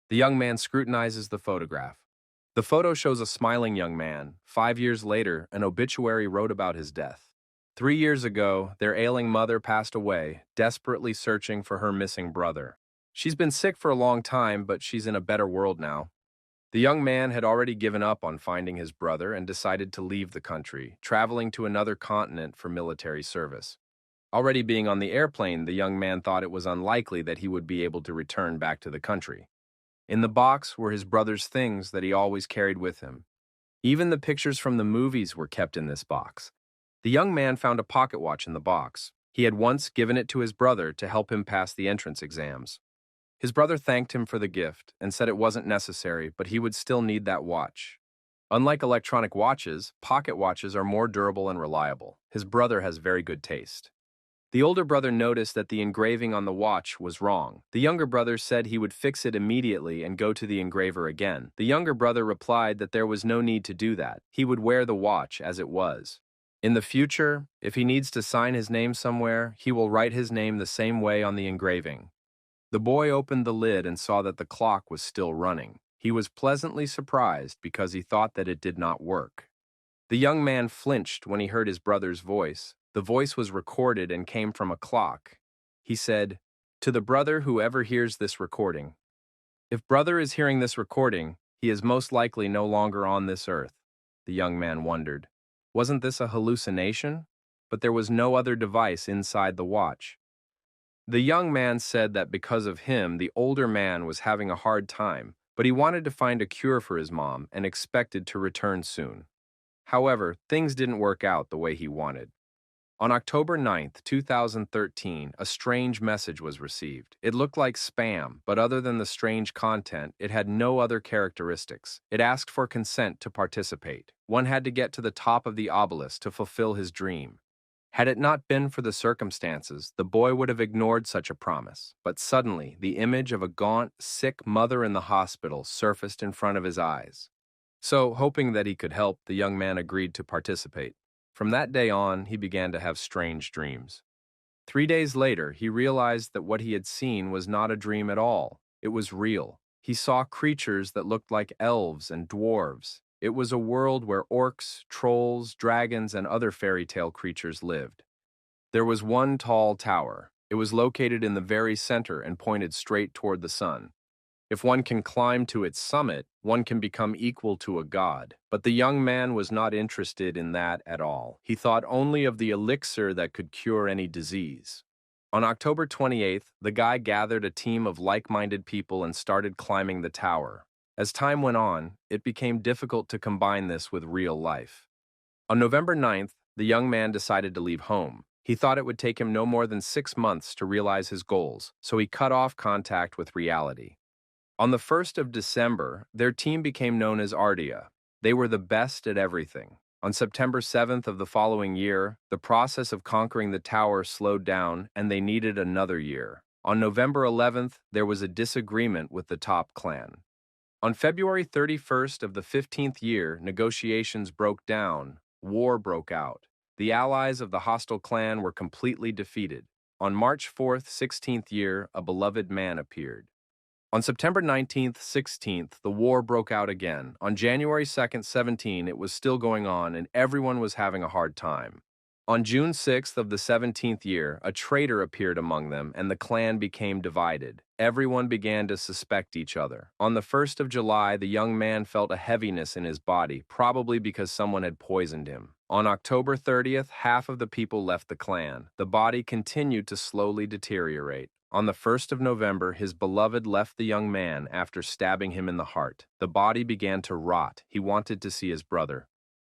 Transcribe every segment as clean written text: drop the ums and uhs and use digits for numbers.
The young man scrutinizes the photograph. The photo shows a smiling young man. 5 years later, an obituary wrote about his death. 3 years ago, their ailing mother passed away, desperately searching for her missing brother. She's been sick for a long time, but she's in a better world now. The young man had already given up on finding his brother and decided to leave the country, traveling to another continent for military service. Already being on the airplane, the young man thought it was unlikely that he would be able to return back to the country. In the box were his brother's things that he always carried with him. Even the pictures from the movies were kept in this box. The young man found a pocket watch in the box. He had once given it to his brother to help him pass the entrance exams. His brother thanked him for the gift and said it wasn't necessary, but he would still need that watch. Unlike electronic watches, pocket watches are more durable and reliable. His brother has very good taste. The older brother noticed that the engraving on the watch was wrong. The younger brother said he would fix it immediately and go to the engraver again. The younger brother replied that there was no need to do that. He would wear the watch as it was. In the future, if he needs to sign his name somewhere, he will write his name the same way on the engraving. The boy opened the lid and saw that the clock was still running. He was pleasantly surprised because he thought that it did not work. The young man flinched when he heard his brother's voice. The voice was recorded and came from a clock. He said, "To the brother who ever hears this recording. If brother is hearing this recording, he is most likely no longer on this earth." The young man wondered. Wasn't this a hallucination? But there was no other device inside the watch. The young man said that because of him, the older man was having a hard time, but he wanted to find a cure for his mom and expected to return soon. However, things didn't work out the way he wanted. On October 9th, 2013, a strange message was received. It looked like spam, but other than the strange content, it had no other characteristics. It asked for consent to participate. One had to get to the top of the obelisk to fulfill his dream. Had it not been for the circumstances, the boy would have ignored such a promise. But suddenly, the image of a gaunt, sick mother in the hospital surfaced in front of his eyes. So, hoping that he could help, the young man agreed to participate. From that day on, he began to have strange dreams. 3 days later, he realized that what he had seen was not a dream at all. It was real. He saw creatures that looked like elves and dwarves. It was a world where orcs, trolls, dragons, and other fairy tale creatures lived. There was one tall tower. It was located in the very center and pointed straight toward the sun. If one can climb to its summit, one can become equal to a god. But the young man was not interested in that at all. He thought only of the elixir that could cure any disease. On October 28th, the guy gathered a team of like-minded people and started climbing the tower. As time went on, it became difficult to combine this with real life. On November 9th, the young man decided to leave home. He thought it would take him no more than 6 months to realize his goals, so he cut off contact with reality. On the 1st of December, their team became known as Ardia. They were the best at everything. On September 7th of the following year, the process of conquering the tower slowed down and they needed another year. On November 11th, there was a disagreement with the top clan. On February 31st of the 15th year, negotiations broke down. War broke out. The allies of the hostile clan were completely defeated. On March 4th, 16th year, a beloved man appeared. On September 19th, 16th, the war broke out again. On January 2nd, 17, it was still going on and everyone was having a hard time. On June 6th of the 17th year, a traitor appeared among them and the clan became divided. Everyone began to suspect each other. On the 1st of July, the young man felt a heaviness in his body, probably because someone had poisoned him. On October 30th, half of the people left the clan. The body continued to slowly deteriorate. On the 1st of November, his beloved left the young man after stabbing him in the heart. The body began to rot. He wanted to see his brother.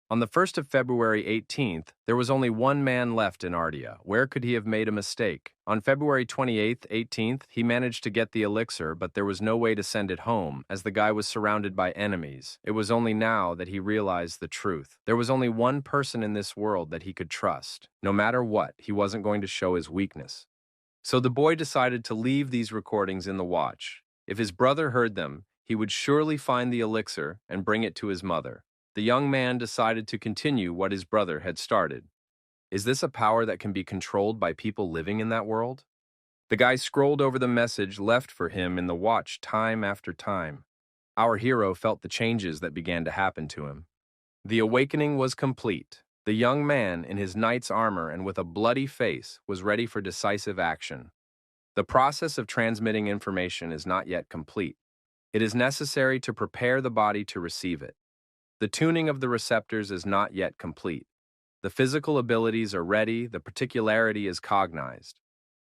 On the 1st of February 18th, there was only one man left in Ardia. Where could he have made a mistake? On February 28th, 18th, he managed to get the elixir, but there was no way to send it home, as the guy was surrounded by enemies. It was only now that he realized the truth. There was only one person in this world that he could trust. No matter what, he wasn't going to show his weakness. So the boy decided to leave these recordings in the watch. If his brother heard them, he would surely find the elixir and bring it to his mother. The young man decided to continue what his brother had started. Is this a power that can be controlled by people living in that world? The guy scrolled over the message left for him in the watch time after time. Our hero felt the changes that began to happen to him. The awakening was complete. The young man, in his knight's armor and with a bloody face, was ready for decisive action. The process of transmitting information is not yet complete. It is necessary to prepare the body to receive it. The tuning of the receptors is not yet complete. The physical abilities are ready, the particularity is cognized.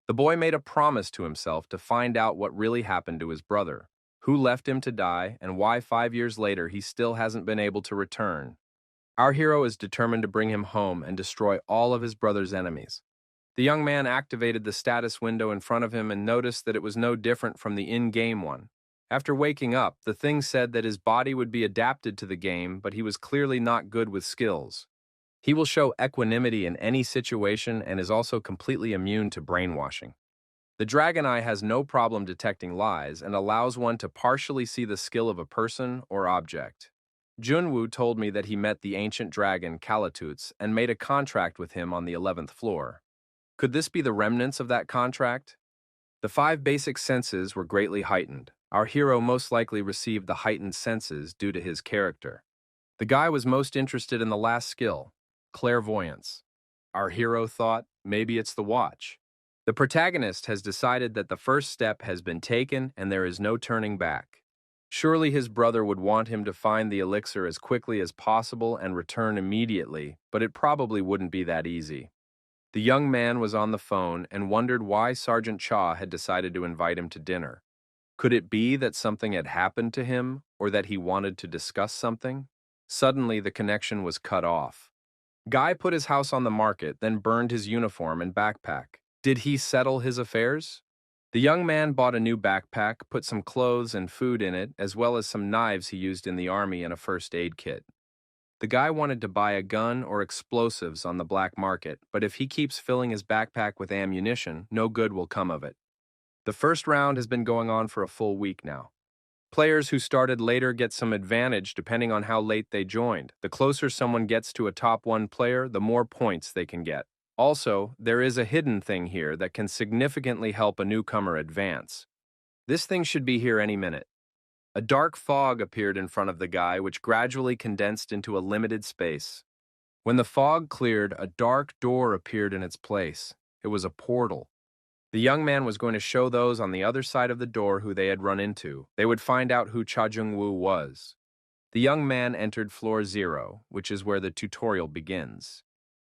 The boy made a promise to himself to find out what really happened to his brother, who left him to die, and why 5 years later he still hasn't been able to return. Our hero is determined to bring him home and destroy all of his brother's enemies. The young man activated the status window in front of him and noticed that it was no different from the in-game one. After waking up, the thing said that his body would be adapted to the game, but he was clearly not good with skills. He will show equanimity in any situation and is also completely immune to brainwashing. The dragon eye has no problem detecting lies and allows one to partially see the skill of a person or object. Junwoo told me that he met the ancient dragon Kalatuts and made a contract with him on the 11th floor. Could this be the remnants of that contract? The 5 basic senses were greatly heightened. Our hero most likely received the heightened senses due to his character. The guy was most interested in the last skill, clairvoyance. Our hero thought, maybe it's the watch. The protagonist has decided that the first step has been taken and there is no turning back. Surely his brother would want him to find the elixir as quickly as possible and return immediately, but it probably wouldn't be that easy. The young man was on the phone and wondered why Sergeant Cha had decided to invite him to dinner. Could it be that something had happened to him, or that he wanted to discuss something? Suddenly, the connection was cut off. Guy put his house on the market, then burned his uniform and backpack. Did he settle his affairs? The young man bought a new backpack, put some clothes and food in it, as well as some knives he used in the army and a first aid kit. The guy wanted to buy a gun or explosives on the black market, but if he keeps filling his backpack with ammunition, no good will come of it. The first round has been going on for a full week now. Players who started later get some advantage depending on how late they joined. The closer someone gets to a top 1 player, the more points they can get. Also, there is a hidden thing here that can significantly help a newcomer advance. This thing should be here any minute. A dark fog appeared in front of the guy, which gradually condensed into a limited space. When the fog cleared, a dark door appeared in its place. It was a portal. The young man was going to show those on the other side of the door who they had run into. They would find out who Cha Jung-woo was. The young man entered floor 0, which is where the tutorial begins.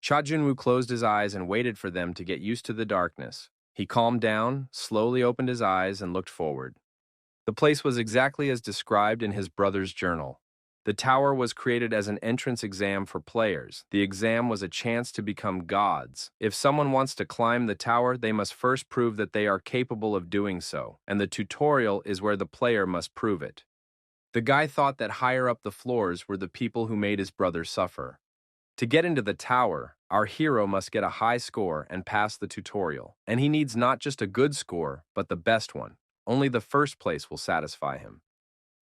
Cha Jun-woo closed his eyes and waited for them to get used to the darkness. He calmed down, slowly opened his eyes, and looked forward. The place was exactly as described in his brother's journal. The tower was created as an entrance exam for players. The exam was a chance to become gods. If someone wants to climb the tower, they must first prove that they are capable of doing so, and the tutorial is where the player must prove it. The guy thought that higher up the floors were the people who made his brother suffer. To get into the tower, our hero must get a high score and pass the tutorial, and he needs not just a good score, but the best one. Only the first place will satisfy him.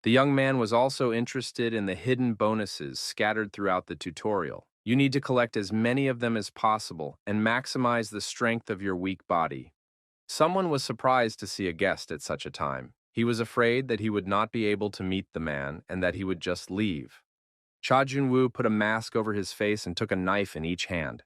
The young man was also interested in the hidden bonuses scattered throughout the tutorial. You need to collect as many of them as possible and maximize the strength of your weak body. Someone was surprised to see a guest at such a time. He was afraid that he would not be able to meet the man and that he would just leave. Cha Jun-woo put a mask over his face and took a knife in each hand.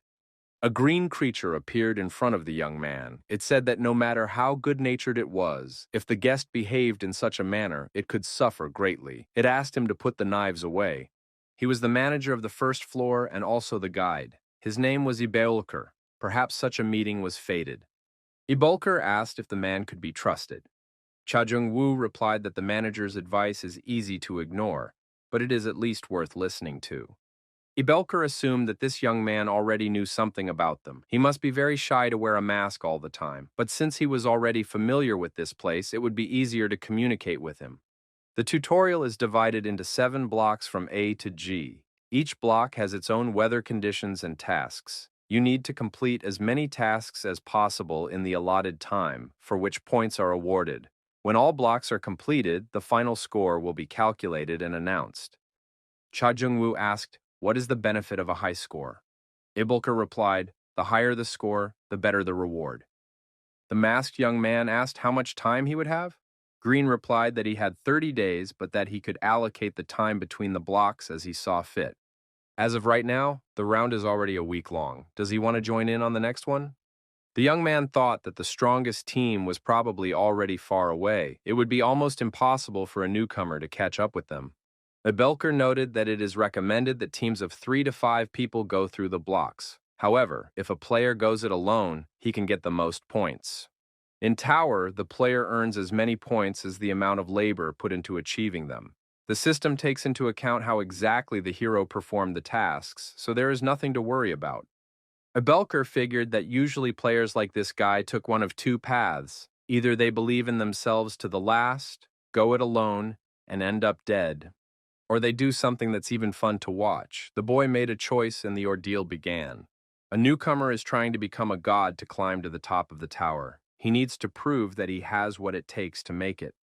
A green creature appeared in front of the young man. It said that no matter how good-natured it was, if the guest behaved in such a manner, it could suffer greatly. It asked him to put the knives away. He was the manager of the first floor and also the guide. His name was Ibeolker. Perhaps such a meeting was fated. Ibeolker asked if the man could be trusted. Cha Jung-woo replied that the manager's advice is easy to ignore, but it is at least worth listening to. Ibeolker assumed that this young man already knew something about them. He must be very shy to wear a mask all the time, but since he was already familiar with this place, it would be easier to communicate with him. The tutorial is divided into 7 blocks from A to G. Each block has its own weather conditions and tasks. You need to complete as many tasks as possible in the allotted time, for which points are awarded. When all blocks are completed, the final score will be calculated and announced. Cha Jung-woo asked, "What is the benefit of a high score?" Ibeolker replied, "The higher the score, the better the reward." The masked young man asked how much time he would have. Green replied that he had 30 days, but that he could allocate the time between the blocks as he saw fit. As of right now, the round is already a week long. Does he want to join in on the next one? The young man thought that the strongest team was probably already far away. It would be almost impossible for a newcomer to catch up with them. Abelker noted that it is recommended that teams of 3 to 5 people go through the blocks. However, if a player goes it alone, he can get the most points. In Tower, the player earns as many points as the amount of labor put into achieving them. The system takes into account how exactly the hero performed the tasks, so there is nothing to worry about. Abelker figured that usually players like this guy took one of two paths. Either they believe in themselves to the last, go it alone, and end up dead, or they do something that's even fun to watch. The boy made a choice and the ordeal began. A newcomer is trying to become a god to climb to the top of the tower. He needs to prove that he has what it takes to make it.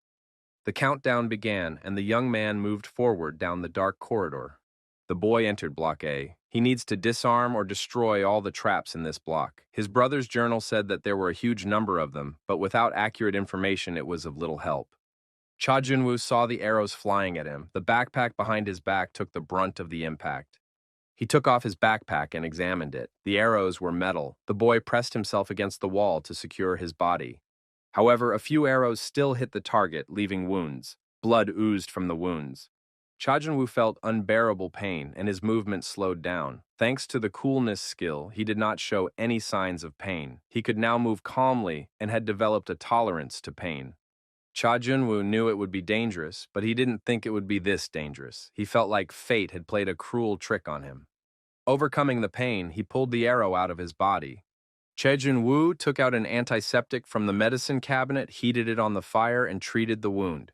The countdown began, and the young man moved forward down the dark corridor. The boy entered Block A. He needs to disarm or destroy all the traps in this block. His brother's journal said that there were a huge number of them, but without accurate information it was of little help. Cha Junwoo saw the arrows flying at him. The backpack behind his back took the brunt of the impact. He took off his backpack and examined it. The arrows were metal. The boy pressed himself against the wall to secure his body. However, a few arrows still hit the target, leaving wounds. Blood oozed from the wounds. Cha Junwoo felt unbearable pain, and his movement slowed down. Thanks to the coolness skill, he did not show any signs of pain. He could now move calmly and had developed a tolerance to pain. Cha Junwoo knew it would be dangerous, but he didn't think it would be this dangerous. He felt like fate had played a cruel trick on him. Overcoming the pain, he pulled the arrow out of his body. Che Junwoo took out an antiseptic from the medicine cabinet, heated it on the fire, and treated the wound.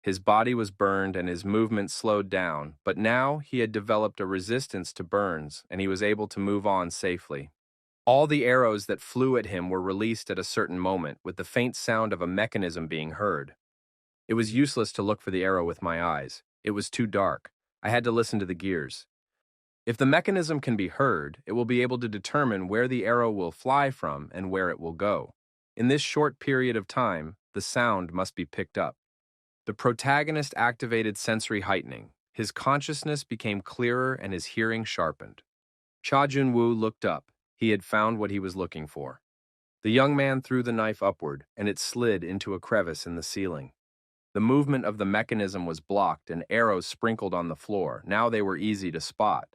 His body was burned and his movement slowed down, but now he had developed a resistance to burns, and he was able to move on safely. All the arrows that flew at him were released at a certain moment, with the faint sound of a mechanism being heard. It was useless to look for the arrow with my eyes. It was too dark. I had to listen to the gears. If the mechanism can be heard, it will be able to determine where the arrow will fly from and where it will go. In this short period of time, the sound must be picked up. The protagonist activated sensory heightening. His consciousness became clearer and his hearing sharpened. Cha Junwoo looked up. He had found what he was looking for. The young man threw the knife upward, and it slid into a crevice in the ceiling. The movement of the mechanism was blocked, and arrows sprinkled on the floor. Now they were easy to spot.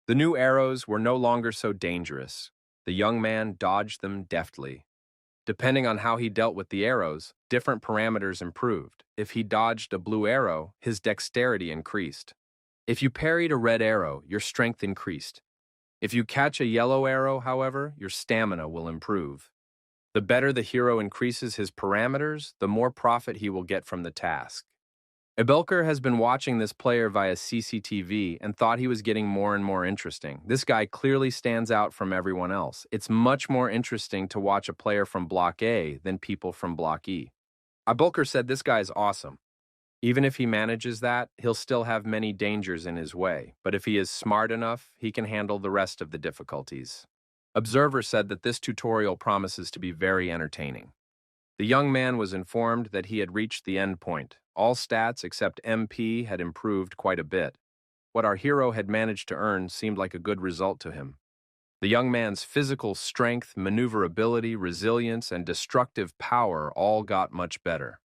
The new arrows were no longer so dangerous. The young man dodged them deftly. Depending on how he dealt with the arrows, different parameters improved. If he dodged a blue arrow, his dexterity increased. If you parried a red arrow, your strength increased. If you catch a yellow arrow, however, your stamina will improve. The better the hero increases his parameters, the more profit he will get from the task. Abelker has been watching this player via CCTV and thought he was getting more and more interesting. This guy clearly stands out from everyone else. It's much more interesting to watch a player from Block A than people from Block E. Abelker said this guy is awesome. Even if he manages that, he'll still have many dangers in his way, but if he is smart enough, he can handle the rest of the difficulties. Observer said that this tutorial promises to be very entertaining. The young man was informed that he had reached the end point. All stats except MP had improved quite a bit. What our hero had managed to earn seemed like a good result to him. The young man's physical strength, maneuverability, resilience, and destructive power all got much better.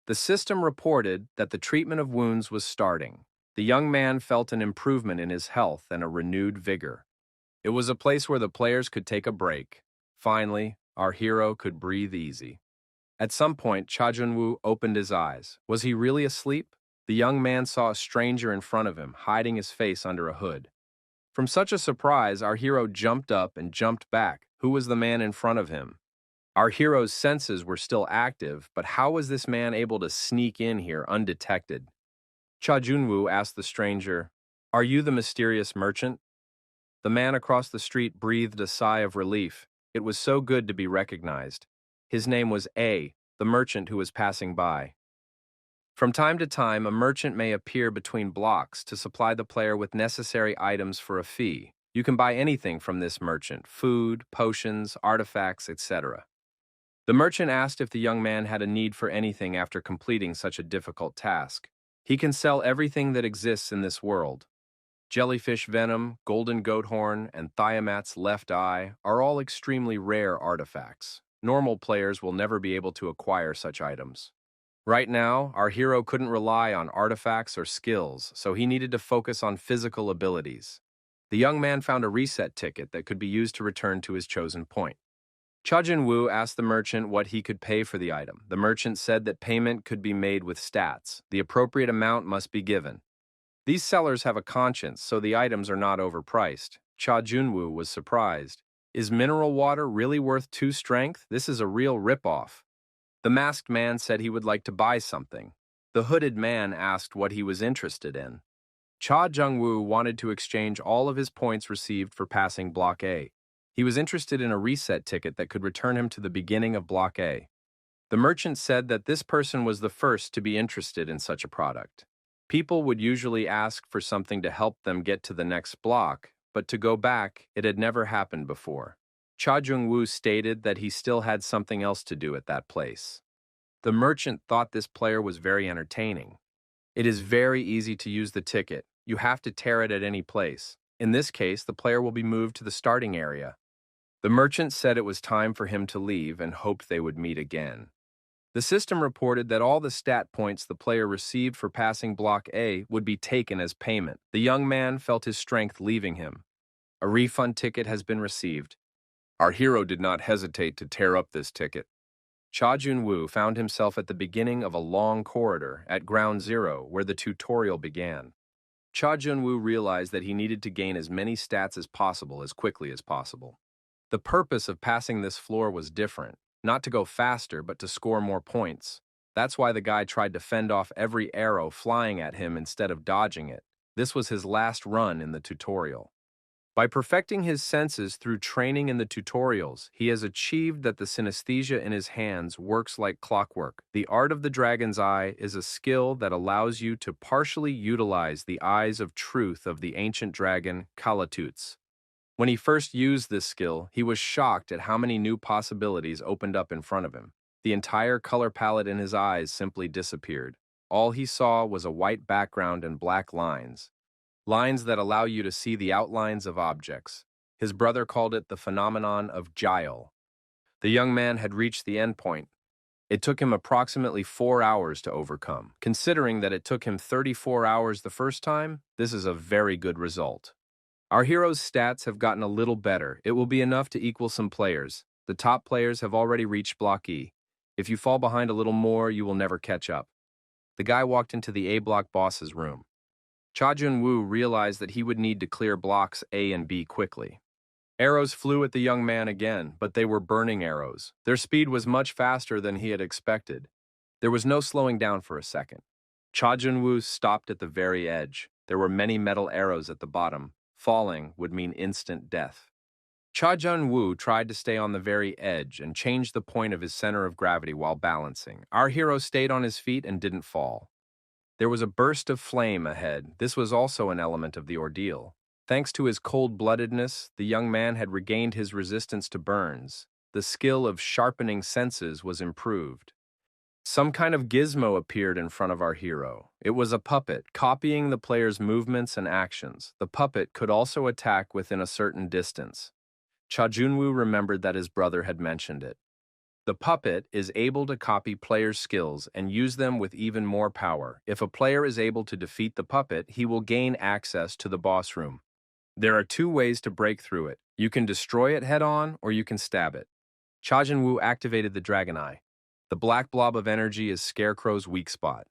The system reported that the treatment of wounds was starting. The young man felt an improvement in his health and a renewed vigor. It was a place where the players could take a break. Finally, our hero could breathe easy. At some point, Cha Junwoo opened his eyes. Was he really asleep? The young man saw a stranger in front of him, hiding his face under a hood. From such a surprise, our hero jumped up and jumped back. Who was the man in front of him? Our hero's senses were still active, but how was this man able to sneak in here undetected? Cha Junwoo asked the stranger, "Are you the mysterious merchant?" The man across the street breathed a sigh of relief. It was so good to be recognized. His name was A, the merchant who was passing by. From time to time, a merchant may appear between blocks to supply the player with necessary items for a fee. You can buy anything from this merchant: food, potions, artifacts, etc. The merchant asked if the young man had a need for anything after completing such a difficult task. He can sell everything that exists in this world. Jellyfish venom, golden goat horn, and Tiamat's left eye are all extremely rare artifacts. Normal players will never be able to acquire such items. Right now, our hero couldn't rely on artifacts or skills, so he needed to focus on physical abilities. The young man found a reset ticket that could be used to return to his chosen point. Cha Jun-woo asked the merchant what he could pay for the item. The merchant said that payment could be made with stats. The appropriate amount must be given. These sellers have a conscience, so the items are not overpriced. Cha Jun-woo was surprised. Is mineral water really worth 2 strength? This is a real ripoff. The masked man said he would like to buy something. The hooded man asked what he was interested in. Cha Jung-woo wanted to exchange all of his points received for passing Block A. He was interested in a reset ticket that could return him to the beginning of Block A. The merchant said that this person was the first to be interested in such a product. People would usually ask for something to help them get to the next block, but to go back, it had never happened before. Cha Jung-woo stated that he still had something else to do at that place. The merchant thought this player was very entertaining. It is very easy to use the ticket. You have to tear it at any place. In this case, the player will be moved to the starting area. The merchant said it was time for him to leave and hoped they would meet again. The system reported that all the stat points the player received for passing Block A would be taken as payment. The young man felt his strength leaving him. A refund ticket has been received. Our hero did not hesitate to tear up this ticket. Cha Jun-woo found himself at the beginning of a long corridor at Ground Zero where the tutorial began. Cha Jun-woo realized that he needed to gain as many stats as possible as quickly as possible. The purpose of passing this floor was different, not to go faster but to score more points. That's why the guy tried to fend off every arrow flying at him instead of dodging it. This was his last run in the tutorial. By perfecting his senses through training in the tutorials, he has achieved that the synesthesia in his hands works like clockwork. The art of the dragon's eye is a skill that allows you to partially utilize the eyes of truth of the ancient dragon Kalatuts. When he first used this skill, he was shocked at how many new possibilities opened up in front of him. The entire color palette in his eyes simply disappeared. All he saw was a white background and black lines. Lines that allow you to see the outlines of objects. His brother called it the phenomenon of Gyal. The young man had reached the end point. It took him approximately 4 hours to overcome. Considering that it took him 34 hours the first time, this is a very good result. Our hero's stats have gotten a little better. It will be enough to equal some players. The top players have already reached Block E. If you fall behind a little more, you will never catch up. The guy walked into the A block boss's room. Cha Jun-woo realized that he would need to clear blocks A and B quickly. Arrows flew at the young man again, but they were burning arrows. Their speed was much faster than he had expected. There was no slowing down for a second. Cha Jun-woo stopped at the very edge. There were many metal arrows at the bottom. Falling would mean instant death. Cha Jun-woo tried to stay on the very edge and change the point of his center of gravity while balancing. Our hero stayed on his feet and didn't fall. There was a burst of flame ahead. This was also an element of the ordeal. Thanks to his cold-bloodedness, the young man had regained his resistance to burns. The skill of sharpening senses was improved. Some kind of gizmo appeared in front of our hero. It was a puppet, copying the player's movements and actions. The puppet could also attack within a certain distance. Cha Jun-woo remembered that his brother had mentioned it. The puppet is able to copy players' skills and use them with even more power. If a player is able to defeat the puppet, he will gain access to the boss room. There are 2 ways to break through it. You can destroy it head-on, or you can stab it. Cha Jun-woo activated the Dragon Eye. The black blob of energy is Scarecrow's weak spot.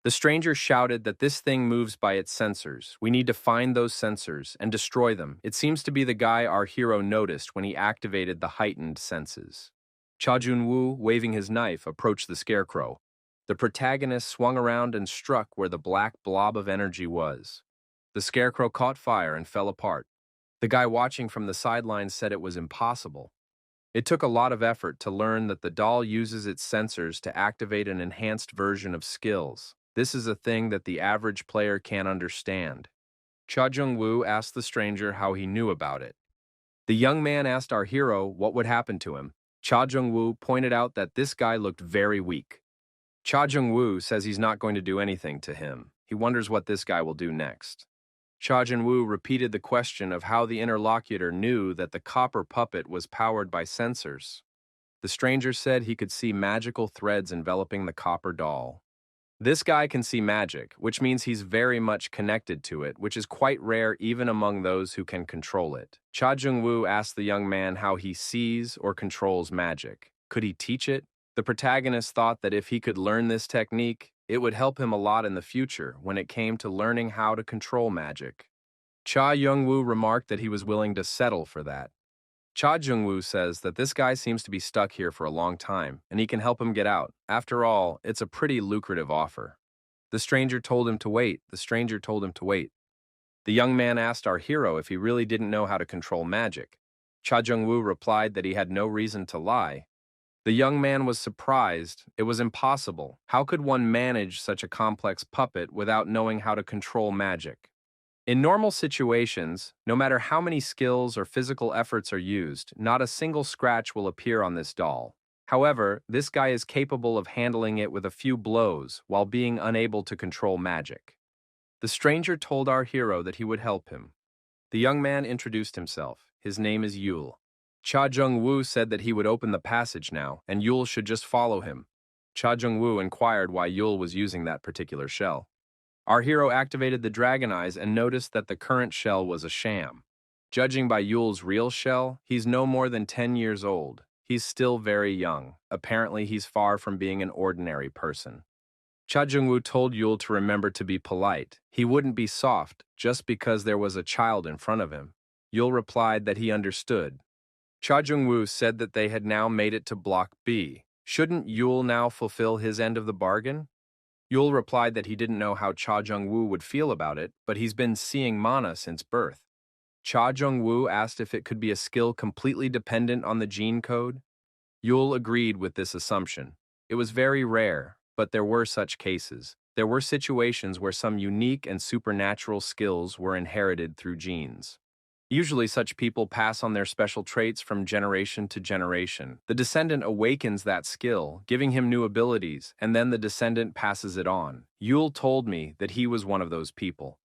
The stranger shouted that this thing moves by its sensors. We need to find those sensors and destroy them. It seems to be the guy our hero noticed when he activated the heightened senses. Cha Jun-woo, waving his knife, approached the Scarecrow. The protagonist swung around and struck where the black blob of energy was. The Scarecrow caught fire and fell apart. The guy watching from the sidelines said it was impossible. It took a lot of effort to learn that the doll uses its sensors to activate an enhanced version of skills. This is a thing that the average player can't understand. Cha Jung-woo asked the stranger how he knew about it. The young man asked our hero what would happen to him. Cha Jung-woo pointed out that this guy looked very weak. Cha Jung-woo says he's not going to do anything to him. He wonders what this guy will do next. Cha Jung-woo repeated the question of how the interlocutor knew that the copper puppet was powered by sensors. The stranger said he could see magical threads enveloping the copper doll. This guy can see magic, which means he's very much connected to it, which is quite rare even among those who can control it. Cha Jung-woo asked the young man how he sees or controls magic. Could he teach it? The protagonist thought that if he could learn this technique, it would help him a lot in the future when it came to learning how to control magic. Cha Jung-woo remarked that he was willing to settle for that. Cha Jung-woo says that this guy seems to be stuck here for a long time, and he can help him get out. After all, it's a pretty lucrative offer. The stranger told him to wait. The stranger told him to wait. The young man asked our hero if he really didn't know how to control magic. Cha Jung-woo replied that he had no reason to lie. The young man was surprised. It was impossible. How could one manage such a complex puppet without knowing how to control magic? In normal situations, no matter how many skills or physical efforts are used, not a single scratch will appear on this doll. However, this guy is capable of handling it with a few blows while being unable to control magic. The stranger told our hero that he would help him. The young man introduced himself. His name is Yul. Cha Jung-woo said that he would open the passage now, and Yul should just follow him. Cha Jung-woo inquired why Yul was using that particular shell. Our hero activated the dragon eyes and noticed that the current shell was a sham. Judging by Yul's real shell, he's no more than 10 years old. He's still very young. Apparently, he's far from being an ordinary person. Cha Jung-woo told Yul to remember to be polite. He wouldn't be soft just because there was a child in front of him. Yul replied that he understood. Cha Jung-woo said that they had now made it to Block B. Shouldn't Yul now fulfill his end of the bargain? Yul replied that he didn't know how Cha Jung-woo would feel about it, but he's been seeing mana since birth. Cha Jung-woo asked if it could be a skill completely dependent on the gene code. Yul agreed with this assumption. It was very rare, but there were such cases. There were situations where some unique and supernatural skills were inherited through genes. Usually such people pass on their special traits from generation to generation. The descendant awakens that skill, giving him new abilities, and then the descendant passes it on. Yul told me that he was one of those people.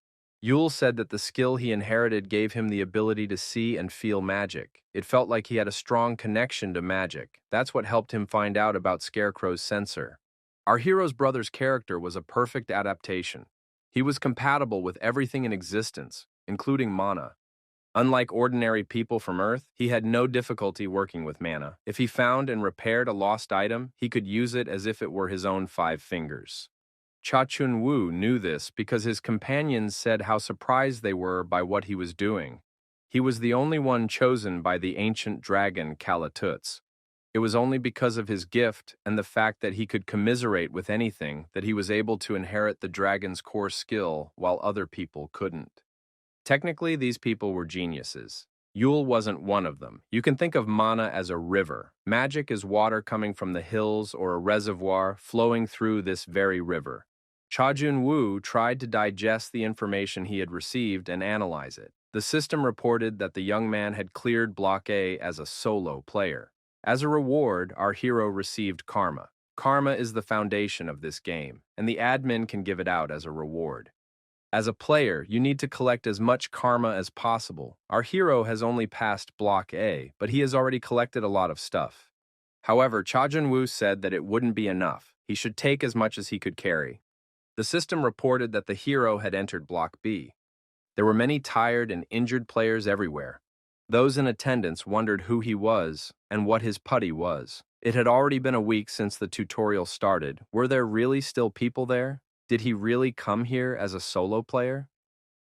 Yul said that the skill he inherited gave him the ability to see and feel magic. It felt like he had a strong connection to magic. That's what helped him find out about Scarecrow's sensor. Our hero's brother's character was a perfect adaptation. He was compatible with everything in existence, including mana. Unlike ordinary people from Earth, he had no difficulty working with mana. If he found and repaired a lost item, he could use it as if it were his own 5 fingers. Cha Chun-woo knew this because his companions said how surprised they were by what he was doing. He was the only one chosen by the ancient dragon Kalatuts. It was only because of his gift and the fact that he could commiserate with anything that he was able to inherit the dragon's core skill while other people couldn't. Technically, these people were geniuses. Yul wasn't one of them. You can think of mana as a river. Magic is water coming from the hills or a reservoir flowing through this very river. Cha Jun-woo tried to digest the information he had received and analyze it. The system reported that the young man had cleared Block A as a solo player. As a reward, our hero received karma. Karma is the foundation of this game, and the admin can give it out as a reward. As a player, you need to collect as much karma as possible. Our hero has only passed Block A, but he has already collected a lot of stuff. However, Cha Jun-woo said that it wouldn't be enough. He should take as much as he could carry. The system reported that the hero had entered Block B. There were many tired and injured players everywhere. Those in attendance wondered who he was and what his putty was. It had already been a week since the tutorial started. Were there really still people there? Did he really come here as a solo player?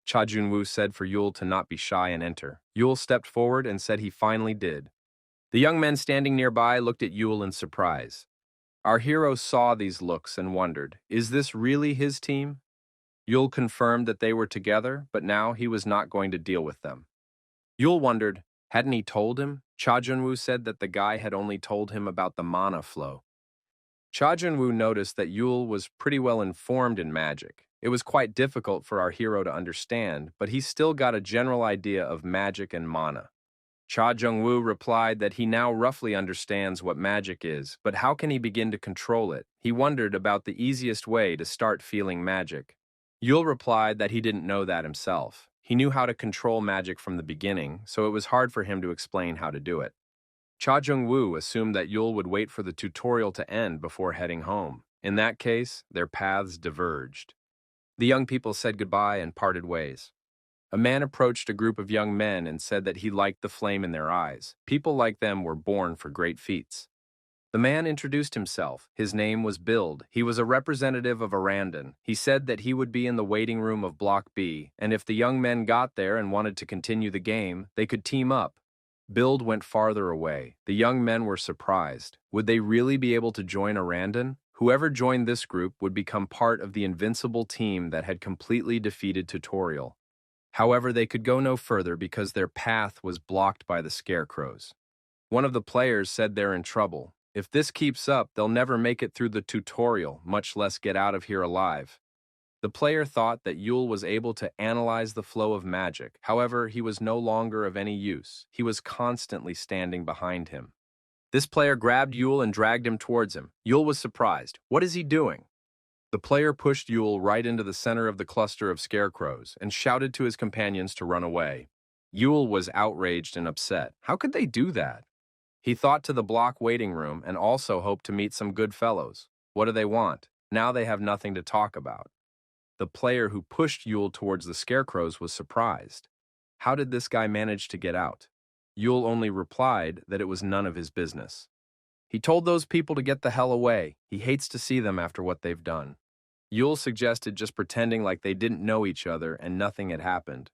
Cha Jun-woo said for Yul to not be shy and enter. Yul stepped forward and said he finally did. The young men standing nearby looked at Yul in surprise. Our hero saw these looks and wondered, is this really his team? Yul confirmed that they were together, but now he was not going to deal with them. Yul wondered, hadn't he told him? Cha Jun-woo said that the guy had only told him about the mana flow. Cha Jun-woo noticed that Yul was pretty well informed in magic. It was quite difficult for our hero to understand, but he still got a general idea of magic and mana. Cha Jung-woo replied that he now roughly understands what magic is, but how can he begin to control it? He wondered about the easiest way to start feeling magic. Yul replied that he didn't know that himself. He knew how to control magic from the beginning, so it was hard for him to explain how to do it. Cha Jung-woo assumed that Yul would wait for the tutorial to end before heading home. In that case, their paths diverged. The young people said goodbye and parted ways. A man approached a group of young men and said that he liked the flame in their eyes. People like them were born for great feats. The man introduced himself. His name was Bild. He was a representative of Arandon. He said that he would be in the waiting room of Block B, and if the young men got there and wanted to continue the game, they could team up. Bild went farther away. The young men were surprised. Would they really be able to join Arandon? Whoever joined this group would become part of the invincible team that had completely defeated Tutorial. However, they could go no further because their path was blocked by the scarecrows. One of the players said they're in trouble. If this keeps up, they'll never make it through the tutorial, much less get out of here alive. The player thought that Yul was able to analyze the flow of magic. However, he was no longer of any use. He was constantly standing behind him. This player grabbed Yul and dragged him towards him. Yul was surprised. What is he doing? The player pushed Yul right into the center of the cluster of scarecrows and shouted to his companions to run away. Yul was outraged and upset. How could they do that? He thought to the block waiting room and also hoped to meet some good fellows. What do they want? Now they have nothing to talk about. The player who pushed Yul towards the scarecrows was surprised. How did this guy manage to get out? Yul only replied that it was none of his business. He told those people to get the hell away. He hates to see them after what they've done. Yul suggested just pretending like they didn't know each other and nothing had happened.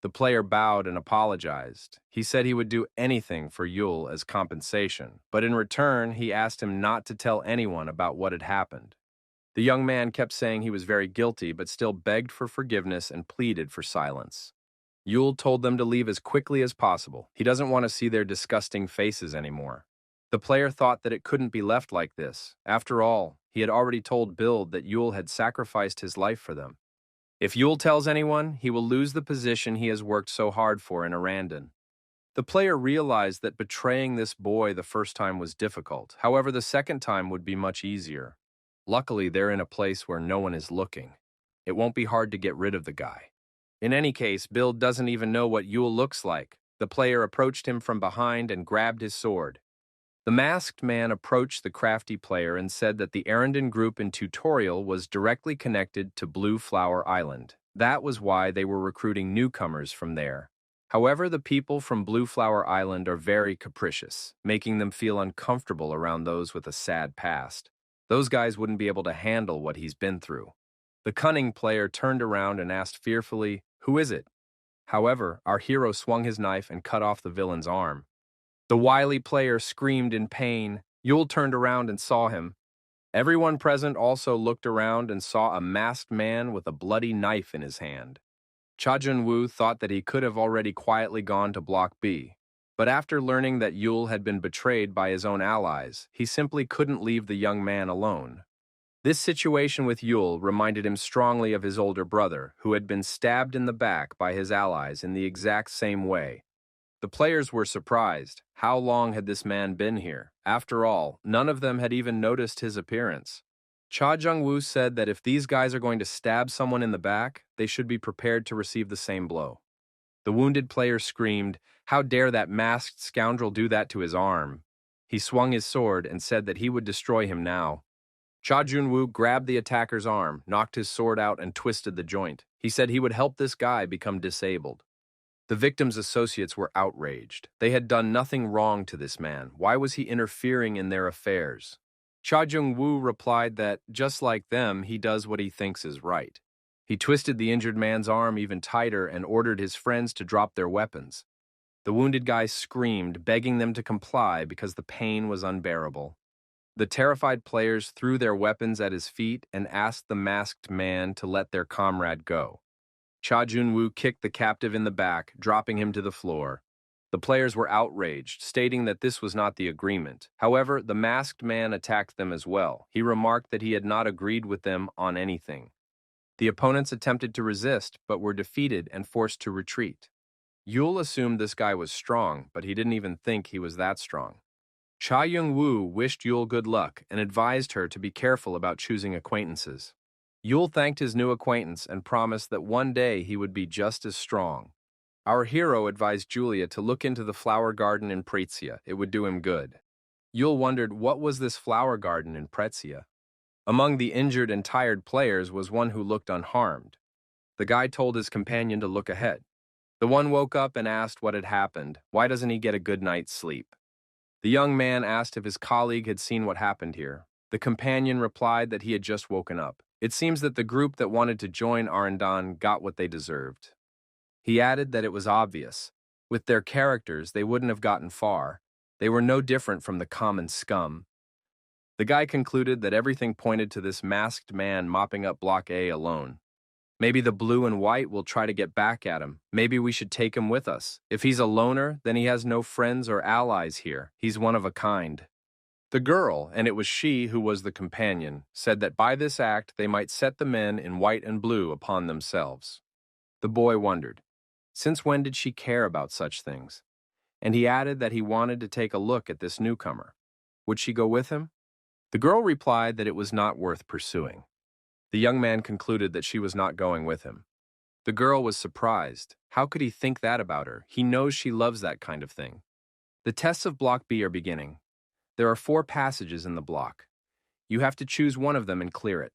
The player bowed and apologized. He said he would do anything for Yul as compensation, but in return, he asked him not to tell anyone about what had happened. The young man kept saying he was very guilty, but still begged for forgiveness and pleaded for silence. Yul told them to leave as quickly as possible. He doesn't want to see their disgusting faces anymore. The player thought that it couldn't be left like this. After all, he had already told Bild that Yul had sacrificed his life for them. If Yul tells anyone, he will lose the position he has worked so hard for in Arandon. The player realized that betraying this boy the first time was difficult. However, the second time would be much easier. Luckily, they're in a place where no one is looking. It won't be hard to get rid of the guy. In any case, Bild doesn't even know what Yul looks like. The player approached him from behind and grabbed his sword. The masked man approached the crafty player and said that the Arandon group in Tutorial was directly connected to Blue Flower Island. That was why they were recruiting newcomers from there. However, the people from Blue Flower Island are very capricious, making them feel uncomfortable around those with a sad past. Those guys wouldn't be able to handle what he's been through. The cunning player turned around and asked fearfully, "Who is it?" However, our hero swung his knife and cut off the villain's arm. The wily player screamed in pain. Yul turned around and saw him. Everyone present also looked around and saw a masked man with a bloody knife in his hand. Cha Jun-woo thought that he could have already quietly gone to Block B, but after learning that Yul had been betrayed by his own allies, he simply couldn't leave the young man alone. This situation with Yul reminded him strongly of his older brother, who had been stabbed in the back by his allies in the exact same way. The players were surprised. How long had this man been here? After all, none of them had even noticed his appearance. Cha Jung-woo said that if these guys are going to stab someone in the back, they should be prepared to receive the same blow. The wounded player screamed, "How dare that masked scoundrel do that to his arm?" He swung his sword and said that he would destroy him now. Cha Jun-woo grabbed the attacker's arm, knocked his sword out, and twisted the joint. He said he would help this guy become disabled. The victim's associates were outraged. They had done nothing wrong to this man. Why was he interfering in their affairs? Cha Jung-woo replied that, just like them, he does what he thinks is right. He twisted the injured man's arm even tighter and ordered his friends to drop their weapons. The wounded guy screamed, begging them to comply because the pain was unbearable. The terrified players threw their weapons at his feet and asked the masked man to let their comrade go. Cha Jun-woo kicked the captive in the back, dropping him to the floor. The players were outraged, stating that this was not the agreement. However, the masked man attacked them as well. He remarked that he had not agreed with them on anything. The opponents attempted to resist, but were defeated and forced to retreat. Yul assumed this guy was strong, but he didn't even think he was that strong. Cha Young-woo wished Yul good luck and advised her to be careful about choosing acquaintances. Yul thanked his new acquaintance and promised that one day he would be just as strong. Our hero advised Julia to look into the flower garden in Prezia. It would do him good. Yul wondered what was this flower garden in Prezia. Among the injured and tired players was one who looked unharmed. The guy told his companion to look ahead. The one woke up and asked what had happened. Why doesn't he get a good night's sleep? The young man asked if his colleague had seen what happened here. The companion replied that he had just woken up. It seems that the group that wanted to join Arandan got what they deserved. He added that it was obvious. With their characters, they wouldn't have gotten far. They were no different from the common scum. The guy concluded that everything pointed to this masked man mopping up Block A alone. Maybe the blue and white will try to get back at him. Maybe we should take him with us. If he's a loner, then he has no friends or allies here. He's one of a kind. The girl, and it was she who was the companion, said that by this act they might set the men in white and blue upon themselves. The boy wondered, since when did she care about such things? And he added that he wanted to take a look at this newcomer. Would she go with him? The girl replied that it was not worth pursuing. The young man concluded that she was not going with him. The girl was surprised. How could he think that about her? He knows she loves that kind of thing. The tests of Block B are beginning. There are 4 passages in the block. You have to choose one of them and clear it.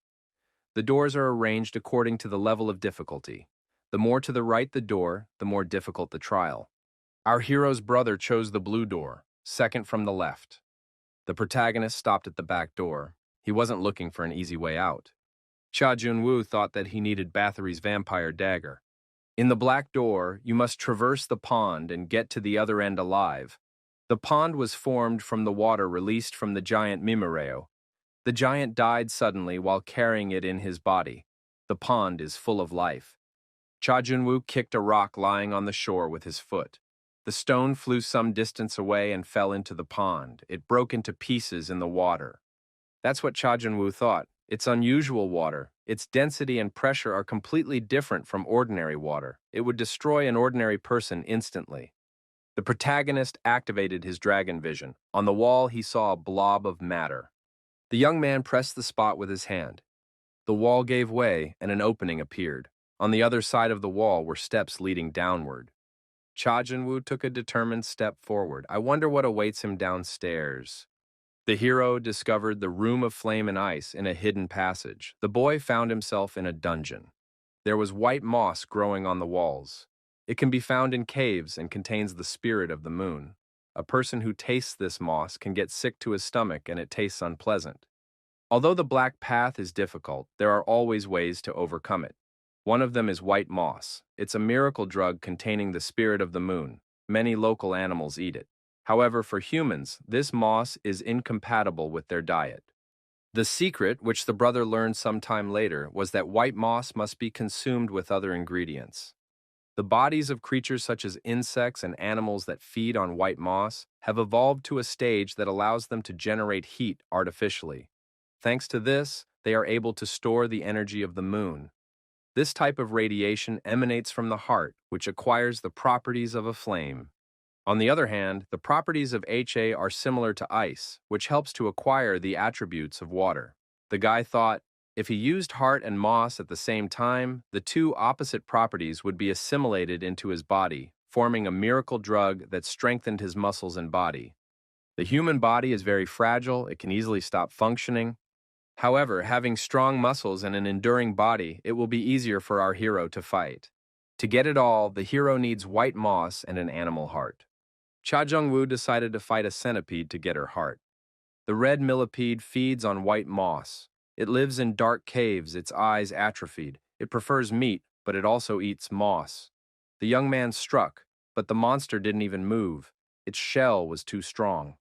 The doors are arranged according to the level of difficulty. The more to the right the door, the more difficult the trial. Our hero's brother chose the blue door, second from the left. The protagonist stopped at the back door. He wasn't looking for an easy way out. Cha Jun-woo thought that he needed Bathory's vampire dagger. In the black door, you must traverse the pond and get to the other end alive. The pond was formed from the water released from the giant Mimareo. The giant died suddenly while carrying it in his body. The pond is full of life. Cha Jun-woo kicked a rock lying on the shore with his foot. The stone flew some distance away and fell into the pond. It broke into pieces in the water. That's what Cha Jun-woo thought. It's unusual water. Its density and pressure are completely different from ordinary water. It would destroy an ordinary person instantly. The protagonist activated his dragon vision. On the wall, he saw a blob of matter. The young man pressed the spot with his hand. The wall gave way, and an opening appeared. On the other side of the wall were steps leading downward. Cha Jun-woo took a determined step forward. I wonder what awaits him downstairs. The hero discovered the room of flame and ice in a hidden passage. The boy found himself in a dungeon. There was white moss growing on the walls. It can be found in caves and contains the spirit of the moon. A person who tastes this moss can get sick to his stomach and it tastes unpleasant. Although the black path is difficult, there are always ways to overcome it. One of them is white moss. It's a miracle drug containing the spirit of the moon. Many local animals eat it. However, for humans, this moss is incompatible with their diet. The secret, which the brother learned some time later, was that white moss must be consumed with other ingredients. The bodies of creatures such as insects and animals that feed on white moss have evolved to a stage that allows them to generate heat artificially. Thanks to this, they are able to store the energy of the moon. This type of radiation emanates from the heart, which acquires the properties of a flame. On the other hand, the properties of HA are similar to ice, which helps to acquire the attributes of water. The guy thought, if he used heart and moss at the same time, the 2 opposite properties would be assimilated into his body, forming a miracle drug that strengthened his muscles and body. The human body is very fragile, it can easily stop functioning. However, having strong muscles and an enduring body, it will be easier for our hero to fight. To get it all, the hero needs white moss and an animal heart. Cha Jung-woo decided to fight a centipede to get her heart. The red millipede feeds on white moss. It lives in dark caves, its eyes atrophied. It prefers meat, but it also eats moss. The young man struck, but the monster didn't even move. Its shell was too strong.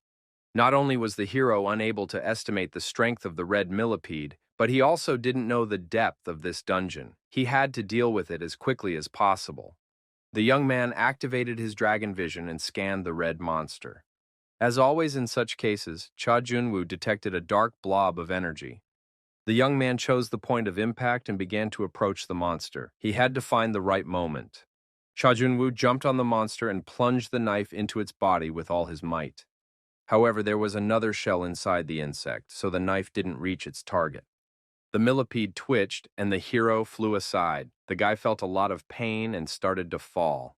Not only was the hero unable to estimate the strength of the red millipede, but he also didn't know the depth of this dungeon. He had to deal with it as quickly as possible. The young man activated his dragon vision and scanned the red monster. As always in such cases, Cha Jun-woo detected a dark blob of energy. The young man chose the point of impact and began to approach the monster. He had to find the right moment. Cha Junwoo jumped on the monster and plunged the knife into its body with all his might. However, there was another shell inside the insect, so the knife didn't reach its target. The millipede twitched, and the hero flew aside. The guy felt a lot of pain and started to fall.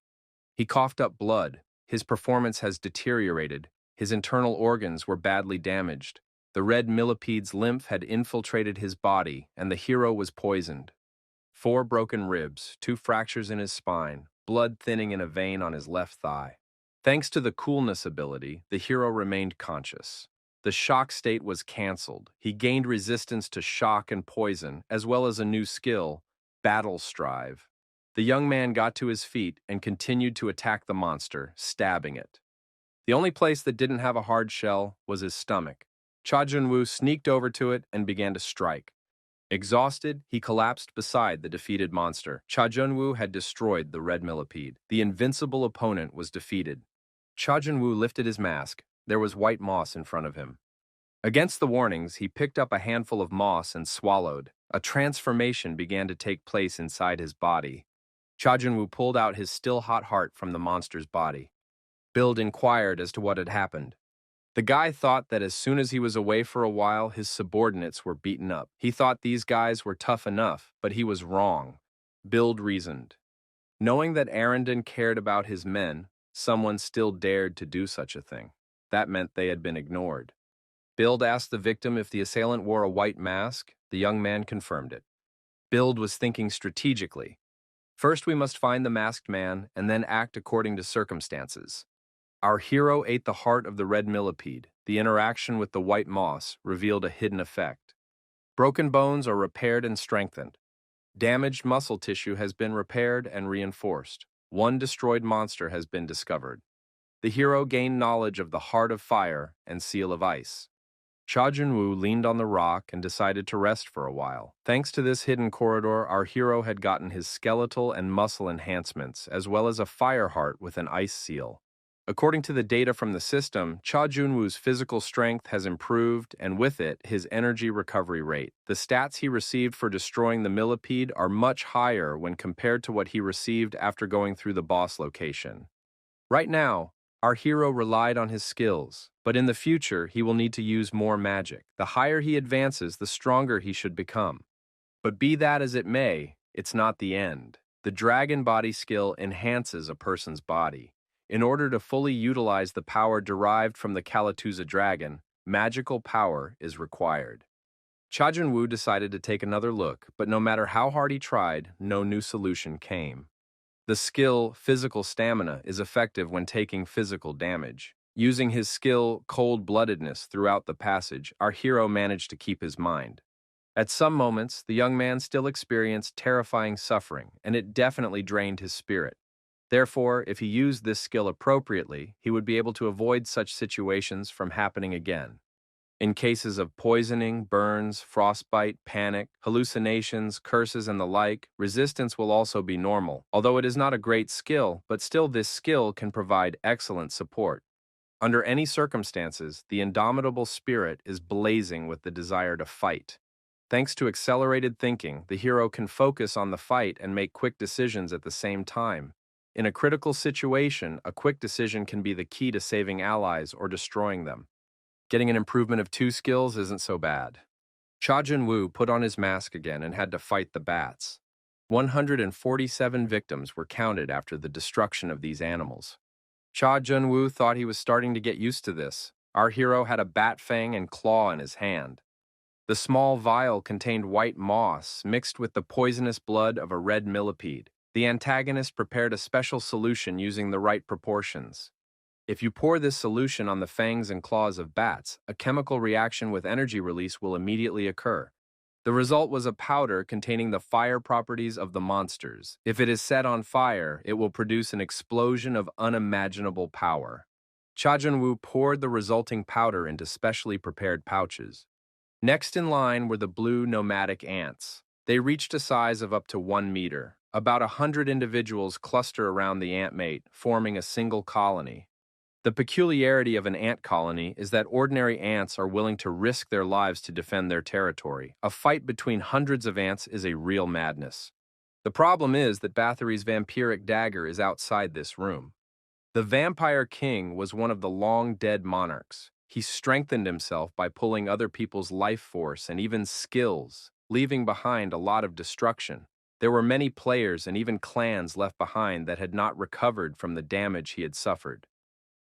He coughed up blood. His performance has deteriorated. His internal organs were badly damaged. The red millipede's lymph had infiltrated his body, and the hero was poisoned. 4 broken ribs, 2 fractures in his spine, blood thinning in a vein on his left thigh. Thanks to the coolness ability, the hero remained conscious. The shock state was cancelled. He gained resistance to shock and poison, as well as a new skill, Battle Strive. The young man got to his feet and continued to attack the monster, stabbing it. The only place that didn't have a hard shell was his stomach. Cha Junwoo sneaked over to it and began to strike. Exhausted, he collapsed beside the defeated monster. Cha Junwoo had destroyed the red millipede. The invincible opponent was defeated. Cha Junwoo lifted his mask. There was white moss in front of him. Against the warnings, he picked up a handful of moss and swallowed. A transformation began to take place inside his body. Cha Junwoo pulled out his still-hot heart from the monster's body. Build inquired as to what had happened. The guy thought that as soon as he was away for a while, his subordinates were beaten up. He thought these guys were tough enough, but he was wrong. Build reasoned. Knowing that Arendon cared about his men, someone still dared to do such a thing. That meant they had been ignored. Build asked the victim if the assailant wore a white mask. The young man confirmed it. Build was thinking strategically. First we must find the masked man, and then act according to circumstances. Our hero ate the heart of the red millipede. The interaction with the white moss revealed a hidden effect. Broken bones are repaired and strengthened. Damaged muscle tissue has been repaired and reinforced. One destroyed monster has been discovered. The hero gained knowledge of the Heart of Fire and Seal of Ice. Cha Junwoo leaned on the rock and decided to rest for a while. Thanks to this hidden corridor, our hero had gotten his skeletal and muscle enhancements, as well as a fire heart with an ice seal. According to the data from the system, Cha Junwoo's physical strength has improved, and with it, his energy recovery rate. The stats he received for destroying the millipede are much higher when compared to what he received after going through the boss location. Right now, our hero relied on his skills, but in the future, he will need to use more magic. The higher he advances, the stronger he should become. But be that as it may, it's not the end. The dragon body skill enhances a person's body. In order to fully utilize the power derived from the Kalatuza dragon, magical power is required. Cha Junwoo decided to take another look, but no matter how hard he tried, no new solution came. The skill, Physical Stamina, is effective when taking physical damage. Using his skill, Cold-Bloodedness, throughout the passage, our hero managed to keep his mind. At some moments, the young man still experienced terrifying suffering, and it definitely drained his spirit. Therefore, if he used this skill appropriately, he would be able to avoid such situations from happening again. In cases of poisoning, burns, frostbite, panic, hallucinations, curses, and the like, resistance will also be normal. Although it is not a great skill, but still this skill can provide excellent support. Under any circumstances, the indomitable spirit is blazing with the desire to fight. Thanks to accelerated thinking, the hero can focus on the fight and make quick decisions at the same time. In a critical situation, a quick decision can be the key to saving allies or destroying them. Getting an improvement of 2 skills isn't so bad. Cha Junwoo put on his mask again and had to fight the bats. 147 victims were counted after the destruction of these animals. Cha Junwoo thought he was starting to get used to this. Our hero had a bat fang and claw in his hand. The small vial contained white moss mixed with the poisonous blood of a red millipede. The antagonist prepared a special solution using the right proportions. If you pour this solution on the fangs and claws of bats, a chemical reaction with energy release will immediately occur. The result was a powder containing the fire properties of the monsters. If it is set on fire, it will produce an explosion of unimaginable power. Cha Junwoo poured the resulting powder into specially prepared pouches. Next in line were the blue nomadic ants. They reached a size of up to 1 meter. About 100 individuals cluster around the antmate, forming a single colony. The peculiarity of an ant colony is that ordinary ants are willing to risk their lives to defend their territory. A fight between hundreds of ants is a real madness. The problem is that Bathory's vampiric dagger is outside this room. The Vampire King was one of the long-dead monarchs. He strengthened himself by pulling other people's life force and even skills, leaving behind a lot of destruction. There were many players and even clans left behind that had not recovered from the damage he had suffered.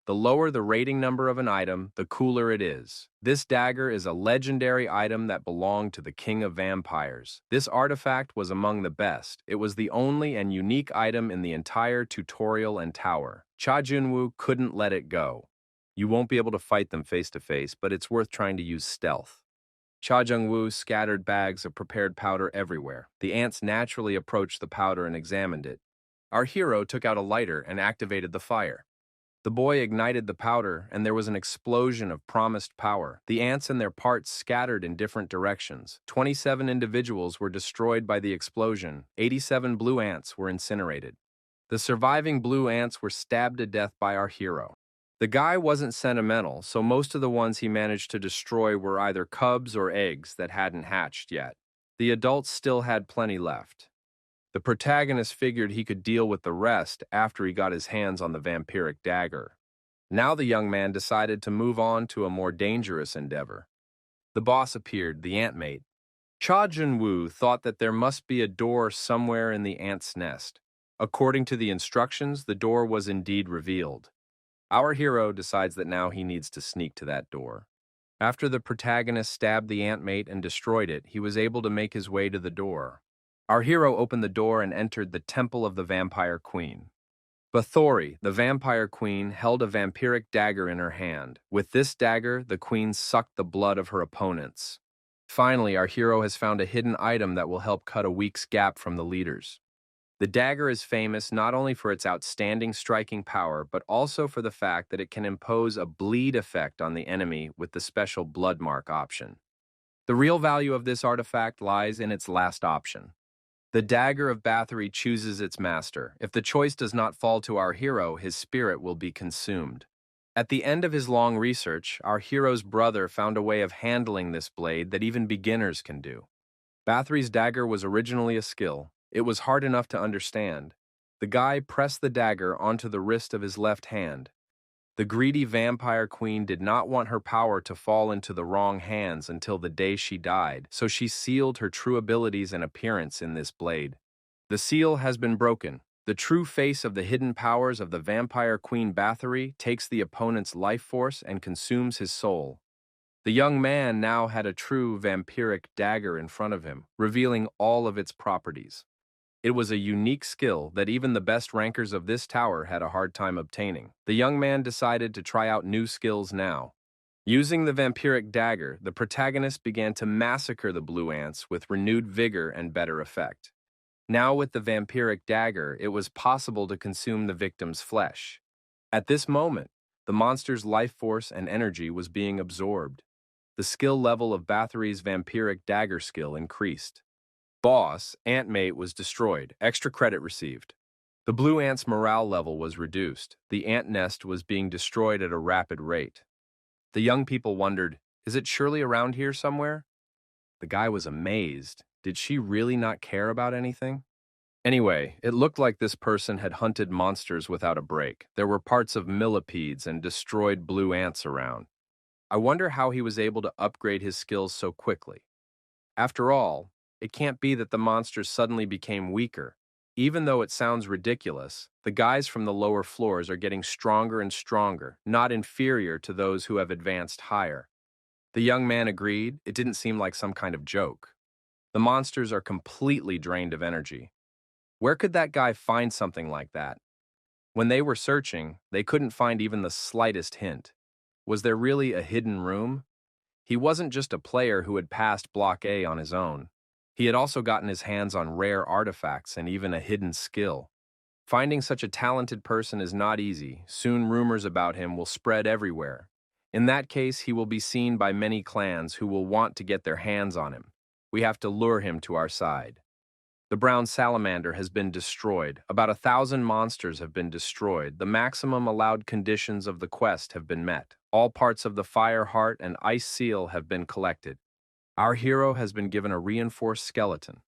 The lower the rating number of an item, the cooler it is. This dagger is a legendary item that belonged to the King of Vampires. This artifact was among the best. It was the only and unique item in the entire tutorial and tower. Cha Junwoo couldn't let it go. You won't be able to fight them face to face, but it's worth trying to use stealth. Cha Jung-woo scattered bags of prepared powder everywhere. The ants naturally approached the powder and examined it. Our hero took out a lighter and activated the fire. The boy ignited the powder, and there was an explosion of promised power. The ants and their parts scattered in different directions. 27 individuals were destroyed by the explosion. 87 blue ants were incinerated. The surviving blue ants were stabbed to death by our hero. The guy wasn't sentimental, so most of the ones he managed to destroy were either cubs or eggs that hadn't hatched yet. The adults still had plenty left. The protagonist figured he could deal with the rest after he got his hands on the vampiric dagger. Now the young man decided to move on to a more dangerous endeavor. The boss appeared, the ant mate. Cha Jun-woo thought that there must be a door somewhere in the ant's nest. According to the instructions, the door was indeed revealed. Our hero decides that now he needs to sneak to that door. After the protagonist stabbed the ant mate and destroyed it, he was able to make his way to the door. Our hero opened the door and entered the Temple of the Vampire Queen. Bathory, the Vampire Queen, held a vampiric dagger in her hand. With this dagger, the queen sucked the blood of her opponents. Finally, our hero has found a hidden item that will help cut a week's gap from the leaders. The dagger is famous not only for its outstanding striking power, but also for the fact that it can impose a bleed effect on the enemy with the special blood mark option. The real value of this artifact lies in its last option. The dagger of Bathory chooses its master. If the choice does not fall to our hero, his spirit will be consumed. At the end of his long research, our hero's brother found a way of handling this blade that even beginners can do. Bathory's dagger was originally a skill. It was hard enough to understand. The guy pressed the dagger onto the wrist of his left hand. The greedy vampire queen did not want her power to fall into the wrong hands until the day she died, so she sealed her true abilities and appearance in this blade. The seal has been broken. The true face of the hidden powers of the vampire queen Bathory takes the opponent's life force and consumes his soul. The young man now had a true vampiric dagger in front of him, revealing all of its properties. It was a unique skill that even the best rankers of this tower had a hard time obtaining. The young man decided to try out new skills now. Using the vampiric dagger, the protagonist began to massacre the blue ants with renewed vigor and better effect. Now with the vampiric dagger, it was possible to consume the victim's flesh. At this moment, the monster's life force and energy was being absorbed. The skill level of Bathory's vampiric dagger skill increased. Boss, Antmate was destroyed. Extra credit received. The blue ant's morale level was reduced. The ant nest was being destroyed at a rapid rate. The young people wondered, is it surely around here somewhere? The guy was amazed. Did she really not care about anything? Anyway, it looked like this person had hunted monsters without a break. There were parts of millipedes and destroyed blue ants around. I wonder how he was able to upgrade his skills so quickly. After all, it can't be that the monsters suddenly became weaker. Even though it sounds ridiculous, the guys from the lower floors are getting stronger and stronger, not inferior to those who have advanced higher. The young man agreed. It didn't seem like some kind of joke. The monsters are completely drained of energy. Where could that guy find something like that? When they were searching, they couldn't find even the slightest hint. Was there really a hidden room? He wasn't just a player who had passed Block A on his own. He had also gotten his hands on rare artifacts and even a hidden skill. Finding such a talented person is not easy. Soon rumors about him will spread everywhere. In that case, he will be seen by many clans who will want to get their hands on him. We have to lure him to our side. The brown salamander has been destroyed. About 1,000 monsters have been destroyed. The maximum allowed conditions of the quest have been met. All parts of the fire heart and ice seal have been collected. Our hero has been given a reinforced skeleton.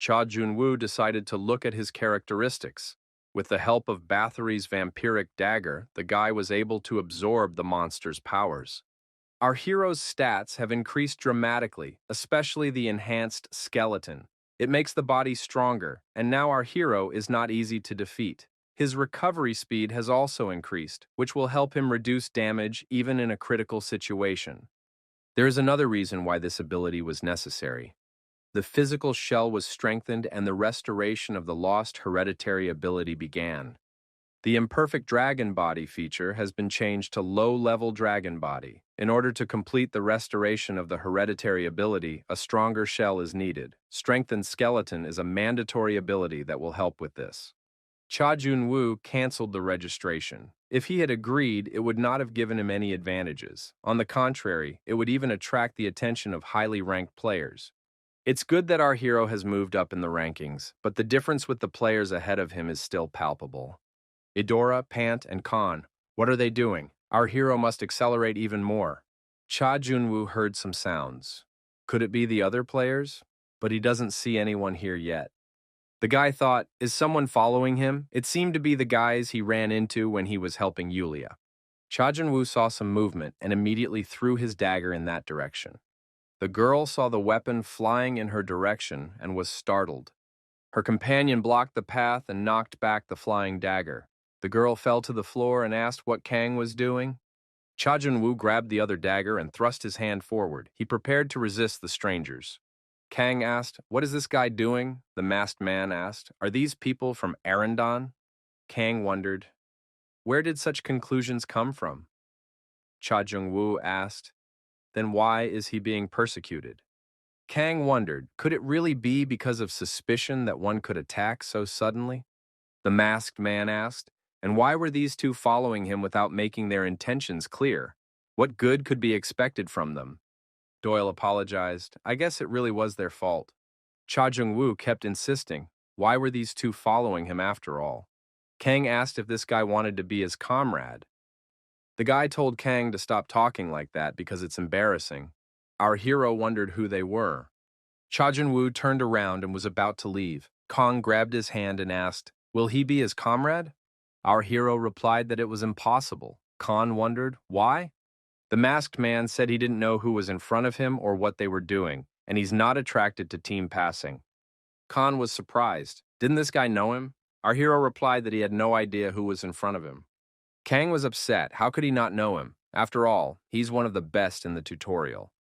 Cha Junwoo decided to look at his characteristics. With the help of Bathory's vampiric dagger, the guy was able to absorb the monster's powers. Our hero's stats have increased dramatically, especially the enhanced skeleton. It makes the body stronger, and now our hero is not easy to defeat. His recovery speed has also increased, which will help him reduce damage even in a critical situation. There is another reason why this ability was necessary. The physical shell was strengthened and the restoration of the lost hereditary ability began. The imperfect dragon body feature has been changed to low-level dragon body. In order to complete the restoration of the hereditary ability, a stronger shell is needed. Strengthened skeleton is a mandatory ability that will help with this. Cha Junwoo canceled the registration. If he had agreed, it would not have given him any advantages. On the contrary, it would even attract the attention of highly ranked players. It's good that our hero has moved up in the rankings, but the difference with the players ahead of him is still palpable. Idora, Pant, and Khan, what are they doing? Our hero must accelerate even more. Cha Junwoo heard some sounds. Could it be the other players? But he doesn't see anyone here yet. The guy thought, is someone following him? It seemed to be the guys he ran into when he was helping Yulia. Cha Junwoo saw some movement and immediately threw his dagger in that direction. The girl saw the weapon flying in her direction and was startled. Her companion blocked the path and knocked back the flying dagger. The girl fell to the floor and asked what Kang was doing. Cha Junwoo grabbed the other dagger and thrust his hand forward. He prepared to resist the strangers. Kang asked, "What is this guy doing?" The masked man asked, "Are these people from Arendon?" Kang wondered, "Where did such conclusions come from?" Cha Junwoo asked, "Then why is he being persecuted?" Kang wondered, could it really be because of suspicion that one could attack so suddenly? The masked man asked, and why were these two following him without making their intentions clear? What good could be expected from them? Doyle apologized. I guess it really was their fault. Cha Jung-woo kept insisting. Why were these two following him after all? Kang asked if this guy wanted to be his comrade. The guy told Kang to stop talking like that because it's embarrassing. Our hero wondered who they were. Cha Jun-woo turned around and was about to leave. Kang grabbed his hand and asked, "Will he be his comrade?" Our hero replied that it was impossible. Khan wondered, why? The masked man said he didn't know who was in front of him or what they were doing, and he's not attracted to team passing. Khan was surprised. Didn't this guy know him? Our hero replied that he had no idea who was in front of him. Kang was upset. How could he not know him? After all, he's one of the best in the tutorial.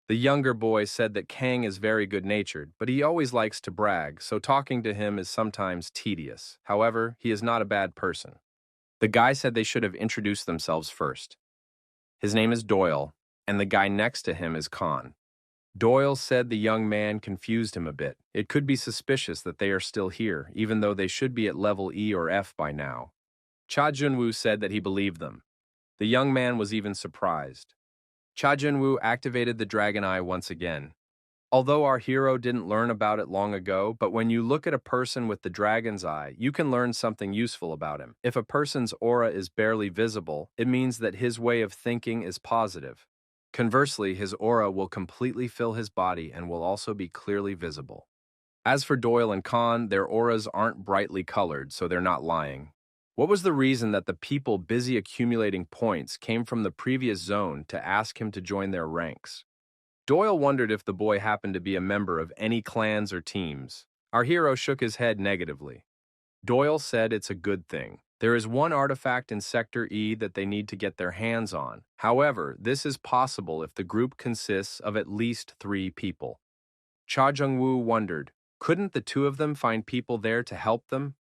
The younger boy said that Kang is very good-natured, but he always likes to brag, so talking to him is sometimes tedious. However, he is not a bad person. The guy said they should have introduced themselves first. His name is Doyle, and the guy next to him is Khan. Doyle said the young man confused him a bit. It could be suspicious that they are still here, even though they should be at level E or F by now. Cha Jun-woo said that he believed them. The young man was even surprised. Cha Jun-woo activated the Dragon Eye once again. Although our hero didn't learn about it long ago, but when you look at a person with the Dragon's Eye, you can learn something useful about him. If a person's aura is barely visible, it means that his way of thinking is positive. Conversely, his aura will completely fill his body and will also be clearly visible. As for Doyle and Khan, their auras aren't brightly colored, so they're not lying. What was the reason that the people busy accumulating points came from the previous zone to ask him to join their ranks? Doyle wondered if the boy happened to be a member of any clans or teams. Our hero shook his head negatively. Doyle said it's a good thing. There is one artifact in Sector E that they need to get their hands on. However, this is possible if the group consists of at least 3 people. Cha Jung-woo wondered, couldn't the 2 of them find people there to help them?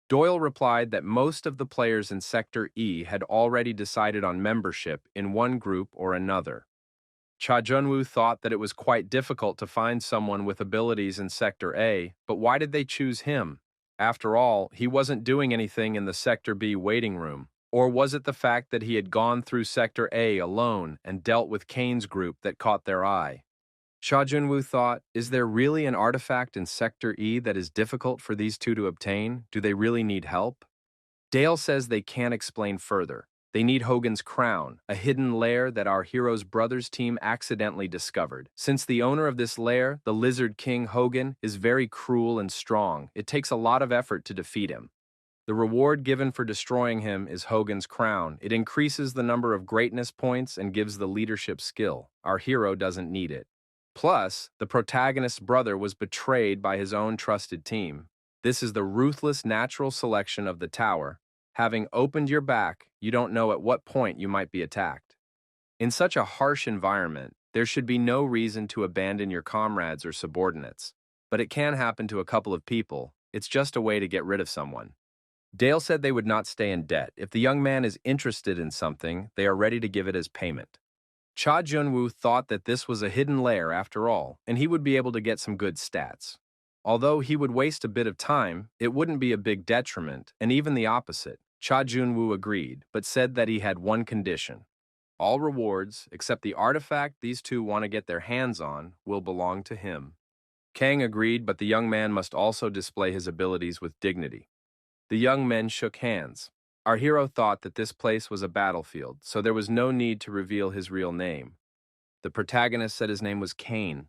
Doyle replied that most of the players in Sector E had already decided on membership in one group or another. Cha Jun-woo thought that it was quite difficult to find someone with abilities in Sector A, but why did they choose him? After all, he wasn't doing anything in the Sector B waiting room. Or was it the fact that he had gone through Sector A alone and dealt with Kane's group that caught their eye? Cha Jun-woo thought, is there really an artifact in Sector E that is difficult for these 2 to obtain? Do they really need help? Dale says they can't explain further. They need Hogan's crown, a hidden lair that our hero's brother's team accidentally discovered. Since the owner of this lair, the Lizard King Hogan, is very cruel and strong, it takes a lot of effort to defeat him. The reward given for destroying him is Hogan's crown. It increases the number of greatness points and gives the leadership skill. Our hero doesn't need it. Plus, the protagonist's brother was betrayed by his own trusted team. This is the ruthless natural selection of the tower. Having opened your back, you don't know at what point you might be attacked. In such a harsh environment, there should be no reason to abandon your comrades or subordinates. But it can happen to a couple of people. It's just a way to get rid of someone. Dale said they would not stay in debt. If the young man is interested in something, they are ready to give it as payment. Cha Junwoo thought that this was a hidden lair after all, and he would be able to get some good stats. Although he would waste a bit of time, it wouldn't be a big detriment, and even the opposite. Cha Junwoo agreed, but said that he had one condition. All rewards, except the artifact these two want to get their hands on, will belong to him. Kang agreed, but the young man must also display his abilities with dignity. The young men shook hands. Our hero thought that this place was a battlefield, so there was no need to reveal his real name. The protagonist said his name was Kane.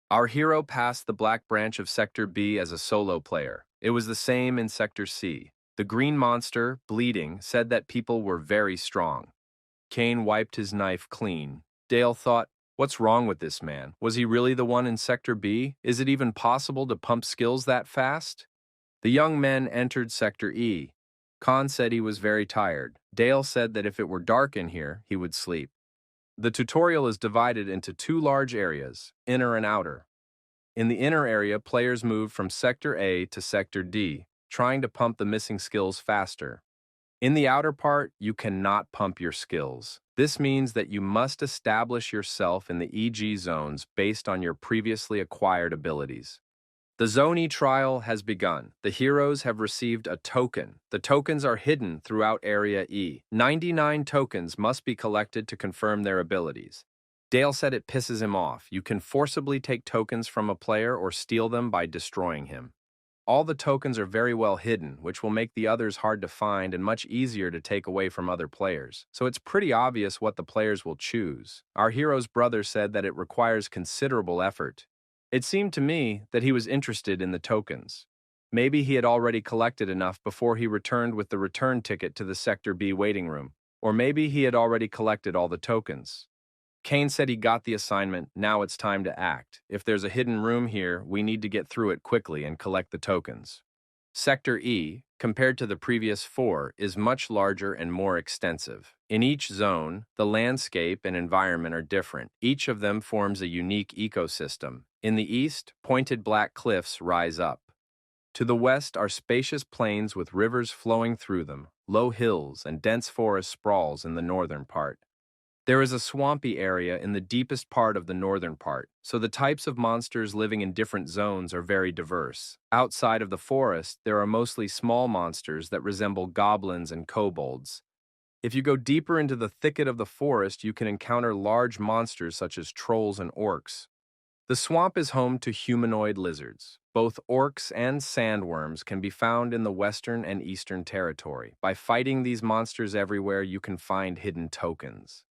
Our hero passed the black branch of Sector B as a solo player. It was the same in Sector C. The green monster, bleeding, said that people were very strong. Kane wiped his knife clean. Dale thought, what's wrong with this man? Was he really the one in Sector B? Is it even possible to pump skills that fast? The young men entered Sector E. Khan said he was very tired. Dale said that if it were dark in here, he would sleep. The tutorial is divided into two large areas, inner and outer. In the inner area, players move from Sector A to Sector D, trying to pump the missing skills faster. In the outer part, you cannot pump your skills. This means that you must establish yourself in the EG zones based on your previously acquired abilities. The Zone E trial has begun. The heroes have received a token. The tokens are hidden throughout Area E. 99 tokens must be collected to confirm their abilities. Dale said it pisses him off. You can forcibly take tokens from a player or steal them by destroying him. All the tokens are very well hidden, which will make the others hard to find and much easier to take away from other players. So it's pretty obvious what the players will choose. Our hero's brother said that it requires considerable effort. It seemed to me that he was interested in the tokens. Maybe he had already collected enough before he returned with the return ticket to the Sector B waiting room, or maybe he had already collected all the tokens. Kane said he got the assignment, now it's time to act. If there's a hidden room here, we need to get through it quickly and collect the tokens. Sector E, compared to the previous 4, is much larger and more extensive. In each zone, the landscape and environment are different. Each of them forms a unique ecosystem. In the east, pointed black cliffs rise up. To the west are spacious plains with rivers flowing through them, low hills and dense forest sprawls in the northern part. There is a swampy area in the deepest part of the northern part, so the types of monsters living in different zones are very diverse. Outside of the forest, there are mostly small monsters that resemble goblins and kobolds. If you go deeper into the thicket of the forest, you can encounter large monsters such as trolls and orcs. The swamp is home to humanoid lizards. Both orcs and sandworms can be found in the western and eastern territory. By fighting these monsters everywhere, you can find hidden tokens.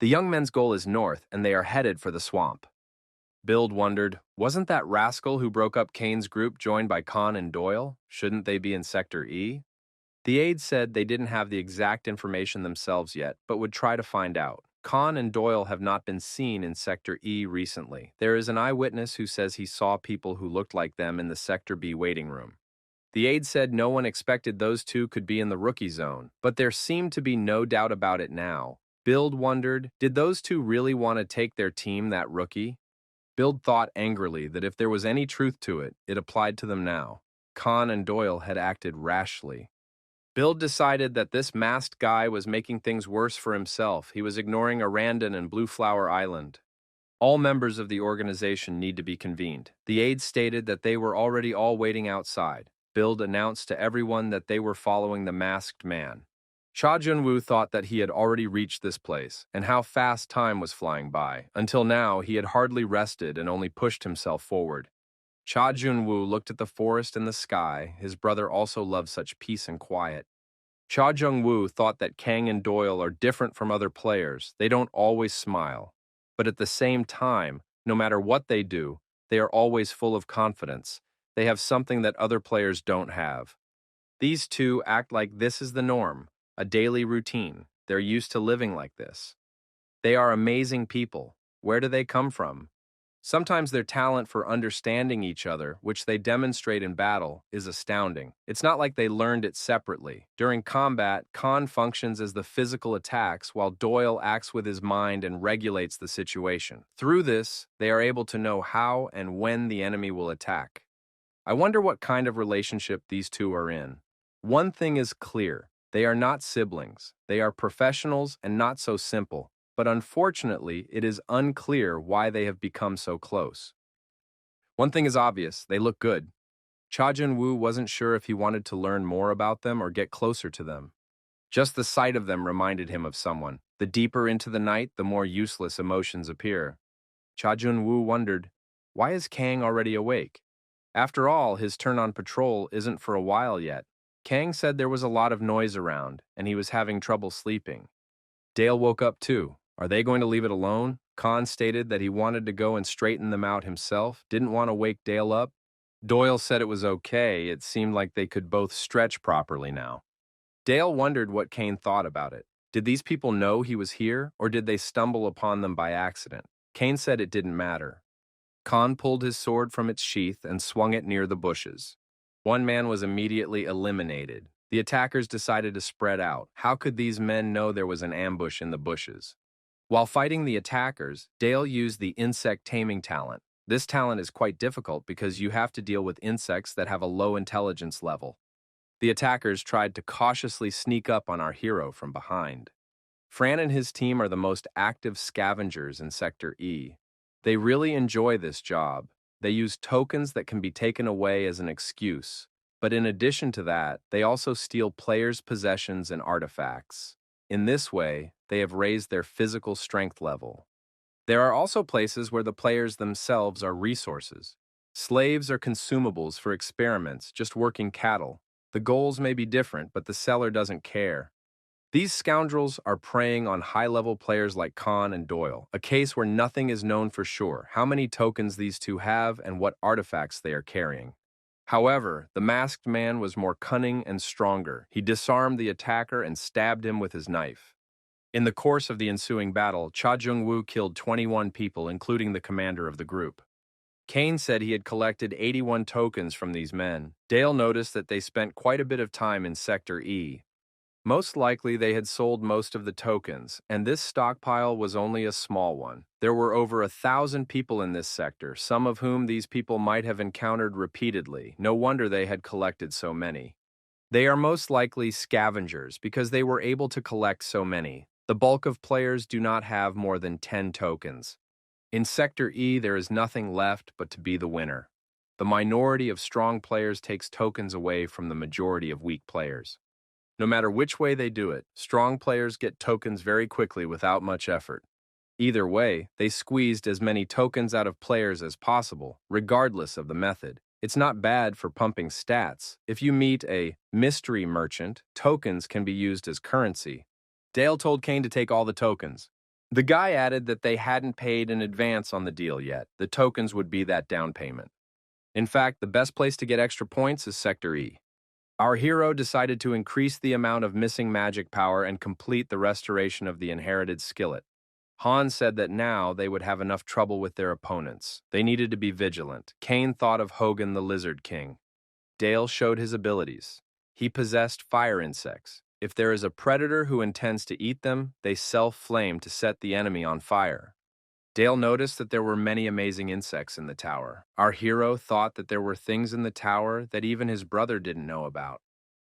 The young men's goal is north, and they are headed for the swamp. Bild wondered, wasn't that rascal who broke up Kane's group joined by Khan and Doyle? Shouldn't they be in Sector E? The aide said they didn't have the exact information themselves yet, but would try to find out. Khan and Doyle have not been seen in Sector E recently. There is an eyewitness who says he saw people who looked like them in the Sector B waiting room. The aide said no one expected those two could be in the rookie zone, but there seemed to be no doubt about it now. Bild wondered, did those two really want to take their team that rookie? Bild thought angrily that if there was any truth to it, it applied to them now. Khan and Doyle had acted rashly. Bild decided that this masked guy was making things worse for himself. He was ignoring Arandon and Blue Flower Island. All members of the organization need to be convened. The aide stated that they were already all waiting outside. Bild announced to everyone that they were following the masked man. Cha Junwoo thought that he had already reached this place, and how fast time was flying by. Until now, he had hardly rested and only pushed himself forward. Cha Junwoo looked at the forest and the sky. His brother also loved such peace and quiet. Cha Jung-woo thought that Kang and Doyle are different from other players. They don't always smile. But at the same time, no matter what they do, they are always full of confidence. They have something that other players don't have. These two act like this is the norm, a daily routine. They're used to living like this. They are amazing people. Where do they come from? Sometimes their talent for understanding each other, which they demonstrate in battle, is astounding. It's not like they learned it separately. During combat, Khan functions as the physical attacks while Doyle acts with his mind and regulates the situation. Through this, they are able to know how and when the enemy will attack. I wonder what kind of relationship these two are in. One thing is clear. They are not siblings. They are professionals and not so simple. But unfortunately, it is unclear why they have become so close. One thing is obvious, they look good. Cha Jun-woo wasn't sure if he wanted to learn more about them or get closer to them. Just the sight of them reminded him of someone. The deeper into the night, the more useless emotions appear. Cha Jun-woo wondered, why is Kang already awake? After all, his turn on patrol isn't for a while yet. Kang said there was a lot of noise around, and he was having trouble sleeping. Dale woke up too. Are they going to leave it alone? Khan stated that he wanted to go and straighten them out himself, didn't want to wake Dale up. Doyle said it was okay, it seemed like they could both stretch properly now. Dale wondered what Kane thought about it. Did these people know he was here, or did they stumble upon them by accident? Kane said it didn't matter. Khan pulled his sword from its sheath and swung it near the bushes. One man was immediately eliminated. The attackers decided to spread out. How could these men know there was an ambush in the bushes? While fighting the attackers, Dale used the insect taming talent. This talent is quite difficult because you have to deal with insects that have a low intelligence level. The attackers tried to cautiously sneak up on our hero from behind. Fran and his team are the most active scavengers in Sector E. They really enjoy this job. They use tokens that can be taken away as an excuse. But in addition to that, they also steal players' possessions and artifacts. In this way, they have raised their physical strength level. There are also places where the players themselves are resources. Slaves are consumables for experiments, just working cattle. The goals may be different, but the seller doesn't care. These scoundrels are preying on high-level players like Khan and Doyle, a case where nothing is known for sure, how many tokens these two have and what artifacts they are carrying. However, the masked man was more cunning and stronger. He disarmed the attacker and stabbed him with his knife. In the course of the ensuing battle, Cha Jung-woo killed 21 people, including the commander of the group. Kane said he had collected 81 tokens from these men. Dale noticed that they spent quite a bit of time in Sector E. Most likely they had sold most of the tokens, and this stockpile was only a small one. There were over 1,000 people in this sector, some of whom these people might have encountered repeatedly. No wonder they had collected so many. They are most likely scavengers because they were able to collect so many. The bulk of players do not have more than 10 tokens. In Sector E, there is nothing left but to be the winner. The minority of strong players takes tokens away from the majority of weak players. No matter which way they do it, strong players get tokens very quickly without much effort. Either way, they squeezed as many tokens out of players as possible, regardless of the method. It's not bad for pumping stats. If you meet a mystery merchant, tokens can be used as currency. Dale told Kane to take all the tokens. The guy added that they hadn't paid in advance on the deal yet. The tokens would be that down payment. In fact, the best place to get extra points is Sector E. Our hero decided to increase the amount of missing magic power and complete the restoration of the inherited skillet. Han said that now they would have enough trouble with their opponents. They needed to be vigilant. Kane thought of Hogan the Lizard King. Dale showed his abilities. He possessed fire insects. If there is a predator who intends to eat them, they self-flame to set the enemy on fire. Dale noticed that there were many amazing insects in the tower. Our hero thought that there were things in the tower that even his brother didn't know about.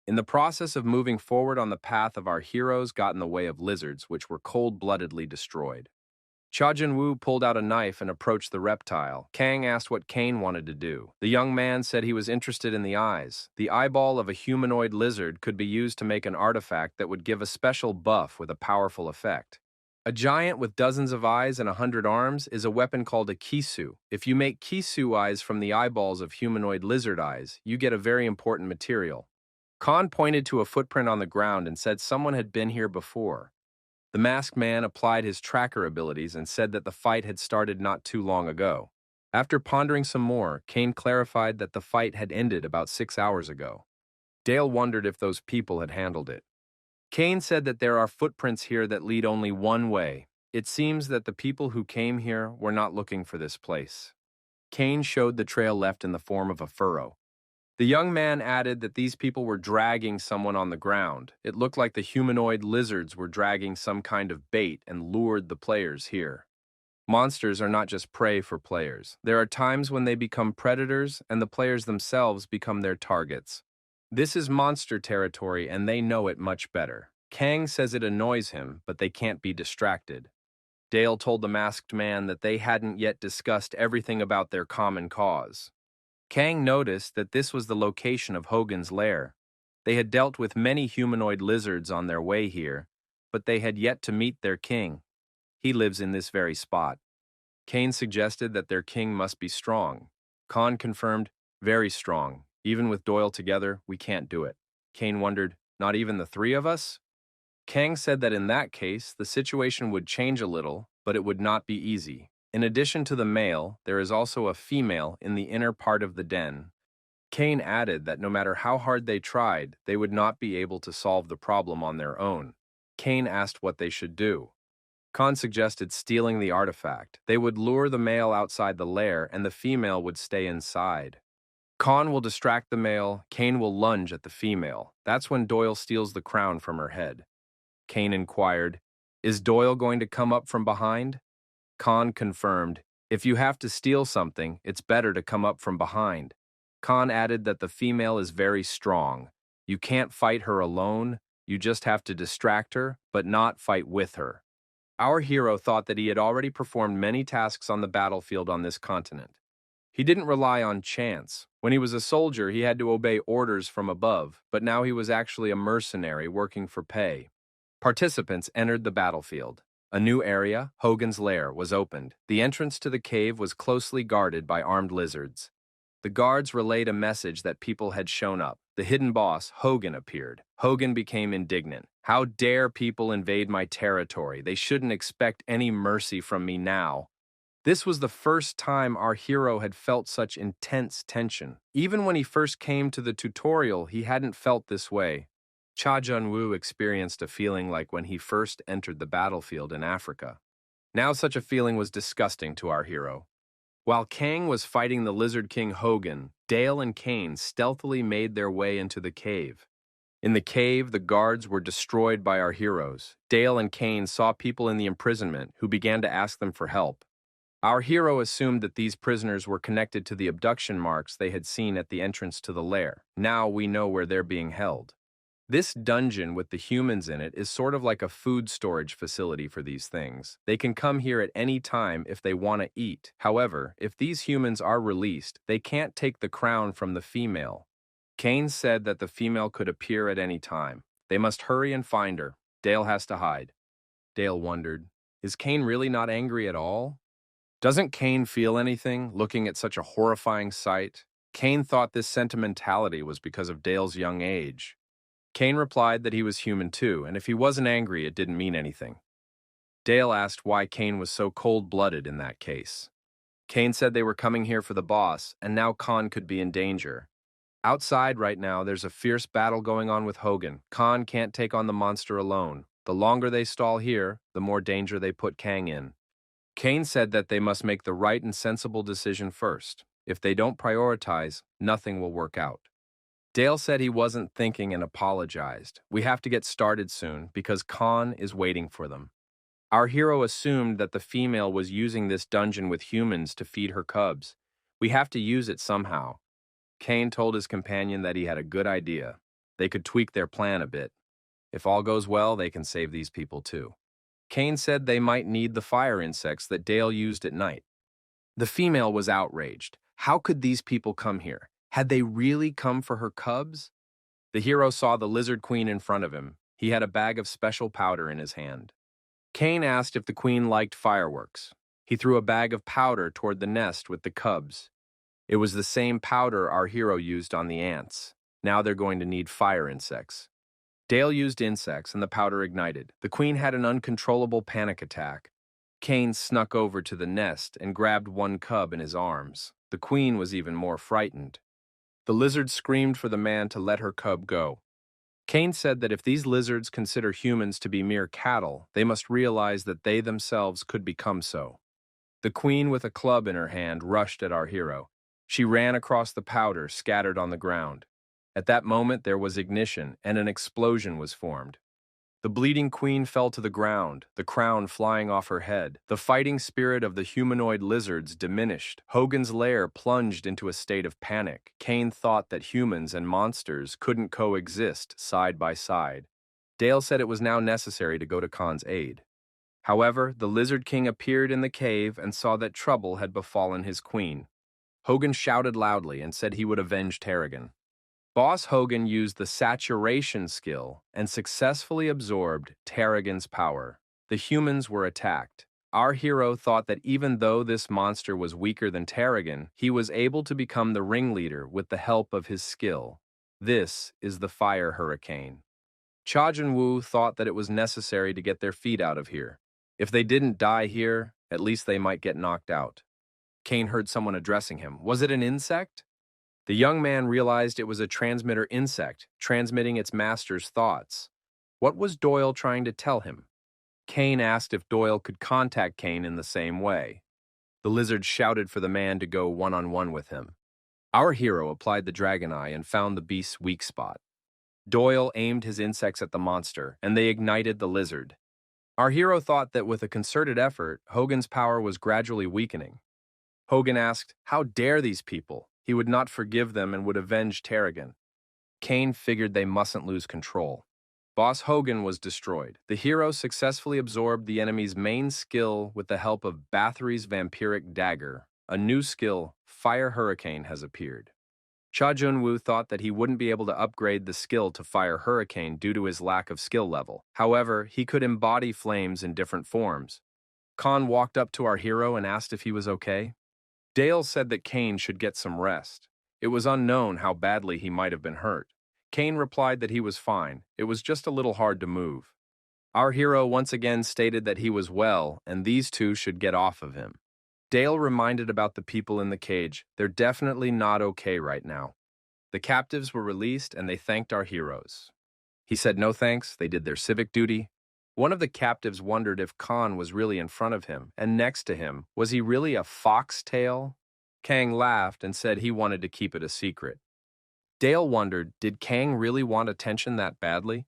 In the process of moving forward on the path of our heroes got in the way of lizards, which were cold-bloodedly destroyed. Cha Jun-woo pulled out a knife and approached the reptile. Kang asked what Kane wanted to do. The young man said he was interested in the eyes. The eyeball of a humanoid lizard could be used to make an artifact that would give a special buff with a powerful effect. A giant with dozens of eyes and 100 arms is a weapon called a kisu. If you make kisu eyes from the eyeballs of humanoid lizard eyes, you get a very important material. Khan pointed to a footprint on the ground and said someone had been here before. The masked man applied his tracker abilities and said that the fight had started not too long ago. After pondering some more, Kane clarified that the fight had ended about 6 hours ago. Dale wondered if those people had handled it. Kane said that there are footprints here that lead only one way. It seems that the people who came here were not looking for this place. Kane showed the trail left in the form of a furrow. The young man added that these people were dragging someone on the ground. It looked like the humanoid lizards were dragging some kind of bait and lured the players here. Monsters are not just prey for players. There are times when they become predators and the players themselves become their targets. This is monster territory and they know it much better. Kang says it annoys him, but they can't be distracted. Dale told the masked man that they hadn't yet discussed everything about their common cause. Kang noticed that this was the location of Hogan's lair. They had dealt with many humanoid lizards on their way here, but they had yet to meet their king. He lives in this very spot. Kane suggested that their king must be strong. Khan confirmed, very strong. Even with Doyle together, we can't do it. Kane wondered, not even the three of us? Kang said that in that case, the situation would change a little, but it would not be easy. In addition to the male, there is also a female in the inner part of the den. Kane added that no matter how hard they tried, they would not be able to solve the problem on their own. Kane asked what they should do. Khan suggested stealing the artifact. They would lure the male outside the lair, and the female would stay inside. Khan will distract the male, Kane will lunge at the female. That's when Doyle steals the crown from her head. Kane inquired, "Is Doyle going to come up from behind?" Khan confirmed, "If you have to steal something, it's better to come up from behind." Khan added that the female is very strong. You can't fight her alone, you just have to distract her, but not fight with her. Our hero thought that he had already performed many tasks on the battlefield on this continent. He didn't rely on chance. When he was a soldier, he had to obey orders from above, but now he was actually a mercenary working for pay. Participants entered the battlefield. A new area, Hogan's Lair, was opened. The entrance to the cave was closely guarded by armed lizards. The guards relayed a message that people had shown up. The hidden boss, Hogan, appeared. Hogan became indignant. "How dare people invade my territory? They shouldn't expect any mercy from me now." This was the first time our hero had felt such intense tension. Even when he first came to the tutorial, he hadn't felt this way. Cha Jun-woo experienced a feeling like when he first entered the battlefield in Africa. Now such a feeling was disgusting to our hero. While Kang was fighting the Lizard King Hogan, Dale and Kane stealthily made their way into the cave. In the cave, the guards were destroyed by our heroes. Dale and Kane saw people in the imprisonment who began to ask them for help. Our hero assumed that these prisoners were connected to the abduction marks they had seen at the entrance to the lair. Now we know where they're being held. This dungeon with the humans in it is sort of like a food storage facility for these things. They can come here at any time if they want to eat. However, if these humans are released, they can't take the crown from the female. Kane said that the female could appear at any time. They must hurry and find her. Dale has to hide. Dale wondered, is Kane really not angry at all? Doesn't Kane feel anything, looking at such a horrifying sight? Kane thought this sentimentality was because of Dale's young age. Kane replied that he was human too, and if he wasn't angry, it didn't mean anything. Dale asked why Kane was so cold-blooded in that case. Kane said they were coming here for the boss, and now Khan could be in danger. Outside right now, there's a fierce battle going on with Hogan. Khan can't take on the monster alone. The longer they stall here, the more danger they put Kang in. Kane said that they must make the right and sensible decision first. If they don't prioritize, nothing will work out. Dale said he wasn't thinking and apologized. We have to get started soon because Khan is waiting for them. Our hero assumed that the female was using this dungeon with humans to feed her cubs. We have to use it somehow. Kane told his companion that he had a good idea. They could tweak their plan a bit. If all goes well, they can save these people too. Kane said they might need the fire insects that Dale used at night. The female was outraged. How could these people come here? Had they really come for her cubs? The hero saw the lizard queen in front of him. He had a bag of special powder in his hand. Kane asked if the queen liked fireworks. He threw a bag of powder toward the nest with the cubs. It was the same powder our hero used on the ants. Now they're going to need fire insects. Dale used insects and the powder ignited. The queen had an uncontrollable panic attack. Kane snuck over to the nest and grabbed one cub in his arms. The queen was even more frightened. The lizard screamed for the man to let her cub go. Kane said that if these lizards consider humans to be mere cattle, they must realize that they themselves could become so. The queen, with a club in her hand, rushed at our hero. She ran across the powder scattered on the ground. At that moment, there was ignition, and an explosion was formed. The bleeding queen fell to the ground, the crown flying off her head. The fighting spirit of the humanoid lizards diminished. Hogan's lair plunged into a state of panic. Kane thought that humans and monsters couldn't coexist side by side. Dale said it was now necessary to go to Khan's aid. However, the Lizard King appeared in the cave and saw that trouble had befallen his queen. Hogan shouted loudly and said he would avenge Tarragon. Boss Hogan used the saturation skill and successfully absorbed Tarragon's power. The humans were attacked. Our hero thought that even though this monster was weaker than Tarragon, he was able to become the ringleader with the help of his skill. This is the fire hurricane. Cha Jun-woo thought that it was necessary to get their feet out of here. If they didn't die here, at least they might get knocked out. Kane heard someone addressing him. Was it an insect? The young man realized it was a transmitter insect, transmitting its master's thoughts. What was Doyle trying to tell him? Kane asked if Doyle could contact Kane in the same way. The lizard shouted for the man to go one-on-one with him. Our hero applied the dragon eye and found the beast's weak spot. Doyle aimed his insects at the monster, and they ignited the lizard. Our hero thought that with a concerted effort, Hogan's power was gradually weakening. Hogan asked, "How dare these people?" He would not forgive them and would avenge Tarragon. Kane figured they mustn't lose control. Boss Hogan was destroyed. The hero successfully absorbed the enemy's main skill with the help of Bathory's vampiric dagger. A new skill, Fire Hurricane, has appeared. Cha Jun-woo thought that he wouldn't be able to upgrade the skill to Fire Hurricane due to his lack of skill level. However, he could embody flames in different forms. Khan walked up to our hero and asked if he was okay. Dale said that Kane should get some rest. It was unknown how badly he might have been hurt. Kane replied that he was fine. It was just a little hard to move. Our hero once again stated that he was well and these two should get off of him. Dale reminded about the people in the cage. They're definitely not okay right now. The captives were released and they thanked our heroes. He said no thanks, they did their civic duty. One of the captives wondered if Khan was really in front of him, and next to him. Was he really a foxtail? Kang laughed and said he wanted to keep it a secret. Dale wondered, did Kang really want attention that badly?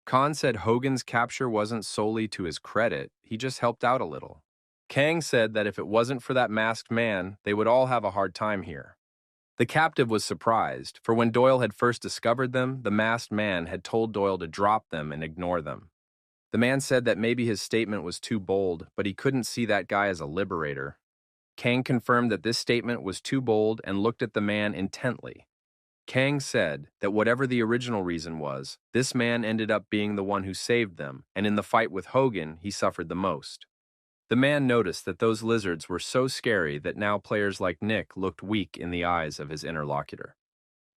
Khan said Hogan's capture wasn't solely to his credit, he just helped out a little. Kang said that if it wasn't for that masked man, they would all have a hard time here. The captive was surprised, for when Doyle had first discovered them, the masked man had told Doyle to drop them and ignore them. The man said that maybe his statement was too bold, but he couldn't see that guy as a liberator. Kang confirmed that this statement was too bold and looked at the man intently. Kang said that whatever the original reason was, this man ended up being the one who saved them, and in the fight with Hogan, he suffered the most. The man noticed that those lizards were so scary that now players like Nick looked weak in the eyes of his interlocutor.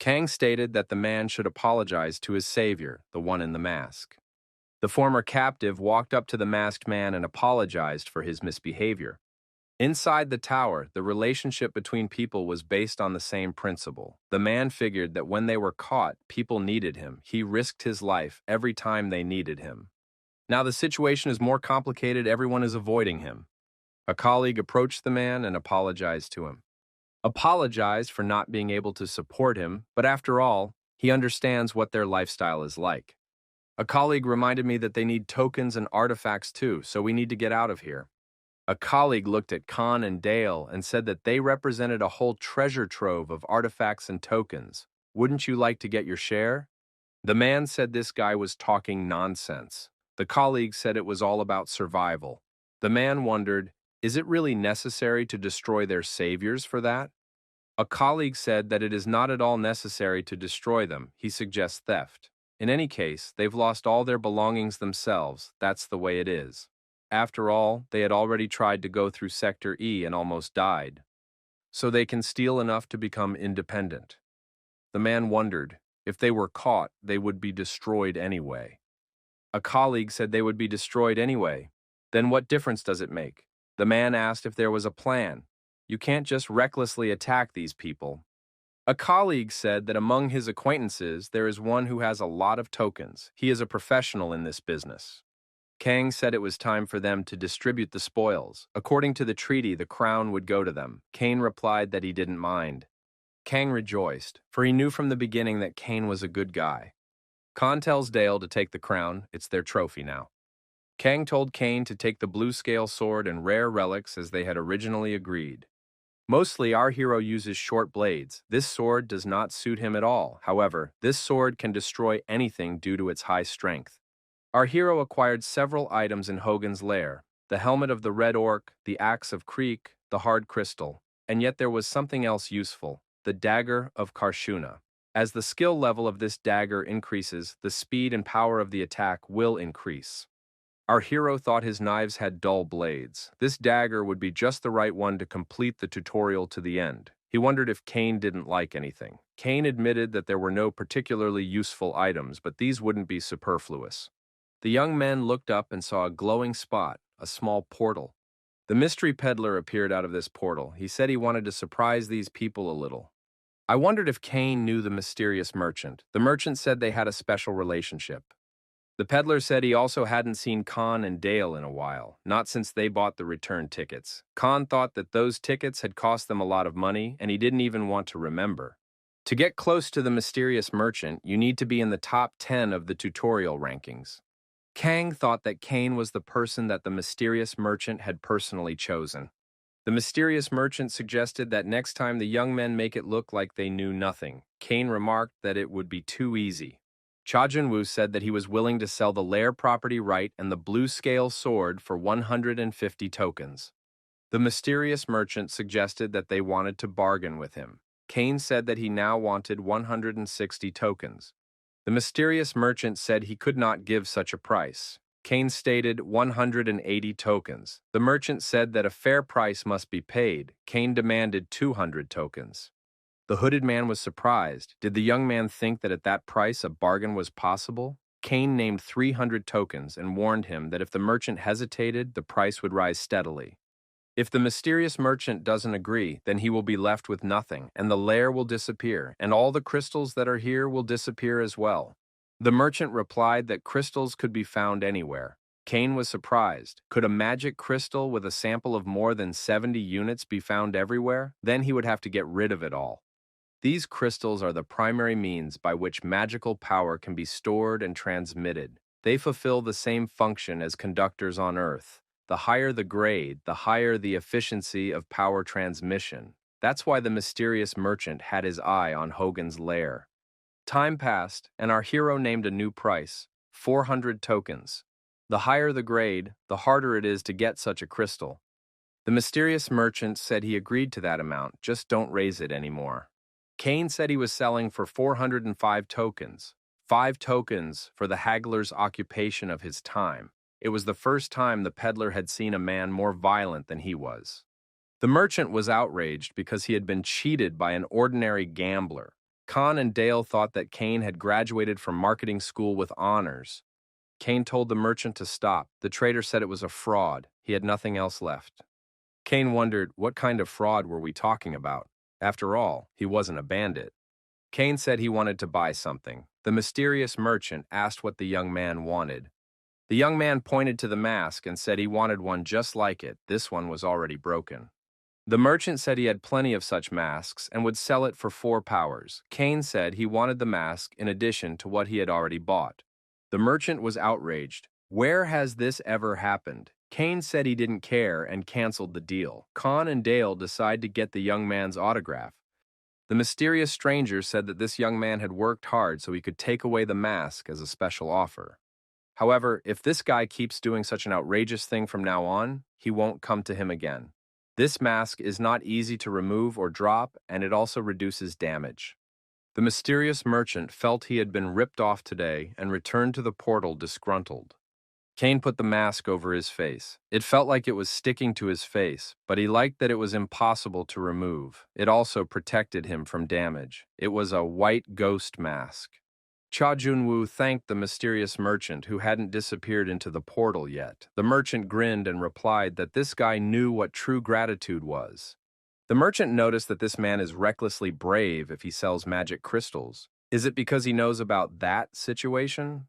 Kang stated that the man should apologize to his savior, the one in the mask. The former captive walked up to the masked man and apologized for his misbehavior. Inside the tower, the relationship between people was based on the same principle. The man figured that when they were caught, people needed him. He risked his life every time they needed him. Now the situation is more complicated, everyone is avoiding him. A colleague approached the man and apologized to him. Apologized for not being able to support him, but after all, he understands what their lifestyle is like. A colleague reminded me that they need tokens and artifacts too, so we need to get out of here. A colleague looked at Khan and Dale and said that they represented a whole treasure trove of artifacts and tokens. Wouldn't you like to get your share? The man said this guy was talking nonsense. The colleague said it was all about survival. The man wondered, is it really necessary to destroy their saviors for that? A colleague said that it is not at all necessary to destroy them. He suggests theft. In any case, they've lost all their belongings themselves. That's the way it is. After all, they had already tried to go through Sector E and almost died. So they can steal enough to become independent. The man wondered, If they were caught, they would be destroyed anyway. A colleague said they would be destroyed anyway. Then what difference does it make? The man asked if there was a plan. You can't just recklessly attack these people. A colleague said that among his acquaintances there is one who has a lot of tokens. He is a professional in this business. Kang said it was time for them to distribute the spoils. According to the treaty, the crown would go to them. Kane replied that he didn't mind. Kang rejoiced, for he knew from the beginning that Kane was a good guy. Khan tells Dale to take the crown. It's their trophy now. Kang told Kane to take the blue scale sword and rare relics as they had originally agreed. Mostly, our hero uses short blades. This sword does not suit him at all. However, this sword can destroy anything due to its high strength. Our hero acquired several items in Hogan's lair: the helmet of the Red Orc, the axe of Creek, the hard crystal, and yet there was something else useful: the dagger of Karshuna. As the skill level of this dagger increases, the speed and power of the attack will increase. Our hero thought his knives had dull blades. This dagger would be just the right one to complete the tutorial to the end. He wondered if Kane didn't like anything. Kane admitted that there were no particularly useful items, but these wouldn't be superfluous. The young men looked up and saw a glowing spot, a small portal. The mystery peddler appeared out of this portal. He said he wanted to surprise these people a little. I wondered if Kane knew the mysterious merchant. The merchant said they had a special relationship. The peddler said he also hadn't seen Khan and Dale in a while, not since they bought the return tickets. Khan thought that those tickets had cost them a lot of money, and he didn't even want to remember. To get close to the mysterious merchant, you need to be in the top 10 of the tutorial rankings. Kang thought that Kane was the person that the mysterious merchant had personally chosen. The mysterious merchant suggested that next time the young men make it look like they knew nothing. Kane remarked that it would be too easy. Cha Jun-woo said that he was willing to sell the lair property right and the blue scale sword for 150 tokens. The mysterious merchant suggested that they wanted to bargain with him. Kane said that he now wanted 160 tokens. The mysterious merchant said he could not give such a price. Kane stated 180 tokens. The merchant said that a fair price must be paid. Kane demanded 200 tokens. The hooded man was surprised. Did the young man think that at that price a bargain was possible? Kane named 300 tokens and warned him that if the merchant hesitated, the price would rise steadily. If the mysterious merchant doesn't agree, then he will be left with nothing, and the lair will disappear, and all the crystals that are here will disappear as well. The merchant replied that crystals could be found anywhere. Kane was surprised. Could a magic crystal with a sample of more than 70 units be found everywhere? Then he would have to get rid of it all. These crystals are the primary means by which magical power can be stored and transmitted. They fulfill the same function as conductors on Earth. The higher the grade, the higher the efficiency of power transmission. That's why the mysterious merchant had his eye on Hogan's lair. Time passed, and our hero named a new price: 400 tokens. The higher the grade, the harder it is to get such a crystal. The mysterious merchant said he agreed to that amount, just don't raise it anymore. Kane said he was selling for 405 tokens. 5 tokens for the haggler's occupation of his time. It was the first time the peddler had seen a man more violent than he was. The merchant was outraged because he had been cheated by an ordinary gambler. Khan and Dale thought that Kane had graduated from marketing school with honors. Kane told the merchant to stop. The trader said it was a fraud. He had nothing else left. Kane wondered, what kind of fraud were we talking about? After all, he wasn't a bandit. Kane said he wanted to buy something. The mysterious merchant asked what the young man wanted. The young man pointed to the mask and said he wanted one just like it. This one was already broken. The merchant said he had plenty of such masks and would sell it for 4 powers. Kane said he wanted the mask in addition to what he had already bought. The merchant was outraged. Where has this ever happened? Kane said he didn't care and canceled the deal. Khan and Dale decided to get the young man's autograph. The mysterious stranger said that this young man had worked hard so he could take away the mask as a special offer. However, if this guy keeps doing such an outrageous thing from now on, he won't come to him again. This mask is not easy to remove or drop, and it also reduces damage. The mysterious merchant felt he had been ripped off today and returned to the portal disgruntled. Kane put the mask over his face. It felt like it was sticking to his face, but he liked that it was impossible to remove. It also protected him from damage. It was a white ghost mask. Cha Junwoo thanked the mysterious merchant who hadn't disappeared into the portal yet. The merchant grinned and replied that this guy knew what true gratitude was. The merchant noticed that this man is recklessly brave if he sells magic crystals. Is it because he knows about that situation?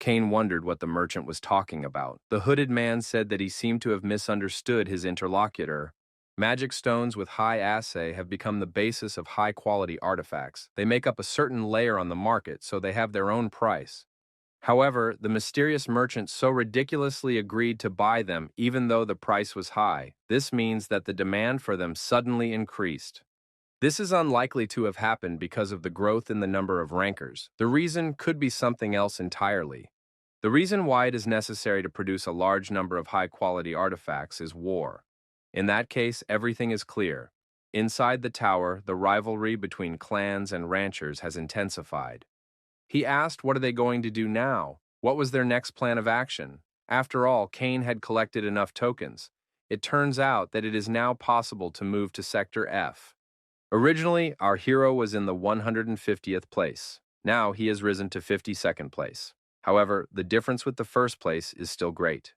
Kane wondered what the merchant was talking about. The hooded man said that he seemed to have misunderstood his interlocutor. Magic stones with high assay have become the basis of high-quality artifacts. They make up a certain layer on the market, so they have their own price. However, the mysterious merchant so ridiculously agreed to buy them even though the price was high. This means that the demand for them suddenly increased. This is unlikely to have happened because of the growth in the number of rankers. The reason could be something else entirely. The reason why it is necessary to produce a large number of high-quality artifacts is war. In that case, everything is clear. Inside the tower, the rivalry between clans and ranchers has intensified. He asked, what are they going to do now? What was their next plan of action? After all, Kane had collected enough tokens. It turns out that it is now possible to move to Sector F. Originally, our hero was in the 150th place. Now he has risen to 52nd place. However, the difference with the first place is still great.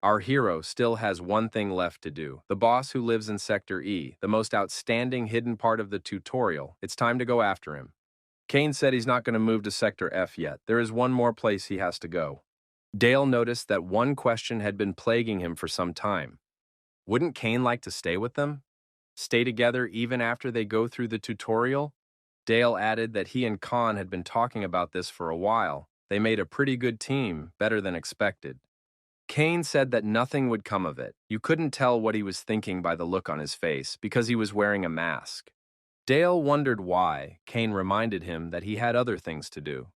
Our hero still has one thing left to do. The boss who lives in Sector E, the most outstanding hidden part of the tutorial, it's time to go after him. Kane said he's not going to move to Sector F yet. There is one more place he has to go. Dale noticed that one question had been plaguing him for some time. Wouldn't Kane like to stay with them? Stay together even after they go through the tutorial? Dale added that he and Khan had been talking about this for a while. They made a pretty good team, better than expected. Kane said that nothing would come of it. You couldn't tell what he was thinking by the look on his face because he was wearing a mask. Dale wondered why. Kane reminded him that he had other things to do.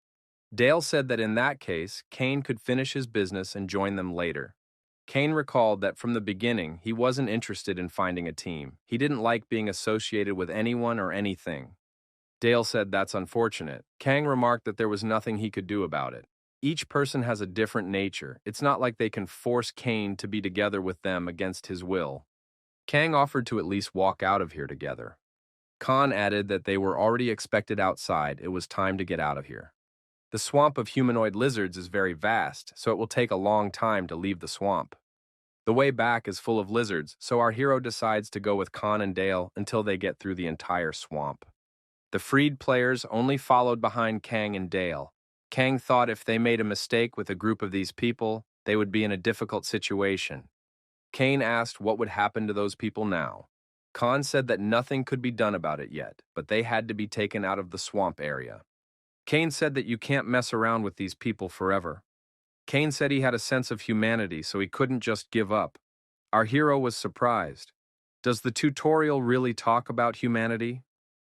Dale said that in that case, Kane could finish his business and join them later. Kane recalled that from the beginning, he wasn't interested in finding a team. He didn't like being associated with anyone or anything. Dale said that's unfortunate. Kang remarked that there was nothing he could do about it. Each person has a different nature. It's not like they can force Kane to be together with them against his will. Kang offered to at least walk out of here together. Khan added that they were already expected outside. It was time to get out of here. The swamp of humanoid lizards is very vast, so it will take a long time to leave the swamp. The way back is full of lizards, so our hero decides to go with Khan and Dale until they get through the entire swamp. The freed players only followed behind Kang and Dale. Kang thought if they made a mistake with a group of these people, they would be in a difficult situation. Kane asked what would happen to those people now. Khan said that nothing could be done about it yet, but they had to be taken out of the swamp area. Kane said that you can't mess around with these people forever. Kane said he had a sense of humanity, so he couldn't just give up. Our hero was surprised. Does the tutorial really talk about humanity?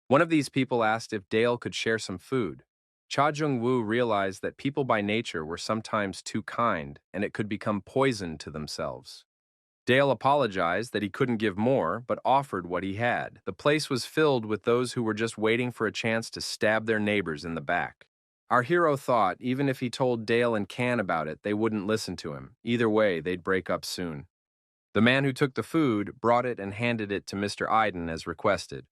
One of these people asked if Dale could share some food. Cha Jung-woo realized that people by nature were sometimes too kind, and it could become poison to themselves. Dale apologized that he couldn't give more, but offered what he had. The place was filled with those who were just waiting for a chance to stab their neighbors in the back. Our hero thought even if he told Dale and Can about it, they wouldn't listen to him. Either way, they'd break up soon. The man who took the food brought it and handed it to Mr. Iden as requested.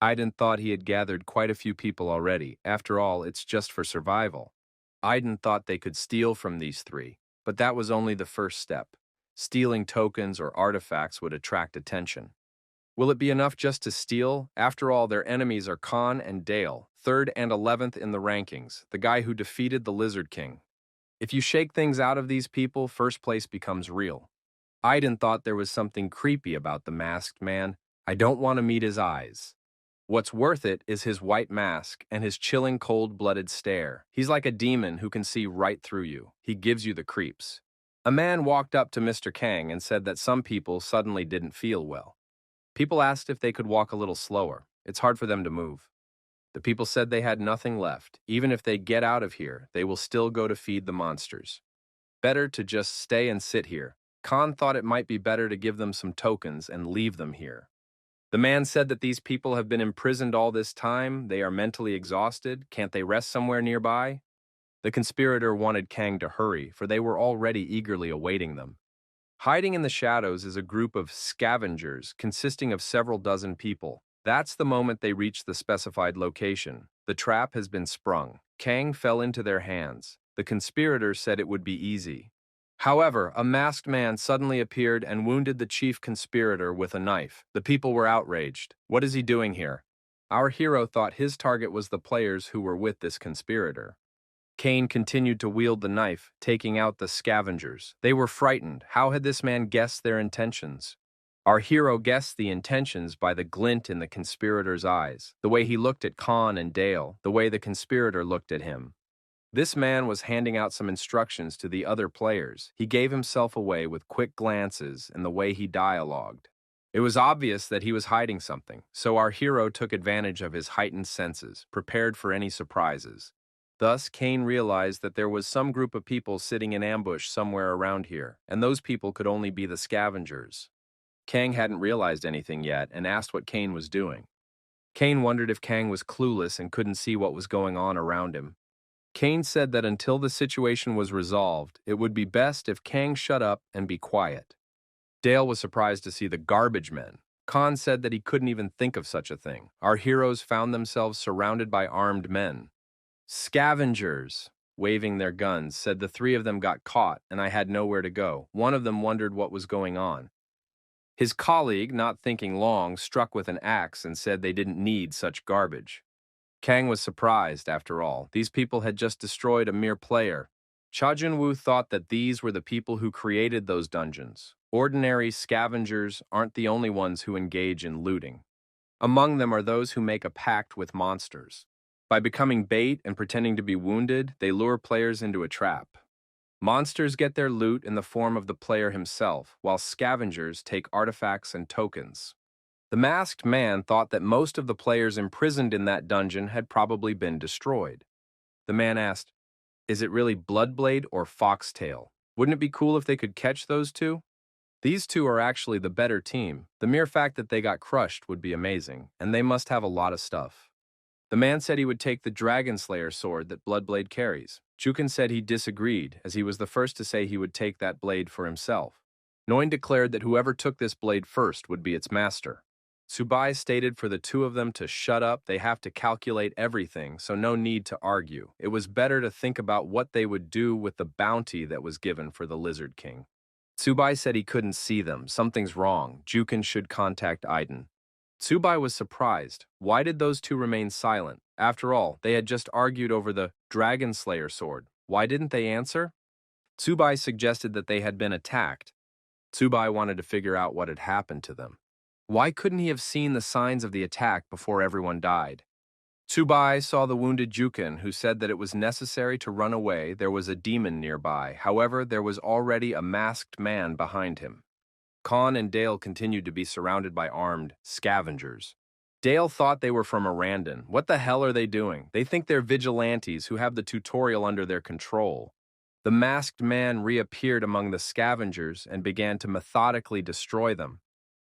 Iden thought he had gathered quite a few people already. After all, it's just for survival. Iden thought they could steal from these three, but that was only the first step. Stealing tokens or artifacts would attract attention. Will it be enough just to steal? After all, their enemies are Khan and Dale, 3rd and 11th in the rankings, the guy who defeated the Lizard King. If you shake things out of these people, first place becomes real. Iden thought there was something creepy about the masked man. I don't want to meet his eyes. What's worth it is his white mask and his chilling cold-blooded stare. He's like a demon who can see right through you. He gives you the creeps. A man walked up to Mr. Kang and said that some people suddenly didn't feel well. People asked if they could walk a little slower. It's hard for them to move. The people said they had nothing left. Even if they get out of here, they will still go to feed the monsters. Better to just stay and sit here. Khan thought it might be better to give them some tokens and leave them here. The man said that these people have been imprisoned all this time. They are mentally exhausted. Can't they rest somewhere nearby? The conspirator wanted Kang to hurry, for they were already eagerly awaiting them. Hiding in the shadows is a group of scavengers consisting of several dozen people. That's the moment they reach the specified location. The trap has been sprung. Kang fell into their hands. The conspirators said it would be easy. However, a masked man suddenly appeared and wounded the chief conspirator with a knife. The people were outraged. What is he doing here? Our hero thought his target was the players who were with this conspirator. Kane continued to wield the knife, taking out the scavengers. They were frightened. How had this man guessed their intentions? Our hero guessed the intentions by the glint in the conspirator's eyes, the way he looked at Khan and Dale, the way the conspirator looked at him. This man was handing out some instructions to the other players. He gave himself away with quick glances and the way he dialogued. It was obvious that he was hiding something, so our hero took advantage of his heightened senses, prepared for any surprises. Thus, Kane realized that there was some group of people sitting in ambush somewhere around here, and those people could only be the scavengers. Kang hadn't realized anything yet and asked what Kane was doing. Kane wondered if Kang was clueless and couldn't see what was going on around him. Kane said that until the situation was resolved, it would be best if Kang shut up and be quiet. Dale was surprised to see the garbage men. Khan said that he couldn't even think of such a thing. Our heroes found themselves surrounded by armed men. Scavengers, waving their guns, said the three of them got caught and I had nowhere to go. One of them wondered what was going on. His colleague, not thinking long, struck with an axe and said they didn't need such garbage. Kang was surprised, after all. These people had just destroyed a mere player. Cha Junwoo thought that these were the people who created those dungeons. Ordinary scavengers aren't the only ones who engage in looting. Among them are those who make a pact with monsters. By becoming bait and pretending to be wounded, they lure players into a trap. Monsters get their loot in the form of the player himself, while scavengers take artifacts and tokens. The masked man thought that most of the players imprisoned in that dungeon had probably been destroyed. The man asked, "Is it really Bloodblade or Foxtail? Wouldn't it be cool if they could catch those two?" These two are actually the better team. The mere fact that they got crushed would be amazing, and they must have a lot of stuff. The man said he would take the Dragon Slayer sword that Bloodblade carries. Jukin said he disagreed, as he was the first to say he would take that blade for himself. Noin declared that whoever took this blade first would be its master. Tsubai stated for the two of them to shut up. They have to calculate everything, so no need to argue. It was better to think about what they would do with the bounty that was given for the Lizard King. Tsubai said he couldn't see them. Something's wrong. Jukin should contact Aiden. Tsubai was surprised. Why did those two remain silent? After all, they had just argued over the Dragon Slayer sword. Why didn't they answer? Tsubai suggested that they had been attacked. Tsubai wanted to figure out what had happened to them. Why couldn't he have seen the signs of the attack before everyone died? Tsubai saw the wounded Jukin, who said that it was necessary to run away. There was a demon nearby. However, there was already a masked man behind him. Khan and Dale continued to be surrounded by armed scavengers. Dale thought they were from Arandon. What the hell are they doing? They think they're vigilantes who have the tutorial under their control. The masked man reappeared among the scavengers and began to methodically destroy them.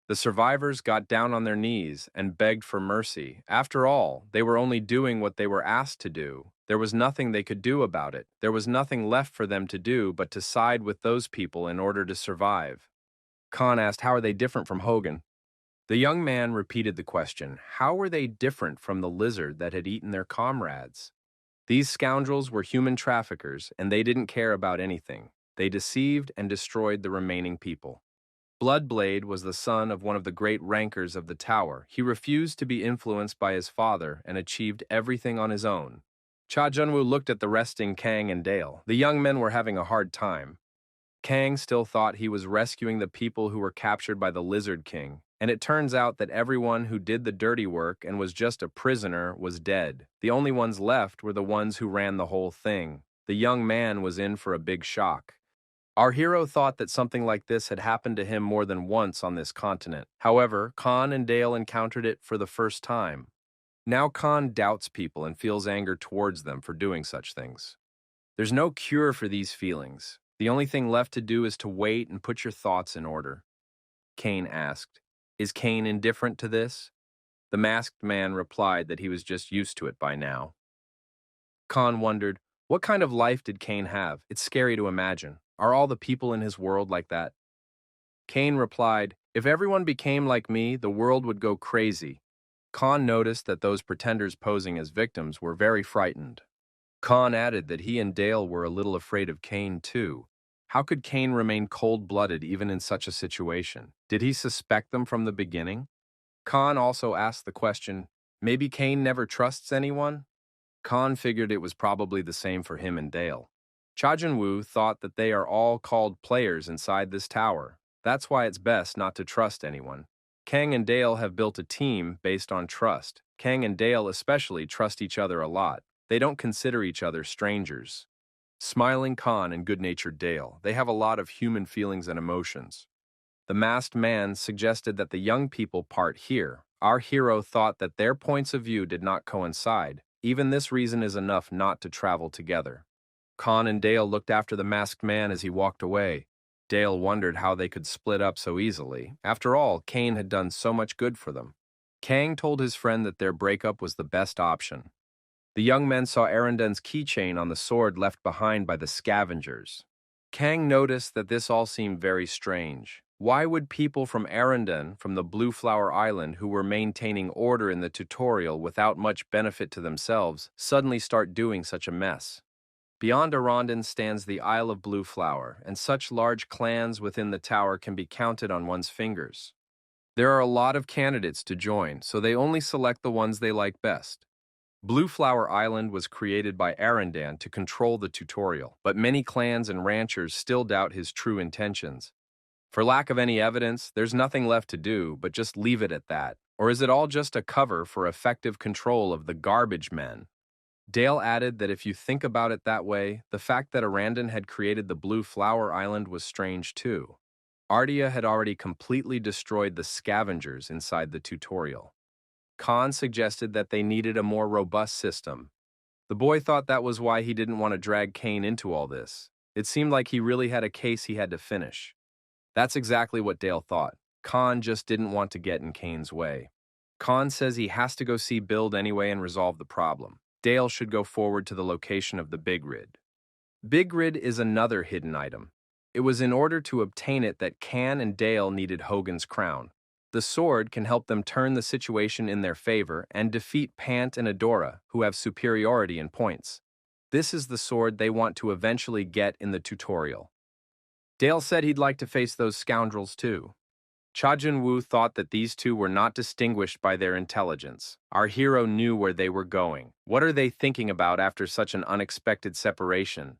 The survivors got down on their knees and begged for mercy. After all, they were only doing what they were asked to do. There was nothing they could do about it. There was nothing left for them to do but to side with those people in order to survive. Khan asked, "How are they different from Hogan?" The young man repeated the question. How were they different from the lizard that had eaten their comrades? These scoundrels were human traffickers, and they didn't care about anything. They deceived and destroyed the remaining people. Bloodblade was the son of one of the great rankers of the tower. He refused to be influenced by his father and achieved everything on his own. Cha Junwoo looked at the resting Kang and Dale. The young men were having a hard time. Kang still thought he was rescuing the people who were captured by the Lizard King, and it turns out that everyone who did the dirty work and was just a prisoner was dead. The only ones left were the ones who ran the whole thing. The young man was in for a big shock. Our hero thought that something like this had happened to him more than once on this continent. However, Khan and Dale encountered it for the first time. Now Khan doubts people and feels anger towards them for doing such things. There's no cure for these feelings. The only thing left to do is to wait and put your thoughts in order. Kane asked, "Is Kane indifferent to this?" The masked man replied that he was just used to it by now. Khan wondered, What kind of life did Cain have? It's scary to imagine. Are all the people in his world like that? Cain replied, "If everyone became like me, the world would go crazy." Khan noticed that those pretenders posing as victims were very frightened. Khan added that he and Dale were a little afraid of Cain, too. How could Cain remain cold-blooded even in such a situation? Did he suspect them from the beginning? Khan also asked the question, maybe Cain never trusts anyone? Khan figured it was probably the same for him and Dale. Cha Jun-woo thought that they are all called players inside this tower. That's why it's best not to trust anyone. Kang and Dale have built a team based on trust. Kang and Dale especially trust each other a lot. They don't consider each other strangers. Smiling Khan and good-natured Dale, they have a lot of human feelings and emotions. The masked man suggested that the young people part here. Our hero thought that their points of view did not coincide. Even this reason is enough not to travel together. Khan and Dale looked after the masked man as he walked away. Dale wondered how they could split up so easily. After all, Cain had done so much good for them. Kang told his friend that their breakup was the best option. The young men saw Arenden's keychain on the sword left behind by the scavengers. Kang noticed that this all seemed very strange. Why would people from Arenden, from the Blue Flower Island, who were maintaining order in the tutorial without much benefit to themselves, suddenly start doing such a mess? Beyond Arenden stands the Isle of Blue Flower, and such large clans within the tower can be counted on one's fingers. There are a lot of candidates to join, so they only select the ones they like best. Blue Flower Island was created by Arendan to control the tutorial, but many clans and ranchers still doubt his true intentions. For lack of any evidence, there's nothing left to do but just leave it at that. Or is it all just a cover for effective control of the garbage men? Dale added that if you think about it that way, the fact that Arandon had created the Blue Flower Island was strange too. Ardia had already completely destroyed the scavengers inside the tutorial. Khan suggested that they needed a more robust system. The boy thought that was why he didn't want to drag Cain into all this. It seemed like he really had a case he had to finish. That's exactly what Dale thought. Khan just didn't want to get in Cain's way. Khan says he has to go see Build anyway and resolve the problem. Dale should go forward to the location of the Big Rid. Big Rid is another hidden item. It was in order to obtain it that Can and Dale needed Hogan's crown. The sword can help them turn the situation in their favor and defeat Pant and Adora, who have superiority in points. This is the sword they want to eventually get in the tutorial. Dale said he'd like to face those scoundrels too. Cha Jun-woo thought that these two were not distinguished by their intelligence. Our hero knew where they were going. What are they thinking about after such an unexpected separation?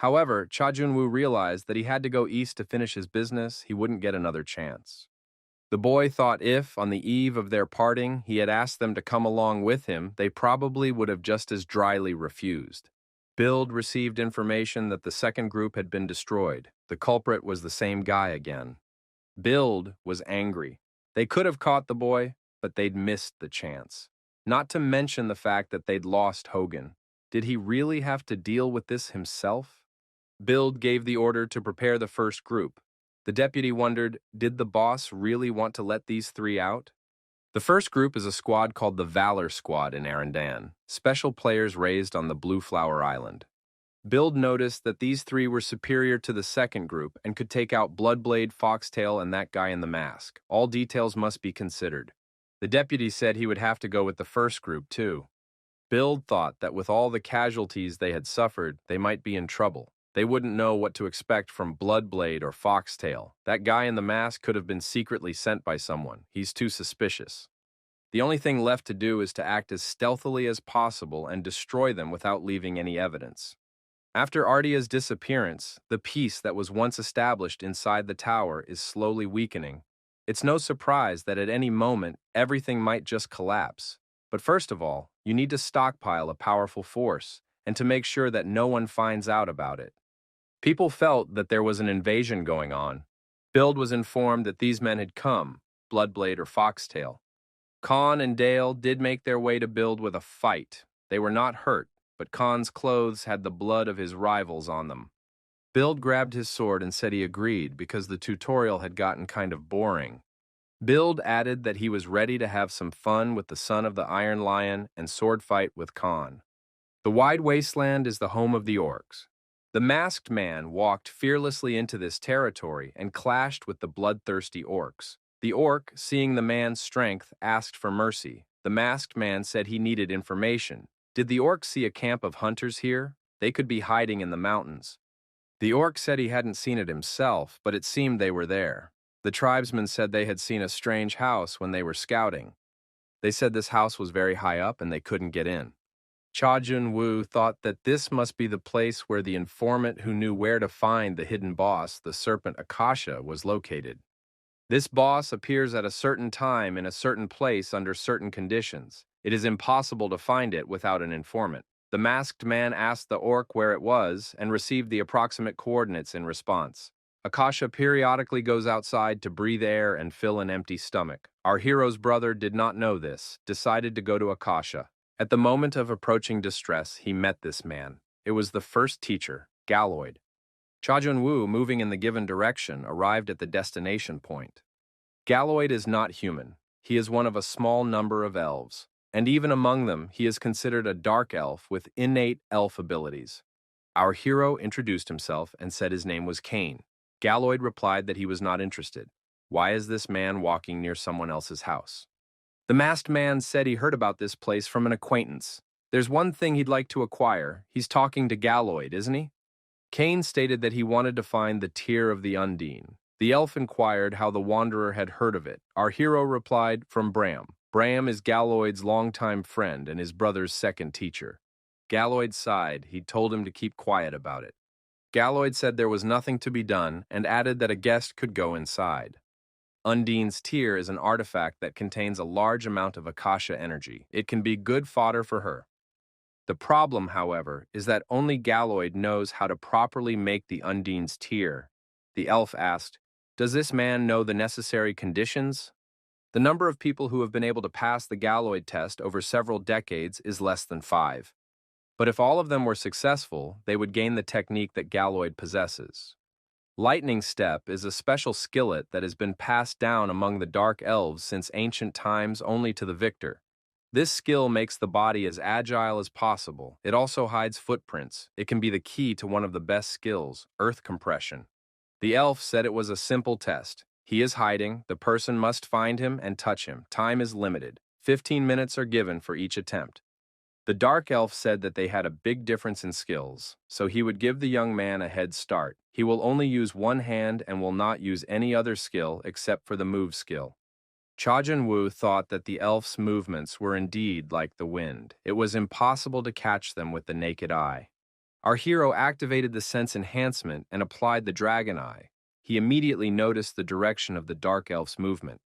However, Cha Jun-woo realized that he had to go east to finish his business. He wouldn't get another chance. The boy thought if, on the eve of their parting, he had asked them to come along with him, they probably would have just as dryly refused. Build received information that the second group had been destroyed. The culprit was the same guy again. Build was angry. They could have caught the boy, but they'd missed the chance. Not to mention the fact that they'd lost Hogan. Did he really have to deal with this himself? Build gave the order to prepare the first group. The deputy wondered, did the boss really want to let these three out? The first group is a squad called the Valor Squad in Arendan, special players raised on the Blue Flower Island. Build noticed that these three were superior to the second group and could take out Bloodblade, Foxtail, and that guy in the mask. All details must be considered. The deputy said he would have to go with the first group too. Build thought that with all the casualties they had suffered, they might be in trouble. They wouldn't know what to expect from Bloodblade or Foxtail. That guy in the mask could have been secretly sent by someone. He's too suspicious. The only thing left to do is to act as stealthily as possible and destroy them without leaving any evidence. After Ardia's disappearance, the peace that was once established inside the tower is slowly weakening. It's no surprise that at any moment, everything might just collapse. But first of all, you need to stockpile a powerful force, and to make sure that no one finds out about it. People felt that there was an invasion going on. Build was informed that these men had come, Bloodblade or Foxtail. Khan and Dale did make their way to Build with a fight. They were not hurt, but Khan's clothes had the blood of his rivals on them. Build grabbed his sword and said he agreed because the tutorial had gotten kind of boring. Build added that he was ready to have some fun with the son of the Iron Lion and sword fight with Khan. The wide wasteland is the home of the orcs. The masked man walked fearlessly into this territory and clashed with the bloodthirsty orcs. The orc, seeing the man's strength, asked for mercy. The masked man said he needed information. Did the orc see a camp of hunters here? They could be hiding in the mountains. The orc said he hadn't seen it himself, but it seemed they were there. The tribesmen said they had seen a strange house when they were scouting. They said this house was very high up and they couldn't get in. Cha Jun-woo thought that this must be the place where the informant who knew where to find the hidden boss, the serpent Akasha, was located. This boss appears at a certain time in a certain place under certain conditions. It is impossible to find it without an informant. The masked man asked the orc where it was and received the approximate coordinates in response. Akasha periodically goes outside to breathe air and fill an empty stomach. Our hero's brother did not know this, decided to go to Akasha. At the moment of approaching distress, he met this man. It was the first teacher, Galloid. Cha Jun-woo, moving in the given direction, arrived at the destination point. Galloid is not human. He is one of a small number of elves, and even among them, he is considered a dark elf with innate elf abilities. Our hero introduced himself and said his name was Cain. Galloid replied that he was not interested. Why is this man walking near someone else's house? The masked man said he heard about this place from an acquaintance. There's one thing he'd like to acquire. He's talking to Galloid, isn't he? Cain stated that he wanted to find the Tear of the Undine. The elf inquired how the wanderer had heard of it. Our hero replied, from Bram. Bram is Galloid's longtime friend and his brother's second teacher. Galloid sighed. He told him to keep quiet about it. Galloid said there was nothing to be done and added that a guest could go inside. Undine's Tear is an artifact that contains a large amount of Akasha energy. It can be good fodder for her. The problem, however, is that only Galloid knows how to properly make the Undine's Tear. The elf asked, does this man know the necessary conditions? The number of people who have been able to pass the Galloid test over several decades is less than 5. But if all of them were successful, they would gain the technique that Galloid possesses. Lightning Step is a special skillet that has been passed down among the Dark Elves since ancient times only to the victor. This skill makes the body as agile as possible. It also hides footprints. It can be the key to one of the best skills, Earth Compression. The elf said it was a simple test. He is hiding, the person must find him and touch him. Time is limited. 15 minutes are given for each attempt. The Dark Elf said that they had a big difference in skills, so he would give the young man a head start. He will only use one hand and will not use any other skill except for the move skill. Cha Jun-woo thought that the elf's movements were indeed like the wind. It was impossible to catch them with the naked eye. Our hero activated the sense enhancement and applied the dragon eye. He immediately noticed the direction of the Dark Elf's movement.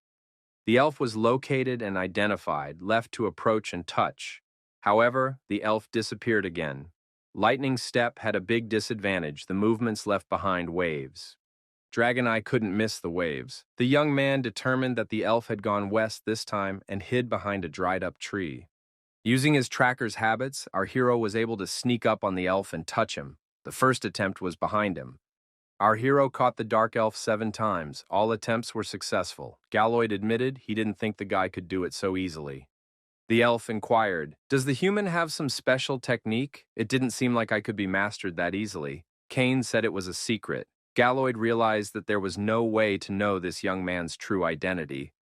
The elf was located and identified, left to approach and touch. However, the elf disappeared again. Lightning Step had a big disadvantage. The movements left behind waves. Dragon Eye couldn't miss the waves. The young man determined that the elf had gone west this time and hid behind a dried-up tree. Using his tracker's habits, our hero was able to sneak up on the elf and touch him. The first attempt was behind him. Our hero caught the Dark Elf 7 times. All attempts were successful. Galloid admitted he didn't think the guy could do it so easily. The elf inquired, does the human have some special technique? It didn't seem like I could be mastered that easily. Cain said it was a secret. Galloid realized that there was no way to know this young man's true identity.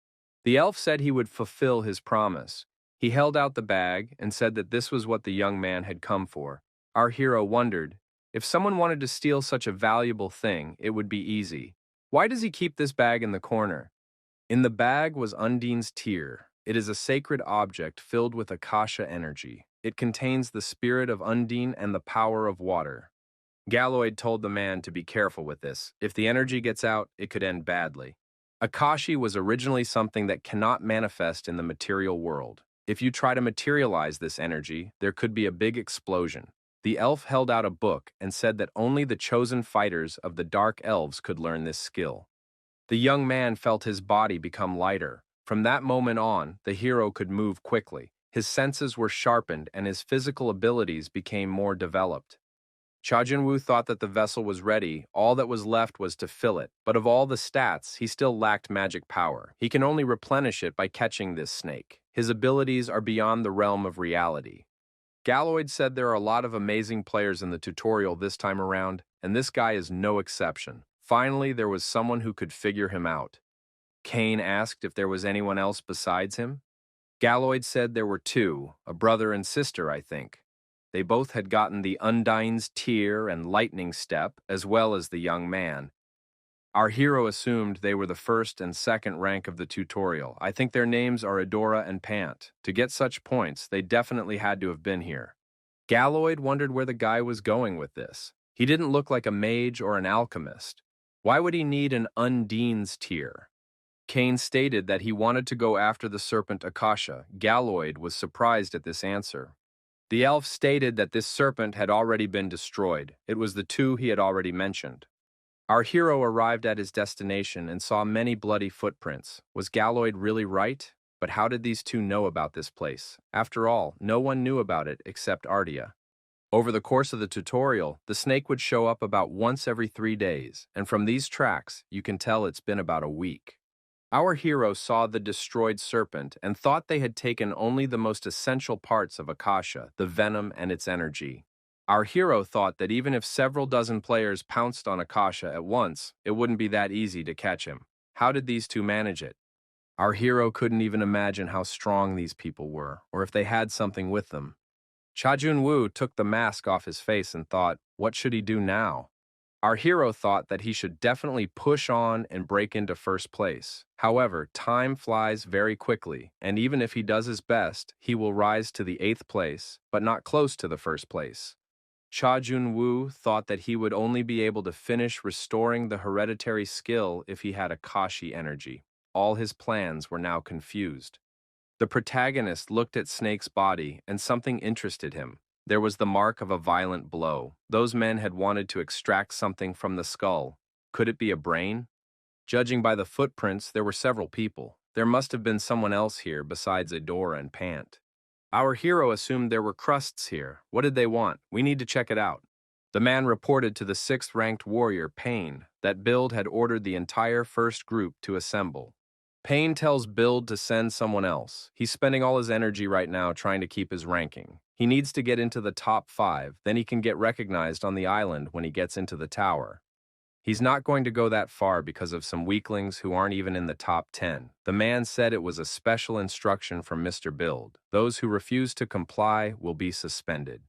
The elf said he would fulfill his promise. He held out the bag and said that this was what the young man had come for. Our hero wondered, if someone wanted to steal such a valuable thing, it would be easy. Why does he keep this bag in the corner? In the bag was Undine's Tear. It is a sacred object filled with Akasha energy. It contains the spirit of Undine and the power of water. Galloid told the man to be careful with this. If the energy gets out, it could end badly. Akashi was originally something that cannot manifest in the material world. If you try to materialize this energy, there could be a big explosion. The elf held out a book and said that only the chosen fighters of the Dark Elves could learn this skill. The young man felt his body become lighter. From that moment on, the hero could move quickly. His senses were sharpened and his physical abilities became more developed. Cha Jun-woo thought that the vessel was ready. All that was left was to fill it. But of all the stats, he still lacked magic power. He can only replenish it by catching this snake. His abilities are beyond the realm of reality. Galloid said there are a lot of amazing players in the tutorial this time around, and this guy is no exception. Finally, there was someone who could figure him out. Kane asked if there was anyone else besides him. Galloid said there were two, a brother and sister, I think. They both had gotten the Undine's Tear and Lightning Step, as well as the young man. Our hero assumed they were the first and second rank of the tutorial. I think their names are Adora and Pant. To get such points, they definitely had to have been here. Galloid wondered where the guy was going with this. He didn't look like a mage or an alchemist. Why would he need an Undine's Tear? Kane stated that he wanted to go after the serpent Akasha. Galloid was surprised at this answer. The elf stated that this serpent had already been destroyed. It was the two he had already mentioned. Our hero arrived at his destination and saw many bloody footprints. Was Galloid really right? But how did these two know about this place? After all, no one knew about it except Ardia. Over the course of the tutorial, the snake would show up about once every 3 days, and from these tracks, you can tell it's been about a week. Our hero saw the destroyed serpent and thought they had taken only the most essential parts of Akasha, the venom and its energy. Our hero thought that even if several dozen players pounced on Akasha at once, it wouldn't be that easy to catch him. How did these two manage it? Our hero couldn't even imagine how strong these people were, or if they had something with them. Cha Jun-woo took the mask off his face and thought, what should he do now? Our hero thought that he should definitely push on and break into first place. However, time flies very quickly, and even if he does his best, he will rise to the 8th place, but not close to the first place. Cha Jun-woo thought that he would only be able to finish restoring the hereditary skill if he had Akashi energy. All his plans were now confused. The protagonist looked at Snake's body, and something interested him. There was the mark of a violent blow. Those men had wanted to extract something from the skull. Could it be a brain? Judging by the footprints, there were several people. There must have been someone else here besides Adora and Pant. Our hero assumed there were crusts here. What did they want? We need to check it out. The man reported to the 6th-ranked warrior, Pain, that Build had ordered the entire first group to assemble. Pain tells Build to send someone else. He's spending all his energy right now trying to keep his ranking. He needs to get into the top 5, then he can get recognized on the island when he gets into the tower. He's not going to go that far because of some weaklings who aren't even in the top 10. The man said it was a special instruction from Mr. Build. Those who refuse to comply will be suspended.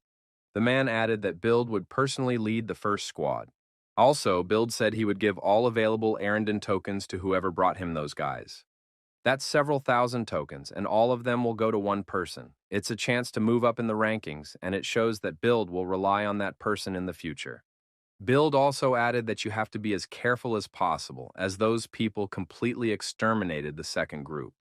The man added that Build would personally lead the first squad. Also, Build said he would give all available Arendon tokens to whoever brought him those guys. That's several thousand tokens, and all of them will go to one person. It's a chance to move up in the rankings, and it shows that Build will rely on that person in the future. Build also added that you have to be as careful as possible, as those people completely exterminated the second group.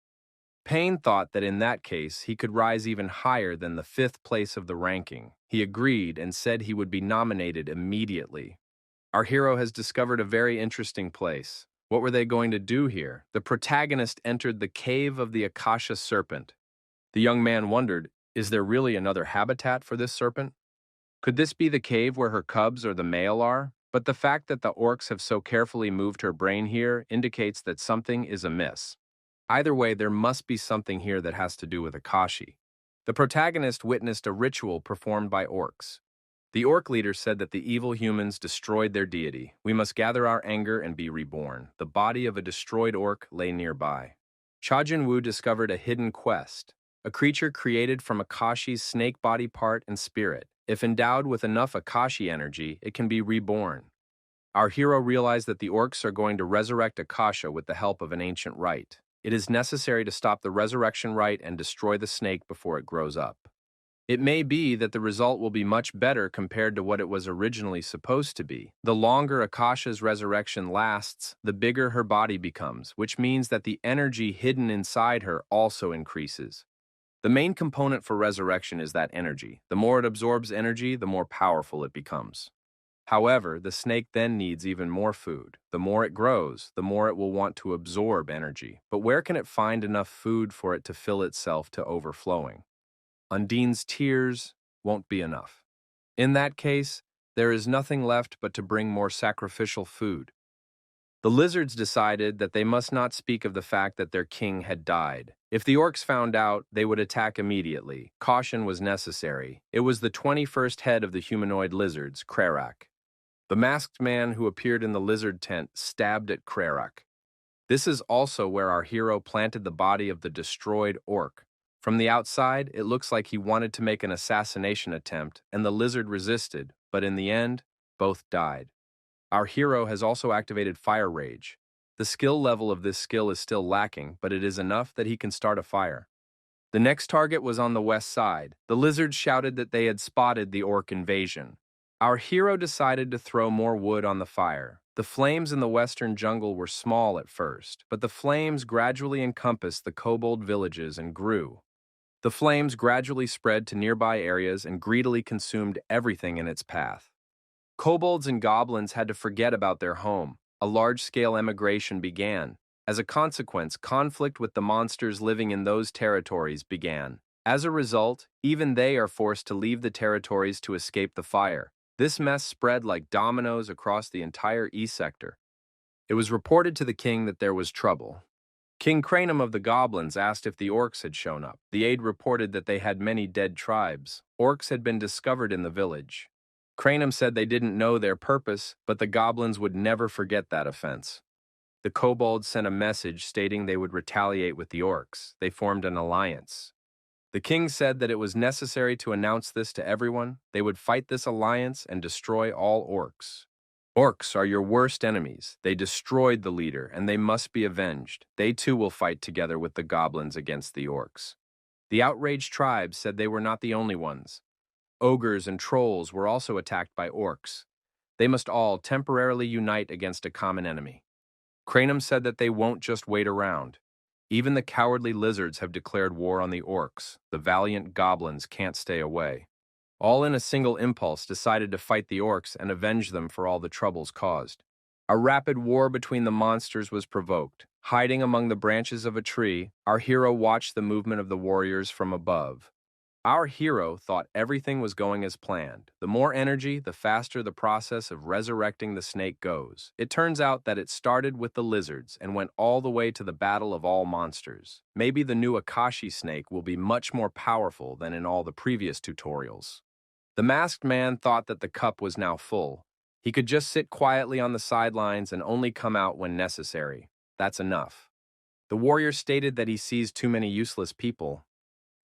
Payne thought that in that case, he could rise even higher than the 5th place of the ranking. He agreed and said he would be nominated immediately. Our hero has discovered a very interesting place. What were they going to do here? The protagonist entered the cave of the Akasha serpent. The young man wondered, is there really another habitat for this serpent? Could this be the cave where her cubs or the male are? But the fact that the orcs have so carefully moved her brain here indicates that something is amiss. Either way, there must be something here that has to do with Akashi. The protagonist witnessed a ritual performed by orcs. The orc leader said that the evil humans destroyed their deity. We must gather our anger and be reborn. The body of a destroyed orc lay nearby. Cha Jun-woo discovered a hidden quest, a creature created from Akashi's snake body part and spirit. If endowed with enough Akashi energy, it can be reborn. Our hero realized that the orcs are going to resurrect Akasha with the help of an ancient rite. It is necessary to stop the resurrection rite and destroy the snake before it grows up. It may be that the result will be much better compared to what it was originally supposed to be. The longer Akasha's resurrection lasts, the bigger her body becomes, which means that the energy hidden inside her also increases. The main component for resurrection is that energy. The more it absorbs energy, the more powerful it becomes. However, the snake then needs even more food. The more it grows, the more it will want to absorb energy. But where can it find enough food for it to fill itself to overflowing? Undine's tears won't be enough. In that case, there is nothing left but to bring more sacrificial food. The lizards decided that they must not speak of the fact that their king had died. If the orcs found out, they would attack immediately. Caution was necessary. It was the 21st head of the humanoid lizards, Krerak. The masked man who appeared in the lizard tent stabbed at Krerak. This is also where our hero planted the body of the destroyed orc. From the outside, it looks like he wanted to make an assassination attempt, and the lizard resisted, but in the end, both died. Our hero has also activated Fire Rage. The skill level of this skill is still lacking, but it is enough that he can start a fire. The next target was on the west side. The lizards shouted that they had spotted the orc invasion. Our hero decided to throw more wood on the fire. The flames in the western jungle were small at first, but the flames gradually encompassed the kobold villages and grew. The flames gradually spread to nearby areas and greedily consumed everything in its path. Kobolds and goblins had to forget about their home. A large-scale emigration began. As a consequence, conflict with the monsters living in those territories began. As a result, even they are forced to leave the territories to escape the fire. This mess spread like dominoes across the entire east sector. It was reported to the king that there was trouble. King Cranum of the goblins asked if the orcs had shown up. The aide reported that they had many dead tribes. Orcs had been discovered in the village. Cranum said they didn't know their purpose, but the goblins would never forget that offense. The kobolds sent a message stating they would retaliate with the orcs. They formed an alliance. The king said that it was necessary to announce this to everyone. They would fight this alliance and destroy all orcs. Orcs are your worst enemies. They destroyed the leader, and they must be avenged. They too will fight together with the goblins against the orcs. The outraged tribes said they were not the only ones. Ogres and trolls were also attacked by orcs. They must all temporarily unite against a common enemy. Cranum said that they won't just wait around. Even the cowardly lizards have declared war on the orcs. The valiant goblins can't stay away. All in a single impulse decided to fight the orcs and avenge them for all the troubles caused. A rapid war between the monsters was provoked. Hiding among the branches of a tree, our hero watched the movement of the warriors from above. Our hero thought everything was going as planned. The more energy, the faster the process of resurrecting the snake goes. It turns out that it started with the lizards and went all the way to the battle of all monsters. Maybe the new Akashi snake will be much more powerful than in all the previous tutorials. The masked man thought that the cup was now full. He could just sit quietly on the sidelines and only come out when necessary. That's enough. The warrior stated that he sees too many useless people.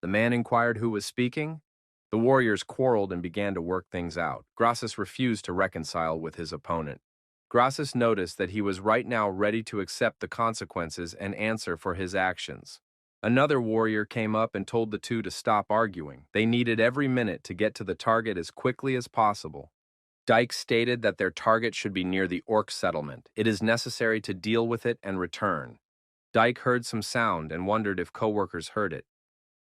The man inquired who was speaking. The warriors quarreled and began to work things out. Grassus refused to reconcile with his opponent. Grassus noticed that he was right now ready to accept the consequences and answer for his actions. Another warrior came up and told the two to stop arguing. They needed every minute to get to the target as quickly as possible. Dyke stated that their target should be near the orc settlement. It is necessary to deal with it and return. Dyke heard some sound and wondered if coworkers heard it.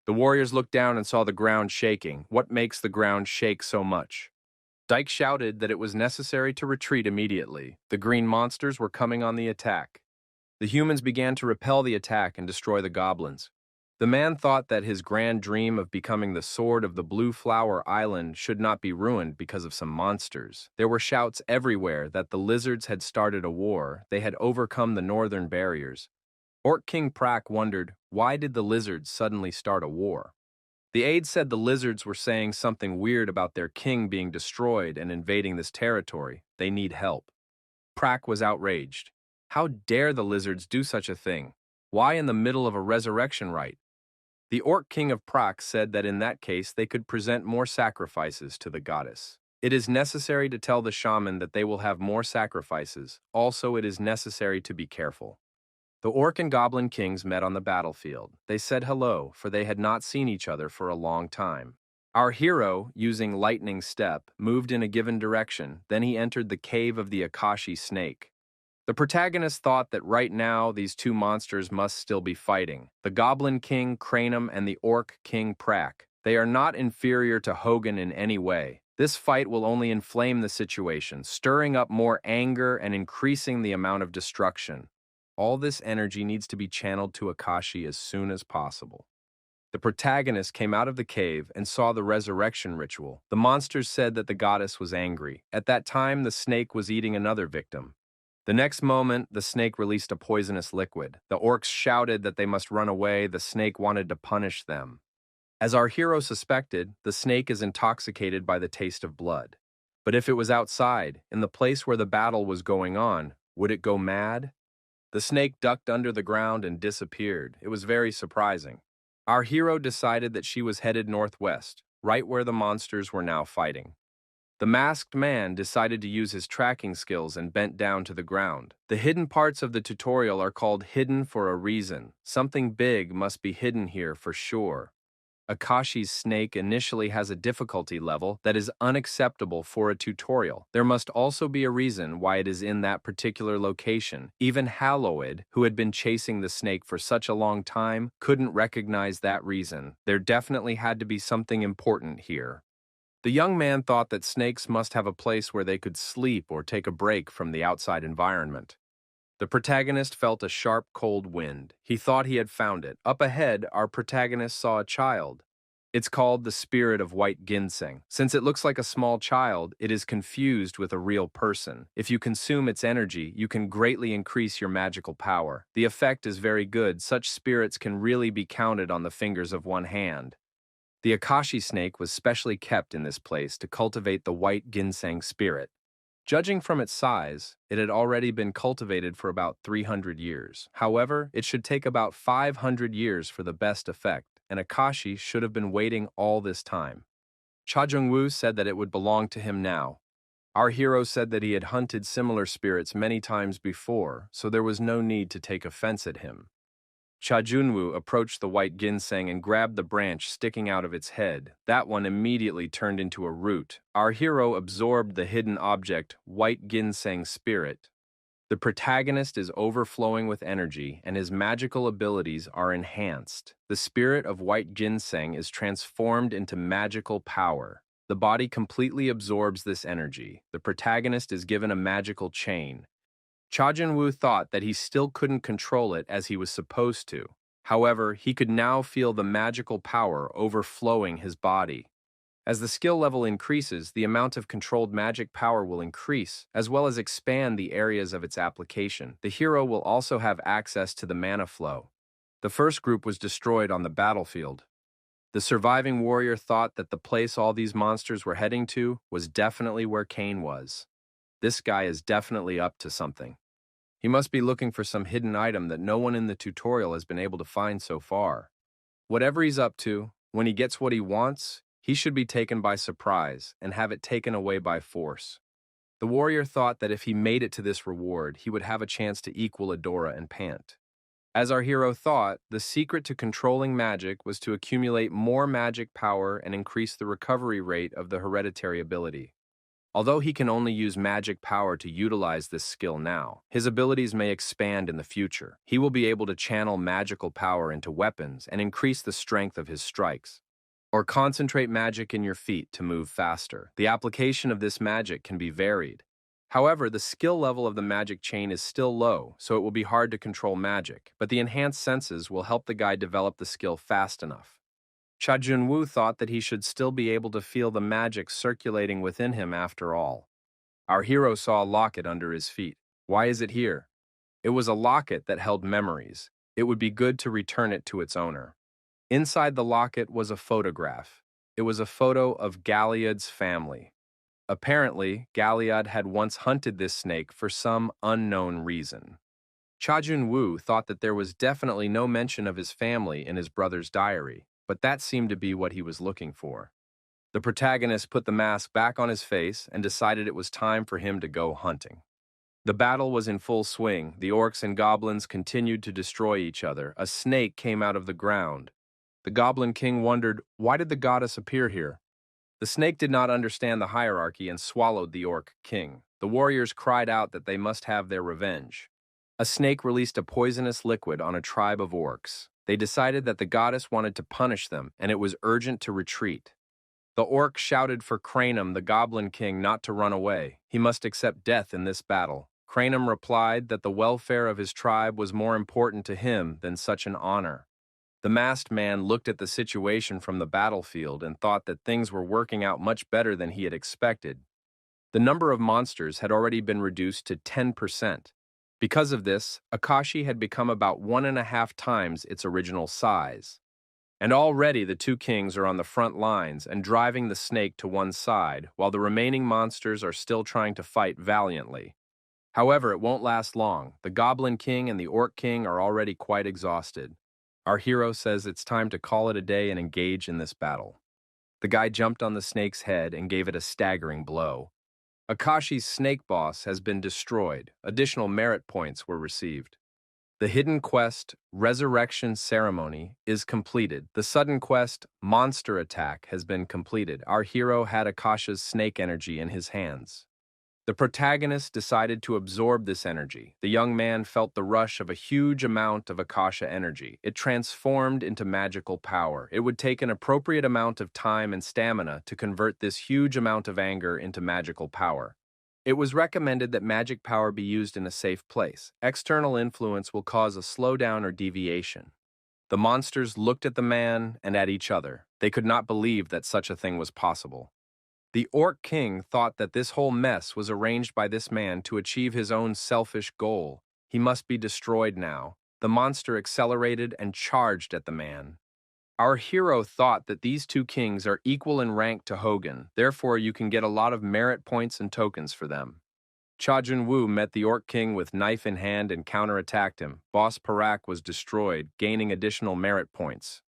The warriors looked down and saw the ground shaking. What makes the ground shake so much? Dyke shouted that it was necessary to retreat immediately. The green monsters were coming on the attack. The humans began to repel the attack and destroy the goblins. The man thought that his grand dream of becoming the sword of the Blue Flower Island should not be ruined because of some monsters. There were shouts everywhere that the lizards had started a war. They had overcome the northern barriers. Orc King Prak wondered, why did the lizards suddenly start a war? The aide said the lizards were saying something weird about their king being destroyed and invading this territory. They need help. Prak was outraged. How dare the lizards do such a thing? Why in the middle of a resurrection rite? The Orc King of Prak said that in that case they could present more sacrifices to the goddess. It is necessary to tell the shaman that they will have more sacrifices. Also, it is necessary to be careful. The orc and goblin kings met on the battlefield. They said hello, for they had not seen each other for a long time. Our hero, using lightning step, moved in a given direction. Then he entered the cave of the Akashi snake. The protagonist thought that right now these two monsters must still be fighting. The goblin king, Cranum, and the orc king, Prak. They are not inferior to Hogan in any way. This fight will only inflame the situation, stirring up more anger and increasing the amount of destruction. All this energy needs to be channeled to Akashi as soon as possible. The protagonist came out of the cave and saw the resurrection ritual. The monsters said that the goddess was angry. At that time, the snake was eating another victim. The next moment, the snake released a poisonous liquid. The orcs shouted that they must run away. The snake wanted to punish them. As our hero suspected, the snake is intoxicated by the taste of blood. But if it was outside, in the place where the battle was going on, would it go mad? The snake ducked under the ground and disappeared. It was very surprising. Our hero decided that she was headed northwest, right where the monsters were now fighting. The masked man decided to use his tracking skills and bent down to the ground. The hidden parts of the tutorial are called hidden for a reason. Something big must be hidden here for sure. Akashi's snake initially has a difficulty level that is unacceptable for a tutorial. There must also be a reason why it is in that particular location. Even Hallowed, who had been chasing the snake for such a long time, couldn't recognize that reason. There definitely had to be something important here. The young man thought that snakes must have a place where they could sleep or take a break from the outside environment. The protagonist felt a sharp, cold wind. He thought he had found it. Up ahead, our protagonist saw a child. It's called the spirit of white ginseng. Since it looks like a small child, it is confused with a real person. If you consume its energy, you can greatly increase your magical power. The effect is very good. Such spirits can really be counted on the fingers of one hand. The Akashi snake was specially kept in this place to cultivate the white ginseng spirit. Judging from its size, it had already been cultivated for about 300 years. However, it should take about 500 years for the best effect, and Akashi should have been waiting all this time. Cha Jung-woo said that it would belong to him now. Our hero said that he had hunted similar spirits many times before, so there was no need to take offense at him. Cha Junwoo approached the white ginseng and grabbed the branch sticking out of its head. That one immediately turned into a root. Our hero absorbed the hidden object, white ginseng spirit. The protagonist is overflowing with energy, and his magical abilities are enhanced. The spirit of white ginseng is transformed into magical power. The body completely absorbs this energy. The protagonist is given a magical chain. Cha Jun-woo thought that he still couldn't control it as he was supposed to. However, he could now feel the magical power overflowing his body. As the skill level increases, the amount of controlled magic power will increase, as well as expand the areas of its application. The hero will also have access to the mana flow. The first group was destroyed on the battlefield. The surviving warrior thought that the place all these monsters were heading to was definitely where Kane was. This guy is definitely up to something. He must be looking for some hidden item that no one in the tutorial has been able to find so far. Whatever he's up to, when he gets what he wants, he should be taken by surprise and have it taken away by force. The warrior thought that if he made it to this reward, he would have a chance to equal Adora and Pant. As our hero thought, the secret to controlling magic was to accumulate more magic power and increase the recovery rate of the hereditary ability. Although he can only use magic power to utilize this skill now, his abilities may expand in the future. He will be able to channel magical power into weapons and increase the strength of his strikes. Or concentrate magic in your feet to move faster. The application of this magic can be varied. However, the skill level of the magic chain is still low, so it will be hard to control magic, but the enhanced senses will help the guy develop the skill fast enough. Cha Jun-woo thought that he should still be able to feel the magic circulating within him after all. Our hero saw a locket under his feet. Why is it here? It was a locket that held memories. It would be good to return it to its owner. Inside the locket was a photograph. It was a photo of Galliard's family. Apparently, Galliard had once hunted this snake for some unknown reason. Cha Jun-woo thought that there was definitely no mention of his family in his brother's diary, but that seemed to be what he was looking for. The protagonist put the mask back on his face and decided it was time for him to go hunting. The battle was in full swing. The orcs and goblins continued to destroy each other. A snake came out of the ground. The Goblin King wondered, why did the goddess appear here? The snake did not understand the hierarchy and swallowed the orc king. The warriors cried out that they must have their revenge. A snake released a poisonous liquid on a tribe of orcs. They decided that the goddess wanted to punish them, and it was urgent to retreat. The orc shouted for Cranum, the Goblin King, not to run away. He must accept death in this battle. Cranum replied that the welfare of his tribe was more important to him than such an honor. The masked man looked at the situation from the battlefield and thought that things were working out much better than he had expected. The number of monsters had already been reduced to 10%. Because of this, Akashi had become about 1.5 times its original size. And already the two kings are on the front lines and driving the snake to one side, while the remaining monsters are still trying to fight valiantly. However, it won't last long. The Goblin King and the Orc King are already quite exhausted. Our hero says it's time to call it a day and engage in this battle. The guy jumped on the snake's head and gave it a staggering blow. Akashi's snake boss has been destroyed. Additional merit points were received. The hidden quest, Resurrection Ceremony, is completed. The sudden quest, Monster Attack, has been completed. Our hero had Akasha's snake energy in his hands. The protagonist decided to absorb this energy. The young man felt the rush of a huge amount of Akasha energy. It transformed into magical power. It would take an appropriate amount of time and stamina to convert this huge amount of anger into magical power. It was recommended that magic power be used in a safe place. External influence will cause a slowdown or deviation. The monsters looked at the man and at each other. They could not believe that such a thing was possible. The Orc King thought that this whole mess was arranged by this man to achieve his own selfish goal. He must be destroyed now. The monster accelerated and charged at the man. Our hero thought that these two kings are equal in rank to Hogan, therefore you can get a lot of merit points and tokens for them. Cha Jun-woo met the Orc King with knife in hand and counterattacked him. Boss Parak was destroyed, gaining additional merit points.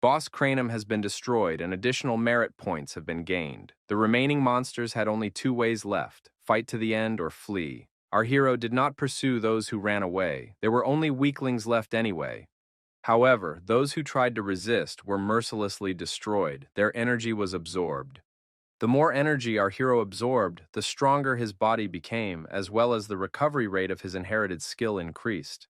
Boss Cranum has been destroyed and additional merit points have been gained. The remaining monsters had only 2 ways left: fight to the end or flee. Our hero did not pursue those who ran away. There were only weaklings left anyway. However, those who tried to resist were mercilessly destroyed. Their energy was absorbed. The more energy our hero absorbed, the stronger his body became, as well as the recovery rate of his inherited skill increased.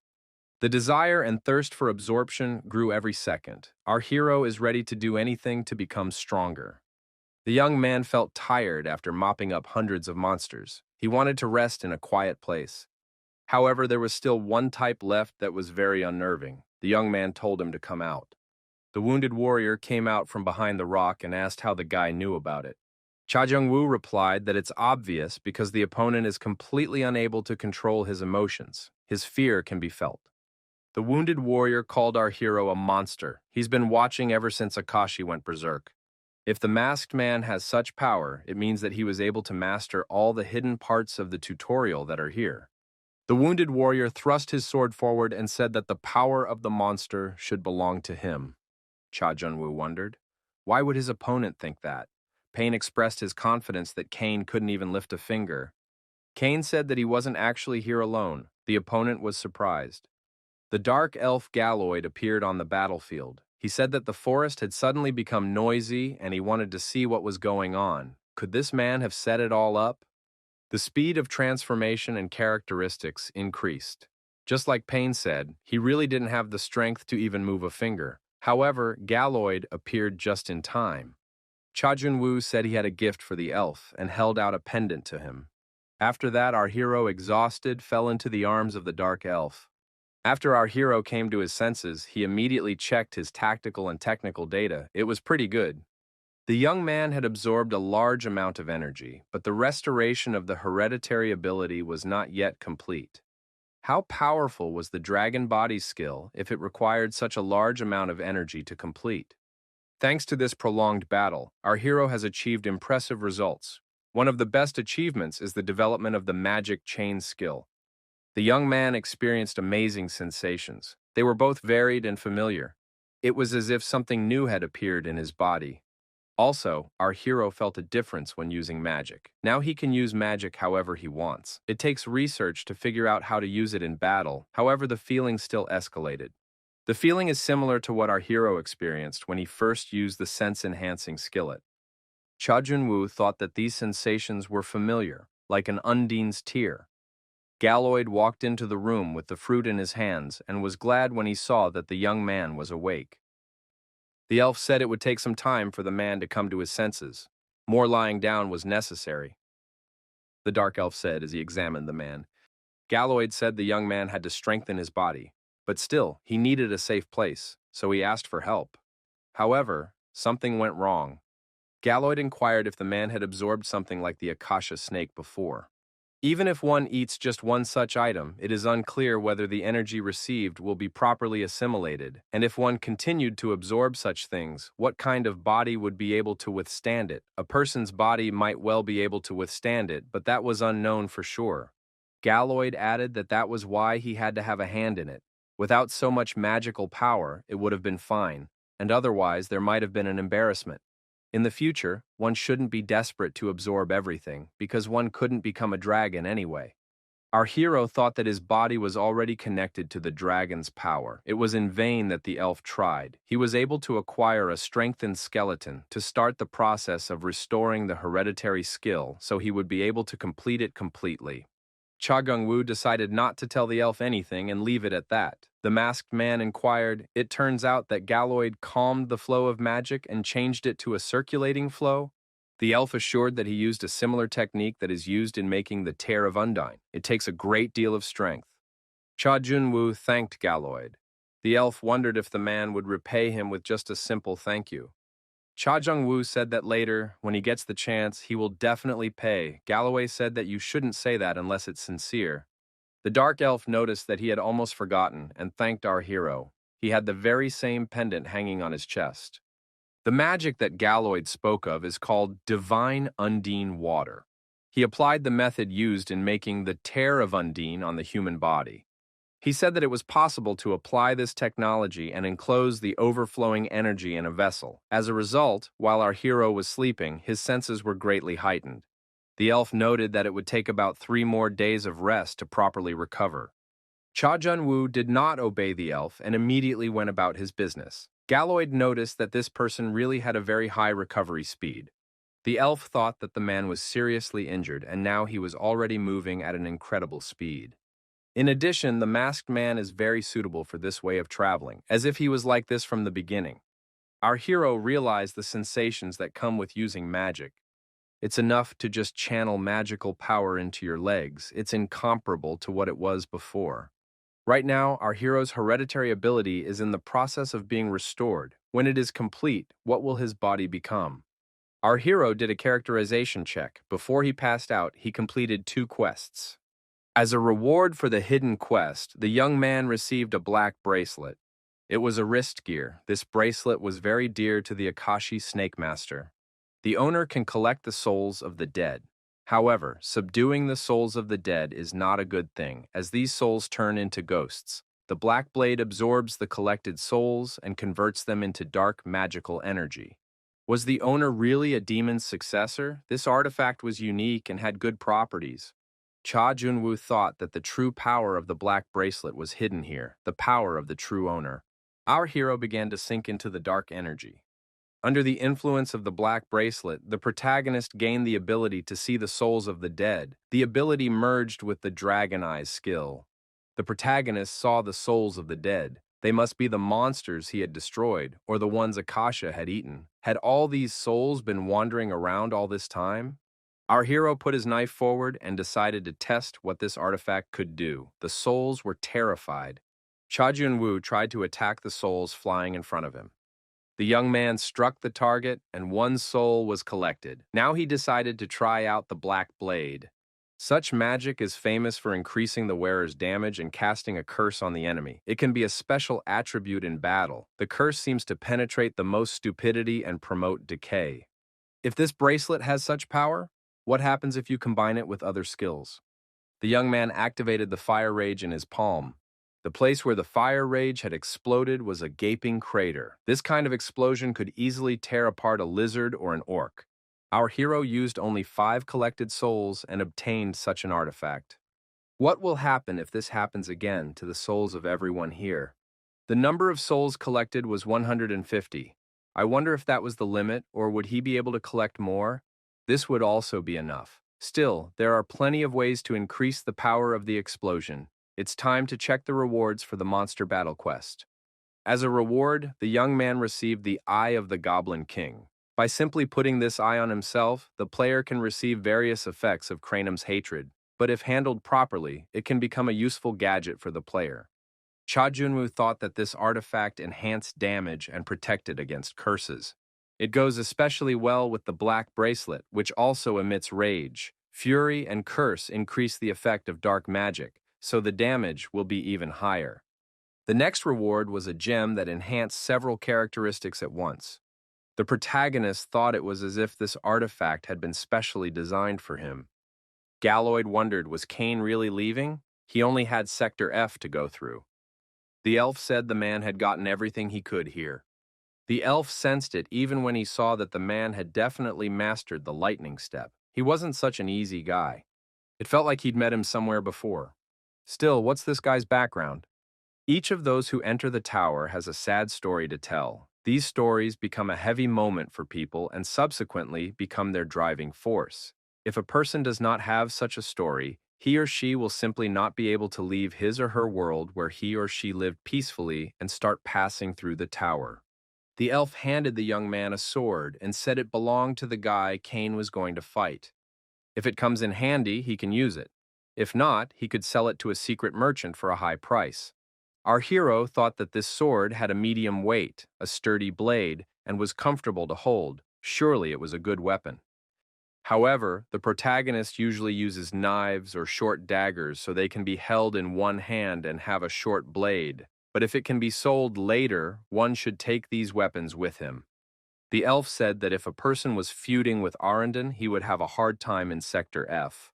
The desire and thirst for absorption grew every second. Our hero is ready to do anything to become stronger. The young man felt tired after mopping up hundreds of monsters. He wanted to rest in a quiet place. However, there was still one type left that was very unnerving. The young man told him to come out. The wounded warrior came out from behind the rock and asked how the guy knew about it. Cha Jung-woo replied that it's obvious because the opponent is completely unable to control his emotions. His fear can be felt. The wounded warrior called our hero a monster. He's been watching ever since Akashi went berserk. If the masked man has such power, it means that he was able to master all the hidden parts of the tutorial that are here. The wounded warrior thrust his sword forward and said that the power of the monster should belong to him. Cha Jun-woo wondered. Why would his opponent think that? Pain expressed his confidence that Kane couldn't even lift a finger. Kane said that he wasn't actually here alone. The opponent was surprised. The dark elf Galloid appeared on the battlefield. He said that the forest had suddenly become noisy and he wanted to see what was going on. Could this man have set it all up? The speed of transformation and characteristics increased. Just like Payne said, he really didn't have the strength to even move a finger. However, Galloid appeared just in time. Cha Jun-woo said he had a gift for the elf and held out a pendant to him. After that, our hero, exhausted, fell into the arms of the dark elf. After our hero came to his senses, he immediately checked his tactical and technical data. It was pretty good. The young man had absorbed a large amount of energy, but the restoration of the hereditary ability was not yet complete. How powerful was the dragon body skill if it required such a large amount of energy to complete? Thanks to this prolonged battle, our hero has achieved impressive results. One of the best achievements is the development of the magic chain skill. The young man experienced amazing sensations. They were both varied and familiar. It was as if something new had appeared in his body. Also, our hero felt a difference when using magic. Now he can use magic however he wants. It takes research to figure out how to use it in battle, however the feeling still escalated. The feeling is similar to what our hero experienced when he first used the sense-enhancing skillet. Cha Jun-woo thought that these sensations were familiar, like an Undine's tear. Galloid walked into the room with the fruit in his hands and was glad when he saw that the young man was awake. The elf said it would take some time for the man to come to his senses. More lying down was necessary, the dark elf said as he examined the man. Galloid said the young man had to strengthen his body, but still, he needed a safe place, so he asked for help. However, something went wrong. Galloid inquired if the man had absorbed something like the Akasha snake before. Even if one eats just one such item, it is unclear whether the energy received will be properly assimilated, and if one continued to absorb such things, what kind of body would be able to withstand it? A person's body might well be able to withstand it, but that was unknown for sure. Galloid added that that was why he had to have a hand in it. Without so much magical power, it would have been fine, and otherwise there might have been an embarrassment. In the future, one shouldn't be desperate to absorb everything, because one couldn't become a dragon anyway. Our hero thought that his body was already connected to the dragon's power. It was in vain that the elf tried. He was able to acquire a strengthened skeleton to start the process of restoring the hereditary skill so he would be able to complete it completely. Cha Gung-woo decided not to tell the elf anything and leave it at that. The masked man inquired, "It turns out that Galloid calmed the flow of magic and changed it to a circulating flow?" The elf assured that he used a similar technique that is used in making the Tear of Undine. It takes a great deal of strength. Cha Jun-woo thanked Galloid. The elf wondered if the man would repay him with just a simple thank you. Cha Jung-woo said that later, when he gets the chance, he will definitely pay. Galloway said that you shouldn't say that unless it's sincere. The dark elf noticed that he had almost forgotten and thanked our hero. He had the very same pendant hanging on his chest. The magic that Galloid spoke of is called Divine Undine Water. He applied the method used in making the Tear of Undine on the human body. He said that it was possible to apply this technology and enclose the overflowing energy in a vessel. As a result, while our hero was sleeping, his senses were greatly heightened. The elf noted that it would take about 3 more days of rest to properly recover. Cha Jun-woo did not obey the elf and immediately went about his business. Galloid noticed that this person really had a very high recovery speed. The elf thought that the man was seriously injured, and now he was already moving at an incredible speed. In addition, the masked man is very suitable for this way of traveling, as if he was like this from the beginning. Our hero realized the sensations that come with using magic. It's enough to just channel magical power into your legs. It's incomparable to what it was before. Right now, our hero's hereditary ability is in the process of being restored. When it is complete, what will his body become? Our hero did a characterization check. Before he passed out, he completed 2 quests. As a reward for the hidden quest, the young man received a black bracelet. It was a wrist gear. This bracelet was very dear to the Akashi Snake Master. The owner can collect the souls of the dead. However, subduing the souls of the dead is not a good thing, as these souls turn into ghosts. The black blade absorbs the collected souls and converts them into dark magical energy. Was the owner really a demon's successor? This artifact was unique and had good properties. Cha Jun-woo thought that the true power of the black bracelet was hidden here, the power of the true owner. Our hero began to sink into the dark energy. Under the influence of the black bracelet, the protagonist gained the ability to see the souls of the dead. The ability merged with the dragon eyes skill. The protagonist saw the souls of the dead. They must be the monsters he had destroyed, or the ones Akasha had eaten. Had all these souls been wandering around all this time? Our hero put his knife forward and decided to test what this artifact could do. The souls were terrified. Cha Jun-woo tried to attack the souls flying in front of him. The young man struck the target, and 1 soul was collected. Now he decided to try out the black blade. Such magic is famous for increasing the wearer's damage and casting a curse on the enemy. It can be a special attribute in battle. The curse seems to penetrate the most stupidity and promote decay. If this bracelet has such power, what happens if you combine it with other skills? The young man activated the fire rage in his palm. The place where the fire rage had exploded was a gaping crater. This kind of explosion could easily tear apart a lizard or an orc. Our hero used only 5 collected souls and obtained such an artifact. What will happen if this happens again to the souls of everyone here? The number of souls collected was 150. I wonder if that was the limit, or would he be able to collect more? This would also be enough. Still, there are plenty of ways to increase the power of the explosion. It's time to check the rewards for the Monster Battle Quest. As a reward, the young man received the Eye of the Goblin King. By simply putting this eye on himself, the player can receive various effects of Cranum's hatred, but if handled properly, it can become a useful gadget for the player. Cha Jun-woo thought that this artifact enhanced damage and protected against curses. It goes especially well with the black bracelet, which also emits rage. Fury and curse increase the effect of dark magic, so the damage will be even higher. The next reward was a gem that enhanced several characteristics at once. The protagonist thought it was as if this artifact had been specially designed for him. Galloyd wondered, was Kane really leaving? He only had Sector F to go through. The elf said the man had gotten everything he could here. The elf sensed it even when he saw that the man had definitely mastered the lightning step. He wasn't such an easy guy. It felt like he'd met him somewhere before. Still, what's this guy's background? Each of those who enter the tower has a sad story to tell. These stories become a heavy moment for people and subsequently become their driving force. If a person does not have such a story, he or she will simply not be able to leave his or her world where he or she lived peacefully and start passing through the tower. The elf handed the young man a sword and said it belonged to the guy Kane was going to fight. If it comes in handy, he can use it. If not, he could sell it to a secret merchant for a high price. Our hero thought that this sword had a medium weight, a sturdy blade, and was comfortable to hold. Surely it was a good weapon. However, the protagonist usually uses knives or short daggers so they can be held in one hand and have a short blade. But if it can be sold later, one should take these weapons with him. The elf said that if a person was feuding with Arundel, he would have a hard time in Sector F.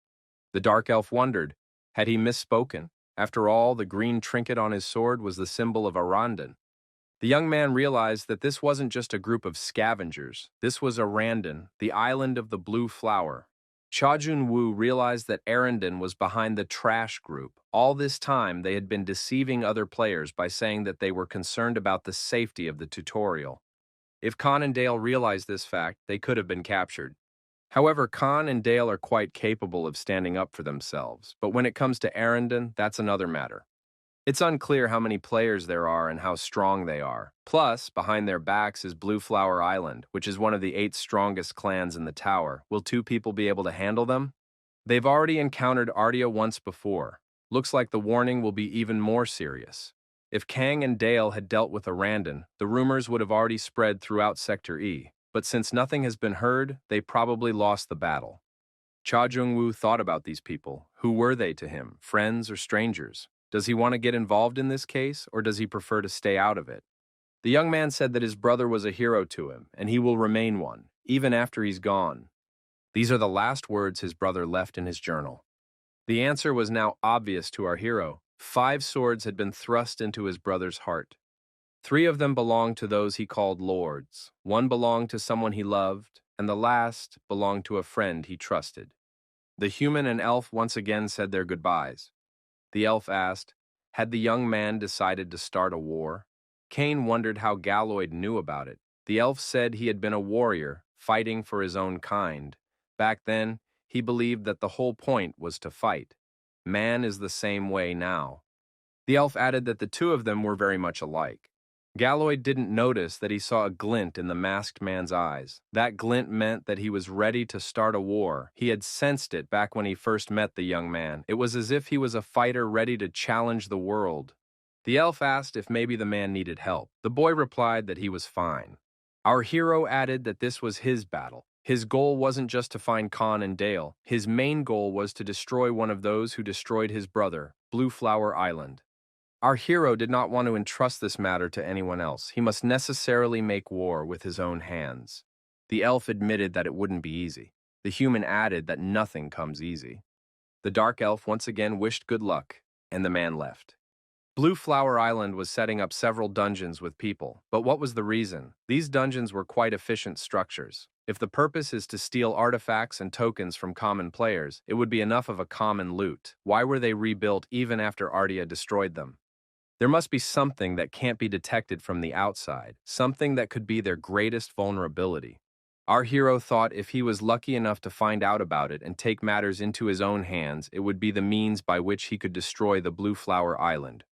The dark elf wondered, had he misspoken? After all, the green trinket on his sword was the symbol of Arundel. The young man realized that this wasn't just a group of scavengers. This was Arundel, the island of the blue flower. Cha Jun-woo realized that Arundel was behind the trash group. All this time, they had been deceiving other players by saying that they were concerned about the safety of the tutorial. If Khan and Dale realized this fact, they could have been captured. However, Khan and Dale are quite capable of standing up for themselves, but when it comes to Arundel, that's another matter. It's unclear how many players there are and how strong they are. Plus, behind their backs is Blue Flower Island, which is one of the 8 strongest clans in the tower. Will 2 people be able to handle them? They've already encountered Artia once before. Looks like the warning will be even more serious. If Kang and Dale had dealt with Arundel, the rumors would have already spread throughout Sector E. But since nothing has been heard, they probably lost the battle. Cha Jung-woo thought about these people. Who were they to him, friends or strangers? Does he want to get involved in this case, or does he prefer to stay out of it? The young man said that his brother was a hero to him, and he will remain one, even after he's gone. These are the last words his brother left in his journal. The answer was now obvious to our hero. 5 swords had been thrust into his brother's heart. 3 of them belonged to those he called lords. 1 belonged to someone he loved, and the last belonged to a friend he trusted. The human and elf once again said their goodbyes. The elf asked, had the young man decided to start a war? Kane wondered how Galloyd knew about it. The elf said he had been a warrior, fighting for his own kind. Back then, he believed that the whole point was to fight. Man is the same way now. The elf added that the 2 of them were very much alike. Galloyd didn't notice that he saw a glint in the masked man's eyes. That glint meant that he was ready to start a war. He had sensed it back when he first met the young man. It was as if he was a fighter ready to challenge the world. The elf asked if maybe the man needed help. The boy replied that he was fine. Our hero added that this was his battle. His goal wasn't just to find Khan and Dale. His main goal was to destroy one of those who destroyed his brother, Blue Flower Island. Our hero did not want to entrust this matter to anyone else. He must necessarily make war with his own hands. The elf admitted that it wouldn't be easy. The human added that nothing comes easy. The dark elf once again wished good luck, and the man left. Blue Flower Island was setting up several dungeons with people, but what was the reason? These dungeons were quite efficient structures. If the purpose is to steal artifacts and tokens from common players, it would be enough of a common loot. Why were they rebuilt even after Artia destroyed them? There must be something that can't be detected from the outside, something that could be their greatest vulnerability. Our hero thought if he was lucky enough to find out about it and take matters into his own hands, it would be the means by which he could destroy the Blue Flower Island.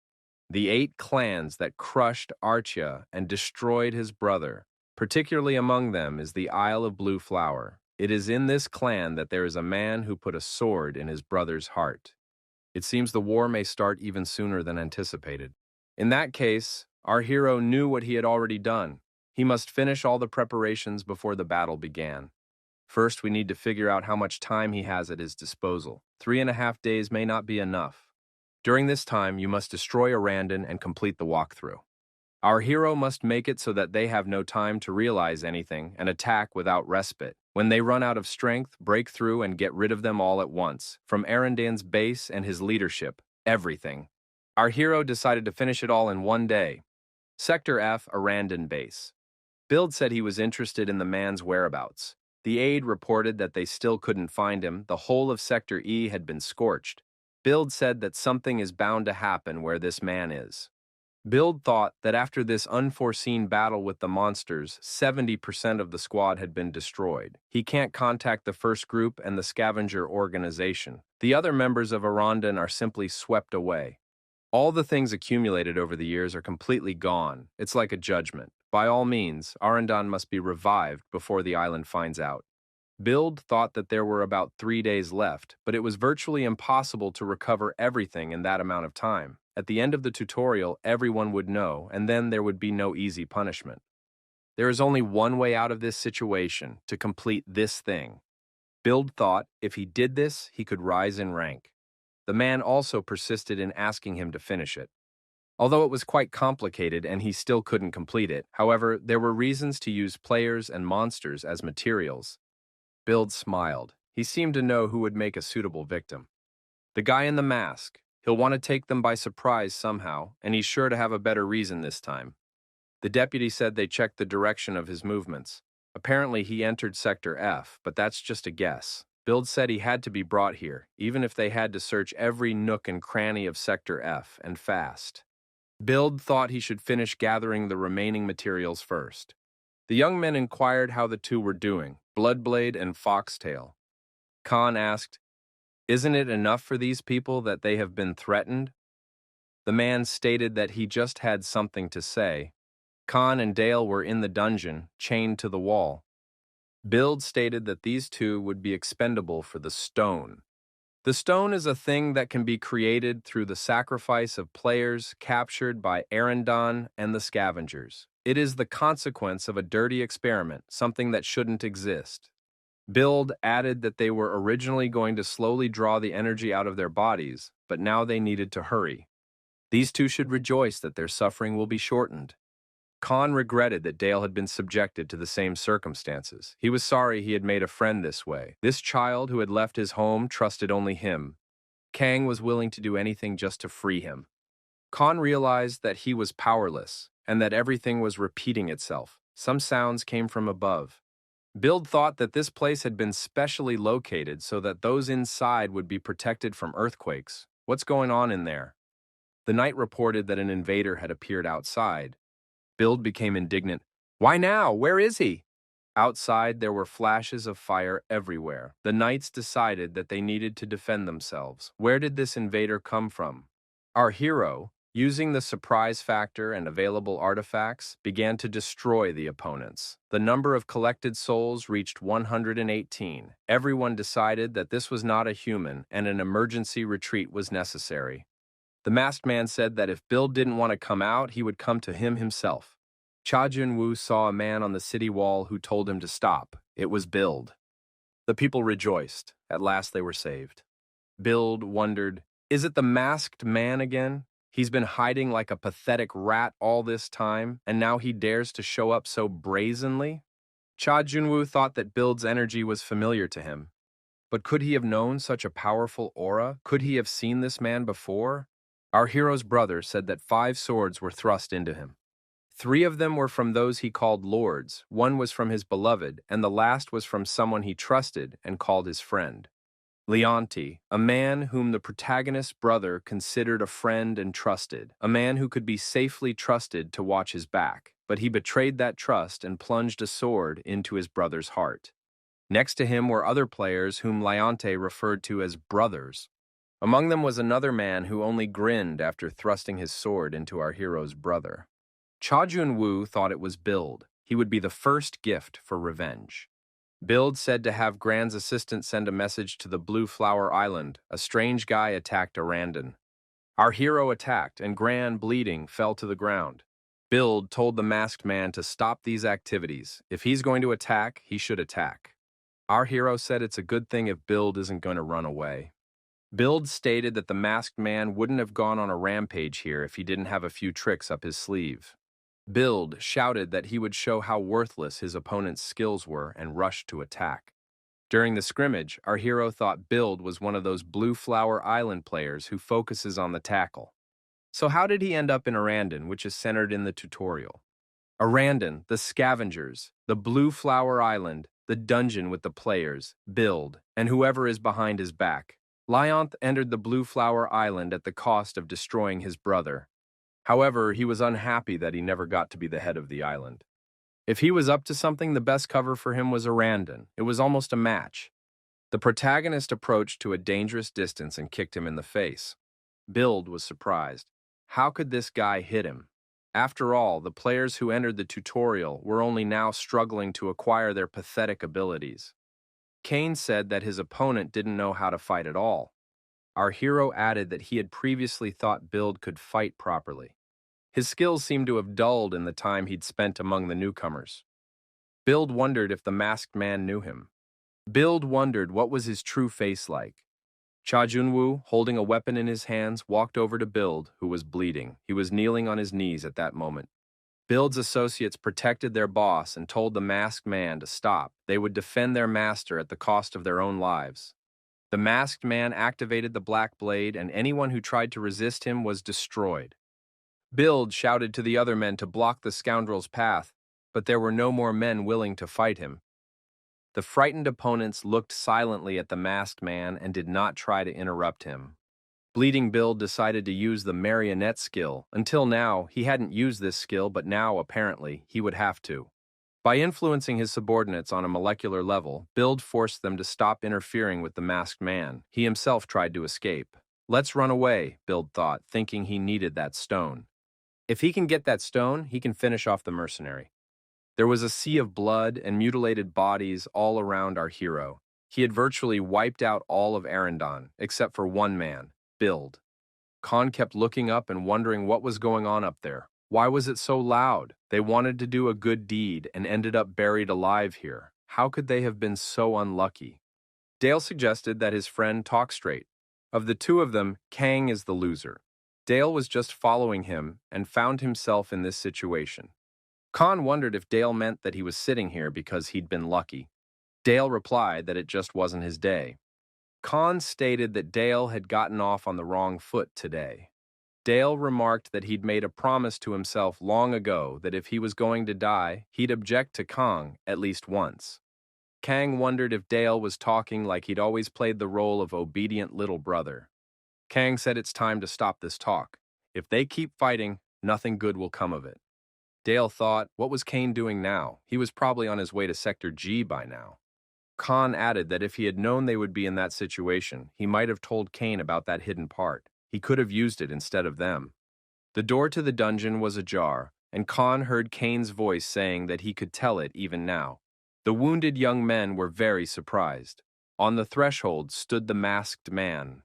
The 8 clans that crushed Artia and destroyed his brother, particularly among them is the Isle of Blue Flower. It is in this clan that there is a man who put a sword in his brother's heart. It seems the war may start even sooner than anticipated. In that case, our hero knew what he had already done. He must finish all the preparations before the battle began. First, we need to figure out how much time he has at his disposal. 3.5 days may not be enough. During this time, you must destroy Arandon and complete the walkthrough. Our hero must make it so that they have no time to realize anything and attack without respite. When they run out of strength, break through and get rid of them all at once. From Arandon's base and his leadership, everything. Our hero decided to finish it all in one day. Sector F, Arandon base. Build said he was interested in the man's whereabouts. The aide reported that they still couldn't find him. The whole of Sector E had been scorched. Build said that something is bound to happen where this man is. Build thought that after this unforeseen battle with the monsters, 70% of the squad had been destroyed. He can't contact the first group and the scavenger organization. The other members of Arandon are simply swept away. All the things accumulated over the years are completely gone. It's like a judgment. By all means, Arandon must be revived before the island finds out. Build thought that there were about 3 days left, but it was virtually impossible to recover everything in that amount of time. At the end of the tutorial, everyone would know, and then there would be no easy punishment. There is only one way out of this situation, to complete this thing. Build thought if he did this, he could rise in rank. The man also persisted in asking him to finish it. Although it was quite complicated and he still couldn't complete it, however, there were reasons to use players and monsters as materials. Build smiled. He seemed to know who would make a suitable victim. The guy in the mask. He'll want to take them by surprise somehow, and he's sure to have a better reason this time. The deputy said they checked the direction of his movements. Apparently he entered Sector F, but that's just a guess. Build said he had to be brought here, even if they had to search every nook and cranny of Sector F, and fast. Build thought he should finish gathering the remaining materials first. The young men inquired how the two were doing, Bloodblade and Foxtail. Khan asked, "Isn't it enough for these people that they have been threatened?" The man stated that he just had something to say. Khan and Dale were in the dungeon, chained to the wall. Build stated that these two would be expendable for the stone. The stone is a thing that can be created through the sacrifice of players captured by Arandon and the scavengers. It is the consequence of a dirty experiment, something that shouldn't exist. Build added that they were originally going to slowly draw the energy out of their bodies, but now they needed to hurry. These two should rejoice that their suffering will be shortened. Khan regretted that Dale had been subjected to the same circumstances. He was sorry he had made a friend this way. This child who had left his home trusted only him. Kang was willing to do anything just to free him. Khan realized that he was powerless, and that everything was repeating itself. Some sounds came from above. Build thought that this place had been specially located so that those inside would be protected from earthquakes. What's going on in there? The knight reported that an invader had appeared outside. Build became indignant. Why now? Where is he? Outside, there were flashes of fire everywhere. The knights decided that they needed to defend themselves. Where did this invader come from? Our hero, using the surprise factor and available artifacts, began to destroy the opponents. The number of collected souls reached 118. Everyone decided that this was not a human and an emergency retreat was necessary. The masked man said that if Build didn't want to come out, he would come to him himself. Cha Junwoo saw a man on the city wall who told him to stop. It was Build. The people rejoiced. At last they were saved. Build wondered, is it the masked man again? He's been hiding like a pathetic rat all this time, and now he dares to show up so brazenly? Cha Junwoo thought that Build's energy was familiar to him. But could he have known such a powerful aura? Could he have seen this man before? Our hero's brother said that 5 swords were thrust into him. 3 of them were from those he called lords, 1 was from his beloved, and the last was from someone he trusted and called his friend. Leonti, a man whom the protagonist's brother considered a friend and trusted, a man who could be safely trusted to watch his back, but he betrayed that trust and plunged a sword into his brother's heart. Next to him were other players whom Leonte referred to as brothers. Among them was another man who only grinned after thrusting his sword into our hero's brother. Cha Junwoo thought it was Build. He would be the first gift for revenge. Build said to have Gran's assistant send a message to the Blue Flower Island. A strange guy attacked Arandon. Our hero attacked, and Gran, bleeding, fell to the ground. Build told the masked man to stop these activities. If he's going to attack, he should attack. Our hero said it's a good thing if Build isn't going to run away. Build stated that the masked man wouldn't have gone on a rampage here if he didn't have a few tricks up his sleeve. Build shouted that he would show how worthless his opponent's skills were and rushed to attack. During the scrimmage, our hero thought Build was one of those Blue Flower Island players who focuses on the tackle. So how did he end up in Arandon, which is centered in the tutorial? Arandon, the scavengers, the Blue Flower Island, the dungeon with the players, Build, and whoever is behind his back. Lionth entered the Blue Flower Island at the cost of destroying his brother. However, he was unhappy that he never got to be the head of the island. If he was up to something, the best cover for him was Arandon. It was almost a match. The protagonist approached to a dangerous distance and kicked him in the face. Build was surprised. How could this guy hit him? After all, the players who entered the tutorial were only now struggling to acquire their pathetic abilities. Kane said that his opponent didn't know how to fight at all. Our hero added that he had previously thought Build could fight properly. His skills seemed to have dulled in the time he'd spent among the newcomers. Build wondered if the masked man knew him. Build wondered what was his true face like. Cha Junwoo, holding a weapon in his hands, walked over to Build, who was bleeding. He was kneeling on his knees at that moment. Build's associates protected their boss and told the masked man to stop. They would defend their master at the cost of their own lives. The masked man activated the Black Blade, and anyone who tried to resist him was destroyed. Build shouted to the other men to block the scoundrel's path, but there were no more men willing to fight him. The frightened opponents looked silently at the masked man and did not try to interrupt him. Bleeding Build decided to use the marionette skill. Until now, he hadn't used this skill, but now, apparently, he would have to. By influencing his subordinates on a molecular level, Build forced them to stop interfering with the masked man. He himself tried to escape. Let's run away, Build thought, thinking he needed that stone. If he can get that stone, he can finish off the mercenary. There was a sea of blood and mutilated bodies all around our hero. He had virtually wiped out all of Arandon, except for one man, Build. Khan kept looking up and wondering what was going on up there. Why was it so loud? They wanted to do a good deed and ended up buried alive here. How could they have been so unlucky? Dale suggested that his friend talk straight. Of the two of them, Kang is the loser. Dale was just following him and found himself in this situation. Khan wondered if Dale meant that he was sitting here because he'd been lucky. Dale replied that it just wasn't his day. Khan stated that Dale had gotten off on the wrong foot today. Dale remarked that he'd made a promise to himself long ago that if he was going to die, he'd object to Kang at least once. Kang wondered if Dale was talking like he'd always played the role of obedient little brother. Kang said it's time to stop this talk. If they keep fighting, nothing good will come of it. Dale thought, what was Kane doing now? He was probably on his way to Sector G by now. Khan added that if he had known they would be in that situation, he might have told Kane about that hidden part. He could have used it instead of them. The door to the dungeon was ajar, and Khan heard Kane's voice saying that he could tell it even now. The wounded young men were very surprised. On the threshold stood the masked man.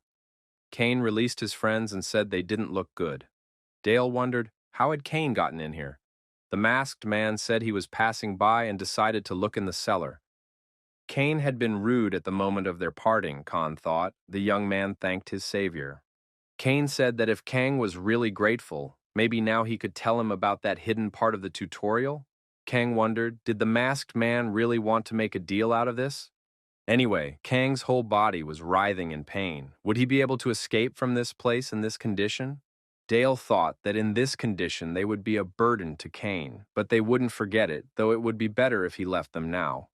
Kane released his friends and said they didn't look good. Dale wondered, how had Kane gotten in here? The masked man said he was passing by and decided to look in the cellar. Kane had been rude at the moment of their parting, Khan thought. The young man thanked his savior. Kane said that if Kang was really grateful, maybe now he could tell him about that hidden part of the tutorial? Kang wondered, did the masked man really want to make a deal out of this? Anyway, Kang's whole body was writhing in pain. Would he be able to escape from this place in this condition? Dale thought that in this condition they would be a burden to Kane, but they wouldn't forget it, though it would be better if he left them now.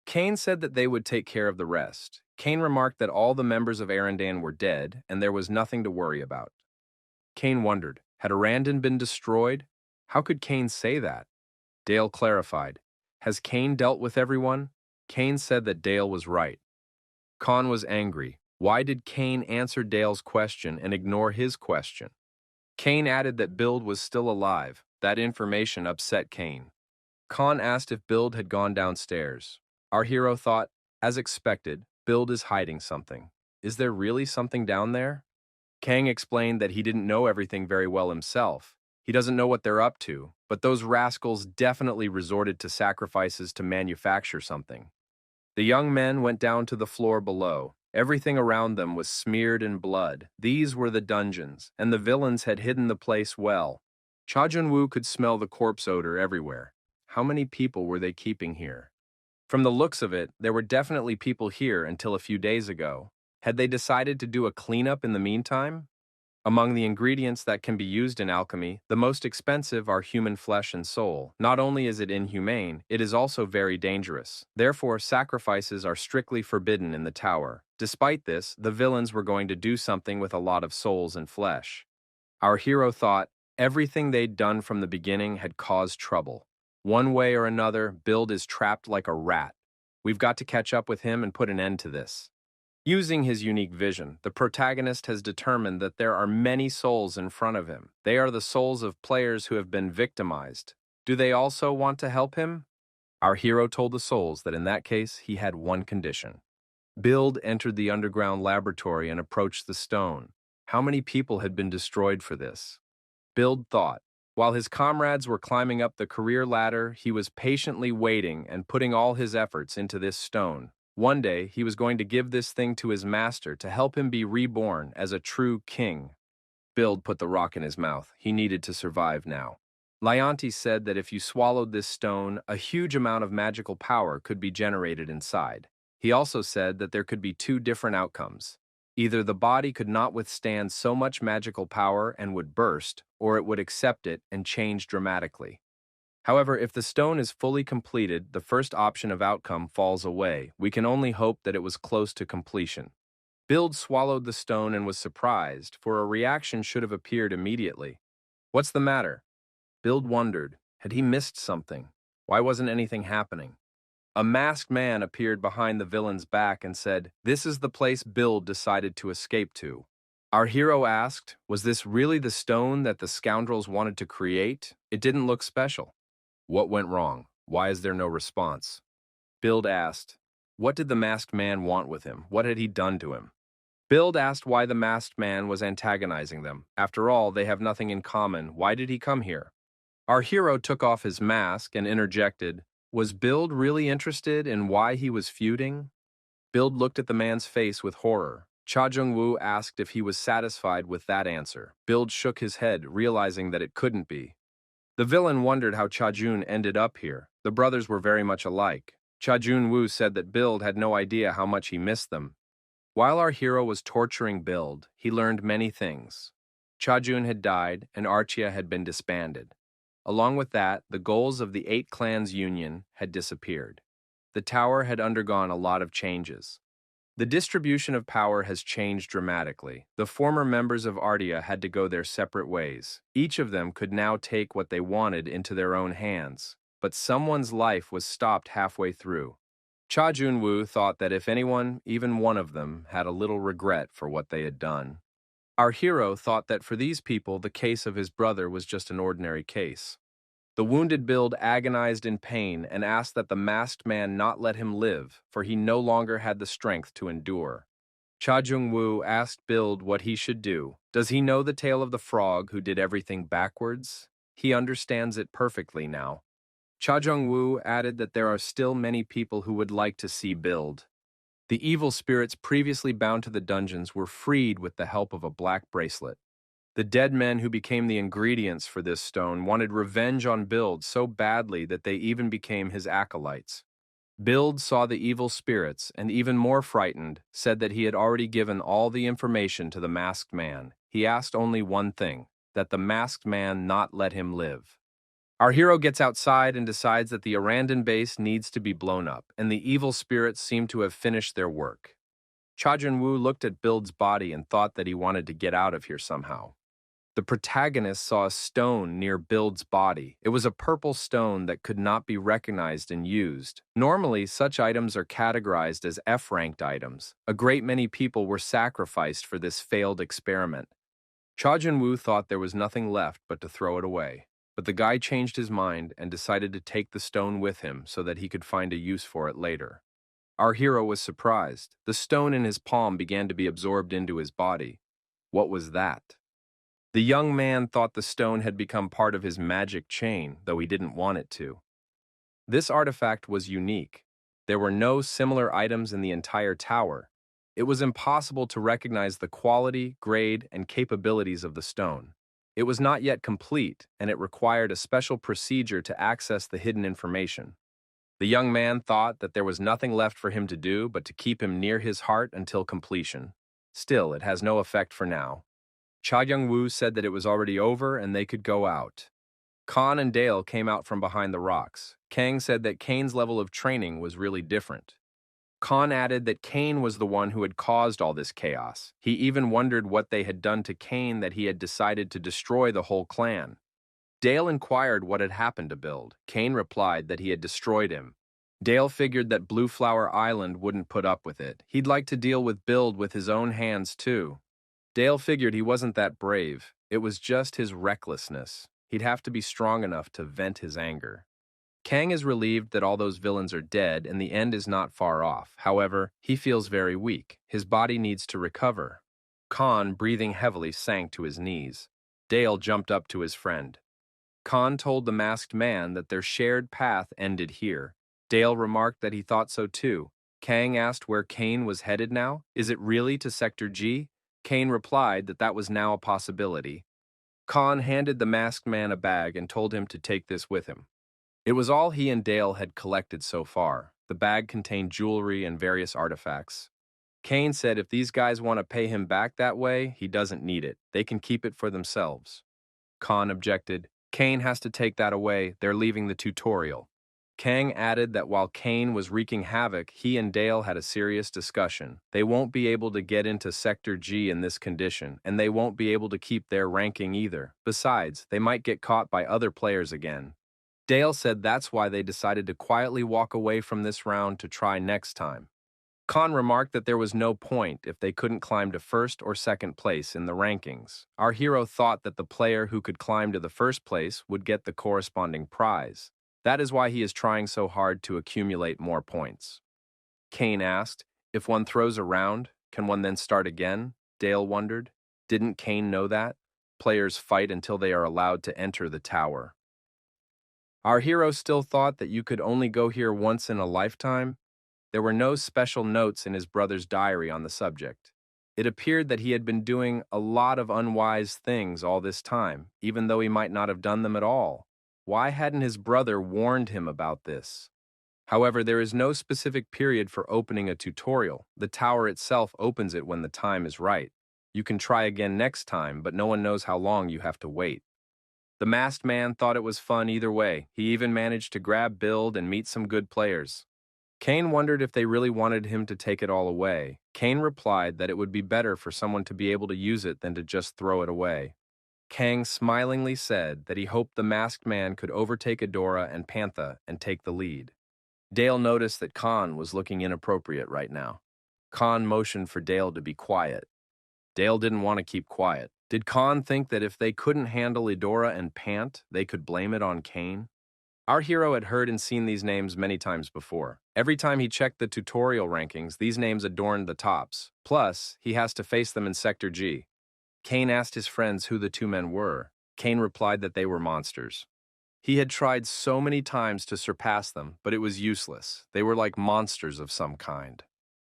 Kane said that they would take care of the rest. Kane remarked that all the members of Arandon were dead, and there was nothing to worry about. Kane wondered, had Arandon been destroyed? How could Kane say that? Dale clarified, has Kane dealt with everyone? Kane said that Dale was right. Khan was angry. Why did Kane answer Dale's question and ignore his question? Kane added that Build was still alive. That information upset Kane. Khan asked if Build had gone downstairs. Our hero thought, as expected, Build is hiding something. Is there really something down there? Kang explained that he didn't know everything very well himself. He doesn't know what they're up to, but those rascals definitely resorted to sacrifices to manufacture something. The young men went down to the floor below. Everything around them was smeared in blood. These were the dungeons, and the villains had hidden the place well. Cha Junwoo could smell the corpse odor everywhere. How many people were they keeping here? From the looks of it, there were definitely people here until a few days ago. Had they decided to do a cleanup in the meantime? Among the ingredients that can be used in alchemy, the most expensive are human flesh and soul. Not only is it inhumane, it is also very dangerous. Therefore, sacrifices are strictly forbidden in the tower. Despite this, the villains were going to do something with a lot of souls and flesh. Our hero thought everything they'd done from the beginning had caused trouble. One way or another, Bild is trapped like a rat. We've got to catch up with him and put an end to this. Using his unique vision, the protagonist has determined that there are many souls in front of him. They are the souls of players who have been victimized. Do they also want to help him? Our hero told the souls that in that case, he had one condition. Bild entered the underground laboratory and approached the stone. How many people had been destroyed for this? Bild thought. While his comrades were climbing up the career ladder, he was patiently waiting and putting all his efforts into this stone. One day, he was going to give this thing to his master to help him be reborn as a true king. Bild put the rock in his mouth. He needed to survive now. Leontes said that if you swallowed this stone, a huge amount of magical power could be generated inside. He also said that there could be two different outcomes. Either the body could not withstand so much magical power and would burst, or it would accept it and change dramatically. However, if the stone is fully completed, the first option of outcome falls away. We can only hope that it was close to completion. Bild swallowed the stone and was surprised, for a reaction should have appeared immediately. What's the matter? Bild wondered. Had he missed something? Why wasn't anything happening? A masked man appeared behind the villain's back and said, "This is the place Bild decided to escape to." Our hero asked, was this really the stone that the scoundrels wanted to create? It didn't look special. What went wrong? Why is there no response? Bild asked, what did the masked man want with him? What had he done to him? Bild asked why the masked man was antagonizing them. After all, they have nothing in common. Why did he come here? Our hero took off his mask and interjected, was Bild really interested in why he was feuding? Bild looked at the man's face with horror. Cha Jung-woo asked if he was satisfied with that answer. Bild shook his head, realizing that it couldn't be. The villain wondered how Cha Jun ended up here. The brothers were very much alike. Cha Jun-woo said that Bild had no idea how much he missed them. While our hero was torturing Bild, he learned many things. Cha Jun had died, and Archia had been disbanded. Along with that, the goals of the 8 clans union had disappeared. The tower had undergone a lot of changes. The distribution of power has changed dramatically. The former members of Ardia had to go their separate ways. Each of them could now take what they wanted into their own hands. But someone's life was stopped halfway through. Cha Jun-woo thought that if anyone, even one of them, had a little regret for what they had done. Our hero thought that for these people, the case of his brother was just an ordinary case. The wounded Bild agonized in pain and asked that the masked man not let him live, for he no longer had the strength to endure. Cha Jung-woo asked Bild what he should do. Does he know the tale of the frog who did everything backwards? He understands it perfectly now. Cha Jung-woo added that there are still many people who would like to see Bild. The evil spirits previously bound to the dungeons were freed with the help of a black bracelet. The dead men who became the ingredients for this stone wanted revenge on Bild so badly that they even became his acolytes. Bild saw the evil spirits and, even more frightened, said that he had already given all the information to the masked man. He asked only one thing, that the masked man not let him live. Our hero gets outside and decides that the Arandon base needs to be blown up, and the evil spirits seem to have finished their work. Cha Jun-woo looked at Bild's body and thought that he wanted to get out of here somehow. The protagonist saw a stone near Bild's body. It was a purple stone that could not be recognized and used. Normally, such items are categorized as F-ranked items. A great many people were sacrificed for this failed experiment. Cha Jun-woo thought there was nothing left but to throw it away. But the guy changed his mind and decided to take the stone with him so that he could find a use for it later. Our hero was surprised. The stone in his palm began to be absorbed into his body. What was that? The young man thought the stone had become part of his magic chain, though he didn't want it to. This artifact was unique. There were no similar items in the entire tower. It was impossible to recognize the quality, grade, and capabilities of the stone. It was not yet complete, and it required a special procedure to access the hidden information. The young man thought that there was nothing left for him to do but to keep him near his heart until completion. Still, it has no effect for now. Cha Young-woo said that it was already over and they could go out. Khan and Dale came out from behind the rocks. Kang said that Kane's level of training was really different. Khan added that Kane was the one who had caused all this chaos. He even wondered what they had done to Kane that he had decided to destroy the whole clan. Dale inquired what had happened to Build. Kane replied that he had destroyed him. Dale figured that Blue Flower Island wouldn't put up with it. He'd like to deal with Build with his own hands too. Dale figured he wasn't that brave. It was just his recklessness. He'd have to be strong enough to vent his anger. Kang is relieved that all those villains are dead and the end is not far off. However, he feels very weak. His body needs to recover. Khan, breathing heavily, sank to his knees. Dale jumped up to his friend. Khan told the masked man that their shared path ended here. Dale remarked that he thought so too. Kang asked where Kane was headed now. Is it really to Sector G? Kane replied that that was now a possibility. Khan handed the masked man a bag and told him to take this with him. It was all he and Dale had collected so far. The bag contained jewelry and various artifacts. Kane said if these guys want to pay him back that way, he doesn't need it. They can keep it for themselves. Khan objected. Kane has to take that away. They're leaving the tutorial. Kang added that while Kane was wreaking havoc, he and Dale had a serious discussion. They won't be able to get into Sector G in this condition, and they won't be able to keep their ranking either. Besides, they might get caught by other players again. Dale said that's why they decided to quietly walk away from this round to try next time. Khan remarked that there was no point if they couldn't climb to first or second place in the rankings. Our hero thought that the player who could climb to the first place would get the corresponding prize. That is why he is trying so hard to accumulate more points. Kane asked, if one throws a round, can one then start again? Dale wondered. Didn't Kane know that? Players fight until they are allowed to enter the tower. Our hero still thought that you could only go here once in a lifetime. There were no special notes in his brother's diary on the subject. It appeared that he had been doing a lot of unwise things all this time, even though he might not have done them at all. Why hadn't his brother warned him about this? However, there is no specific period for opening a tutorial. The tower itself opens it when the time is right. You can try again next time, but no one knows how long you have to wait. The masked man thought it was fun either way. He even managed to grab Build and meet some good players. Kane wondered if they really wanted him to take it all away. Kane replied that it would be better for someone to be able to use it than to just throw it away. Kang smilingly said that he hoped the masked man could overtake Adora and Pantha and take the lead. Dale noticed that Khan was looking inappropriate right now. Khan motioned for Dale to be quiet. Dale didn't want to keep quiet. Did Khan think that if they couldn't handle Adora and Pant, they could blame it on Kane? Our hero had heard and seen these names many times before. Every time he checked the tutorial rankings, these names adorned the tops. Plus, he has to face them in Sector G. Kane asked his friends who the two men were. Kane replied that they were monsters. He had tried so many times to surpass them, but it was useless. They were like monsters of some kind.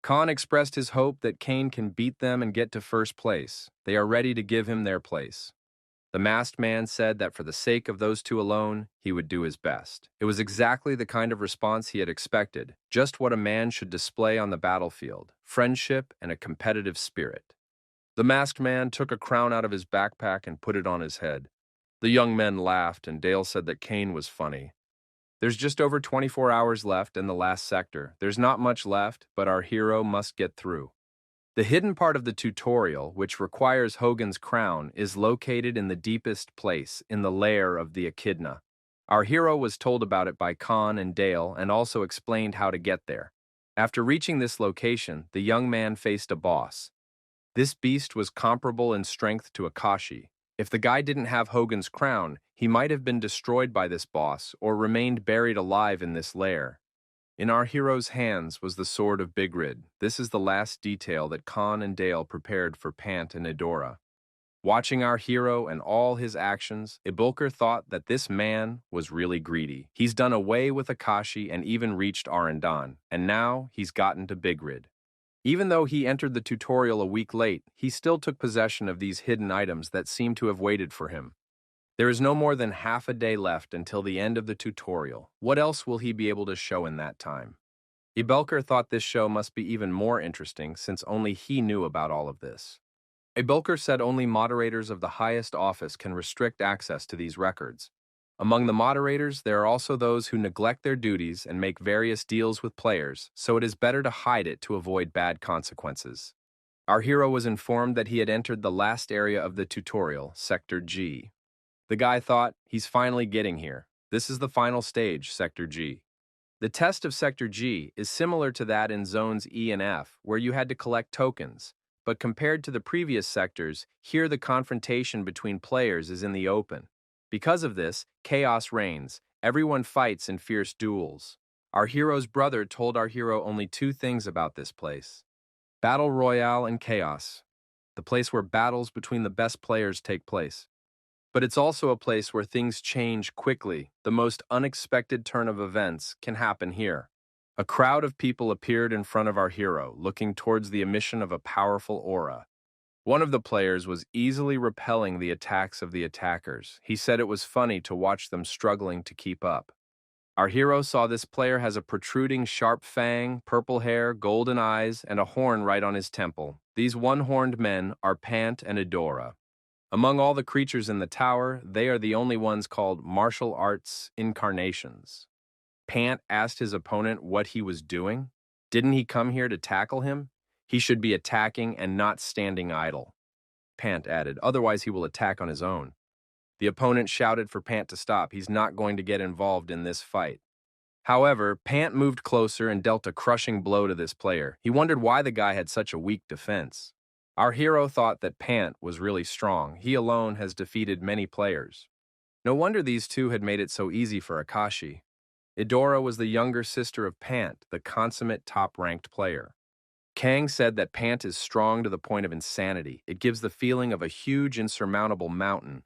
Khan expressed his hope that Kane can beat them and get to first place. They are ready to give him their place. The masked man said that for the sake of those two alone, he would do his best. It was exactly the kind of response he had expected, just what a man should display on the battlefield: friendship and a competitive spirit. The masked man took a crown out of his backpack and put it on his head. The young men laughed, and Dale said that Kane was funny. There's just over 24 hours left in the last sector. There's not much left, but our hero must get through. The hidden part of the tutorial, which requires Hogan's crown, is located in the deepest place, in the lair of the echidna. Our hero was told about it by Khan and Dale and also explained how to get there. After reaching this location, the young man faced a boss. This beast was comparable in strength to Akashi. If the guy didn't have Hogan's crown, he might have been destroyed by this boss or remained buried alive in this lair. In our hero's hands was the sword of Bigrid. This is the last detail that Khan and Dale prepared for Pant and Adora. Watching our hero and all his actions, Ibulker thought that this man was really greedy. He's done away with Akashi and even reached Arandan, and now he's gotten to Bigrid. Even though he entered the tutorial a week late, he still took possession of these hidden items that seemed to have waited for him. There is no more than half a day left until the end of the tutorial. What else will he be able to show in that time? Ibelker thought this show must be even more interesting since only he knew about all of this. Ibelker said only moderators of the highest office can restrict access to these records. Among the moderators, there are also those who neglect their duties and make various deals with players, so it is better to hide it to avoid bad consequences. Our hero was informed that he had entered the last area of the tutorial, Sector G. The guy thought, he's finally getting here. This is the final stage, Sector G. The test of Sector G is similar to that in Zones E and F, where you had to collect tokens, but compared to the previous sectors, here the confrontation between players is in the open. Because of this, chaos reigns. Everyone fights in fierce duels. Our hero's brother told our hero only two things about this place: Battle Royale and chaos. The place where battles between the best players take place. But it's also a place where things change quickly. The most unexpected turn of events can happen here. A crowd of people appeared in front of our hero, looking towards the emission of a powerful aura. One of the players was easily repelling the attacks of the attackers. He said it was funny to watch them struggling to keep up. Our hero saw this player has a protruding sharp fang, purple hair, golden eyes, and a horn right on his temple. These one-horned men are Pant and Adora. Among all the creatures in the tower, they are the only ones called martial arts incarnations. Pant asked his opponent what he was doing. Didn't he come here to tackle him? He should be attacking and not standing idle. Pant added, otherwise he will attack on his own. The opponent shouted for Pant to stop. He's not going to get involved in this fight. However, Pant moved closer and dealt a crushing blow to this player. He wondered why the guy had such a weak defense. Our hero thought that Pant was really strong. He alone has defeated many players. No wonder these two had made it so easy for Akashi. Idora was the younger sister of Pant, the consummate top-ranked player. Kang said that Pant is strong to the point of insanity. It gives the feeling of a huge, insurmountable mountain.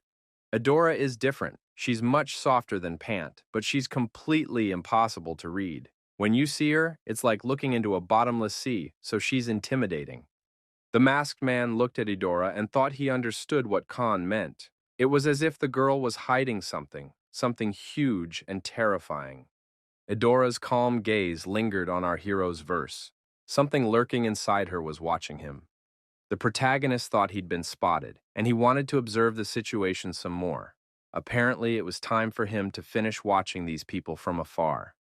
Adora is different. She's much softer than Pant, but she's completely impossible to read. When you see her, it's like looking into a bottomless sea, so she's intimidating. The masked man looked at Idora and thought he understood what Khan meant. It was as if the girl was hiding something huge and terrifying. Idora's calm gaze lingered on our hero's verse. Something lurking inside her was watching him. The protagonist thought he'd been spotted, and he wanted to observe the situation some more. Apparently, it was time for him to finish watching these people from afar.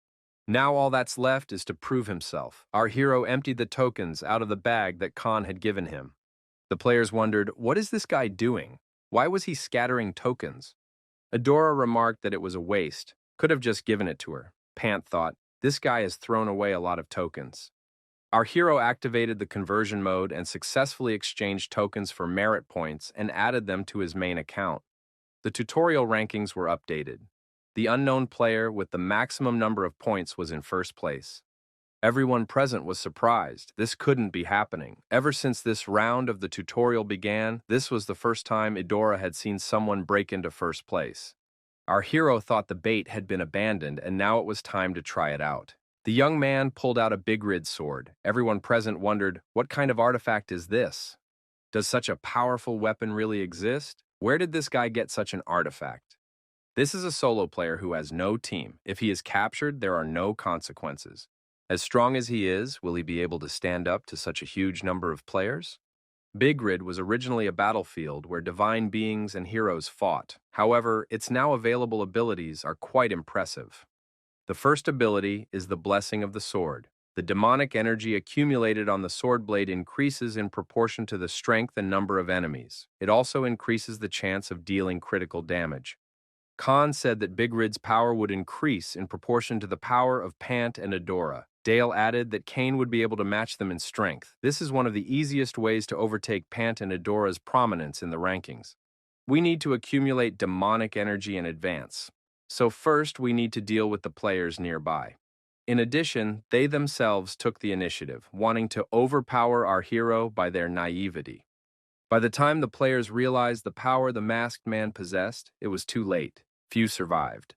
Now all that's left is to prove himself. Our hero emptied the tokens out of the bag that Khan had given him. The players wondered, what is this guy doing? Why was he scattering tokens? Adora remarked that it was a waste. Could have just given it to her. Pant thought, this guy has thrown away a lot of tokens. Our hero activated the conversion mode and successfully exchanged tokens for merit points and added them to his main account. The tutorial rankings were updated. The unknown player with the maximum number of points was in first place. Everyone present was surprised. This couldn't be happening. Ever since this round of the tutorial began, this was the first time Idora had seen someone break into first place. Our hero thought the bait had been abandoned, and now it was time to try it out. The young man pulled out a Bigrid sword. Everyone present wondered, what kind of artifact is this? Does such a powerful weapon really exist? Where did this guy get such an artifact? This is a solo player who has no team. If he is captured, there are no consequences. As strong as he is, will he be able to stand up to such a huge number of players? Bigrid was originally a battlefield where divine beings and heroes fought. However, its now available abilities are quite impressive. The first ability is the Blessing of the Sword. The demonic energy accumulated on the sword blade increases in proportion to the strength and number of enemies. It also increases the chance of dealing critical damage. Khan said that Bigrid's power would increase in proportion to the power of Pant and Adora. Dale added that Kane would be able to match them in strength. This is one of the easiest ways to overtake Pant and Adora's prominence in the rankings. We need to accumulate demonic energy in advance. So first, we need to deal with the players nearby. In addition, they themselves took the initiative, wanting to overpower our hero by their naivety. By the time the players realized the power the masked man possessed, it was too late. Few survived.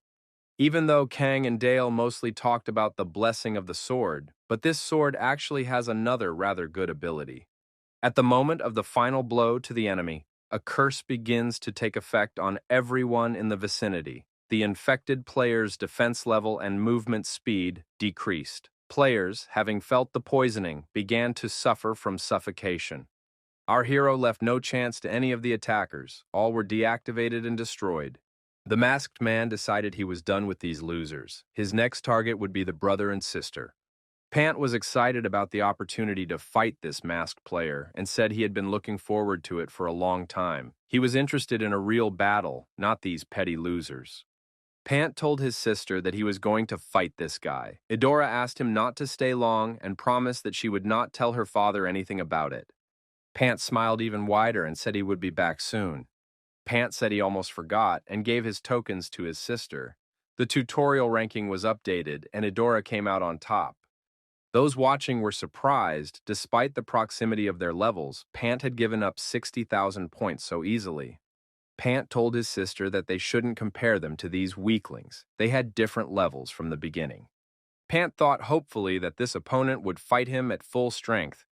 Even though Kang and Dale mostly talked about the blessing of the sword, but this sword actually has another rather good ability. At the moment of the final blow to the enemy, a curse begins to take effect on everyone in the vicinity. The infected player's defense level and movement speed decreased. Players, having felt the poisoning, began to suffer from suffocation. Our hero left no chance to any of the attackers. All were deactivated and destroyed. The masked man decided he was done with these losers. His next target would be the brother and sister. Pant was excited about the opportunity to fight this masked player and said he had been looking forward to it for a long time. He was interested in a real battle, not these petty losers. Pant told his sister that he was going to fight this guy. Eudora asked him not to stay long and promised that she would not tell her father anything about it. Pant smiled even wider and said he would be back soon. Pant said he almost forgot and gave his tokens to his sister. The tutorial ranking was updated and Eudora came out on top. Those watching were surprised. Despite the proximity of their levels, Pant had given up 60,000 points so easily. Pant told his sister that they shouldn't compare them to these weaklings. They had different levels from the beginning. Pant thought hopefully that this opponent would fight him at full strength.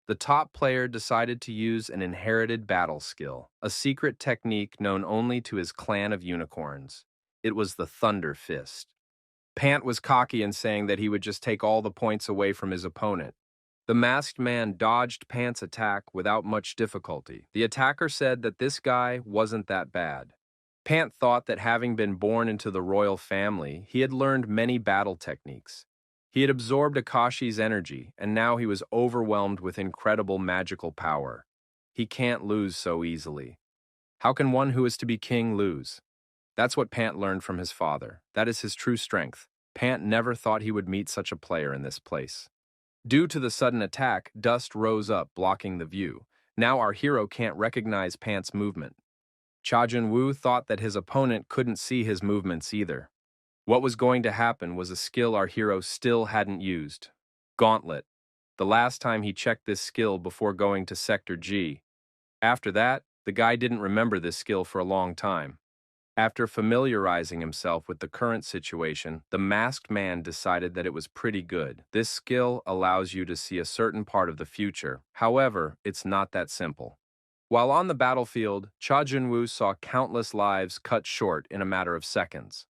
The top player decided to use an inherited battle skill, a secret technique known only to his clan of unicorns. It was the Thunder Fist. Pant was cocky in saying that he would just take all the points away from his opponent. The masked man dodged Pant's attack without much difficulty. The attacker said that this guy wasn't that bad. Pant thought that having been born into the royal family, he had learned many battle techniques. He had absorbed Akashi's energy, and now he was overwhelmed with incredible magical power. He can't lose so easily. How can one who is to be king lose? That's what Pant learned from his father. That is his true strength. Pant never thought he would meet such a player in this place. Due to the sudden attack, dust rose up, blocking the view. Now our hero can't recognize Pant's movement. Cha Jun-woo thought that his opponent couldn't see his movements either. What was going to happen was a skill our hero still hadn't used. Gauntlet. The last time he checked this skill before going to Sector G. After that, the guy didn't remember this skill for a long time. After familiarizing himself with the current situation, the masked man decided that it was pretty good. This skill allows you to see a certain part of the future. However, it's not that simple. While on the battlefield, Cha Jun-woo saw countless lives cut short in a matter of seconds.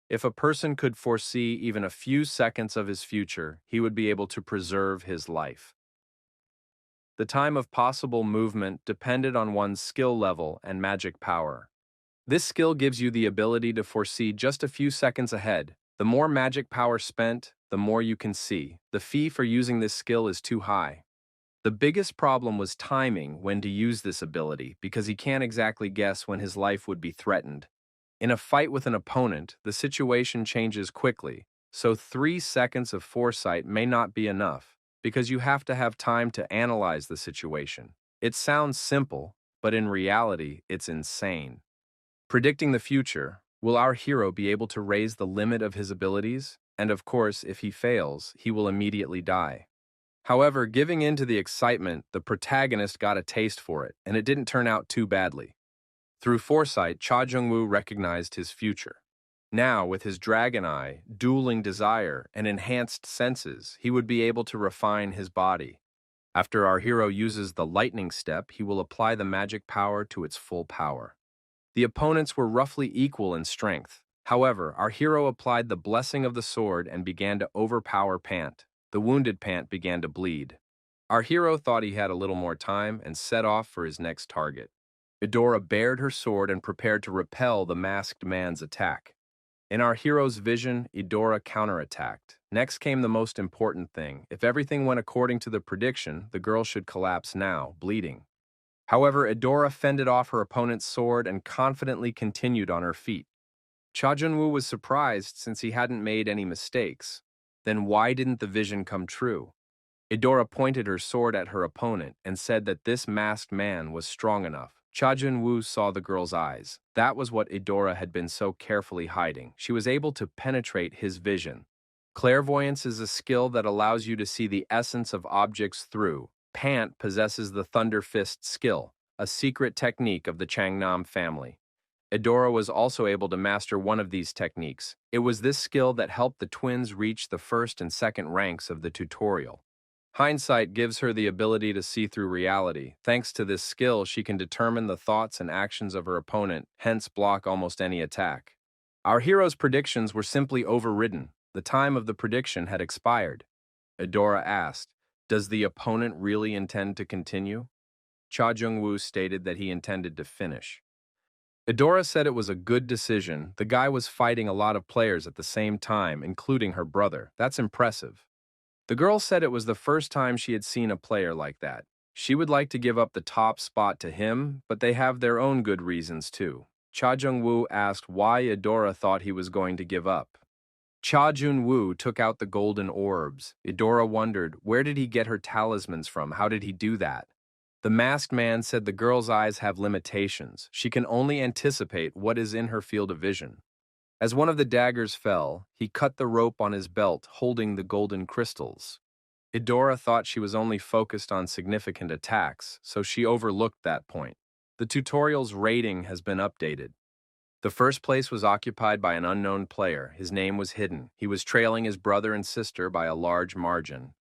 If a person could foresee even a few seconds of his future, he would be able to preserve his life. The time of possible movement depended on one's skill level and magic power. This skill gives you the ability to foresee just a few seconds ahead. The more magic power spent, the more you can see. The fee for using this skill is too high. The biggest problem was timing when to use this ability, because he can't exactly guess when his life would be threatened. In a fight with an opponent, the situation changes quickly, so 3 seconds of foresight may not be enough, because you have to have time to analyze the situation. It sounds simple, but in reality, it's insane. Predicting the future, will our hero be able to raise the limit of his abilities? And of course, if he fails, he will immediately die. However, giving in to the excitement, the protagonist got a taste for it, and it didn't turn out too badly. Through foresight, Cha Jung-woo recognized his future. Now, with his dragon eye, dueling desire, and enhanced senses, he would be able to refine his body. After our hero uses the lightning step, he will apply the magic power to its full power. The opponents were roughly equal in strength. However, our hero applied the blessing of the sword and began to overpower Pant. The wounded Pant began to bleed. Our hero thought he had a little more time and set off for his next target. Eudora bared her sword and prepared to repel the masked man's attack. In our hero's vision, Eudora counterattacked. Next came the most important thing. If everything went according to the prediction, the girl should collapse now, bleeding. However, Eudora fended off her opponent's sword and confidently continued on her feet. Cha Jun-woo was surprised since he hadn't made any mistakes. Then why didn't the vision come true? Eudora pointed her sword at her opponent and said that this masked man was strong enough. Cha Jun-woo saw the girl's eyes. That was what Eudora had been so carefully hiding. She was able to penetrate his vision. Clairvoyance is a skill that allows you to see the essence of objects through. Pant possesses the Thunder Fist skill. a secret technique of the Changnam family. Edora was also able to master one of these techniques. It was this skill that helped the twins reach the first and second ranks of the tutorial. Hindsight gives her the ability to see through reality. Thanks to this skill, she can determine the thoughts and actions of her opponent, hence block almost any attack. Our hero's predictions were simply overridden. The time of the prediction had expired. Edora asked, "Does the opponent really intend to continue?" Cha Jung-woo stated that he intended to finish. Edora said it was a good decision. The guy was fighting a lot of players at the same time, including her brother. That's impressive. The girl said it was the first time she had seen a player like that. She would like to give up the top spot to him, but they have their own good reasons too. Cha Jung-woo asked why Edora thought he was going to give up. Cha Jun-woo took out the golden orbs. Edora wondered, where did he get her talismans from? How did he do that? The masked man said the girl's eyes have limitations. She can only anticipate what is in her field of vision. As one of the daggers fell, he cut the rope on his belt, holding the golden crystals. Edora thought she was only focused on significant attacks, so she overlooked that point. The tutorial's rating has been updated. The first place was occupied by an unknown player. His name was hidden. He was trailing his brother and sister by a large margin.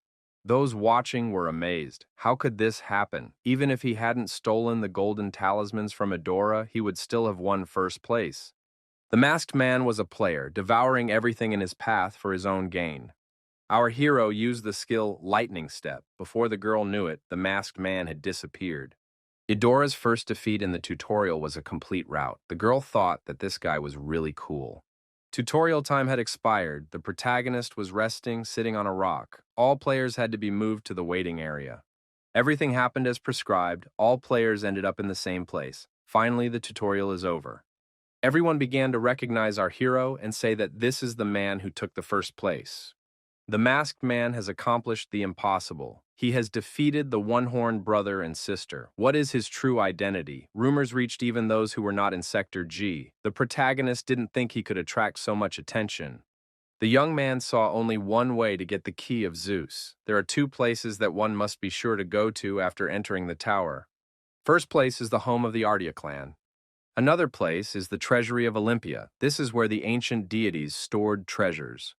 Those watching were amazed. How could this happen? Even if he hadn't stolen the golden talismans from Edora, he would still have won first place. The masked man was a player, devouring everything in his path for his own gain. Our hero used the skill Lightning Step. Before the girl knew it, the masked man had disappeared. Edora's first defeat in the tutorial was a complete rout. The girl thought that this guy was really cool. Tutorial time had expired. The protagonist was resting, sitting on a rock. All players had to be moved to the waiting area. Everything happened as prescribed. All players ended up in the same place. Finally, the tutorial is over. Everyone began to recognize our hero and say that this is the man who took the first place. The masked man has accomplished the impossible. He has defeated the one-horned brother and sister. What is his true identity? Rumors reached even those who were not in Sector G. The protagonist didn't think he could attract so much attention. The young man saw only one way to get the key of Zeus. There are two places that one must be sure to go to after entering the tower. First place is the home of the Ardea clan. Another place is the treasury of Olympia. This is where the ancient deities stored treasures.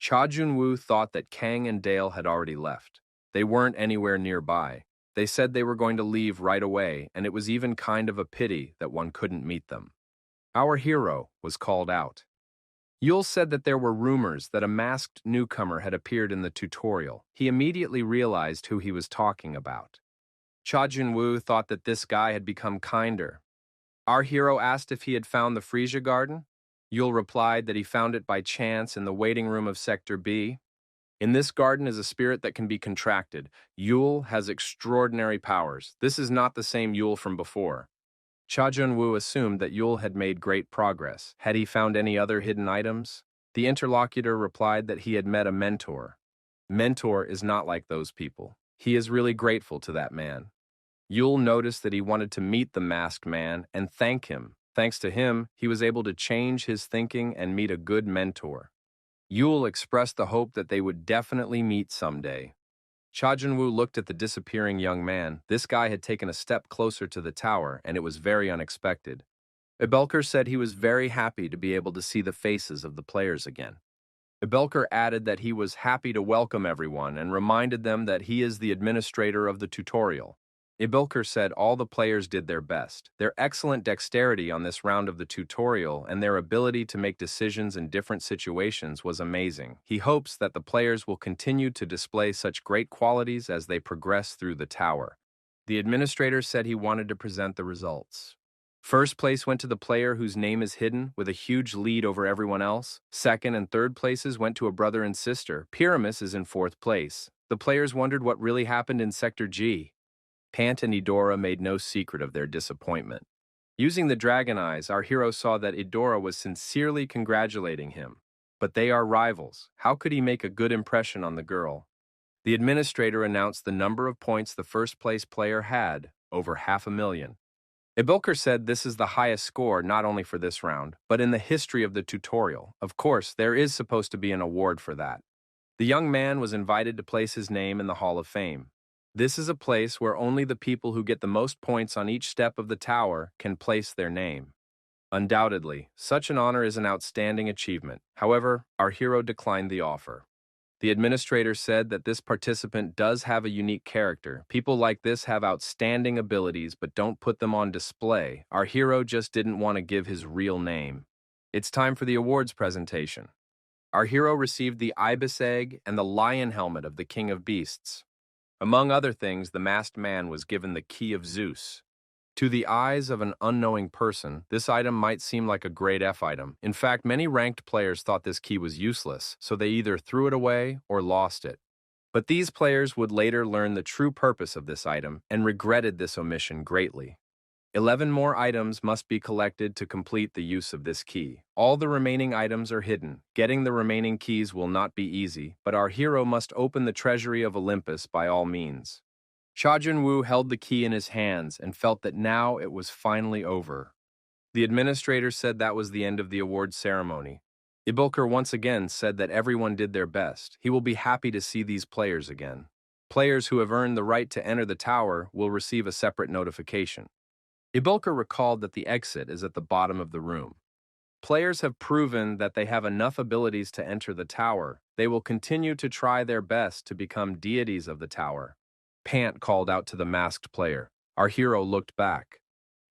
Cha Jun-woo thought that Kang and Dale had already left. They weren't anywhere nearby. They said they were going to leave right away, and it was even kind of a pity that one couldn't meet them. Our hero was called out. Yul said that there were rumors that a masked newcomer had appeared in the tutorial. He immediately realized who he was talking about. Cha Jun-woo thought that this guy had become kinder. Our hero asked if he had found the Frisia Garden. Yul replied that he found it by chance in the waiting room of Sector B. In this garden is a spirit that can be contracted. Yul has extraordinary powers. This is not the same Yul from before. Cha Jun-woo assumed that Yul had made great progress. Had he found any other hidden items? The interlocutor replied that he had met a mentor. Mentor is not like those people. He is really grateful to that man. Yul noticed that he wanted to meet the masked man and thank him. Thanks to him, he was able to change his thinking and meet a good mentor. Yul expressed the hope that they would definitely meet someday. Cha Jun-woo looked at the disappearing young man. This guy had taken a step closer to the tower, and it was very unexpected. Ibelker said he was very happy to be able to see the faces of the players again. Ibelker added that he was happy to welcome everyone and reminded them that he is the administrator of the tutorial. Ibelker said all the players did their best. Their excellent dexterity on this round of the tutorial and their ability to make decisions in different situations was amazing. He hopes that the players will continue to display such great qualities as they progress through the tower. The administrator said he wanted to present the results. First place went to the player whose name is hidden, with a huge lead over everyone else. Second and third places went to a brother and sister. Pyramus is in fourth place. The players wondered what really happened in Sector G. Pant and Edora made no secret of their disappointment. Using the dragon eyes, our hero saw that Edora was sincerely congratulating him. But they are rivals. How could he make a good impression on the girl? The administrator announced the number of points the first-place player had, over 500,000. Ibelker said this is the highest score not only for this round, but in the history of the tutorial. Of course, there is supposed to be an award for that. The young man was invited to place his name in the Hall of Fame. This is a place where only the people who get the most points on each step of the tower can place their name. Undoubtedly, such an honor is an outstanding achievement. However, our hero declined the offer. The administrator said that this participant does have a unique character. People like this have outstanding abilities but don't put them on display. Our hero just didn't want to give his real name. It's time for the awards presentation. Our hero received the ibis egg and the lion helmet of the King of Beasts. Among other things, the masked man was given the key of Zeus. To the eyes of an unknowing person, this item might seem like a grade F item. In fact, many ranked players thought this key was useless, so they either threw it away or lost it. But these players would later learn the true purpose of this item and regretted this omission greatly. 11 more items must be collected to complete the use of this key. All the remaining items are hidden. Getting the remaining keys will not be easy, but our hero must open the treasury of Olympus by all means. Cha Junwoo held the key in his hands and felt that now it was finally over. The administrator said that was the end of the award ceremony. Ibilker once again said that everyone did their best. He will be happy to see these players again. Players who have earned the right to enter the tower will receive a separate notification. Ibilker recalled that the exit is at the bottom of the room. Players have proven that they have enough abilities to enter the tower. They will continue to try their best to become deities of the tower. Pant called out to the masked player. Our hero looked back.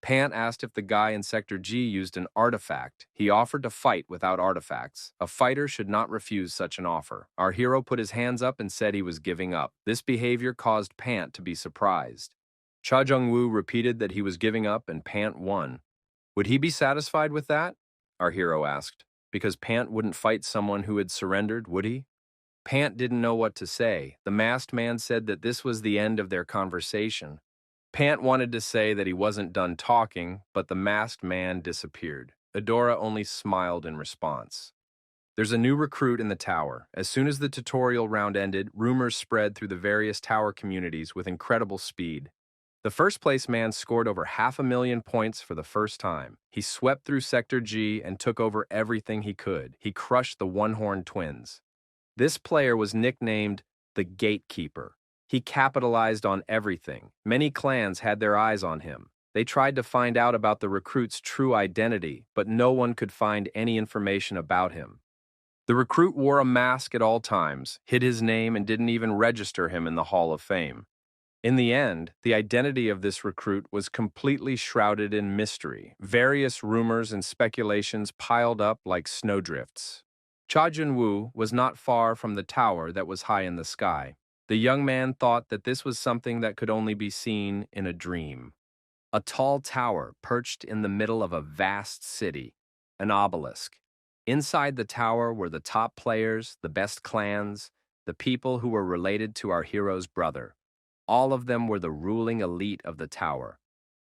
Pant asked if the guy in Sector G used an artifact. He offered to fight without artifacts. A fighter should not refuse such an offer. Our hero put his hands up and said he was giving up. This behavior caused Pant to be surprised. Cha Jung-woo repeated that he was giving up and Pant won. Would he be satisfied with that? Our hero asked. Because Pant wouldn't fight someone who had surrendered, would he? Pant didn't know what to say. The masked man said that this was the end of their conversation. Pant wanted to say that he wasn't done talking, but the masked man disappeared. Adora only smiled in response. There's a new recruit in the tower. As soon as the tutorial round ended, rumors spread through the various tower communities with incredible speed. The first-place man scored over 500,000 points for the first time. He swept through Sector G and took over everything he could. He crushed the One-Horned Twins. This player was nicknamed the Gatekeeper. He capitalized on everything. Many clans had their eyes on him. They tried to find out about the recruit's true identity, but no one could find any information about him. The recruit wore a mask at all times, hid his name, and didn't even register him in the Hall of Fame. In the end, the identity of this recruit was completely shrouded in mystery. Various rumors and speculations piled up like snowdrifts. Cha Junwoo was not far from the tower that was high in the sky. The young man thought that this was something that could only be seen in a dream. A tall tower perched in the middle of a vast city, an obelisk. Inside the tower were the top players, the best clans, the people who were related to our hero's brother. All of them were the ruling elite of the tower.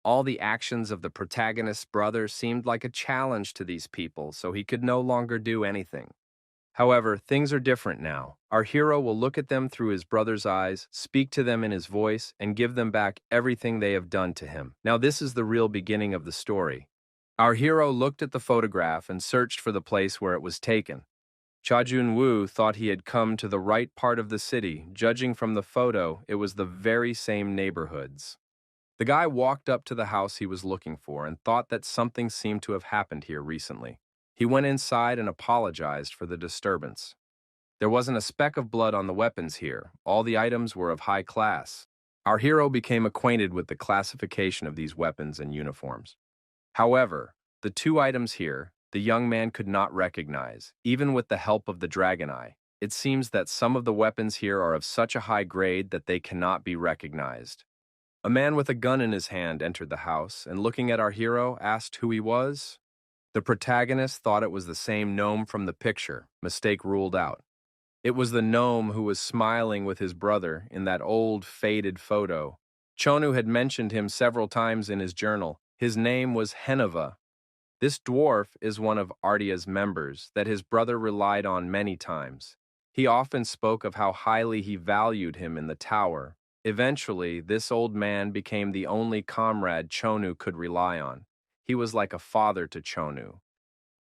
All the actions of the protagonist's brother seemed like a challenge to these people, so he could no longer do anything. However, things are different now. Our hero will look at them through his brother's eyes, speak to them in his voice, and give them back everything they have done to him. Now this is the real beginning of the story. Our hero looked at the photograph and searched for the place where it was taken. Cha Jun-woo thought he had come to the right part of the city. Judging from the photo, it was the very same neighborhoods. The guy walked up to the house he was looking for and thought that something seemed to have happened here recently. He went inside and apologized for the disturbance. There wasn't a speck of blood on the weapons here. All the items were of high class. Our hero became acquainted with the classification of these weapons and uniforms. However, the two items here, the young man could not recognize, even with the help of the Dragon Eye. It seems that some of the weapons here are of such a high grade that they cannot be recognized. A man with a gun in his hand entered the house and, looking at our hero, asked who he was. The protagonist thought it was the same gnome from the picture. Mistake ruled out. It was the gnome who was smiling with his brother in that old, faded photo. Chonu had mentioned him several times in his journal. His name was Henova. This dwarf is one of Ardia's members that his brother relied on many times. He often spoke of how highly he valued him in the tower. Eventually, this old man became the only comrade Chonu could rely on. He was like a father to Chonu.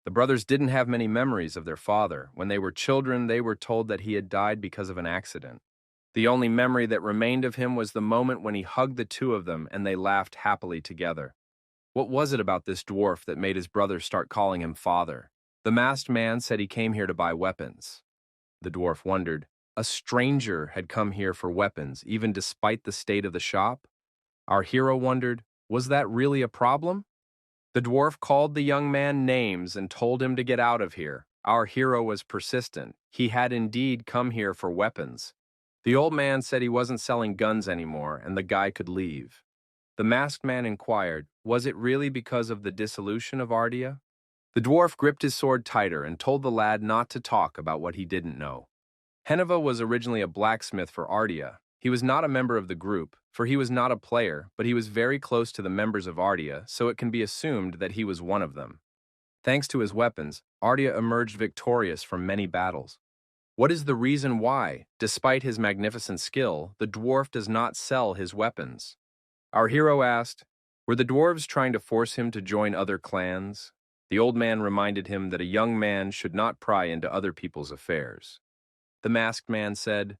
The brothers didn't have many memories of their father. When they were children, they were told that he had died because of an accident. The only memory that remained of him was the moment when he hugged the two of them and they laughed happily together. What was it about this dwarf that made his brother start calling him father? The masked man said he came here to buy weapons. The dwarf wondered. A stranger had come here for weapons, even despite the state of the shop? Our hero wondered, was that really a problem? The dwarf called the young man names and told him to get out of here. Our hero was persistent. He had indeed come here for weapons. The old man said he wasn't selling guns anymore and the guy could leave. The masked man inquired, was it really because of the dissolution of Ardia? The dwarf gripped his sword tighter and told the lad not to talk about what he didn't know. Heneva was originally a blacksmith for Ardia. He was not a member of the group, for he was not a player, but he was very close to the members of Ardia, so it can be assumed that he was one of them. Thanks to his weapons, Ardia emerged victorious from many battles. What is the reason why, despite his magnificent skill, the dwarf does not sell his weapons? Our hero asked, were the dwarves trying to force him to join other clans? The old man reminded him that a young man should not pry into other people's affairs. The masked man said,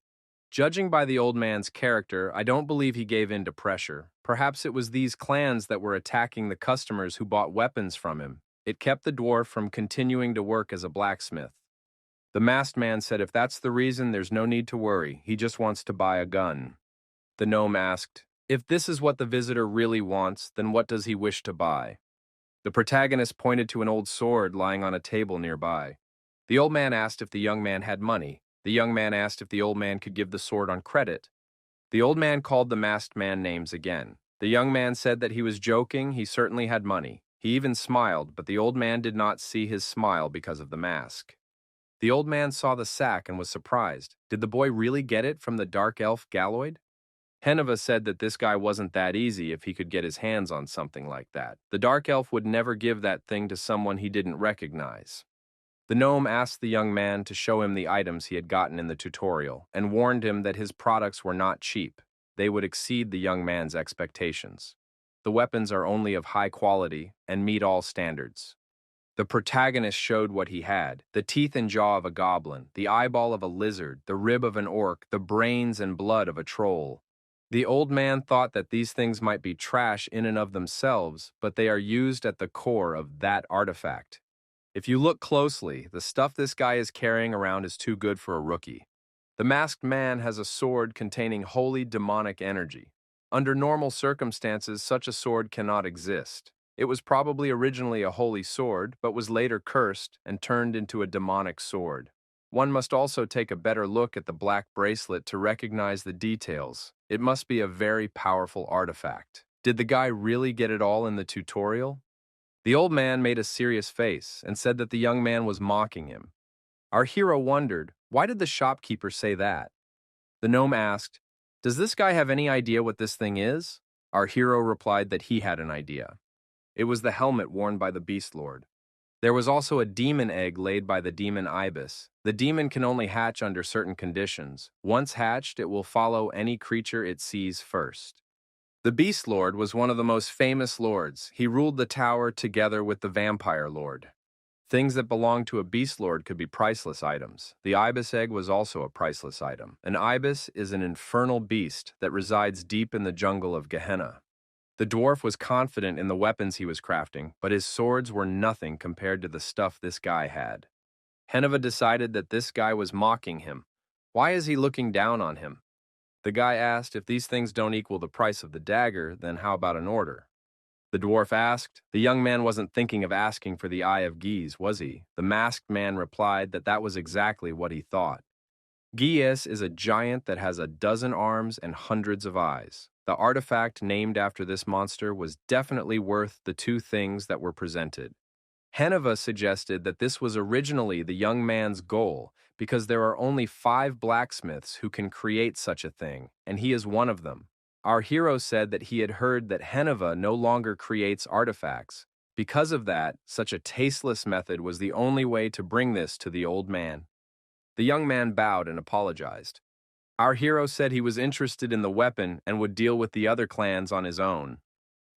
judging by the old man's character, I don't believe he gave in to pressure. Perhaps it was these clans that were attacking the customers who bought weapons from him. It kept the dwarf from continuing to work as a blacksmith. The masked man said if that's the reason, there's no need to worry. He just wants to buy a gun. The gnome asked, if this is what the visitor really wants, then what does he wish to buy? The protagonist pointed to an old sword lying on a table nearby. The old man asked if the young man had money. The young man asked if the old man could give the sword on credit. The old man called the masked man names again. The young man said that he was joking, he certainly had money. He even smiled, but the old man did not see his smile because of the mask. The old man saw the sack and was surprised. Did the boy really get it from the dark elf Galloid? Heneva said that this guy wasn't that easy if he could get his hands on something like that. The dark elf would never give that thing to someone he didn't recognize. The gnome asked the young man to show him the items he had gotten in the tutorial and warned him that his products were not cheap. They would exceed the young man's expectations. The weapons are only of high quality and meet all standards. The protagonist showed what he had: the teeth and jaw of a goblin, the eyeball of a lizard, the rib of an orc, the brains and blood of a troll. The old man thought that these things might be trash in and of themselves, but they are used at the core of that artifact. If you look closely, the stuff this guy is carrying around is too good for a rookie. The masked man has a sword containing holy demonic energy. Under normal circumstances, such a sword cannot exist. It was probably originally a holy sword, but was later cursed and turned into a demonic sword. One must also take a better look at the black bracelet to recognize the details. It must be a very powerful artifact. Did the guy really get it all in the tutorial? The old man made a serious face and said that the young man was mocking him. Our hero wondered, why did the shopkeeper say that? The gnome asked, does this guy have any idea what this thing is? Our hero replied that he had an idea. It was the helmet worn by the Beast Lord. There was also a demon egg laid by the demon ibis. The demon can only hatch under certain conditions. Once hatched, it will follow any creature it sees first. The Beast Lord was one of the most famous lords. He ruled the tower together with the Vampire Lord. Things that belonged to a Beast Lord could be priceless items. The ibis egg was also a priceless item. An ibis is an infernal beast that resides deep in the jungle of Gehenna. The dwarf was confident in the weapons he was crafting, but his swords were nothing compared to the stuff this guy had. Heneva decided that this guy was mocking him. Why is he looking down on him? The guy asked, if these things don't equal the price of the dagger, then how about an order? The dwarf asked. The young man wasn't thinking of asking for the Eye of Geese, was he? The masked man replied that that was exactly what he thought. Geese is a giant that has 12 arms and hundreds of eyes. The artifact named after this monster was definitely worth the two things that were presented. Heneva suggested that this was originally the young man's goal because there are only 5 blacksmiths who can create such a thing, and he is one of them. Our hero said that he had heard that Heneva no longer creates artifacts. Because of that, such a tasteless method was the only way to bring this to the old man. The young man bowed and apologized. Our hero said he was interested in the weapon and would deal with the other clans on his own.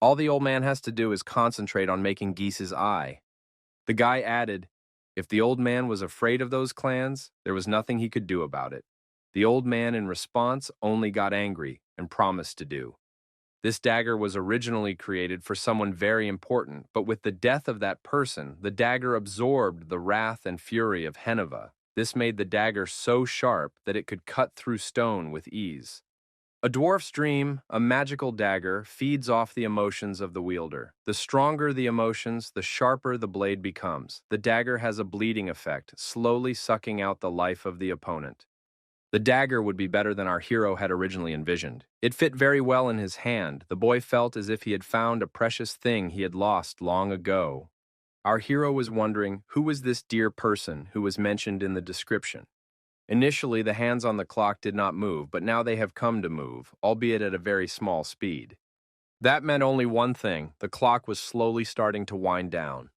All the old man has to do is concentrate on making Geese's eye. The guy added, if the old man was afraid of those clans, there was nothing he could do about it. The old man, in response, only got angry and promised to do. This dagger was originally created for someone very important, but with the death of that person, the dagger absorbed the wrath and fury of Heneva. This made the dagger so sharp that it could cut through stone with ease. A dwarf's dream, a magical dagger, feeds off the emotions of the wielder. The stronger the emotions, the sharper the blade becomes. The dagger has a bleeding effect, slowly sucking out the life of the opponent. The dagger would be better than our hero had originally envisioned. It fit very well in his hand. The boy felt as if he had found a precious thing he had lost long ago. Our hero was wondering, who was this dear person who was mentioned in the description? Initially, the hands on the clock did not move, but now they have come to move, albeit at a very small speed. That meant only one thing: the clock was slowly starting to wind down.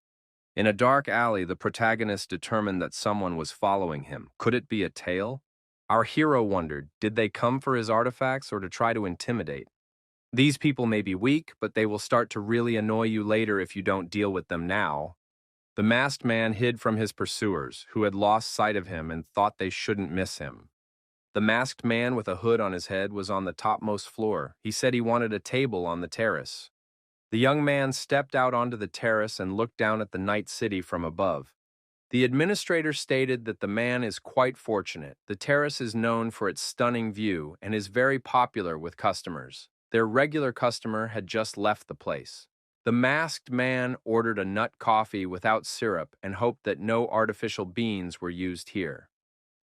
In a dark alley, the protagonist determined that someone was following him. Could it be a tail? Our hero wondered, did they come for his artifacts or to try to intimidate? These people may be weak, but they will start to really annoy you later if you don't deal with them now. The masked man hid from his pursuers, who had lost sight of him and thought they shouldn't miss him. The masked man with a hood on his head was on the topmost floor. He said he wanted a table on the terrace. The young man stepped out onto the terrace and looked down at the night city from above. The administrator stated that the man is quite fortunate. The terrace is known for its stunning view and is very popular with customers. Their regular customer had just left the place. The masked man ordered a nut coffee without syrup and hoped that no artificial beans were used here.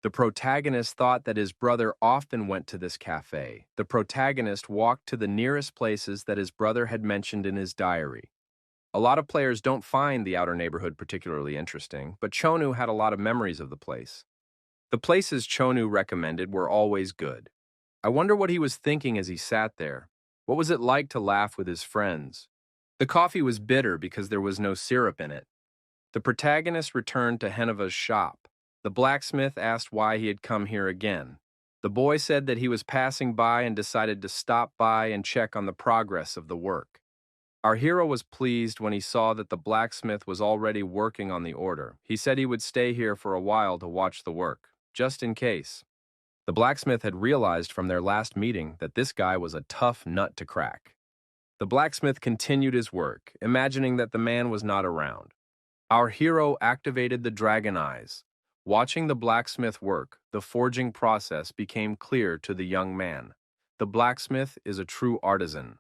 The protagonist thought that his brother often went to this cafe. The protagonist walked to the nearest places that his brother had mentioned in his diary. A lot of players don't find the outer neighborhood particularly interesting, but Chonu had a lot of memories of the place. The places Chonu recommended were always good. I wonder what he was thinking as he sat there. What was it like to laugh with his friends? The coffee was bitter because there was no syrup in it. The protagonist returned to Heneva's shop. The blacksmith asked why he had come here again. The boy said that he was passing by and decided to stop by and check on the progress of the work. Our hero was pleased when he saw that the blacksmith was already working on the order. He said he would stay here for a while to watch the work, just in case. The blacksmith had realized from their last meeting that this guy was a tough nut to crack. The blacksmith continued his work, imagining that the man was not around. Our hero activated the dragon eyes. Watching the blacksmith work, the forging process became clear to the young man. The blacksmith is a true artisan.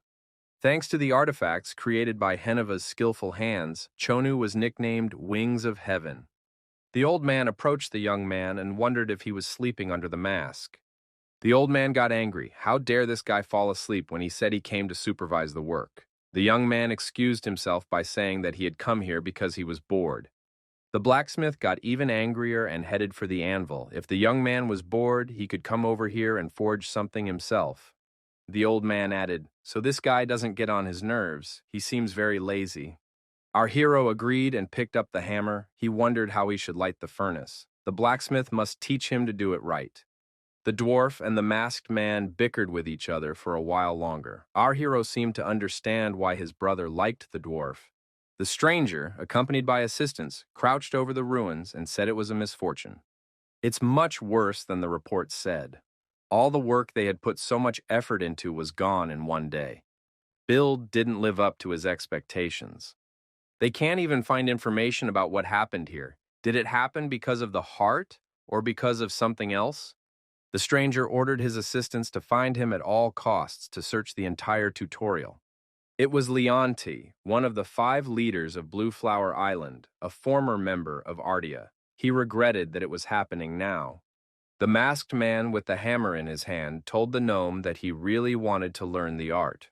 Thanks to the artifacts created by Heneva's skillful hands, Chonu was nicknamed Wings of Heaven. The old man approached the young man and wondered if he was sleeping under the mask. The old man got angry. How dare this guy fall asleep when he said he came to supervise the work? The young man excused himself by saying that he had come here because he was bored. The blacksmith got even angrier and headed for the anvil. If the young man was bored, he could come over here and forge something himself. The old man added, "So this guy doesn't get on his nerves. He seems very lazy." Our hero agreed and picked up the hammer. He wondered how he should light the furnace. The blacksmith must teach him to do it right. The dwarf and the masked man bickered with each other for a while longer. Our hero seemed to understand why his brother liked the dwarf. The stranger, accompanied by assistants, crouched over the ruins and said it was a misfortune. It's much worse than the report said. All the work they had put so much effort into was gone in one day. Bill didn't live up to his expectations. They can't even find information about what happened here. Did it happen because of the heart or because of something else? The stranger ordered his assistants to find him at all costs to search the entire tutorial. It was Leonti, one of the 5 leaders of Blue Flower Island, a former member of Ardia. He regretted that it was happening now. The masked man with the hammer in his hand told the gnome that he really wanted to learn the art.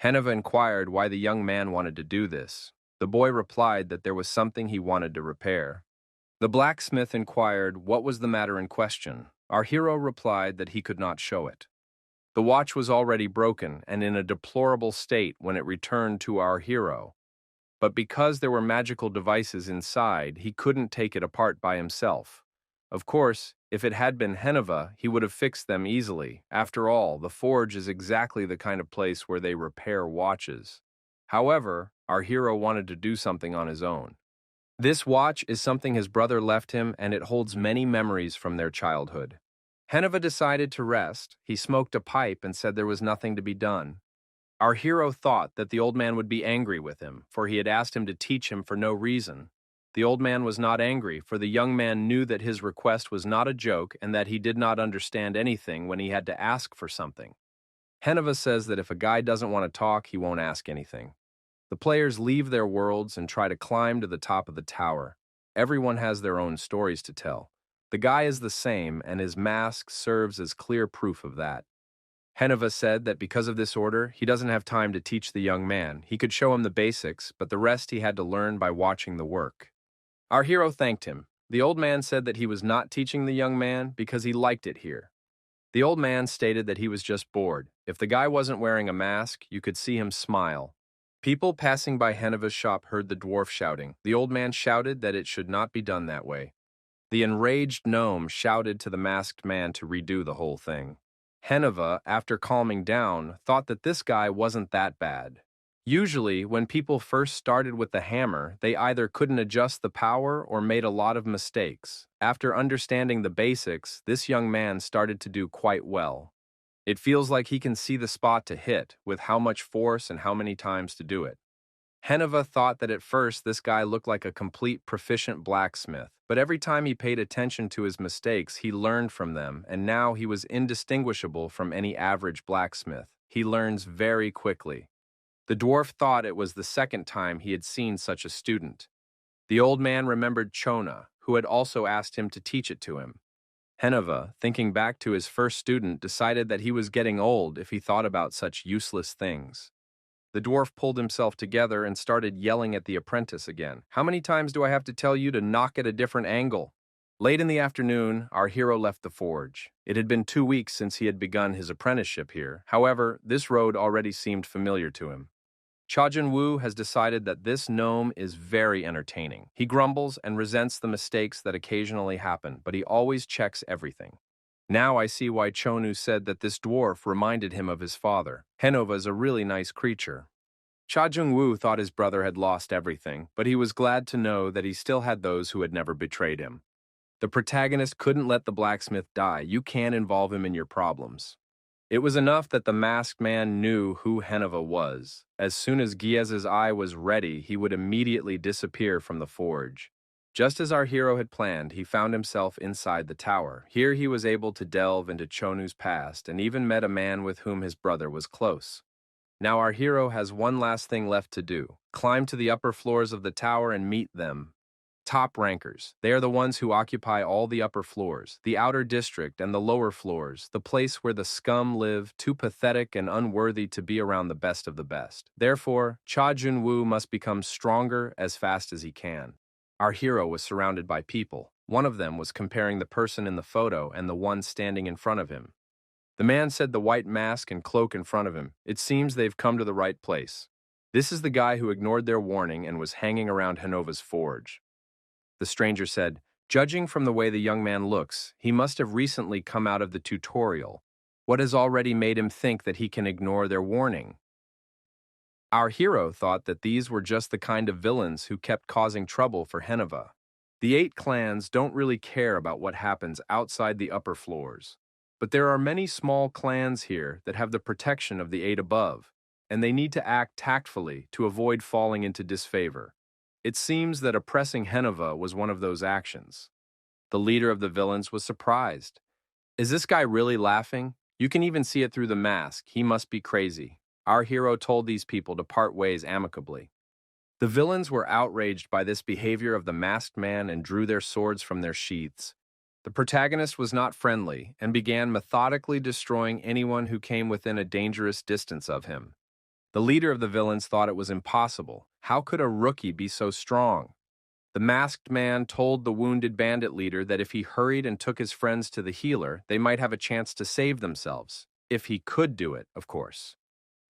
Heneva inquired why the young man wanted to do this. The boy replied that there was something he wanted to repair. The blacksmith inquired what was the matter in question. Our hero replied that he could not show it. The watch was already broken and in a deplorable state when it returned to our hero. But because there were magical devices inside, he couldn't take it apart by himself. Of course, if it had been Heneva, he would have fixed them easily. After all, the forge is exactly the kind of place where they repair watches. However, our hero wanted to do something on his own. This watch is something his brother left him, and it holds many memories from their childhood. Heneva decided to rest. He smoked a pipe and said there was nothing to be done. Our hero thought that the old man would be angry with him, for he had asked him to teach him for no reason. The old man was not angry, for the young man knew that his request was not a joke and that he did not understand anything when he had to ask for something. Heneva says that if a guy doesn't want to talk, he won't ask anything. The players leave their worlds and try to climb to the top of the tower. Everyone has their own stories to tell. The guy is the same, and his mask serves as clear proof of that. Heneva said that because of this order, he doesn't have time to teach the young man. He could show him the basics, but the rest he had to learn by watching the work. Our hero thanked him. The old man said that he was not teaching the young man because he liked it here. The old man stated that he was just bored. If the guy wasn't wearing a mask, you could see him smile. People passing by Heneva's shop heard the dwarf shouting. The old man shouted that it should not be done that way. The enraged gnome shouted to the masked man to redo the whole thing. Heneva, after calming down, thought that this guy wasn't that bad. Usually, when people first started with the hammer, they either couldn't adjust the power or made a lot of mistakes. After understanding the basics, this young man started to do quite well. It feels like he can see the spot to hit, with how much force and how many times to do it. Heneva thought that at first this guy looked like a complete proficient blacksmith, but every time he paid attention to his mistakes, he learned from them, and now he was indistinguishable from any average blacksmith. He learns very quickly. The dwarf thought it was the second time he had seen such a student. The old man remembered Chona, who had also asked him to teach it to him. Heneva, thinking back to his first student, decided that he was getting old if he thought about such useless things. The dwarf pulled himself together and started yelling at the apprentice again. "How many times do I have to tell you to knock at a different angle?" Late in the afternoon, our hero left the forge. It had been 2 weeks since he had begun his apprenticeship here. However, this road already seemed familiar to him. Cha Jun-woo has decided that this gnome is very entertaining. He grumbles and resents the mistakes that occasionally happen, but he always checks everything. Now I see why Chonu said that this dwarf reminded him of his father. Henova is a really nice creature. Cha Jung-woo thought his brother had lost everything, but he was glad to know that he still had those who had never betrayed him. The protagonist couldn't let the blacksmith die. You can't involve him in your problems. It was enough that the masked man knew who Heneva was. As soon as Giez's eye was ready, he would immediately disappear from the forge. Just as our hero had planned, he found himself inside the tower. Here he was able to delve into Chonu's past and even met a man with whom his brother was close. Now our hero has one last thing left to do. Climb to the upper floors of the tower and meet them. Top rankers. They are the ones who occupy all the upper floors, the outer district and the lower floors, the place where the scum live, too pathetic and unworthy to be around the best of the best. Therefore, Cha Jun-woo must become stronger as fast as he can. Our hero was surrounded by people. One of them was comparing the person in the photo and the one standing in front of him. The man said the white mask and cloak in front of him. It seems they've come to the right place. This is the guy who ignored their warning and was hanging around Henova's forge. The stranger said, "Judging from the way the young man looks, he must have recently come out of the tutorial. What has already made him think that he can ignore their warning?" Our hero thought that these were just the kind of villains who kept causing trouble for Heneva. The 8 clans don't really care about what happens outside the upper floors. But there are many small clans here that have the protection of the 8 above, and they need to act tactfully to avoid falling into disfavor. It seems that oppressing Heneva was one of those actions. The leader of the villains was surprised. "Is this guy really laughing? You can even see it through the mask. He must be crazy." Our hero told these people to part ways amicably. The villains were outraged by this behavior of the masked man and drew their swords from their sheaths. The protagonist was not friendly and began methodically destroying anyone who came within a dangerous distance of him. The leader of the villains thought it was impossible. How could a rookie be so strong? The masked man told the wounded bandit leader that if he hurried and took his friends to the healer, they might have a chance to save themselves. If he could do it, of course.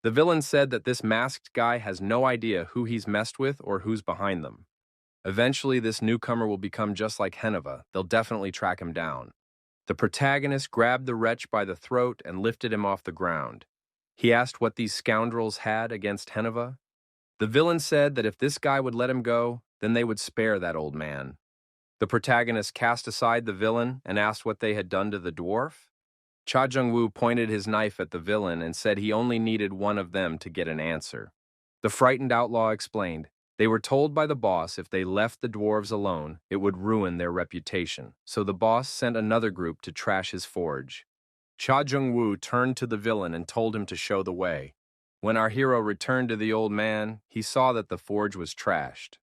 The villain said that this masked guy has no idea who he's messed with or who's behind them. Eventually, this newcomer will become just like Heneva. They'll definitely track him down. The protagonist grabbed the wretch by the throat and lifted him off the ground. He asked what these scoundrels had against Heneva. The villain said that if this guy would let him go, then they would spare that old man. The protagonist cast aside the villain and asked what they had done to the dwarf. Cha Jung-woo pointed his knife at the villain and said he only needed one of them to get an answer. The frightened outlaw explained, they were told by the boss if they left the dwarves alone, it would ruin their reputation, so the boss sent another group to trash his forge. Cha Jung-woo turned to the villain and told him to show the way. When our hero returned to the old man, he saw that the forge was trashed.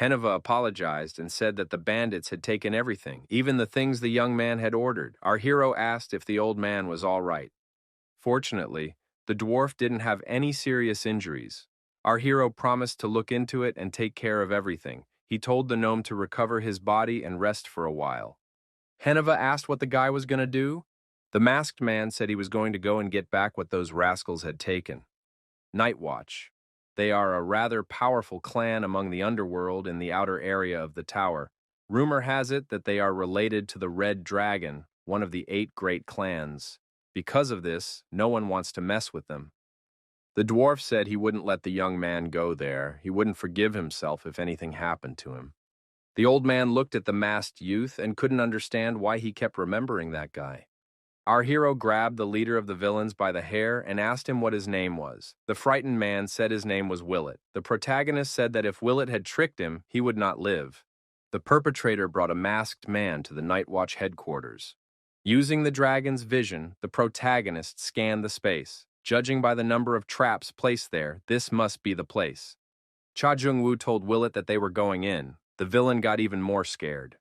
Heneva apologized and said that the bandits had taken everything, even the things the young man had ordered. Our hero asked if the old man was all right. Fortunately, the dwarf didn't have any serious injuries. Our hero promised to look into it and take care of everything. He told the gnome to recover his body and rest for a while. Heneva asked what the guy was going to do. The masked man said he was going to go and get back what those rascals had taken. Night Watch. They are a rather powerful clan among the underworld in the outer area of the tower. Rumor has it that they are related to the Red Dragon, one of the 8 great clans. Because of this, no one wants to mess with them. The dwarf said he wouldn't let the young man go there. He wouldn't forgive himself if anything happened to him. The old man looked at the masked youth and couldn't understand why he kept remembering that guy. Our hero grabbed the leader of the villains by the hair and asked him what his name was. The frightened man said his name was Willet. The protagonist said that if Willet had tricked him, he would not live. The perpetrator brought a masked man to the Night Watch headquarters. Using the dragon's vision, the protagonist scanned the space. Judging by the number of traps placed there, this must be the place. Cha Jung-woo told Willet that they were going in. The villain got even more scared.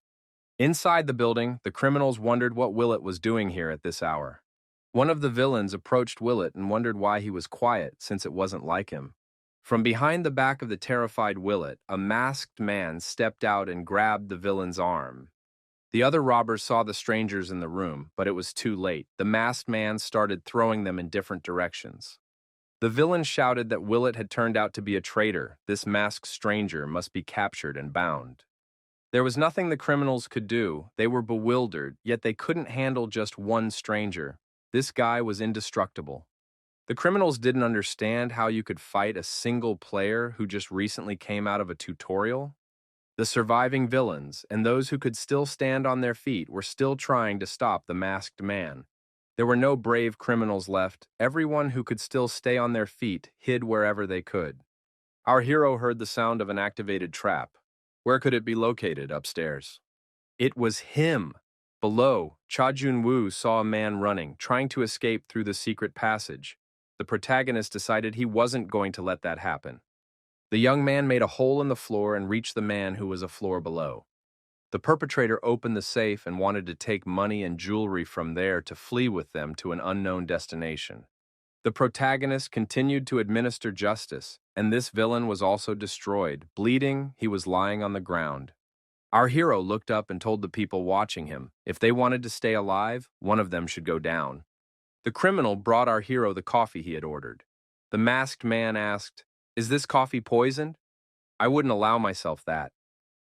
Inside the building, the criminals wondered what Willet was doing here at this hour. One of the villains approached Willet and wondered why he was quiet, since it wasn't like him. From behind the back of the terrified Willet, a masked man stepped out and grabbed the villain's arm. The other robbers saw the strangers in the room, but it was too late. The masked man started throwing them in different directions. The villain shouted that Willet had turned out to be a traitor. This masked stranger must be captured and bound. There was nothing the criminals could do. They were bewildered, yet they couldn't handle just one stranger. This guy was indestructible. The criminals didn't understand how you could fight a single player who just recently came out of a tutorial. The surviving villains, and those who could still stand on their feet, were still trying to stop the masked man. There were no brave criminals left. Everyone who could still stay on their feet hid wherever they could. Our hero heard the sound of an activated trap. Where could it be located? Upstairs. It was him. Below, Cha Jun-woo saw a man running, trying to escape through the secret passage. The protagonist decided he wasn't going to let that happen. The young man made a hole in the floor and reached the man who was a floor below. The perpetrator opened the safe and wanted to take money and jewelry from there to flee with them to an unknown destination. The protagonist continued to administer justice, and this villain was also destroyed. Bleeding, he was lying on the ground. Our hero looked up and told the people watching him, if they wanted to stay alive, one of them should go down. The criminal brought our hero the coffee he had ordered. The masked man asked, "Is this coffee poisoned?" "I wouldn't allow myself that."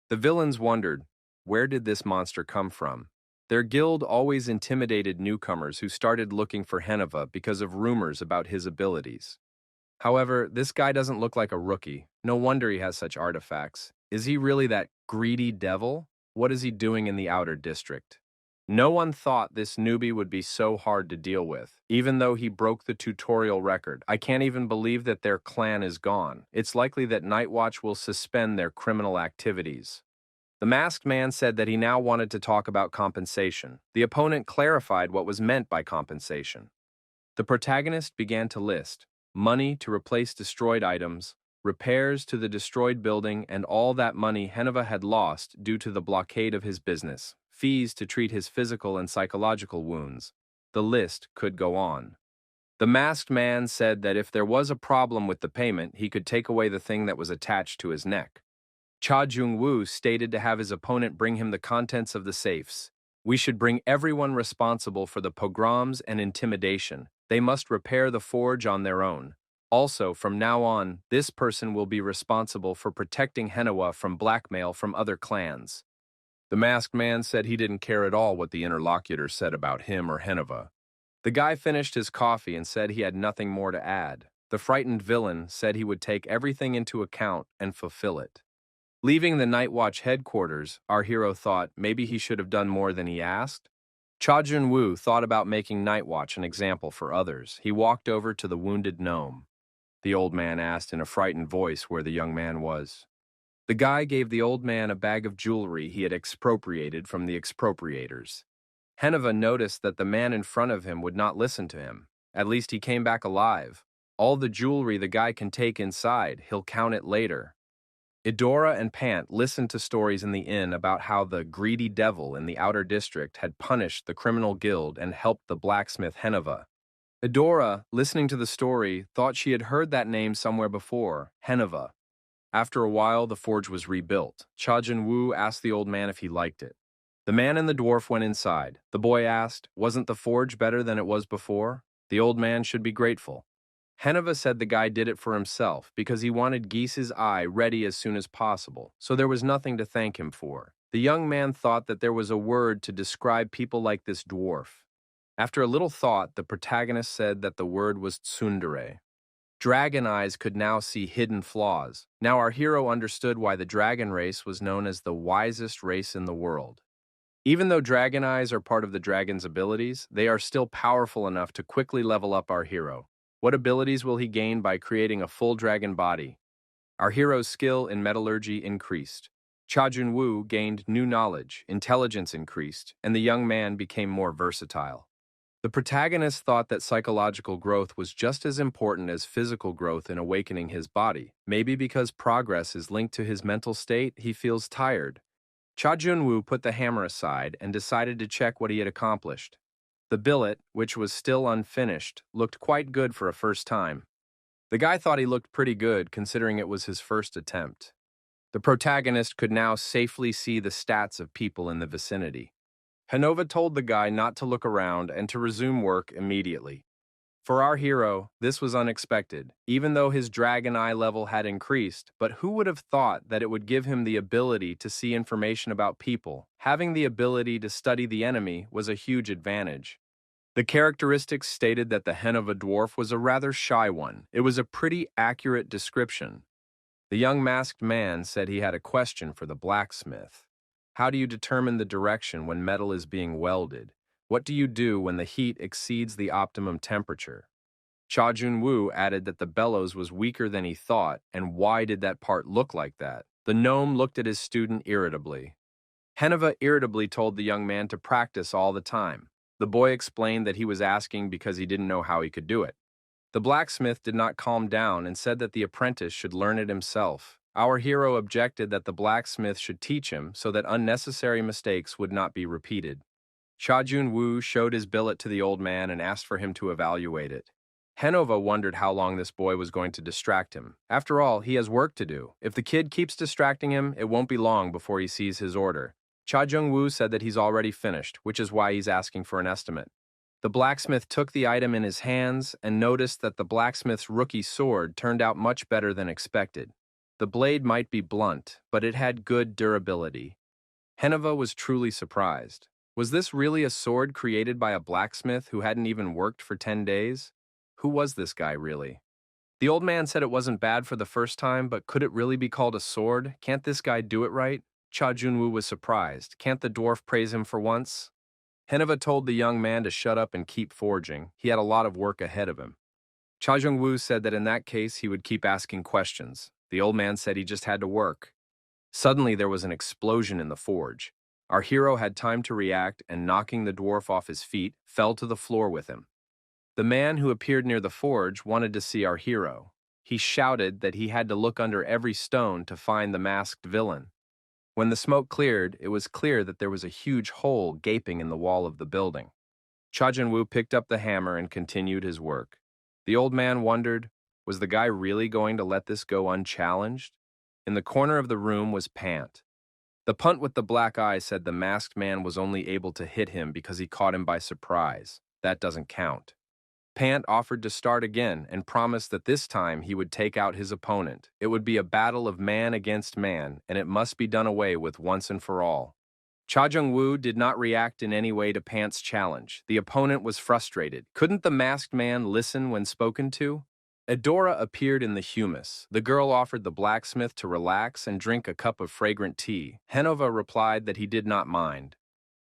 The villains wondered, where did this monster come from? Their guild always intimidated newcomers who started looking for Heneva because of rumors about his abilities. However, this guy doesn't look like a rookie. No wonder he has such artifacts. Is he really that greedy devil? What is he doing in the outer district? No one thought this newbie would be so hard to deal with, even though he broke the tutorial record. I can't even believe that their clan is gone. It's likely that Night Watch will suspend their criminal activities. The masked man said that he now wanted to talk about compensation. The opponent clarified what was meant by compensation. The protagonist began to list money to replace destroyed items, repairs to the destroyed building, and all that money Heneva had lost due to the blockade of his business, fees to treat his physical and psychological wounds. The list could go on. The masked man said that if there was a problem with the payment, he could take away the thing that was attached to his neck. Cha Jung-woo stated to have his opponent bring him the contents of the safes. We should bring everyone responsible for the pogroms and intimidation. They must repair the forge on their own. Also, from now on, this person will be responsible for protecting Heneva from blackmail from other clans. The masked man said he didn't care at all what the interlocutor said about him or Heneva. The guy finished his coffee and said he had nothing more to add. The frightened villain said he would take everything into account and fulfill it. Leaving the Night Watch headquarters, our hero thought maybe he should have done more than he asked. Cha Jun-woo thought about making Night Watch an example for others. He walked over to the wounded gnome. The old man asked in a frightened voice where the young man was. The guy gave the old man a bag of jewelry he had expropriated from the expropriators. Heneva noticed that the man in front of him would not listen to him. At least he came back alive. All the jewelry the guy can take inside, he'll count it later. Idora and Pant listened to stories in the inn about how the greedy devil in the outer district had punished the criminal guild and helped the blacksmith Heneva. Idora, listening to the story, thought she had heard that name somewhere before, Heneva. After a while, the forge was rebuilt. Cha Jun-woo asked the old man if he liked it. The man and the dwarf went inside. The boy asked, "Wasn't the forge better than it was before?" The old man should be grateful. Heneva said the guy did it for himself because he wanted Geese's eye ready as soon as possible, so there was nothing to thank him for. The young man thought that there was a word to describe people like this dwarf. After a little thought, the protagonist said that the word was tsundere. Dragon eyes could now see hidden flaws. Now our hero understood why the dragon race was known as the wisest race in the world. Even though dragon eyes are part of the dragon's abilities, they are still powerful enough to quickly level up our hero. What abilities will he gain by creating a full dragon body? Our hero's skill in metallurgy increased. Cha Jun-woo gained new knowledge, intelligence increased, and the young man became more versatile. The protagonist thought that psychological growth was just as important as physical growth in awakening his body. Maybe because progress is linked to his mental state, he feels tired. Cha Jun-woo put the hammer aside and decided to check what he had accomplished. The billet, which was still unfinished, looked quite good for a first time. The guy thought he looked pretty good considering it was his first attempt. The protagonist could now safely see the stats of people in the vicinity. Henova told the guy not to look around and to resume work immediately. For our hero, this was unexpected, even though his dragon eye level had increased, but who would have thought that it would give him the ability to see information about people? Having the ability to study the enemy was a huge advantage. The characteristics stated that the Henova dwarf was a rather shy one. It was a pretty accurate description. The young masked man said he had a question for the blacksmith. How do you determine the direction when metal is being welded? What do you do when the heat exceeds the optimum temperature? Cha Jun-woo added that the bellows was weaker than he thought, and why did that part look like that? The gnome looked at his student irritably. Heneva irritably told the young man to practice all the time. The boy explained that he was asking because he didn't know how he could do it. The blacksmith did not calm down and said that the apprentice should learn it himself. Our hero objected that the blacksmith should teach him so that unnecessary mistakes would not be repeated. Cha Jun-woo showed his billet to the old man and asked for him to evaluate it. Henova wondered how long this boy was going to distract him. After all, he has work to do. If the kid keeps distracting him, it won't be long before he sees his order. Cha Jung-woo said that he's already finished, which is why he's asking for an estimate. The blacksmith took the item in his hands and noticed that the blacksmith's rookie sword turned out much better than expected. The blade might be blunt, but it had good durability. Heneva was truly surprised. Was this really a sword created by a blacksmith who hadn't even worked for 10 days? Who was this guy, really? The old man said it wasn't bad for the first time, but could it really be called a sword? Can't this guy do it right? Cha Jun-woo was surprised. Can't the dwarf praise him for once? Heneva told the young man to shut up and keep forging. He had a lot of work ahead of him. Cha Jung-woo said that in that case he would keep asking questions. The old man said he just had to work. Suddenly there was an explosion in the forge. Our hero had time to react and, knocking the dwarf off his feet, fell to the floor with him. The man who appeared near the forge wanted to see our hero. He shouted that he had to look under every stone to find the masked villain. When the smoke cleared, it was clear that there was a huge hole gaping in the wall of the building. Cha Jun-woo picked up the hammer and continued his work. The old man wondered, was the guy really going to let this go unchallenged? In the corner of the room was Pant. The punt with the black eye said the masked man was only able to hit him because he caught him by surprise. That doesn't count. Pant offered to start again and promised that this time he would take out his opponent. It would be a battle of man against man, and it must be done away with once and for all. Cha Jung-woo did not react in any way to Pant's challenge. The opponent was frustrated. Couldn't the masked man listen when spoken to? Idora appeared in the humus. The girl offered the blacksmith to relax and drink a cup of fragrant tea. Henova replied that he did not mind.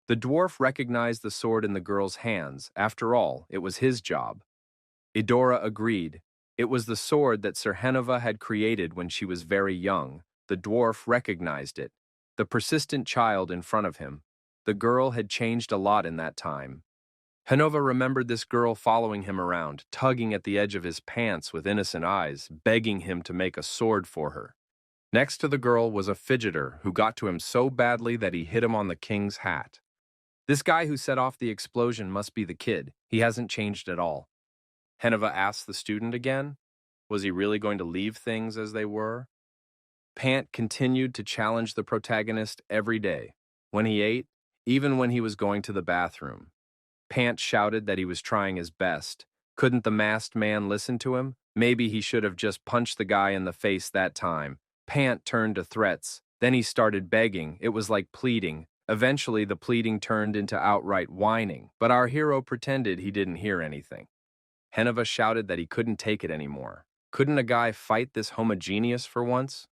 The dwarf recognized the sword in the girl's hands. After all, it was his job. Idora agreed. It was the sword that Sir Henova had created when she was very young. The dwarf recognized it. The persistent child in front of him. The girl had changed a lot in that time. Henova remembered this girl following him around, tugging at the edge of his pants with innocent eyes, begging him to make a sword for her. Next to the girl was a fidgeter who got to him so badly that he hit him on the king's hat. This guy who set off the explosion must be the kid. He hasn't changed at all. Henova asked the student again. Was he really going to leave things as they were? Pant continued to challenge the protagonist every day. When he ate, even when he was going to the bathroom. Pant shouted that he was trying his best. Couldn't the masked man listen to him? Maybe he should have just punched the guy in the face that time. Pant turned to threats. Then he started begging. It was like pleading. Eventually, the pleading turned into outright whining, but our hero pretended he didn't hear anything. Henova shouted that he couldn't take it anymore. Couldn't a guy fight this homogeneous for once?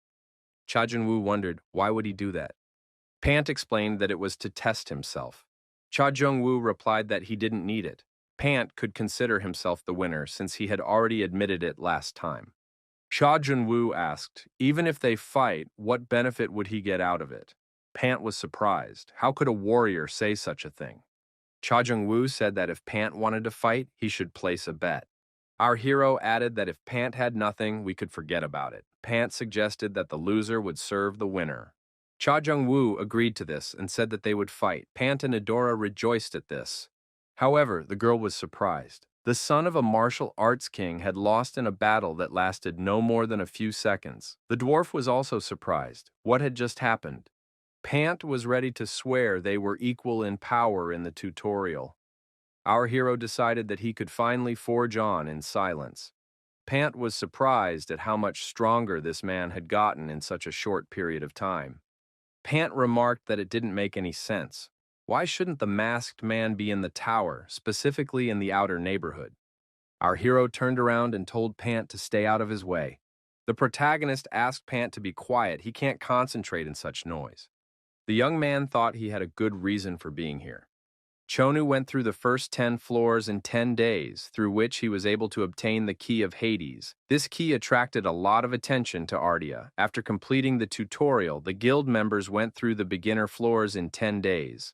Cha Jun-woo wondered, why would he do that? Pant explained that it was to test himself. Cha Jung-woo replied that he didn't need it. Pant could consider himself the winner since he had already admitted it last time. Cha Jun-woo asked, even if they fight, what benefit would he get out of it? Pant was surprised. How could a warrior say such a thing? Cha Jung-woo said that if Pant wanted to fight, he should place a bet. Our hero added that if Pant had nothing, we could forget about it. Pant suggested that the loser would serve the winner. Cha Jung-woo agreed to this and said that they would fight. Pant and Idora rejoiced at this. However, the girl was surprised. The son of a martial arts king had lost in a battle that lasted no more than a few seconds. The dwarf was also surprised. What had just happened? Pant was ready to swear they were equal in power in the tutorial. Our hero decided that he could finally forge on in silence. Pant was surprised at how much stronger this man had gotten in such a short period of time. Pant remarked that it didn't make any sense. Why shouldn't the masked man be in the tower, specifically in the outer neighborhood? Our hero turned around and told Pant to stay out of his way. The protagonist asked Pant to be quiet. He can't concentrate in such noise. The young man thought he had a good reason for being here. Chonu went through the first 10 floors in 10 days, through which he was able to obtain the key of Hades. This key attracted a lot of attention to Ardia. After completing the tutorial, the guild members went through the beginner floors in 10 days.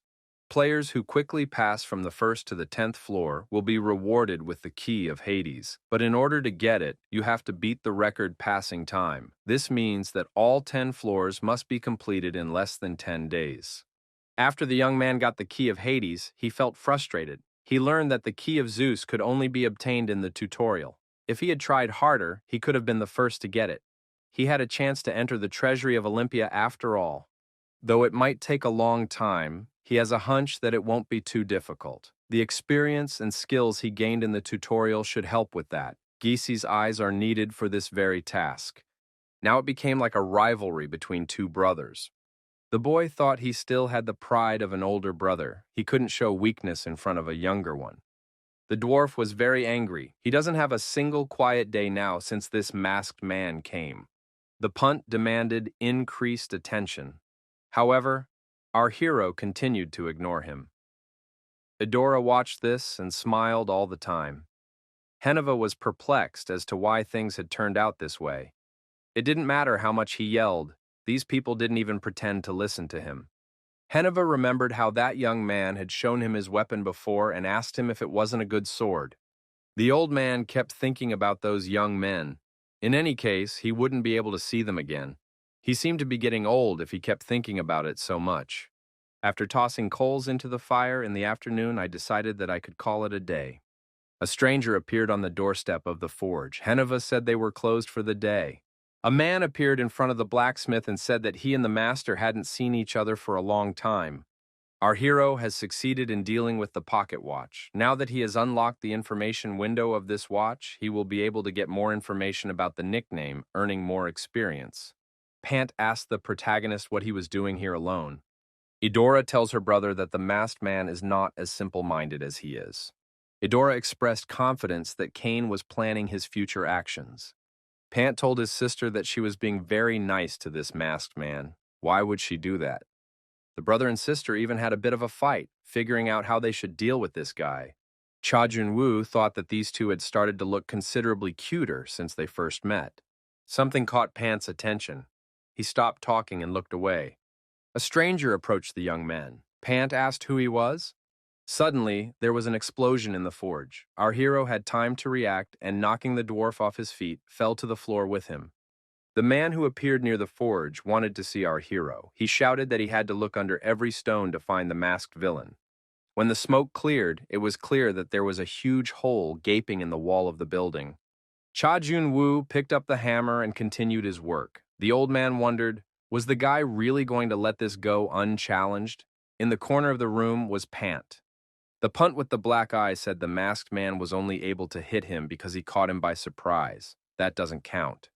Players who quickly pass from the 1st to the 10th floor will be rewarded with the key of Hades. But in order to get it, you have to beat the record passing time. This means that all 10 floors must be completed in less than 10 days. After the young man got the key of Hades, he felt frustrated. He learned that the key of Zeus could only be obtained in the tutorial. If he had tried harder, he could have been the first to get it. He had a chance to enter the treasury of Olympia after all. Though it might take a long time, he has a hunch that it won't be too difficult. The experience and skills he gained in the tutorial should help with that. Gisi's eyes are needed for this very task. Now it became like a rivalry between two brothers. The boy thought he still had the pride of an older brother. He couldn't show weakness in front of a younger one. The dwarf was very angry. He doesn't have a single quiet day now since this masked man came. The punt demanded increased attention. However, our hero continued to ignore him. Idora watched this and smiled all the time. Henova was perplexed as to why things had turned out this way. It didn't matter how much he yelled. These people didn't even pretend to listen to him. Henova remembered how that young man had shown him his weapon before and asked him if it wasn't a good sword. The old man kept thinking about those young men. In any case, he wouldn't be able to see them again. He seemed to be getting old if he kept thinking about it so much. After tossing coals into the fire in the afternoon, I decided that I could call it a day. A stranger appeared on the doorstep of the forge. Henova said they were closed for the day. A man appeared in front of the blacksmith and said that he and the master hadn't seen each other for a long time. Our hero has succeeded in dealing with the pocket watch. Now that he has unlocked the information window of this watch, he will be able to get more information about the nickname, earning more experience. Pant asked the protagonist what he was doing here alone. Idora tells her brother that the masked man is not as simple-minded as he is. Idora expressed confidence that Cain was planning his future actions. Pant told his sister that she was being very nice to this masked man. Why would she do that? The brother and sister even had a bit of a fight, figuring out how they should deal with this guy. Cha Junwoo thought that these two had started to look considerably cuter since they first met. Something caught Pant's attention. He stopped talking and looked away. A stranger approached the young man. Pant asked who he was. Suddenly, there was an explosion in the forge. Our hero had time to react and, knocking the dwarf off his feet, fell to the floor with him. The man who appeared near the forge wanted to see our hero. He shouted that he had to look under every stone to find the masked villain. When the smoke cleared, it was clear that there was a huge hole gaping in the wall of the building. Cha Jun-woo picked up the hammer and continued his work. The old man wondered, was the guy really going to let this go unchallenged? In the corner of the room was Pant. The punt with the black eye said the masked man was only able to hit him because he caught him by surprise. That doesn't count.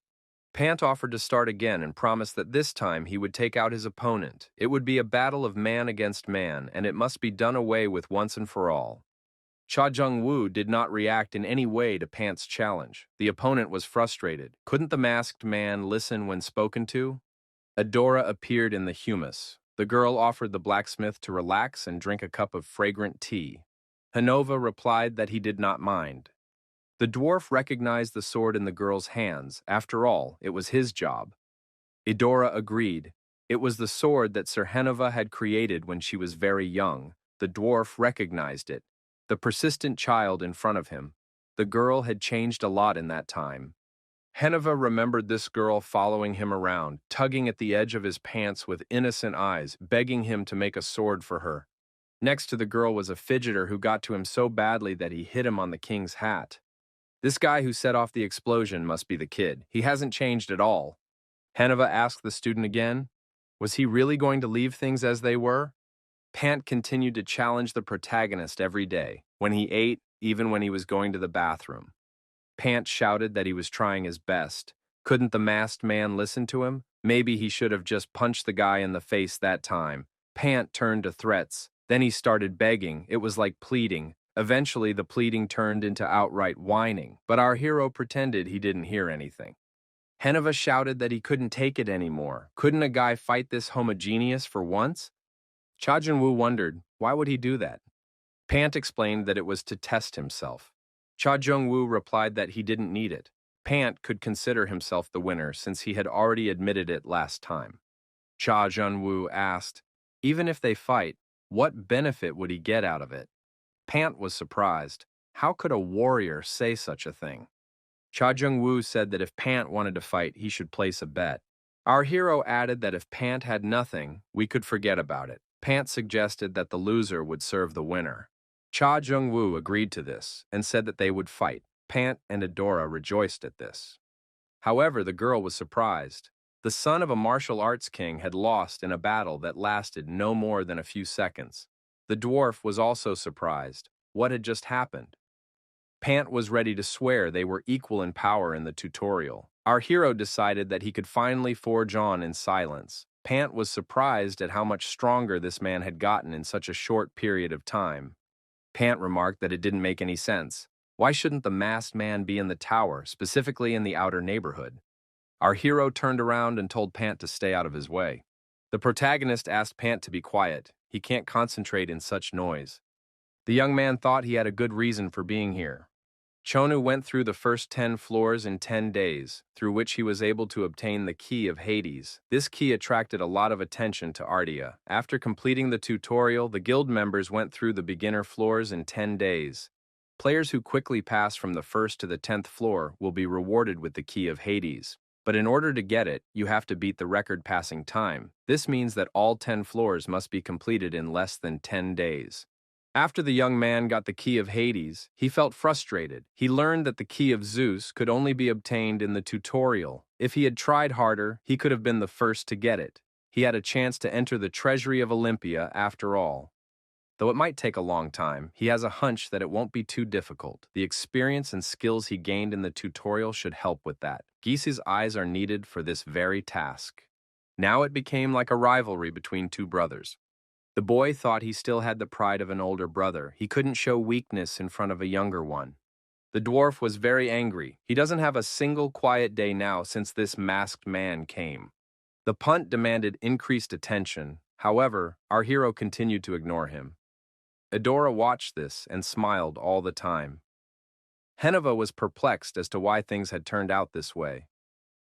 Pant offered to start again and promised that this time he would take out his opponent. It would be a battle of man against man, and it must be done away with once and for all. Cha Jung-woo did not react in any way to Pant's challenge. The opponent was frustrated. Couldn't the masked man listen when spoken to? Adora appeared in the humus. The girl offered the blacksmith to relax and drink a cup of fragrant tea. Hanova replied that he did not mind. The dwarf recognized the sword in the girl's hands. After all, it was his job. Idora agreed. It was the sword that Sir Henova had created when she was very young. The dwarf recognized it. The persistent child in front of him. The girl had changed a lot in that time. Henova remembered this girl following him around, tugging at the edge of his pants with innocent eyes, begging him to make a sword for her. Next to the girl was a fidgeter who got to him so badly that he hit him on the king's hat. This guy who set off the explosion must be the kid. He hasn't changed at all. Henova asked the student again. Was he really going to leave things as they were? Pant continued to challenge the protagonist every day, when he ate, even when he was going to the bathroom. Pant shouted that he was trying his best. Couldn't the masked man listen to him? Maybe he should have just punched the guy in the face that time. Pant turned to threats. Then he started begging. It was like pleading. Eventually, the pleading turned into outright whining, but our hero pretended he didn't hear anything. Henova shouted that he couldn't take it anymore. Couldn't a guy fight this homogeneous for once? Cha Jun-woo wondered, why would he do that? Pant explained that it was to test himself. Cha Jung-woo replied that he didn't need it. Pant could consider himself the winner since he had already admitted it last time. Cha Jun-woo asked, even if they fight, what benefit would he get out of it? Pant was surprised. How could a warrior say such a thing? Cha Jung-woo said that if Pant wanted to fight, he should place a bet. Our hero added that if Pant had nothing, we could forget about it. Pant suggested that the loser would serve the winner. Cha Jung-woo agreed to this and said that they would fight. Pant and Adora rejoiced at this. However, the girl was surprised. The son of a martial arts king had lost in a battle that lasted no more than a few seconds. The dwarf was also surprised. What had just happened? Pant was ready to swear they were equal in power in the tutorial. Our hero decided that he could finally forge on in silence. Pant was surprised at how much stronger this man had gotten in such a short period of time. Pant remarked that it didn't make any sense. Why shouldn't the masked man be in the tower, specifically in the outer neighborhood? Our hero turned around and told Pant to stay out of his way. The protagonist asked Pant to be quiet. He can't concentrate in such noise. The young man thought he had a good reason for being here. Chonu went through the first 10 floors in 10 days, through which he was able to obtain the key of Hades. This key attracted a lot of attention to Ardia. After completing the tutorial, the guild members went through the beginner floors in 10 days. Players who quickly pass from the 1st to the 10th floor will be rewarded with the key of Hades. But in order to get it, you have to beat the record passing time. This means that all 10 floors must be completed in less than 10 days. After the young man got the key of Hades, he felt frustrated. He learned that the key of Zeus could only be obtained in the tutorial. If he had tried harder, he could have been the first to get it. He had a chance to enter the treasury of Olympia after all. Though it might take a long time, he has a hunch that it won't be too difficult. The experience and skills he gained in the tutorial should help with that. Geese's eyes are needed for this very task. Now it became like a rivalry between two brothers. The boy thought he still had the pride of an older brother. He couldn't show weakness in front of a younger one. The dwarf was very angry. He doesn't have a single quiet day now since this masked man came. The punt demanded increased attention. However, our hero continued to ignore him. Edora watched this and smiled all the time. Heneva was perplexed as to why things had turned out this way.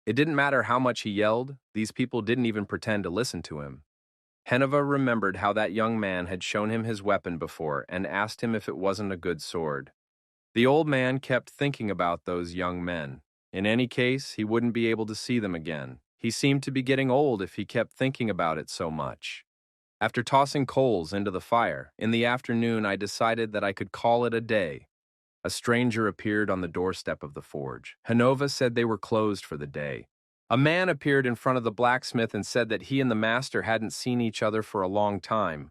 It didn't matter how much he yelled, these people didn't even pretend to listen to him. Heneva remembered how that young man had shown him his weapon before and asked him if it wasn't a good sword. The old man kept thinking about those young men. In any case, he wouldn't be able to see them again. He seemed to be getting old if he kept thinking about it so much. After tossing coals into the fire, in the afternoon I decided that I could call it a day. A stranger appeared on the doorstep of the forge. Henova said they were closed for the day. A man appeared in front of the blacksmith and said that he and the master hadn't seen each other for a long time.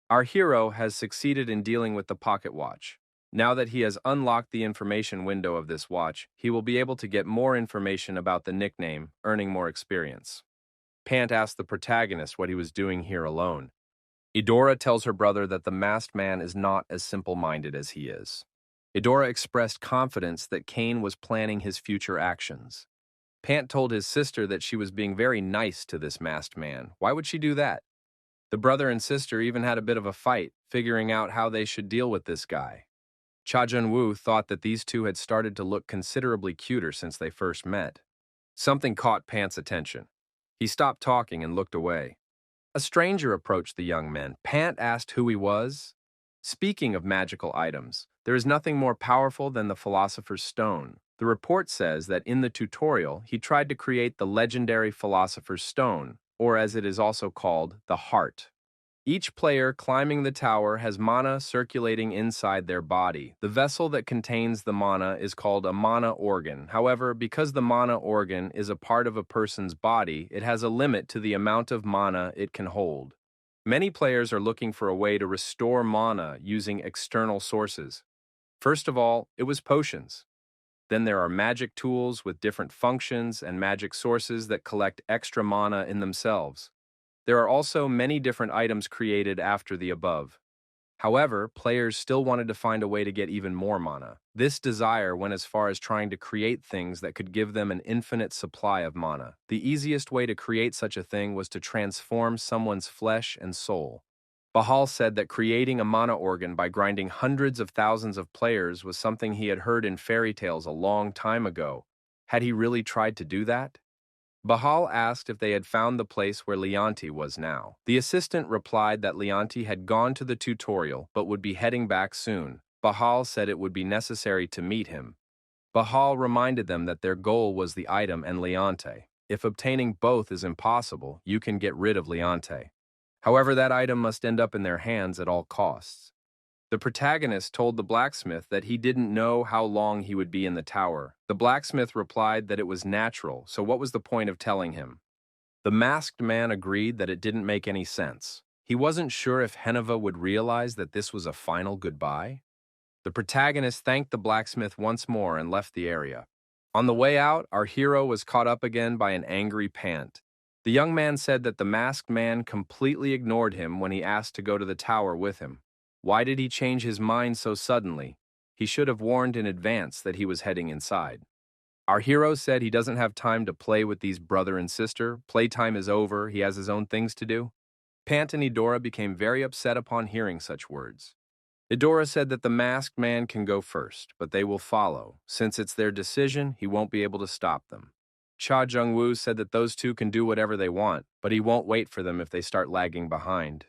Our hero has succeeded in dealing with the pocket watch. Now that he has unlocked the information window of this watch, he will be able to get more information about the nickname, earning more experience. Pant asked the protagonist what he was doing here alone. Edora tells her brother that the masked man is not as simple-minded as he is. Edora expressed confidence that Kane was planning his future actions. Pant told his sister that she was being very nice to this masked man. Why would she do that? The brother and sister even had a bit of a fight, figuring out how they should deal with this guy. Cha Jun-woo thought that these two had started to look considerably cuter since they first met. Something caught Pant's attention. He stopped talking and looked away. A stranger approached the young men. Pant asked who he was. Speaking of magical items, there is nothing more powerful than the Philosopher's Stone. The report says that in the tutorial, he tried to create the legendary Philosopher's Stone, or as it is also called, the Heart. Each player climbing the tower has mana circulating inside their body. The vessel that contains the mana is called a mana organ. However, because the mana organ is a part of a person's body, it has a limit to the amount of mana it can hold. Many players are looking for a way to restore mana using external sources. First of all, it was potions. Then there are magic tools with different functions and magic sources that collect extra mana in themselves. There are also many different items created after the above. However, players still wanted to find a way to get even more mana. This desire went as far as trying to create things that could give them an infinite supply of mana. The easiest way to create such a thing was to transform someone's flesh and soul. Bahal said that creating a mana organ by grinding hundreds of thousands of players was something he had heard in fairy tales a long time ago. Had he really tried to do that? Bahal asked if they had found the place where Leonti was now. The assistant replied that Leonti had gone to the tutorial but would be heading back soon. Bahal said it would be necessary to meet him. Bahal reminded them that their goal was the item and Leonte. If obtaining both is impossible, you can get rid of Leonte. However, that item must end up in their hands at all costs. The protagonist told the blacksmith that he didn't know how long he would be in the tower. The blacksmith replied that it was natural, so what was the point of telling him? The masked man agreed that it didn't make any sense. He wasn't sure if Heneva would realize that this was a final goodbye. The protagonist thanked the blacksmith once more and left the area. On the way out, our hero was caught up again by an angry Pant. The young man said that the masked man completely ignored him when he asked to go to the tower with him. Why did he change his mind so suddenly? He should have warned in advance that he was heading inside. Our hero said he doesn't have time to play with these brother and sister. Playtime is over, he has his own things to do. Pant and Edora became very upset upon hearing such words. Edora said that the masked man can go first, but they will follow. Since it's their decision, he won't be able to stop them. Cha Jung-woo said that those two can do whatever they want, but he won't wait for them if they start lagging behind.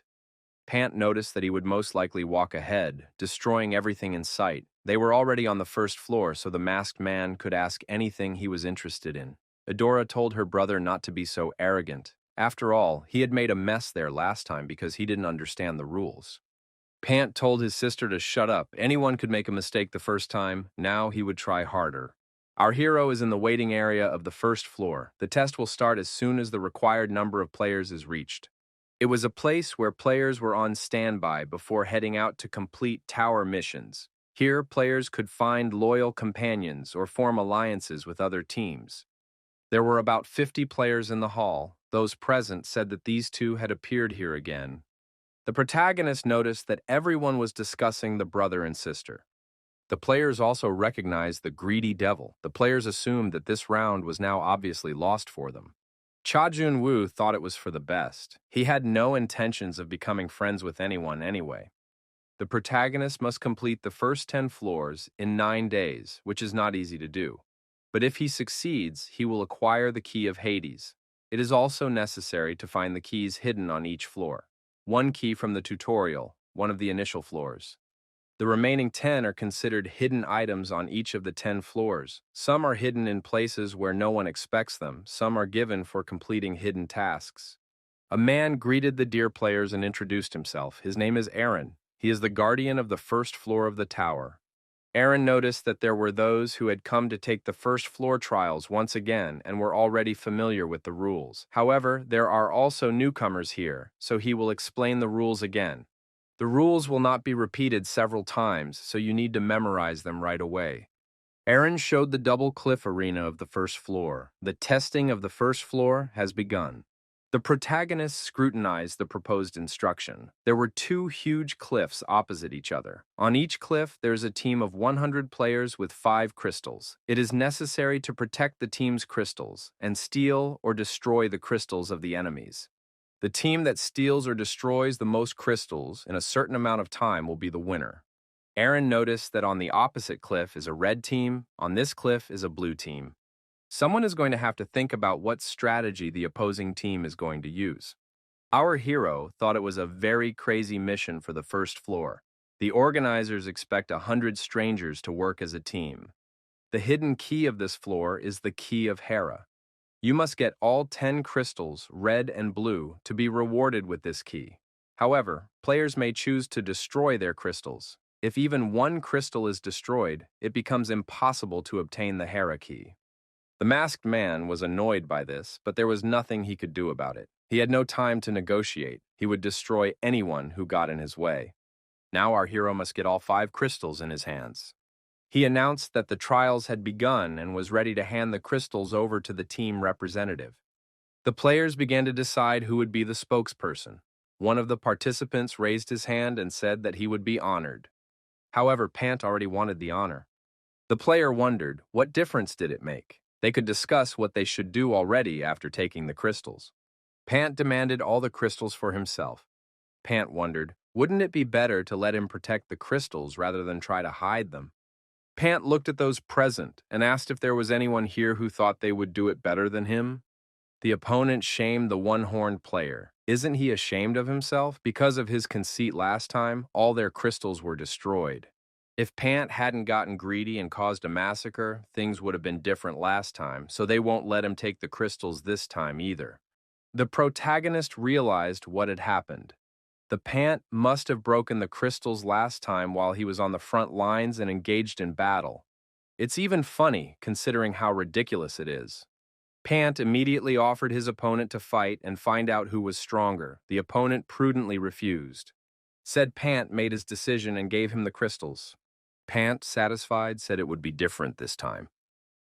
Pant noticed that he would most likely walk ahead, destroying everything in sight. They were already on the first floor, so the masked man could ask anything he was interested in. Edora told her brother not to be so arrogant. After all, he had made a mess there last time because he didn't understand the rules. Pant told his sister to shut up. Anyone could make a mistake the first time. Now he would try harder. Our hero is in the waiting area of the first floor. The test will start as soon as the required number of players is reached. It was a place where players were on standby before heading out to complete tower missions. Here, players could find loyal companions or form alliances with other teams. There were about 50 players in the hall. Those present said that these two had appeared here again. The protagonist noticed that everyone was discussing the brother and sister. The players also recognized the greedy devil. The players assumed that this round was now obviously lost for them. Cha Jun-woo thought it was for the best. He had no intentions of becoming friends with anyone anyway. The protagonist must complete the first 10 floors in 9 days, which is not easy to do. But if he succeeds, he will acquire the key of Hades. It is also necessary to find the keys hidden on each floor. One key from the tutorial, one of the initial floors. The remaining 10 are considered hidden items on each of the 10 floors. Some are hidden in places where no one expects them, some are given for completing hidden tasks. A man greeted the deer players and introduced himself. His name is Aaron. He is the guardian of the first floor of the tower. Aaron noticed that there were those who had come to take the first floor trials once again and were already familiar with the rules. However, there are also newcomers here, so he will explain the rules again. The rules will not be repeated several times, so you need to memorize them right away. Aaron showed the double cliff arena of the first floor. The testing of the first floor has begun. The protagonist scrutinized the proposed instruction. There were 2 huge cliffs opposite each other. On each cliff, there is a team of 100 players with 5 crystals. It is necessary to protect the team's crystals and steal or destroy the crystals of the enemies. The team that steals or destroys the most crystals in a certain amount of time will be the winner. Aaron noticed that on the opposite cliff is a red team, on this cliff is a blue team. Someone is going to have to think about what strategy the opposing team is going to use. Our hero thought it was a very crazy mission for the first floor. The organizers expect 100 strangers to work as a team. The hidden key of this floor is the key of Hera. You must get all 10 crystals, red and blue, to be rewarded with this key. However, players may choose to destroy their crystals. If even 1 crystal is destroyed, it becomes impossible to obtain the Hera key. The masked man was annoyed by this, but there was nothing he could do about it. He had no time to negotiate. He would destroy anyone who got in his way. Now our hero must get all 5 crystals in his hands. He announced that the trials had begun and was ready to hand the crystals over to the team representative. The players began to decide who would be the spokesperson. One of the participants raised his hand and said that he would be honored. However, Pant already wanted the honor. The player wondered, what difference did it make? They could discuss what they should do already after taking the crystals. Pant demanded all the crystals for himself. Pant wondered, wouldn't it be better to let him protect the crystals rather than try to hide them? Pant looked at those present and asked if there was anyone here who thought they would do it better than him. The opponent shamed the one-horned player. Isn't he ashamed of himself? Because of his conceit last time, all their crystals were destroyed. If Pant hadn't gotten greedy and caused a massacre, things would have been different last time, so they won't let him take the crystals this time either. The protagonist realized what had happened. The Pant must have broken the crystals last time while he was on the front lines and engaged in battle. It's even funny, considering how ridiculous it is. Pant immediately offered his opponent to fight and find out who was stronger. The opponent prudently refused. Said Pant made his decision and gave him the crystals. Pant, satisfied, said it would be different this time.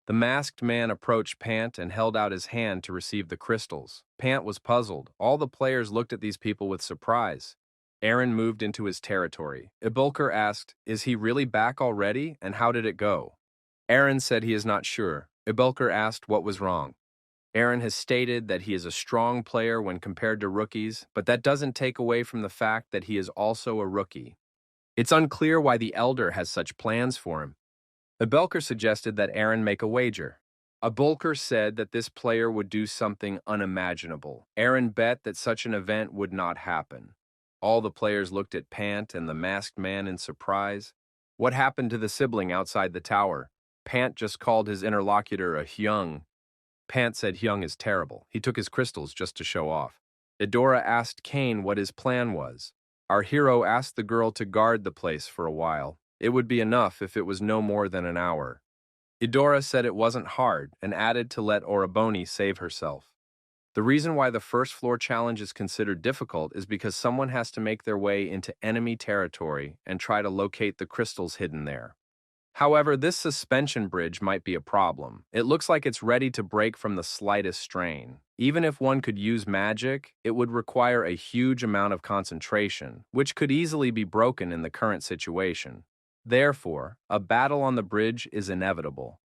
The masked man approached Pant and held out his hand to receive the crystals. Pant was puzzled. All the players looked at these people with surprise. Aaron moved into his territory. Ibulker asked, is he really back already, and how did it go? Aaron said he is not sure. Ibulker asked what was wrong. Aaron has stated that he is a strong player when compared to rookies, but that doesn't take away from the fact that he is also a rookie. It's unclear why the Elder has such plans for him. Ibulker suggested that Aaron make a wager. Ibulker said that this player would do something unimaginable. Aaron bet that such an event would not happen. All the players looked at Pant and the masked man in surprise. What happened to the sibling outside the tower? Pant just called his interlocutor a Hyung. Pant said Hyung is terrible. He took his crystals just to show off. Eudora asked Kane what his plan was. Our hero asked the girl to guard the place for a while. It would be enough if it was no more than an hour. Eudora said it wasn't hard and added to let Oroboni save herself. The reason why the first floor challenge is considered difficult is because someone has to make their way into enemy territory and try to locate the crystals hidden there. However, this suspension bridge might be a problem. It looks like it's ready to break from the slightest strain. Even if one could use magic, it would require a huge amount of concentration, which could easily be broken in the current situation. Therefore, a battle on the bridge is inevitable.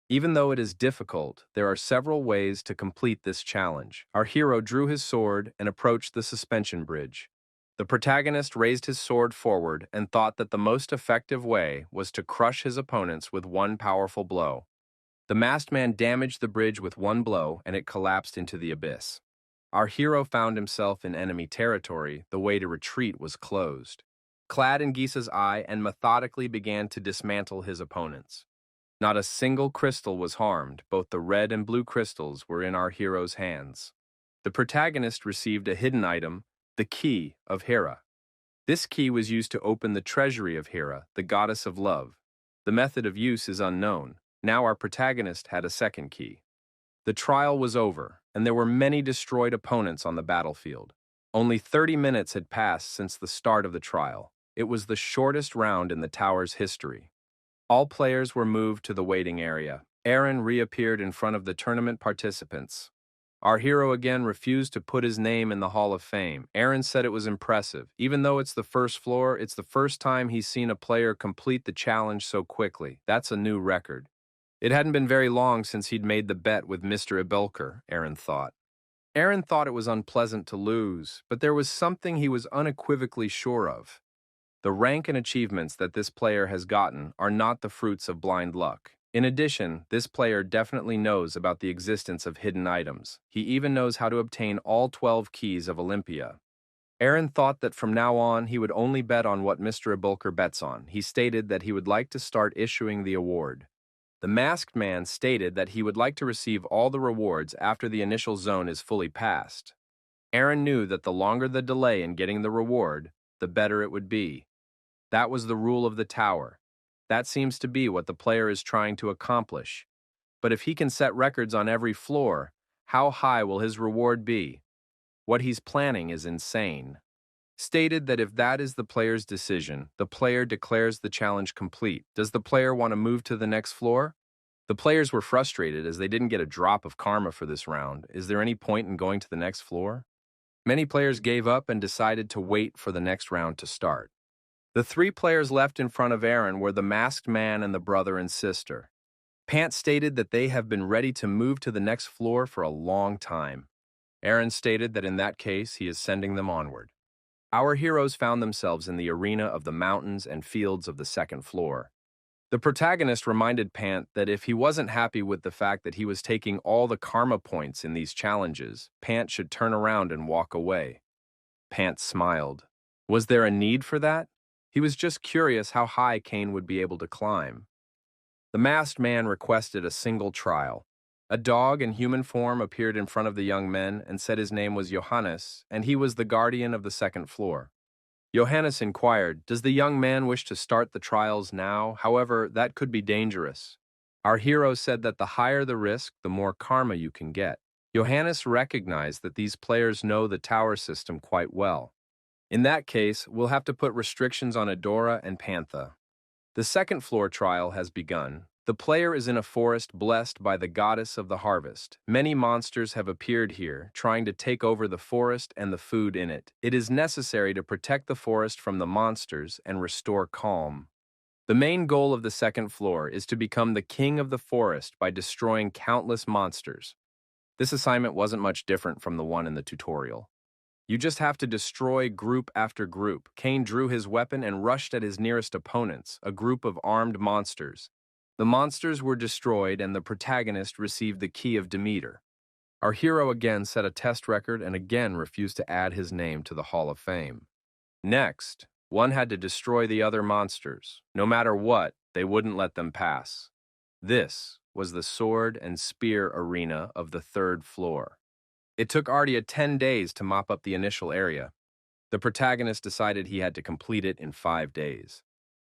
Even though it is difficult, there are several ways to complete this challenge. Our hero drew his sword and approached the suspension bridge. The protagonist raised his sword forward and thought that the most effective way was to crush his opponents with one powerful blow. The masked man damaged the bridge with one blow and it collapsed into the abyss. Our hero found himself in enemy territory. The way to retreat was closed. Clad in Gisa's eye and methodically began to dismantle his opponents. Not a single crystal was harmed, both the red and blue crystals were in our hero's hands. The protagonist received a hidden item, the Key of Hera. This key was used to open the treasury of Hera, the goddess of love. The method of use is unknown. Now our protagonist had a second key. The trial was over, and there were many destroyed opponents on the battlefield. Only 30 minutes had passed since the start of the trial. It was the shortest round in the tower's history. All players were moved to the waiting area. Aaron reappeared in front of the tournament participants. Our hero again refused to put his name in the Hall of Fame. Aaron said it was impressive. Even though it's the first floor, it's the first time he's seen a player complete the challenge so quickly. That's a new record. It hadn't been very long since he'd made the bet with Mr. Ibelker, Aaron thought. Aaron thought it was unpleasant to lose, but there was something he was unequivocally sure of. The rank and achievements that this player has gotten are not the fruits of blind luck. In addition, this player definitely knows about the existence of hidden items. He even knows how to obtain all 12 keys of Olympia. Aaron thought that from now on he would only bet on what Mr. Ibulker bets on. He stated that he would like to start issuing the award. The masked man stated that he would like to receive all the rewards after the initial zone is fully passed. Aaron knew that the longer the delay in getting the reward, the better it would be. That was the rule of the tower. That seems to be what the player is trying to accomplish. But if he can set records on every floor, how high will his reward be? What he's planning is insane. Stated that if that is the player's decision, the player declares the challenge complete. Does the player want to move to the next floor? The players were frustrated as they didn't get a drop of karma for this round. Is there any point in going to the next floor? Many players gave up and decided to wait for the next round to start. The three players left in front of Aaron were the masked man and the brother and sister. Pant stated that they have been ready to move to the next floor for a long time. Aaron stated that in that case he is sending them onward. Our heroes found themselves in the arena of the mountains and fields of the second floor. The protagonist reminded Pant that if he wasn't happy with the fact that he was taking all the karma points in these challenges, Pant should turn around and walk away. Pant smiled. Was there a need for that? He was just curious how high Kane would be able to climb. The masked man requested a single trial. A dog in human form appeared in front of the young men and said his name was Johannes, and he was the guardian of the second floor. Johannes inquired, does the young man wish to start the trials now? However, that could be dangerous. Our hero said that the higher the risk, the more karma you can get. Johannes recognized that these players know the tower system quite well. In that case, we'll have to put restrictions on Adora and Pantha. The second floor trial has begun. The player is in a forest blessed by the goddess of the harvest. Many monsters have appeared here, trying to take over the forest and the food in it. It is necessary to protect the forest from the monsters and restore calm. The main goal of the second floor is to become the king of the forest by destroying countless monsters. This assignment wasn't much different from the one in the tutorial. You just have to destroy group after group. Kane drew his weapon and rushed at his nearest opponents, a group of armed monsters. The monsters were destroyed and the protagonist received the Key of Demeter. Our hero again set a test record and again refused to add his name to the Hall of Fame. Next, one had to destroy the other monsters. No matter what, they wouldn't let them pass. This was the sword and spear arena of the third floor. It took Ardia 10 days to mop up the initial area. The protagonist decided he had to complete it in 5 days.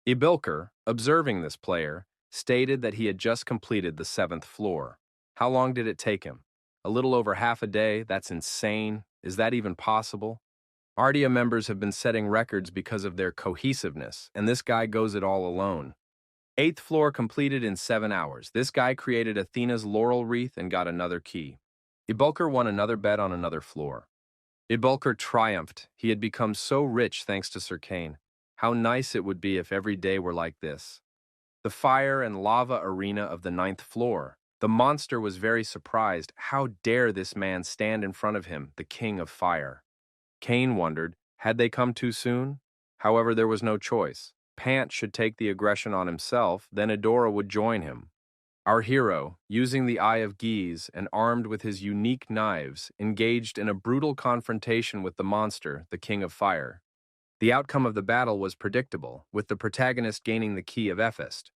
Ibilker, observing this player, stated that he had just completed the 7th floor. How long did it take him? A little over half a day? That's insane. Is that even possible? Ardia members have been setting records because of their cohesiveness, and this guy goes it all alone. 8th floor completed in 7 hours. This guy created Athena's laurel wreath and got another key. Ibulker won another bet on another floor. Ibulker triumphed. He had become so rich thanks to Sir Kane. How nice it would be if every day were like this. the fire and lava arena of the ninth floor. The monster was very surprised. How dare this man stand in front of him, the king of fire? Cain wondered, had they come too soon? However, there was no choice. Pant should take the aggression on himself, then Adora would join him. Our hero, using the Eye of Geese and armed with his unique knives, engaged in a brutal confrontation with the monster, the King of Fire. The outcome of the battle was predictable, with the protagonist gaining the key of Ephest.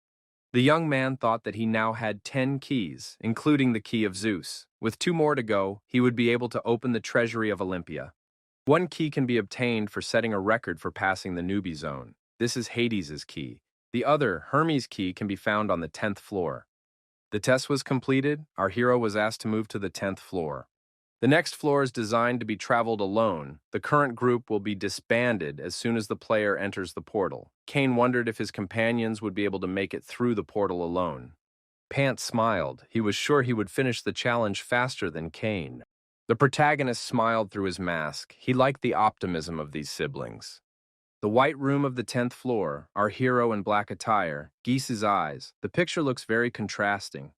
The young man thought that he now had 10 keys, including the key of Zeus. With 2 more to go, he would be able to open the treasury of Olympia. 1 key can be obtained for setting a record for passing the newbie zone. This is Hades' key. The other, Hermes' key, can be found on the 10th floor. The test was completed. Our hero was asked to move to the 10th floor. The next floor is designed to be traveled alone. The current group will be disbanded as soon as the player enters the portal. Cain wondered if his companions would be able to make it through the portal alone. Pant smiled. He was sure he would finish the challenge faster than Cain. The protagonist smiled through his mask. He liked the optimism of these siblings. The white room of the 10th floor, our hero in black attire, Geese's eyes. The picture looks very contrasting.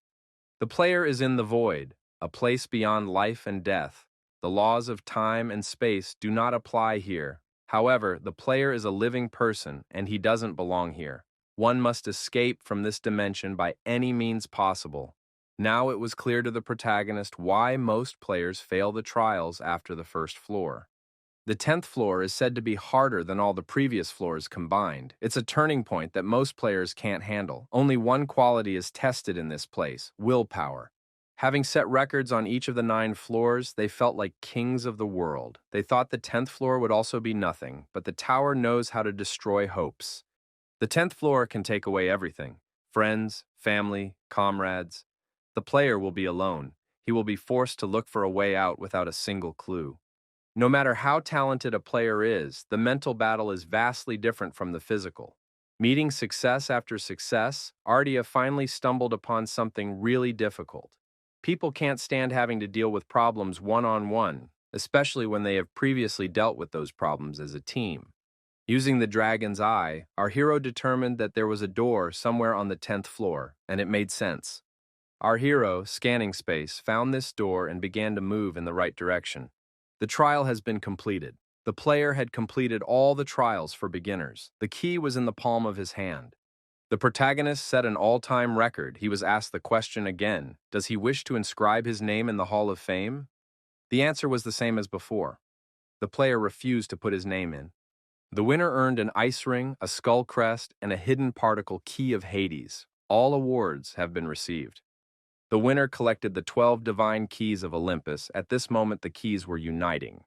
The player is in the void, a place beyond life and death. The laws of time and space do not apply here. However, the player is a living person, and he doesn't belong here. One must escape from this dimension by any means possible. Now it was clear to the protagonist why most players fail the trials after the first floor. The 10th floor is said to be harder than all the previous floors combined. It's a turning point that most players can't handle. Only one quality is tested in this place: willpower. Having set records on each of the 9 floors, they felt like kings of the world. They thought the 10th floor would also be nothing, but the tower knows how to destroy hopes. The 10th floor can take away everything: friends, family, comrades. The player will be alone. He will be forced to look for a way out without a single clue. No matter how talented a player is, the mental battle is vastly different from the physical. Meeting success after success, Ardia finally stumbled upon something really difficult. People can't stand having to deal with problems one-on-one, especially when they have previously dealt with those problems as a team. Using the dragon's eye, our hero determined that there was a door somewhere on the 10th floor, and it made sense. Our hero, scanning space, found this door and began to move in the right direction. The trial has been completed. The player had completed all the trials for beginners. The key was in the palm of his hand. The protagonist set an all-time record. He was asked the question again: does he wish to inscribe his name in the Hall of Fame? The answer was the same as before. The player refused to put his name in. The winner earned an ice ring, a skull crest, and a hidden particle key of Hades. All awards have been received. The winner collected the 12 divine keys of Olympus. At this moment, the keys were uniting.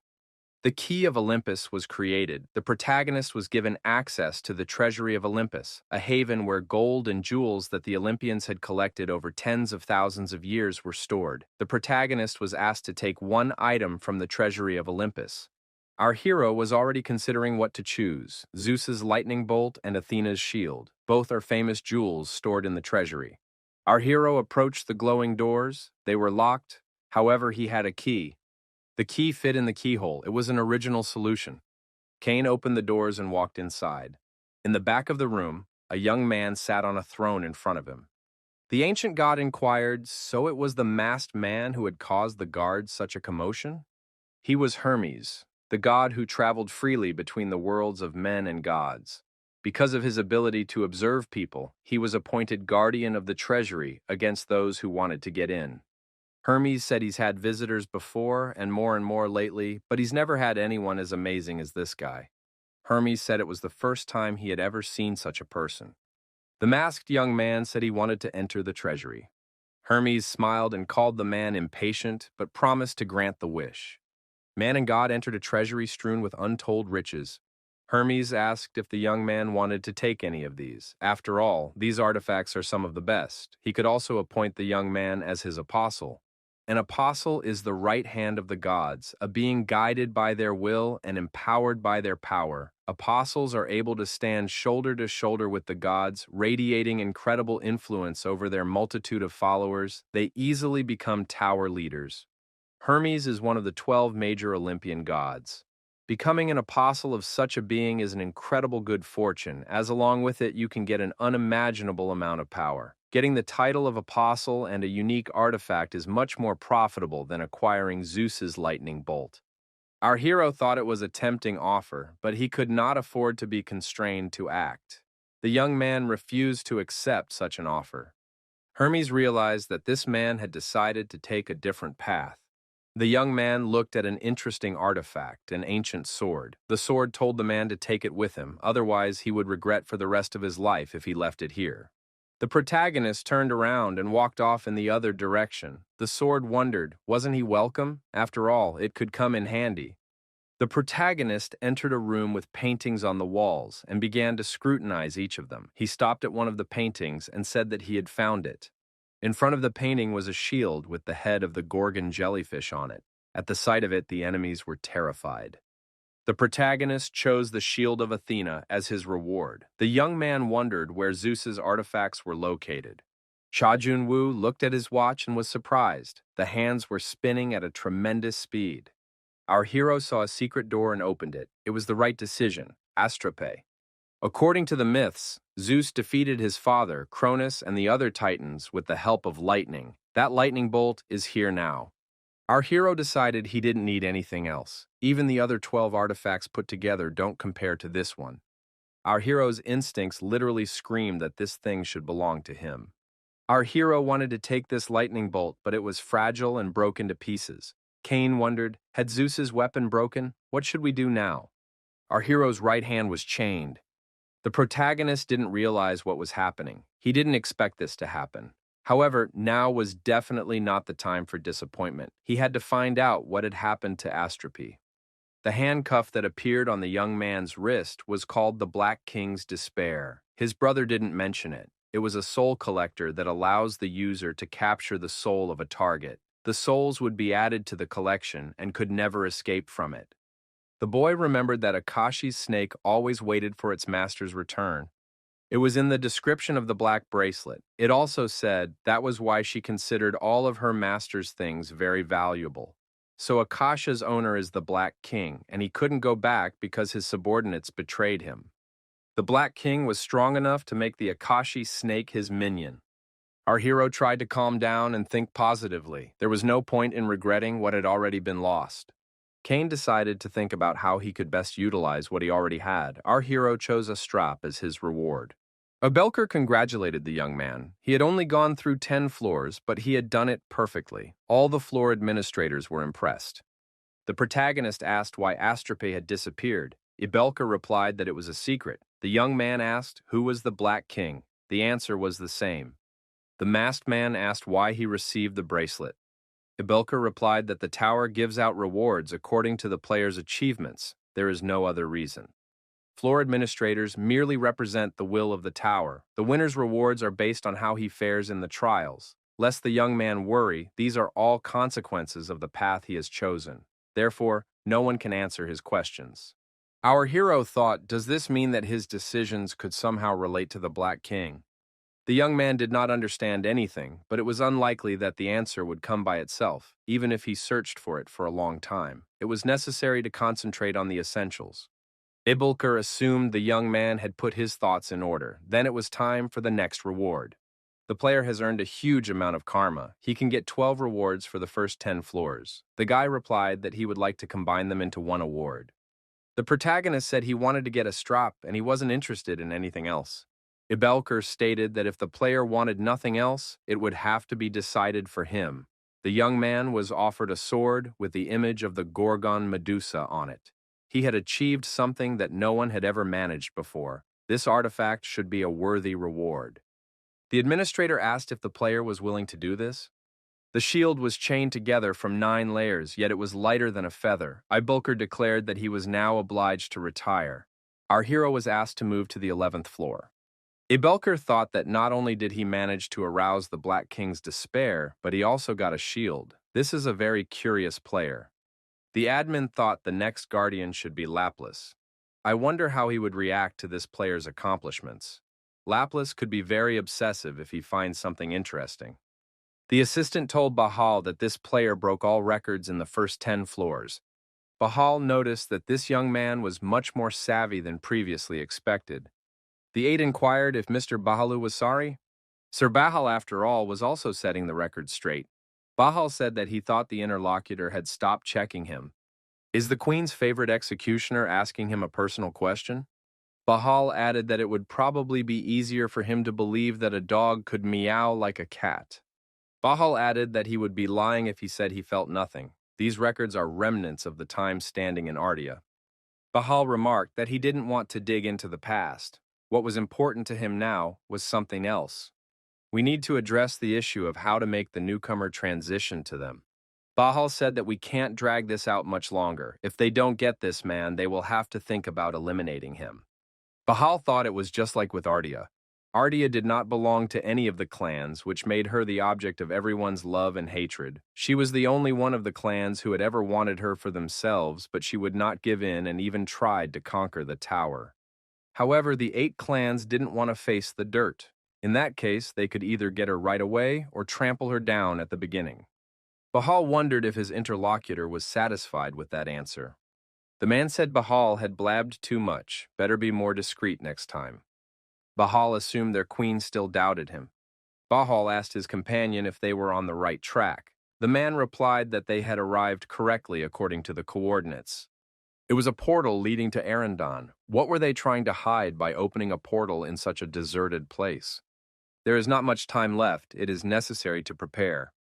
The key of Olympus was created. The protagonist was given access to the treasury of Olympus, a haven where gold and jewels that the Olympians had collected over tens of thousands of years were stored. The protagonist was asked to take 1 item from the treasury of Olympus. Our hero was already considering what to choose: Zeus's lightning bolt and Athena's shield. Both are famous jewels stored in the treasury. Our hero approached the glowing doors. They were locked. However, he had a key. The key fit in the keyhole. It was an original solution. Cain opened the doors and walked inside. In the back of the room, a young man sat on a throne in front of him. The ancient god inquired, so it was the masked man who had caused the guards such a commotion? He was Hermes, the god who traveled freely between the worlds of men and gods. Because of his ability to observe people, he was appointed guardian of the treasury against those who wanted to get in. Hermes said he's had visitors before and more lately, but he's never had anyone as amazing as this guy. Hermes said it was the first time he had ever seen such a person. The masked young man said he wanted to enter the treasury. Hermes smiled and called the man impatient, but promised to grant the wish. Man and god entered a treasury strewn with untold riches. Hermes asked if the young man wanted to take any of these. After all, these artifacts are some of the best. He could also appoint the young man as his apostle. An apostle is the right hand of the gods, a being guided by their will and empowered by their power. Apostles are able to stand shoulder to shoulder with the gods, radiating incredible influence over their multitude of followers. They easily become tower leaders. Hermes is one of the 12 major Olympian gods. Becoming an apostle of such a being is an incredible good fortune, as along with it you can get an unimaginable amount of power. Getting the title of apostle and a unique artifact is much more profitable than acquiring Zeus's lightning bolt. Our hero thought it was a tempting offer, but he could not afford to be constrained to act. The young man refused to accept such an offer. Hermes realized that this man had decided to take a different path. The young man looked at an interesting artifact, an ancient sword. The sword told the man to take it with him, otherwise he would regret for the rest of his life if he left it here. The protagonist turned around and walked off in the other direction. The sword wondered, wasn't he welcome? After all, it could come in handy. The protagonist entered a room with paintings on the walls and began to scrutinize each of them. He stopped at one of the paintings and said that he had found it. In front of the painting was a shield with the head of the Gorgon jellyfish on it. At the sight of it, the enemies were terrified. The protagonist chose the shield of Athena as his reward. The young man wondered where Zeus's artifacts were located. Cha Jun-woo looked at his watch and was surprised. The hands were spinning at a tremendous speed. Our hero saw a secret door and opened it. It was the right decision, Astrope. According to the myths, Zeus defeated his father, Cronus, and the other titans with the help of lightning. That lightning bolt is here now. Our hero decided he didn't need anything else. Even the other 12 artifacts put together don't compare to this one. Our hero's instincts literally screamed that this thing should belong to him. Our hero wanted to take this lightning bolt, but it was fragile and broke into pieces. Cain wondered, had Zeus's weapon broken? What should we do now? Our hero's right hand was chained. The protagonist didn't realize what was happening. He didn't expect this to happen. However, now was definitely not the time for disappointment. He had to find out what had happened to Astrope. The handcuff that appeared on the young man's wrist was called the Black King's Despair. His brother didn't mention it. It was a soul collector that allows the user to capture the soul of a target. The souls would be added to the collection and could never escape from it. The boy remembered that Akashi's snake always waited for its master's return. It was in the description of the black bracelet. It also said that was why she considered all of her master's things very valuable. So Akasha's owner is the Black King, and he couldn't go back because his subordinates betrayed him. The Black King was strong enough to make the Akashi snake his minion. Our hero tried to calm down and think positively. There was no point in regretting what had already been lost. Cain decided to think about how he could best utilize what he already had. Our hero chose a strap as his reward. Abelker congratulated the young man. He had only gone through 10 floors, but he had done it perfectly. All the floor administrators were impressed. The protagonist asked why Astrope had disappeared. Ibelker replied that it was a secret. The young man asked who was the Black King. The answer was the same. The masked man asked why he received the bracelet. Ibelker replied that the tower gives out rewards according to the player's achievements. There is no other reason. Floor administrators merely represent the will of the tower. The winner's rewards are based on how he fares in the trials. Lest the young man worry, these are all consequences of the path he has chosen. Therefore, no one can answer his questions. Our hero thought, does this mean that his decisions could somehow relate to the Black King? The young man did not understand anything, but it was unlikely that the answer would come by itself, even if he searched for it for a long time. It was necessary to concentrate on the essentials. Ibelker assumed the young man had put his thoughts in order. Then it was time for the next reward. The player has earned a huge amount of karma. He can get 12 rewards for the first 10 floors. The guy replied that he would like to combine them into one award. The protagonist said he wanted to get a strap and he wasn't interested in anything else. Ibelker stated that if the player wanted nothing else, it would have to be decided for him. The young man was offered a sword with the image of the Gorgon Medusa on it. He had achieved something that no one had ever managed before. This artifact should be a worthy reward. The administrator asked if the player was willing to do this. The shield was chained together from 9 layers, yet it was lighter than a feather. Ibelker declared that he was now obliged to retire. Our hero was asked to move to the 11th floor. Ibelker thought that not only did he manage to arouse the Black King's despair, but he also got a shield. This is a very curious player. The admin thought the next guardian should be Laplace. I wonder how he would react to this player's accomplishments. Laplace could be very obsessive if he finds something interesting. The assistant told Bahal that this player broke all records in the first 10 floors. Bahal noticed that this young man was much more savvy than previously expected. The aide inquired if Mr. Bahalu was sorry. Sir Bahal, after all, was also setting the record straight. Bahal said that he thought the interlocutor had stopped checking him. Is the Queen's favorite executioner asking him a personal question? Bahal added that it would probably be easier for him to believe that a dog could meow like a cat. Bahal added that he would be lying if he said he felt nothing. These records are remnants of the time standing in Ardia. Bahal remarked that he didn't want to dig into the past. What was important to him now was something else. We need to address the issue of how to make the newcomer transition to them. Bahal said that we can't drag this out much longer. If they don't get this man, they will have to think about eliminating him. Bahal thought it was just like with Ardia. Ardia did not belong to any of the clans, which made her the object of everyone's love and hatred. She was the only one of the clans who had ever wanted her for themselves, but she would not give in and even tried to conquer the tower. However, the 8 clans didn't want to face the dirt. In that case, they could either get her right away or trample her down at the beginning. Bahal wondered if his interlocutor was satisfied with that answer. The man said Bahal had blabbed too much, better be more discreet next time. Bahal assumed their queen still doubted him. Bahal asked his companion if they were on the right track. The man replied that they had arrived correctly according to the coordinates. It was a portal leading to Arendon. What were they trying to hide by opening a portal in such a deserted place? There is not much time left. It is necessary to prepare.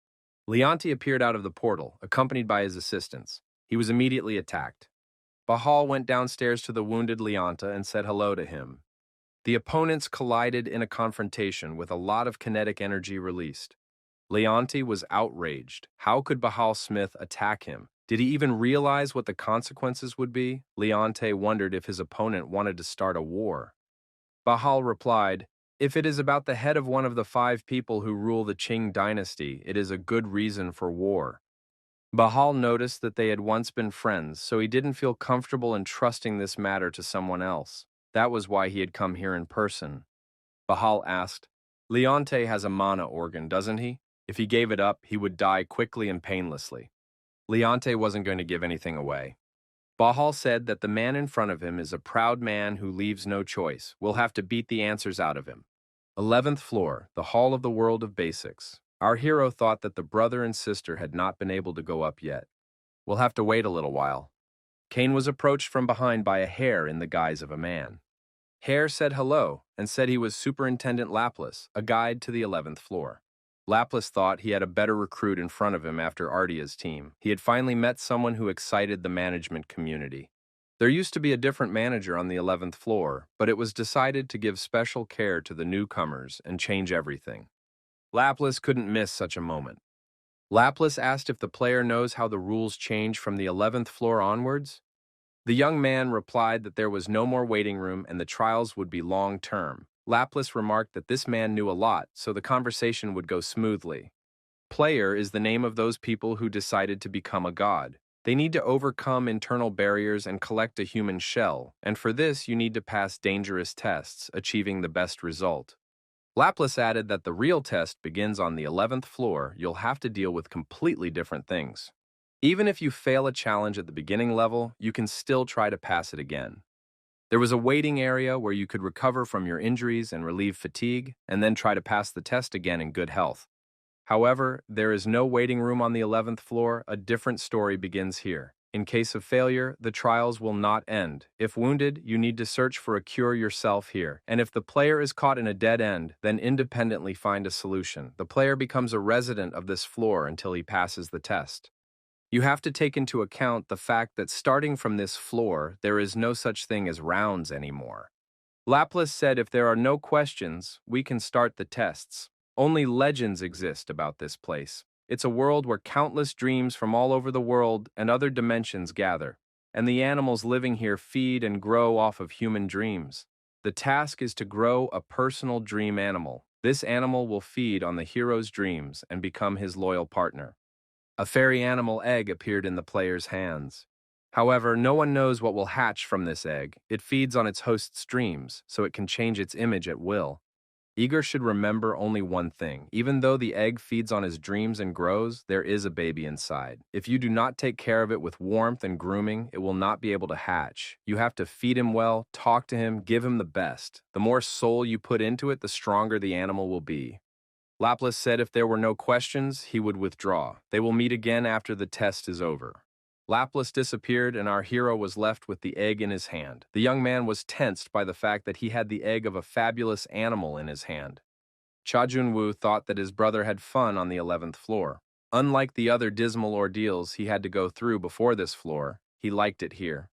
Leonti appeared out of the portal, accompanied by his assistants. He was immediately attacked. Bahal went downstairs to the wounded Leonta and said hello to him. The opponents collided in a confrontation with a lot of kinetic energy released. Leonti was outraged. How could Bahal Smith attack him? Did he even realize what the consequences would be? Leonte wondered if his opponent wanted to start a war. Bahal replied, "If it is about the head of one of the 5 people who rule the Qing dynasty, it is a good reason for war." Bahal noticed that they had once been friends, so he didn't feel comfortable entrusting this matter to someone else. That was why he had come here in person. Bahal asked, "Leonte has a mana organ, doesn't he? If he gave it up, he would die quickly and painlessly." Leonte wasn't going to give anything away. Bahal said that the man in front of him is a proud man who leaves no choice. We'll have to beat the answers out of him. 11th floor, the Hall of the World of Basics. Our hero thought that the brother and sister had not been able to go up yet. We'll have to wait a little while. Kane was approached from behind by a hare in the guise of a man. Hare said hello and said he was Superintendent Laplace, a guide to the 11th floor. Laplace thought he had a better recruit in front of him after Ardia's team. He had finally met someone who excited the management community. There used to be a different manager on the 11th floor, but it was decided to give special care to the newcomers and change everything. Laplace couldn't miss such a moment. Laplace asked if the player knows how the rules change from the 11th floor onwards. The young man replied that there was no more waiting room and the trials would be long-term. Laplace remarked that this man knew a lot, so the conversation would go smoothly. Player is the name of those people who decided to become a god. They need to overcome internal barriers and collect a human shell, and for this you need to pass dangerous tests, achieving the best result. Laplace added that the real test begins on the 11th floor. You'll have to deal with completely different things. Even if you fail a challenge at the beginning level, you can still try to pass it again. There was a waiting area where you could recover from your injuries and relieve fatigue, and then try to pass the test again in good health. However, there is no waiting room on the 11th floor. A different story begins here. In case of failure, the trials will not end. If wounded, you need to search for a cure yourself here. And if the player is caught in a dead end, then independently find a solution. The player becomes a resident of this floor until he passes the test. You have to take into account the fact that starting from this floor, there is no such thing as rounds anymore. Laplace said if there are no questions, we can start the tests. Only legends exist about this place. It's a world where countless dreams from all over the world and other dimensions gather, and the animals living here feed and grow off of human dreams. The task is to grow a personal dream animal. This animal will feed on the hero's dreams and become his loyal partner. A fairy animal egg appeared in the player's hands. However, no one knows what will hatch from this egg. It feeds on its host's dreams, so it can change its image at will. Igor should remember only one thing. Even though the egg feeds on his dreams and grows, there is a baby inside. If you do not take care of it with warmth and grooming, it will not be able to hatch. You have to feed him well, talk to him, give him the best. The more soul you put into it, the stronger the animal will be. Laplace said if there were no questions, he would withdraw. They will meet again after the test is over. Laplace disappeared and our hero was left with the egg in his hand. The young man was tensed by the fact that he had the egg of a fabulous animal in his hand. Cha Jun-woo thought that his brother had fun on the 11th floor. Unlike the other dismal ordeals he had to go through before this floor, he liked it here.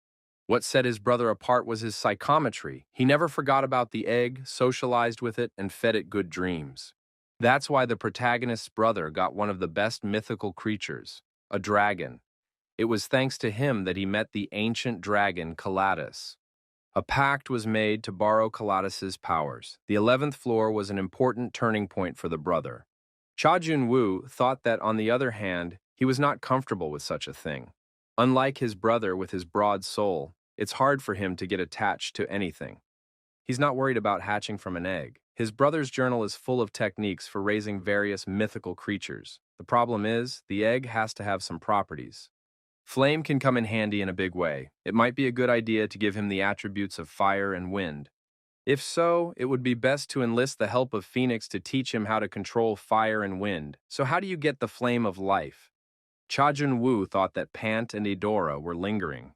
What set his brother apart was his psychometry. He never forgot about the egg, socialized with it, and fed it good dreams. That's why the protagonist's brother got one of the best mythical creatures, a dragon. It was thanks to him that he met the ancient dragon Calatus. A pact was made to borrow Calatus's powers. The 11th floor was an important turning point for the brother. Cha Jun-woo thought that, on the other hand, he was not comfortable with such a thing. Unlike his brother with his broad soul, it's hard for him to get attached to anything. He's not worried about hatching from an egg. His brother's journal is full of techniques for raising various mythical creatures. The problem is, the egg has to have some properties. Flame can come in handy in a big way. It might be a good idea to give him the attributes of fire and wind. If so, it would be best to enlist the help of Phoenix to teach him how to control fire and wind. So how do you get the flame of life? Cha Jun-woo thought that Pant and Eudora were lingering.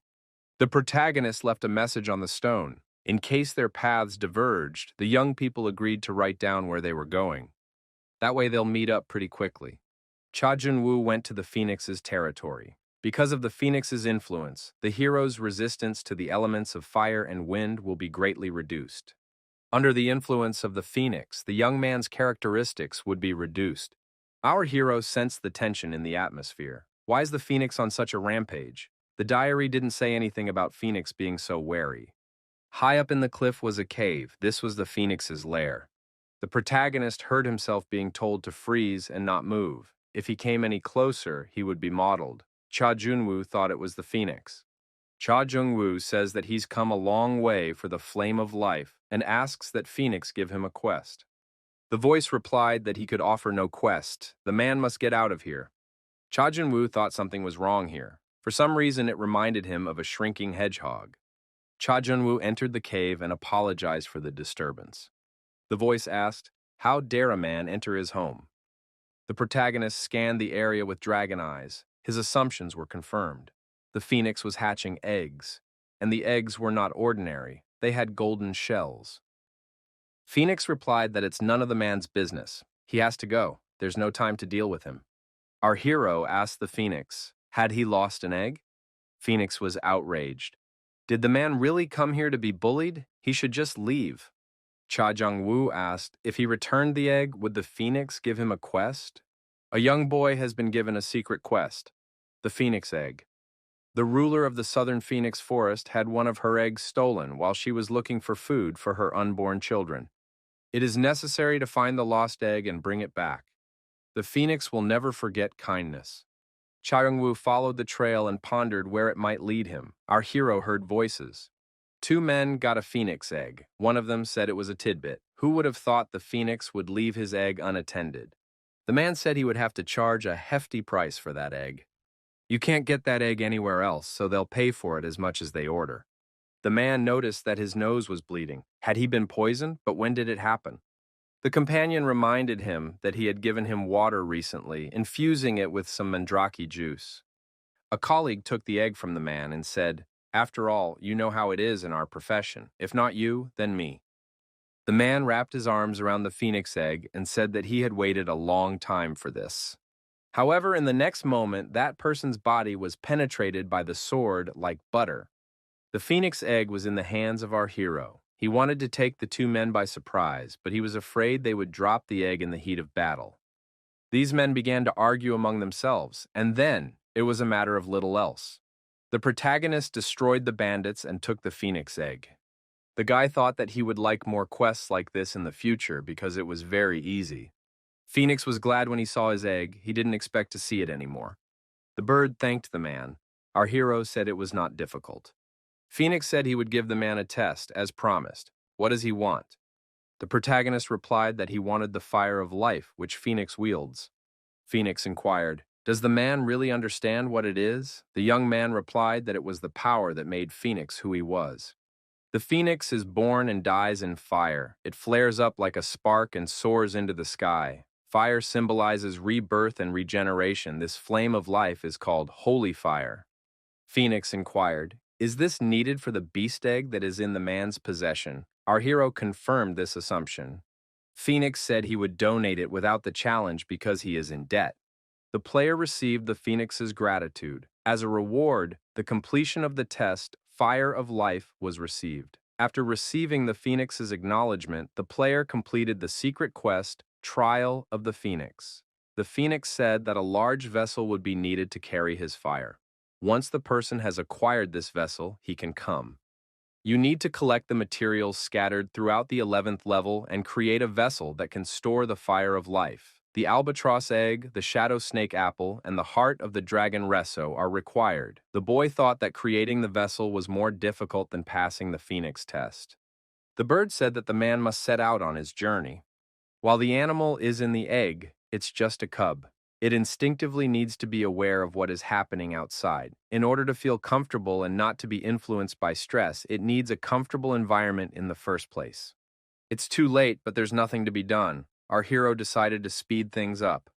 The protagonist left a message on the stone. In case their paths diverged, the young people agreed to write down where they were going. That way they'll meet up pretty quickly. Cha Jun-woo went to the Phoenix's territory. Because of the Phoenix's influence, the hero's resistance to the elements of fire and wind will be greatly reduced. Under the influence of the Phoenix, the young man's characteristics would be reduced. Our hero sensed the tension in the atmosphere. Why is the Phoenix on such a rampage? The diary didn't say anything about Phoenix being so wary. High up in the cliff was a cave. This was the Phoenix's lair. The protagonist heard himself being told to freeze and not move. If he came any closer, he would be mottled. Cha Jun-woo thought it was the Phoenix. Cha Jung-woo says that he's come a long way for the flame of life and asks that Phoenix give him a quest. The voice replied that he could offer no quest. The man must get out of here. Cha Jun-woo thought something was wrong here. For some reason, it reminded him of a shrinking hedgehog. Cha Jun-woo entered the cave and apologized for the disturbance. The voice asked, "How dare a man enter his home?" The protagonist scanned the area with dragon eyes. His assumptions were confirmed. The Phoenix was hatching eggs, and the eggs were not ordinary. They had golden shells. Phoenix replied that it's none of the man's business. He has to go. There's no time to deal with him. Our hero asked the Phoenix, had he lost an egg? Phoenix was outraged. Did the man really come here to be bullied? He should just leave. Cha Jung-woo asked, if he returned the egg, would the Phoenix give him a quest? A young boy has been given a secret quest, the Phoenix egg. The ruler of the southern Phoenix forest had one of her eggs stolen while she was looking for food for her unborn children. It is necessary to find the lost egg and bring it back. The Phoenix will never forget kindness. Cha Jung-woo followed the trail and pondered where it might lead him. Our hero heard voices. Two men got a Phoenix egg. One of them said it was a tidbit. Who would have thought the Phoenix would leave his egg unattended? The man said he would have to charge a hefty price for that egg. You can't get that egg anywhere else, so they'll pay for it as much as they order. The man noticed that his nose was bleeding. Had he been poisoned? But when did it happen? The companion reminded him that he had given him water recently, infusing it with some mandrake juice. A colleague took the egg from the man and said, "After all, you know how it is in our profession. If not you, then me." The man wrapped his arms around the Phoenix egg and said that he had waited a long time for this. However, in the next moment, that person's body was penetrated by the sword like butter. The Phoenix egg was in the hands of our hero. He wanted to take the two men by surprise, but he was afraid they would drop the egg in the heat of battle. These men began to argue among themselves, and then it was a matter of little else. The protagonist destroyed the bandits and took the Phoenix egg. The guy thought that he would like more quests like this in the future because it was very easy. Phoenix was glad when he saw his egg. He didn't expect to see it anymore. The bird thanked the man. Our hero said it was not difficult. Phoenix said he would give the man a test, as promised. What does he want? The protagonist replied that he wanted the fire of life, which Phoenix wields. Phoenix inquired, "Does the man really understand what it is?" The young man replied that it was the power that made Phoenix who he was. The phoenix is born and dies in fire. It flares up like a spark and soars into the sky. Fire symbolizes rebirth and regeneration. This flame of life is called holy fire. Phoenix inquired, "Is this needed for the beast egg that is in the man's possession?" Our hero confirmed this assumption. Phoenix said he would donate it without the challenge because he is in debt. The player received the phoenix's gratitude. As a reward, the completion of the test, Fire of Life, was received. After receiving the phoenix's acknowledgement, the player completed the secret quest, Trial of the Phoenix. The phoenix said that a large vessel would be needed to carry his fire. Once the person has acquired this vessel, he can come. You need to collect the materials scattered throughout the 11th level and create a vessel that can store the fire of life. The albatross egg, the shadow snake apple, and the heart of the dragon reso are required. The boy thought that creating the vessel was more difficult than passing the phoenix test. The bird said that the man must set out on his journey. While the animal is in the egg, it's just a cub. It instinctively needs to be aware of what is happening outside. In order to feel comfortable and not to be influenced by stress, it needs a comfortable environment in the first place. It's too late, but there's nothing to be done. Our hero decided to speed things up.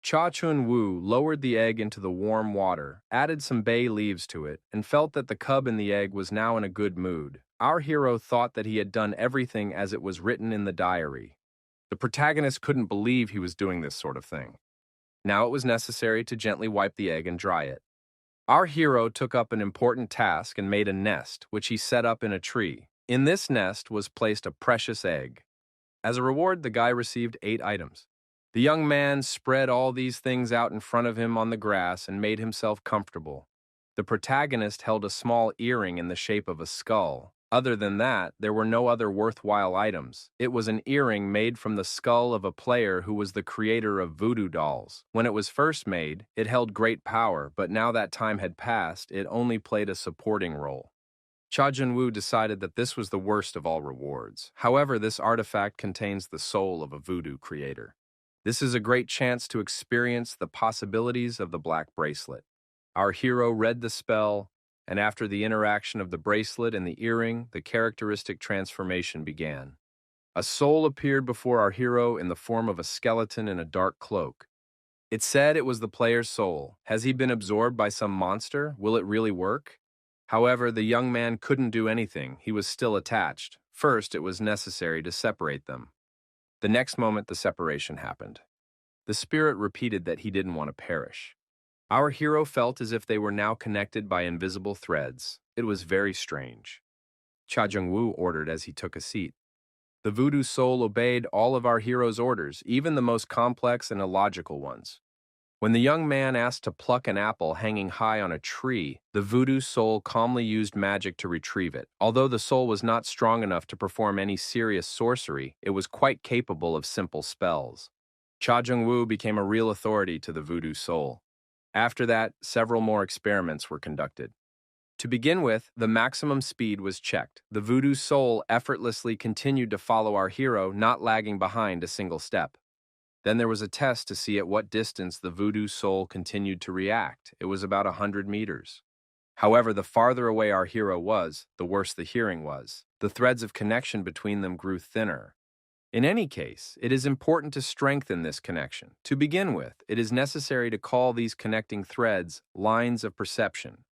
Cha Chun-woo lowered the egg into the warm water, added some bay leaves to it, and felt that the cub in the egg was now in a good mood. Our hero thought that he had done everything as it was written in the diary. The protagonist couldn't believe he was doing this sort of thing. Now it was necessary to gently wipe the egg and dry it. Our hero took up an important task and made a nest, which he set up in a tree. In this nest was placed a precious egg. As a reward, the guy received 8 items. The young man spread all these things out in front of him on the grass and made himself comfortable. The protagonist held a small earring in the shape of a skull. Other than that, there were no other worthwhile items. It was an earring made from the skull of a player who was the creator of voodoo dolls. When it was first made, it held great power, but now that time had passed, it only played a supporting role. Cha Jun-woo decided that this was the worst of all rewards. However, this artifact contains the soul of a voodoo creator. This is a great chance to experience the possibilities of the black bracelet. Our hero read the spell, and after the interaction of the bracelet and the earring, the characteristic transformation began. A soul appeared before our hero in the form of a skeleton in a dark cloak. It said it was the player's soul. Has he been absorbed by some monster? Will it really work? However, the young man couldn't do anything. He was still attached. First, it was necessary to separate them. The next moment, the separation happened. The spirit repeated that he didn't want to perish. Our hero felt as if they were now connected by invisible threads. It was very strange. Cha Jung-woo ordered as he took a seat. The voodoo soul obeyed all of our hero's orders, even the most complex and illogical ones. When the young man asked to pluck an apple hanging high on a tree, the voodoo soul calmly used magic to retrieve it. Although the soul was not strong enough to perform any serious sorcery, it was quite capable of simple spells. Cha Jung-woo became a real authority to the voodoo soul. After that, several more experiments were conducted. To begin with, the maximum speed was checked. The voodoo soul effortlessly continued to follow our hero, not lagging behind a single step. Then there was a test to see at what distance the voodoo soul continued to react. It was about 100 meters. However, the farther away our hero was, the worse the hearing was. The threads of connection between them grew thinner. In any case, it is important to strengthen this connection. To begin with, it is necessary to call these connecting threads lines of perception.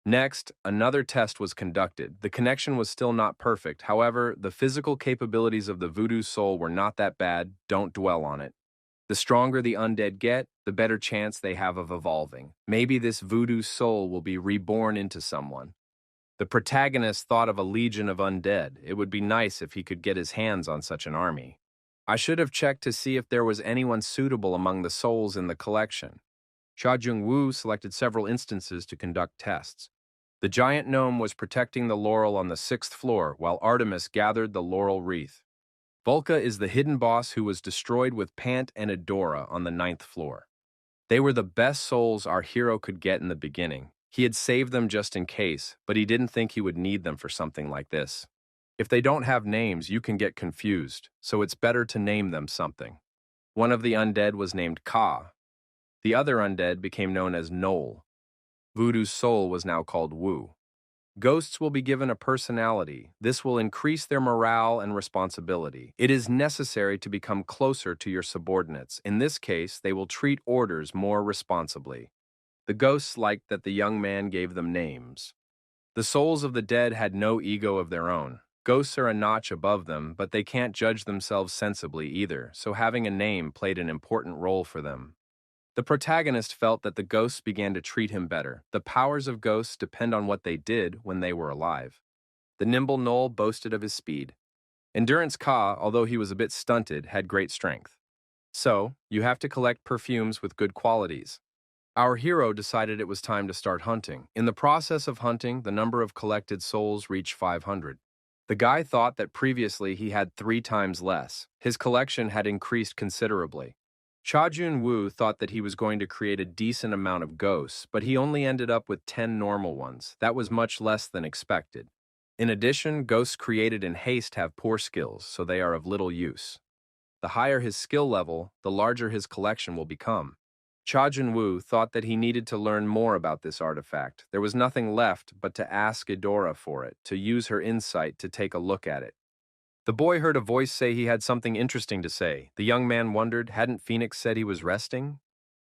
Next, another test was conducted. The connection was still not perfect. However, the physical capabilities of the voodoo soul were not that bad. Don't dwell on it. The stronger the undead get, the better chance they have of evolving. Maybe this voodoo soul will be reborn into someone. The protagonist thought of a legion of undead. It would be nice if he could get his hands on such an army. I should have checked to see if there was anyone suitable among the souls in the collection. Cha Jung-woo selected several instances to conduct tests. The giant gnome was protecting the laurel on the 6th floor, while Artemis gathered the laurel wreath. Volca is the hidden boss who was destroyed with Pant and Adora on the 9th floor. They were the best souls our hero could get in the beginning. He had saved them just in case, but he didn't think he would need them for something like this. If they don't have names, you can get confused, so it's better to name them something. One of the undead was named Ka. The other undead became known as Noel. Voodoo's soul was now called Wu. Ghosts will be given a personality. This will increase their morale and responsibility. It is necessary to become closer to your subordinates. In this case, they will treat orders more responsibly. The ghosts liked that the young man gave them names. The souls of the dead had no ego of their own. Ghosts are a notch above them, but they can't judge themselves sensibly either, so having a name played an important role for them. The protagonist felt that the ghosts began to treat him better. The powers of ghosts depend on what they did when they were alive. The nimble Knoll boasted of his speed. Endurance Ka, although he was a bit stunted, had great strength. So, you have to collect perfumes with good qualities. Our hero decided it was time to start hunting. In the process of hunting, the number of collected souls reached 500. The guy thought that previously he had 3 times less. His collection had increased considerably. Cha Jun-woo thought that he was going to create a decent amount of ghosts, but he only ended up with 10 normal ones. That was much less than expected. In addition, ghosts created in haste have poor skills, so they are of little use. The higher his skill level, the larger his collection will become. Cha Jun-woo thought that he needed to learn more about this artifact. There was nothing left but to ask Idora for it, to use her insight to take a look at it. The boy heard a voice say he had something interesting to say. The young man wondered, hadn't Phoenix said he was resting?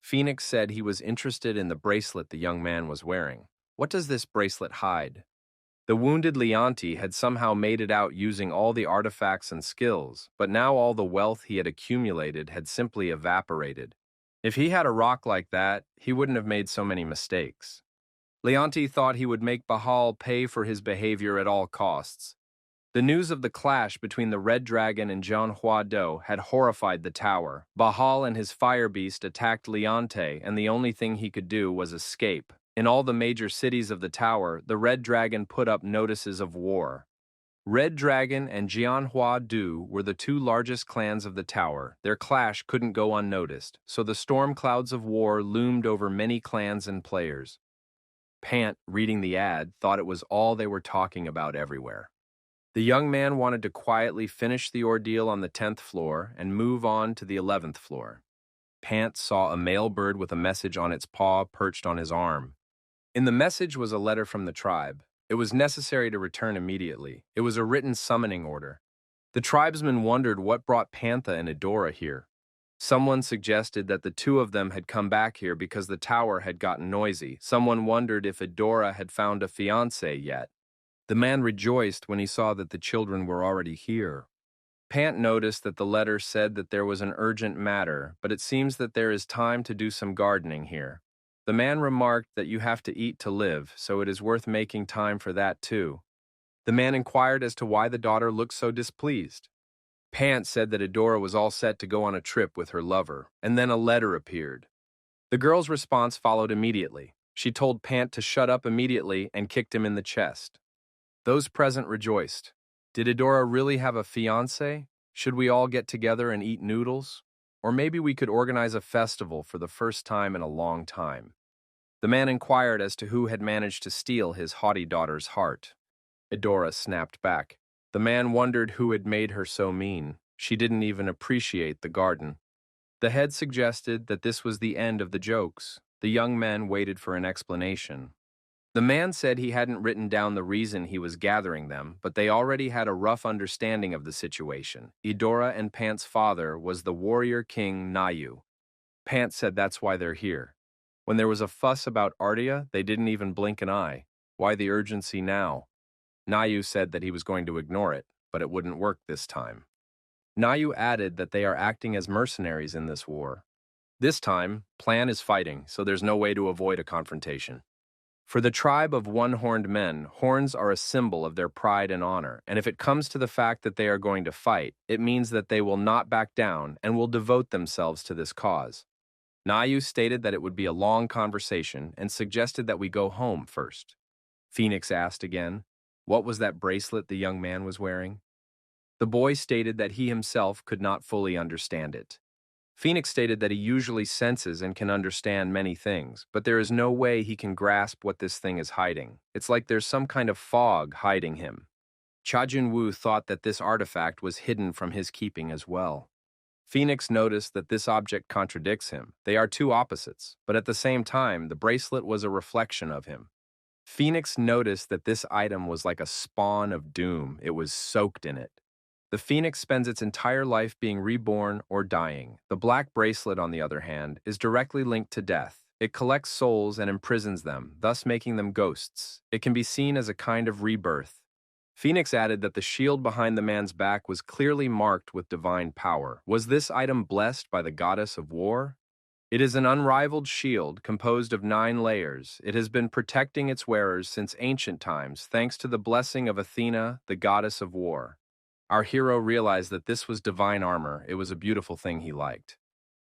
Phoenix said he was interested in the bracelet the young man was wearing. What does this bracelet hide? The wounded Leonti had somehow made it out using all the artifacts and skills, but now all the wealth he had accumulated had simply evaporated. If he had a rock like that, he wouldn't have made so many mistakes. Leonti thought he would make Bahal pay for his behavior at all costs. The news of the clash between the Red Dragon and John Hua-do had horrified the tower. Bahal and his fire beast attacked Leonte, and the only thing he could do was escape. In all the major cities of the tower, the Red Dragon put up notices of war. Red Dragon and Jian Hua-do were the 2 largest clans of the tower. Their clash couldn't go unnoticed, so the storm clouds of war loomed over many clans and players. Pant, reading the ad, thought it was all they were talking about everywhere. The young man wanted to quietly finish the ordeal on the 10th floor and move on to the 11th floor. Pant saw a male bird with a message on its paw perched on his arm. In the message was a letter from the tribe. It was necessary to return immediately. It was a written summoning order. The tribesmen wondered what brought Pantha and Idora here. Someone suggested that the 2 of them had come back here because the tower had gotten noisy. Someone wondered if Idora had found a fiancé yet. The man rejoiced when he saw that the children were already here. Pant noticed that the letter said that there was an urgent matter, but it seems that there is time to do some gardening here. The man remarked that you have to eat to live, so it is worth making time for that too. The man inquired as to why the daughter looked so displeased. Pant said that Idora was all set to go on a trip with her lover, and then a letter appeared. The girl's response followed immediately. She told Pant to shut up immediately and kicked him in the chest. Those present rejoiced. Did Idora really have a fiancé? Should we all get together and eat noodles? Or maybe we could organize a festival for the first time in a long time. The man inquired as to who had managed to steal his haughty daughter's heart. Idora snapped back. The man wondered who had made her so mean. She didn't even appreciate the garden. The head suggested that this was the end of the jokes. The young men waited for an explanation. The man said he hadn't written down the reason he was gathering them, but they already had a rough understanding of the situation. Idora and Pant's father was the warrior king Nayu. Pant said that's why they're here. When there was a fuss about Ardia, they didn't even blink an eye. Why the urgency now? Nayu said that he was going to ignore it, but it wouldn't work this time. Nayu added that they are acting as mercenaries in this war. This time, Plan is fighting, so there's no way to avoid a confrontation. For the tribe of one-horned men, horns are a symbol of their pride and honor, and if it comes to the fact that they are going to fight, it means that they will not back down and will devote themselves to this cause. Nayu stated that it would be a long conversation and suggested that we go home first. Phoenix asked again, what was that bracelet the young man was wearing? The boy stated that he himself could not fully understand it. Phoenix stated that he usually senses and can understand many things, but there is no way he can grasp what this thing is hiding. It's like there's some kind of fog hiding him. Cha Junwoo thought that this artifact was hidden from his keeping as well. Phoenix noticed that this object contradicts him. They are two opposites, but at the same time, the bracelet was a reflection of him. Phoenix noticed that this item was like a spawn of doom. It was soaked in it. The phoenix spends its entire life being reborn or dying. The black bracelet, on the other hand, is directly linked to death. It collects souls and imprisons them, thus making them ghosts. It can be seen as a kind of rebirth. Phoenix added that the shield behind the man's back was clearly marked with divine power. Was this item blessed by the goddess of war? It is an unrivaled shield composed of 9 layers. It has been protecting its wearers since ancient times, thanks to the blessing of Athena, the goddess of war. Our hero realized that this was divine armor. It was a beautiful thing he liked.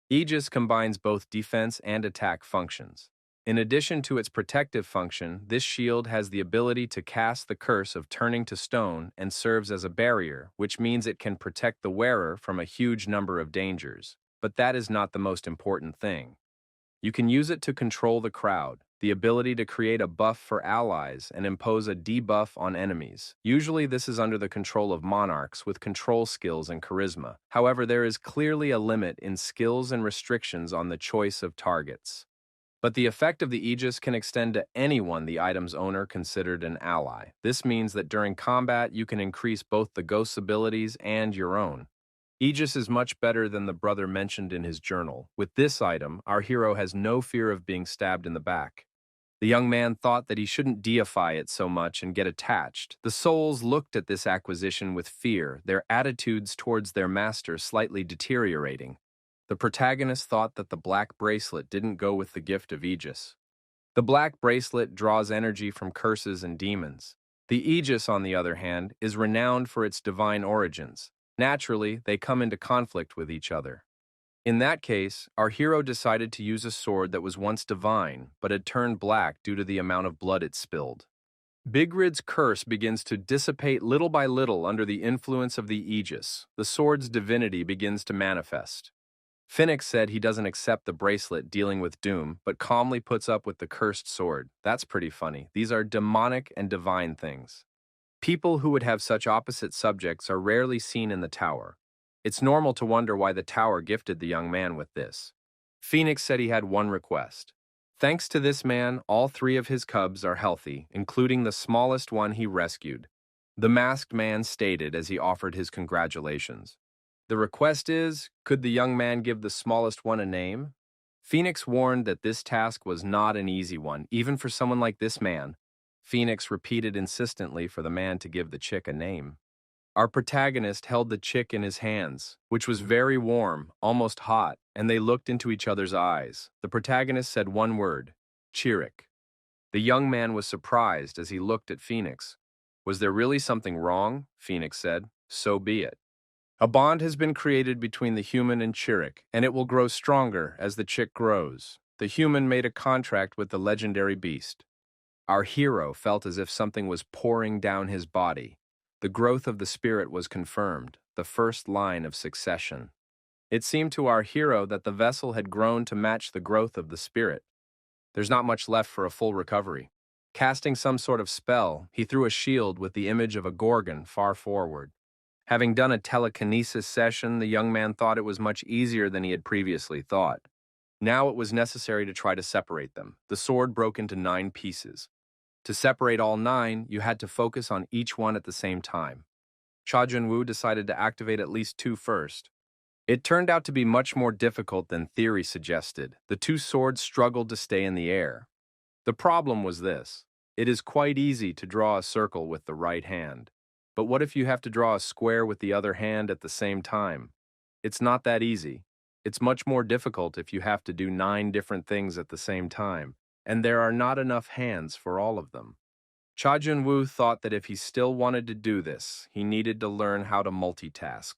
Aegis combines both defense and attack functions. In addition to its protective function, this shield has the ability to cast the curse of turning to stone and serves as a barrier, which means it can protect the wearer from a huge number of dangers. But that is not the most important thing. You can use it to control the crowd, the ability to create a buff for allies and impose a debuff on enemies. Usually this is under the control of monarchs with control skills and charisma. However, there is clearly a limit in skills and restrictions on the choice of targets. But the effect of the Aegis can extend to anyone the item's owner considered an ally. This means that during combat you can increase both the ghost's abilities and your own. Aegis is much better than the brother mentioned in his journal. With this item, our hero has no fear of being stabbed in the back. The young man thought that he shouldn't deify it so much and get attached. The souls looked at this acquisition with fear, their attitudes towards their master slightly deteriorating. The protagonist thought that the black bracelet didn't go with the gift of Aegis. The black bracelet draws energy from curses and demons. The Aegis, on the other hand, is renowned for its divine origins. Naturally, they come into conflict with each other. In that case, our hero decided to use a sword that was once divine, but had turned black due to the amount of blood it spilled. Bigrid's curse begins to dissipate little by little under the influence of the Aegis. The sword's divinity begins to manifest. Phoenix said he doesn't accept the bracelet dealing with doom, but calmly puts up with the cursed sword. That's pretty funny. These are demonic and divine things. People who would have such opposite subjects are rarely seen in the tower. It's normal to wonder why the tower gifted the young man with this. Phoenix said he had one request. Thanks to this man, all 3 of his cubs are healthy, including the smallest one he rescued. The masked man stated as he offered his congratulations. The request is, could the young man give the smallest one a name? Phoenix warned that this task was not an easy one, even for someone like this man. Phoenix repeated insistently for the man to give the chick a name. Our protagonist held the chick in his hands, which was very warm, almost hot, and they looked into each other's eyes. The protagonist said one word, Chirik. The young man was surprised as he looked at Phoenix. Was there really something wrong? Phoenix said. So be it. A bond has been created between the human and Chirik, and it will grow stronger as the chick grows. The human made a contract with the legendary beast. Our hero felt as if something was pouring down his body. The growth of the spirit was confirmed, the first line of succession. It seemed to our hero that the vessel had grown to match the growth of the spirit. There's not much left for a full recovery. Casting some sort of spell, he threw a shield with the image of a gorgon far forward. Having done a telekinesis session, the young man thought it was much easier than he had previously thought. Now it was necessary to try to separate them. The sword broke into 9 pieces. To separate all 9, you had to focus on each one at the same time. Cha Junwoo decided to activate at least 2 first. It turned out to be much more difficult than theory suggested. The 2 swords struggled to stay in the air. The problem was this. It is quite easy to draw a circle with the right hand. But what if you have to draw a square with the other hand at the same time? It's not that easy. It's much more difficult if you have to do 9 different things at the same time, and there are not enough hands for all of them. Cha Junwoo thought that if he still wanted to do this, he needed to learn how to multitask.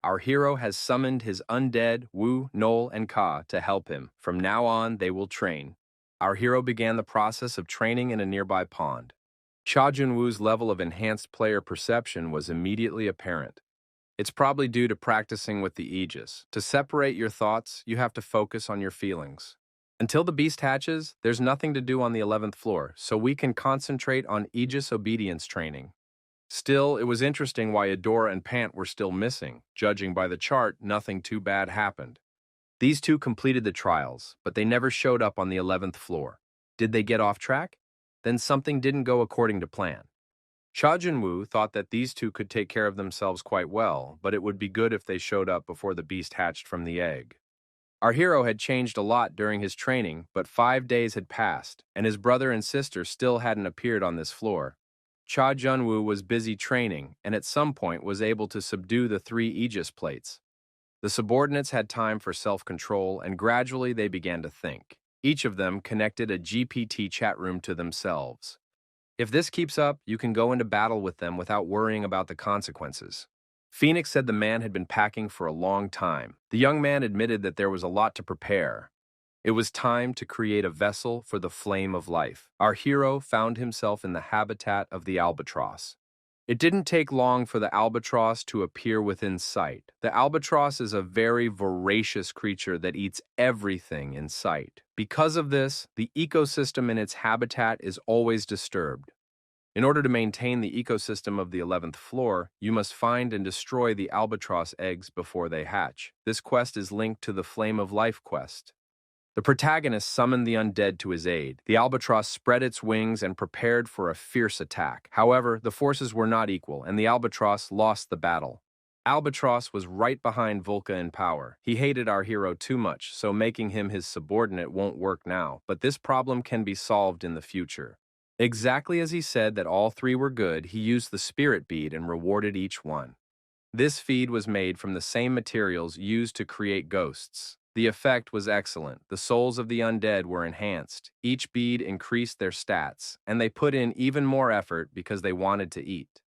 Our hero has summoned his undead Wu, Nol, and Ka to help him. From now on, they will train. Our hero began the process of training in a nearby pond. Cha Junwoo's level of enhanced player perception was immediately apparent. It's probably due to practicing with the Aegis. To separate your thoughts, you have to focus on your feelings. Until the beast hatches, there's nothing to do on the 11th floor, so we can concentrate on Aegis obedience training. Still, it was interesting why Adora and Pant were still missing. Judging by the chart, nothing too bad happened. These two completed the trials, but they never showed up on the 11th floor. Did they get off track? Then something didn't go according to plan. Cha Junwoo thought that these two could take care of themselves quite well, but it would be good if they showed up before the beast hatched from the egg. Our hero had changed a lot during his training, but 5 days had passed, and his brother and sister still hadn't appeared on this floor. Cha Junwoo was busy training, and at some point was able to subdue the 3 Aegis plates. The subordinates had time for self-control, and gradually they began to think. Each of them connected a GPT chat room to themselves. If this keeps up, you can go into battle with them without worrying about the consequences. Phoenix said the man had been packing for a long time. The young man admitted that there was a lot to prepare. It was time to create a vessel for the flame of life. Our hero found himself in the habitat of the albatross. It didn't take long for the albatross to appear within sight. The albatross is a very voracious creature that eats everything in sight. Because of this, the ecosystem in its habitat is always disturbed. In order to maintain the ecosystem of the 11th floor, you must find and destroy the albatross eggs before they hatch. This quest is linked to the Flame of Life quest. The protagonist summoned the undead to his aid. The albatross spread its wings and prepared for a fierce attack. However, the forces were not equal, and the albatross lost the battle. Albatross was right behind Volca in power. He hated our hero too much, so making him his subordinate won't work now, but this problem can be solved in the future. Exactly as he said that all 3 were good, he used the spirit bead and rewarded each one. This feed was made from the same materials used to create ghosts. The effect was excellent. The souls of the undead were enhanced. Each bead increased their stats, and they put in even more effort because they wanted to eat.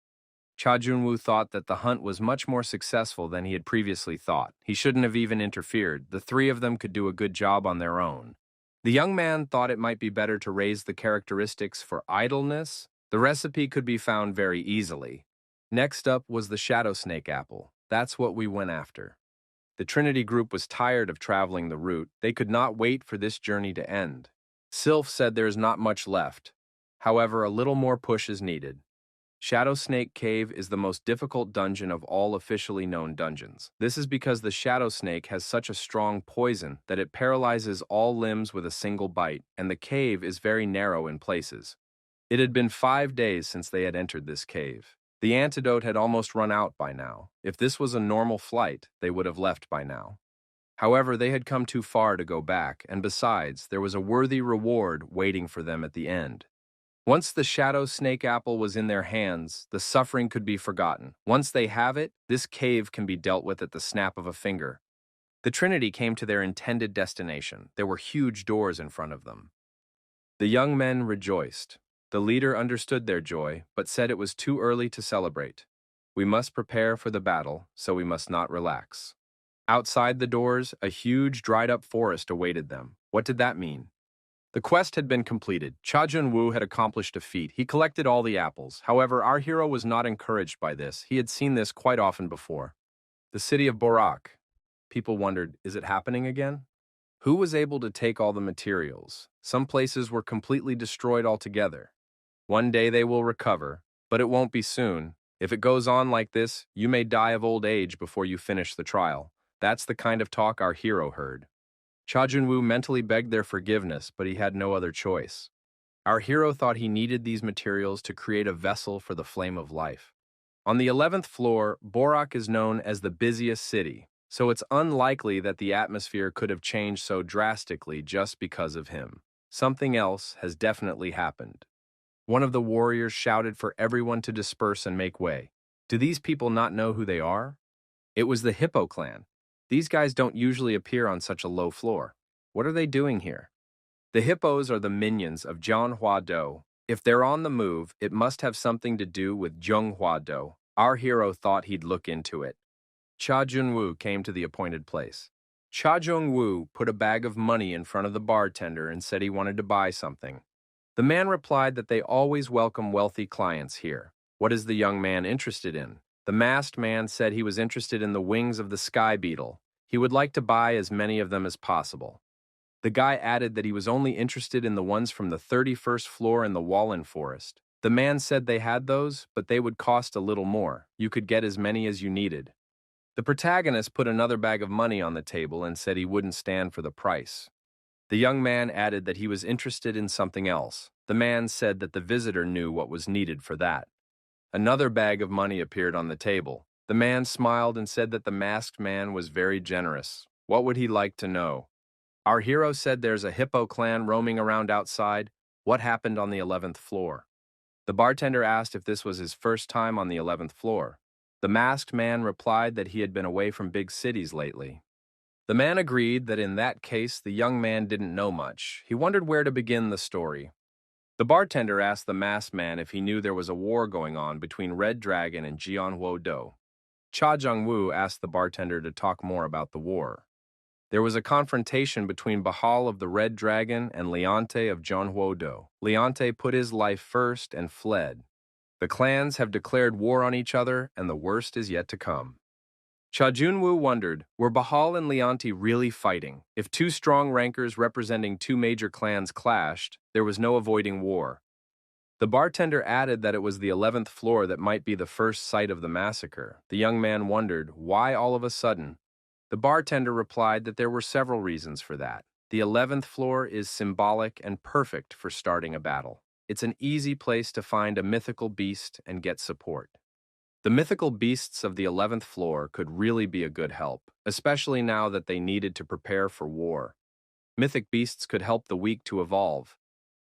Cha Junwoo thought that the hunt was much more successful than he had previously thought. He shouldn't have even interfered. The 3 of them could do a good job on their own. The young man thought it might be better to raise the characteristics for idleness. The recipe could be found very easily. Next up was the shadow snake apple. That's what we went after. The Trinity group was tired of traveling the route. They could not wait for this journey to end. Sylph said there is not much left. However, a little more push is needed. Shadow Snake Cave is the most difficult dungeon of all officially known dungeons. This is because the shadow snake has such a strong poison that it paralyzes all limbs with a single bite, and the cave is very narrow in places. It had been 5 days since they had entered this cave. The antidote had almost run out by now. If this was a normal flight, they would have left by now. However, they had come too far to go back, and besides, there was a worthy reward waiting for them at the end. Once the shadow snake apple was in their hands, the suffering could be forgotten. Once they have it, this cave can be dealt with at the snap of a finger. The Trinity came to their intended destination. There were huge doors in front of them. The young men rejoiced. The leader understood their joy, but said it was too early to celebrate. We must prepare for the battle, so we must not relax. Outside the doors, a huge dried-up forest awaited them. What did that mean? The quest had been completed. Cha Junwoo had accomplished a feat. He collected all the apples. However, our hero was not encouraged by this. He had seen this quite often before. The city of Borak. People wondered, is it happening again? Who was able to take all the materials? Some places were completely destroyed altogether. One day they will recover, but it won't be soon. If it goes on like this, you may die of old age before you finish the trial. That's the kind of talk our hero heard. Cha Junwoo mentally begged their forgiveness, but he had no other choice. Our hero thought he needed these materials to create a vessel for the flame of life. On the 11th floor, Borak is known as the busiest city, so it's unlikely that the atmosphere could have changed so drastically just because of him. Something else has definitely happened. One of the warriors shouted for everyone to disperse and make way. Do these people not know who they are? It was the Hippo clan. These guys don't usually appear on such a low floor. What are they doing here? The hippos are the minions of Jianhua Do. If they're on the move, it must have something to do with Zhenghua Do. Our hero thought he'd look into it. Cha Junwoo came to the appointed place. Cha Junwoo put a bag of money in front of the bartender and said he wanted to buy something. The man replied that they always welcome wealthy clients here. What is the young man interested in? The masked man said he was interested in the wings of the sky beetle. He would like to buy as many of them as possible. The guy added that he was only interested in the ones from the 31st floor in the Wallen Forest. The man said they had those, but they would cost a little more. You could get as many as you needed. The protagonist put another bag of money on the table and said he wouldn't stand for the price. The young man added that he was interested in something else. The man said that the visitor knew what was needed for that. Another bag of money appeared on the table. The man smiled and said that the masked man was very generous. What would he like to know? Our hero said there's a hippo clan roaming around outside. What happened on the 11th floor? The bartender asked if this was his first time on the 11th floor. The masked man replied that he had been away from big cities lately. The man agreed that in that case the young man didn't know much. He wondered where to begin the story. The bartender asked the masked man if he knew there was a war going on between Red Dragon and Jianhuo-do. Cha Jung-woo asked the bartender to talk more about the war. There was a confrontation between Bahal of the Red Dragon and Leonte of Jianhuo-do. Leonte put his life first and fled. The clans have declared war on each other, and the worst is yet to come. Cha Jun-woo wondered, were Bahal and Leonte really fighting? If two strong rankers representing two major clans clashed, there was no avoiding war. The bartender added that it was the 11th floor that might be the first site of the massacre. The young man wondered, why all of a sudden? The bartender replied that there were several reasons for that. The 11th floor is symbolic and perfect for starting a battle. It's an easy place to find a mythical beast and get support. The mythical beasts of the 11th floor could really be a good help, especially now that they needed to prepare for war. Mythic beasts could help the weak to evolve.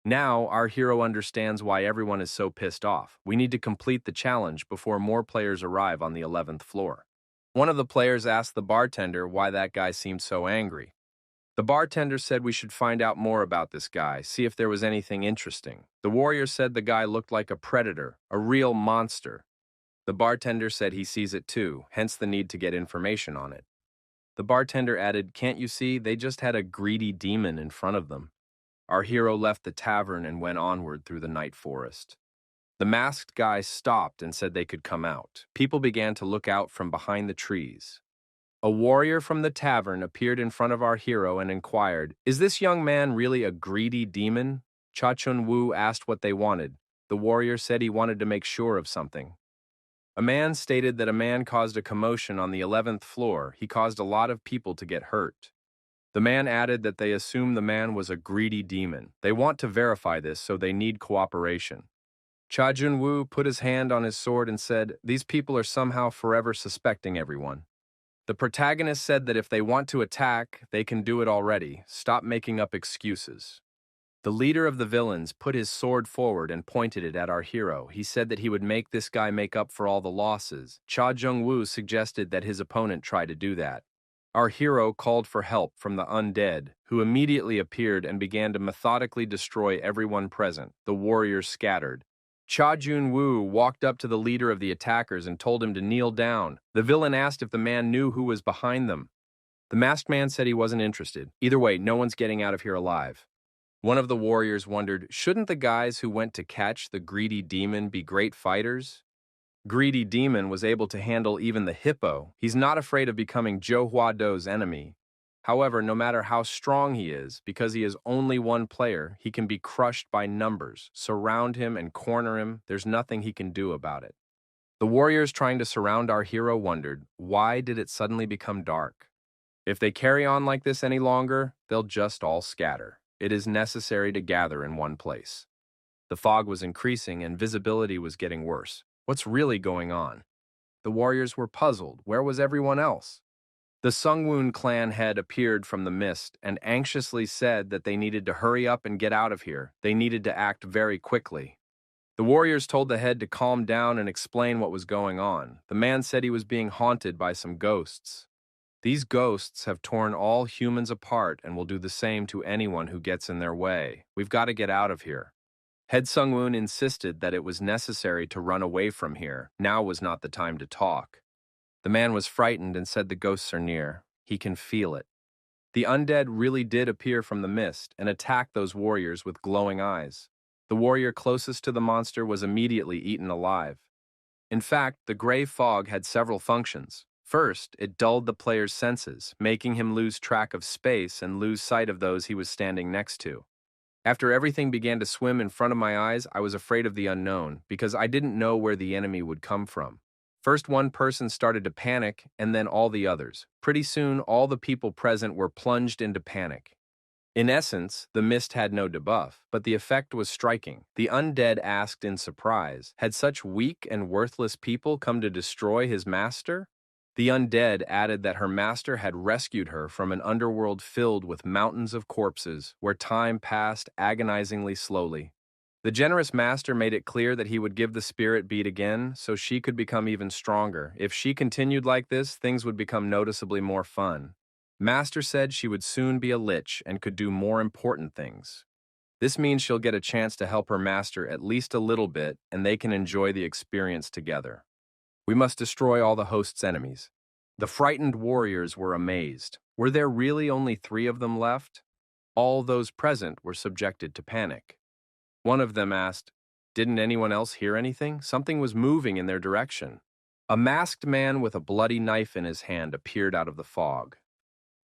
Now, our hero understands why everyone is so pissed off. We need to complete the challenge before more players arrive on the 11th floor. One of the players asked the bartender why that guy seemed so angry. The bartender said we should find out more about this guy, see if there was anything interesting. The warrior said the guy looked like a predator, a real monster. The bartender said he sees it too, hence the need to get information on it. The bartender added, can't you see, they just had a greedy demon in front of them. Our hero left the tavern and went onward through the night forest. The masked guy stopped and said they could come out. People began to look out from behind the trees. A warrior from the tavern appeared in front of our hero and inquired, is this young man really a greedy demon? Cha Chun-woo asked what they wanted. The warrior said he wanted to make sure of something. A man stated that a man caused a commotion on the 11th floor. He caused a lot of people to get hurt. The man added that they assume the man was a greedy demon. They want to verify this, so they need cooperation. Cha Jun-woo put his hand on his sword and said, these people are somehow forever suspecting everyone. The protagonist said that if they want to attack, they can do it already. Stop making up excuses. The leader of the villains put his sword forward and pointed it at our hero. He said that he would make this guy make up for all the losses. Cha Jung-woo suggested that his opponent try to do that. Our hero called for help from the undead, who immediately appeared and began to methodically destroy everyone present. The warriors scattered. Cha Jun-woo walked up to the leader of the attackers and told him to kneel down. The villain asked if the man knew who was behind them. The masked man said he wasn't interested. Either way, no one's getting out of here alive. One of the warriors wondered, shouldn't the guys who went to catch the greedy demon be great fighters? Greedy demon was able to handle even the hippo. He's not afraid of becoming Zhou Huado's enemy. However, no matter how strong he is, because he is only one player, he can be crushed by numbers. Surround him and corner him, there's nothing he can do about it. The warriors trying to surround our hero wondered, why did it suddenly become dark? If they carry on like this any longer, they'll just all scatter. It is necessary to gather in one place. The fog was increasing and visibility was getting worse. What's really going on? The warriors were puzzled. Where was everyone else? The Sungwoon clan head appeared from the mist and anxiously said that they needed to hurry up and get out of here. They needed to act very quickly. The warriors told the head to calm down and explain what was going on. The man said he was being haunted by some ghosts. These ghosts have torn all humans apart and will do the same to anyone who gets in their way. We've got to get out of here. Head Sungwoon insisted that it was necessary to run away from here. Now was not the time to talk. The man was frightened and said the ghosts are near. He can feel it. The undead really did appear from the mist and attack those warriors with glowing eyes. The warrior closest to the monster was immediately eaten alive. In fact, the gray fog had several functions. First, it dulled the player's senses, making him lose track of space and lose sight of those he was standing next to. After everything began to swim in front of my eyes, I was afraid of the unknown, because I didn't know where the enemy would come from. First one person started to panic, and then all the others. Pretty soon, all the people present were plunged into panic. In essence, the mist had no debuff, but the effect was striking. The undead asked in surprise, had such weak and worthless people come to destroy his master? The undead added that her master had rescued her from an underworld filled with mountains of corpses, where time passed agonizingly slowly. The generous master made it clear that he would give the spirit beat again, so she could become even stronger. If she continued like this, things would become noticeably more fun. Master said she would soon be a lich and could do more important things. This means she'll get a chance to help her master at least a little bit, and they can enjoy the experience together. We must destroy all the host's enemies. The frightened warriors were amazed. Were there really only 3 of them left? All those present were subjected to panic. One of them asked, "Didn't anyone else hear anything? Something was moving in their direction." A masked man with a bloody knife in his hand appeared out of the fog.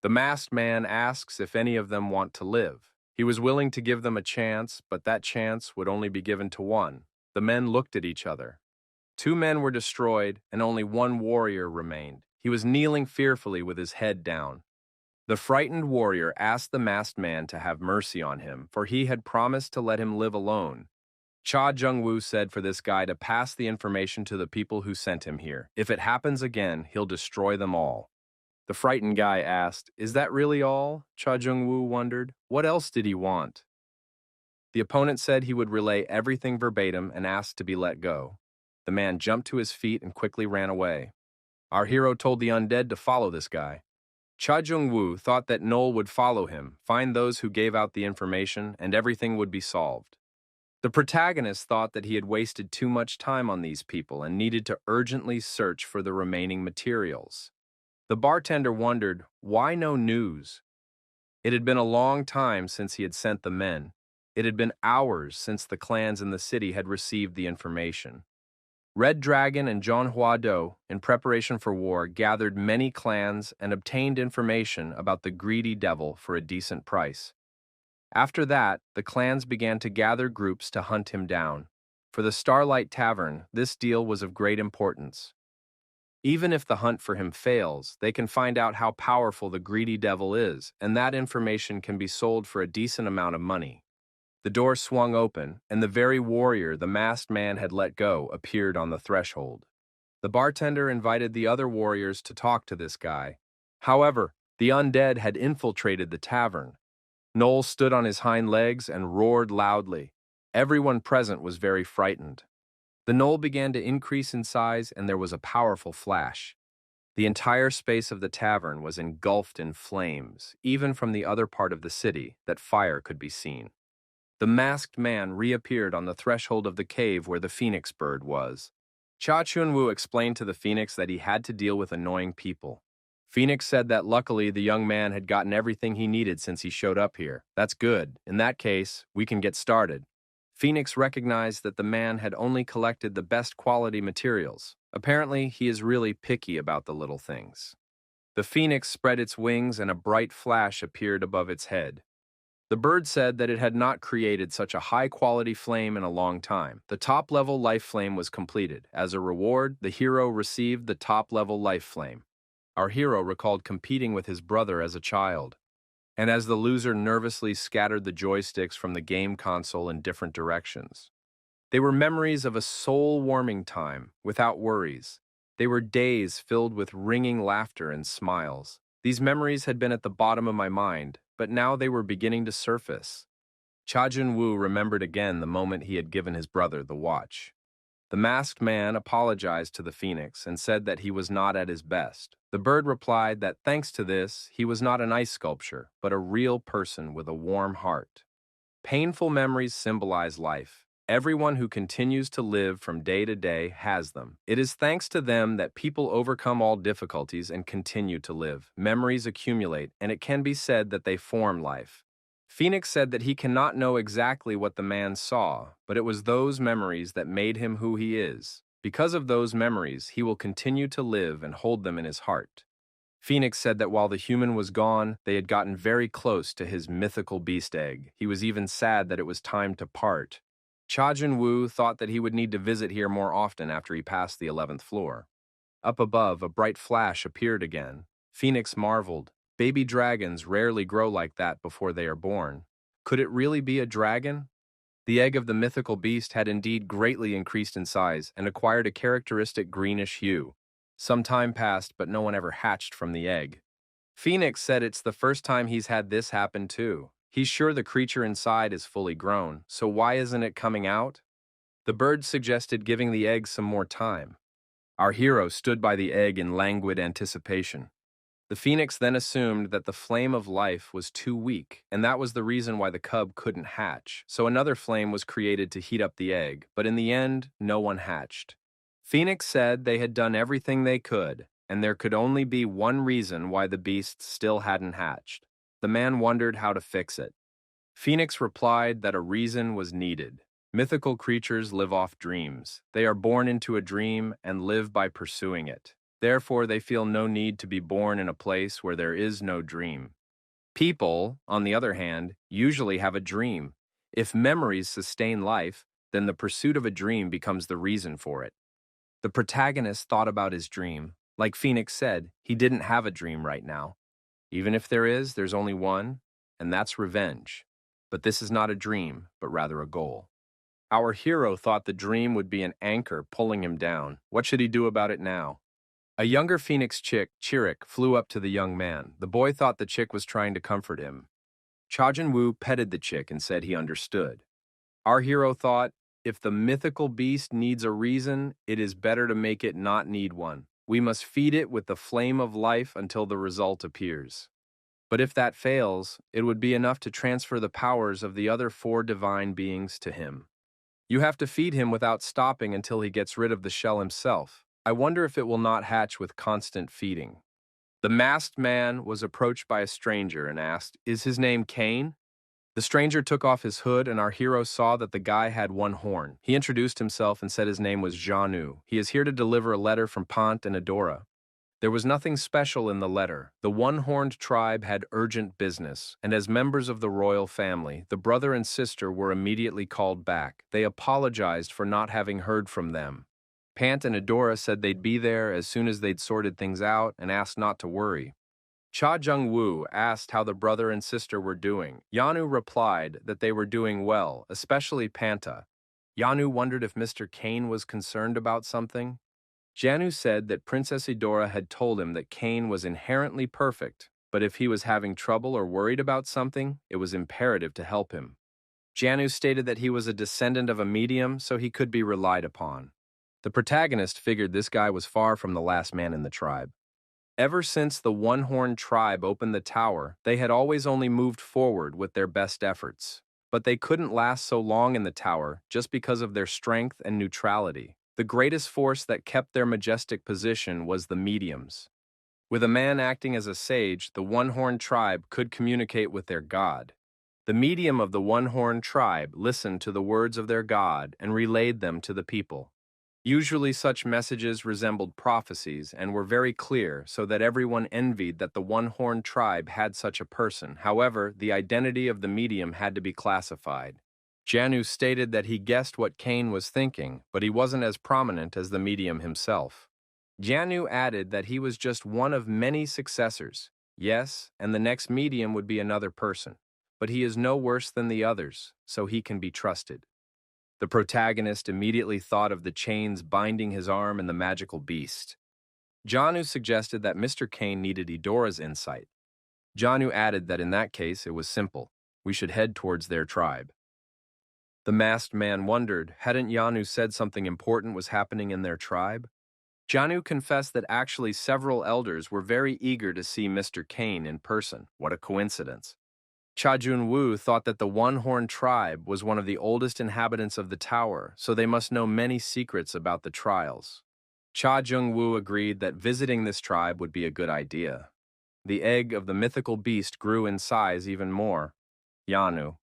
The masked man asks if any of them want to live. He was willing to give them a chance, but that chance would only be given to one. The men looked at each other. 2 men were destroyed, and only 1 warrior remained. He was kneeling fearfully with his head down. The frightened warrior asked the masked man to have mercy on him, for he had promised to let him live alone. Cha Jung-woo said for this guy to pass the information to the people who sent him here. If it happens again, he'll destroy them all. The frightened guy asked, "Is that really all?" Cha Jung-woo wondered. What else did he want? The opponent said he would relay everything verbatim and asked to be let go. The man jumped to his feet and quickly ran away. Our hero told the undead to follow this guy. Cha Jung-woo thought that Noel would follow him, find those who gave out the information, and everything would be solved. The protagonist thought that he had wasted too much time on these people and needed to urgently search for the remaining materials. The bartender wondered, why no news? It had been a long time since he had sent the men. It had been hours since the clans in the city had received the information. Red Dragon and John Hua-do, in preparation for war, gathered many clans and obtained information about the greedy devil for a decent price. After that, the clans began to gather groups to hunt him down. For the Starlight Tavern, this deal was of great importance. Even if the hunt for him fails, they can find out how powerful the greedy devil is, and that information can be sold for a decent amount of money. The door swung open, and the very warrior the masked man had let go appeared on the threshold. The bartender invited the other warriors to talk to this guy. However, the undead had infiltrated the tavern. Noel stood on his hind legs and roared loudly. Everyone present was very frightened. The knoll began to increase in size, and there was a powerful flash. The entire space of the tavern was engulfed in flames. Even from the other part of the city, that fire could be seen. The masked man reappeared on the threshold of the cave where the phoenix bird was. Cha Chun-woo explained to the phoenix that he had to deal with annoying people. Phoenix said that luckily the young man had gotten everything he needed since he showed up here. That's good. In that case, we can get started. Phoenix recognized that the man had only collected the best quality materials. Apparently, he is really picky about the little things. The phoenix spread its wings and a bright flash appeared above its head. The bird said that it had not created such a high-quality flame in a long time. The top-level life flame was completed. As a reward, the hero received the top-level life flame. Our hero recalled competing with his brother as a child. And as the loser nervously scattered the joysticks from the game console in different directions. They were memories of a soul-warming time, without worries. They were days filled with ringing laughter and smiles. These memories had been at the bottom of my mind, but now they were beginning to surface. Cha Jun-woo remembered again the moment he had given his brother the watch. The masked man apologized to the phoenix and said that he was not at his best. The bird replied that thanks to this, he was not an ice sculpture, but a real person with a warm heart. Painful memories symbolize life. Everyone who continues to live from day to day has them. It is thanks to them that people overcome all difficulties and continue to live. Memories accumulate, and it can be said that they form life. Phoenix said that he cannot know exactly what the man saw, but it was those memories that made him who he is. Because of those memories, he will continue to live and hold them in his heart. Phoenix said that while the human was gone, they had gotten very close to his mythical beast egg. He was even sad that it was time to part. Cha Jun-woo thought that he would need to visit here more often after he passed the 11th floor. Up above, a bright flash appeared again. Phoenix marveled. Baby dragons rarely grow like that before they are born. Could it really be a dragon? The egg of the mythical beast had indeed greatly increased in size and acquired a characteristic greenish hue. Some time passed, but no one ever hatched from the egg. Phoenix said it's the first time he's had this happen too. He's sure the creature inside is fully grown, so why isn't it coming out? The bird suggested giving the egg some more time. Our hero stood by the egg in languid anticipation. The phoenix then assumed that the flame of life was too weak, and that was the reason why the cub couldn't hatch, so another flame was created to heat up the egg, but in the end, no one hatched. Phoenix said they had done everything they could, and there could only be one reason why the beast still hadn't hatched. The man wondered how to fix it. Phoenix replied that a reason was needed. Mythical creatures live off dreams. They are born into a dream and live by pursuing it. Therefore, they feel no need to be born in a place where there is no dream. People, on the other hand, usually have a dream. If memories sustain life, then the pursuit of a dream becomes the reason for it. The protagonist thought about his dream. Like Phoenix said, he didn't have a dream right now. Even if there is, there's only one, and that's revenge. But this is not a dream, but rather a goal. Our hero thought the dream would be an anchor pulling him down. What should he do about it now? A younger phoenix chick, Chirik, flew up to the young man. The boy thought the chick was trying to comfort him. Cha Jun-woo petted the chick and said he understood. Our hero thought, if the mythical beast needs a reason, it is better to make it not need one. We must feed it with the flame of life until the result appears. But if that fails, it would be enough to transfer the powers of the other four divine beings to him. You have to feed him without stopping until he gets rid of the shell himself. I wonder if it will not hatch with constant feeding. The masked man was approached by a stranger and asked, "Is his name Cain?" The stranger took off his hood, and our hero saw that the guy had one horn. He introduced himself and said his name was Janu. He is here to deliver a letter from Pant and Adora. There was nothing special in the letter. The one-horned tribe had urgent business, and as members of the royal family, the brother and sister were immediately called back. They apologized for not having heard from them. Pant and Adora said they'd be there as soon as they'd sorted things out and asked not to worry. Cha Jung-woo asked how the brother and sister were doing. Yanu replied that they were doing well, especially Panta. Yanu wondered if Mr. Cain was concerned about something. Janu said that Princess Adora had told him that Cain was inherently perfect, but if he was having trouble or worried about something, it was imperative to help him. Janu stated that he was a descendant of a medium, so he could be relied upon. The protagonist figured this guy was far from the last man in the tribe. Ever since the one-horned tribe opened the tower, they had always only moved forward with their best efforts. But they couldn't last so long in the tower just because of their strength and neutrality. The greatest force that kept their majestic position was the mediums. With a man acting as a sage, the one-horned tribe could communicate with their god. The medium of the one-horned tribe listened to the words of their god and relayed them to the people. Usually such messages resembled prophecies and were very clear, so that everyone envied that the one-horned tribe had such a person. However, the identity of the medium had to be classified. Janu stated that he guessed what Cain was thinking, but he wasn't as prominent as the medium himself. Janu added that he was just one of many successors. Yes, and the next medium would be another person, but he is no worse than the others, so he can be trusted. The protagonist immediately thought of the chains binding his arm and the magical beast. Janu suggested that Mr. Cain needed Edora's insight. Janu added that in that case it was simple. We should head towards their tribe. The masked man wondered, hadn't Janu said something important was happening in their tribe? Janu confessed that actually several elders were very eager to see Mr. Cain in person. What a coincidence. Cha Jun-woo thought that the one-horned tribe was one of the oldest inhabitants of the tower, so they must know many secrets about the trials. Cha Jung-woo agreed that visiting this tribe would be a good idea. The egg of the mythical beast grew in size even more. Janu.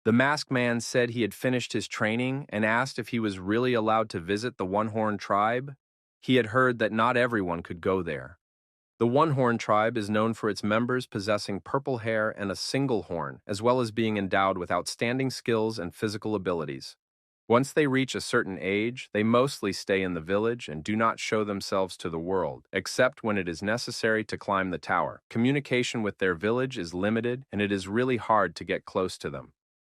The masked man said he had finished his training and asked if he was really allowed to visit the one-horned tribe. He had heard that not everyone could go there. The one-horn tribe is known for its members possessing purple hair and a single horn, as well as being endowed with outstanding skills and physical abilities. Once they reach a certain age, they mostly stay in the village and do not show themselves to the world, except when it is necessary to climb the tower. Communication with their village is limited, and it is really hard to get close to them.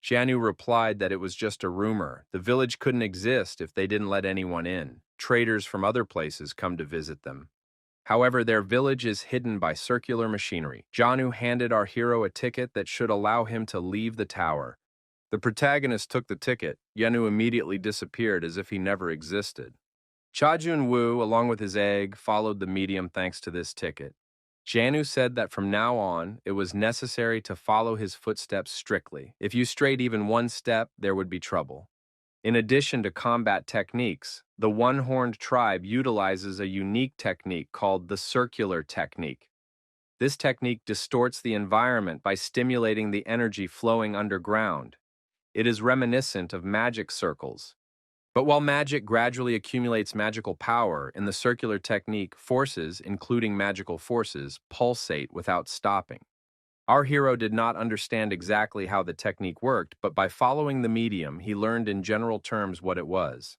Jianu replied that it was just a rumor. The village couldn't exist if they didn't let anyone in. Traders from other places come to visit them. However, their village is hidden by circular machinery. Jianu handed our hero a ticket that should allow him to leave the tower. The protagonist took the ticket. Jianu immediately disappeared as if he never existed. Cha Jun-woo, along with his egg, followed the medium thanks to this ticket. Jianu said that from now on, it was necessary to follow his footsteps strictly. If you strayed even one step, there would be trouble. In addition to combat techniques, the one-horned tribe utilizes a unique technique called the circular technique. This technique distorts the environment by stimulating the energy flowing underground. It is reminiscent of magic circles. But while magic gradually accumulates magical power, in the circular technique, forces, including magical forces, pulsate without stopping. Our hero did not understand exactly how the technique worked, but by following the medium, he learned in general terms what it was.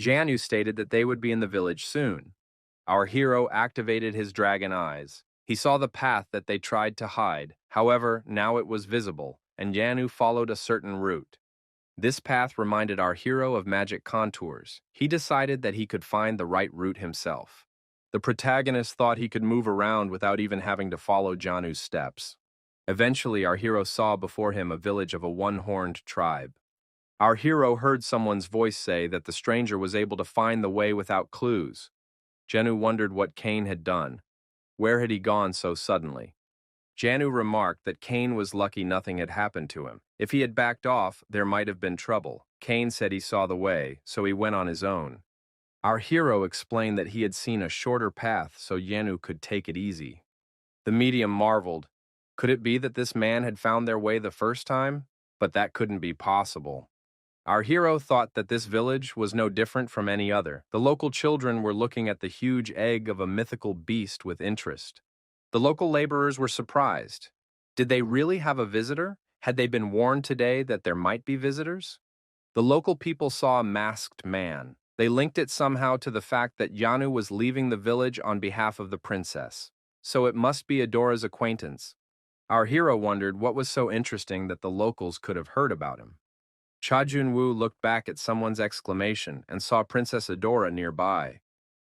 Jianu stated that they would be in the village soon. Our hero activated his dragon eyes. He saw the path that they tried to hide. However, now it was visible, and Jianu followed a certain route. This path reminded our hero of magic contours. He decided that he could find the right route himself. The protagonist thought he could move around without even having to follow Jianu's steps. Eventually, our hero saw before him a village of a one-horned tribe. Our hero heard someone's voice say that the stranger was able to find the way without clues. Jianu wondered what Cain had done. Where had he gone so suddenly? Jianu remarked that Cain was lucky nothing had happened to him. If he had backed off, there might have been trouble. Cain said he saw the way, so he went on his own. Our hero explained that he had seen a shorter path so Jianu could take it easy. The medium marveled. Could it be that this man had found their way the first time? But that couldn't be possible. Our hero thought that this village was no different from any other. The local children were looking at the huge egg of a mythical beast with interest. The local laborers were surprised. Did they really have a visitor? Had they been warned today that there might be visitors? The local people saw a masked man. They linked it somehow to the fact that Jianu was leaving the village on behalf of the princess. So it must be Adora's acquaintance. Our hero wondered what was so interesting that the locals could have heard about him. Cha Jun-woo looked back at someone's exclamation and saw Princess Adora nearby.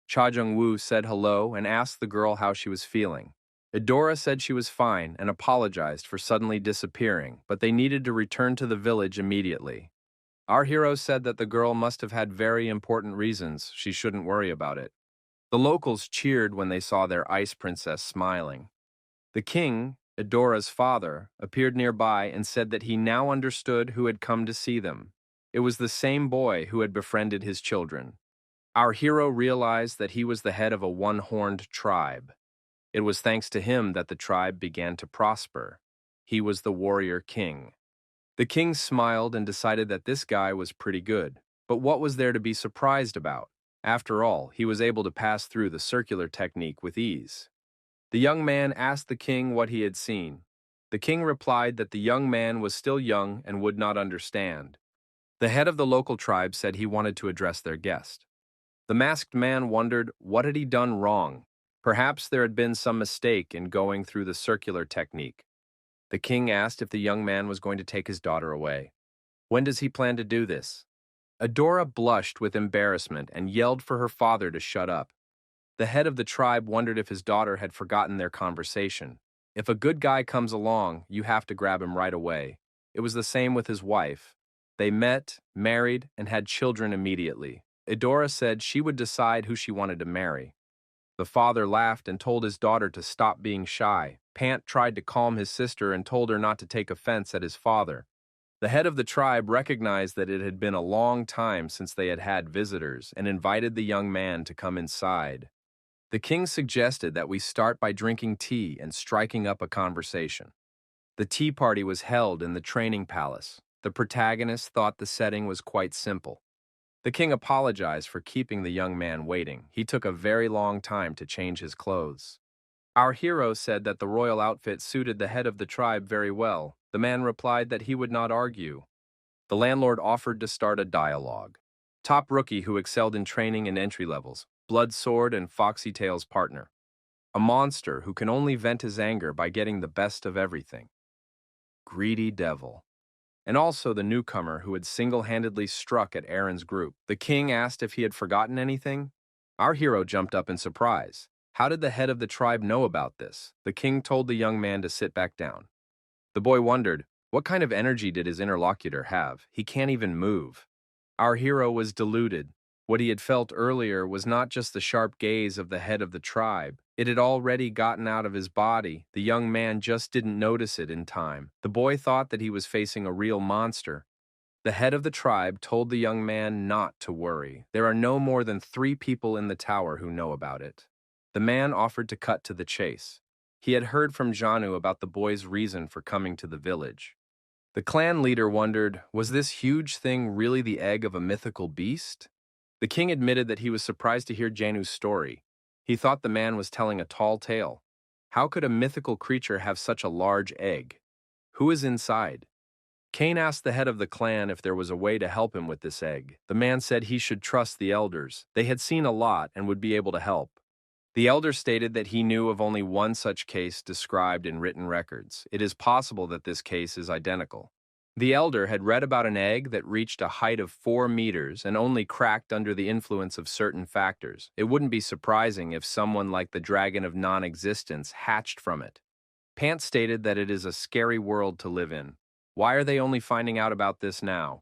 Cha Jung-woo said hello and asked the girl how she was feeling. Adora said she was fine and apologized for suddenly disappearing, but they needed to return to the village immediately. Our hero said that the girl must have had very important reasons she shouldn't worry about it. The locals cheered when they saw their ice princess smiling. The king, Adora's father, appeared nearby and said that he now understood who had come to see them. It was the same boy who had befriended his children. Our hero realized that he was the head of a one-horned tribe. It was thanks to him that the tribe began to prosper. He was the warrior king. The king smiled and decided that this guy was pretty good. But what was there to be surprised about? After all, he was able to pass through the circular technique with ease. The young man asked the king what he had seen. The king replied that the young man was still young and would not understand. The head of the local tribe said he wanted to address their guest. The masked man wondered what had he done wrong. Perhaps there had been some mistake in going through the circular technique. The king asked if the young man was going to take his daughter away. When does he plan to do this? Adora blushed with embarrassment and yelled for her father to shut up. The head of the tribe wondered if his daughter had forgotten their conversation. If a good guy comes along, you have to grab him right away. It was the same with his wife. They met, married, and had children immediately. Adora said she would decide who she wanted to marry. The father laughed and told his daughter to stop being shy. Pant tried to calm his sister and told her not to take offense at his father. The head of the tribe recognized that it had been a long time since they had had visitors and invited the young man to come inside. The king suggested that we start by drinking tea and striking up a conversation. The tea party was held in the training palace. The protagonist thought the setting was quite simple. The king apologized for keeping the young man waiting. He took a very long time to change his clothes. Our hero said that the royal outfit suited the head of the tribe very well. The man replied that he would not argue. The landlord offered to start a dialogue. Top rookie who excelled in training and entry levels, blood sword and foxy tail's partner. A monster who can only vent his anger by getting the best of everything. Greedy devil. And also the newcomer who had single-handedly struck at Aaron's group. The king asked if he had forgotten anything. Our hero jumped up in surprise. How did the head of the tribe know about this? The king told the young man to sit back down. The boy wondered, what kind of energy did his interlocutor have? He can't even move. Our hero was deluded. What he had felt earlier was not just the sharp gaze of the head of the tribe. It had already gotten out of his body. The young man just didn't notice it in time. The boy thought that he was facing a real monster. The head of the tribe told the young man not to worry. There are no more than 3 people in the tower who know about it. The man offered to cut to the chase. He had heard from Janu about the boy's reason for coming to the village. The clan leader wondered, was this huge thing really the egg of a mythical beast? The king admitted that he was surprised to hear Janu's story. He thought the man was telling a tall tale. How could a mythical creature have such a large egg? Who is inside? Cain asked the head of the clan if there was a way to help him with this egg. The man said he should trust the elders. They had seen a lot and would be able to help. The elder stated that he knew of only one such case described in written records. It is possible that this case is identical. The elder had read about an egg that reached a height of 4 meters and only cracked under the influence of certain factors. It wouldn't be surprising if someone like the dragon of non-existence hatched from it. Pant stated that it is a scary world to live in. Why are they only finding out about this now?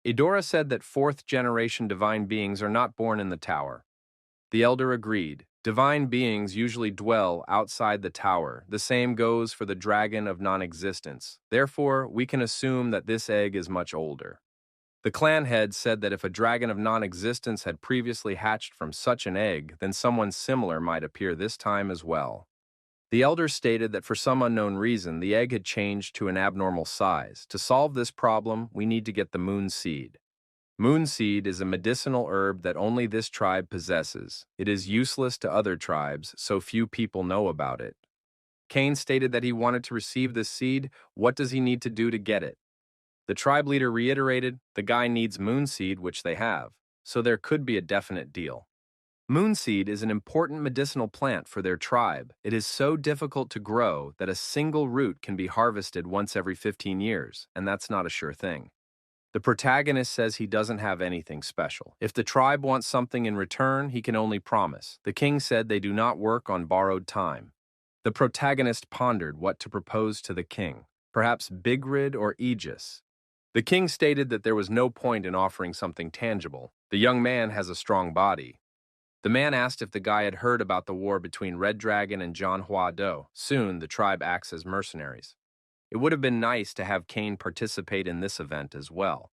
Idora said that 4th-generation divine beings are not born in the tower. The elder agreed. Divine beings usually dwell outside the tower. The same goes for the dragon of non-existence. Therefore, we can assume that this egg is much older. The clan head said that if a dragon of non-existence had previously hatched from such an egg, then someone similar might appear this time as well. The elder stated that for some unknown reason, the egg had changed to an abnormal size. To solve this problem, we need to get the moon seed. Moon seed is a medicinal herb that only this tribe possesses. It is useless to other tribes, so few people know about it. Cain stated that he wanted to receive this seed. What does he need to do to get it? The tribe leader reiterated, the guy needs moon seed, which they have, so there could be a definite deal. Moon seed is an important medicinal plant for their tribe. It is so difficult to grow that a single root can be harvested once every 15 years, and that's not a sure thing. The protagonist says he doesn't have anything special. If the tribe wants something in return, he can only promise. The king said they do not work on borrowed time. The protagonist pondered what to propose to the king, perhaps Bigrid or Aegis. The king stated that there was no point in offering something tangible. The young man has a strong body. The man asked if the guy had heard about the war between Red Dragon and Manhwa Do. Soon, the tribe acts as mercenaries. It would have been nice to have Cain participate in this event as well.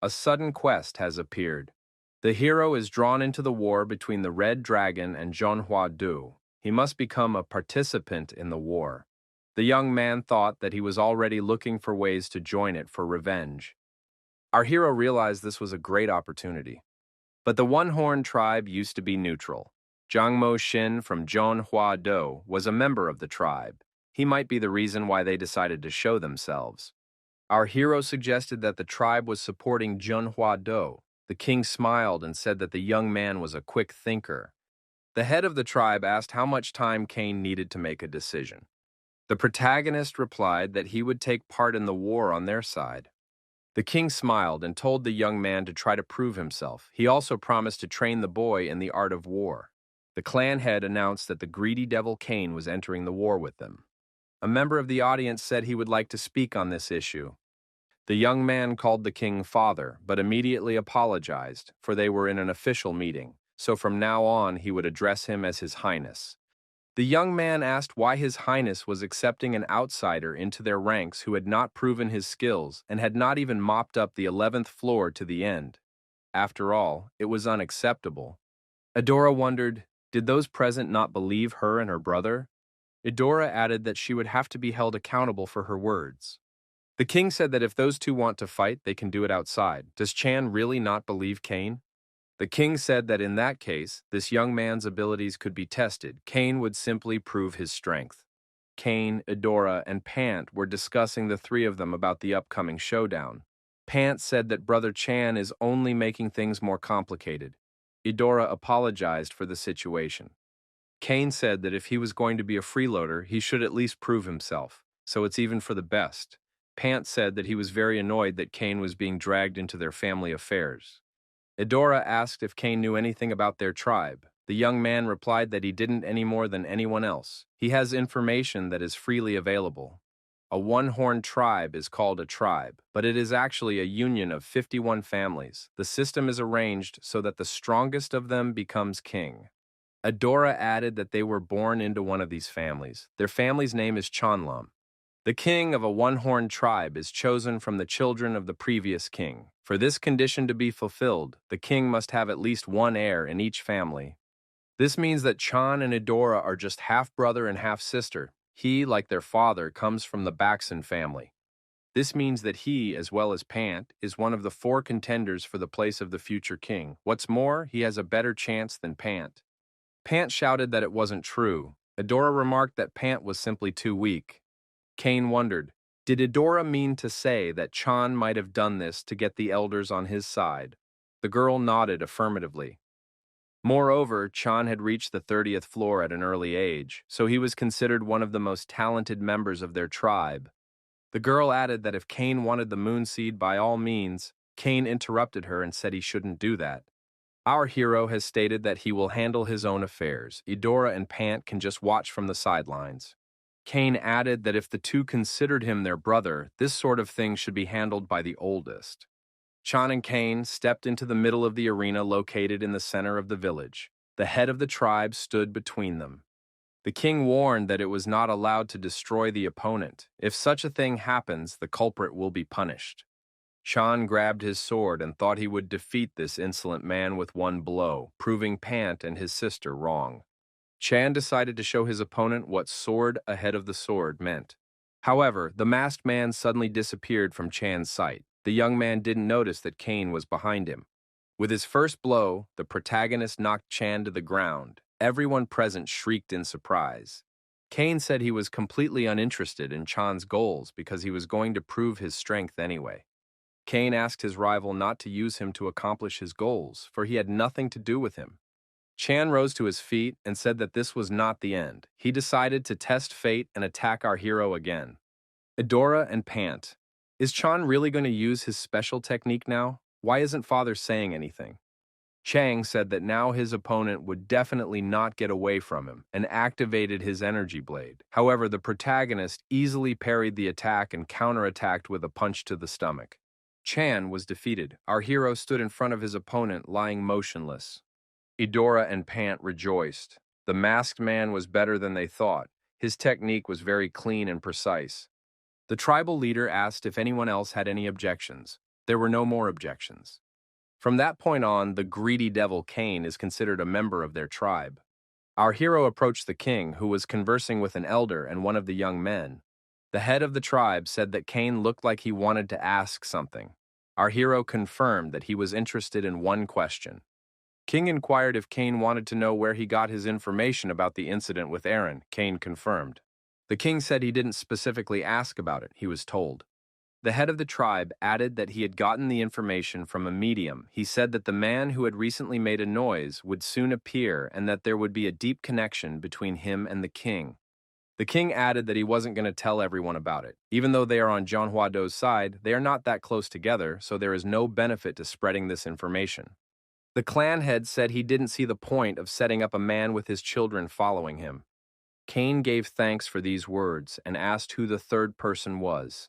A sudden quest has appeared. The hero is drawn into the war between the Red Dragon and Manhwa Do. He must become a participant in the war. The young man thought that he was already looking for ways to join it for revenge. Our hero realized this was a great opportunity. But the One-Horn tribe used to be neutral. Jangmo Shin from Manhwa Do was a member of the tribe. He might be the reason why they decided to show themselves. Our hero suggested that the tribe was supporting Manhwa Do. The king smiled and said that the young man was a quick thinker. The head of the tribe asked how much time Cain needed to make a decision. The protagonist replied that he would take part in the war on their side. The king smiled and told the young man to try to prove himself. He also promised to train the boy in the art of war. The clan head announced that the greedy devil Cain was entering the war with them. A member of the audience said he would like to speak on this issue. The young man called the king father, but immediately apologized, for they were in an official meeting, so from now on he would address him as His Highness. The young man asked why His Highness was accepting an outsider into their ranks who had not proven his skills and had not even mopped up the 11th floor to the end. After all, it was unacceptable. Adora wondered, did those present not believe her and her brother? Idora added that she would have to be held accountable for her words. The king said that if those two want to fight, they can do it outside. Does Chan really not believe Cain? The king said that in that case, this young man's abilities could be tested. Cain would simply prove his strength. Cain, Eudora, and Pant were discussing, the three of them, about the upcoming showdown. Pant said that Brother Chan is only making things more complicated. Eudora apologized for the situation. Cain said that if he was going to be a freeloader, he should at least prove himself, so it's even for the best. Pant said that he was very annoyed that Cain was being dragged into their family affairs. Eudora asked if Cain knew anything about their tribe. The young man replied that he didn't any more than anyone else. He has information that is freely available. A one-horned tribe is called a tribe, but it is actually a union of 51 families. The system is arranged so that the strongest of them becomes king. Eudora added that they were born into one of these families. Their family's name is Chanlam. The king of a one-horned tribe is chosen from the children of the previous king. For this condition to be fulfilled, the king must have at least one heir in each family. This means that Chan and Eudora are just half-brother and half-sister. He, like their father, comes from the Baxen family. This means that he, as well as Pant, is one of the 4 contenders for the place of the future king. What's more, he has a better chance than Pant. Pant shouted that it wasn't true. Eudora remarked that Pant was simply too weak. Cain wondered, did Eudora mean to say that Chan might have done this to get the elders on his side? The girl nodded affirmatively. Moreover, Chan had reached the 30th floor at an early age, so he was considered one of the most talented members of their tribe. The girl added that if Cain wanted the moon seed, by all means. Cain interrupted her and said he shouldn't do that. Our hero has stated that he will handle his own affairs. Eudora and Pant can just watch from the sidelines. Cain added that if the two considered him their brother, this sort of thing should be handled by the oldest. Chan and Cain stepped into the middle of the arena located in the center of the village. The head of the tribe stood between them. The king warned that it was not allowed to destroy the opponent. If such a thing happens, the culprit will be punished. Chan grabbed his sword and thought he would defeat this insolent man with one blow, proving Pant and his sister wrong. Chan decided to show his opponent what sword ahead of the sword meant. However, the masked man suddenly disappeared from Chan's sight. The young man didn't notice that Cain was behind him. With his first blow, the protagonist knocked Chan to the ground. Everyone present shrieked in surprise. Cain said he was completely uninterested in Chan's goals because he was going to prove his strength anyway. Cain asked his rival not to use him to accomplish his goals, for he had nothing to do with him. Chan rose to his feet and said that this was not the end. He decided to test fate and attack our hero again. Eudora and Pant. Is Chan really going to use his special technique now? Why isn't Father saying anything? Chang said that now his opponent would definitely not get away from him and activated his energy blade. However, the protagonist easily parried the attack and counterattacked with a punch to the stomach. Chan was defeated. Our hero stood in front of his opponent, lying motionless. Eudora and Pant rejoiced. The masked man was better than they thought. His technique was very clean and precise. The tribal leader asked if anyone else had any objections. There were no more objections. From that point on, the greedy devil Cain is considered a member of their tribe. Our hero approached the king, who was conversing with an elder and one of the young men. The head of the tribe said that Cain looked like he wanted to ask something. Our hero confirmed that he was interested in one question. King inquired if Cain wanted to know where he got his information about the incident with Aaron. Cain confirmed. The king said he didn't specifically ask about it, he was told. The head of the tribe added that he had gotten the information from a medium. He said that the man who had recently made a noise would soon appear and that there would be a deep connection between him and the king. The king added that he wasn't going to tell everyone about it. Even though they are on John Huado's side, they are not that close together, so there is no benefit to spreading this information. The clan head said he didn't see the point of setting up a man with his children following him. Cain gave thanks for these words and asked who the third person was.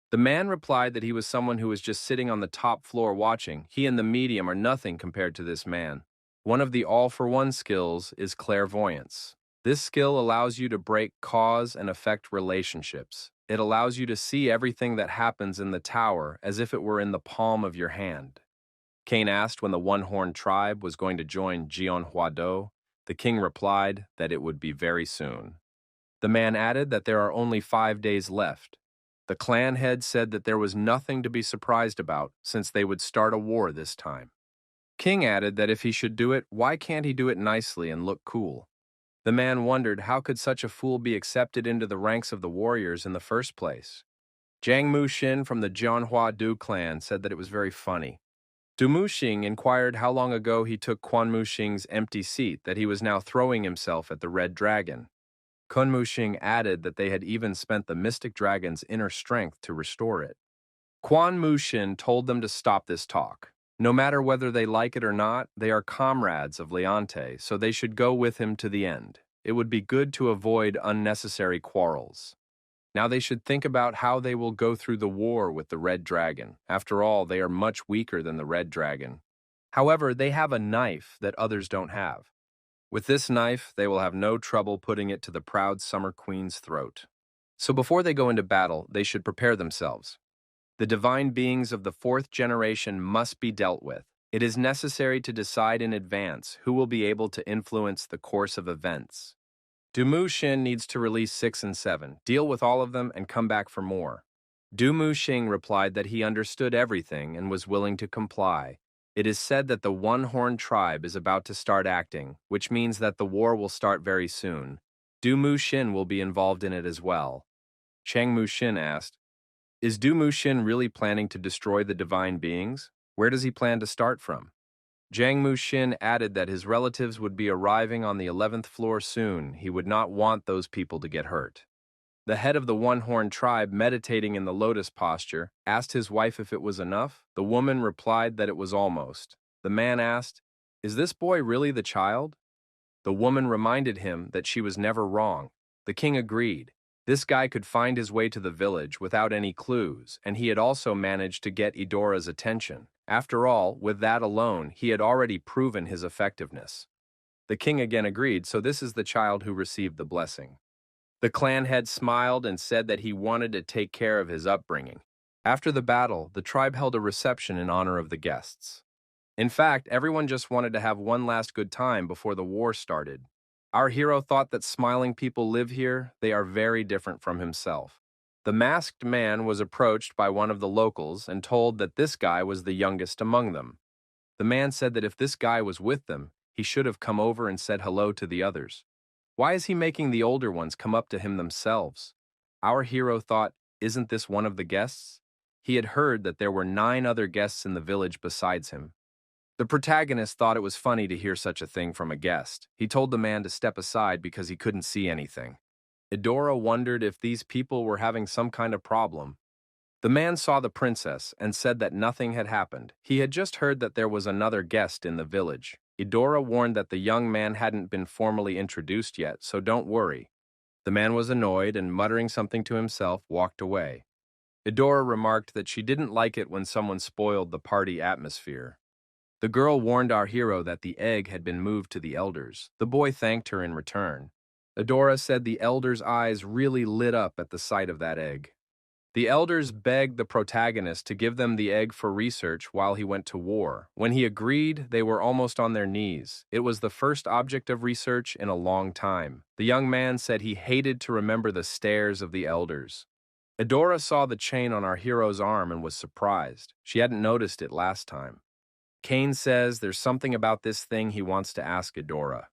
The man replied that he was someone who was just sitting on the top floor watching. He and the medium are nothing compared to this man. One of the all-for-one skills is clairvoyance. This skill allows you to break cause and effect relationships. It allows you to see everything that happens in the tower as if it were in the palm of your hand. Cain asked when the one-horned tribe was going to join Jion Huado. The king replied that it would be very soon. The man added that there are only 5 days left. The clan head said that there was nothing to be surprised about since they would start a war this time. King added that if he should do it, why can't he do it nicely and look cool? The man wondered how could such a fool be accepted into the ranks of the warriors in the first place. Jiang Muxin from the Jianhua Du clan said that it was very funny. Du Muxing inquired how long ago he took Quan Muxing's empty seat that he was now throwing himself at the red dragon. Quan Muxing added that they had even spent the mystic dragon's inner strength to restore it. Quan Muxin told them to stop this talk. No matter whether they like it or not, they are comrades of Leonte, so they should go with him to the end. It would be good to avoid unnecessary quarrels. Now they should think about how they will go through the war with the Red Dragon. After all, they are much weaker than the Red Dragon. However, they have a knife that others don't have. With this knife, they will have no trouble putting it to the proud Summer Queen's throat. So before they go into battle, they should prepare themselves. The divine beings of the fourth generation must be dealt with. It is necessary to decide in advance who will be able to influence the course of events. Du Muxin needs to release 6 and 7, deal with all of them, and come back for more. Du Muxing replied that he understood everything and was willing to comply. It is said that the One-Horned tribe is about to start acting, which means that the war will start very soon. Du Muxin will be involved in it as well. Chang Muxin asked, "Is Du Muxin really planning to destroy the divine beings? Where does he plan to start from?" Jiang Muxin added that his relatives would be arriving on the 11th floor soon. He would not want those people to get hurt. The head of the One-Horned tribe, meditating in the lotus posture, asked his wife if it was enough. The woman replied that it was almost. The man asked, "Is this boy really the child?" The woman reminded him that she was never wrong. The king agreed. This guy could find his way to the village without any clues, and he had also managed to get Idora's attention. After all, with that alone, he had already proven his effectiveness. The king again agreed, so this is the child who received the blessing. The clan head smiled and said that he wanted to take care of his upbringing. After the battle, the tribe held a reception in honor of the guests. In fact, everyone just wanted to have one last good time before the war started. Our hero thought that smiling people live here. They are very different from himself. The masked man was approached by one of the locals and told that this guy was the youngest among them. The man said that if this guy was with them, he should have come over and said hello to the others. Why is he making the older ones come up to him themselves? Our hero thought, isn't this one of the guests? He had heard that there were 9 other guests in the village besides him. The protagonist thought it was funny to hear such a thing from a guest. He told the man to step aside because he couldn't see anything. Idora wondered if these people were having some kind of problem. The man saw the princess and said that nothing had happened. He had just heard that there was another guest in the village. Idora warned that the young man hadn't been formally introduced yet, so don't worry. The man was annoyed and, muttering something to himself, walked away. Idora remarked that she didn't like it when someone spoiled the party atmosphere. The girl warned our hero that the egg had been moved to the elders. The boy thanked her in return. Idora said the elders' eyes really lit up at the sight of that egg. The elders begged the protagonist to give them the egg for research while he went to war. When he agreed, they were almost on their knees. It was the first object of research in a long time. The young man said he hated to remember the stares of the elders. Idora saw the chain on our hero's arm and was surprised. She hadn't noticed it last time. Kane says there's something about this thing he wants to ask Idora.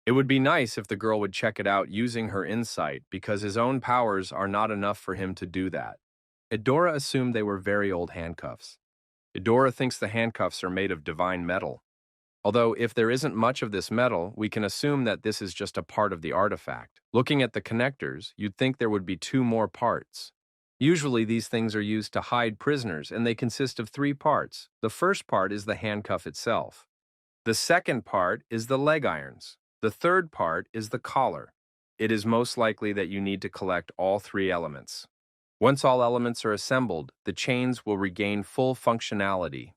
It would be nice if the girl would check it out using her insight, because his own powers are not enough for him to do that. Idora assumed they were very old handcuffs. Idora thinks the handcuffs are made of divine metal. Although, if there isn't much of this metal, we can assume that this is just a part of the artifact. Looking at the connectors, you'd think there would be 2 more parts. Usually these things are used to hide prisoners, and they consist of 3 parts. The first part is the handcuff itself. The second part is the leg irons. The third part is the collar. It is most likely that you need to collect all 3 elements. Once all elements are assembled, the chains will regain full functionality.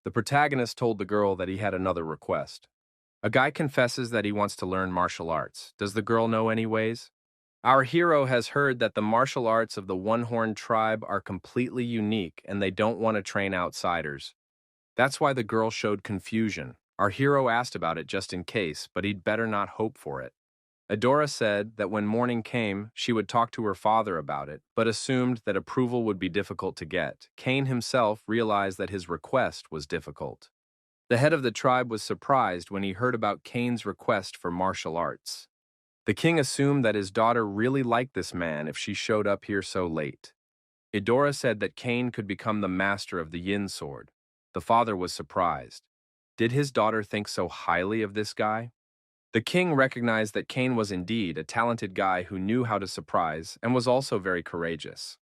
The protagonist told the girl that he had another request. A guy confesses that he wants to learn martial arts. Does the girl know any ways? Our hero has heard that the martial arts of the One-Horned tribe are completely unique and they don't want to train outsiders. That's why the girl showed confusion. Our hero asked about it just in case, but he'd better not hope for it. Idora said that when morning came, she would talk to her father about it, but assumed that approval would be difficult to get. Kane himself realized that his request was difficult. The head of the tribe was surprised when he heard about Cain's request for martial arts. The king assumed that his daughter really liked this man if she showed up here so late. Idora said that Cain could become the master of the yin sword. The father was surprised. Did his daughter think so highly of this guy? The king recognized that Cain was indeed a talented guy who knew how to surprise and was also very courageous.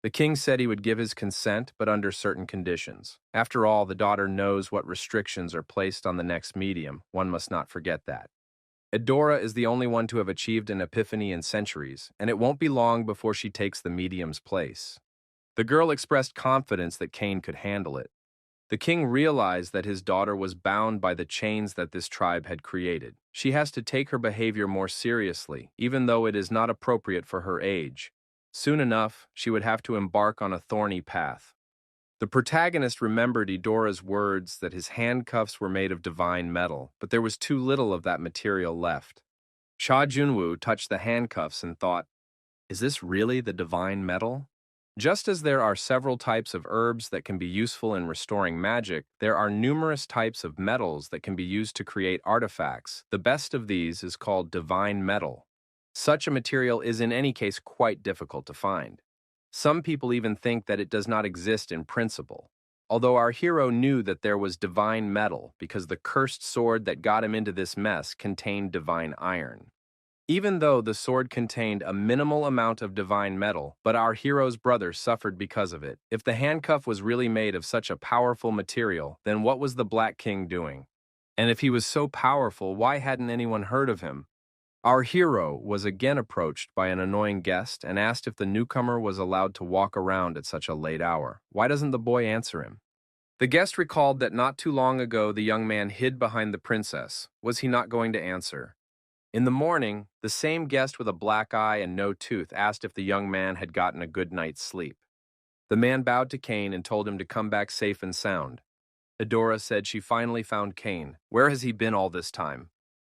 The king said he would give his consent, but under certain conditions. After all, the daughter knows what restrictions are placed on the next medium. One must not forget that. Idora is the only one to have achieved an epiphany in centuries, and it won't be long before she takes the medium's place. The girl expressed confidence that Cain could handle it. The king realized that his daughter was bound by the chains that this tribe had created. She has to take her behavior more seriously, even though it is not appropriate for her age. Soon enough, she would have to embark on a thorny path. The protagonist remembered Idora's words that his handcuffs were made of divine metal, but there was too little of that material left. Sha Junwoo touched the handcuffs and thought, "Is this really the divine metal?" Just as there are several types of herbs that can be useful in restoring magic, there are numerous types of metals that can be used to create artifacts. The best of these is called divine metal. Such a material is in any case quite difficult to find. Some people even think that it does not exist in principle. Although our hero knew that there was divine metal because the cursed sword that got him into this mess contained divine iron. Even though the sword contained a minimal amount of divine metal, but our hero's brother suffered because of it. If the handcuff was really made of such a powerful material, then what was the Black King doing? And if he was so powerful, why hadn't anyone heard of him? Our hero was again approached by an annoying guest and asked if the newcomer was allowed to walk around at such a late hour. Why doesn't the boy answer him? The guest recalled that not too long ago the young man hid behind the princess. Was he not going to answer? In the morning, the same guest with a black eye and no tooth asked if the young man had gotten a good night's sleep. The man bowed to Cain and told him to come back safe and sound. Idora said she finally found Cain. Where has he been all this time?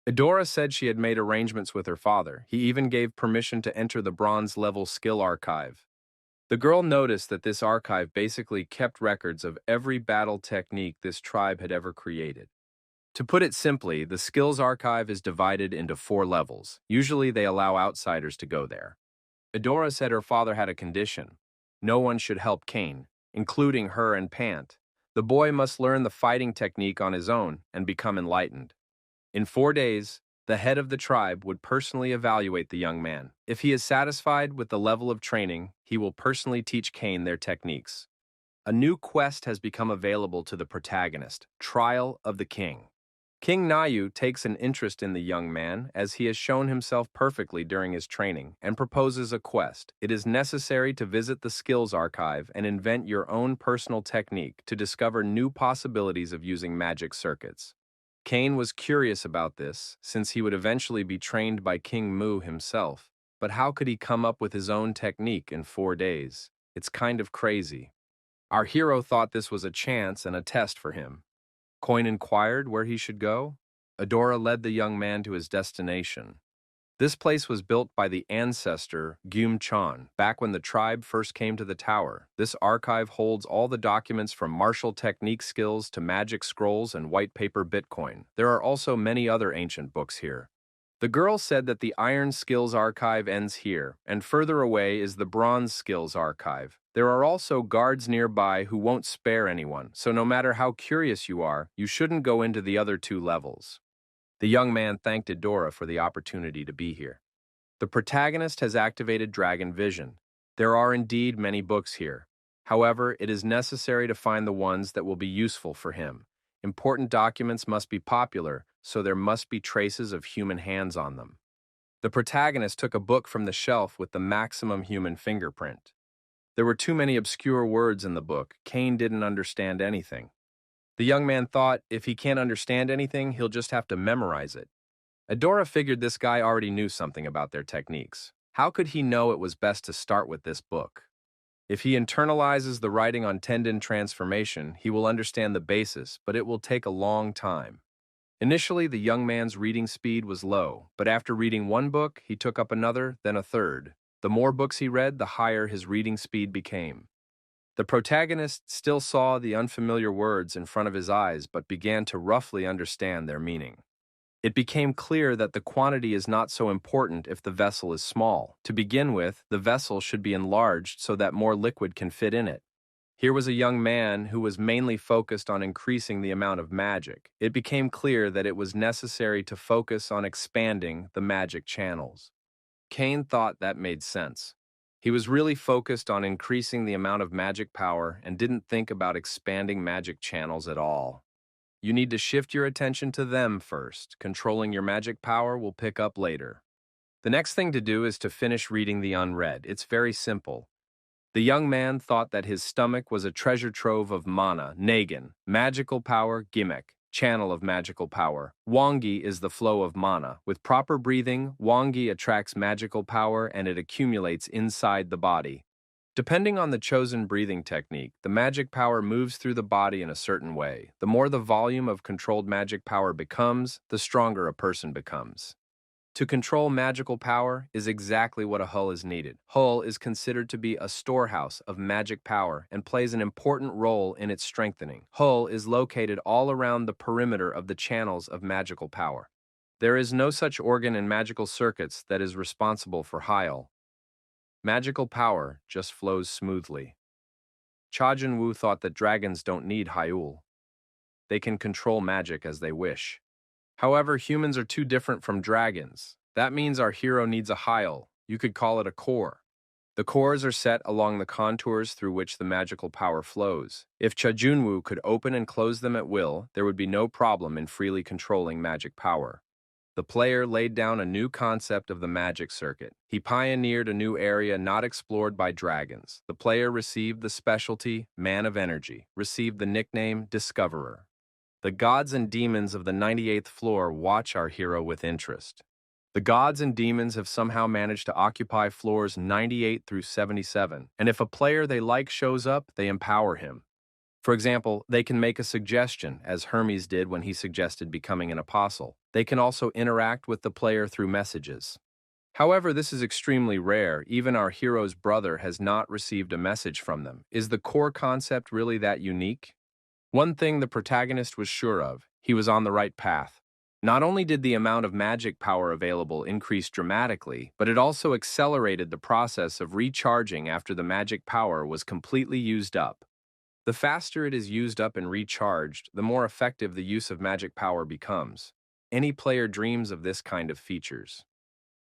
Idora said she had made arrangements with her father. He even gave permission to enter the bronze-level skill archive. The girl noticed that this archive basically kept records of every battle technique this tribe had ever created. To put it simply, the skills archive is divided into 4 levels. Usually they allow outsiders to go there. Idora said her father had a condition. No one should help Cain, including her and Pant. The boy must learn the fighting technique on his own and become enlightened. In 4 days, the head of the tribe would personally evaluate the young man. If he is satisfied with the level of training, he will personally teach Cain their techniques. A new quest has become available to the protagonist, Trial of the King. King Nayu takes an interest in the young man as he has shown himself perfectly during his training and proposes a quest. It is necessary to visit the skills archive and invent your own personal technique to discover new possibilities of using magic circuits. Cain was curious about this, since he would eventually be trained by King Mu himself. But how could he come up with his own technique in 4 days? It's kind of crazy. Our hero thought this was a chance and a test for him. Coin inquired where he should go. Idora led the young man to his destination. This place was built by the ancestor Gyum Chan back when the tribe first came to the tower. This archive holds all the documents from martial technique skills to magic scrolls and white paper Bitcoin. There are also many other ancient books here. The girl said that the Iron Skills Archive ends here, and further away is the Bronze Skills Archive. There are also guards nearby who won't spare anyone, so no matter how curious you are, you shouldn't go into the other 2 levels. The young man thanked Idora for the opportunity to be here. The protagonist has activated Dragon Vision. There are indeed many books here. However, it is necessary to find the ones that will be useful for him. Important documents must be popular, so there must be traces of human hands on them. The protagonist took a book from the shelf with the maximum human fingerprint. There were too many obscure words in the book. Cain didn't understand anything. The young man thought, if he can't understand anything, he'll just have to memorize it. Idora figured this guy already knew something about their techniques. How could he know it was best to start with this book? If he internalizes the writing on tendon transformation, he will understand the basis, but it will take a long time. Initially, the young man's reading speed was low, but after reading 1 book, he took up another, then a third. The more books he read, the higher his reading speed became. The protagonist still saw the unfamiliar words in front of his eyes but began to roughly understand their meaning. It became clear that the quantity is not so important if the vessel is small. To begin with, the vessel should be enlarged so that more liquid can fit in it. Here was a young man who was mainly focused on increasing the amount of magic. It became clear that it was necessary to focus on expanding the magic channels. Kane thought that made sense. He was really focused on increasing the amount of magic power and didn't think about expanding magic channels at all. You need to shift your attention to them first. Controlling your magic power will pick up later. The next thing to do is to finish reading the unread. It's very simple. The young man thought that his stomach was a treasure trove of mana, Nagin, magical power, Gimmick, channel of magical power. Wangi is the flow of mana. With proper breathing, Wangi attracts magical power and it accumulates inside the body. Depending on the chosen breathing technique, the magic power moves through the body in a certain way. The more the volume of controlled magic power becomes, the stronger a person becomes. To control magical power is exactly what a hull is needed. Hull is considered to be a storehouse of magic power and plays an important role in its strengthening. Hull is located all around the perimeter of the channels of magical power. There is no such organ in magical circuits that is responsible for Hyal. Magical power just flows smoothly. Cha Jun-woo thought that dragons don't need Hyul. They can control magic as they wish. However, humans are too different from dragons. That means our hero needs a Hyal. You could call it a core. The cores are set along the contours through which the magical power flows. If Cha Jun-woo could open and close them at will, there would be no problem in freely controlling magic power. The player laid down a new concept of the magic circuit. He pioneered a new area not explored by dragons. The player received the specialty, Man of Energy, received the nickname Discoverer. The gods and demons of the 98th floor watch our hero with interest. The gods and demons have somehow managed to occupy floors 98 through 77, and if a player they like shows up, they empower him. For example, they can make a suggestion, as Hermes did when he suggested becoming an apostle. They can also interact with the player through messages. However, this is extremely rare. Even our hero's brother has not received a message from them. Is the core concept really that unique? One thing the protagonist was sure of, he was on the right path. Not only did the amount of magic power available increase dramatically, but it also accelerated the process of recharging after the magic power was completely used up. The faster it is used up and recharged, the more effective the use of magic power becomes. Any player dreams of this kind of features.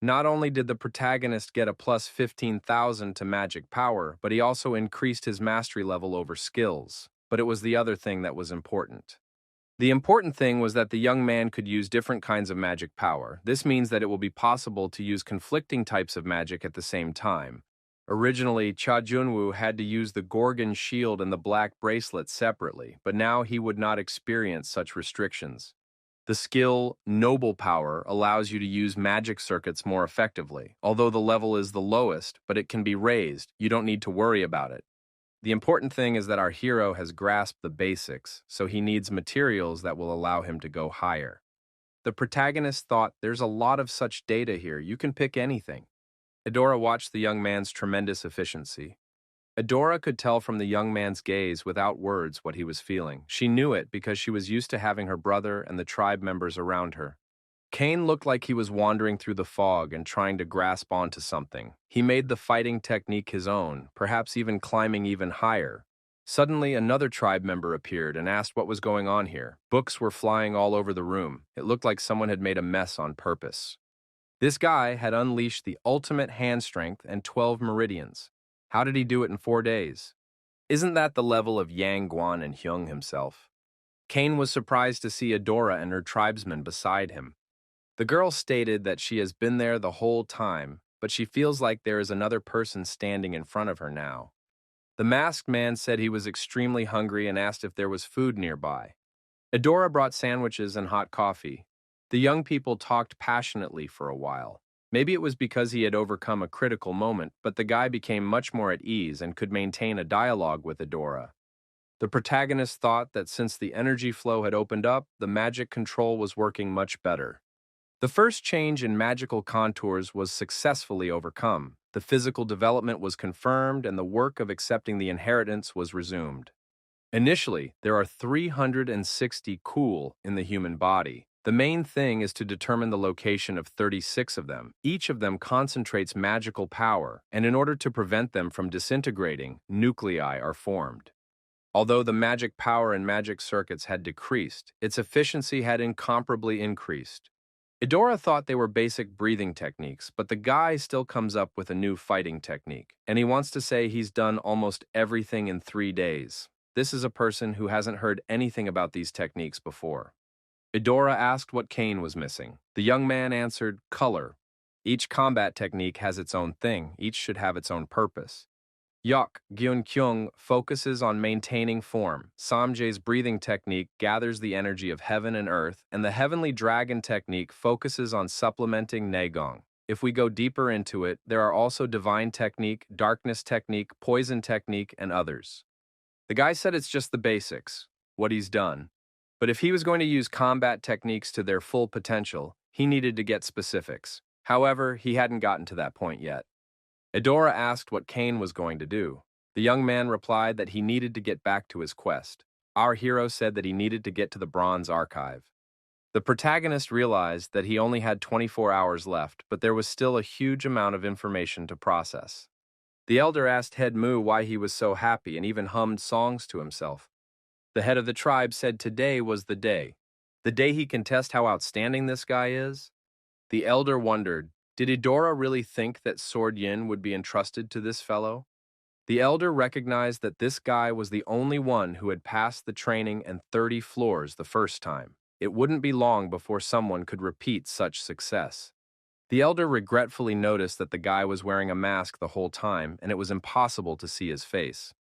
Not only did the protagonist get a plus 15,000 to magic power, but he also increased his mastery level over skills. But it was the other thing that was important. The important thing was that the young man could use different kinds of magic power. This means that it will be possible to use conflicting types of magic at the same time. Originally, Cha Jun-woo had to use the Gorgon shield and the black bracelet separately, but now he would not experience such restrictions. The skill Noble Power allows you to use magic circuits more effectively. Although the level is the lowest, but it can be raised, you don't need to worry about it. The important thing is that our hero has grasped the basics, so he needs materials that will allow him to go higher. The protagonist thought, there's a lot of such data here, you can pick anything. Adora watched the young man's tremendous efficiency. Adora could tell from the young man's gaze without words what he was feeling. She knew it because she was used to having her brother and the tribe members around her. Kane looked like he was wandering through the fog and trying to grasp onto something. He made the fighting technique his own, perhaps even climbing even higher. Suddenly, another tribe member appeared and asked what was going on here. Books were flying all over the room. It looked like someone had made a mess on purpose. This guy had unleashed the ultimate hand strength and 12 meridians. How did he do it in 4 days? Isn't that the level of Yang Guan and Hyung himself? Kane was surprised to see Adora and her tribesmen beside him. The girl stated that she has been there the whole time, but she feels like there is another person standing in front of her now. The masked man said he was extremely hungry and asked if there was food nearby. Adora brought sandwiches and hot coffee. The young people talked passionately for a while. Maybe it was because he had overcome a critical moment, but the guy became much more at ease and could maintain a dialogue with Adora. The protagonist thought that since the energy flow had opened up, the magic control was working much better. The first change in magical contours was successfully overcome. the physical development was confirmed and the work of accepting the inheritance was resumed. Initially, there are 360 cool in the human body. The main thing is to determine the location of 36 of them. Each of them concentrates magical power, and in order to prevent them from disintegrating, nuclei are formed. Although the magic power in magic circuits had decreased, its efficiency had incomparably increased. Idora thought they were basic breathing techniques, but the guy still comes up with a new fighting technique, and he wants to say he's done almost everything in 3 days. This is a person who hasn't heard anything about these techniques before. Idora asked what Kane was missing. The young man answered, color. Each combat technique has its own thing, each should have its own purpose. Yok Gyun-kyung focuses on maintaining form. Samjae's breathing technique gathers the energy of heaven and earth, and the heavenly dragon technique focuses on supplementing Naegong. If we go deeper into it, there are also divine technique, darkness technique, poison technique, and others. The guy said it's just the basics, what he's done. But if he was going to use combat techniques to their full potential, he needed to get specifics. However, he hadn't gotten to that point yet. Idora asked what Kane was going to do. The young man replied that he needed to get back to his quest. Our hero said that he needed to get to the Bronze Archive. The protagonist realized that he only had 24 hours left, but there was still a huge amount of information to process. The elder asked Head Mu why he was so happy and even hummed songs to himself. The head of the tribe said today was the day. The day he can test how outstanding this guy is? The elder wondered, did Idora really think that Sword Yin would be entrusted to this fellow? The elder recognized that this guy was the only one who had passed the training and 30 floors the first time. It wouldn't be long before someone could repeat such success. The elder regretfully noticed that the guy was wearing a mask the whole time, and it was impossible to see his face.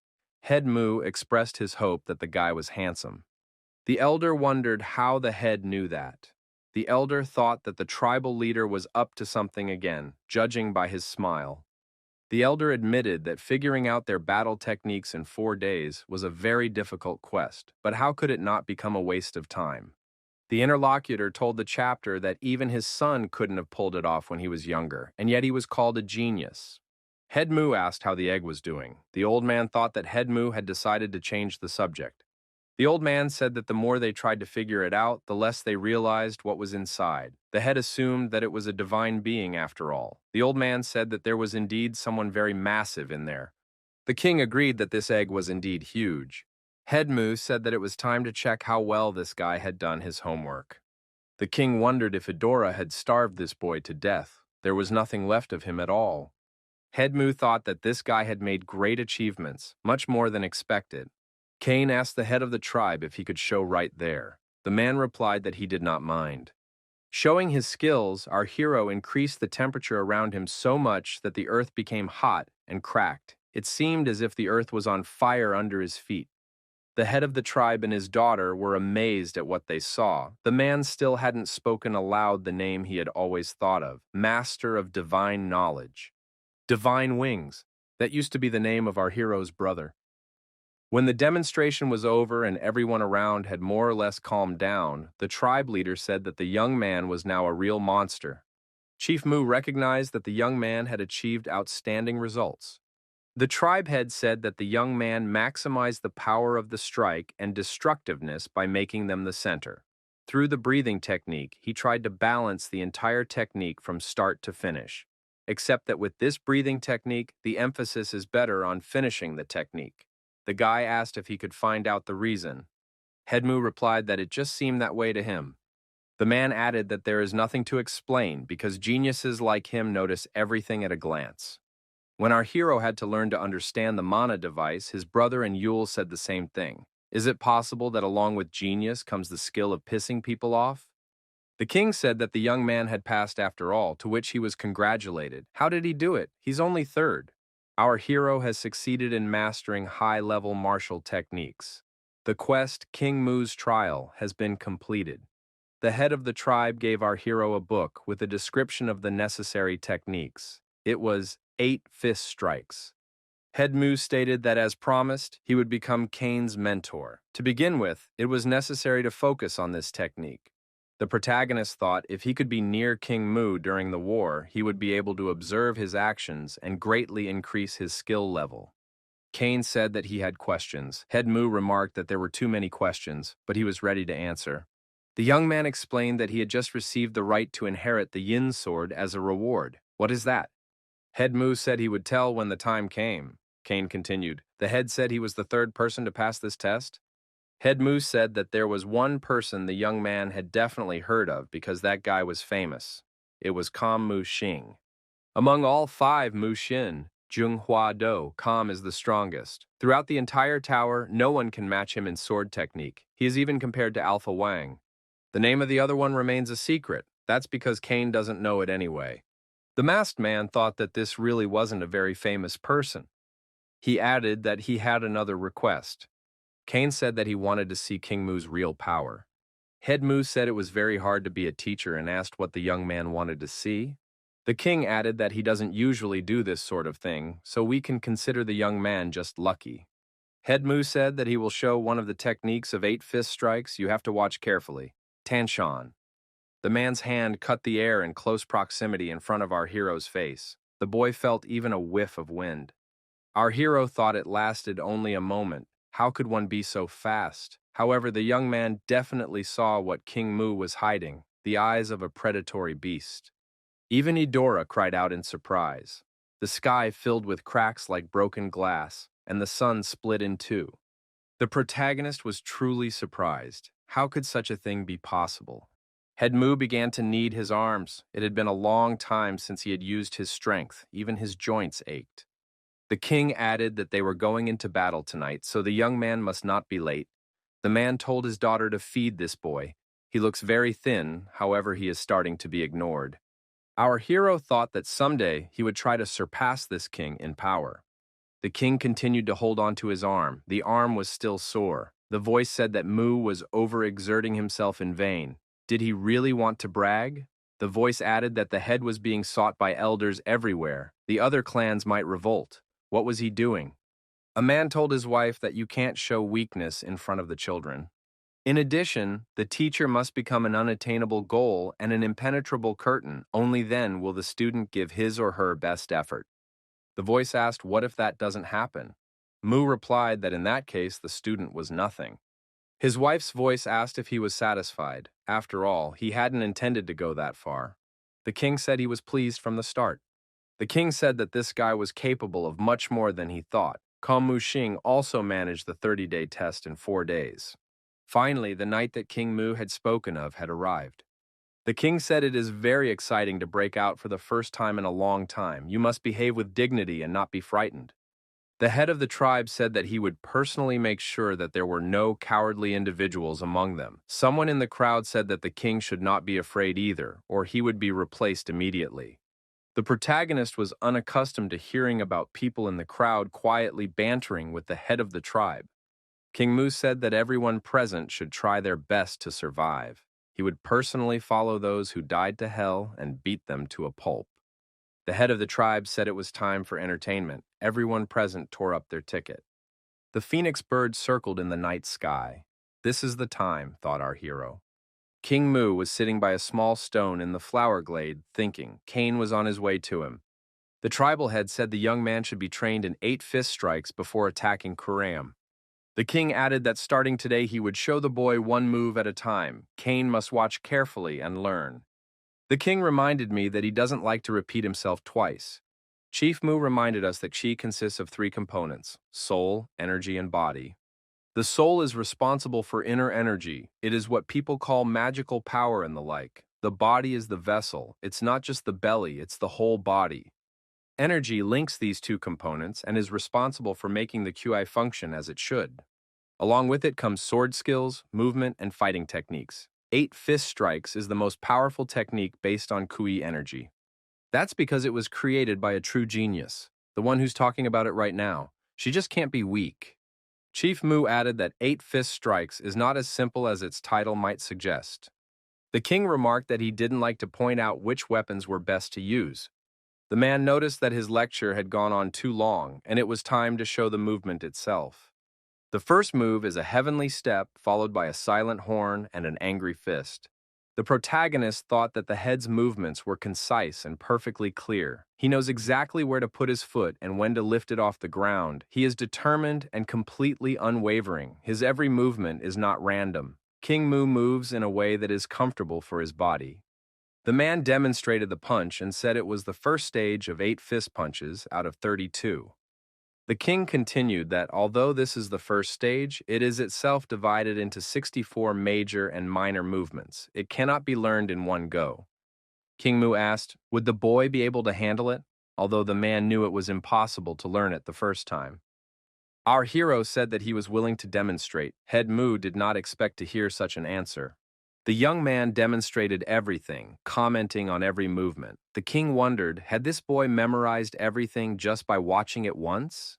Head Mu expressed his hope that the guy was handsome. The elder wondered how the head knew that. The elder thought that the tribal leader was up to something again, judging by his smile. The elder admitted that figuring out their battle techniques in 4 days was a very difficult quest, but how could it not become a waste of time? The interlocutor told the chapter that even his son couldn't have pulled it off when he was younger, and yet he was called a genius. Head Mu asked how the egg was doing. The old man thought that Head Mu had decided to change the subject. The old man said that the more they tried to figure it out, the less they realized what was inside. The head assumed that it was a divine being after all. The old man said that there was indeed someone very massive in there. The king agreed that this egg was indeed huge. Head Mu said that it was time to check how well this guy had done his homework. The king wondered if Idora had starved this boy to death. There was nothing left of him at all. Head Mu thought that this guy had made great achievements, much more than expected. Kane asked the head of the tribe if he could show right there. The man replied that he did not mind. Showing his skills, our hero increased the temperature around him so much that the earth became hot and cracked. It seemed as if the earth was on fire under his feet. The head of the tribe and his daughter were amazed at what they saw. The man still hadn't spoken aloud the name he had always thought of, Master of Divine Knowledge. Divine Wings. That used to be the name of our hero's brother. When the demonstration was over and everyone around had more or less calmed down, the tribe leader said that the young man was now a real monster. Chief Mu recognized that the young man had achieved outstanding results. The tribe head said that the young man maximized the power of the strike and destructiveness by making them the center. Through the breathing technique, he tried to balance the entire technique from start to finish. Except that with this breathing technique, the emphasis is better on finishing the technique. The guy asked if he could find out the reason. Head Mu replied that it just seemed that way to him. The man added that there is nothing to explain because geniuses like him notice everything at a glance. When our hero had to learn to understand the mana device, his brother and Yule said the same thing. Is it possible that along with genius comes the skill of pissing people off? The king said that the young man had passed after all, to which he was congratulated. How did he do it? He's only third. Our hero has succeeded in mastering high-level martial techniques. The quest, King Mu's Trial, has been completed. The head of the tribe gave our hero a book with a description of the necessary techniques. It was 8 fist strikes. Head Mu stated that as promised, he would become Kane's mentor. To begin with, it was necessary to focus on this technique. The protagonist thought if he could be near King Mu during the war, he would be able to observe his actions and greatly increase his skill level. Kane said that he had questions. Head Mu remarked that there were too many questions, but he was ready to answer. The young man explained that he had just received the right to inherit the Yin sword as a reward. What is that? Head Mu said he would tell when the time came. Kane continued. The head said he was the third person to pass this test. Head Mu said that there was one person the young man had definitely heard of because that guy was famous. It was Kam Mu Xing. Among all 5 Mu Xin, Jung Hua Do, Kam is the strongest. Throughout the entire tower, no one can match him in sword technique. He is even compared to Alpha Wang. The name of the other one remains a secret. That's because Kane doesn't know it anyway. The masked man thought that this really wasn't a very famous person. He added that he had another request. Kane said that he wanted to see King Mu's real power. Head Mu said it was very hard to be a teacher and asked what the young man wanted to see. The king added that he doesn't usually do this sort of thing, so we can consider the young man just lucky. Head Mu said that he will show one of the techniques of 8 fist strikes. You have to watch carefully. Tanshan. The man's hand cut the air in close proximity in front of our hero's face. The boy felt even a whiff of wind. Our hero thought it lasted only a moment. How could one be so fast? However, the young man definitely saw what King Mu was hiding, the eyes of a predatory beast. Even Eudora cried out in surprise. The sky filled with cracks like broken glass, and the sun split in two. The protagonist was truly surprised. How could such a thing be possible? Head Mu began to knead his arms. It had been a long time since he had used his strength. Even his joints ached. The king added that they were going into battle tonight, so the young man must not be late. The man told his daughter to feed this boy. He looks very thin, however he is starting to be ignored. Our hero thought that someday he would try to surpass this king in power. The king continued to hold on to his arm. The arm was still sore. The voice said that Mu was overexerting himself in vain. Did he really want to brag? The voice added that the head was being sought by elders everywhere. The other clans might revolt. What was he doing? A man told his wife that you can't show weakness in front of the children. In addition, the teacher must become an unattainable goal and an impenetrable curtain. Only then will the student give his or her best effort. The voice asked, what if that doesn't happen? Mu replied that in that case, the student was nothing. His wife's voice asked if he was satisfied. After all, he hadn't intended to go that far. The king said he was pleased from the start. The king said that this guy was capable of much more than he thought. Kam Mu Xing also managed the 30-day test in 4 days. Finally, the night that King Mu had spoken of had arrived. The king said it is very exciting to break out for the first time in a long time. You must behave with dignity and not be frightened. The head of the tribe said that he would personally make sure that there were no cowardly individuals among them. Someone in the crowd said that the king should not be afraid either, or he would be replaced immediately. The protagonist was unaccustomed to hearing about people in the crowd quietly bantering with the head of the tribe. King Mu said that everyone present should try their best to survive. He would personally follow those who died to hell and beat them to a pulp. The head of the tribe said it was time for entertainment. Everyone present tore up their ticket. The phoenix bird circled in the night sky. This is the time, thought our hero. King Mu was sitting by a small stone in the flower glade, thinking. Kane was on his way to him. The tribal head said the young man should be trained in 8 fist strikes before attacking Kuram. The king added that starting today he would show the boy one move at a time. Kane must watch carefully and learn. The king reminded me that he doesn't like to repeat himself twice. Chief Mu reminded us that Qi consists of 3 components: soul, energy, and body. The soul is responsible for inner energy. It is what people call magical power and the like. The body is the vessel. It's not just the belly, it's the whole body. Energy links these 2 components and is responsible for making the QI function as it should. Along with it comes sword skills, movement, and fighting techniques. 8 fist strikes is the most powerful technique based on QI energy. That's because it was created by a true genius, the one who's talking about it right now. She just can't be weak. Chief Mu added that 8 fist strikes is not as simple as its title might suggest. The king remarked that he didn't like to point out which weapons were best to use. The man noticed that his lecture had gone on too long, and it was time to show the movement itself. The first move is a heavenly step followed by a silent horn and an angry fist. The protagonist thought that the head's movements were concise and perfectly clear. He knows exactly where to put his foot and when to lift it off the ground. He is determined and completely unwavering. His every movement is not random. King Mu moves in a way that is comfortable for his body. The man demonstrated the punch and said it was the first stage of 8 fist punches out of 32. The king continued that although this is the first stage, it is itself divided into 64 major and minor movements. It cannot be learned in one go. King Mu asked, would the boy be able to handle it, although the man knew it was impossible to learn it the first time. Our hero said that he was willing to demonstrate. Head Mu did not expect to hear such an answer. The young man demonstrated everything, commenting on every movement. The king wondered, had this boy memorized everything just by watching it once?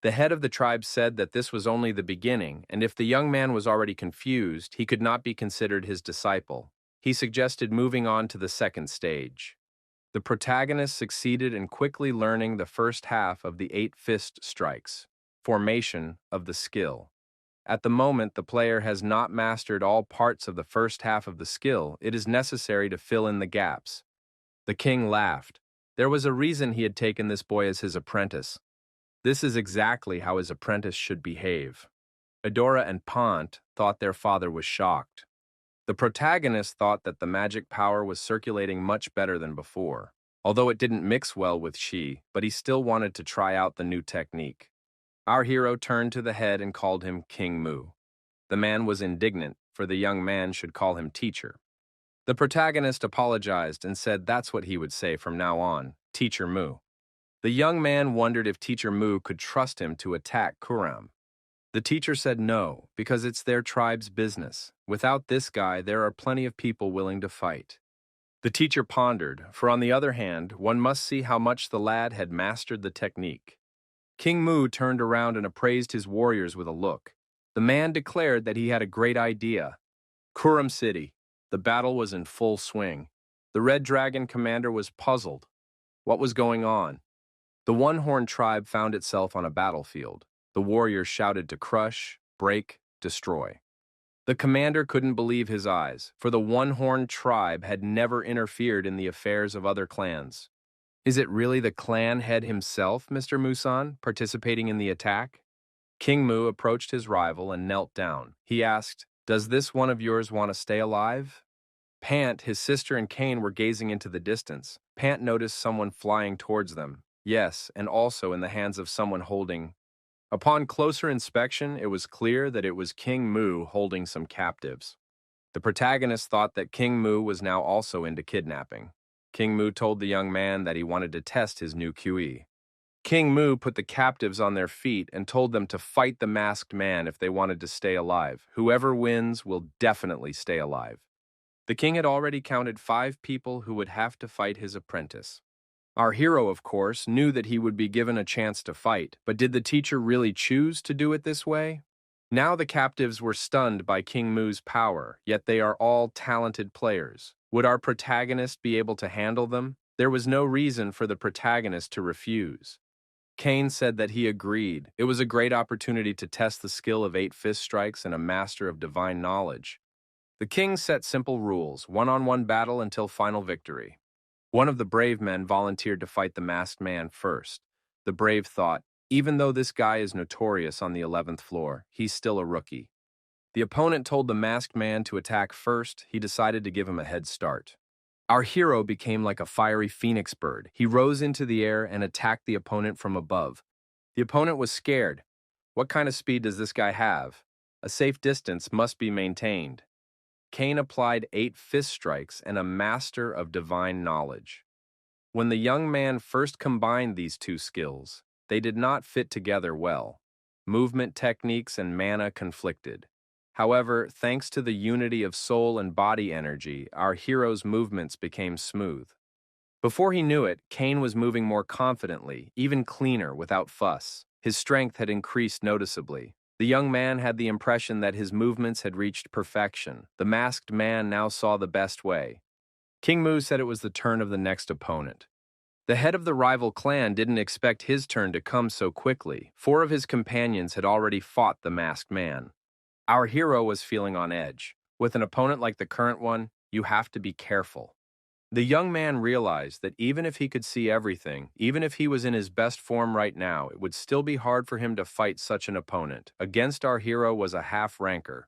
The head of the tribe said that this was only the beginning, and if the young man was already confused, he could not be considered his disciple. He suggested moving on to the second stage. The protagonist succeeded in quickly learning the first half of the 8 fist strikes, formation of the skill. At the moment, the player has not mastered all parts of the first half of the skill. It is necessary to fill in the gaps. The king laughed. There was a reason he had taken this boy as his apprentice. This is exactly how his apprentice should behave. Adora and Pont thought their father was shocked. The protagonist thought that the magic power was circulating much better than before, although it didn't mix well with Shi, but he still wanted to try out the new technique. Our hero turned to the head and called him King Mu. The man was indignant, for the young man should call him teacher. The protagonist apologized and said that's what he would say from now on, Teacher Mu. The young man wondered if Teacher Mu could trust him to attack Kuram. The teacher said no, because it's their tribe's business. Without this guy, there are plenty of people willing to fight. The teacher pondered, for on the other hand, one must see how much the lad had mastered the technique. King Mu turned around and appraised his warriors with a look. The man declared that he had a great idea. Kuram City. The battle was in full swing. The Red Dragon commander was puzzled. What was going on? The One-Horn tribe found itself on a battlefield. The warriors shouted to crush, break, destroy. The commander couldn't believe his eyes, for the One-Horn tribe had never interfered in the affairs of other clans. Is it really the clan head himself, Mr. Musan, participating in the attack? King Mu approached his rival and knelt down. He asked, does this one of yours want to stay alive? Pant, his sister, and Kane were gazing into the distance. Pant noticed someone flying towards them. Yes, and also in the hands of someone holding. Upon closer inspection, it was clear that it was King Mu holding some captives. The protagonist thought that King Mu was now also into kidnapping. King Mu told the young man that he wanted to test his new QE. King Mu put the captives on their feet and told them to fight the masked man if they wanted to stay alive. Whoever wins will definitely stay alive. The king had already counted 5 people who would have to fight his apprentice. Our hero, of course, knew that he would be given a chance to fight, but did the teacher really choose to do it this way? Now the captives were stunned by King Mu's power, yet they are all talented players. Would our protagonist be able to handle them? There was no reason for the protagonist to refuse. Kane said that he agreed. It was a great opportunity to test the skill of 8 fist strikes and a master of divine knowledge. The king set simple rules, one-on-one battle until final victory. One of the brave men volunteered to fight the masked man first. The brave thought, even though this guy is notorious on the 11th floor, he's still a rookie. The opponent told the masked man to attack first. He decided to give him a head start. Our hero became like a fiery phoenix bird. He rose into the air and attacked the opponent from above. The opponent was scared. What kind of speed does this guy have? A safe distance must be maintained. Kane applied 8 fist strikes and a master of divine knowledge. When the young man first combined these two skills, they did not fit together well. Movement techniques and mana conflicted. However, thanks to the unity of soul and body energy, our hero's movements became smooth. Before he knew it, Kane was moving more confidently, even cleaner, without fuss. His strength had increased noticeably. The young man had the impression that his movements had reached perfection. The masked man now saw the best way. King Mu said it was the turn of the next opponent. The head of the rival clan didn't expect his turn to come so quickly. 4 of his companions had already fought the masked man. Our hero was feeling on edge. With an opponent like the current one, You have to be careful. The young man realized that even if he could see everything, even if he was in his best form right now, it would still be hard for him to fight such an opponent. Against our hero was a half-ranker.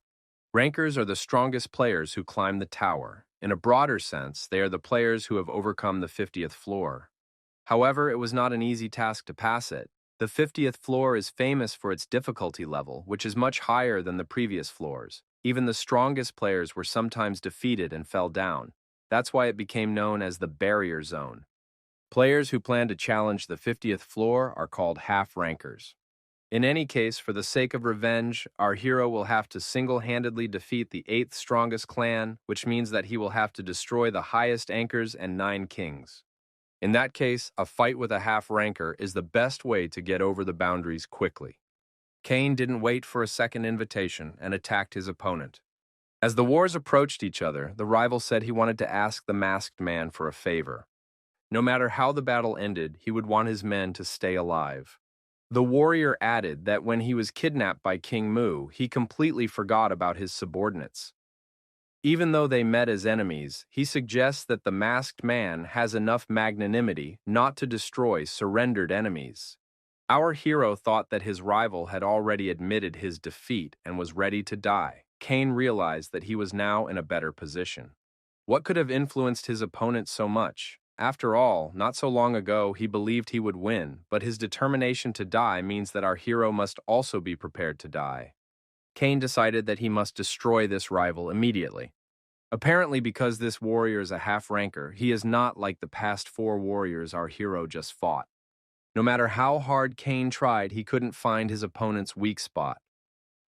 Rankers are the strongest players who climb the tower. In a broader sense, they are the players who have overcome the 50th floor. However, it was not an easy task to pass it. The 50th floor is famous for its difficulty level, which is much higher than the previous floors. Even the strongest players were sometimes defeated and fell down. That's why it became known as the barrier zone. Players who plan to challenge the 50th floor are called half-rankers. In any case, for the sake of revenge, our hero will have to single-handedly defeat the 8th strongest clan, which means that he will have to destroy the highest anchors and 9 kings. In that case, a fight with a half-ranker is the best way to get over the boundaries quickly. Cain didn't wait for a second invitation and attacked his opponent. As the wars approached each other, the rival said he wanted to ask the masked man for a favor. No matter how the battle ended, he would want his men to stay alive. The warrior added that when he was kidnapped by King Mu, he completely forgot about his subordinates. Even though they met as enemies, he suggests that the masked man has enough magnanimity not to destroy surrendered enemies. Our hero thought that his rival had already admitted his defeat and was ready to die. Cain realized that he was now in a better position. What could have influenced his opponent so much? After all, not so long ago he believed he would win, but his determination to die means that our hero must also be prepared to die. Cain decided that he must destroy this rival immediately. Apparently, because this warrior is a half-ranker, he is not like the past 4 warriors our hero just fought. No matter how hard Cain tried, he couldn't find his opponent's weak spot.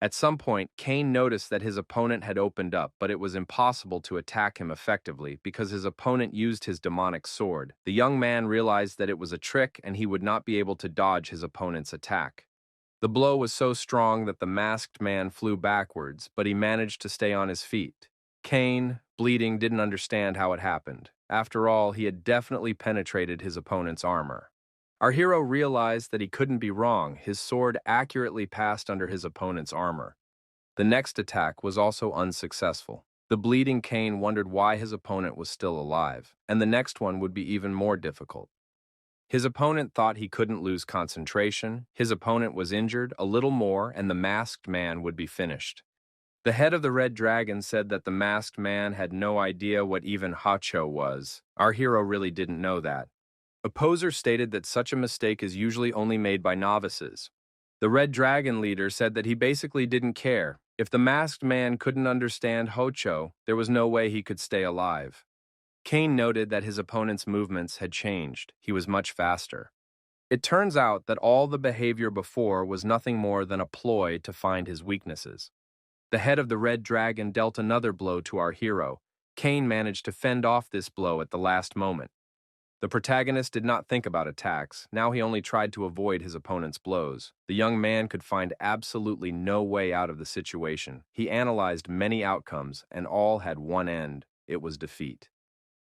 At some point, Cain noticed that his opponent had opened up, but it was impossible to attack him effectively because his opponent used his demonic sword. The young man realized that it was a trick and he would not be able to dodge his opponent's attack. The blow was so strong that the masked man flew backwards, but he managed to stay on his feet. Cain, bleeding, didn't understand how it happened. After all, he had definitely penetrated his opponent's armor. Our hero realized that he couldn't be wrong. His sword accurately passed under his opponent's armor. The next attack was also unsuccessful. The bleeding Cain wondered why his opponent was still alive, and the next one would be even more difficult. His opponent thought he couldn't lose concentration, his opponent was injured a little more, and the masked man would be finished. The head of the Red Dragon said that the masked man had no idea what even Hacho was. Our hero really didn't know that. Opposer stated that such a mistake is usually only made by novices. The Red Dragon leader said that he basically didn't care. If the masked man couldn't understand Hocho, there was no way he could stay alive. Cain noted that his opponent's movements had changed. He was much faster. It turns out that all the behavior before was nothing more than a ploy to find his weaknesses. The head of the Red Dragon dealt another blow to our hero. Cain managed to fend off this blow at the last moment. The protagonist did not think about attacks. Now he only tried to avoid his opponent's blows. The young man could find absolutely no way out of the situation. He analyzed many outcomes, and all had one end. It was defeat.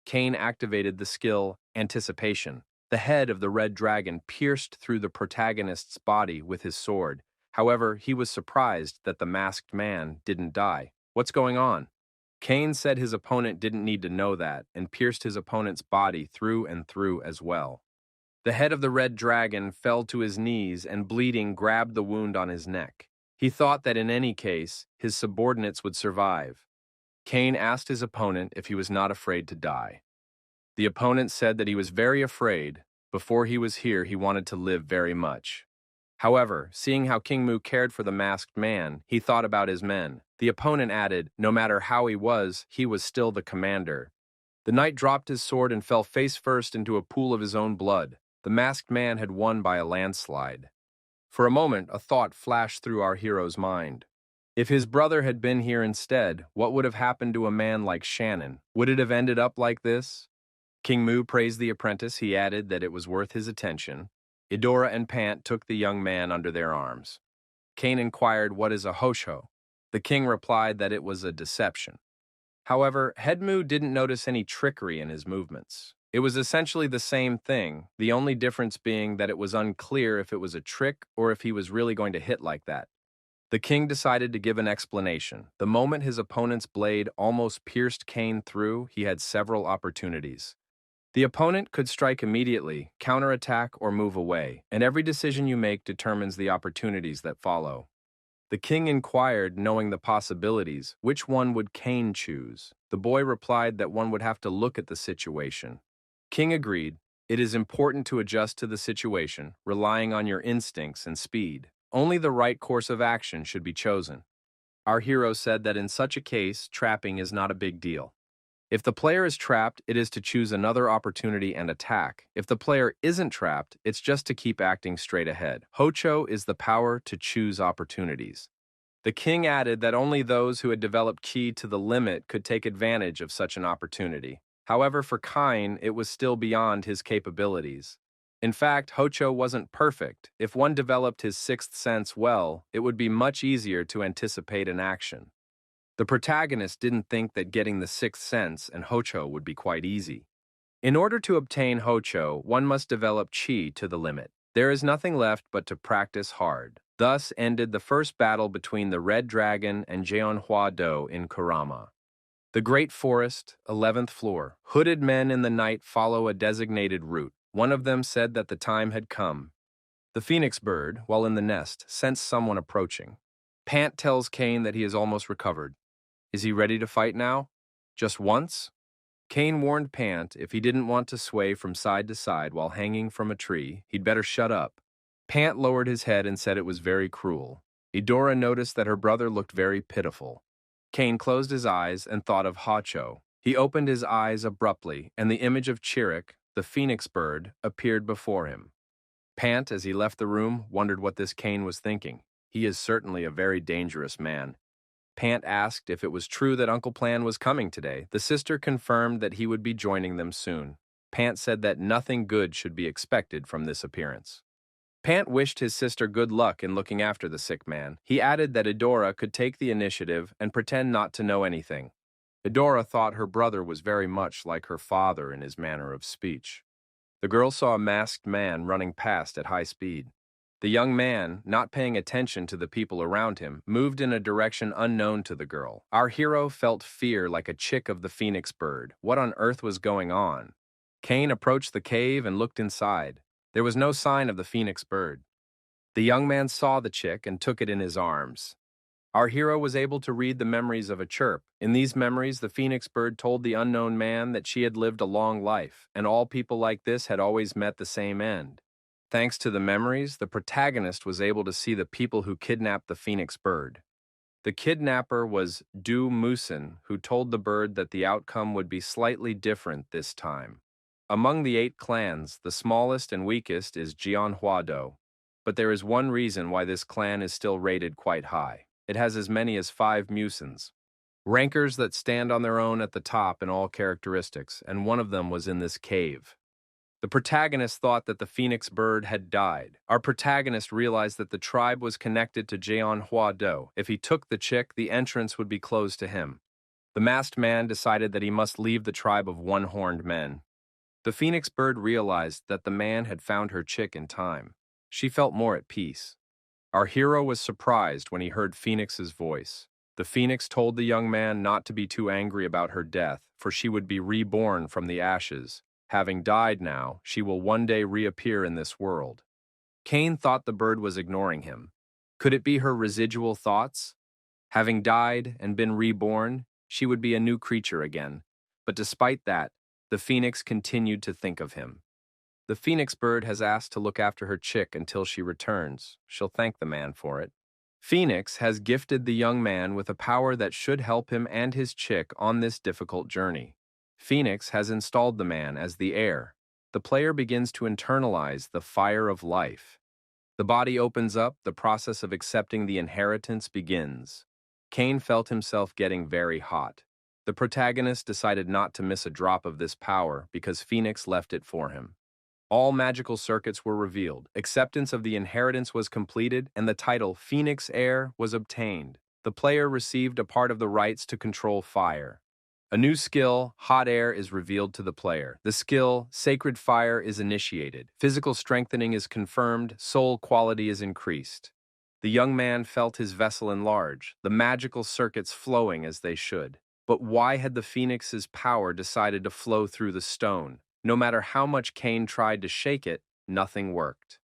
Cain activated the skill Anticipation. The head of the Red Dragon pierced through the protagonist's body with his sword. However, he was surprised that the masked man didn't die. What's going on? Cain said his opponent didn't need to know that and pierced his opponent's body through and through as well. The head of the Red Dragon fell to his knees and bleeding grabbed the wound on his neck. He thought that in any case, his subordinates would survive. Cain asked his opponent if he was not afraid to die. The opponent said that he was very afraid. Before he was here, he wanted to live very much. However, seeing how King Mu cared for the masked man, he thought about his men. The opponent added, no matter how he was still the commander. The knight dropped his sword and fell face first into a pool of his own blood. The masked man had won by a landslide. For a moment, a thought flashed through our hero's mind. If his brother had been here instead, what would have happened to a man like Shannon? Would it have ended up like this? King Mu praised the apprentice. He added that it was worth his attention. Idora and Pant took the young man under their arms. Cain inquired, what is a hosho? The king replied that it was a deception. However, Headmu didn't notice any trickery in his movements. It was essentially the same thing, the only difference being that it was unclear if it was a trick or if he was really going to hit like that. The king decided to give an explanation. The moment his opponent's blade almost pierced Kane through, he had several opportunities. The opponent could strike immediately, counterattack, or move away, and every decision you make determines the opportunities that follow. The king inquired, knowing the possibilities, which one would Kane choose? The boy replied that one would have to look at the situation. King agreed. It is important to adjust to the situation, relying on your instincts and speed. Only the right course of action should be chosen. Our hero said that in such a case, trapping is not a big deal. If the player is trapped, it is to choose another opportunity and attack. If the player isn't trapped, it's just to keep acting straight ahead. Hocho is the power to choose opportunities. The king added that only those who had developed ki to the limit could take advantage of such an opportunity. However, for Kine, it was still beyond his capabilities. In fact, Hocho wasn't perfect. If one developed his sixth sense well, it would be much easier to anticipate an action. The protagonist didn't think that getting the sixth sense and Hocho would be quite easy. In order to obtain Hocho, one must develop Chi to the limit. There is nothing left but to practice hard. Thus ended the first battle between the Red Dragon and Jeonhua Do in Kurama. The Great Forest, 11th floor. Hooded men in the night follow a designated route. One of them said that the time had come. The phoenix bird, while in the nest, sensed someone approaching. Pant tells Kane that he is almost recovered. Is he ready to fight now? Just once? Kane warned Pant if he didn't want to sway from side to side while hanging from a tree, he'd better shut up. Pant lowered his head and said it was very cruel. Eudora noticed that her brother looked very pitiful. Kane closed his eyes and thought of Hacho. He opened his eyes abruptly, and the image of Chirik, the phoenix bird, appeared before him. Pant, as he left the room, wondered what this Kane was thinking. He is certainly a very dangerous man. Pant asked if it was true that Uncle Plan was coming today. The sister confirmed that he would be joining them soon. Pant said that nothing good should be expected from this appearance. Pant wished his sister good luck in looking after the sick man. He added that Eudora could take the initiative and pretend not to know anything. Eudora thought her brother was very much like her father in his manner of speech. The girl saw a masked man running past at high speed. The young man, not paying attention to the people around him, moved in a direction unknown to the girl. Our hero felt fear like a chick of the phoenix bird. What on earth was going on? Kane approached the cave and looked inside. There was no sign of the phoenix bird. The young man saw the chick and took it in his arms. Our hero was able to read the memories of a chirp. In these memories, the phoenix bird told the unknown man that she had lived a long life, and all people like this had always met the same end. Thanks to the memories, the protagonist was able to see the people who kidnapped the phoenix bird. The kidnapper was Du Musen, who told the bird that the outcome would be slightly different this time. Among the 8 clans, the smallest and weakest is Jeonhua Do. But there is one reason why this clan is still rated quite high. It has as many as 5 Musens. Rankers that stand on their own at the top in all characteristics, and one of them was in this cave. The protagonist thought that the phoenix bird had died. Our protagonist realized that the tribe was connected to Jeonhua Do. If he took the chick, the entrance would be closed to him. The masked man decided that he must leave the tribe of one-horned men. The phoenix bird realized that the man had found her chick in time. She felt more at peace. Our hero was surprised when he heard Phoenix's voice. The phoenix told the young man not to be too angry about her death, for she would be reborn from the ashes. Having died now, she will one day reappear in this world. Kane thought the bird was ignoring him. Could it be her residual thoughts? Having died and been reborn, she would be a new creature again. But despite that, the phoenix continued to think of him. The phoenix bird has asked to look after her chick until she returns. She'll thank the man for it. Phoenix has gifted the young man with a power that should help him and his chick on this difficult journey. Phoenix has installed the man as the heir. The player begins to internalize the fire of life. The body opens up, the process of accepting the inheritance begins. Kane felt himself getting very hot. The protagonist decided not to miss a drop of this power because Phoenix left it for him. All magical circuits were revealed, acceptance of the inheritance was completed, and the title Phoenix Heir was obtained. The player received a part of the rights to control fire. A new skill, Hot Air, is revealed to the player. The skill, Sacred Fire, is initiated. Physical strengthening is confirmed, soul quality is increased. The young man felt his vessel enlarge, the magical circuits flowing as they should. But why had the phoenix's power decided to flow through the stone? No matter how much Cain tried to shake it, nothing worked.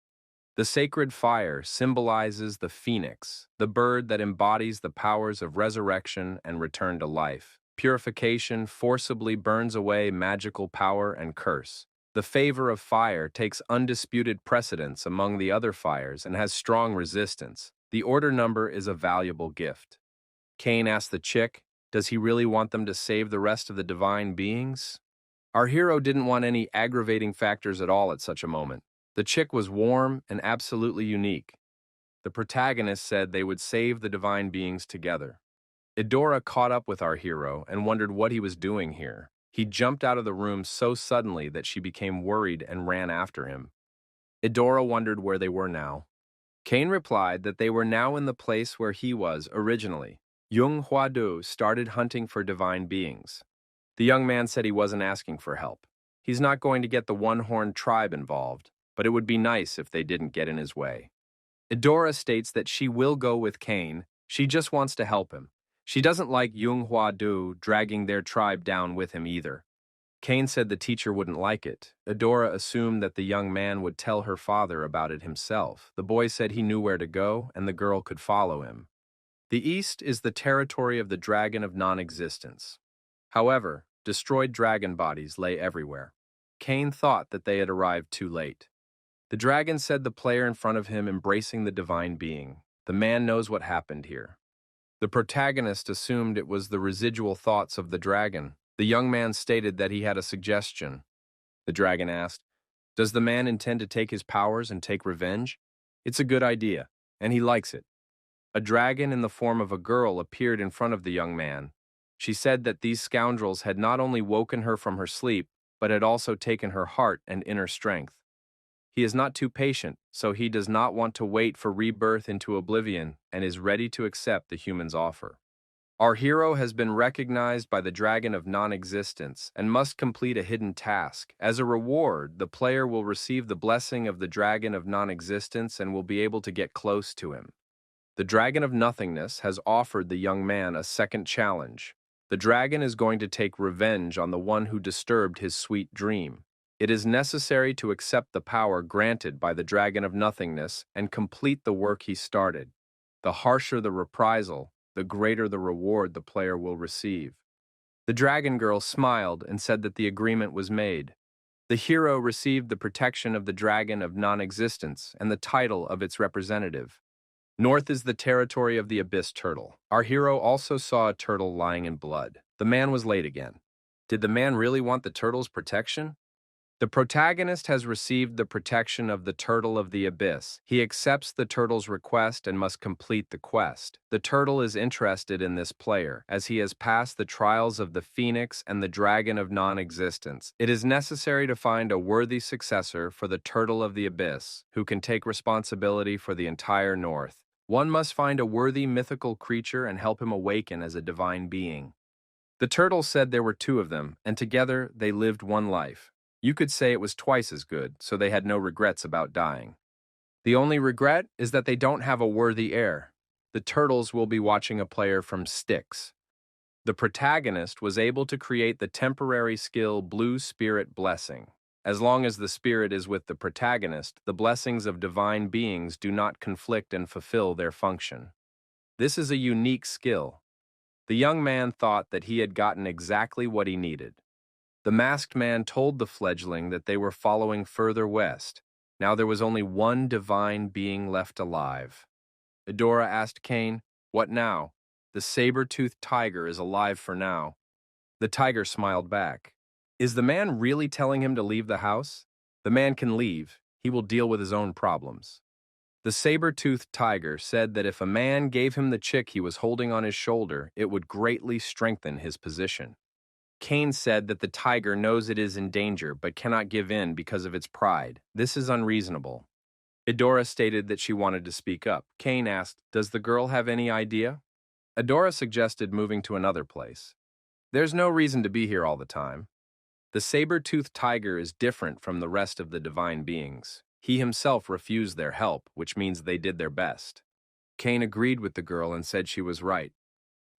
The sacred fire symbolizes the phoenix, the bird that embodies the powers of resurrection and return to life. Purification forcibly burns away magical power and curse. The favor of fire takes undisputed precedence among the other fires and has strong resistance. The order number is a valuable gift. Cain asked the chick, does he really want them to save the rest of the divine beings? Our hero didn't want any aggravating factors at all at such a moment. The chick was warm and absolutely unique. The protagonist said they would save the divine beings together. Idora caught up with our hero and wondered what he was doing here. He jumped out of the room so suddenly that she became worried and ran after him. Idora wondered where they were now. Cain replied that they were now in the place where he was originally. Yung Huadu started hunting for divine beings. The young man said he wasn't asking for help. He's not going to get the one-horned tribe involved, but it would be nice if they didn't get in his way. Idora states that she will go with Cain. She just wants to help him. She doesn't like Yung Huadu dragging their tribe down with him either. Cain said the teacher wouldn't like it. Idora assumed that the young man would tell her father about it himself. The boy said he knew where to go, and the girl could follow him. The East is the territory of the dragon of non-existence. However, destroyed dragon bodies lay everywhere. Cain thought that they had arrived too late. The dragon said the player in front of him embracing the divine being. The man knows what happened here. The protagonist assumed it was the residual thoughts of the dragon. The young man stated that he had a suggestion. The dragon asked, does the man intend to take his powers and take revenge? It's a good idea, and he likes it. A dragon in the form of a girl appeared in front of the young man. She said that these scoundrels had not only woken her from her sleep, but had also taken her heart and inner strength. He is not too patient, so he does not want to wait for rebirth into oblivion and is ready to accept the human's offer. Our hero has been recognized by the dragon of non-existence and must complete a hidden task. As a reward, the player will receive the blessing of the dragon of non-existence and will be able to get close to him. The dragon of nothingness has offered the young man a second challenge. The dragon is going to take revenge on the one who disturbed his sweet dream. It is necessary to accept the power granted by the dragon of nothingness and complete the work he started. The harsher the reprisal, the greater the reward the player will receive. The dragon girl smiled and said that the agreement was made. The hero received the protection of the dragon of non-existence and the title of its representative. North is the territory of the abyss turtle. Our hero also saw a turtle lying in blood. The man was late again. Did the man really want the turtle's protection? The protagonist has received the protection of the turtle of the abyss. He accepts the turtle's request and must complete the quest. The turtle is interested in this player, as he has passed the trials of the phoenix and the dragon of non-existence. It is necessary to find a worthy successor for the turtle of the abyss, who can take responsibility for the entire North. One must find a worthy mythical creature and help him awaken as a divine being. The turtle said there were two of them, and together they lived one life. You could say it was twice as good, so they had no regrets about dying. The only regret is that they don't have a worthy heir. The turtles will be watching a player from Styx. The protagonist was able to create the temporary skill Blue Spirit Blessing. As long as the spirit is with the protagonist, the blessings of divine beings do not conflict and fulfill their function. This is a unique skill. The young man thought that he had gotten exactly what he needed. The masked man told the fledgling that they were following further west. Now there was only one divine being left alive. Idora asked Cain, what now? The saber-toothed tiger is alive for now. The tiger smiled back. Is the man really telling him to leave the house? The man can leave. He will deal with his own problems. The saber-toothed tiger said that if a man gave him the chick he was holding on his shoulder, it would greatly strengthen his position. Cain said that the tiger knows it is in danger but cannot give in because of its pride. This is unreasonable. Idora stated that she wanted to speak up. Cain asked, does the girl have any idea? Idora suggested moving to another place. There's no reason to be here all the time. The saber-toothed tiger is different from the rest of the divine beings. He himself refused their help, which means they did their best. Cain agreed with the girl and said she was right.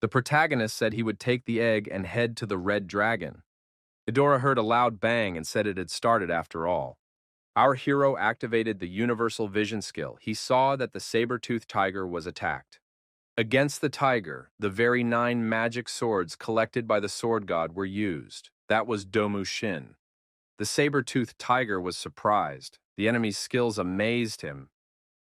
The protagonist said he would take the egg and head to the red dragon. Eudora heard a loud bang and said it had started after all. Our hero activated the universal vision skill. He saw that the saber-toothed tiger was attacked. Against the tiger, the very 9 magic swords collected by the sword god were used. That was Domu Shin. The saber-toothed tiger was surprised. The enemy's skills amazed him.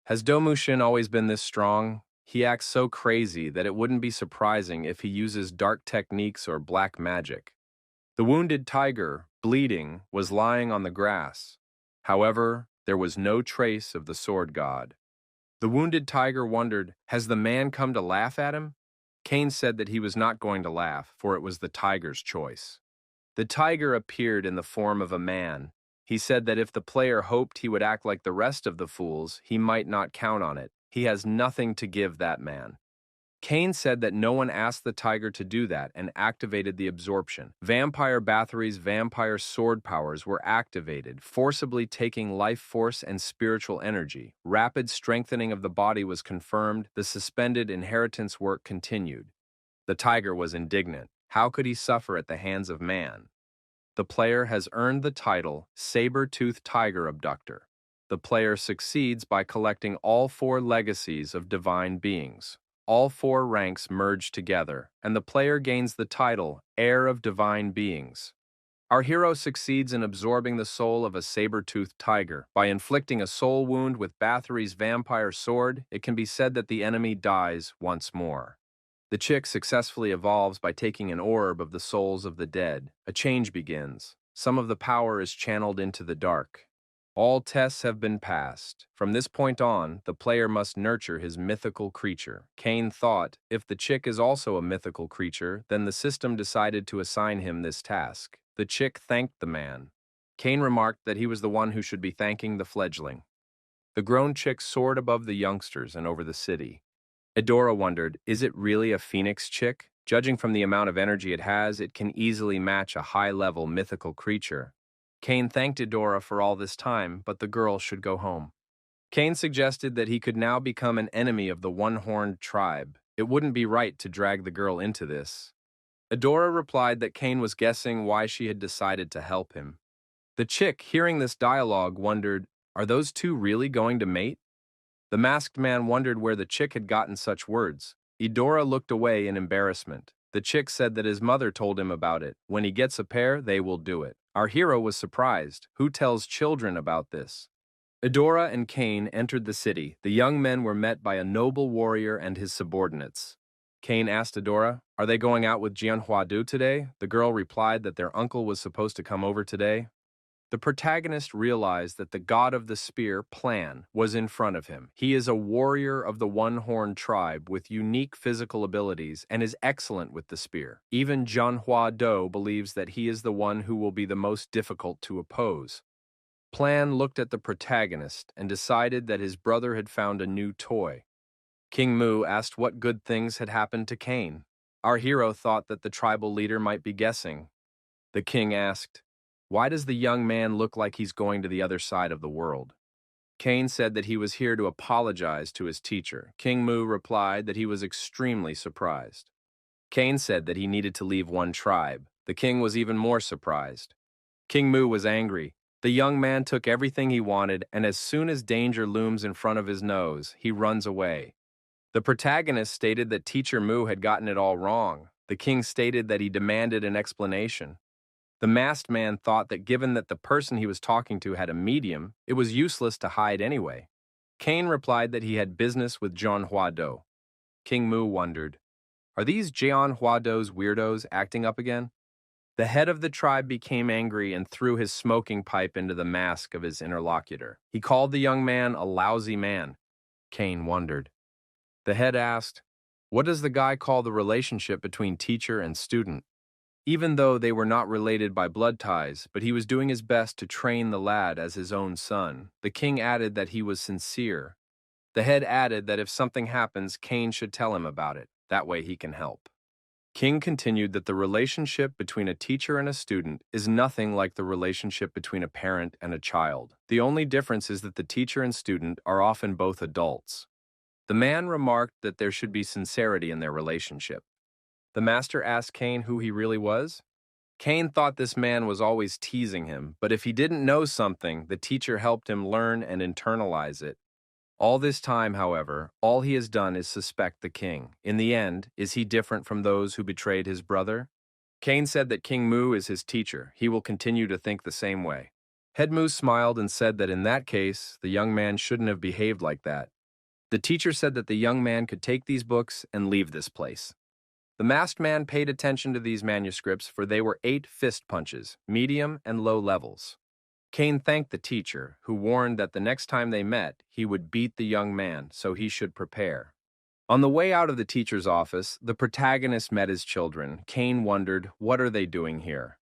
Has Domu Shin always been this strong? He acts so crazy that it wouldn't be surprising if he uses dark techniques or black magic. The wounded tiger, bleeding, was lying on the grass. However, there was no trace of the sword god. The wounded tiger wondered, has the man come to laugh at him? Cain said that he was not going to laugh, for it was the tiger's choice. The tiger appeared in the form of a man. He said that if the player hoped he would act like the rest of the fools, he might not count on it. He has nothing to give that man. Cain said that no one asked the tiger to do that and activated the absorption. Vampire Bathory's vampire sword powers were activated, forcibly taking life force and spiritual energy. Rapid strengthening of the body was confirmed. The suspended inheritance work continued. The tiger was indignant. How could he suffer at the hands of man? The player has earned the title Saber-Toothed Tiger Abductor. The player succeeds by collecting all 4 legacies of divine beings. All 4 ranks merge together, and the player gains the title Heir of Divine Beings. Our hero succeeds in absorbing the soul of a saber-toothed tiger. By inflicting a soul wound with Bathory's vampire sword, it can be said that the enemy dies once more. The chick successfully evolves by taking an orb of the souls of the dead. A change begins. Some of the power is channeled into the dark. All tests have been passed. From this point on, the player must nurture his mythical creature. Cain thought, if the chick is also a mythical creature, then the system decided to assign him this task. The chick thanked the man. Cain remarked that he was the one who should be thanking the fledgling. The grown chick soared above the youngsters and over the city. Eudora wondered, is it really a phoenix chick? Judging from the amount of energy it has, it can easily match a high-level mythical creature. Cain thanked Eudora for all this time, but the girl should go home. Cain suggested that he could now become an enemy of the one-horned tribe. It wouldn't be right to drag the girl into this. Eudora replied that Cain was guessing why she had decided to help him. The chick, hearing this dialogue, wondered, are those two really going to mate? The masked man wondered where the chick had gotten such words. Eudora looked away in embarrassment. The chick said that his mother told him about it. When he gets a pair, they will do it. Our hero was surprised. Who tells children about this? Eudora and Cain entered the city. The young men were met by a noble warrior and his subordinates. Cain asked Eudora, are they going out with Jianhuadu today? The girl replied that their uncle was supposed to come over today. The protagonist realized that the god of the spear, Plan, was in front of him. He is a warrior of the one-horned tribe with unique physical abilities and is excellent with the spear. Even Jianhuadu believes that he is the one who will be the most difficult to oppose. Plan looked at the protagonist and decided that his brother had found a new toy. King Mu asked what good things had happened to Cain. Our hero thought that the tribal leader might be guessing. The king asked, why does the young man look like he's going to the other side of the world? Cain said that he was here to apologize to his teacher. King Mu replied that he was extremely surprised. Cain said that he needed to leave one tribe. The king was even more surprised. King Mu was angry. The young man took everything he wanted, and as soon as danger looms in front of his nose, he runs away. The protagonist stated that Teacher Mu had gotten it all wrong. The king stated that he demanded an explanation. The masked man thought that given that the person he was talking to had a medium, it was useless to hide anyway. Cain replied that he had business with Jianhuadu. King Mu wondered, are these Jianhuadu's weirdos acting up again? The head of the tribe became angry and threw his smoking pipe into the mask of his interlocutor. He called the young man a lousy man. Cain wondered. The head asked, what does the guy call the relationship between teacher and student? Even though they were not related by blood ties, but he was doing his best to train the lad as his own son. The king added that he was sincere. The head added that if something happens, Cain should tell him about it. That way he can help. King continued that the relationship between a teacher and a student is nothing like the relationship between a parent and a child. The only difference is that the teacher and student are often both adults. The man remarked that there should be sincerity in their relationship. The master asked Cain who he really was. Cain thought this man was always teasing him, but if he didn't know something, the teacher helped him learn and internalize it. All this time, however, all he has done is suspect the king. In the end, is he different from those who betrayed his brother? Cain said that King Mu is his teacher. He will continue to think the same way. Head Mu smiled and said that in that case, the young man shouldn't have behaved like that. The teacher said that the young man could take these books and leave this place. The masked man paid attention to these manuscripts, for they were 8 fist punches, medium and low levels. Cain thanked the teacher, who warned that the next time they met, he would beat the young man, so he should prepare. On the way out of the teacher's office, the protagonist met his children. Cain wondered, what are they doing here?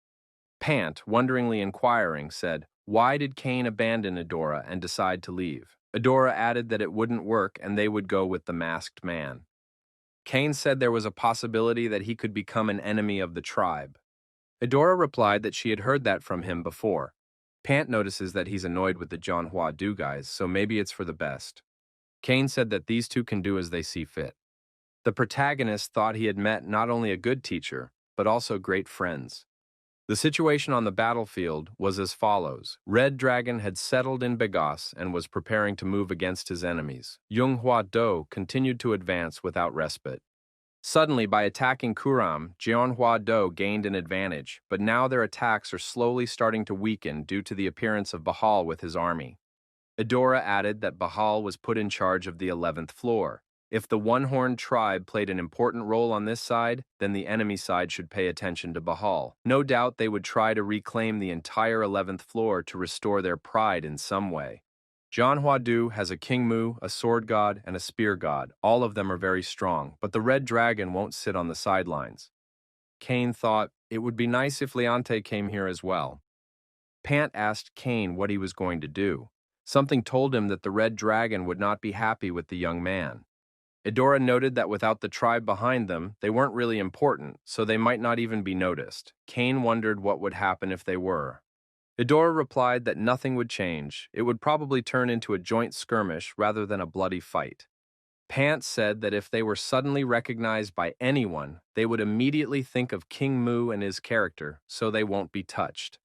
Pant, wonderingly inquiring, said, why did Cain abandon Adora and decide to leave? Adora added that it wouldn't work and they would go with the masked man. Cain said there was a possibility that he could become an enemy of the tribe. Adora replied that she had heard that from him before. Pant notices that he's annoyed with the Manhwa do guys, so maybe it's for the best. Cain said that these two can do as they see fit. The protagonist thought he had met not only a good teacher, but also great friends. The situation on the battlefield was as follows. Red Dragon had settled in Begas and was preparing to move against his enemies. Yunghua Do continued to advance without respite. Suddenly, by attacking Kuram, Jeonhua Do gained an advantage, but now their attacks are slowly starting to weaken due to the appearance of Bahal with his army. Adora added that Bahal was put in charge of the 11th floor. If the one-horned tribe played an important role on this side, then the enemy side should pay attention to Bahal. No doubt they would try to reclaim the entire 11th floor to restore their pride in some way. Jeonhua Do has a King Mu, a sword god, and a spear god. All of them are very strong, but the red dragon won't sit on the sidelines. Cain thought, it would be nice if Leonte came here as well. Pant asked Cain what he was going to do. Something told him that the red dragon would not be happy with the young man. Adora noted that without the tribe behind them, they weren't really important, so they might not even be noticed. Cain wondered what would happen if they were. Adora replied that nothing would change. It would probably turn into a joint skirmish rather than a bloody fight. Pant said that if they were suddenly recognized by anyone, they would immediately think of King Mu and his character, so they won't be touched.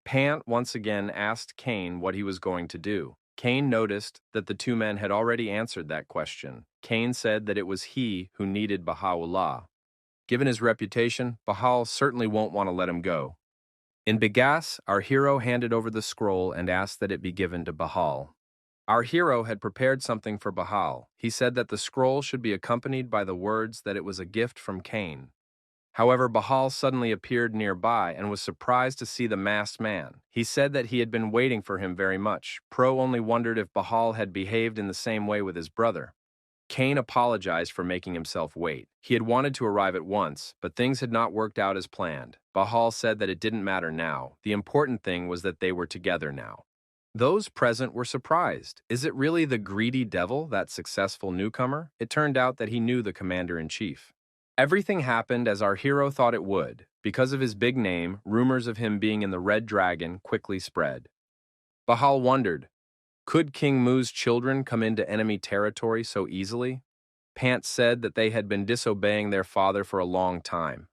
Pant once again asked Cain what he was going to do. Cain noticed that the two men had already answered that question. Cain said that it was he who needed Baha'u'llah. Given his reputation, Bahal certainly won't want to let him go. In Begas, our hero handed over the scroll and asked that it be given to Bahal. Our hero had prepared something for Bahal. He said that the scroll should be accompanied by the words that it was a gift from Cain. However, Bahal suddenly appeared nearby and was surprised to see the masked man. He said that he had been waiting for him very much. Pro only wondered if Bahal had behaved in the same way with his brother. Cain apologized for making himself wait. He had wanted to arrive at once, but things had not worked out as planned. Bahal said that it didn't matter now. The important thing was that they were together now. Those present were surprised. Is it really the greedy devil, that successful newcomer? It turned out that he knew the commander-in-chief. Everything happened as our hero thought it would. Because of his big name, rumors of him being in the Red Dragon quickly spread. Bahal wondered, could King Mu's children come into enemy territory so easily? Pant said that they had been disobeying their father for a long time.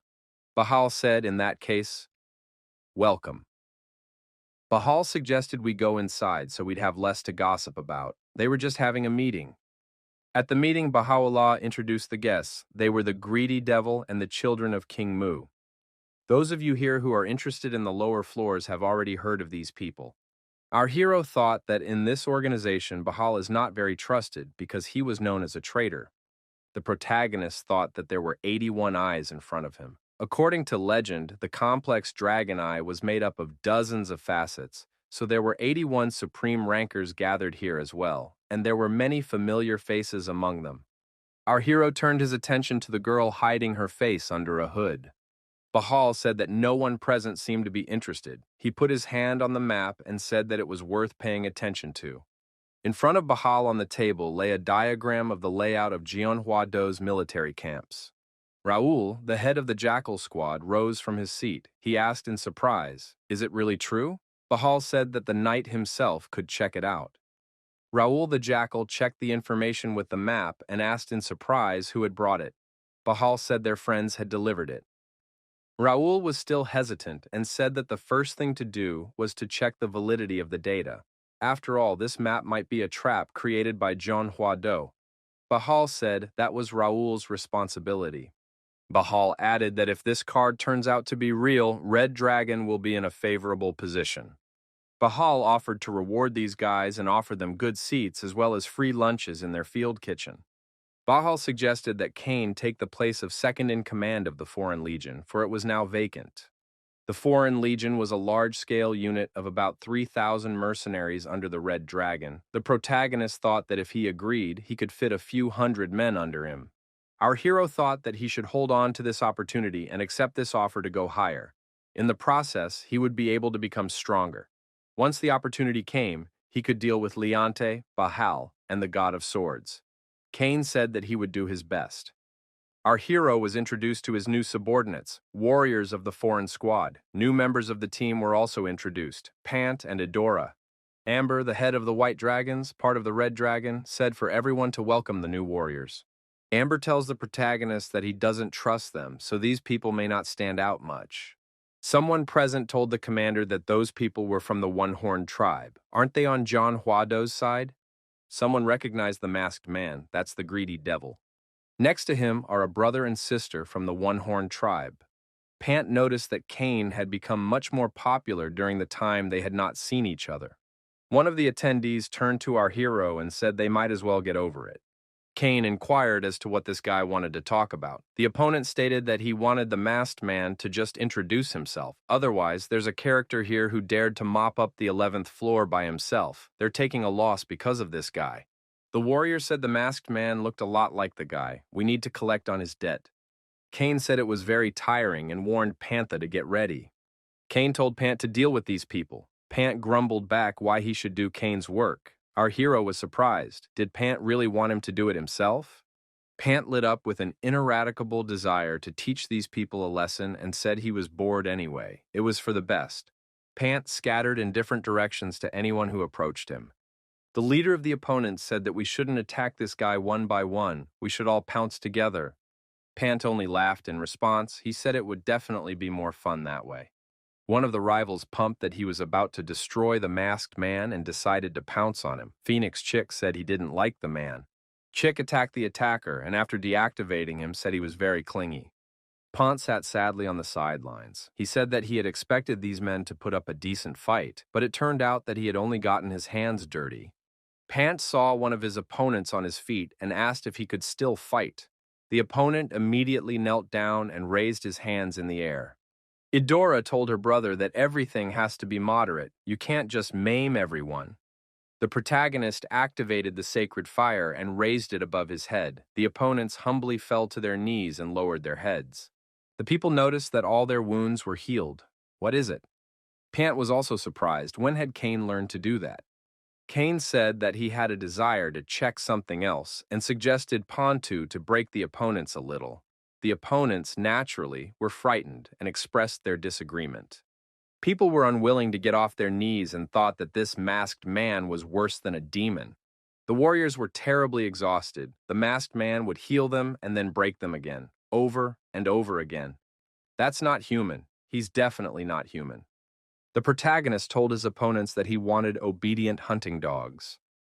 Bahal said, in that case, welcome. Bahal suggested we go inside so we'd have less to gossip about. They were just having a meeting. At the meeting, Baha'u'llah introduced the guests. They were the greedy devil and the children of King Mu. Those of you here who are interested in the lower floors have already heard of these people. Our hero thought that in this organization, Bahal is not very trusted because he was known as a traitor. The protagonist thought that there were 81 eyes in front of him. According to legend, the complex dragon eye was made up of dozens of facets, so there were 81 supreme rankers gathered here as well, and there were many familiar faces among them. Our hero turned his attention to the girl hiding her face under a hood. Bahal said that no one present seemed to be interested. He put his hand on the map and said that it was worth paying attention to. In front of Bahal on the table lay a diagram of the layout of Jeonhua Do's military camps. Raoul, the head of the Jackal squad, rose from his seat. He asked in surprise, "Is it really true?" Bahal said that the knight himself could check it out. Raoul the Jackal checked the information with the map and asked in surprise who had brought it. Bahal said their friends had delivered it. Raoul was still hesitant and said that the first thing to do was to check the validity of the data. After all, this map might be a trap created by John Huado. Bahal said that was Raoul's responsibility. Bahal added that if this card turns out to be real, Red Dragon will be in a favorable position. Bahal offered to reward these guys and offer them good seats as well as free lunches in their field kitchen. Bahal suggested that Kane take the place of second in command of the Foreign Legion, for it was now vacant. The Foreign Legion was a large-scale unit of about 3,000 mercenaries under the Red Dragon. The protagonist thought that if he agreed, he could fit a few hundred men under him. Our hero thought that he should hold on to this opportunity and accept this offer to go higher. In the process, he would be able to become stronger. Once the opportunity came, he could deal with Leonte, Bahal, and the God of Swords. Kane said that he would do his best. Our hero was introduced to his new subordinates, warriors of the foreign squad. New members of the team were also introduced, Pant and Edora. Amber, the head of the White Dragons, part of the Red Dragon, said for everyone to welcome the new warriors. Amber tells the protagonist that he doesn't trust them, so these people may not stand out much. Someone present told the commander that those people were from the One-Horned tribe. Aren't they on John Huado's side? Someone recognized the masked man. That's the greedy devil. Next to him are a brother and sister from the One-Horned tribe. Pant noticed that Kane had become much more popular during the time they had not seen each other. One of the attendees turned to our hero and said they might as well get over it. Kane inquired as to what this guy wanted to talk about. The opponent stated that he wanted the masked man to just introduce himself. Otherwise, there's a character here who dared to mop up the 11th floor by himself. They're taking a loss because of this guy. The warrior said the masked man looked a lot like the guy. We need to collect on his debt. Kane said it was very tiring and warned Pantha to get ready. Kane told Pant to deal with these people. Pant grumbled back why he should do Kane's work. Our hero was surprised. Did Pant really want him to do it himself? Pant lit up with an ineradicable desire to teach these people a lesson and said he was bored anyway. It was for the best. Pant scattered in different directions to anyone who approached him. The leader of the opponents said that we shouldn't attack this guy one by one. We should all pounce together. Pant only laughed in response. He said it would definitely be more fun that way. One of the rivals pumped that he was about to destroy the masked man and decided to pounce on him. Phoenix Chick said he didn't like the man. Chick attacked the attacker and after deactivating him said he was very clingy. Pant sat sadly on the sidelines. He said that he had expected these men to put up a decent fight, but it turned out that he had only gotten his hands dirty. Pant saw one of his opponents on his feet and asked if he could still fight. The opponent immediately knelt down and raised his hands in the air. Edora told her brother that everything has to be moderate. You can't just maim everyone. The protagonist activated the sacred fire and raised it above his head. The opponents humbly fell to their knees and lowered their heads. The people noticed that all their wounds were healed. What is it? Pant was also surprised. When had Kane learned to do that? Kane said that he had a desire to check something else and suggested Pontu to break the opponents a little. The opponents, naturally, were frightened and expressed their disagreement. People were unwilling to get off their knees and thought that this masked man was worse than a demon. The warriors were terribly exhausted. The masked man would heal them and then break them again, over and over again. That's not human. He's definitely not human. The protagonist told his opponents that he wanted obedient hunting dogs.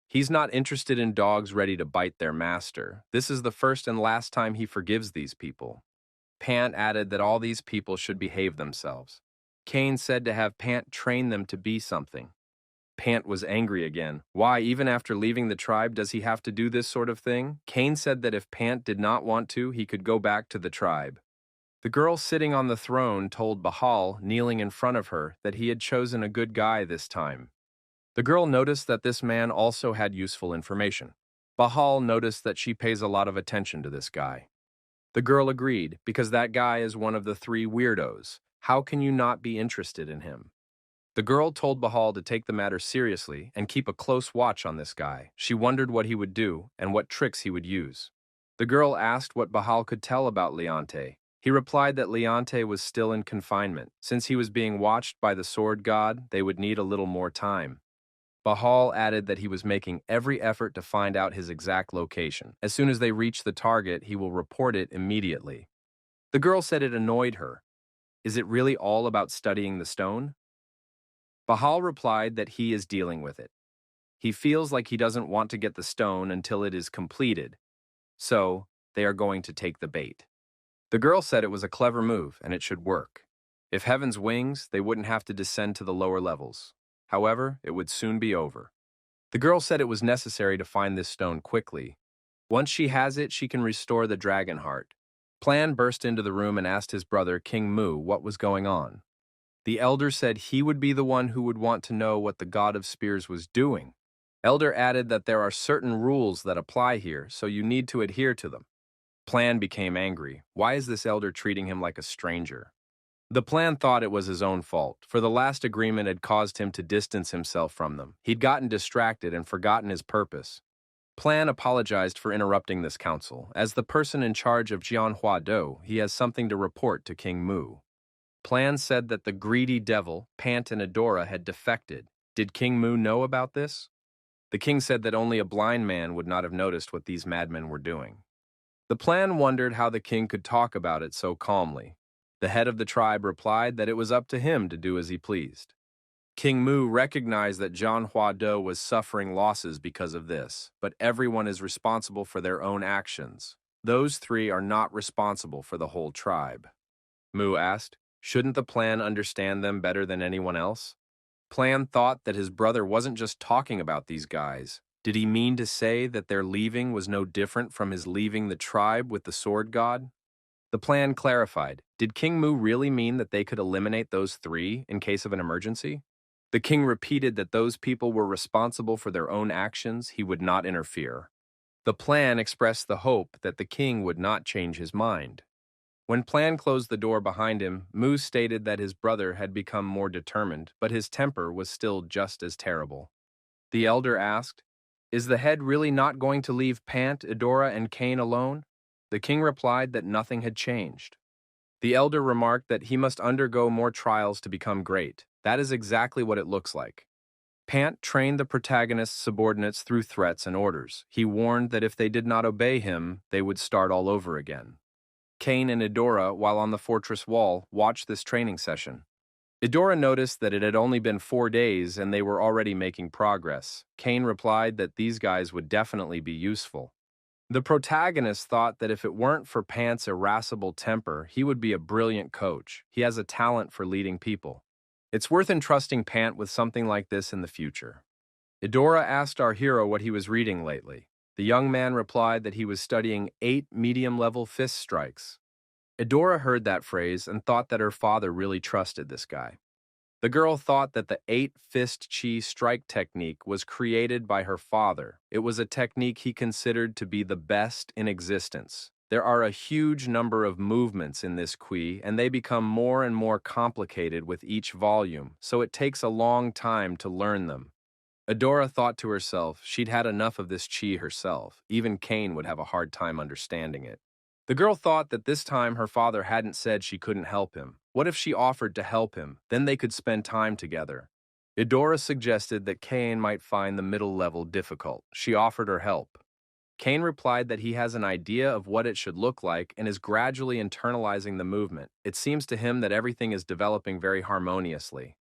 He's not interested in dogs ready to bite their master. This is the first and last time he forgives these people. Pant added that all these people should behave themselves. Kane said to have Pant train them to be something. Pant was angry again. Why, even after leaving the tribe, does he have to do this sort of thing? Kane said that if Pant did not want to, he could go back to the tribe. The girl sitting on the throne told Bahal, kneeling in front of her, that he had chosen a good guy this time. The girl noticed that this man also had useful information. Bahal noticed that she pays a lot of attention to this guy. The girl agreed, because that guy is one of the 3 weirdos. How can you not be interested in him? The girl told Bahal to take the matter seriously and keep a close watch on this guy. She wondered what he would do and what tricks he would use. The girl asked what Bahal could tell about Leonte. He replied that Leonte was still in confinement. Since he was being watched by the sword god, they would need a little more time. Bahal added that he was making every effort to find out his exact location. As soon as they reach the target, he will report it immediately. The girl said it annoyed her. Is it really all about studying the stone? Bahal replied that he is dealing with it. He feels like he doesn't want to get the stone until it is completed, so they are going to take the bait. The girl said it was a clever move and it should work. If heaven's wings, they wouldn't have to descend to the lower levels. However, it would soon be over. The girl said it was necessary to find this stone quickly. Once she has it, she can restore the dragon heart. Plan burst into the room and asked his brother, King Mu, what was going on. The elder said he would be the one who would want to know what the god of spears was doing. Elder added that there are certain rules that apply here, so you need to adhere to them. Plan became angry. Why is this elder treating him like a stranger? The Plan thought it was his own fault, for the last agreement had caused him to distance himself from them. He'd gotten distracted and forgotten his purpose. Plan apologized for interrupting this council. As the person in charge of Jianhua Do, he has something to report to King Mu. Plan said that the greedy devil, Pant and Adora, had defected. Did King Mu know about this? The king said that only a blind man would not have noticed what these madmen were doing. The Plan wondered how the king could talk about it so calmly. The head of the tribe replied that it was up to him to do as he pleased. King Mu recognized that Jianhua Do was suffering losses because of this, but everyone is responsible for their own actions. Those three are not responsible for the whole tribe. Mu asked, shouldn't the Plan understand them better than anyone else? Plan thought that his brother wasn't just talking about these guys. Did he mean to say that their leaving was no different from his leaving the tribe with the sword god? The Plan clarified, did King Mu really mean that they could eliminate those three in case of an emergency? The king repeated that those people were responsible for their own actions, he would not interfere. The Plan expressed the hope that the king would not change his mind. When Plan closed the door behind him, Mu stated that his brother had become more determined, but his temper was still just as terrible. The elder asked, is the head really not going to leave Pant, Adora, and Cain alone? The king replied that nothing had changed. The elder remarked that he must undergo more trials to become great. That is exactly what it looks like. Pant trained the protagonist's subordinates through threats and orders. He warned that if they did not obey him, they would start all over again. Cain and Adora, while on the fortress wall, watched this training session. Adora noticed that it had only been 4 days and they were already making progress. Cain replied that these guys would definitely be useful. The protagonist thought that if it weren't for Pant's irascible temper, he would be a brilliant coach. He has a talent for leading people. It's worth entrusting Pant with something like this in the future. Adora asked our hero what he was reading lately. The young man replied that he was studying 8 medium-level fist strikes. Adora heard that phrase and thought that her father really trusted this guy. The girl thought that the 8-fist chi strike technique was created by her father. It was a technique he considered to be the best in existence. There are a huge number of movements in this qui, and they become more and more complicated with each volume, so it takes a long time to learn them. Adora thought to herself she'd had enough of this chi herself. Even Cain would have a hard time understanding it. The girl thought that this time her father hadn't said she couldn't help him. What if she offered to help him? Then they could spend time together. Adora suggested that Cain might find the middle level difficult. She offered her help. Cain replied that he has an idea of what it should look like and is gradually internalizing the movement. It seems to him that everything is developing very harmoniously.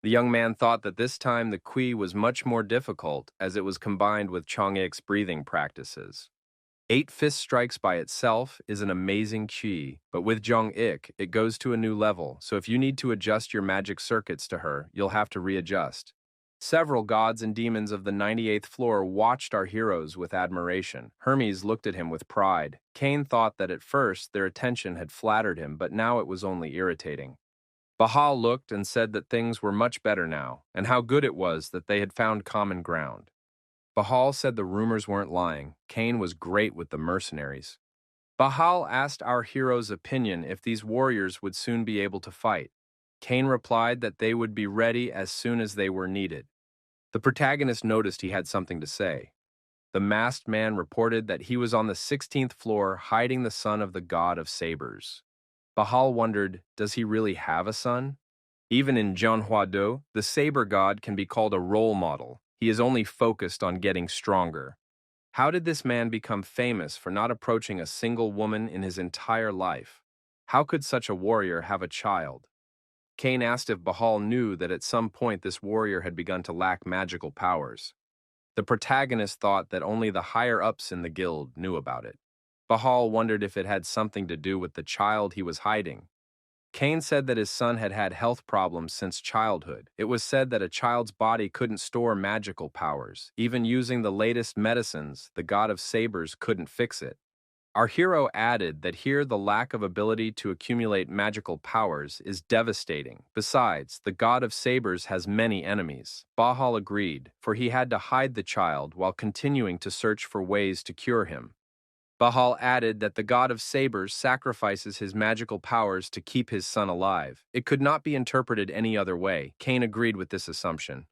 The young man thought that this time the qui was much more difficult as it was combined with Chang'ik's breathing practices. 8 fist strikes by itself is an amazing chi, but with Chang'ik, it goes to a new level, so if you need to adjust your magic circuits to her, you'll have to readjust. Several gods and demons of the 98th floor watched our heroes with admiration. Hermes looked at him with pride. Cain thought that at first their attention had flattered him, but now it was only irritating. Bahal looked and said that things were much better now, and how good it was that they had found common ground. Bahal said the rumors weren't lying. Cain was great with the mercenaries. Bahal asked our hero's opinion if these warriors would soon be able to fight. Cain replied that they would be ready as soon as they were needed. The protagonist noticed he had something to say. The masked man reported that he was on the 16th floor hiding the son of the god of sabers. Bahal wondered, does he really have a son? Even in Jianhua Do, the saber god can be called a role model. He is only focused on getting stronger. How did this man become famous for not approaching a single woman in his entire life? How could such a warrior have a child? Cain asked if Bahal knew that at some point this warrior had begun to lack magical powers. The protagonist thought that only the higher-ups in the guild knew about it. Bahal wondered if it had something to do with the child he was hiding. Cain said that his son had had health problems since childhood. It was said that a child's body couldn't store magical powers. Even using the latest medicines, the god of sabers couldn't fix it. Our hero added that here the lack of ability to accumulate magical powers is devastating. Besides, the god of sabers has many enemies. Bahal agreed, for he had to hide the child while continuing to search for ways to cure him. Bahal added that the god of sabers sacrifices his magical powers to keep his son alive. It could not be interpreted any other way. Cain agreed with this assumption.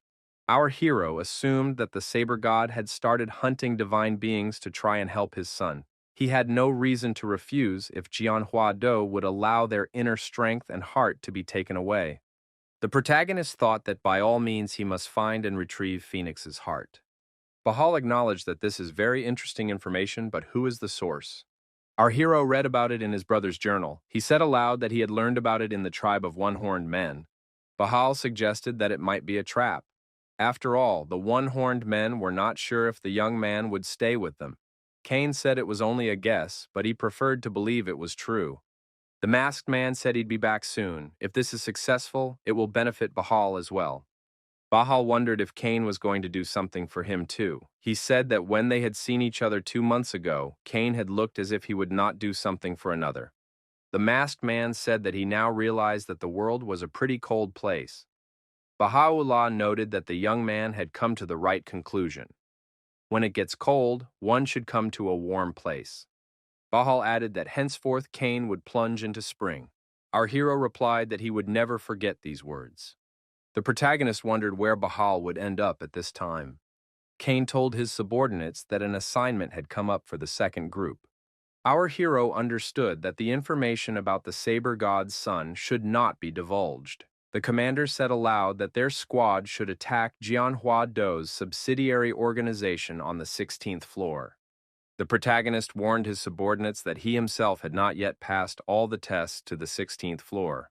Our hero assumed that the saber god had started hunting divine beings to try and help his son. He had no reason to refuse if Jianhua Do would allow their inner strength and heart to be taken away. The protagonist thought that by all means he must find and retrieve Phoenix's heart. Bahal acknowledged that this is very interesting information, but who is the source? Our hero read about it in his brother's journal. He said aloud that he had learned about it in the tribe of one-horned men. Bahal suggested that it might be a trap. After all, the one-horned men were not sure if the young man would stay with them. Cain said it was only a guess, but he preferred to believe it was true. The masked man said he'd be back soon. If this is successful, it will benefit Bahal as well. Bahal wondered if Cain was going to do something for him too. He said that when they had seen each other 2 months ago, Cain had looked as if he would not do something for another. The masked man said that he now realized that the world was a pretty cold place. Baha'u'llah noted that the young man had come to the right conclusion. When it gets cold, one should come to a warm place. Bahal added that henceforth Cain would plunge into spring. Our hero replied that he would never forget these words. The protagonist wondered where Bahal would end up at this time. Cain told his subordinates that an assignment had come up for the second group. Our hero understood that the information about the saber god's son should not be divulged. The commander said aloud that their squad should attack Jianhua Do's subsidiary organization on the 16th floor. The protagonist warned his subordinates that he himself had not yet passed all the tests to the 16th floor.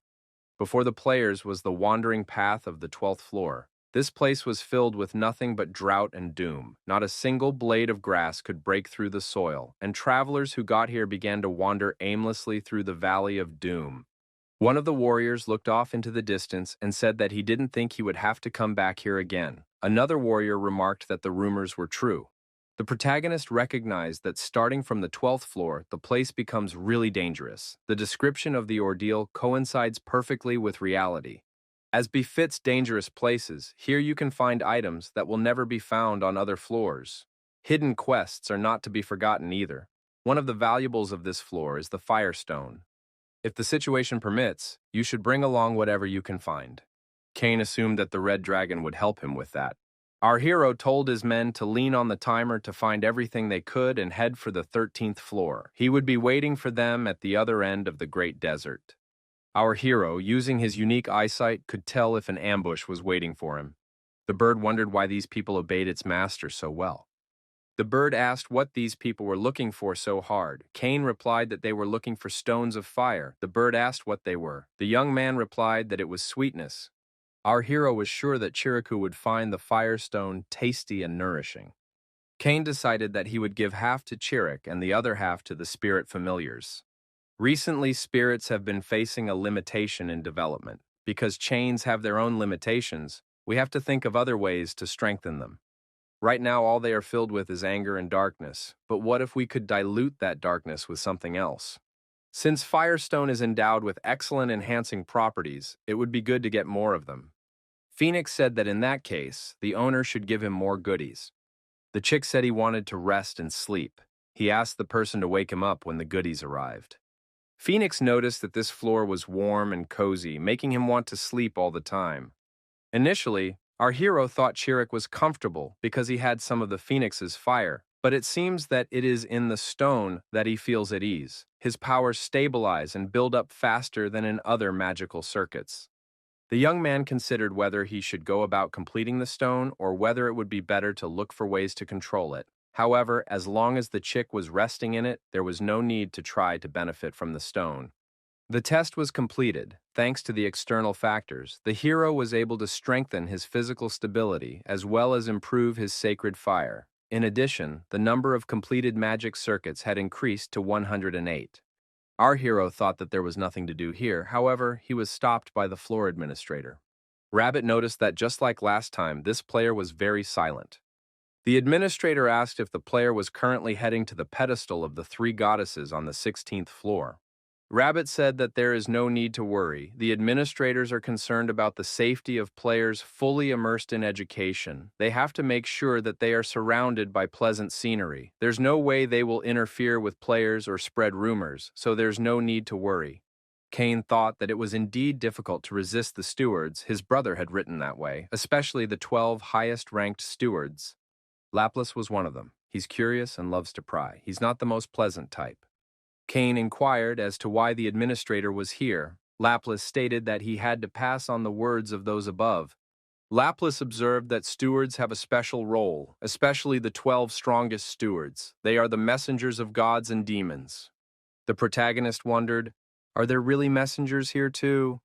Before the players was the wandering path of the 12th floor. This place was filled with nothing but drought and doom. Not a single blade of grass could break through the soil, and travelers who got here began to wander aimlessly through the valley of doom. One of the warriors looked off into the distance and said that he didn't think he would have to come back here again. Another warrior remarked that the rumors were true. The protagonist recognized that starting from the 12th floor, the place becomes really dangerous. The description of the ordeal coincides perfectly with reality. As befits dangerous places, here you can find items that will never be found on other floors. Hidden quests are not to be forgotten either. One of the valuables of this floor is the Firestone. If the situation permits, you should bring along whatever you can find. Cain assumed that the Red Dragon would help him with that. Our hero told his men to lean on the timer to find everything they could and head for the 13th floor. He would be waiting for them at the other end of the great desert. Our hero, using his unique eyesight, could tell if an ambush was waiting for him. The bird wondered why these people obeyed its master so well. The bird asked what these people were looking for so hard. Cain replied that they were looking for stones of fire. The bird asked what they were. The young man replied that it was sweetness. Our hero was sure that Chiriku would find the Firestone tasty and nourishing. Cain decided that he would give half to Chirik and the other half to the spirit familiars. Recently, spirits have been facing a limitation in development. Because chains have their own limitations, we have to think of other ways to strengthen them. Right now, all they are filled with is anger and darkness, but what if we could dilute that darkness with something else? Since Firestone is endowed with excellent enhancing properties, it would be good to get more of them. Phoenix said that in that case, the owner should give him more goodies. The chick said he wanted to rest and sleep. He asked the person to wake him up when the goodies arrived. Phoenix noticed that this floor was warm and cozy, making him want to sleep all the time. Initially, our hero thought Chirik was comfortable because he had some of the Phoenix's fire, but it seems that it is in the stone that he feels at ease. His powers stabilize and build up faster than in other magical circuits. The young man considered whether he should go about completing the stone or whether it would be better to look for ways to control it. However, as long as the chick was resting in it, there was no need to try to benefit from the stone. The test was completed. Thanks to the external factors, the hero was able to strengthen his physical stability as well as improve his sacred fire. In addition, the number of completed magic circuits had increased to 108. Our hero thought that there was nothing to do here, however, he was stopped by the floor administrator. Rabbit noticed that just like last time, this player was very silent. The administrator asked if the player was currently heading to the pedestal of the three goddesses on the 16th floor. Rabbit said that there is no need to worry. The administrators are concerned about the safety of players fully immersed in education. They have to make sure that they are surrounded by pleasant scenery. There's no way they will interfere with players or spread rumors, so there's no need to worry. Kane thought that it was indeed difficult to resist the stewards. His brother had written that way, especially the 12 highest-ranked stewards. Laplace was one of them. He's curious and loves to pry. He's not the most pleasant type. Kane inquired as to why the administrator was here. Laplace stated that he had to pass on the words of those above. Laplace observed that stewards have a special role, especially the 12 strongest stewards. They are the messengers of gods and demons. The protagonist wondered, are there really messengers here too?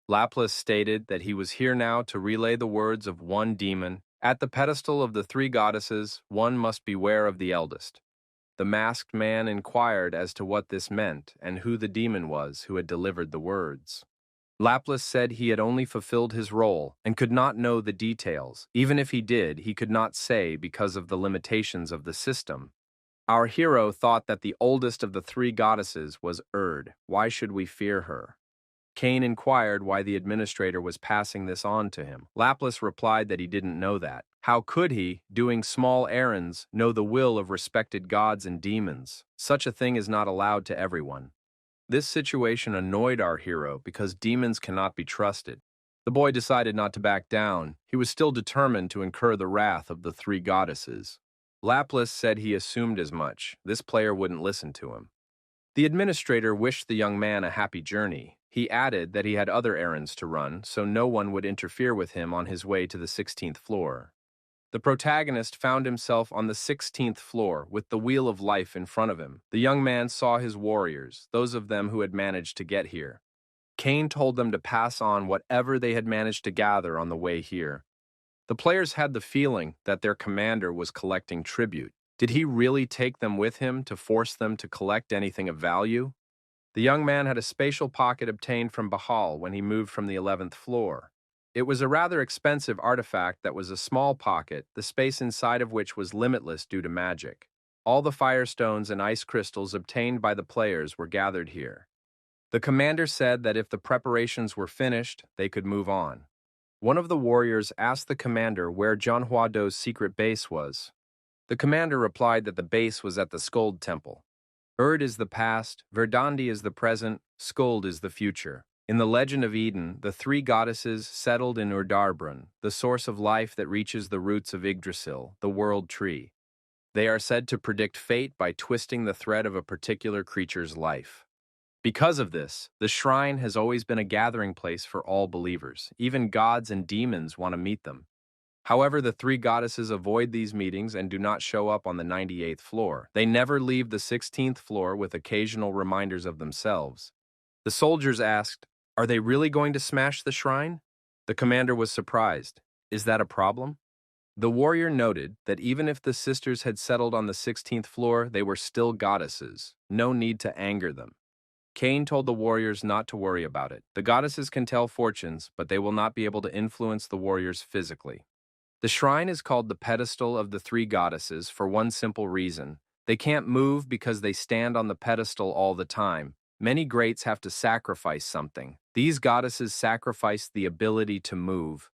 Laplace stated that he was here now to relay the words of one demon. At the pedestal of the three goddesses, one must beware of the eldest. The masked man inquired as to what this meant and who the demon was who had delivered the words. Laplace said he had only fulfilled his role and could not know the details. Even if he did, he could not say because of the limitations of the system. Our hero thought that the oldest of the three goddesses was Erd. Why should we fear her? Kane inquired why the administrator was passing this on to him. Laplace replied that he didn't know that. How could he, doing small errands, know the will of respected gods and demons? Such a thing is not allowed to everyone. This situation annoyed our hero because demons cannot be trusted. The boy decided not to back down. He was still determined to incur the wrath of the three goddesses. Laplace said he assumed as much. This player wouldn't listen to him. The administrator wished the young man a happy journey. He added that he had other errands to run, so no one would interfere with him on his way to the 16th floor. The protagonist found himself on the 16th floor with the Wheel of Life in front of him. The young man saw his warriors, those of them who had managed to get here. Kane told them to pass on whatever they had managed to gather on the way here. The players had the feeling that their commander was collecting tribute. Did he really take them with him to force them to collect anything of value? The young man had a spatial pocket obtained from Bahal when he moved from the 11th floor. It was a rather expensive artifact that was a small pocket, the space inside of which was limitless due to magic. All the firestones and ice crystals obtained by the players were gathered here. The commander said that if the preparations were finished, they could move on. One of the warriors asked the commander where Manhwa Do's secret base was. The commander replied that the base was at the Skuld Temple. Erd is the past, Verdandi is the present, Skuld is the future. In the Legend of Eden, the three goddesses settled in Urdarbrunn, the source of life that reaches the roots of Yggdrasil, the world tree. They are said to predict fate by twisting the thread of a particular creature's life. Because of this, the shrine has always been a gathering place for all believers. Even gods and demons want to meet them. However, the three goddesses avoid these meetings and do not show up on the 98th floor. They never leave the 16th floor with occasional reminders of themselves. The soldiers asked, "Are they really going to smash the shrine?" The commander was surprised. "Is that a problem?" The warrior noted that even if the sisters had settled on the 16th floor, they were still goddesses. No need to anger them. Kane told the warriors not to worry about it. The goddesses can tell fortunes, but they will not be able to influence the warriors physically. The shrine is called the pedestal of the three goddesses for one simple reason. They can't move because they stand on the pedestal all the time. Many greats have to sacrifice something. These goddesses sacrifice the ability to move.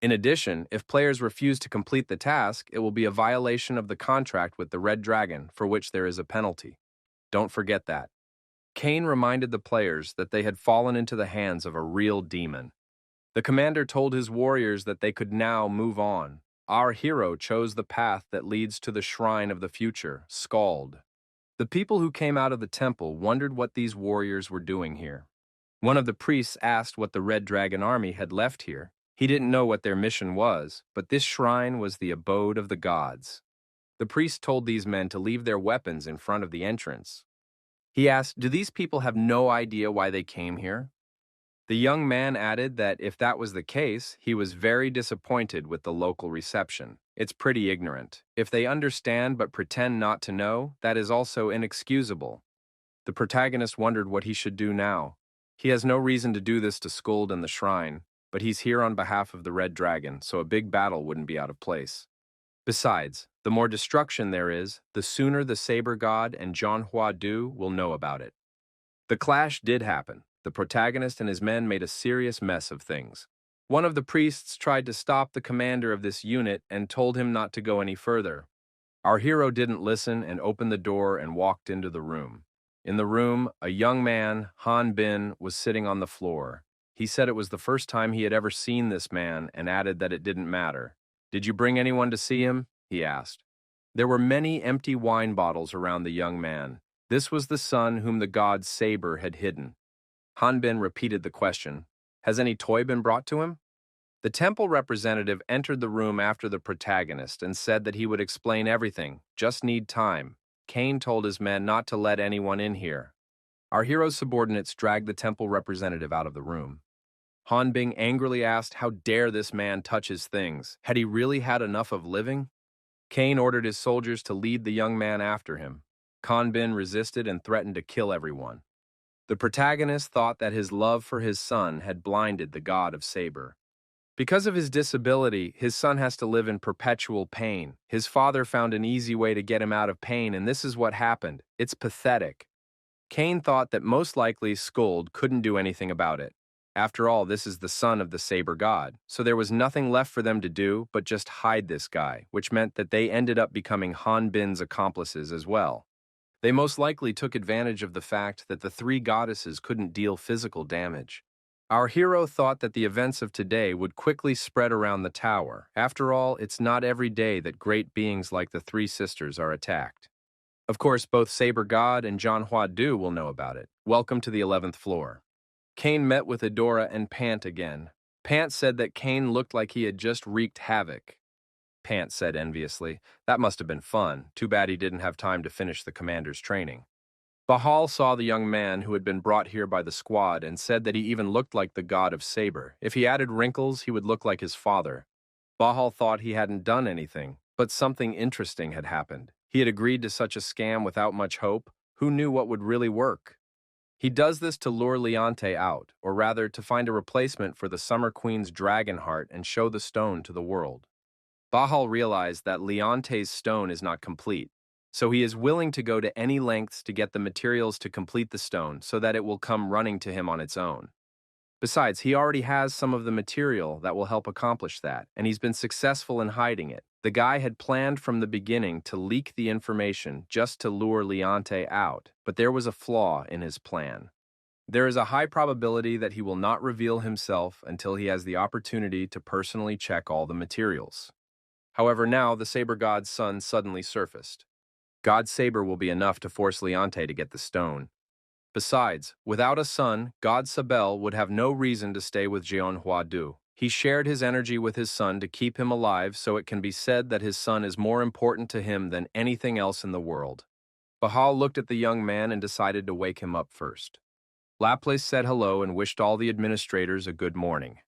In addition, if players refuse to complete the task, it will be a violation of the contract with the Red Dragon, for which there is a penalty. Don't forget that. Kane reminded the players that they had fallen into the hands of a real demon. The commander told his warriors that they could now move on. Our hero chose the path that leads to the shrine of the future, Skald. The people who came out of the temple wondered what these warriors were doing here. One of the priests asked what the Red Dragon army had left here. He didn't know what their mission was, but this shrine was the abode of the gods. The priest told these men to leave their weapons in front of the entrance. He asked, "Do these people have no idea why they came here?" The young man added that if that was the case, he was very disappointed with the local reception. It's pretty ignorant. If they understand but pretend not to know, that is also inexcusable. The protagonist wondered what he should do now. He has no reason to do this to Skuld and the shrine, but he's here on behalf of the Red Dragon, so a big battle wouldn't be out of place. Besides, the more destruction there is, the sooner the Saber God and Manhwa will know about it. The clash did happen. The protagonist and his men made a serious mess of things. One of the priests tried to stop the commander of this unit and told him not to go any further. Our hero didn't listen and opened the door and walked into the room. In the room, a young man, Han Bin, was sitting on the floor. He said it was the first time he had ever seen this man and added that it didn't matter. "Did you bring anyone to see him?" he asked. There were many empty wine bottles around the young man. This was the son whom the god Saber had hidden. Han Bin repeated the question. "Has any toy been brought to him?" The temple representative entered the room after the protagonist and said that he would explain everything, just need time. Cain told his men not to let anyone in here. Our hero's subordinates dragged the temple representative out of the room. Han Bin angrily asked how dare this man touch his things. Had he really had enough of living? Cain ordered his soldiers to lead the young man after him. Han Bin resisted and threatened to kill everyone. The protagonist thought that his love for his son had blinded the god of Saber. Because of his disability, his son has to live in perpetual pain. His father found an easy way to get him out of pain, and this is what happened. It's pathetic. Cain thought that most likely Skuld couldn't do anything about it. After all, this is the son of the Saber god, so there was nothing left for them to do but just hide this guy, which meant that they ended up becoming Han Bin's accomplices as well. They most likely took advantage of the fact that the three goddesses couldn't deal physical damage. Our hero thought that the events of today would quickly spread around the tower. After all, it's not every day that great beings like the three sisters are attacked. Of course, both Saber God and Manhwa will know about it. Welcome to the 11th floor. Cain met with Adora and Pant again. Pant said that Cain looked like he had just wreaked havoc. Pant said enviously, "That must have been fun. Too bad he didn't have time to finish the commander's training." Bahal saw the young man who had been brought here by the squad and said that he even looked like the god of Saber. If he added wrinkles, he would look like his father. Bahal thought he hadn't done anything, but something interesting had happened. He had agreed to such a scam without much hope. Who knew what would really work? He does this to lure Leonte out, or rather to find a replacement for the Summer Queen's dragon heart and show the stone to the world. Bahal realized that Leonte's stone is not complete, so he is willing to go to any lengths to get the materials to complete the stone so that it will come running to him on its own. Besides, he already has some of the material that will help accomplish that, and he's been successful in hiding it. The guy had planned from the beginning to leak the information just to lure Leonte out, but there was a flaw in his plan. There is a high probability that he will not reveal himself until he has the opportunity to personally check all the materials. However, now the Saber God's son suddenly surfaced. God Saber will be enough to force Leonte to get the stone. Besides, without a son, God Sabel would have no reason to stay with Jeonhwa. He shared his energy with his son to keep him alive, so it can be said that his son is more important to him than anything else in the world. Bahal looked at the young man and decided to wake him up first. Laplace said hello and wished all the administrators a good morning.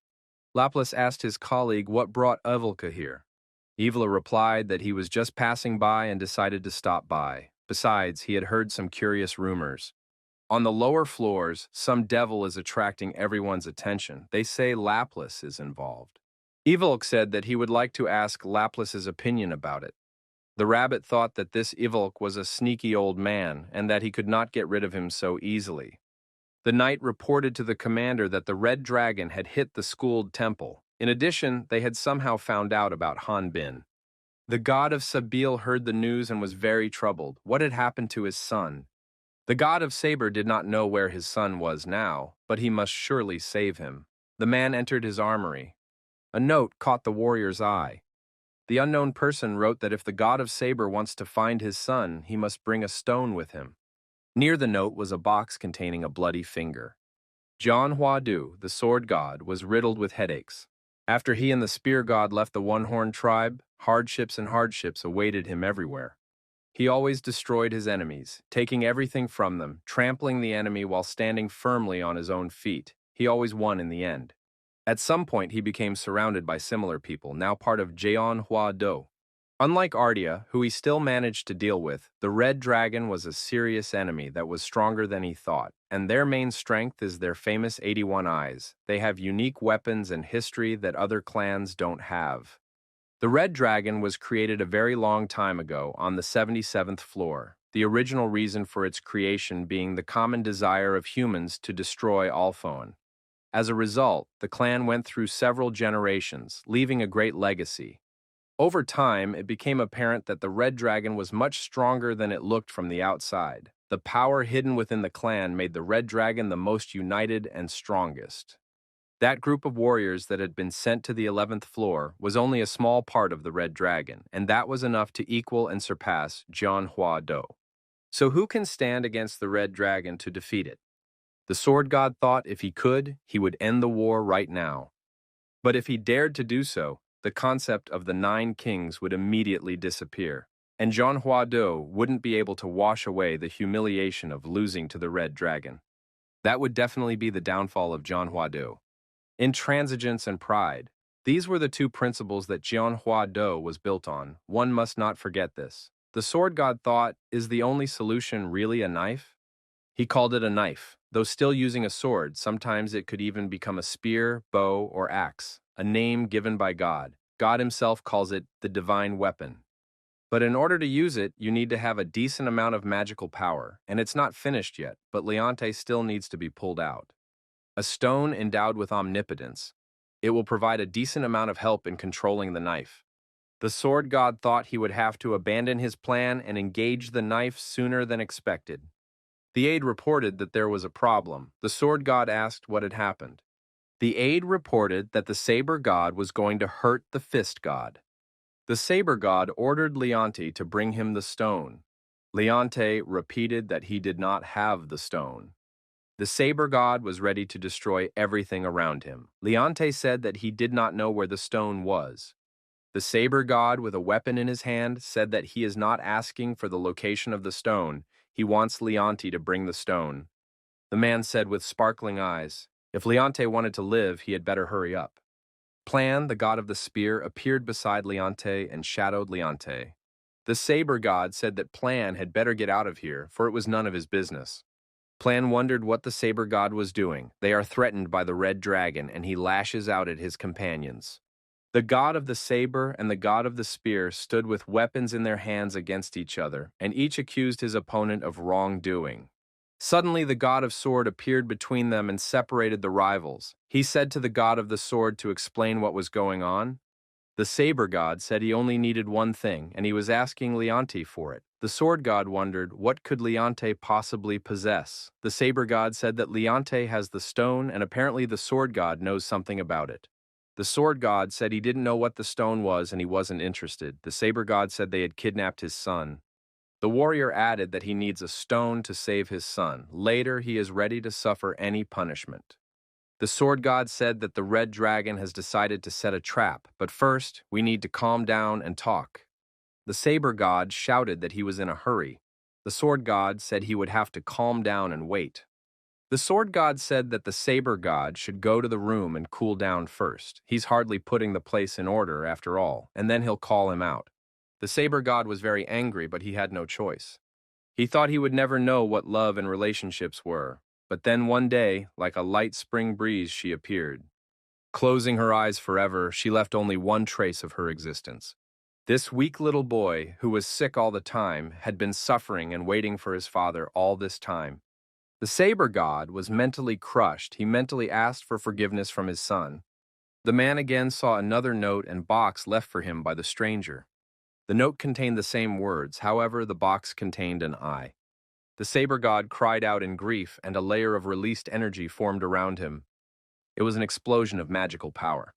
Laplace asked his colleague what brought Evelka here. Evelka replied that he was just passing by and decided to stop by. Besides, he had heard some curious rumors. On the lower floors, some devil is attracting everyone's attention. They say Laplace is involved. Evelka said that he would like to ask Laplace's opinion about it. The rabbit thought that this Evelka was a sneaky old man and that he could not get rid of him so easily. The knight reported to the commander that the red dragon had hit the Skuld temple. In addition, they had somehow found out about Han Bin. The god of Sabil heard the news and was very troubled. What had happened to his son? The god of Saber did not know where his son was now, but he must surely save him. The man entered his armory. A note caught the warrior's eye. The unknown person wrote that if the god of Saber wants to find his son, he must bring a stone with him. Near the note was a box containing a bloody finger. John Hua-du, the sword god, was riddled with headaches. After he and the spear god left the one-horned tribe, hardships awaited him everywhere. He always destroyed his enemies, taking everything from them, trampling the enemy while standing firmly on his own feet. He always won in the end. At some point, he became surrounded by similar people, now part of Jeon Hua-do. Unlike Ardea, who he still managed to deal with, the Red Dragon was a serious enemy that was stronger than he thought, and their main strength is their famous 81 eyes. They have unique weapons and history that other clans don't have. The Red Dragon was created a very long time ago on the 77th floor, the original reason for its creation being the common desire of humans to destroy Alphone. As a result, the clan went through several generations, leaving a great legacy. Over time, it became apparent that the Red Dragon was much stronger than it looked from the outside. The power hidden within the clan made the Red Dragon the most united and strongest. That group of warriors that had been sent to the 11th floor was only a small part of the Red Dragon, and that was enough to equal and surpass John Hua-do. So who can stand against the Red Dragon to defeat it? The sword god thought if he could, he would end the war right now. But if he dared to do so, the concept of the 9 kings would immediately disappear, and John Hua-do wouldn't be able to wash away the humiliation of losing to the Red Dragon. That would definitely be the downfall of John Hua-do. Intransigence and pride. These were the two principles that John Hua-do was built on. One must not forget this. The sword god thought, is the only solution really a knife? He called it a knife. Though still using a sword, sometimes it could even become a spear, bow, or axe, a name given by God. God himself calls it the divine weapon. But in order to use it, you need to have a decent amount of magical power, and it's not finished yet, but Leonte still needs to be pulled out. A stone endowed with omnipotence. It will provide a decent amount of help in controlling the knife. The sword god thought he would have to abandon his plan and engage the knife sooner than expected. The aide reported that there was a problem. The sword god asked what had happened. The aide reported that the saber god was going to hurt the fist god. The saber god ordered Leonte to bring him the stone. Leonte repeated that he did not have the stone. The saber god was ready to destroy everything around him. Leonte said that he did not know where the stone was. The saber god, with a weapon in his hand, said that he is not asking for the location of the stone. He wants Leonte to bring the stone. The man said with sparkling eyes, if Leonte wanted to live, he had better hurry up. Plan, the god of the spear, appeared beside Leonte and shadowed Leonte. The saber god said that Plan had better get out of here, for it was none of his business. Plan wondered what the saber god was doing. They are threatened by the Red Dragon, and he lashes out at his companions. The god of the saber and the god of the spear stood with weapons in their hands against each other, and each accused his opponent of wrongdoing. Suddenly the god of sword appeared between them and separated the rivals. He said to the god of the sword to explain what was going on. The saber god said he only needed one thing, and he was asking Leonte for it. The sword god wondered, what could Leonte possibly possess? The saber god said that Leonte has the stone, and apparently the sword god knows something about it. The sword god said he didn't know what the stone was and he wasn't interested. The saber god said they had kidnapped his son. The warrior added that he needs a stone to save his son. Later, he is ready to suffer any punishment. The sword god said that the Red Dragon has decided to set a trap, but first, we need to calm down and talk. The saber god shouted that he was in a hurry. The sword god said he would have to calm down and wait. The sword god said that the saber god should go to the room and cool down first. He's hardly putting the place in order, after all, and then he'll call him out. The saber god was very angry, but he had no choice. He thought he would never know what love and relationships were, but then one day, like a light spring breeze, she appeared. Closing her eyes forever, she left only one trace of her existence. This weak little boy, who was sick all the time, had been suffering and waiting for his father all this time. The saber god was mentally crushed. He mentally asked for forgiveness from his son. The man again saw another note and box left for him by the stranger. The note contained the same words, however, the box contained an eye. The saber god cried out in grief, and a layer of released energy formed around him. It was an explosion of magical power.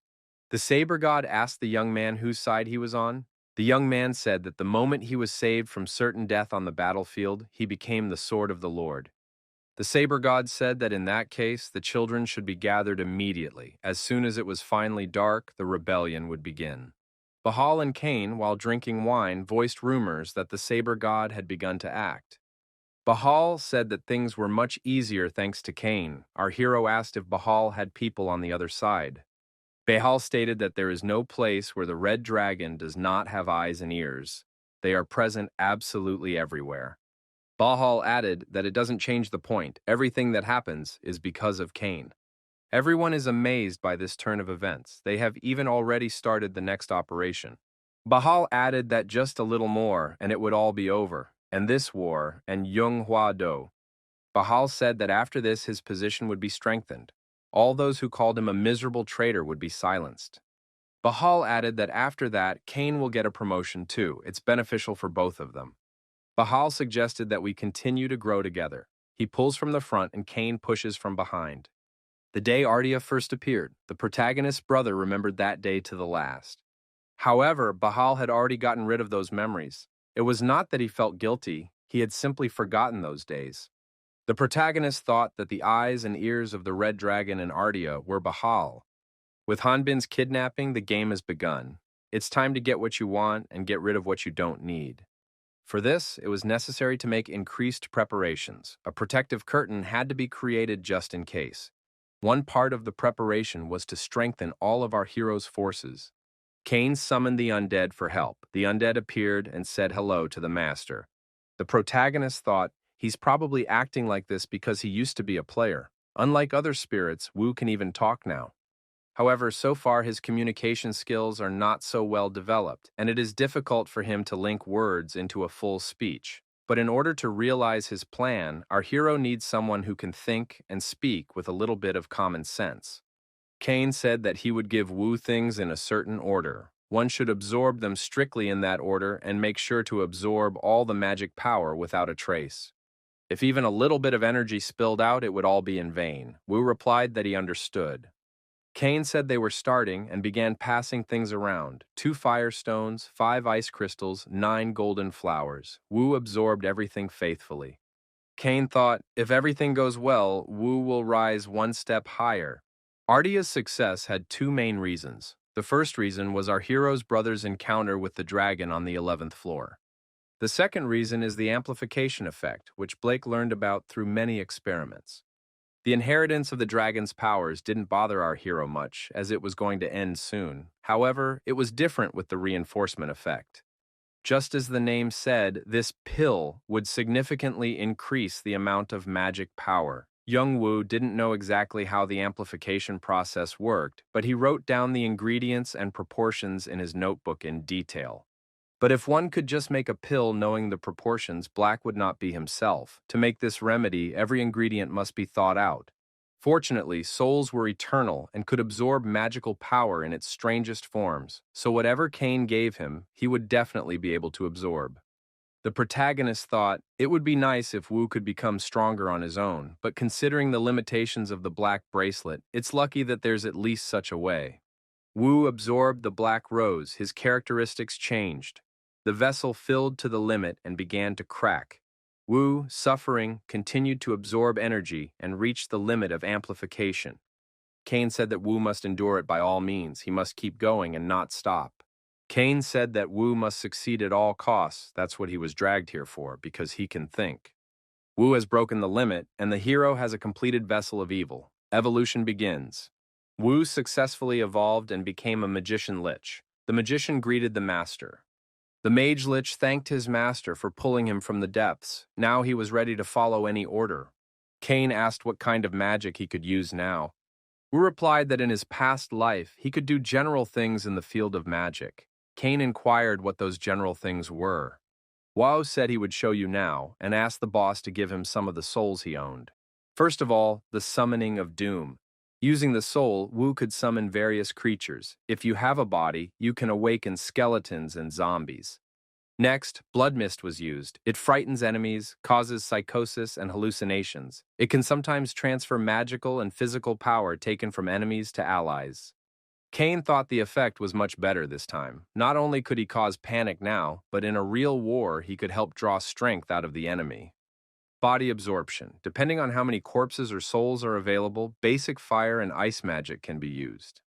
The saber god asked the young man whose side he was on. The young man said that the moment he was saved from certain death on the battlefield, he became the sword of the Lord. The saber god said that in that case, the children should be gathered immediately. As soon as it was finally dark, the rebellion would begin. Bahal and Cain, while drinking wine, voiced rumors that the saber god had begun to act. Bahal said that things were much easier thanks to Cain. Our hero asked if Bahal had people on the other side. Bahal stated that there is no place where the red dragon does not have eyes and ears. They are present absolutely everywhere. Bahal added that it doesn't change the point. Everything that happens is because of Cain. Everyone is amazed by this turn of events. They have even already started the next operation. Bahal added that just a little more and it would all be over, and this war, and Yung Hua Do. Bahal said that after this his position would be strengthened. All those who called him a miserable traitor would be silenced. Bahal added that after that, Cain will get a promotion too. It's beneficial for both of them. Bahal suggested that we continue to grow together. He pulls from the front and Cain pushes from behind. The day Ardia first appeared, the protagonist's brother remembered that day to the last. However, Bahal had already gotten rid of those memories. It was not that he felt guilty, he had simply forgotten those days. The protagonist thought that the eyes and ears of the red dragon in Ardia were Bahal. With Hanbin's kidnapping, the game has begun. It's time to get what you want and get rid of what you don't need. For this, it was necessary to make increased preparations. A protective curtain had to be created just in case. One part of the preparation was to strengthen all of our heroes' forces. Cain summoned the undead for help. The undead appeared and said hello to the master. The protagonist thought, he's probably acting like this because he used to be a player. Unlike other spirits, Wu can even talk now. However, so far his communication skills are not so well developed, and it is difficult for him to link words into a full speech. But in order to realize his plan, our hero needs someone who can think and speak with a little bit of common sense. Cain said that he would give Wu things in a certain order. One should absorb them strictly in that order and make sure to absorb all the magic power without a trace. If even a little bit of energy spilled out, it would all be in vain. Wu replied that he understood. Cain said they were starting and began passing things around. 2 firestones, 5 ice crystals, 9 golden flowers. Wu absorbed everything faithfully. Cain thought, if everything goes well, Wu will rise one step higher. Ardia's success had 2 main reasons. The first reason was our hero's brother's encounter with the dragon on the 11th floor. The second reason is the amplification effect, which Blake learned about through many experiments. The inheritance of the dragon's powers didn't bother our hero much, as it was going to end soon. However, it was different with the reinforcement effect. Just as the name said, this pill would significantly increase the amount of magic power. Young Wu didn't know exactly how the amplification process worked, but he wrote down the ingredients and proportions in his notebook in detail. But if one could just make a pill knowing the proportions, Black would not be himself. To make this remedy, every ingredient must be thought out. Fortunately, souls were eternal and could absorb magical power in its strangest forms, so whatever Cain gave him, he would definitely be able to absorb. The protagonist thought, it would be nice if Wu could become stronger on his own, but considering the limitations of the black bracelet, it's lucky that there's at least such a way. Wu absorbed the black rose, his characteristics changed. The vessel filled to the limit and began to crack. Wu, suffering, continued to absorb energy and reached the limit of amplification. Cain said that Wu must endure it by all means. He must keep going and not stop. Cain said that Wu must succeed at all costs. That's what he was dragged here for, because he can think. Wu has broken the limit, and the hero has a completed vessel of evil. Evolution begins. Wu successfully evolved and became a magician lich. The magician greeted the master. The mage lich thanked his master for pulling him from the depths. Now he was ready to follow any order. Cain asked what kind of magic he could use now. Wu replied that in his past life, he could do general things in the field of magic. Cain inquired what those general things were. Wao said he would show you now, and asked the boss to give him some of the souls he owned. First of all, the summoning of doom. Using the soul, Wu could summon various creatures. If you have a body, you can awaken skeletons and zombies. Next, blood mist was used. It frightens enemies, causes psychosis and hallucinations. It can sometimes transfer magical and physical power taken from enemies to allies. Cain thought the effect was much better this time. Not only could he cause panic now, but in a real war he could help draw strength out of the enemy. Body absorption. Depending on how many corpses or souls are available, basic fire and ice magic can be used.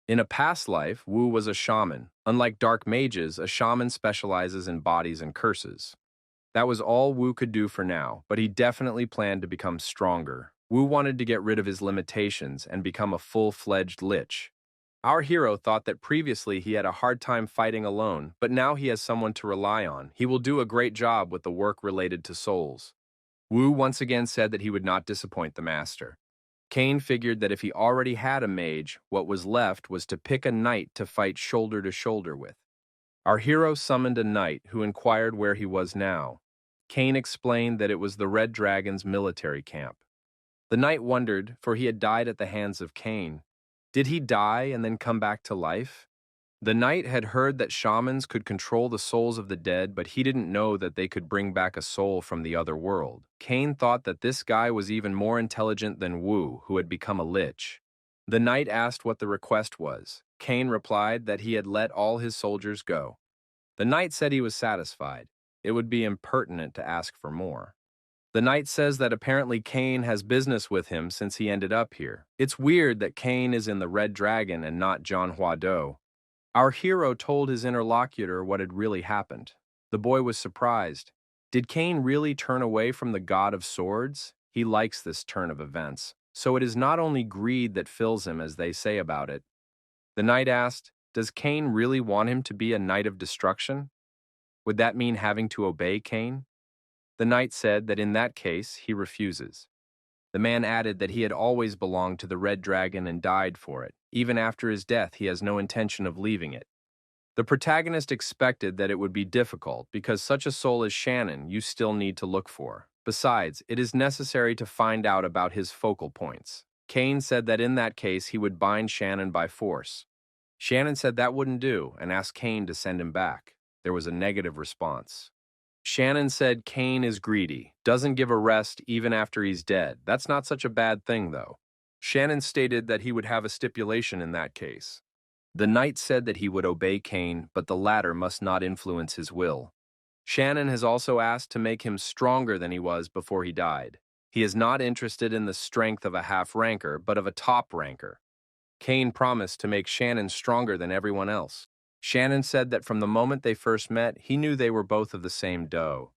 In a past life, Wu was a shaman. Unlike dark mages, a shaman specializes in bodies and curses. That was all Wu could do for now, but he definitely planned to become stronger. Wu wanted to get rid of his limitations and become a full-fledged lich. Our hero thought that previously he had a hard time fighting alone, but now he has someone to rely on. He will do a great job with the work related to souls. Wu once again said that he would not disappoint the master. Cain figured that if he already had a mage, what was left was to pick a knight to fight shoulder to shoulder with. Our hero summoned a knight who inquired where he was now. Cain explained that it was the Red Dragon's military camp. The knight wondered, for he had died at the hands of Cain. Did he die and then come back to life? The knight had heard that shamans could control the souls of the dead, but he didn't know that they could bring back a soul from the other world. Cain thought that this guy was even more intelligent than Wu, who had become a lich. The knight asked what the request was. Cain replied that he had let all his soldiers go. The knight said he was satisfied. It would be impertinent to ask for more. The knight says that apparently Cain has business with him since he ended up here. It's weird that Cain is in the Red Dragon and not John Huado. Our hero told his interlocutor what had really happened. The boy was surprised. Did Cain really turn away from the god of swords? He likes this turn of events. So it is not only greed that fills him, as they say about it. The knight asked, does Cain really want him to be a knight of destruction? Would that mean having to obey Cain? The knight said that in that case, he refuses. The man added that he had always belonged to the Red Dragon and died for it. Even after his death, he has no intention of leaving it. The protagonist expected that it would be difficult because such a soul as Shannon you still need to look for. Besides, it is necessary to find out about his focal points. Cain said that in that case he would bind Shannon by force. Shannon said that wouldn't do and asked Cain to send him back. There was a negative response. Shannon said Cain is greedy, doesn't give a rest even after he's dead. That's not such a bad thing, though. Shannon stated that he would have a stipulation in that case. The knight said that he would obey Cain, but the latter must not influence his will. Shannon has also asked to make him stronger than he was before he died. He is not interested in the strength of a half-ranker, but of a top-ranker. Cain promised to make Shannon stronger than everyone else. Shannon said that from the moment they first met, he knew they were both of the same dough.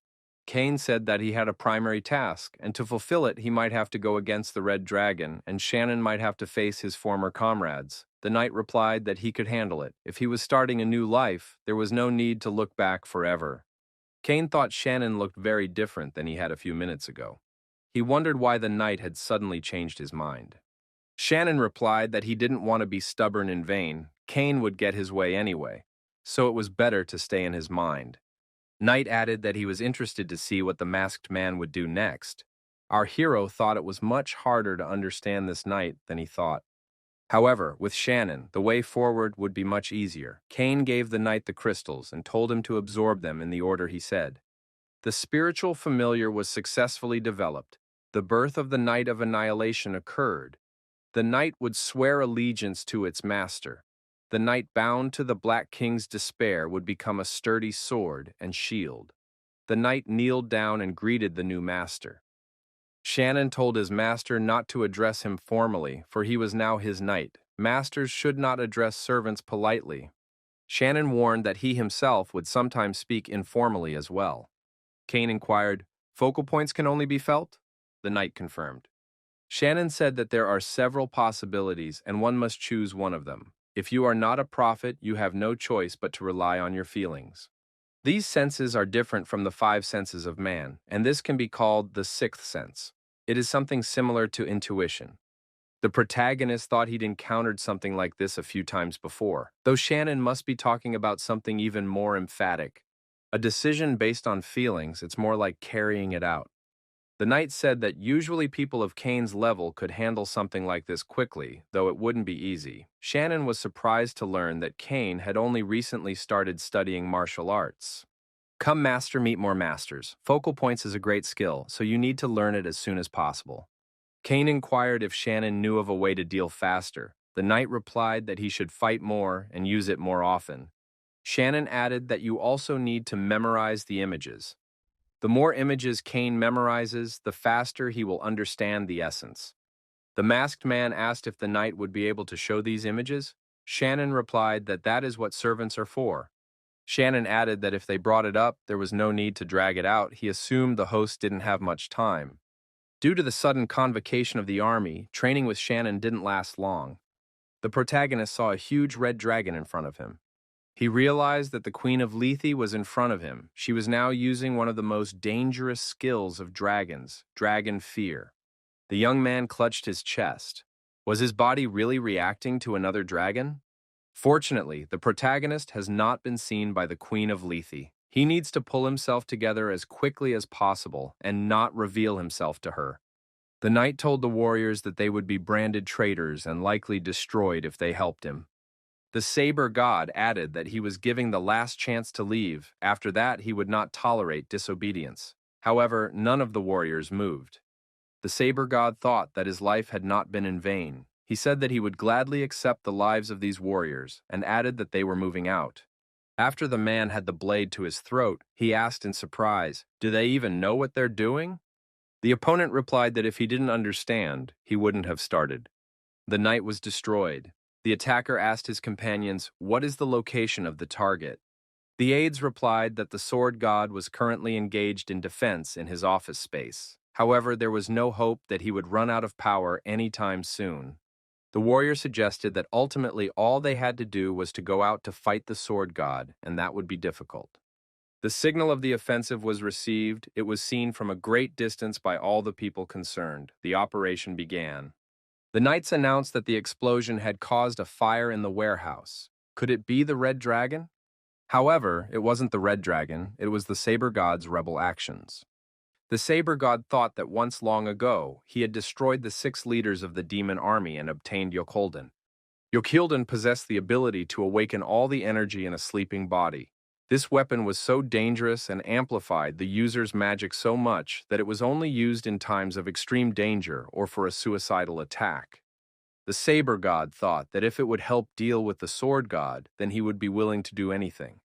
Cain said that he had a primary task, and to fulfill it he might have to go against the Red Dragon, and Shannon might have to face his former comrades. The knight replied that he could handle it. If he was starting a new life, there was no need to look back forever. Cain thought Shannon looked very different than he had a few minutes ago. He wondered why the knight had suddenly changed his mind. Shannon replied that he didn't want to be stubborn in vain. Cain would get his way anyway, so it was better to stay in his mind. Knight added that he was interested to see what the masked man would do next. Our hero thought it was much harder to understand this knight than he thought. However, with Shannon, the way forward would be much easier. Cain gave the knight the crystals and told him to absorb them in the order he said. The spiritual familiar was successfully developed. The birth of the Knight of Annihilation occurred. The knight would swear allegiance to its master. The knight bound to the Black King's despair would become a sturdy sword and shield. The knight kneeled down and greeted the new master. Shannon told his master not to address him formally, for he was now his knight. Masters should not address servants politely. Shannon warned that he himself would sometimes speak informally as well. Cain inquired, "Focal points can only be felt?" The knight confirmed. Shannon said that there are several possibilities and one must choose one of them. If you are not a prophet, you have no choice but to rely on your feelings. These senses are different from the 5 senses of man, and this can be called the 6th sense. It is something similar to intuition. The protagonist thought he'd encountered something like this a few times before, though Shannon must be talking about something even more emphatic. A decision based on feelings, it's more like carrying it out. The knight said that usually people of Cain's level could handle something like this quickly, though it wouldn't be easy. Shannon was surprised to learn that Cain had only recently started studying martial arts. Come master, meet more masters. Focal points is a great skill, so you need to learn it as soon as possible. Cain inquired if Shannon knew of a way to deal faster. The knight replied that he should fight more and use it more often. Shannon added that you also need to memorize the images. The more images Cain memorizes, the faster he will understand the essence. The masked man asked if the knight would be able to show these images. Shannon replied that that is what servants are for. Shannon added that if they brought it up, there was no need to drag it out. He assumed the host didn't have much time. Due to the sudden convocation of the army, training with Shannon didn't last long. The protagonist saw a huge red dragon in front of him. He realized that the Queen of Lethe was in front of him. She was now using one of the most dangerous skills of dragons, dragon fear. The young man clutched his chest. Was his body really reacting to another dragon? Fortunately, the protagonist has not been seen by the Queen of Lethe. He needs to pull himself together as quickly as possible and not reveal himself to her. The knight told the warriors that they would be branded traitors and likely destroyed if they helped him. The saber god added that he was giving the last chance to leave. After that, he would not tolerate disobedience. However, none of the warriors moved. The saber god thought that his life had not been in vain. He said that he would gladly accept the lives of these warriors and added that they were moving out. After the man had the blade to his throat, he asked in surprise, "Do they even know what they're doing?" The opponent replied that if he didn't understand, he wouldn't have started. The knight was destroyed. The attacker asked his companions, "What is the location of the target?" The aides replied that the sword god was currently engaged in defense in his office space. However, there was no hope that he would run out of power anytime soon. The warrior suggested that ultimately all they had to do was to go out to fight the sword god, and that would be difficult. The signal of the offensive was received. It was seen from a great distance by all the people concerned. The operation began. The knights announced that the explosion had caused a fire in the warehouse. Could it be the Red Dragon? However, it wasn't the Red Dragon, it was the Saber God's rebel actions. The Saber God thought that once long ago, he had destroyed the 6 leaders of the demon army and obtained Yokilden. Yokilden possessed the ability to awaken all the energy in a sleeping body. This weapon was so dangerous and amplified the user's magic so much that it was only used in times of extreme danger or for a suicidal attack. The Saber God thought that if it would help deal with the Sword God, then he would be willing to do anything.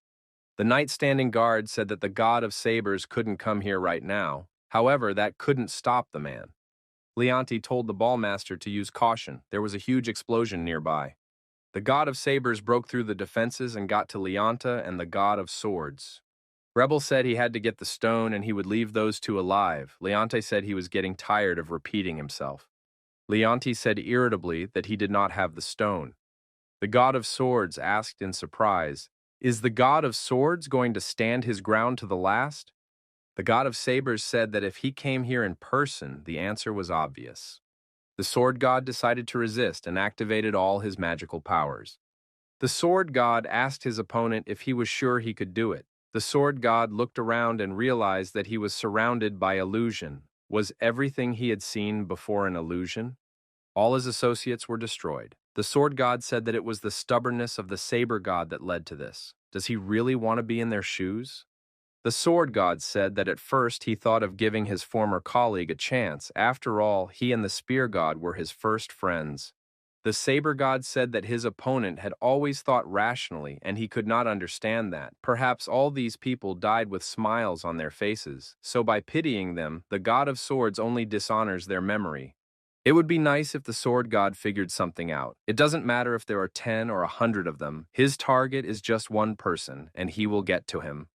The knight standing guard said that the God of Sabers couldn't come here right now. However, that couldn't stop the man. Leonti told the ballmaster to use caution. There was a huge explosion nearby. The God of Sabers broke through the defenses and got to Leonta and the God of Swords. Rebel said he had to get the stone and he would leave those two alive. Leonte said he was getting tired of repeating himself. Leonti said irritably that he did not have the stone. The God of Swords asked in surprise, "Is the God of Swords going to stand his ground to the last?" The God of Sabers said that if he came here in person, the answer was obvious. The Sword God decided to resist and activated all his magical powers. The Sword God asked his opponent if he was sure he could do it. The Sword God looked around and realized that he was surrounded by illusion. Was everything he had seen before an illusion? All his associates were destroyed. The Sword God said that it was the stubbornness of the Saber God that led to this. Does he really want to be in their shoes? The Sword God said that at first he thought of giving his former colleague a chance. After all, he and the Spear God were his first friends. The Saber God said that his opponent had always thought rationally and he could not understand that. Perhaps all these people died with smiles on their faces, so by pitying them, the God of Swords only dishonors their memory. It would be nice if the Sword God figured something out. It doesn't matter if there are 10 or 100 of them. His target is just one person, and he will get to him.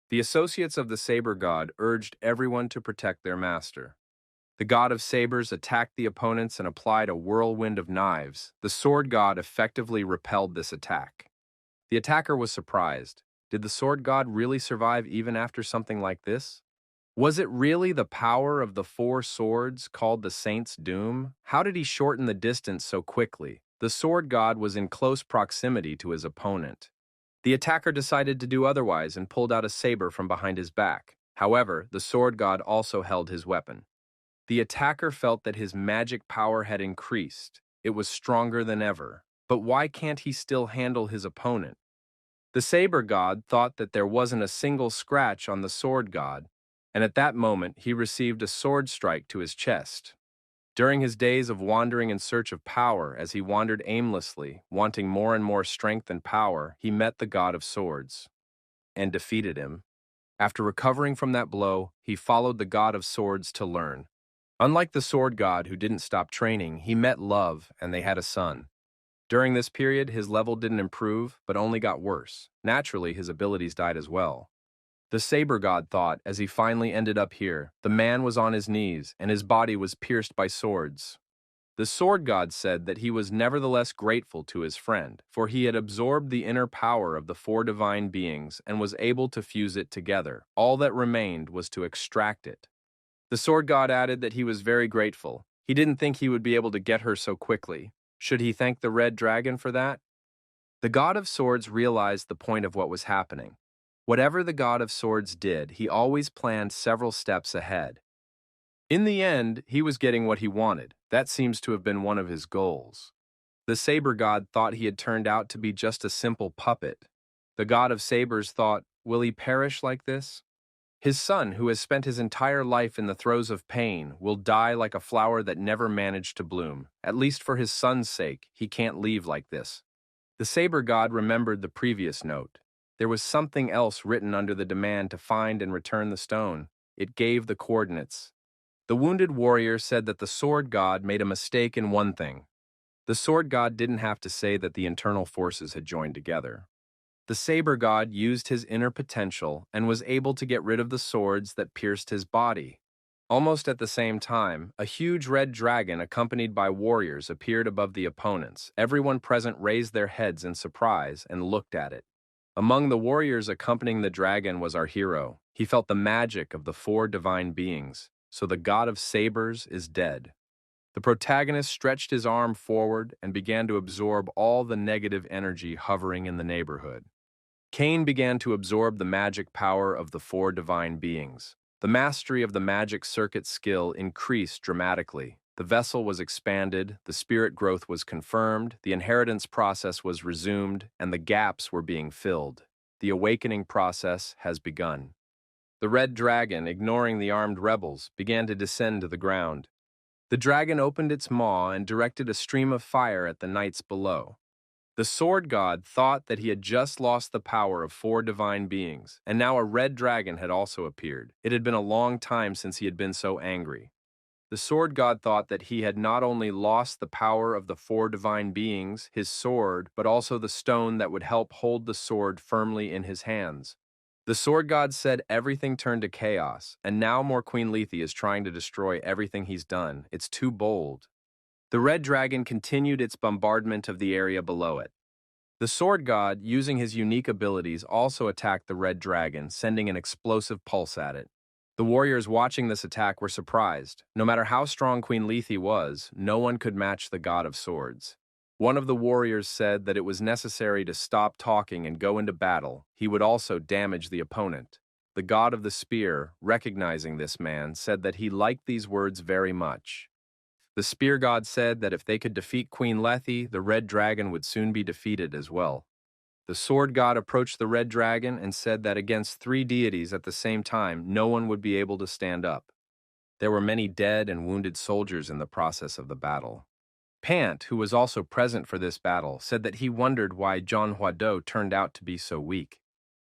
The associates of the Saber God urged everyone to protect their master. The God of Sabers attacked the opponents and applied a whirlwind of knives. The Sword God effectively repelled this attack. The attacker was surprised. Did the Sword God really survive even after something like this? Was it really the power of the 4 swords called the Saint's Doom? How did he shorten the distance so quickly? The Sword God was in close proximity to his opponent. The attacker decided to do otherwise and pulled out a saber from behind his back. However, the Sword God also held his weapon. The attacker felt that his magic power had increased. It was stronger than ever. But why can't he still handle his opponent? The Saber God thought that there wasn't a single scratch on the Sword God, and at that moment he received a sword strike to his chest. During his days of wandering in search of power, as he wandered aimlessly, wanting more and more strength and power, he met the God of Swords and defeated him. After recovering from that blow, he followed the god of swords to learn. Unlike the sword god who didn't stop training, he met love and they had a son. During this period, his level didn't improve, but only got worse. Naturally, his abilities died as well. The saber god thought, as he finally ended up here, the man was on his knees and his body was pierced by swords. The sword god said that he was nevertheless grateful to his friend, for he had absorbed the inner power of the four divine beings and was able to fuse it together. All that remained was to extract it. The sword god added that he was very grateful. He didn't think he would be able to get her so quickly. Should he thank the red dragon for that? The god of swords realized the point of what was happening. Whatever the god of swords did, he always planned several steps ahead. In the end, he was getting what he wanted. That seems to have been one of his goals. The saber god thought he had turned out to be just a simple puppet. The god of sabers thought, will he perish like this? His son, who has spent his entire life in the throes of pain, will die like a flower that never managed to bloom. At least for his son's sake, he can't leave like this. The saber god remembered the previous note. There was something else written under the demand to find and return the stone. It gave the coordinates. The wounded warrior said that the sword god made a mistake in one thing. The sword god didn't have to say that the internal forces had joined together. The saber god used his inner potential and was able to get rid of the swords that pierced his body. Almost at the same time, a huge red dragon accompanied by warriors appeared above the opponents. Everyone present raised their heads in surprise and looked at it. Among the warriors accompanying the dragon was our hero. He felt the magic of the four divine beings. So the god of sabers is dead. The protagonist stretched his arm forward and began to absorb all the negative energy hovering in the neighborhood. Cain began to absorb the magic power of the four divine beings. The mastery of the magic circuit skill increased dramatically. The vessel was expanded, the spirit growth was confirmed, the inheritance process was resumed, and the gaps were being filled. The awakening process has begun. The red dragon, ignoring the armed rebels, began to descend to the ground. The dragon opened its maw and directed a stream of fire at the knights below. The sword god thought that he had just lost the power of four divine beings, and now a red dragon had also appeared. It had been a long time since he had been so angry. The sword god thought that he had not only lost the power of the four divine beings, his sword, but also the stone that would help hold the sword firmly in his hands. The sword god said everything turned to chaos, and now more Queen Lethe is trying to destroy everything he's done. It's too bold. The red dragon continued its bombardment of the area below it. The sword god, using his unique abilities, also attacked the red dragon, sending an explosive pulse at it. The warriors watching this attack were surprised. No matter how strong Queen Lethe was, no one could match the god of swords. One of the warriors said that it was necessary to stop talking and go into battle. He would also damage the opponent. The god of the spear, recognizing this man, said that he liked these words very much. The spear god said that if they could defeat Queen Lethe, the red dragon would soon be defeated as well. The sword god approached the red dragon and said that against three deities at the same time, no one would be able to stand up. There were many dead and wounded soldiers in the process of the battle. Pant, who was also present for this battle, said that he wondered why John Huado turned out to be so weak.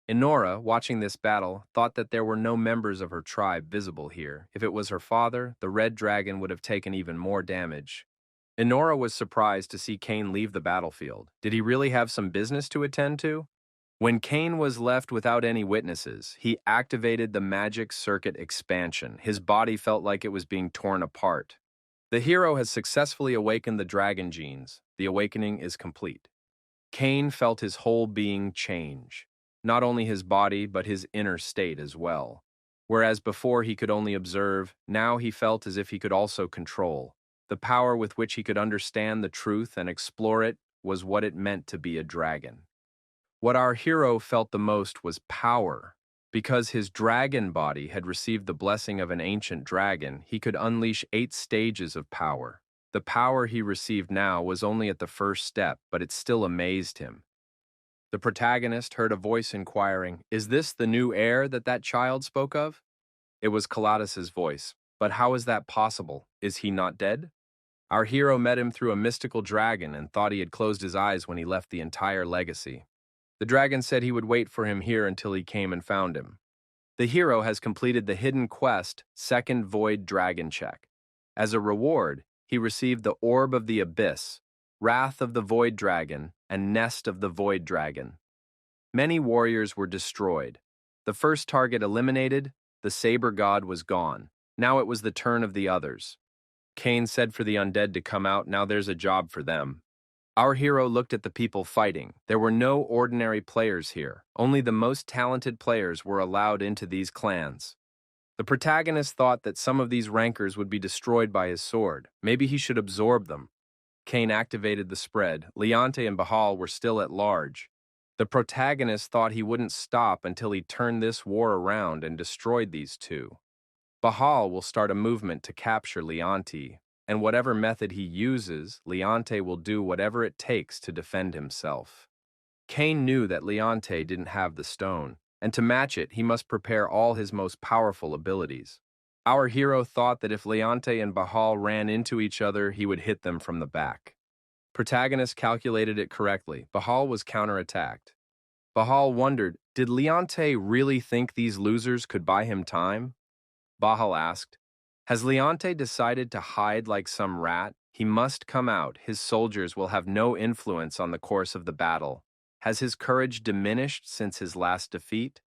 Enora, watching this battle, thought that there were no members of her tribe visible here. If it was her father, the red dragon would have taken even more damage. Enora was surprised to see Cain leave the battlefield. Did he really have some business to attend to? When Cain was left without any witnesses, he activated the magic circuit expansion. His body felt like it was being torn apart. The hero has successfully awakened the dragon genes. The awakening is complete. Cain felt his whole being change. Not only his body, but his inner state as well. Whereas before he could only observe, now he felt as if he could also control. The power with which he could understand the truth and explore it was what it meant to be a dragon. What our hero felt the most was power. Because his dragon body had received the blessing of an ancient dragon, he could unleash 8 stages of power. The power he received now was only at the first step, but it still amazed him. The protagonist heard a voice inquiring, "Is this the new heir that child spoke of?" It was Calidus's voice. "But how is that possible? Is he not dead?" Our hero met him through a mystical dragon and thought he had closed his eyes when he left the entire legacy. The dragon said he would wait for him here until he came and found him. The hero has completed the hidden quest, Second Void Dragon Check. As a reward, he received the Orb of the Abyss, Wrath of the Void Dragon, and Nest of the Void Dragon. Many warriors were destroyed. The first target eliminated, the Saber God was gone. Now it was the turn of the others. Cain said for the undead to come out, now there's a job for them. Our hero looked at the people fighting. There were no ordinary players here. Only the most talented players were allowed into these clans. The protagonist thought that some of these rankers would be destroyed by his sword. Maybe he should absorb them. Cain activated the spread. Leonte and Bahal were still at large. The protagonist thought he wouldn't stop until he turned this war around and destroyed these two. Bahal will start a movement to capture Leonte, and whatever method he uses, Leonte will do whatever it takes to defend himself. Cain knew that Leonte didn't have the stone, and to match it, he must prepare all his most powerful abilities. Our hero thought that if Leonte and Bahal ran into each other, he would hit them from the back. Protagonist calculated it correctly. Bahal was counterattacked. Bahal wondered, did Leonte really think these losers could buy him time? Bahal asked, has Leonte decided to hide like some rat? He must come out. His soldiers will have no influence on the course of the battle. Has his courage diminished since his last defeat?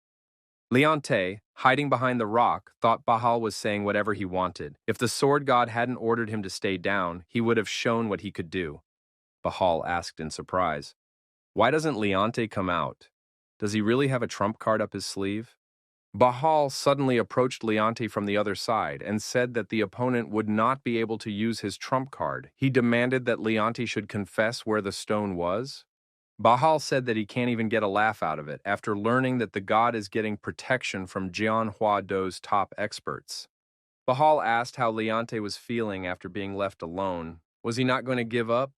Leonte, hiding behind the rock, thought Bahal was saying whatever he wanted. If the sword god hadn't ordered him to stay down, he would have shown what he could do. Bahal asked in surprise, why doesn't Leonte come out? Does he really have a trump card up his sleeve? Bahal suddenly approached Leonte from the other side and said that the opponent would not be able to use his trump card. He demanded that Leonte should confess where the stone was. Bahal said that he can't even get a laugh out of it after learning that the god is getting protection from Jianhua Do's top experts. Bahal asked how Leonte was feeling after being left alone. Was he not going to give up?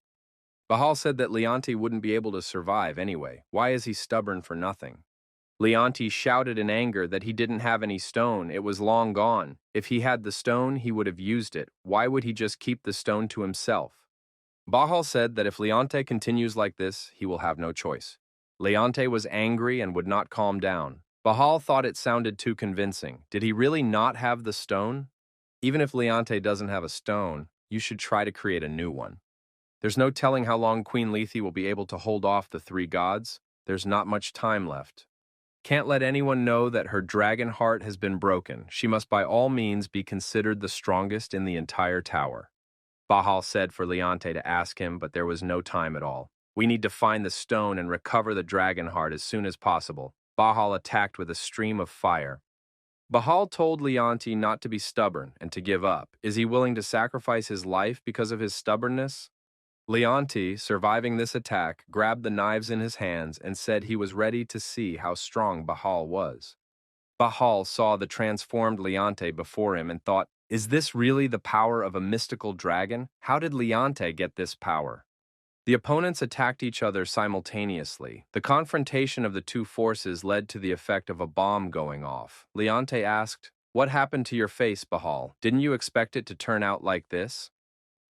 Bahal said that Leonte wouldn't be able to survive anyway. Why is he stubborn for nothing? Leonte shouted in anger that he didn't have any stone. It was long gone. If he had the stone, he would have used it. Why would he just keep the stone to himself? Bahal said that if Leonte continues like this, he will have no choice. Leonte was angry and would not calm down. Bahal thought it sounded too convincing. Did he really not have the stone? Even if Leonte doesn't have a stone, you should try to create a new one. There's no telling how long Queen Lethe will be able to hold off the three gods. There's not much time left. Can't let anyone know that her dragon heart has been broken. She must by all means be considered the strongest in the entire tower. Bahal said for Leonte to ask him, but there was no time at all. We need to find the stone and recover the dragon heart as soon as possible. Bahal attacked with a stream of fire. Bahal told Leonte not to be stubborn and to give up. Is he willing to sacrifice his life because of his stubbornness? Leonte, surviving this attack, grabbed the knives in his hands and said he was ready to see how strong Bahal was. Bahal saw the transformed Leonte before him and thought, is this really the power of a mystical dragon? How did Leonte get this power? The opponents attacked each other simultaneously. The confrontation of the two forces led to the effect of a bomb going off. Leonte asked, what happened to your face, Bahal? Didn't you expect it to turn out like this?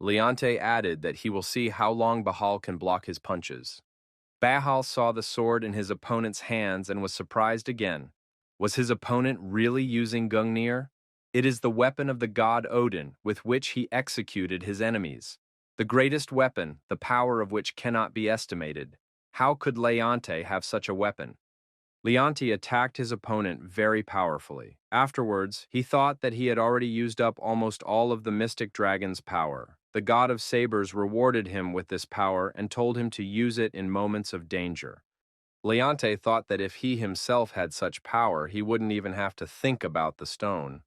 Leonte added that he will see how long Bahal can block his punches. Bahal saw the sword in his opponent's hands and was surprised again. Was his opponent really using Gungnir? It is the weapon of the god Odin, with which he executed his enemies. The greatest weapon, the power of which cannot be estimated. How could Leonte have such a weapon? Leonte attacked his opponent very powerfully. Afterwards, he thought that he had already used up almost all of the mystic dragon's power. The god of sabers rewarded him with this power and told him to use it in moments of danger. Leonte thought that if he himself had such power, he wouldn't even have to think about the stone.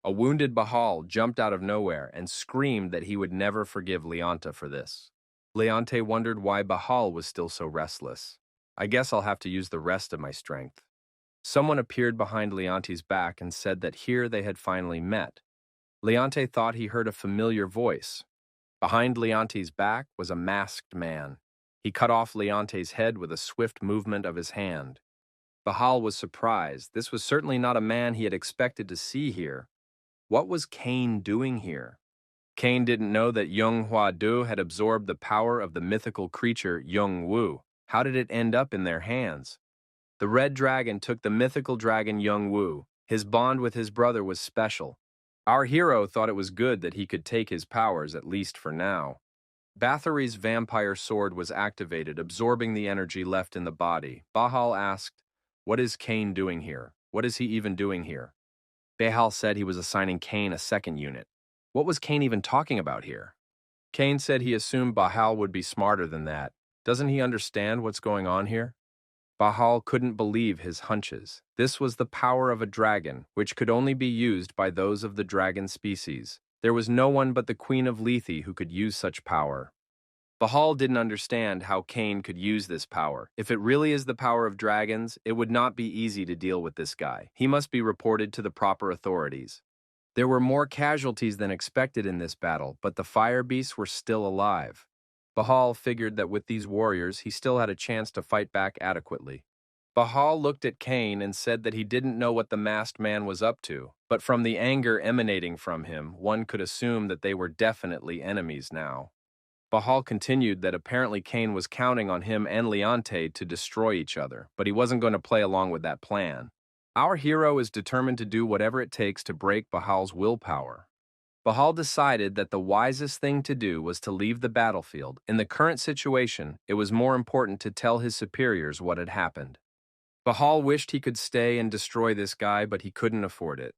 A wounded Bahal jumped out of nowhere and screamed that he would never forgive Leonte for this. Leonte wondered why Bahal was still so restless. I guess I'll have to use the rest of my strength. Someone appeared behind Leonte's back and said that here they had finally met. Leonte thought he heard a familiar voice. Behind Leonte's back was a masked man. He cut off Leonte's head with a swift movement of his hand. Bahal was surprised. This was certainly not a man he had expected to see here. What was Cain doing here? Cain didn't know that Yonghua Du had absorbed the power of the mythical creature Yongwu. How did it end up in their hands? The red dragon took the mythical dragon Yongwu. His bond with his brother was special. Our hero thought it was good that he could take his powers, at least for now. Bathory's vampire sword was activated, absorbing the energy left in the body. Bahal asked, "What is Kane doing here? What is he even doing here?" Bahal said he was assigning Kane a second unit. What was Kane even talking about here? Kane said he assumed Bahal would be smarter than that. Doesn't he understand what's going on here? Bahal couldn't believe his hunches. This was the power of a dragon, which could only be used by those of the dragon species. There was no one but the Queen of Lethe who could use such power. Bahal didn't understand how Kane could use this power. If it really is the power of dragons, it would not be easy to deal with this guy. He must be reported to the proper authorities. There were more casualties than expected in this battle, but the fire beasts were still alive. Bahal figured that with these warriors, he still had a chance to fight back adequately. Bahal looked at Kane and said that he didn't know what the masked man was up to, but from the anger emanating from him, one could assume that they were definitely enemies now. Bahal continued that apparently Kane was counting on him and Leonte to destroy each other, but he wasn't going to play along with that plan. Our hero is determined to do whatever it takes to break Bahal's willpower. Bahal decided that the wisest thing to do was to leave the battlefield. In the current situation, it was more important to tell his superiors what had happened. Bahal wished he could stay and destroy this guy, but he couldn't afford it.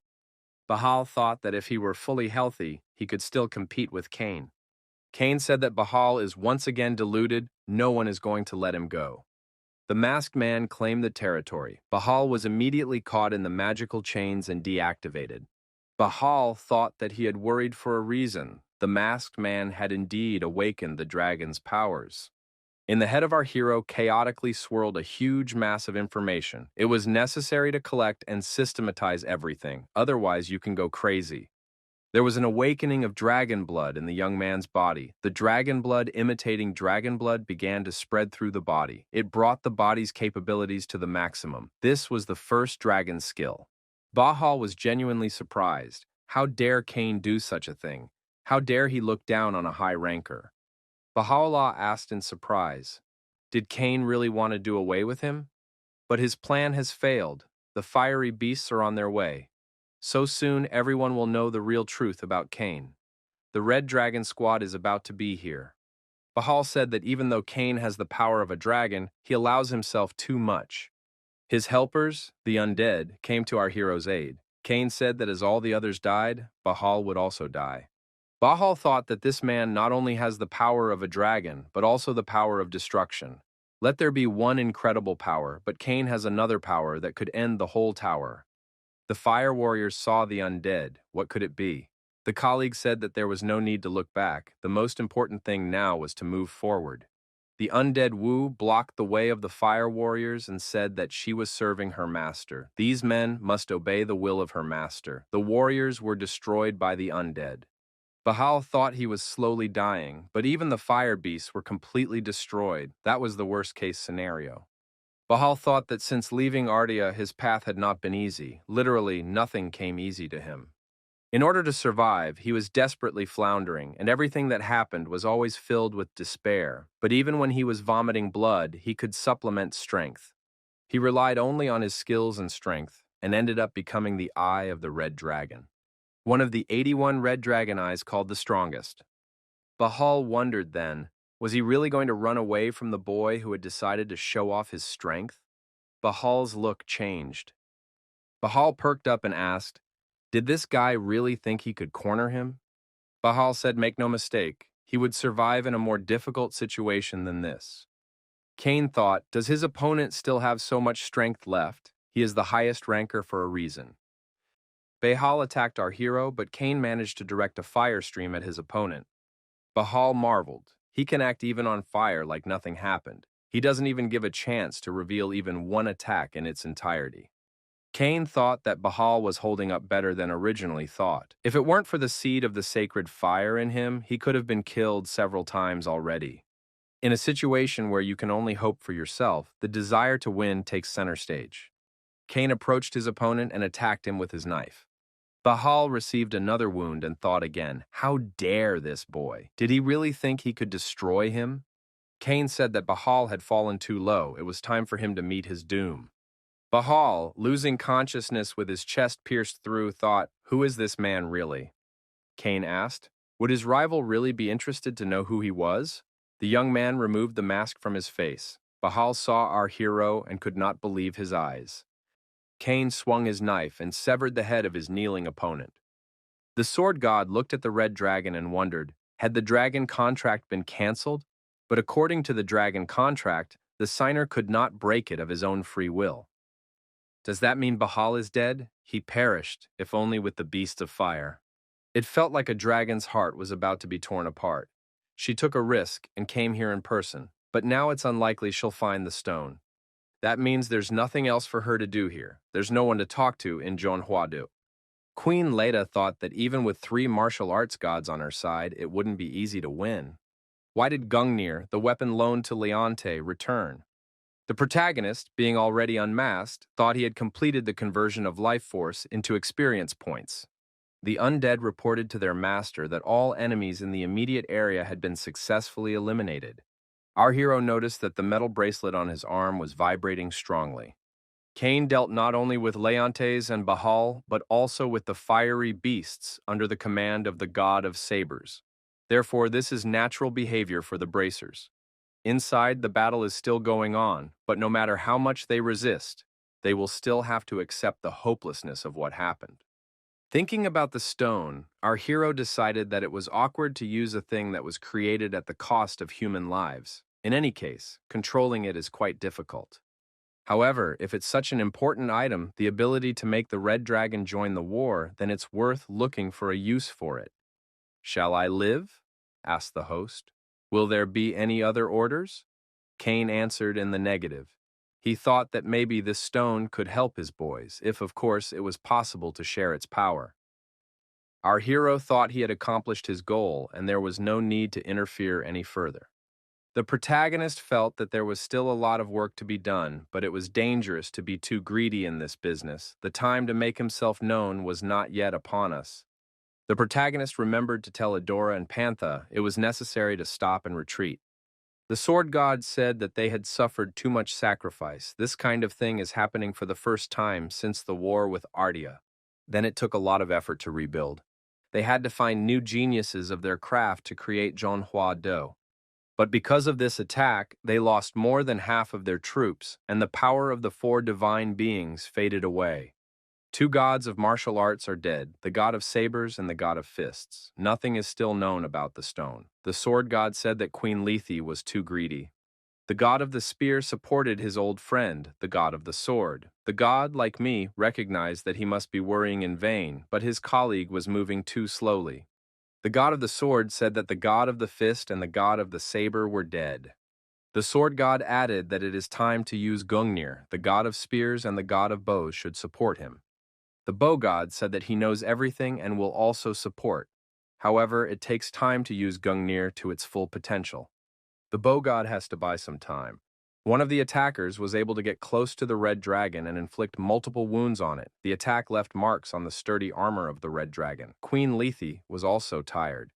Bahal thought that if he were fully healthy, he could still compete with Kane. Kane said that Bahal is once again deluded, no one is going to let him go. The masked man claimed the territory. Bahal was immediately caught in the magical chains and deactivated. Bahal thought that he had worried for a reason. The masked man had indeed awakened the dragon's powers. In the head of our hero chaotically swirled a huge mass of information. It was necessary to collect and systematize everything, otherwise you can go crazy. There was an awakening of dragon blood in the young man's body. The dragon blood imitating dragon blood began to spread through the body. It brought the body's capabilities to the maximum. This was the first dragon skill. Bahal was genuinely surprised. How dare Kane do such a thing? How dare he look down on a high ranker? Baha'u'llah asked in surprise, did Kane really want to do away with him? But his plan has failed. The fiery beasts are on their way. So soon, everyone will know the real truth about Kane. The Red Dragon Squad is about to be here. Bahal said that even though Kane has the power of a dragon, he allows himself too much. His helpers, the undead, came to our hero's aid. Kane said that as all the others died, Bahal would also die. Bahal thought that this man not only has the power of a dragon, but also the power of destruction. Let there be one incredible power, but Kane has another power that could end the whole tower. The fire warriors saw the undead. What could it be? The colleague said that there was no need to look back. The most important thing now was to move forward. The undead Wu blocked the way of the fire warriors and said that she was serving her master. These men must obey the will of her master. The warriors were destroyed by the undead. Bahal thought he was slowly dying, but even the fire beasts were completely destroyed. That was the worst-case scenario. Bahal thought that since leaving Ardia, his path had not been easy. Literally, nothing came easy to him. In order to survive, he was desperately floundering, and everything that happened was always filled with despair. But even when he was vomiting blood, he could supplement strength. He relied only on his skills and strength, and ended up becoming the Eye of the Red Dragon. One of the 81 Red Dragon Eyes called the strongest. Bahal wondered then, was he really going to run away from the boy who had decided to show off his strength? Bahal's look changed. Bahal perked up and asked, did this guy really think he could corner him? Bahal said, make no mistake, he would survive in a more difficult situation than this. Kane thought, does his opponent still have so much strength left? He is the highest ranker for a reason. Bahal attacked our hero, but Kane managed to direct a fire stream at his opponent. Bahal marveled. He can act even on fire like nothing happened. He doesn't even give a chance to reveal even one attack in its entirety. Kane thought that Bahal was holding up better than originally thought. If it weren't for the seed of the sacred fire in him, he could have been killed several times already. In a situation where you can only hope for yourself, the desire to win takes center stage. Kane approached his opponent and attacked him with his knife. Bahal received another wound and thought again, how dare this boy? Did he really think he could destroy him? Kane said that Bahal had fallen too low. It was time for him to meet his doom. Bahal, losing consciousness with his chest pierced through, thought, "Who is this man really?" Kane asked. Would his rival really be interested to know who he was? The young man removed the mask from his face. Bahal saw our hero and could not believe his eyes. Kane swung his knife and severed the head of his kneeling opponent. The sword god looked at the red dragon and wondered, had the dragon contract been cancelled? But according to the dragon contract, the signer could not break it of his own free will. Does that mean Bahal is dead? He perished, if only with the beasts of fire. It felt like a dragon's heart was about to be torn apart. She took a risk and came here in person, but now it's unlikely she'll find the stone. That means there's nothing else for her to do here. There's no one to talk to in Jonhua-do. Queen Leda thought that even with 3 martial arts gods on her side, it wouldn't be easy to win. Why did Gungnir, the weapon loaned to Leonte, return? The protagonist, being already unmasked, thought he had completed the conversion of life force into experience points. The undead reported to their master that all enemies in the immediate area had been successfully eliminated. Our hero noticed that the metal bracelet on his arm was vibrating strongly. Kane dealt not only with Leontes and Bahal, but also with the fiery beasts under the command of the god of sabers. Therefore, this is natural behavior for the bracers. Inside, the battle is still going on, but no matter how much they resist, they will still have to accept the hopelessness of what happened. Thinking about the stone, our hero decided that it was awkward to use a thing that was created at the cost of human lives. In any case, controlling it is quite difficult. However, if it's such an important item, the ability to make the red dragon join the war, then it's worth looking for a use for it. "Shall I live?" asked the host. "Will there be any other orders?" Kane answered in the negative. He thought that maybe this stone could help his boys, if of course it was possible to share its power. Our hero thought he had accomplished his goal, and there was no need to interfere any further. The protagonist felt that there was still a lot of work to be done, but it was dangerous to be too greedy in this business. The time to make himself known was not yet upon us. The protagonist remembered to tell Adora and Pantha it was necessary to stop and retreat. The sword god said that they had suffered too much sacrifice. This kind of thing is happening for the first time since the war with Ardia. Then it took a lot of effort to rebuild. They had to find new geniuses of their craft to create Jonhua-do. But because of this attack, they lost more than half of their troops, and the power of the 4 divine beings faded away. 2 gods of martial arts are dead, the god of sabers and the god of fists. Nothing is still known about the stone. The sword god said that Queen Lethe was too greedy. The god of the spear supported his old friend, the god of the sword. The god, like me, recognized that he must be worrying in vain, but his colleague was moving too slowly. The god of the sword said that the god of the fist and the god of the saber were dead. The sword god added that it is time to use Gungnir, the god of spears and the god of bows should support him. The bow god said that he knows everything and will also support. However, it takes time to use Gungnir to its full potential. The bow god has to buy some time. One of the attackers was able to get close to the red dragon and inflict multiple wounds on it. The attack left marks on the sturdy armor of the red dragon. Queen Lethe was also tired.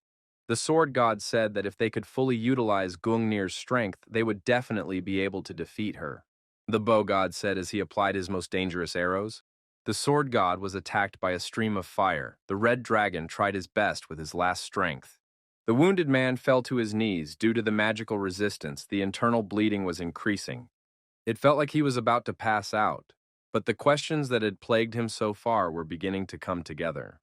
The sword god said that if they could fully utilize Gungnir's strength, they would definitely be able to defeat her. The bow god said as he applied his most dangerous arrows. The sword god was attacked by a stream of fire. The red dragon tried his best with his last strength. The wounded man fell to his knees. Due to the magical resistance, the internal bleeding was increasing. It felt like he was about to pass out, but the questions that had plagued him so far were beginning to come together.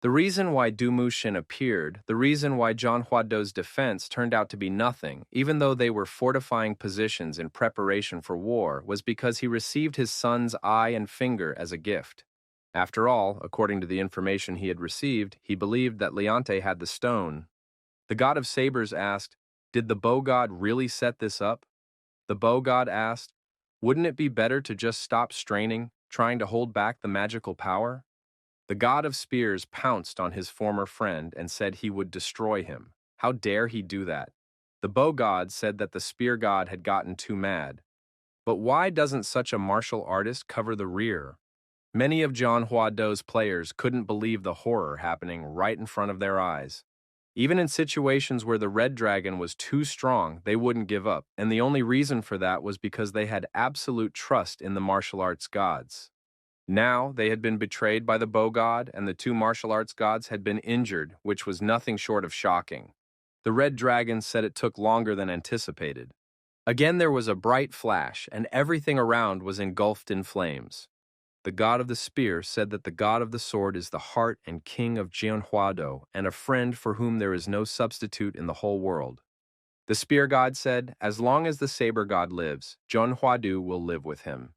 The reason why Dumushin appeared, the reason why Jonhua-do's defense turned out to be nothing, even though they were fortifying positions in preparation for war, was because he received his son's eye and finger as a gift. After all, according to the information he had received, he believed that Leonte had the stone. The god of sabers asked, "Did the bow god really set this up?" The bow god asked, "Wouldn't it be better to just stop straining, trying to hold back the magical power?" The god of spears pounced on his former friend and said he would destroy him. How dare he do that? The bow god said that the spear god had gotten too mad. But why doesn't such a martial artist cover the rear? Many of Jonhua-do's players couldn't believe the horror happening right in front of their eyes. Even in situations where the red dragon was too strong, they wouldn't give up, and the only reason for that was because they had absolute trust in the martial arts gods. Now, they had been betrayed by the bow god, and the two martial arts gods had been injured, which was nothing short of shocking. The red dragon said it took longer than anticipated. Again, there was a bright flash, and everything around was engulfed in flames. The god of the spear said that the god of the sword is the heart and king of Jeonhwado, and a friend for whom there is no substitute in the whole world. The spear god said, as long as the saber god lives, Jeonhwado will live with him.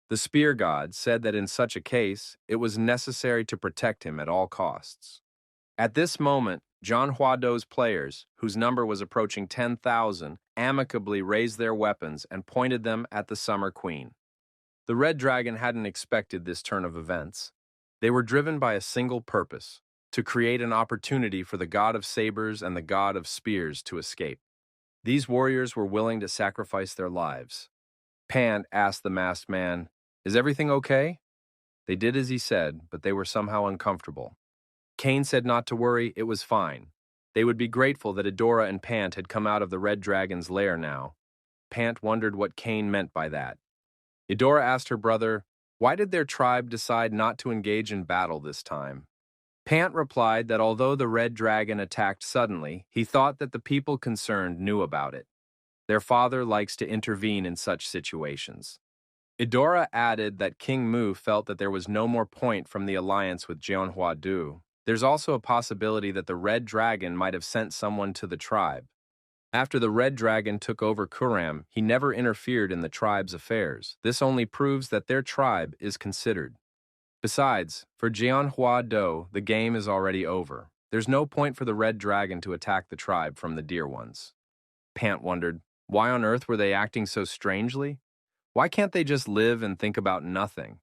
The spear god said that in such a case, it was necessary to protect him at all costs. At this moment, Jeonhwado's players, whose number was approaching 10,000, amicably raised their weapons and pointed them at the Summer Queen. The Red Dragon hadn't expected this turn of events. They were driven by a single purpose, to create an opportunity for the god of sabers and the god of spears to escape. These warriors were willing to sacrifice their lives. Pant asked the masked man, "Is everything okay?" They did as he said, but they were somehow uncomfortable. Kane said not to worry, it was fine. They would be grateful that Adora and Pant had come out of the Red Dragon's lair now. Pant wondered what Kane meant by that. Adora asked her brother, why did their tribe decide not to engage in battle this time? Pant replied that although the Red Dragon attacked suddenly, he thought that the people concerned knew about it. Their father likes to intervene in such situations. Adora added that King Mu felt that there was no more point from the alliance with Jeonhwado. There's also a possibility that the Red Dragon might have sent someone to the tribe. After the Red Dragon took over Kuram, he never interfered in the tribe's affairs. This only proves that their tribe is considered. Besides, for Jeonhwado, the game is already over. There's no point for the Red Dragon to attack the tribe from the Dear Ones. Pant wondered, why on earth were they acting so strangely? Why can't they just live and think about nothing?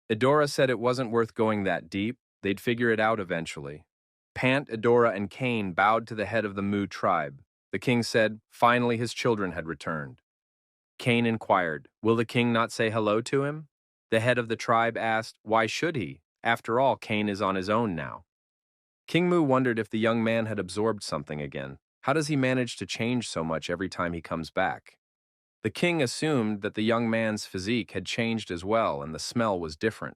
Adora said it wasn't worth going that deep. They'd figure it out eventually. Pant, Adora, and Kane bowed to the head of the Mu tribe. The king said, finally his children had returned. Kane inquired, will the king not say hello to him? The head of the tribe asked, why should he? After all, Kane is on his own now. King Mu wondered if the young man had absorbed something again. How does he manage to change so much every time he comes back? The king assumed that the young man's physique had changed as well and the smell was different.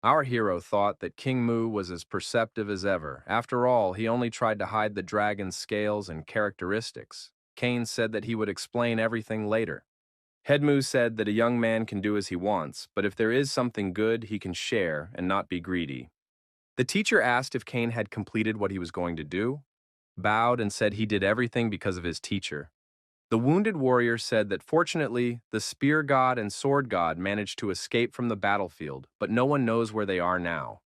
Our hero thought that King Mu was as perceptive as ever. After all, he only tried to hide the dragon's scales and characteristics. Kane said that he would explain everything later. Head Mu said that a young man can do as he wants, but if there is something good, he can share and not be greedy. The teacher asked if Kane had completed what he was going to do, bowed and said he did everything because of his teacher. The wounded warrior said that fortunately, the spear god and sword god managed to escape from the battlefield, but no one knows where they are now.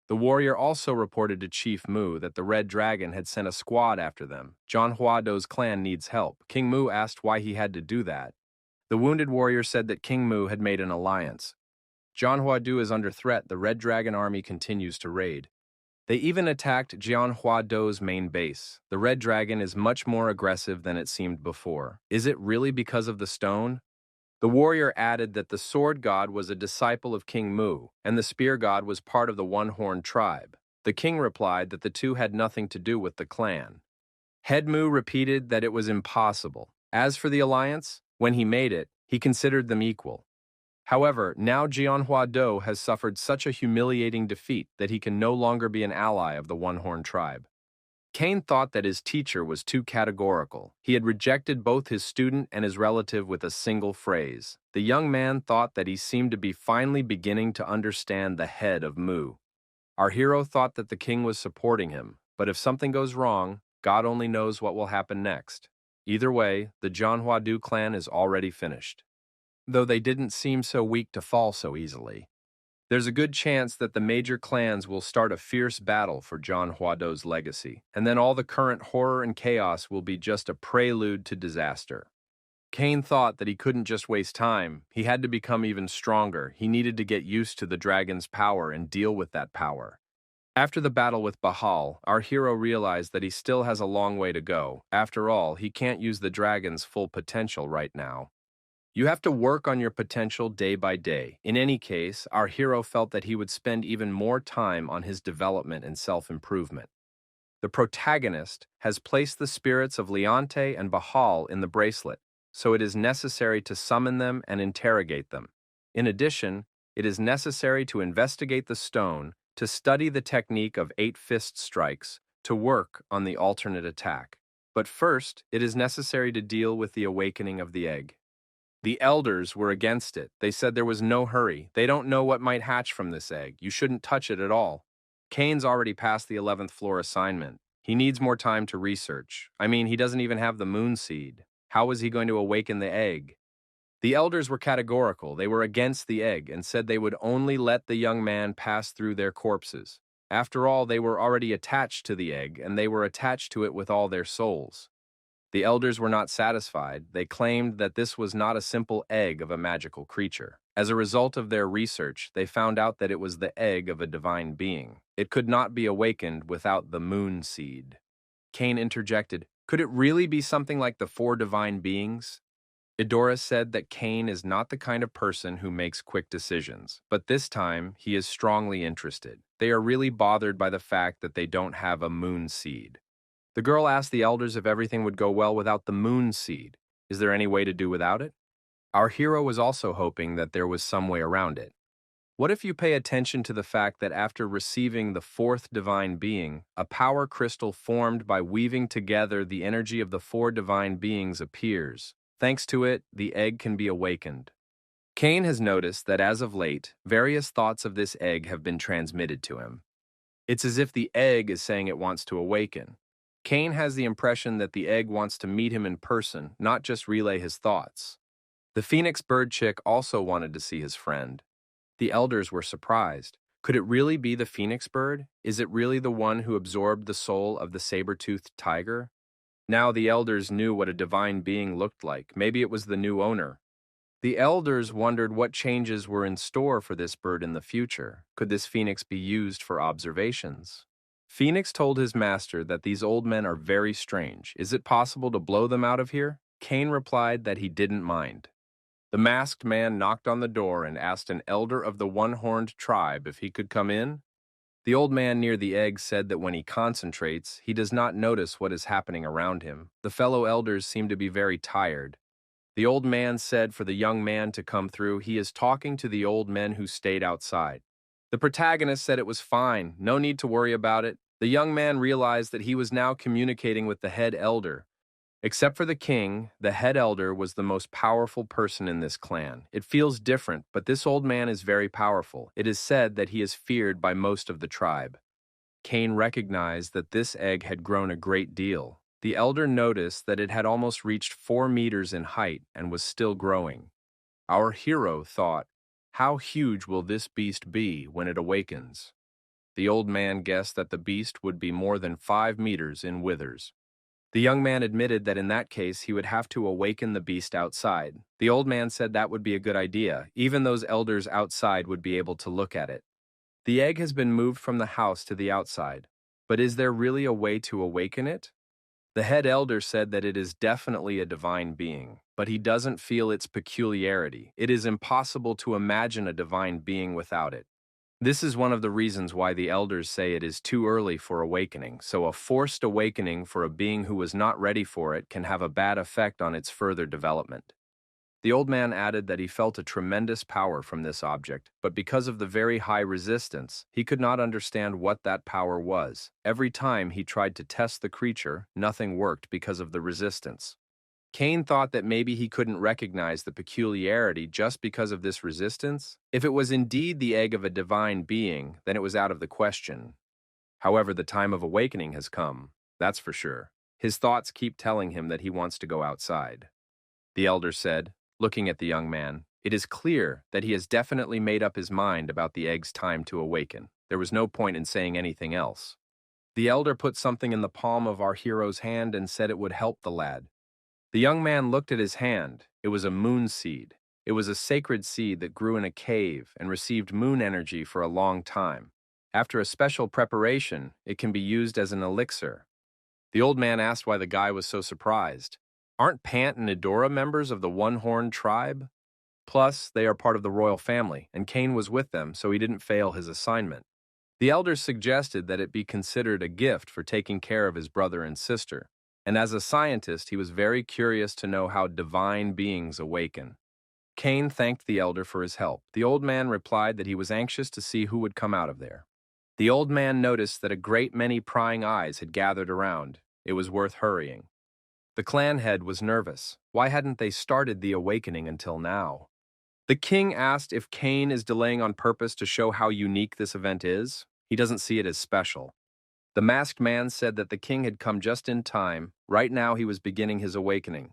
The warrior also reported to Chief Mu that the Red Dragon had sent a squad after them. Jeonhwado's clan needs help. King Mu asked why he had to do that. The wounded warrior said that King Mu had made an alliance. Jeonhwado is under threat. The Red Dragon army continues to raid. They even attacked Jeonhwado's main base. The Red Dragon is much more aggressive than it seemed before. Is it really because of the stone? The warrior added that the sword god was a disciple of King Mu, and the spear god was part of the one-horned tribe. The king replied that the two had nothing to do with the clan. Head Mu repeated that it was impossible. As for the alliance, when he made it, he considered them equal. However, now Jeonhwado has suffered such a humiliating defeat that he can no longer be an ally of the one-horned tribe. Kane thought that his teacher was too categorical. He had rejected both his student and his relative with a single phrase. The young man thought that he seemed to be finally beginning to understand the head of Mu. Our hero thought that the king was supporting him, but if something goes wrong, God only knows what will happen next. Either way, the Jeonhwado clan is already finished. Though they didn't seem so weak to fall so easily. There's a good chance that the major clans will start a fierce battle for Jeonhwado's legacy, and then all the current horror and chaos will be just a prelude to disaster. Kane thought that he couldn't just waste time. He had to become even stronger. He needed to get used to the dragon's power and deal with that power. After the battle with Bahal, our hero realized that he still has a long way to go. After all, he can't use the dragon's full potential right now. You have to work on your potential day by day. In any case, our hero felt that he would spend even more time on his development and self-improvement. The protagonist has placed the spirits of Leonte and Bahal in the bracelet, so it is necessary to summon them and interrogate them. In addition, it is necessary to investigate the stone, to study the technique of 8-fist strikes, to work on the alternate attack. But first, it is necessary to deal with the awakening of the egg. The elders were against it. They said there was no hurry. They don't know what might hatch from this egg. You shouldn't touch it at all. Kane's already passed the 11th floor assignment. He needs more time to research. I mean, he doesn't even have the moon seed. How was he going to awaken the egg? The elders were categorical. They were against the egg and said they would only let the young man pass through their corpses. After all, they were already attached to the egg, and they were attached to it with all their souls. The elders were not satisfied. They claimed that this was not a simple egg of a magical creature. As a result of their research, they found out that it was the egg of a divine being. It could not be awakened without the moon seed. Kane interjected, "Could it really be something like the 4 divine beings?" Idora said that Kane is not the kind of person who makes quick decisions, but this time he is strongly interested. They are really bothered by the fact that they don't have a moon seed. The girl asked the elders if everything would go well without the moon seed. Is there any way to do without it? Our hero was also hoping that there was some way around it. What if you pay attention to the fact that after receiving the 4th divine being, a power crystal formed by weaving together the energy of the 4 divine beings appears. Thanks to it, the egg can be awakened. Kane has noticed that as of late, various thoughts of this egg have been transmitted to him. It's as if the egg is saying it wants to awaken. Kane has the impression that the egg wants to meet him in person, not just relay his thoughts. The phoenix bird chick also wanted to see his friend. The elders were surprised. Could it really be the phoenix bird? Is it really the one who absorbed the soul of the saber-toothed tiger? Now the elders knew what a divine being looked like. Maybe it was the new owner. The elders wondered what changes were in store for this bird in the future. Could this phoenix be used for observations? Phoenix told his master that these old men are very strange. Is it possible to blow them out of here? Kane replied that he didn't mind. The masked man knocked on the door and asked an elder of the one-horned tribe if he could come in. The old man near the egg said that when he concentrates, he does not notice what is happening around him. The fellow elders seem to be very tired. The old man said for the young man to come through. He is talking to the old men who stayed outside. The protagonist said it was fine, no need to worry about it. The young man realized that he was now communicating with the head elder. Except for the king, the head elder was the most powerful person in this clan. It feels different, but this old man is very powerful. It is said that he is feared by most of the tribe. Kane recognized that this egg had grown a great deal. The elder noticed that it had almost reached 4 meters in height and was still growing. Our hero thought, how huge will this beast be when it awakens? The old man guessed that the beast would be more than 5 meters in withers. The young man admitted that in that case he would have to awaken the beast outside. The old man said that would be a good idea. Even those elders outside would be able to look at it. The egg has been moved from the house to the outside. But is there really a way to awaken it? The head elder said that it is definitely a divine being, but he doesn't feel its peculiarity. It is impossible to imagine a divine being without it. This is one of the reasons why the elders say it is too early for awakening, so a forced awakening for a being who was not ready for it can have a bad effect on its further development. The old man added that he felt a tremendous power from this object, but because of the very high resistance, he could not understand what that power was. Every time he tried to test the creature, nothing worked because of the resistance. Kane thought that maybe he couldn't recognize the peculiarity just because of this resistance. If it was indeed the egg of a divine being, then it was out of the question. However, the time of awakening has come, that's for sure. His thoughts keep telling him that he wants to go outside. The elder said, looking at the young man, it is clear that he has definitely made up his mind about the egg's time to awaken. There was no point in saying anything else. The elder put something in the palm of our hero's hand and said it would help the lad. The young man looked at his hand. It was a moon seed. It was a sacred seed that grew in a cave and received moon energy for a long time. After a special preparation, it can be used as an elixir. The old man asked why the guy was so surprised. Aren't Pant and Idora members of the one-horned tribe? Plus, they are part of the royal family, and Kane was with them, so he didn't fail his assignment. The elders suggested that it be considered a gift for taking care of his brother and sister, and as a scientist, he was very curious to know how divine beings awaken. Cain thanked the elder for his help. The old man replied that he was anxious to see who would come out of there. The old man noticed that a great many prying eyes had gathered around. It was worth hurrying. The clan head was nervous. Why hadn't they started the awakening until now? The king asked if Cain is delaying on purpose to show how unique this event is. He doesn't see it as special. The masked man said that the king had come just in time. Right now he was beginning his awakening.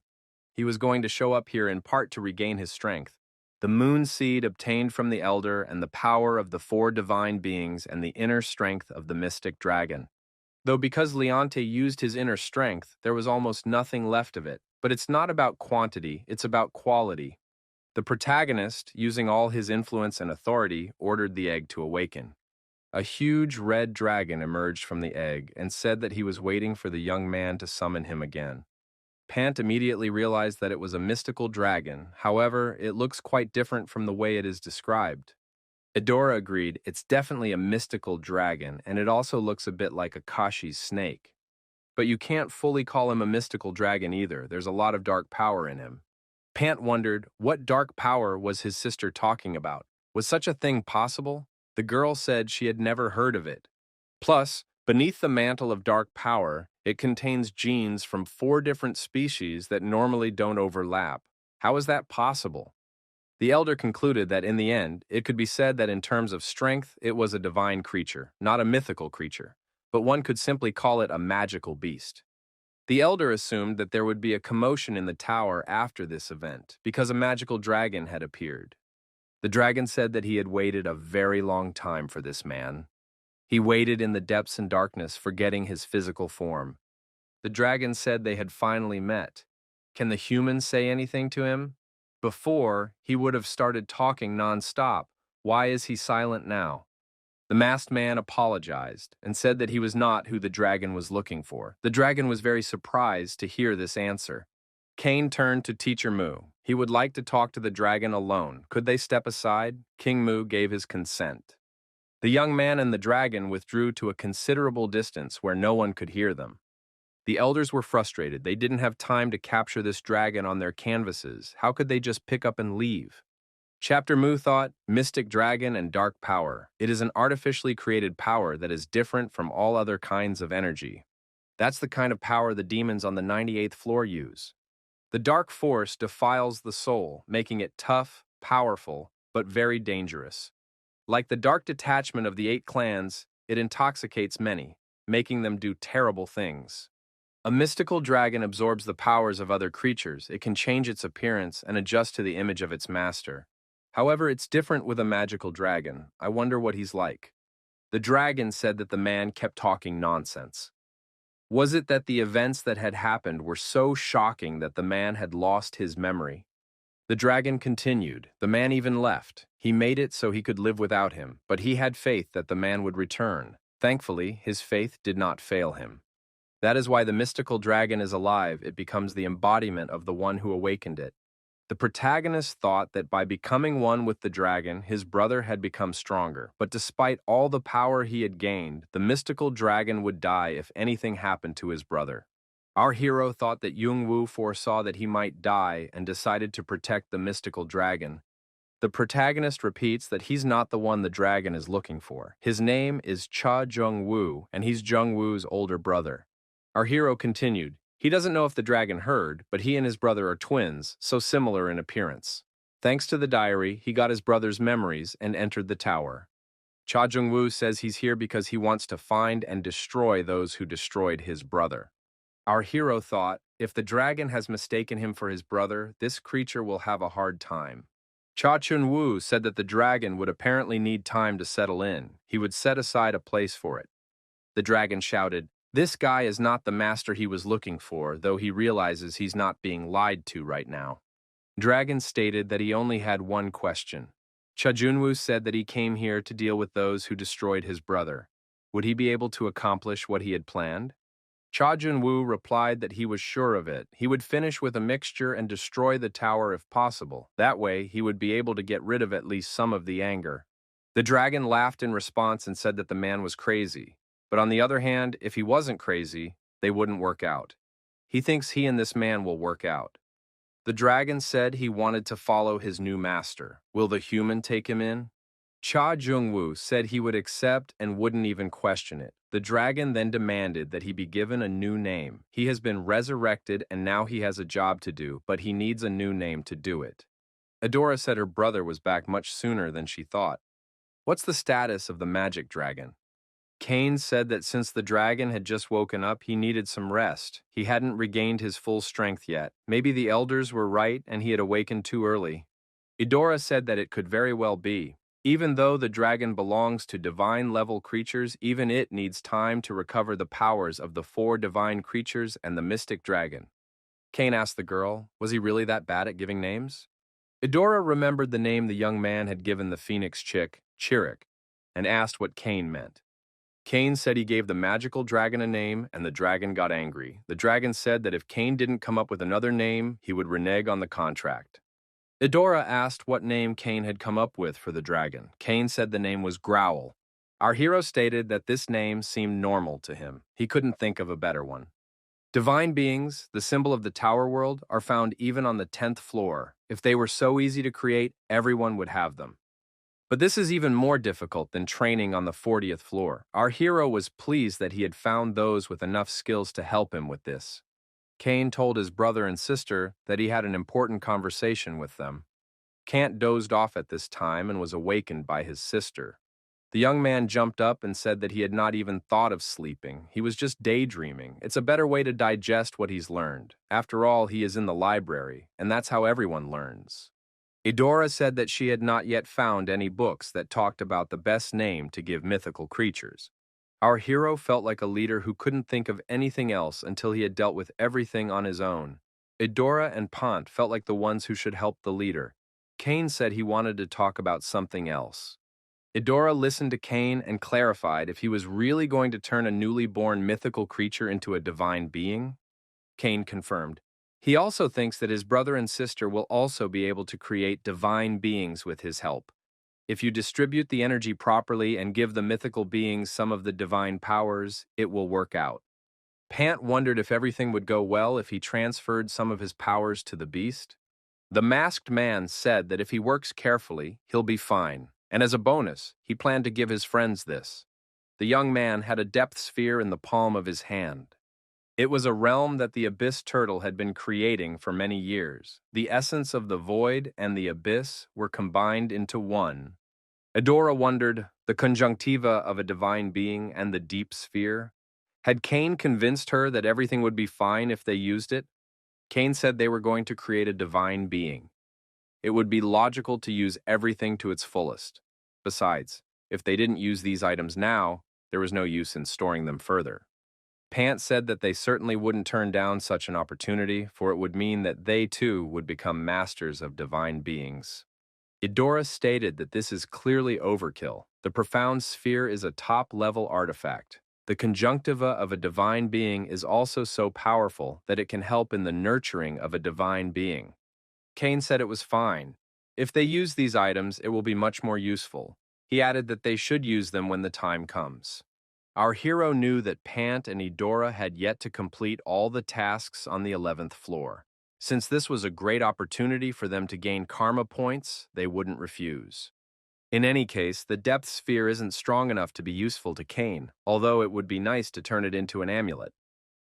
He was going to show up here in part to regain his strength. The moon seed obtained from the elder and the power of the four divine beings and the inner strength of the mystic dragon. Though because Leonte used his inner strength, there was almost nothing left of it. But it's not about quantity, it's about quality. The protagonist, using all his influence and authority, ordered the egg to awaken. A huge red dragon emerged from the egg and said that he was waiting for the young man to summon him again. Pant immediately realized that it was a mystical dragon. However, it looks quite different from the way it is described. Edora agreed, it's definitely a mystical dragon, and it also looks a bit like Akashi's snake. But you can't fully call him a mystical dragon either. There's a lot of dark power in him. Pant wondered, what dark power was his sister talking about? Was such a thing possible? The girl said she had never heard of it. Plus, beneath the mantle of dark power, it contains genes from 4 different species that normally don't overlap. How is that possible? The elder concluded that in the end, it could be said that in terms of strength, it was a divine creature, not a mythical creature, but one could simply call it a magical beast. The elder assumed that there would be a commotion in the tower after this event, because a magical dragon had appeared. The dragon said that he had waited a very long time for this man. He waited in the depths and darkness, forgetting his physical form. The dragon said they had finally met. Can the humans say anything to him? Before, he would have started talking non-stop. Why is he silent now? The masked man apologized and said that he was not who the dragon was looking for. The dragon was very surprised to hear this answer. Cain turned to Teacher Mu. He would like to talk to the dragon alone. Could they step aside? King Mu gave his consent. The young man and the dragon withdrew to a considerable distance where no one could hear them. The elders were frustrated. They didn't have time to capture this dragon on their canvases. How could they just pick up and leave? Chapter Mu thought, mystic dragon and dark power. It is an artificially created power that is different from all other kinds of energy. That's the kind of power the demons on the 98th floor use. The dark force defiles the soul, making it tough, powerful, but very dangerous. Like the dark detachment of the 8 clans, it intoxicates many, making them do terrible things. A mystical dragon absorbs the powers of other creatures. It can change its appearance and adjust to the image of its master. However, it's different with a magical dragon. I wonder what he's like. The dragon said that the man kept talking nonsense. Was it that the events that had happened were so shocking that the man had lost his memory? The dragon continued. The man even left. He made it so he could live without him, but he had faith that the man would return. Thankfully, his faith did not fail him. That is why the mystical dragon is alive. It becomes the embodiment of the one who awakened it. The protagonist thought that by becoming one with the dragon, his brother had become stronger. But despite all the power he had gained, the mystical dragon would die if anything happened to his brother. Our hero thought that Jung-woo foresaw that he might die and decided to protect the mystical dragon. The protagonist repeats that he's not the one the dragon is looking for. His name is Cha Jung-woo, and he's Jung-woo's older brother. Our hero continued. He doesn't know if the dragon heard, but he and his brother are twins, so similar in appearance. Thanks to the diary, he got his brother's memories and entered the tower. Cha Jung-woo says he's here because he wants to find and destroy those who destroyed his brother. Our hero thought, if the dragon has mistaken him for his brother, this creature will have a hard time. Cha Chun-woo said that the dragon would apparently need time to settle in. He would set aside a place for it. The dragon shouted, "This guy is not the master he was looking for, though he realizes he's not being lied to right now." Dragon stated that he only had one question. Cha Junwoo said that he came here to deal with those who destroyed his brother. Would he be able to accomplish what he had planned? Cha Junwoo replied that he was sure of it. He would finish with a mixture and destroy the tower if possible. That way, he would be able to get rid of at least some of the anger. The dragon laughed in response and said that the man was crazy. But on the other hand, if he wasn't crazy, they wouldn't work out. He thinks he and this man will work out. The dragon said he wanted to follow his new master. Will the human take him in? Cha Jungwoo said he would accept and wouldn't even question it. The dragon then demanded that he be given a new name. He has been resurrected and now he has a job to do, but he needs a new name to do it. Adora said her brother was back much sooner than she thought. What's the status of the magic dragon? Kane said that since the dragon had just woken up, he needed some rest. He hadn't regained his full strength yet. Maybe the elders were right and he had awakened too early. Idora said that it could very well be. Even though the dragon belongs to divine-level creatures, even it needs time to recover the powers of the 4 divine creatures and the mystic dragon. Kane asked the girl, was he really that bad at giving names? Idora remembered the name the young man had given the phoenix chick, Chirik, and asked what Kane meant. Kane said he gave the magical dragon a name, and the dragon got angry. The dragon said that if Kane didn't come up with another name, he would renege on the contract. Idora asked what name Kane had come up with for the dragon. Kane said the name was Growl. Our hero stated that this name seemed normal to him. He couldn't think of a better one. Divine beings, the symbol of the tower world, are found even on the 10th floor. If they were so easy to create, everyone would have them. But this is even more difficult than training on the 40th floor. Our hero was pleased that he had found those with enough skills to help him with this. Kane told his brother and sister that he had an important conversation with them. Kant dozed off at this time and was awakened by his sister. The young man jumped up and said that he had not even thought of sleeping. He was just daydreaming. It's a better way to digest what he's learned. After all, he is in the library, and that's how everyone learns. Idora said that she had not yet found any books that talked about the best name to give mythical creatures. Our hero felt like a leader who couldn't think of anything else until he had dealt with everything on his own. Idora and Pont felt like the ones who should help the leader. Kane said he wanted to talk about something else. Idora listened to Kane and clarified if he was really going to turn a newly born mythical creature into a divine being. Kane confirmed. He also thinks that his brother and sister will also be able to create divine beings with his help. If you distribute the energy properly and give the mythical beings some of the divine powers, it will work out. Pant wondered if everything would go well if he transferred some of his powers to the beast. The masked man said that if he works carefully, he'll be fine, and as a bonus, he planned to give his friends this. The young man had a depth sphere in the palm of his hand. It was a realm that the abyss turtle had been creating for many years. The essence of the void and the abyss were combined into one. Adora wondered, the conjunctiva of a divine being and the deep sphere? Had Kane convinced her that everything would be fine if they used it? Kane said they were going to create a divine being. It would be logical to use everything to its fullest. Besides, if they didn't use these items now, there was no use in storing them further. Pant said that they certainly wouldn't turn down such an opportunity, for it would mean that they too would become masters of divine beings. Idora stated that this is clearly overkill. The profound sphere is a top-level artifact. The conjunctiva of a divine being is also so powerful that it can help in the nurturing of a divine being. Kane said it was fine. If they use these items, it will be much more useful. He added that they should use them when the time comes. Our hero knew that Pant and Idora had yet to complete all the tasks on the 11th floor. Since this was a great opportunity for them to gain karma points, they wouldn't refuse. In any case, the depth sphere isn't strong enough to be useful to Kane, although it would be nice to turn it into an amulet.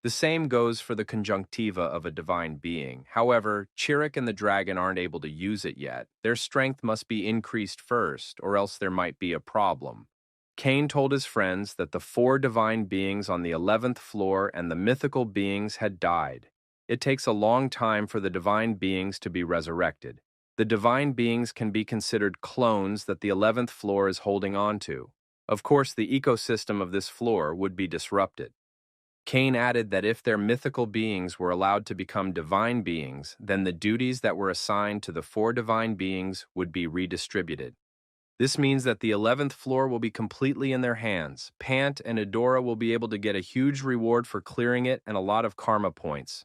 The same goes for the conjunctiva of a divine being. However, Chirik and the dragon aren't able to use it yet. Their strength must be increased first, or else there might be a problem. Kane told his friends that the 4 divine beings on the 11th floor and the mythical beings had died. It takes a long time for the divine beings to be resurrected. The divine beings can be considered clones that the 11th floor is holding on to. Of course, the ecosystem of this floor would be disrupted. Kane added that if their mythical beings were allowed to become divine beings, then the duties that were assigned to the 4 divine beings would be redistributed. This means that the 11th floor will be completely in their hands. Pant and Idora will be able to get a huge reward for clearing it and a lot of karma points.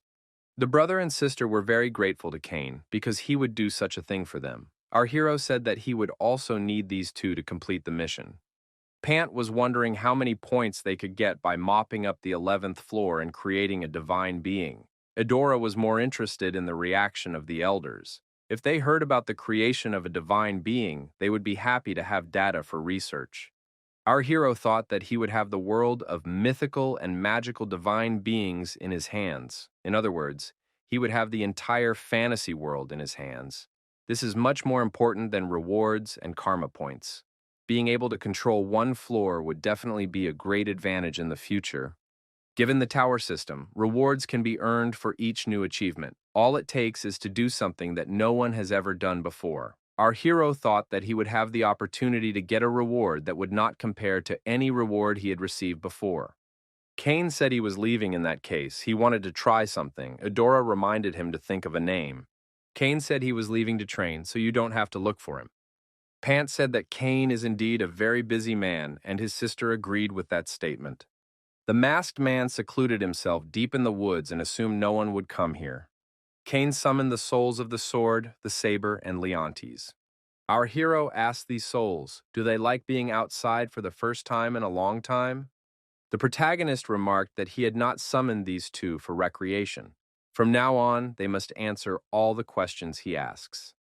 The brother and sister were very grateful to Kane because he would do such a thing for them. Our hero said that he would also need these two to complete the mission. Pant was wondering how many points they could get by mopping up the 11th floor and creating a divine being. Adora was more interested in the reaction of the elders. If they heard about the creation of a divine being, they would be happy to have data for research. Our hero thought that he would have the world of mythical and magical divine beings in his hands. In other words, he would have the entire fantasy world in his hands. This is much more important than rewards and karma points. Being able to control one floor would definitely be a great advantage in the future. Given the tower system, rewards can be earned for each new achievement. All it takes is to do something that no one has ever done before. Our hero thought that he would have the opportunity to get a reward that would not compare to any reward he had received before. Kane said he was leaving in that case. He wanted to try something. Adora reminded him to think of a name. Kane said he was leaving to train, so you don't have to look for him. Pant said that Kane is indeed a very busy man, and his sister agreed with that statement. The masked man secluded himself deep in the woods and assumed no one would come here. Kane summoned the souls of the sword, the saber, and Leontes. Our hero asked these souls, do they like being outside for the first time in a long time? The protagonist remarked that he had not summoned these two for recreation. From now on, they must answer all the questions he asks.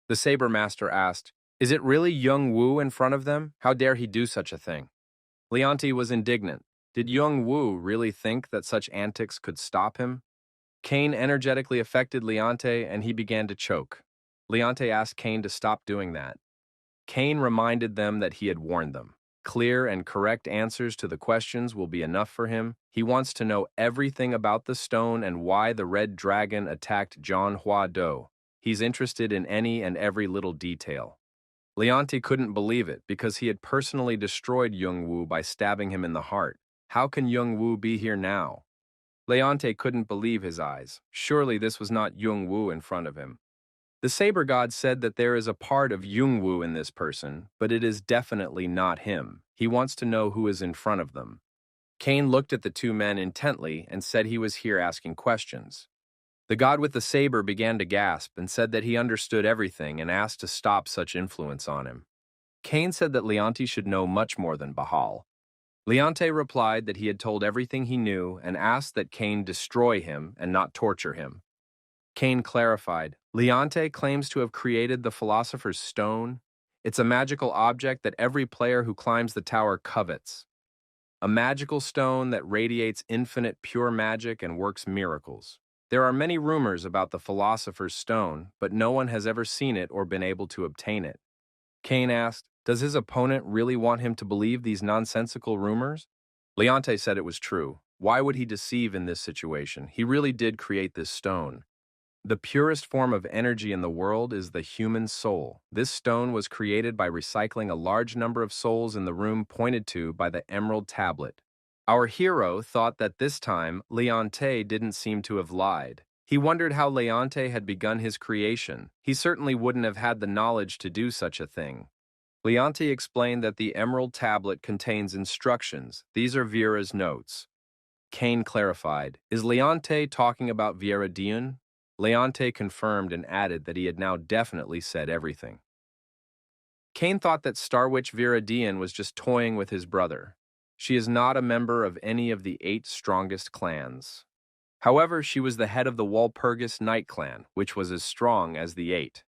The saber master asked, is it really Young Woo in front of them? How dare he do such a thing? Leonte was indignant. Did Young Woo really think that such antics could stop him? Kane energetically affected Leonte and he began to choke. Leonte asked Kane to stop doing that. Kane reminded them that he had warned them. Clear and correct answers to the questions will be enough for him. He wants to know everything about the stone and why the red dragon attacked John Hua Do. He's interested in any and every little detail. Leonte couldn't believe it because he had personally destroyed Young Woo by stabbing him in the heart. How can Young Woo be here now? Leonte couldn't believe his eyes. Surely this was not Young Woo in front of him. The saber god said that there is a part of Young Woo in this person, but it is definitely not him. He wants to know who is in front of them. Kane looked at the two men intently and said he was here asking questions. The god with the saber began to gasp and said that he understood everything and asked to stop such influence on him. Kane said that Leonte should know much more than Bahal. Leonte replied that he had told everything he knew and asked that Kane destroy him and not torture him. Kane clarified, Leonte claims to have created the Philosopher's Stone. It's a magical object that every player who climbs the tower covets. A magical stone that radiates infinite pure magic and works miracles. There are many rumors about the Philosopher's Stone, but no one has ever seen it or been able to obtain it. Kane asked, does his opponent really want him to believe these nonsensical rumors? Leonte said it was true. Why would he deceive in this situation? He really did create this stone. The purest form of energy in the world is the human soul. This stone was created by recycling a large number of souls in the room pointed to by the emerald tablet. Our hero thought that this time Leonte didn't seem to have lied. He wondered how Leonte had begun his creation. He certainly wouldn't have had the knowledge to do such a thing. Leonte explained that the emerald tablet contains instructions. These are Vieira's notes. Kane clarified, is Leonte talking about Vieira Dion? Leonte confirmed and added that he had now definitely said everything. Kane thought that Star Witch Vieira Dion was just toying with his brother. She is not a member of any of the 8 strongest clans. However, she was the head of the Walpurgis Night Clan, which was as strong as the 8.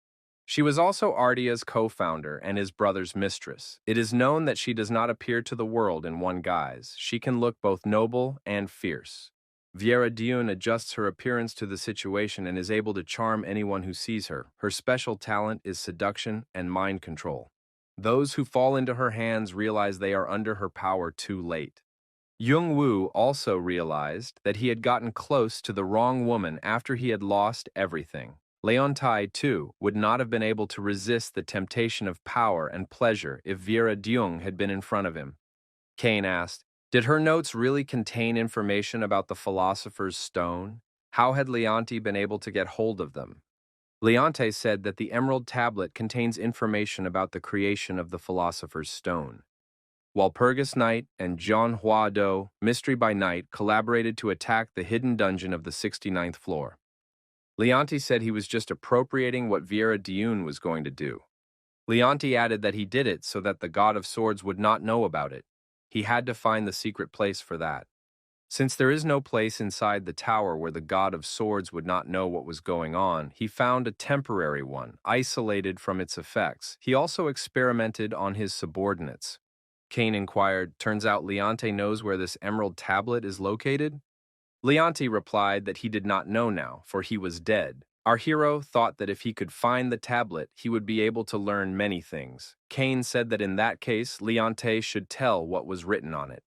She was also Ardia's co-founder and his brother's mistress. It is known that she does not appear to the world in one guise. She can look both noble and fierce. Vieira Dion adjusts her appearance to the situation and is able to charm anyone who sees her. Her special talent is seduction and mind control. Those who fall into her hands realize they are under her power too late. Young Woo also realized that he had gotten close to the wrong woman after he had lost everything. Leontai, too, would not have been able to resist the temptation of power and pleasure if Vieira Dion had been in front of him. Kane asked, did her notes really contain information about the Philosopher's Stone? How had Leonte been able to get hold of them? Leonte said that the Emerald Tablet contains information about the creation of the Philosopher's Stone. Walpurgis Night and John Hua Do, Mystery by Night, collaborated to attack the hidden dungeon of the 69th floor. Leonti said he was just appropriating what Vera Dune was going to do. Leonti added that he did it so that the God of Swords would not know about it. He had to find the secret place for that. Since there is no place inside the tower where the God of Swords would not know what was going on, he found a temporary one, isolated from its effects. He also experimented on his subordinates. Kane inquired, "Turns out Leonte knows where this emerald tablet is located?" Leonte replied that he did not know now, for he was dead. Our hero thought that if he could find the tablet, he would be able to learn many things. Kane said that in that case, Leonte should tell what was written on it.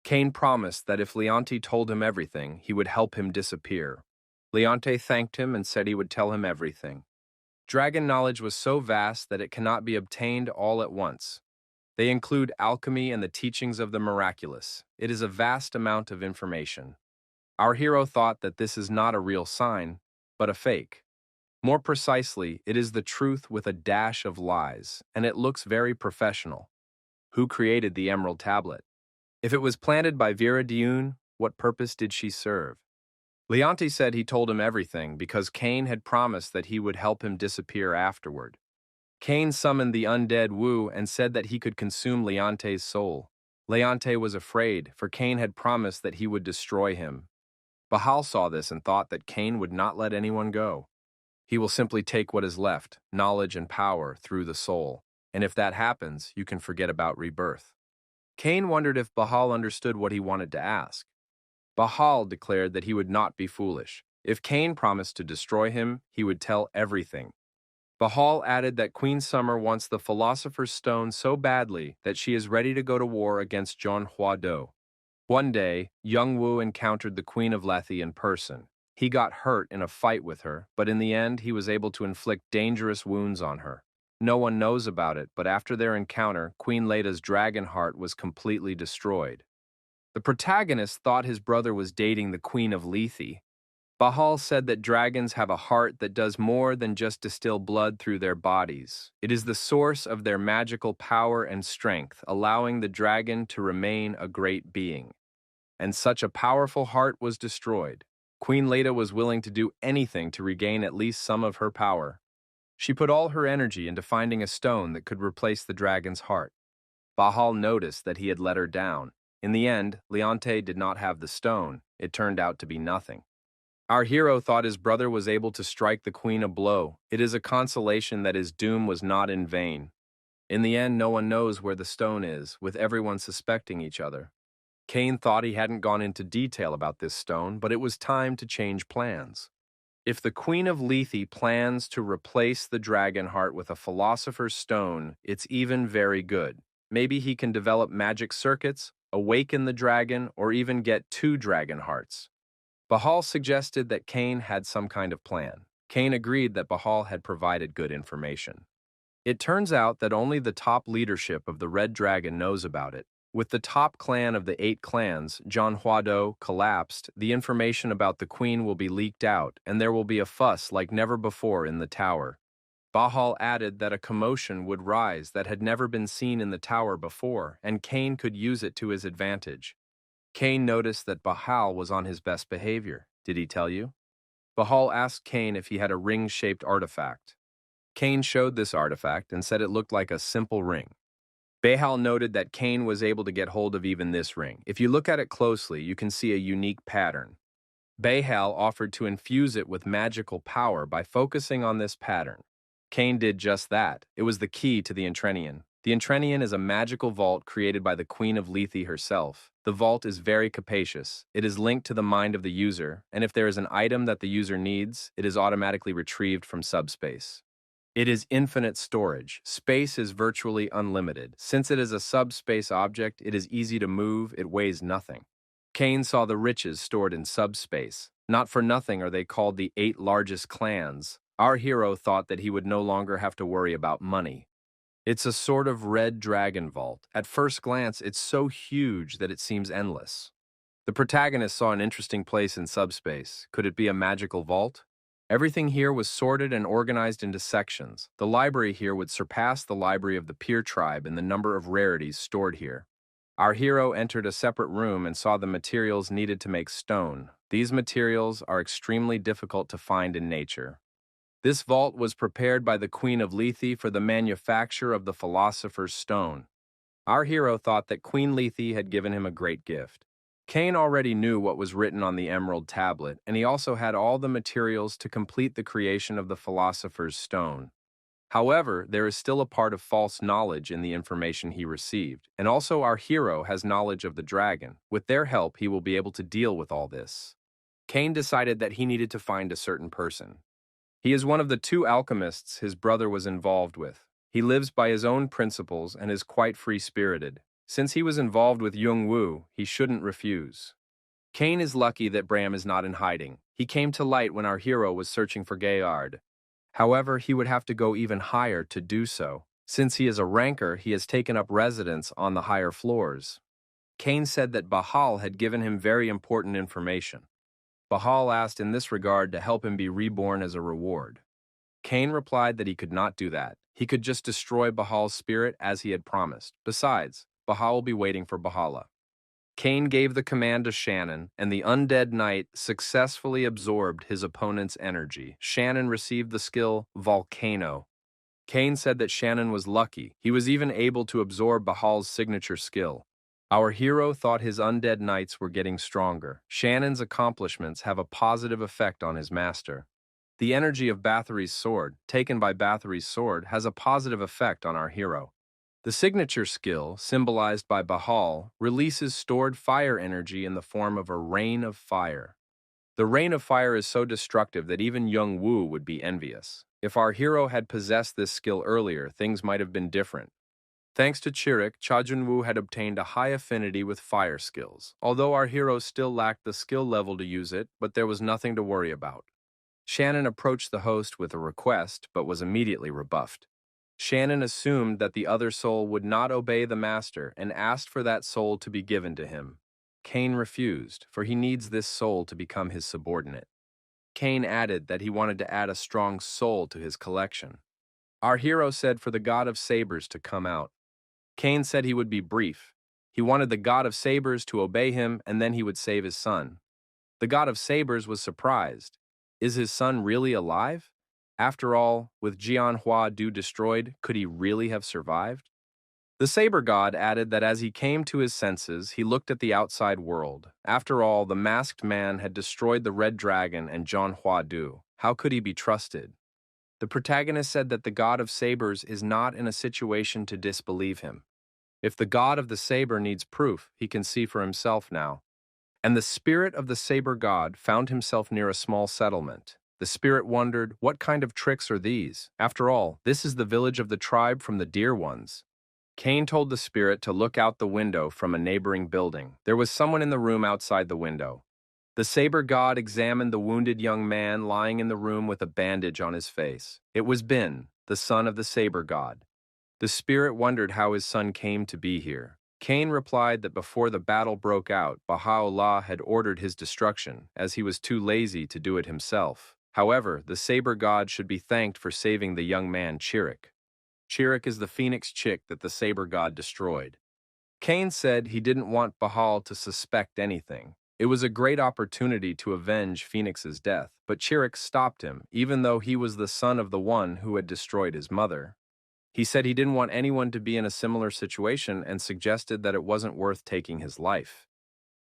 Kane promised that if Leonte told him everything, he would help him disappear. Leonte thanked him and said he would tell him everything. Dragon knowledge was so vast that it cannot be obtained all at once. They include alchemy and the teachings of the miraculous. It is a vast amount of information. Our hero thought that this is not a real sign, but a fake. More precisely, it is the truth with a dash of lies, and it looks very professional. Who created the Emerald Tablet? If it was planted by Vera Dune, what purpose did she serve? Leonte said he told him everything because Kane had promised that he would help him disappear afterward. Kane summoned the undead Wu and said that he could consume Leonte's soul. Leonte was afraid, for Kane had promised that he would destroy him. Bahal saw this and thought that Kane would not let anyone go. He will simply take what is left, knowledge and power, through the soul, and if that happens, you can forget about rebirth. Kane wondered if Bahal understood what he wanted to ask. Bahal declared that he would not be foolish. If Kane promised to destroy him, he would tell everything. Bahal added that Queen Summer wants the Philosopher's Stone so badly that she is ready to go to war against John Huado. One day, young Wu encountered the Queen of Lethe in person. He got hurt in a fight with her, but in the end he was able to inflict dangerous wounds on her. No one knows about it, but after their encounter, Queen Leda's dragon heart was completely destroyed. The protagonist thought his brother was dating the Queen of Lethe. Bahal said that dragons have a heart that does more than just distill blood through their bodies. It is the source of their magical power and strength, allowing the dragon to remain a great being. And such a powerful heart was destroyed. Queen Leda was willing to do anything to regain at least some of her power. She put all her energy into finding a stone that could replace the dragon's heart. Bahal noticed that he had let her down. In the end, Leonte did not have the stone. It turned out to be nothing. Our hero thought his brother was able to strike the queen a blow. It is a consolation that his doom was not in vain. In the end, no one knows where the stone is, with everyone suspecting each other. Kane thought he hadn't gone into detail about this stone, but it was time to change plans. If the Queen of Lethe plans to replace the dragon heart with a philosopher's stone, it's even very good. Maybe he can develop magic circuits, awaken the dragon, or even get 2 dragon hearts. Bahal suggested that Kane had some kind of plan. Kane agreed that Bahal had provided good information. It turns out that only the top leadership of the Red Dragon knows about it. With the top clan of the 8 clans, John Huado, collapsed, the information about the queen will be leaked out, and there will be a fuss like never before in the tower. Bahal added that a commotion would rise that had never been seen in the tower before, and Kane could use it to his advantage. Kane noticed that Bahal was on his best behavior. Did he tell you? Bahal asked Kane if he had a ring-shaped artifact. Kane showed this artifact and said it looked like a simple ring. Bahal noted that Kane was able to get hold of even this ring. If you look at it closely, you can see a unique pattern. Bahal offered to infuse it with magical power by focusing on this pattern. Kane did just that. It was the key to the Entrenian. The Entrenian is a magical vault created by the Queen of Lethe herself. The vault is very capacious. It is linked to the mind of the user, and if there is an item that the user needs, it is automatically retrieved from subspace. It is infinite storage. Space is virtually unlimited. Since it is a subspace object, it is easy to move, it weighs nothing. Kane saw the riches stored in subspace. Not for nothing are they called the 8 largest clans. Our hero thought that he would no longer have to worry about money. It's a sort of red dragon vault. At first glance, it's so huge that it seems endless. The protagonist saw an interesting place in subspace. Could it be a magical vault? Everything here was sorted and organized into sections. The library here would surpass the library of the Peer tribe in the number of rarities stored here. Our hero entered a separate room and saw the materials needed to make stone. These materials are extremely difficult to find in nature. This vault was prepared by the Queen of Lethe for the manufacture of the Philosopher's Stone. Our hero thought that Queen Lethe had given him a great gift. Cain already knew what was written on the emerald tablet, and he also had all the materials to complete the creation of the Philosopher's Stone. However, there is still a part of false knowledge in the information he received, and also our hero has knowledge of the dragon. With their help, he will be able to deal with all this. Cain decided that he needed to find a certain person. He is one of the two alchemists his brother was involved with. He lives by his own principles and is quite free-spirited. Since he was involved with Jung Woo, he shouldn't refuse. Cain is lucky that Bram is not in hiding. He came to light when our hero was searching for Gayard. However, he would have to go even higher to do so. Since he is a ranker, he has taken up residence on the higher floors. Cain said that Bahal had given him very important information. Bahal asked in this regard to help him be reborn as a reward. Cain replied that he could not do that. He could just destroy Bahal's spirit as he had promised. Besides, Bahal will be waiting for Bahala. Cain gave the command to Shannon, and the undead knight successfully absorbed his opponent's energy. Shannon received the skill Volcano. Cain said that Shannon was lucky. He was even able to absorb Bahal's signature skill. Our hero thought his undead knights were getting stronger. Shannon's accomplishments have a positive effect on his master. The energy of Bathory's sword, taken by Bathory's sword, has a positive effect on our hero. The signature skill, symbolized by Bahal, releases stored fire energy in the form of a rain of fire. The rain of fire is so destructive that even Jung Woo would be envious. If our hero had possessed this skill earlier, things might have been different. Thanks to Chirik, Cha Jun-woo had obtained a high affinity with fire skills. Although our hero still lacked the skill level to use it, but there was nothing to worry about. Shannon approached the host with a request, but was immediately rebuffed. Shannon assumed that the other soul would not obey the master and asked for that soul to be given to him. Cain refused, for he needs this soul to become his subordinate. Cain added that he wanted to add a strong soul to his collection. Our hero said for the god of sabers to come out. Cain said he would be brief. He wanted the god of sabers to obey him, and then he would save his son. The god of sabers was surprised. Is his son really alive? After all, with Jianhua Du destroyed, could he really have survived? The saber god added that as he came to his senses, he looked at the outside world. After all, the masked man had destroyed the red dragon and Jianhua Du. How could he be trusted? The protagonist said that the god of sabers is not in a situation to disbelieve him. If the god of the saber needs proof, he can see for himself now. And the spirit of the saber god found himself near a small settlement. The spirit wondered, what kind of tricks are these? After all, this is the village of the tribe from the Dear Ones. Cain told the spirit to look out the window from a neighboring building. There was someone in the room outside the window. The saber god examined the wounded young man lying in the room with a bandage on his face. It was Bin, the son of the saber god. The spirit wondered how his son came to be here. Cain replied that before the battle broke out, Baha'u'llah had ordered his destruction, as he was too lazy to do it himself. However, the saber god should be thanked for saving the young man Chirik. Chirik is the phoenix chick that the saber god destroyed. Cain said he didn't want Bahal to suspect anything. It was a great opportunity to avenge Phoenix's death, but Chirik stopped him, even though he was the son of the one who had destroyed his mother. He said he didn't want anyone to be in a similar situation and suggested that it wasn't worth taking his life.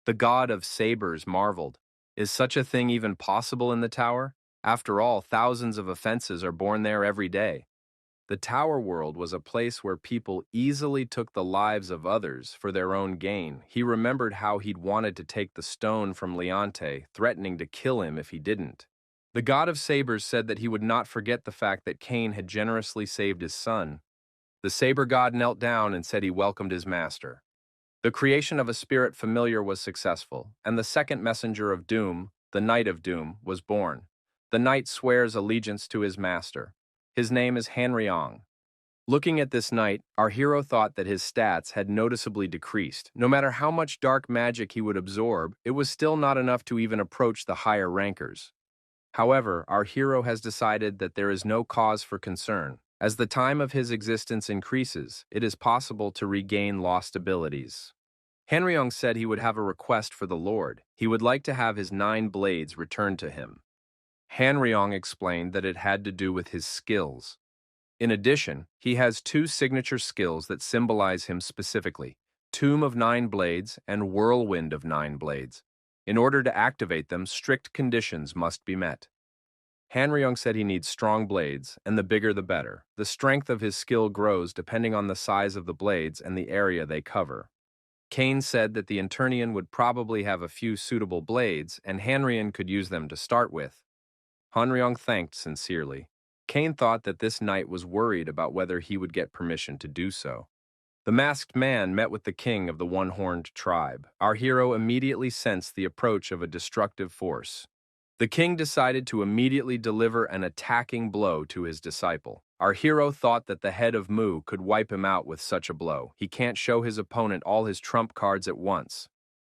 The god of sabers marveled. Is such a thing even possible in the tower? After all, thousands of offenses are born there every day. The Tower World was a place where people easily took the lives of others for their own gain. He remembered how he'd wanted to take the stone from Leonte, threatening to kill him if he didn't. The god of sabers said that he would not forget the fact that Cain had generously saved his son. The saber god knelt down and said he welcomed his master. The creation of a spirit familiar was successful, and the second messenger of doom, the Knight of Doom, was born. The knight swears allegiance to his master. His name is Hanryong. Looking at this knight, our hero thought that his stats had noticeably decreased. No matter how much dark magic he would absorb, it was still not enough to even approach the higher rankers. However, our hero has decided that there is no cause for concern. As the time of his existence increases, it is possible to regain lost abilities. Hanryong said he would have a request for the Lord. He would like to have his 9 blades returned to him. Hanryong explained that it had to do with his skills. In addition, he has 2 signature skills that symbolize him specifically: Tomb of 9 Blades and Whirlwind of 9 Blades. In order to activate them, strict conditions must be met. Hanryong said he needs strong blades, and the bigger the better. The strength of his skill grows depending on the size of the blades and the area they cover. Kane said that the Internian would probably have a few suitable blades, and Hanryong could use them to start with. Hanryong thanked sincerely. Kane thought that this knight was worried about whether he would get permission to do so. The masked man met with the king of the one-horned tribe. Our hero immediately sensed the approach of a destructive force. The king decided to immediately deliver an attacking blow to his disciple. Our hero thought that the head of Mu could wipe him out with such a blow. He can't show his opponent all his trump cards at once.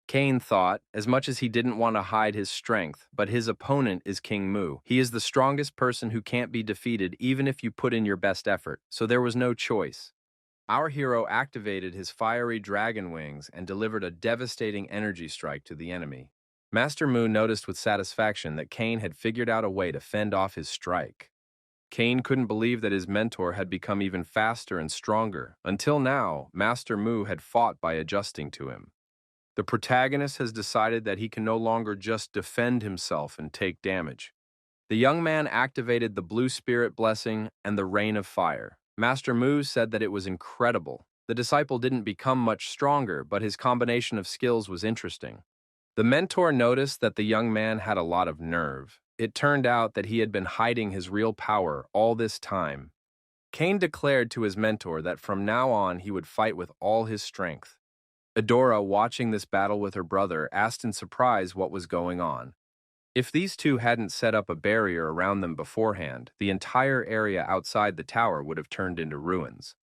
Kane thought, as much as he didn't want to hide his strength, but his opponent is King Mu. He is the strongest person who can't be defeated even if you put in your best effort, so there was no choice. Our hero activated his fiery dragon wings and delivered a devastating energy strike to the enemy. Master Mu noticed with satisfaction that Kane had figured out a way to fend off his strike. Kane couldn't believe that his mentor had become even faster and stronger. Until now, Master Mu had fought by adjusting to him. The protagonist has decided that he can no longer just defend himself and take damage. The young man activated the Blue Spirit Blessing and the Rain of Fire. Master Mu said that it was incredible. The disciple didn't become much stronger, but his combination of skills was interesting. The mentor noticed that the young man had a lot of nerve. It turned out that he had been hiding his real power all this time. Kane declared to his mentor that from now on he would fight with all his strength. Adora, watching this battle with her brother, asked in surprise what was going on. If these two hadn't set up a barrier around them beforehand, the entire area outside the tower would have turned into ruins.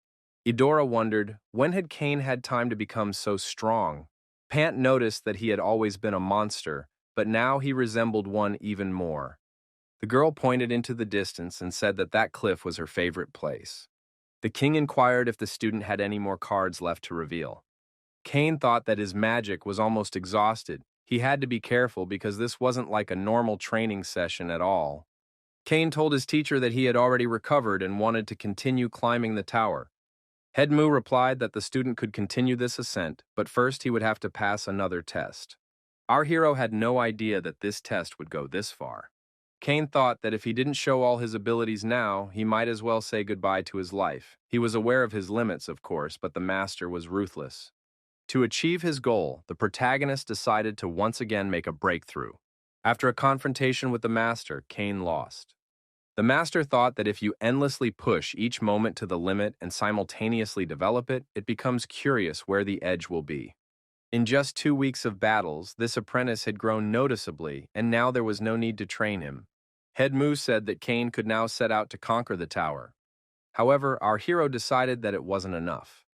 Eudora wondered, when had Kane had time to become so strong? Pant noticed that he had always been a monster, but now he resembled one even more. The girl pointed into the distance and said that that cliff was her favorite place. The king inquired if the student had any more cards left to reveal. Kane thought that his magic was almost exhausted. He had to be careful because this wasn't like a normal training session at all. Kane told his teacher that he had already recovered and wanted to continue climbing the tower. Head Mu replied that the student could continue this ascent, but first he would have to pass another test. Our hero had no idea that this test would go this far. Kane thought that if he didn't show all his abilities now, he might as well say goodbye to his life. He was aware of his limits, of course, but the master was ruthless. To achieve his goal, the protagonist decided to once again make a breakthrough. After a confrontation with the master, Kane lost. The master thought that if you endlessly push each moment to the limit and simultaneously develop it, it becomes curious where the edge will be. In just 2 weeks of battles, this apprentice had grown noticeably, and now there was no need to train him. Head Mu said that Kane could now set out to conquer the tower. However, our hero decided that it wasn't enough.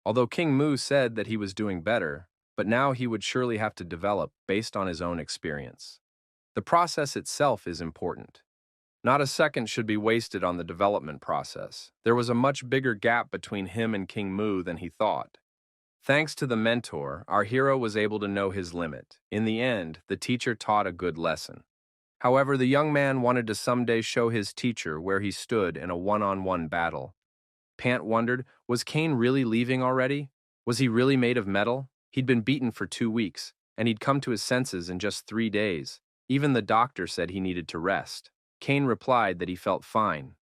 Although King Mu said that he was doing better, but now he would surely have to develop based on his own experience. The process itself is important. Not a second should be wasted on the development process. There was a much bigger gap between him and King Mu than he thought. Thanks to the mentor, our hero was able to know his limit. In the end, the teacher taught a good lesson. However, the young man wanted to someday show his teacher where he stood in a one-on-one battle. Pant wondered, was Kane really leaving already? Was he really made of metal? He'd been beaten for 2 weeks, and he'd come to his senses in just 3 days. Even the doctor said he needed to rest. Kane replied that he felt fine.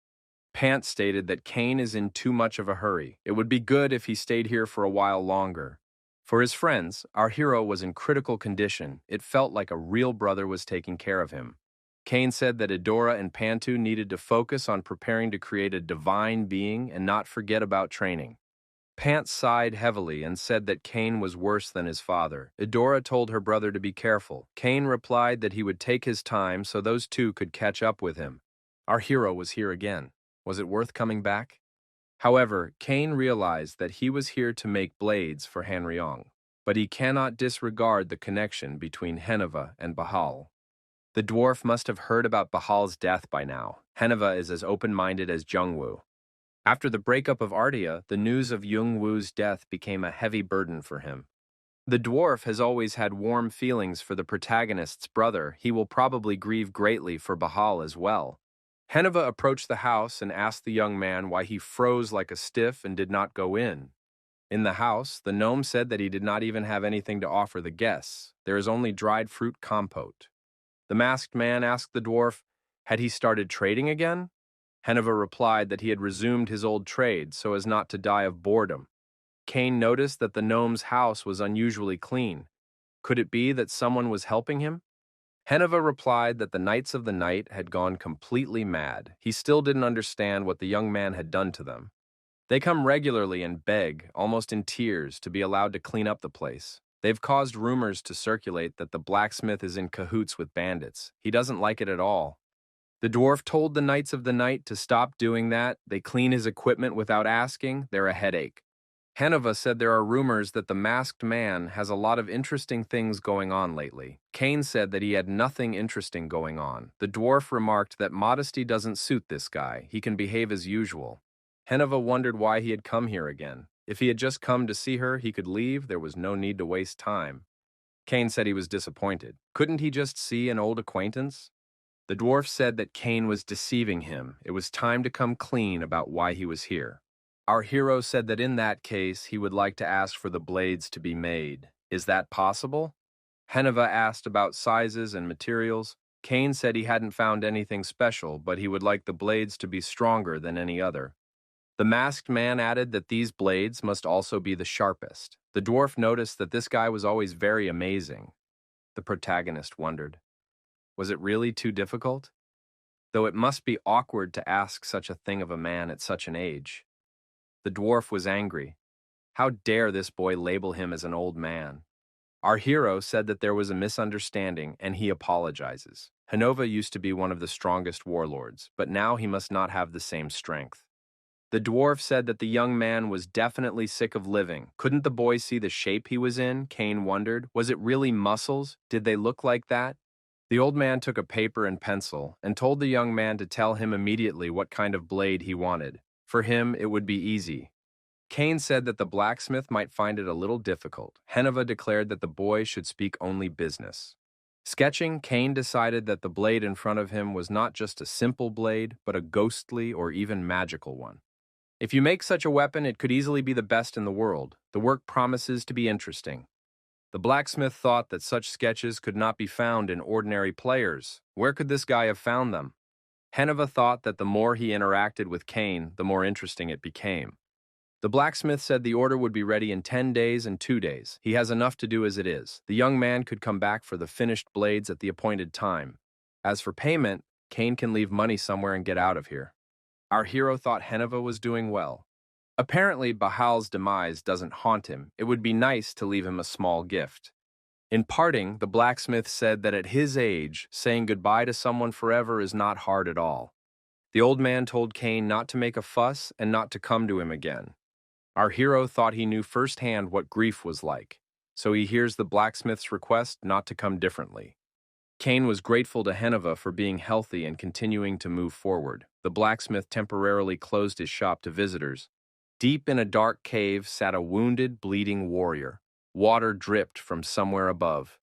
Pant stated that Kane is in too much of a hurry. It would be good if he stayed here for a while longer. For his friends, our hero was in critical condition. It felt like a real brother was taking care of him. Kane said that Adora and Pantu needed to focus on preparing to create a divine being and not forget about training. Pant sighed heavily and said that Kane was worse than his father. Adora told her brother to be careful. Kane replied that he would take his time so those two could catch up with him. Our hero was here again. Was it worth coming back? However, Kane realized that he was here to make blades for Hanryong, but he cannot disregard the connection between Heneva and Bahal. The dwarf must have heard about Bahal's death by now. Heneva is as open-minded as Jungwoo. After the breakup of Ardia, the news of Jungwoo's death became a heavy burden for him. The dwarf has always had warm feelings for the protagonist's brother. He will probably grieve greatly for Bahal as well. Heneva approached the house and asked the young man why he froze like a stiff and did not go in. In the house, the gnome said that he did not even have anything to offer the guests. There is only dried fruit compote. The masked man asked the dwarf, had he started trading again? Heneva replied that he had resumed his old trade so as not to die of boredom. Kane noticed that the gnome's house was unusually clean. Could it be that someone was helping him? Heneva replied that the Knights of the Night had gone completely mad. He still didn't understand what the young man had done to them. They come regularly and beg, almost in tears, to be allowed to clean up the place. They've caused rumors to circulate that the blacksmith is in cahoots with bandits. He doesn't like it at all. The dwarf told the Knights of the Night to stop doing that. They clean his equipment without asking. They're a headache. Heneva said there are rumors that the masked man has a lot of interesting things going on lately. Kane said that he had nothing interesting going on. The dwarf remarked that modesty doesn't suit this guy. He can behave as usual. Heneva wondered why he had come here again. If he had just come to see her, he could leave. There was no need to waste time. Kane said he was disappointed. Couldn't he just see an old acquaintance? The dwarf said that Kane was deceiving him. It was time to come clean about why he was here. Our hero said that in that case, he would like to ask for the blades to be made. Is that possible? Heneva asked about sizes and materials. Kane said he hadn't found anything special, but he would like the blades to be stronger than any other. The masked man added that these blades must also be the sharpest. The dwarf noticed that this guy was always very amazing. The protagonist wondered, was it really too difficult? Though it must be awkward to ask such a thing of a man at such an age. The dwarf was angry. How dare this boy label him as an old man? Our hero said that there was a misunderstanding and he apologizes. Henova used to be one of the strongest warlords, but now he must not have the same strength. The dwarf said that the young man was definitely sick of living. Couldn't the boy see the shape he was in? Kane wondered. Was it really muscles? Did they look like that? The old man took a paper and pencil and told the young man to tell him immediately what kind of blade he wanted. For him, it would be easy. Kane said that the blacksmith might find it a little difficult. Heneva declared that the boy should speak only business. Sketching, Kane decided that the blade in front of him was not just a simple blade, but a ghostly or even magical one. If you make such a weapon, it could easily be the best in the world. The work promises to be interesting. The blacksmith thought that such sketches could not be found in ordinary players. Where could this guy have found them? Heneva thought that the more he interacted with Kane, the more interesting it became. The blacksmith said the order would be ready in 10 days and 2 days. He has enough to do as it is. The young man could come back for the finished blades at the appointed time. As for payment, Kane can leave money somewhere and get out of here. Our hero thought Heneva was doing well. Apparently, Bahal's demise doesn't haunt him. It would be nice to leave him a small gift. In parting, the blacksmith said that at his age, saying goodbye to someone forever is not hard at all. The old man told Kane not to make a fuss and not to come to him again. Our hero thought he knew firsthand what grief was like, so he hears the blacksmith's request not to come differently. Kane was grateful to Heneva for being healthy and continuing to move forward. The blacksmith temporarily closed his shop to visitors. Deep in a dark cave sat a wounded, bleeding warrior. Water dripped from somewhere above.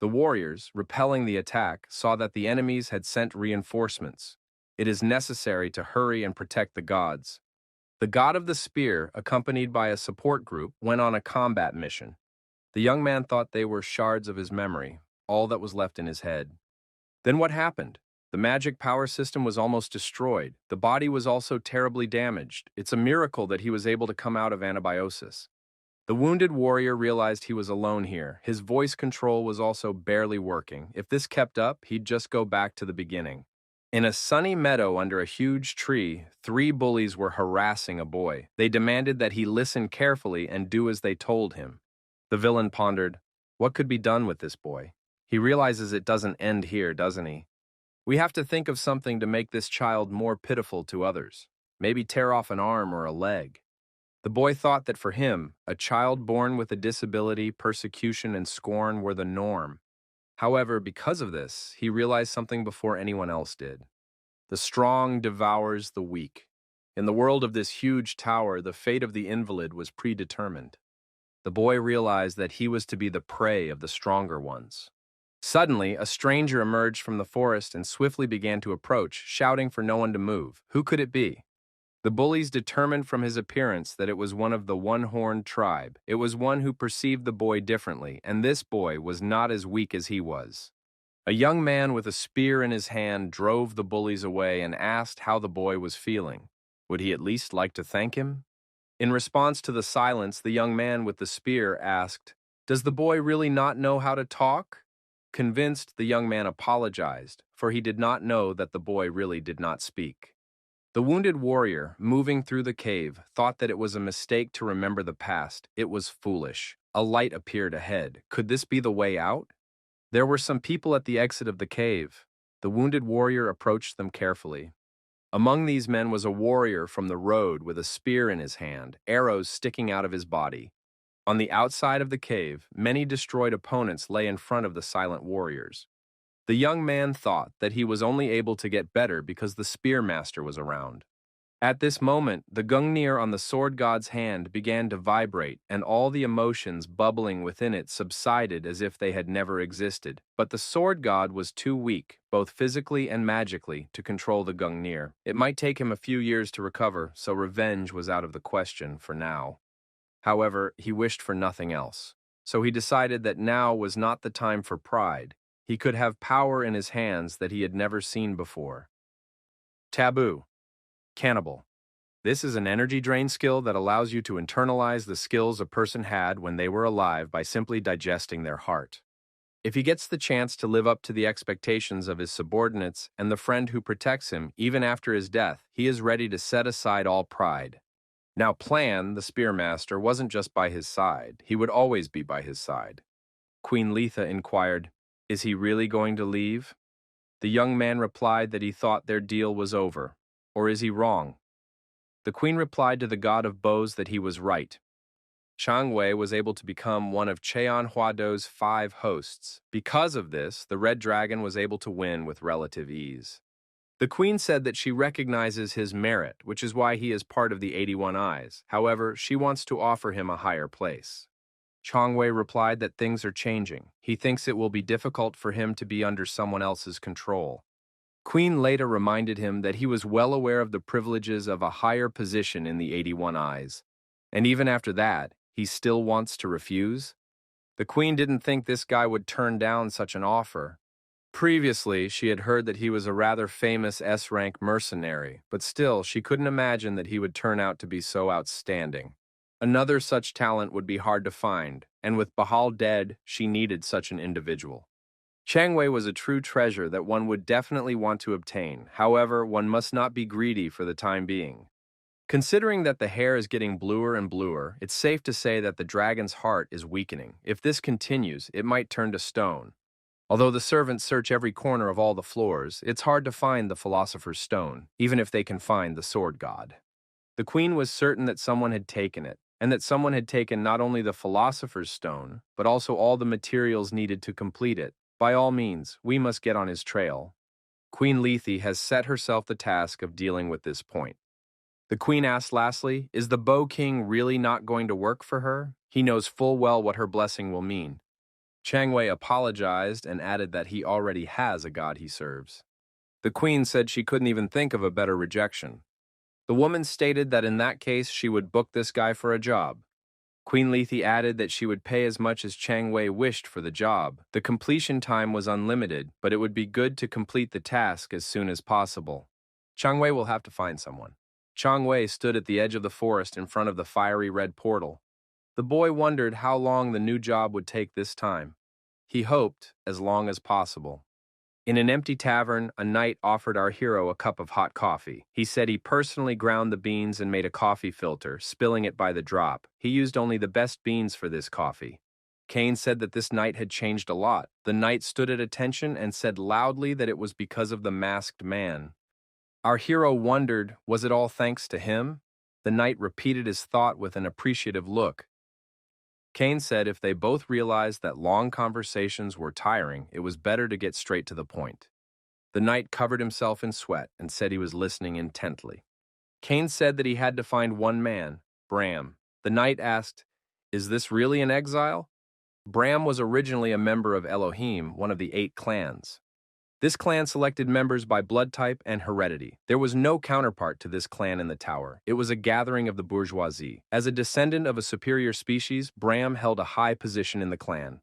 The warriors, repelling the attack, saw that the enemies had sent reinforcements. It is necessary to hurry and protect the gods. The god of the spear, accompanied by a support group, went on a combat mission. The young man thought they were shards of his memory, all that was left in his head. Then what happened? The magic power system was almost destroyed. The body was also terribly damaged. It's a miracle that he was able to come out of anabiosis. The wounded warrior realized he was alone here. His voice control was also barely working. If this kept up, he'd just go back to the beginning. In a sunny meadow under a huge tree, 3 bullies were harassing a boy. They demanded that he listen carefully and do as they told him. The villain pondered, what could be done with this boy? He realizes it doesn't end here, doesn't he? We have to think of something to make this child more pitiful to others. Maybe tear off an arm or a leg. The boy thought that for him, a child born with a disability, persecution, and scorn were the norm. However, because of this, he realized something before anyone else did. The strong devours the weak. In the world of this huge tower, the fate of the invalid was predetermined. The boy realized that he was to be the prey of the stronger ones. Suddenly, a stranger emerged from the forest and swiftly began to approach, shouting for no one to move. Who could it be? The bullies determined from his appearance that it was one of the one-horned tribe. It was one who perceived the boy differently, and this boy was not as weak as he was. A young man with a spear in his hand drove the bullies away and asked how the boy was feeling. Would he at least like to thank him? In response to the silence, the young man with the spear asked, "Does the boy really not know how to talk?" Convinced, the young man apologized, for he did not know that the boy really did not speak. The wounded warrior, moving through the cave, thought that it was a mistake to remember the past. It was foolish. A light appeared ahead. Could this be the way out? There were some people at the exit of the cave. The wounded warrior approached them carefully. Among these men was a warrior from the road with a spear in his hand, arrows sticking out of his body. On the outside of the cave, many destroyed opponents lay in front of the silent warriors. The young man thought that he was only able to get better because the spearmaster was around. At this moment, the gungnir on the sword god's hand began to vibrate, and all the emotions bubbling within it subsided as if they had never existed. But the sword god was too weak, both physically and magically, to control the gungnir. It might take him a few years to recover, so revenge was out of the question for now. However, he wished for nothing else. So he decided that now was not the time for pride. He could have power in his hands that he had never seen before. Taboo. Cannibal. This is an energy drain skill that allows you to internalize the skills a person had when they were alive by simply digesting their heart. If he gets the chance to live up to the expectations of his subordinates and the friend who protects him even after his death, he is ready to set aside all pride. Now Plan, the spearmaster, wasn't just by his side. He would always be by his side. Queen Letha inquired, "Is he really going to leave?" The young man replied that he thought their deal was over. Or is he wrong? The queen replied to the god of bows that he was right. Chang Wei was able to become one of Cheon Huado's 5 hosts. Because of this, the red dragon was able to win with relative ease. The queen said that she recognizes his merit, which is why he is part of the 81 Eyes. However, she wants to offer him a higher place. Chang Wei replied that things are changing. He thinks it will be difficult for him to be under someone else's control. Queen Leda reminded him that he was well aware of the privileges of a higher position in the 81 Eyes. And even after that, he still wants to refuse? The queen didn't think this guy would turn down such an offer. Previously, she had heard that he was a rather famous S-rank mercenary, but still, she couldn't imagine that he would turn out to be so outstanding. Another such talent would be hard to find, and with Bahal dead, she needed such an individual. Chang Wei was a true treasure that one would definitely want to obtain. However, one must not be greedy for the time being. Considering that the hair is getting bluer and bluer, it's safe to say that the dragon's heart is weakening. If this continues, it might turn to stone. Although the servants search every corner of all the floors, it's hard to find the philosopher's stone, even if they can find the sword god. The queen was certain that someone had taken it, and that someone had taken not only the philosopher's stone, but also all the materials needed to complete it. By all means, we must get on his trail. Queen Lethe has set herself the task of dealing with this point. The queen asked lastly, is the Bow King really not going to work for her? He knows full well what her blessing will mean. Chang Wei apologized and added that he already has a god he serves. The queen said she couldn't even think of a better rejection. The woman stated that in that case she would book this guy for a job. Queen Lethe added that she would pay as much as Chang Wei wished for the job. The completion time was unlimited, but it would be good to complete the task as soon as possible. Chang Wei will have to find someone. Chang Wei stood at the edge of the forest in front of the fiery red portal. The boy wondered how long the new job would take this time. He hoped as long as possible. In an empty tavern, a knight offered our hero a cup of hot coffee. He said he personally ground the beans and made a coffee filter, spilling it by the drop. He used only the best beans for this coffee. Kane said that this knight had changed a lot. The knight stood at attention and said loudly that it was because of the masked man. Our hero wondered, was it all thanks to him? The knight repeated his thought with an appreciative look. Kane said if they both realized that long conversations were tiring, it was better to get straight to the point. The knight covered himself in sweat and said he was listening intently. Kane said that he had to find one man, Bram. The knight asked, Is this really an exile? Bram was originally a member of Elohim, one of the 8 clans. This clan selected members by blood type and heredity. There was no counterpart to this clan in the tower. It was a gathering of the bourgeoisie. As a descendant of a superior species, Bram held a high position in the clan.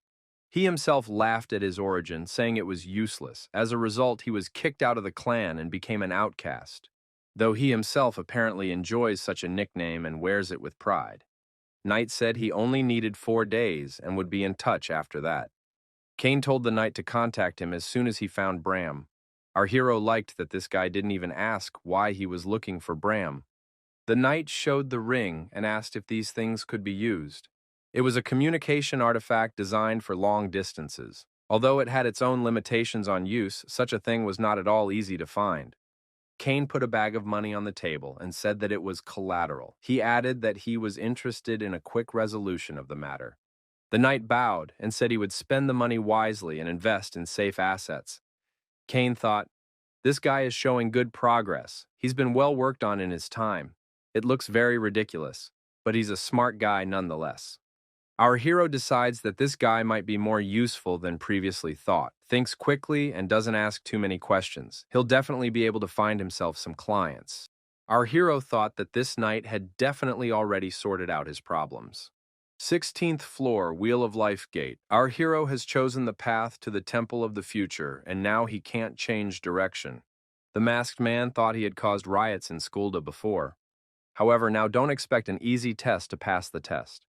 He himself laughed at his origin, saying it was useless. As a result, he was kicked out of the clan and became an outcast, though he himself apparently enjoys such a nickname and wears it with pride. Knight said he only needed 4 days and would be in touch after that. Kane told the knight to contact him as soon as he found Bram. Our hero liked that this guy didn't even ask why he was looking for Bram. The knight showed the ring and asked if these things could be used. It was a communication artifact designed for long distances. Although it had its own limitations on use, such a thing was not at all easy to find. Kane put a bag of money on the table and said that it was collateral. He added that he was interested in a quick resolution of the matter. The knight bowed and said he would spend the money wisely and invest in safe assets. Kane thought, this guy is showing good progress. He's been well worked on in his time. It looks very ridiculous, but he's a smart guy nonetheless. Our hero decides that this guy might be more useful than previously thought, thinks quickly, and doesn't ask too many questions. He'll definitely be able to find himself some clients. Our hero thought that this knight had definitely already sorted out his problems. 16th floor, Wheel of Life gate. Our hero has chosen the path to the Temple of the Future, and now he can't change direction. The masked man thought he had caused riots in Skulda before. However, now don't expect an easy test to pass the test.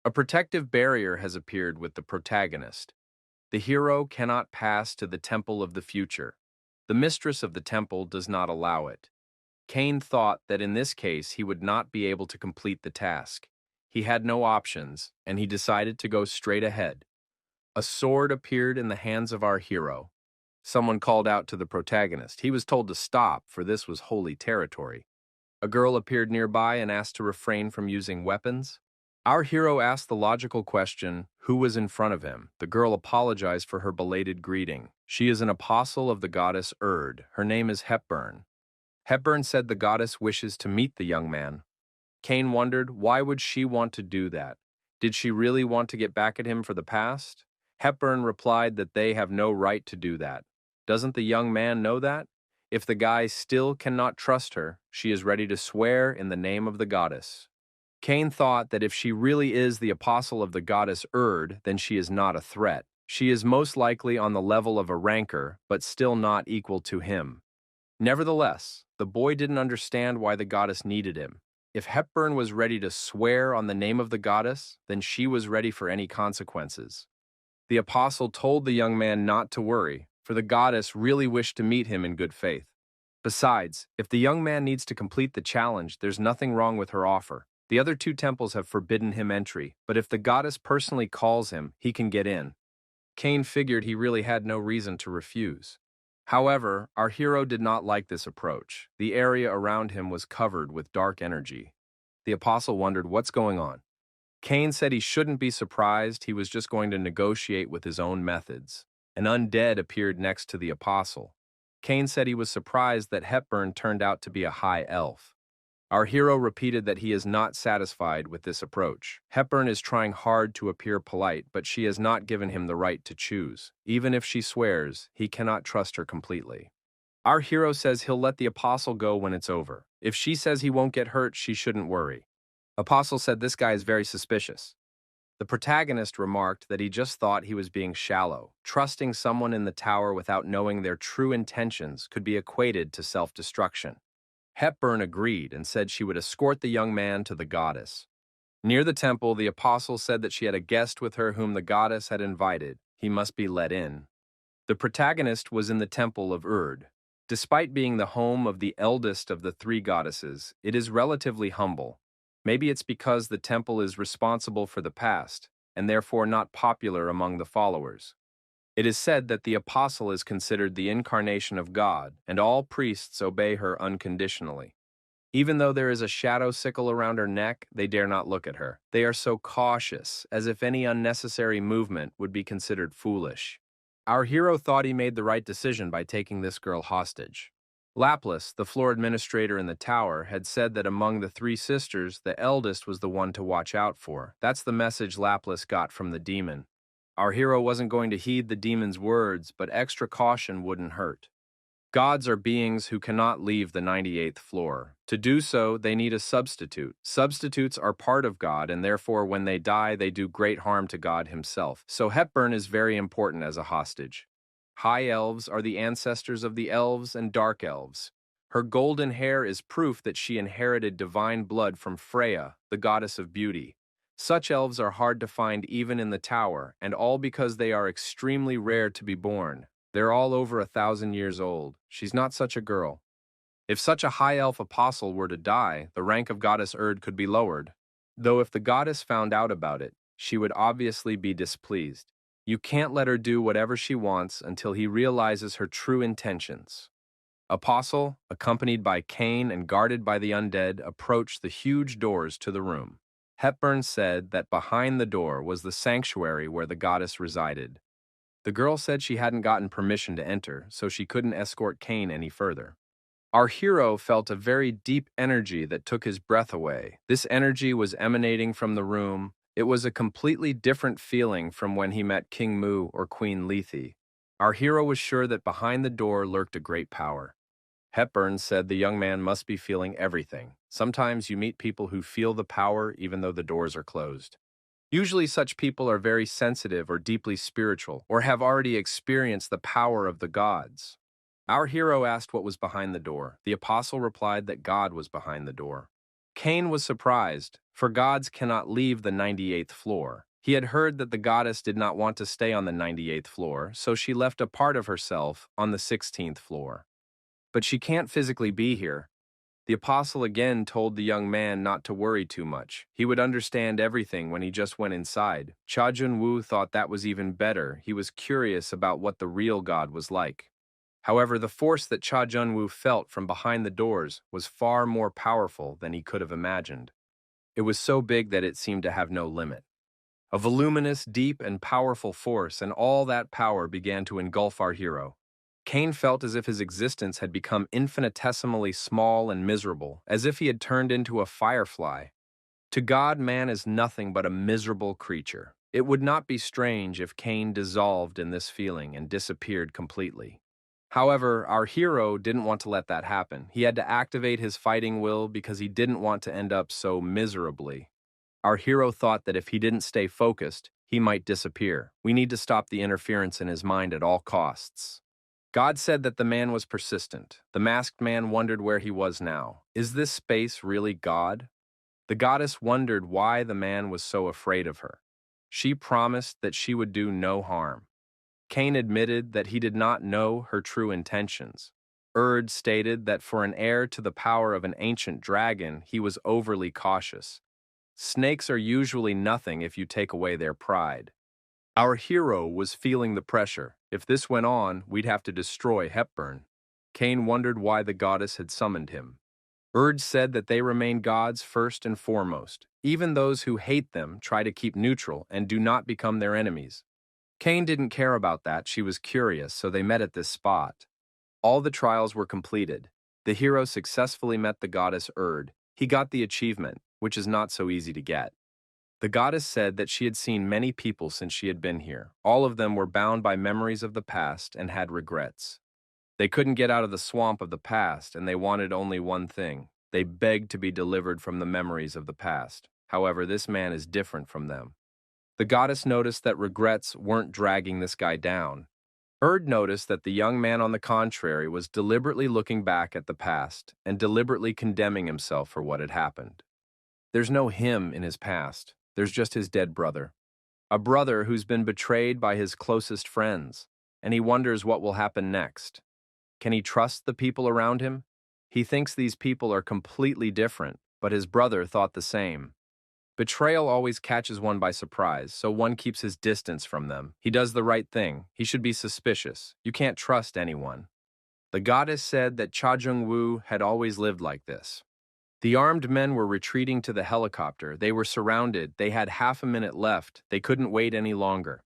A protective barrier has appeared with the protagonist. The hero cannot pass to the Temple of the Future. The mistress of the temple does not allow it. Kane thought that in this case he would not be able to complete the task. He had no options, and he decided to go straight ahead. A sword appeared in the hands of our hero. Someone called out to the protagonist. He was told to stop, for this was holy territory. A girl appeared nearby and asked to refrain from using weapons. Our hero asked the logical question, who was in front of him? The girl apologized for her belated greeting. She is an apostle of the goddess Erd. Her name is Hepburn. Hepburn said the goddess wishes to meet the young man. Kane wondered, why would she want to do that? Did she really want to get back at him for the past? Hepburn replied that they have no right to do that. Doesn't the young man know that? If the guy still cannot trust her, she is ready to swear in the name of the goddess. Kane thought that if she really is the apostle of the goddess Erd, then she is not a threat. She is most likely on the level of a rancor, but still not equal to him. Nevertheless, the boy didn't understand why the goddess needed him. If Hepburn was ready to swear on the name of the goddess, then she was ready for any consequences. The apostle told the young man not to worry, for the goddess really wished to meet him in good faith. Besides, if the young man needs to complete the challenge, there's nothing wrong with her offer. The other 2 temples have forbidden him entry, but if the goddess personally calls him, he can get in. Kane figured he really had no reason to refuse. However, our hero did not like this approach. The area around him was covered with dark energy. The apostle wondered what's going on. Kane said he shouldn't be surprised, he was just going to negotiate with his own methods. An undead appeared next to the apostle. Kane said he was surprised that Hepburn turned out to be a high elf. Our hero repeated that he is not satisfied with this approach. Hepburn is trying hard to appear polite, but she has not given him the right to choose. Even if she swears, he cannot trust her completely. Our hero says he'll let the apostle go when it's over. If she says he won't get hurt, she shouldn't worry. Apostle said this guy is very suspicious. The protagonist remarked that he just thought he was being shallow. Trusting someone in the tower without knowing their true intentions could be equated to self-destruction. Hepburn agreed and said she would escort the young man to the goddess. Near the temple, the apostle said that she had a guest with her whom the goddess had invited. He must be let in. The protagonist was in the temple of Erd. Despite being the home of the eldest of the 3 goddesses, it is relatively humble. Maybe it's because the temple is responsible for the past, and therefore not popular among the followers. It is said that the apostle is considered the incarnation of God, and all priests obey her unconditionally. Even though there is a shadow sickle around her neck, they dare not look at her. They are so cautious, as if any unnecessary movement would be considered foolish. Our hero thought he made the right decision by taking this girl hostage. Laplace, the floor administrator in the tower, had said that among the three sisters, the eldest was the one to watch out for. That's the message Laplace got from the demon. Our hero wasn't going to heed the demon's words, but extra caution wouldn't hurt. Gods are beings who cannot leave the 98th floor. To do so, they need a substitute. Substitutes are part of God, and therefore when they die, they do great harm to God himself. So Hepburn is very important as a hostage. High elves are the ancestors of the elves and dark elves. Her golden hair is proof that she inherited divine blood from Freya, the goddess of beauty. Such elves are hard to find even in the tower, and all because they are extremely rare to be born. They're all over 1,000 years old. She's not such a girl. If such a high elf apostle were to die, the rank of goddess Erd could be lowered. Though if the goddess found out about it, she would obviously be displeased. You can't let her do whatever she wants until he realizes her true intentions. Apostle, accompanied by Cain and guarded by the undead, approached the huge doors to the room. Hepburn said that behind the door was the sanctuary where the goddess resided. The girl said she hadn't gotten permission to enter, so she couldn't escort Cain any further. Our hero felt a very deep energy that took his breath away. This energy was emanating from the room. It was a completely different feeling from when he met King Mu or Queen Lethe. Our hero was sure that behind the door lurked a great power. Hepburn said the young man must be feeling everything. Sometimes you meet people who feel the power even though the doors are closed. Usually such people are very sensitive or deeply spiritual, or have already experienced the power of the gods. Our hero asked what was behind the door. The apostle replied that God was behind the door. Cain was surprised, for gods cannot leave the 98th floor. He had heard that the goddess did not want to stay on the 98th floor, so she left a part of herself on the 16th floor. But she can't physically be here. The apostle again told the young man not to worry too much. He would understand everything when he just went inside. Cha Junwoo thought that was even better. He was curious about what the real God was like. However, the force that Cha Junwoo felt from behind the doors was far more powerful than he could have imagined. It was so big that it seemed to have no limit. A voluminous, deep, and powerful force, and all that power began to engulf our hero. Cain felt as if his existence had become infinitesimally small and miserable, as if he had turned into a firefly. To God, man is nothing but a miserable creature. It would not be strange if Cain dissolved in this feeling and disappeared completely. However, our hero didn't want to let that happen. He had to activate his fighting will because he didn't want to end up so miserably. Our hero thought that if he didn't stay focused, he might disappear. We need to stop the interference in his mind at all costs. God said that the man was persistent. The masked man wondered where he was now. Is this space really God? The goddess wondered why the man was so afraid of her. She promised that she would do no harm. Cain admitted that he did not know her true intentions. Erd stated that for an heir to the power of an ancient dragon, he was overly cautious. Snakes are usually nothing if you take away their pride. Our hero was feeling the pressure. If this went on, we'd have to destroy Hepburn. Cain wondered why the goddess had summoned him. Erd said that they remain gods first and foremost. Even those who hate them try to keep neutral and do not become their enemies. Cain didn't care about that. She was curious, so they met at this spot. All the trials were completed. The hero successfully met the goddess Erd. He got the achievement, which is not so easy to get. The goddess said that she had seen many people since she had been here. All of them were bound by memories of the past and had regrets. They couldn't get out of the swamp of the past, and they wanted only one thing. They begged to be delivered from the memories of the past. However, this man is different from them. The goddess noticed that regrets weren't dragging this guy down. Erd noticed that the young man, on the contrary, was deliberately looking back at the past and deliberately condemning himself for what had happened. There's no him in his past. There's just his dead brother. A brother who's been betrayed by his closest friends, and he wonders what will happen next. Can he trust the people around him? He thinks these people are completely different, but his brother thought the same. Betrayal always catches one by surprise, so one keeps his distance from them. He does the right thing. He should be suspicious. You can't trust anyone. The goddess said that Cha Jung-woo had always lived like this. The armed men were retreating to the helicopter. They were surrounded. They had half a minute left. They couldn't wait any longer.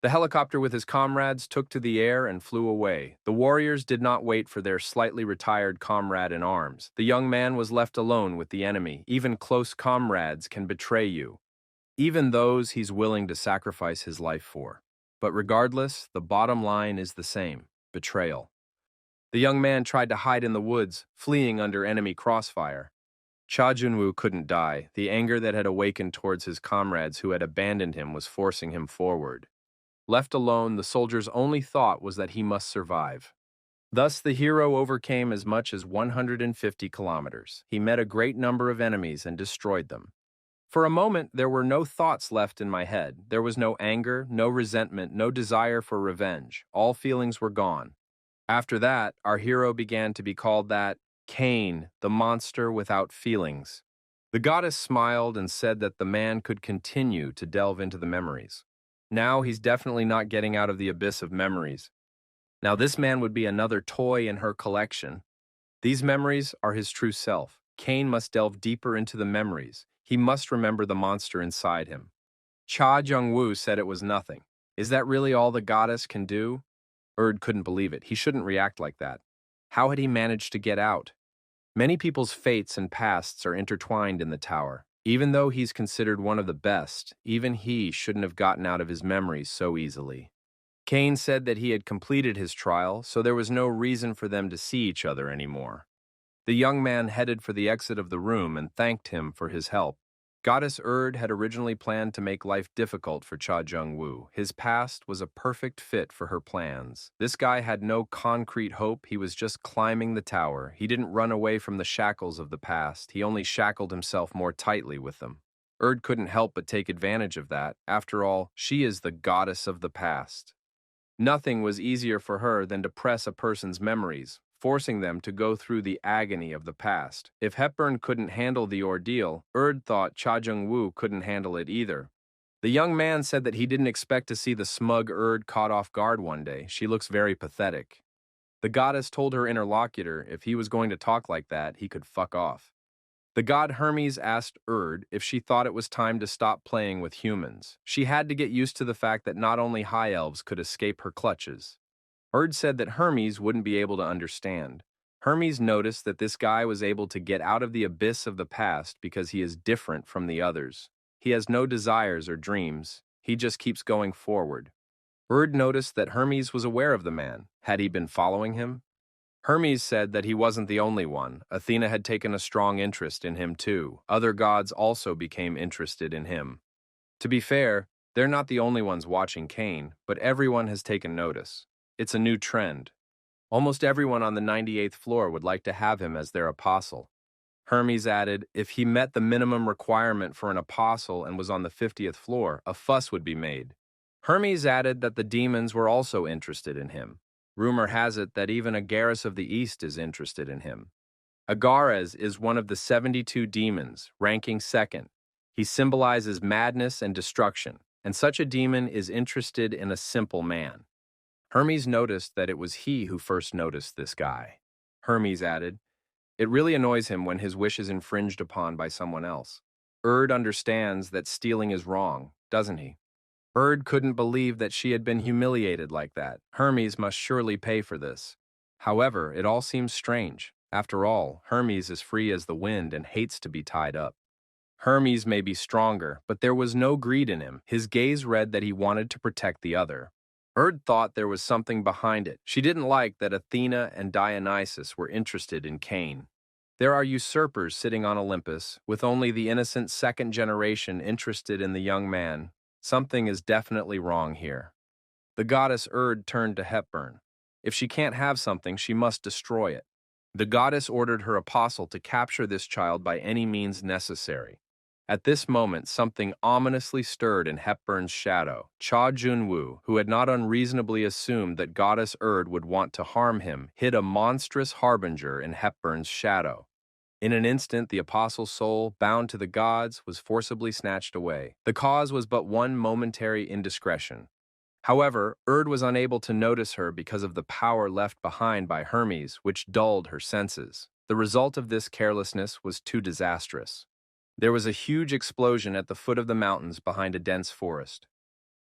The helicopter with his comrades took to the air and flew away. The warriors did not wait for their slightly retired comrade in arms. The young man was left alone with the enemy. Even close comrades can betray you, even those he's willing to sacrifice his life for. But regardless, the bottom line is the same: betrayal. The young man tried to hide in the woods, fleeing under enemy crossfire. Cha Junwoo couldn't die. The anger that had awakened towards his comrades who had abandoned him was forcing him forward. Left alone, the soldier's only thought was that he must survive. Thus, the hero overcame as much as 150 kilometers. He met a great number of enemies and destroyed them. For a moment, there were no thoughts left in my head. There was no anger, no resentment, no desire for revenge. All feelings were gone. After that, our hero began to be called that Cain, the monster without feelings. The goddess smiled and said that the man could continue to delve into the memories. Now he's definitely not getting out of the abyss of memories. Now this man would be another toy in her collection. These memories are his true self. Cain must delve deeper into the memories. He must remember the monster inside him. Cha Jung-woo said it was nothing. Is that really all the goddess can do? Couldn't believe it. He shouldn't react like that. How had he managed to get out? Many people's fates and pasts are intertwined in the tower. Even though he's considered one of the best, even he shouldn't have gotten out of his memories so easily. Cain said that he had completed his trial, so there was no reason for them to see each other anymore. The young man headed for the exit of the room and thanked him for his help. Goddess had originally planned to make life difficult for Cha Jung-woo. His past was a perfect fit for her plans. This guy had no concrete hope. He was just climbing the tower. He didn't run away from the shackles of the past. He only shackled himself more tightly with them. Couldn't help but take advantage of that. After all, she is the goddess of the past. Nothing was easier for her than to press a person's memories, forcing them to go through the agony of the past. If Hepburn couldn't handle the ordeal, thought Cha Jung-woo couldn't handle it either. The young man said that he didn't expect to see the smug caught off guard one day. She looks very pathetic. The goddess told her interlocutor if he was going to talk like that, he could fuck off. The god Hermes asked if she thought it was time to stop playing with humans. She had to get used to the fact that not only high elves could escape her clutches. Said that Hermes wouldn't be able to understand. Hermes noticed that this guy was able to get out of the abyss of the past because he is different from the others. He has no desires or dreams. He just keeps going forward. Noticed that Hermes was aware of the man. Had he been following him? Hermes said that he wasn't the only one. Athena had taken a strong interest in him too. Other gods also became interested in him. To be fair, they're not the only ones watching Cain, but everyone has taken notice. It's a new trend. Almost everyone on the 98th floor would like to have him as their apostle. Hermes added, if he met the minimum requirement for an apostle and was on the 50th floor, a fuss would be made. Hermes added that the demons were also interested in him. Rumor has it that even Agares of the East is interested in him. Agares is one of the 72 demons, ranking second. He symbolizes madness and destruction, and such a demon is interested in a simple man. Hermes noticed that it was he who first noticed this guy. Hermes added, it really annoys him when his wish is infringed upon by someone else. Understands that stealing is wrong, doesn't he? Couldn't believe that she had been humiliated like that. Hermes must surely pay for this. However, it all seems strange. After all, Hermes is free as the wind and hates to be tied up. Hermes may be stronger, but there was no greed in him. His gaze read that he wanted to protect the other. Thought there was something behind it. She didn't like that Athena and Dionysus were interested in Cain. There are usurpers sitting on Olympus, with only the innocent second generation interested in the young man. Something is definitely wrong here. The goddess turned to Hepburn. If she can't have something, she must destroy it. The goddess ordered her apostle to capture this child by any means necessary. At this moment, something ominously stirred in Hepburn's shadow. Cha Jun-woo, who had not unreasonably assumed that goddess would want to harm him, hid a monstrous harbinger in Hepburn's shadow. In an instant, the apostle's soul, bound to the gods, was forcibly snatched away. The cause was but one momentary indiscretion. However, was unable to notice her because of the power left behind by Hermes, which dulled her senses. The result of this carelessness was too disastrous. There was a huge explosion at the foot of the mountains behind a dense forest.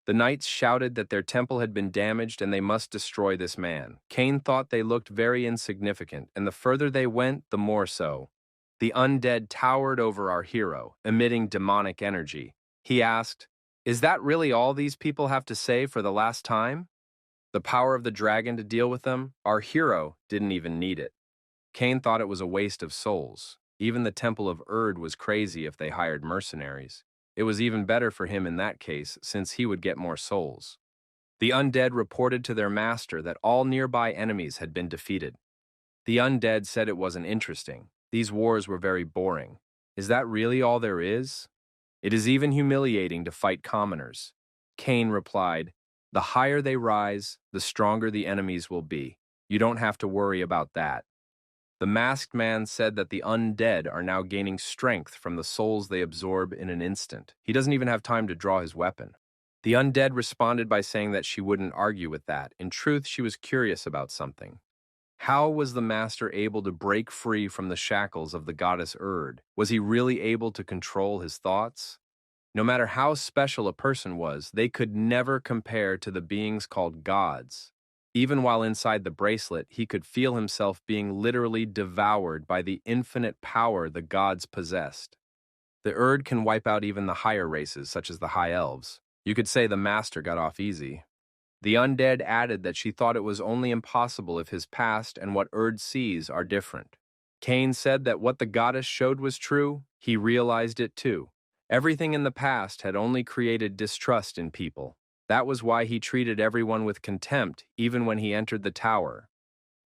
The knights shouted that their temple had been damaged and they must destroy this man. Cain thought they looked very insignificant, and the further they went, the more so. The undead towered over our hero, emitting demonic energy. He asked, "Is that really all these people have to say for the last time?" The power of the dragon to deal with them, our hero didn't even need it. Cain thought it was a waste of souls. Even the Temple of Erd was crazy if they hired mercenaries. It was even better for him in that case, since he would get more souls. The undead reported to their master that all nearby enemies had been defeated. The undead said it wasn't interesting. These wars were very boring. Is that really all there is? It is even humiliating to fight commoners. Cain replied, "The higher they rise, the stronger the enemies will be. You don't have to worry about that." The masked man said that the undead are now gaining strength from the souls they absorb in an instant. He doesn't even have time to draw his weapon. The undead responded by saying that she wouldn't argue with that. In truth, she was curious about something. How was the master able to break free from the shackles of the goddess Erd? Was he really able to control his thoughts? No matter how special a person was, they could never compare to the beings called gods. Even while inside the bracelet, he could feel himself being literally devoured by the infinite power the gods possessed. The Erd can wipe out even the higher races, such as the High Elves. You could say the master got off easy. The undead added that she thought it was only impossible if his past and what Erd sees are different. Cain said that what the goddess showed was true. He realized it too. Everything in the past had only created distrust in people. That was why he treated everyone with contempt, even when he entered the tower.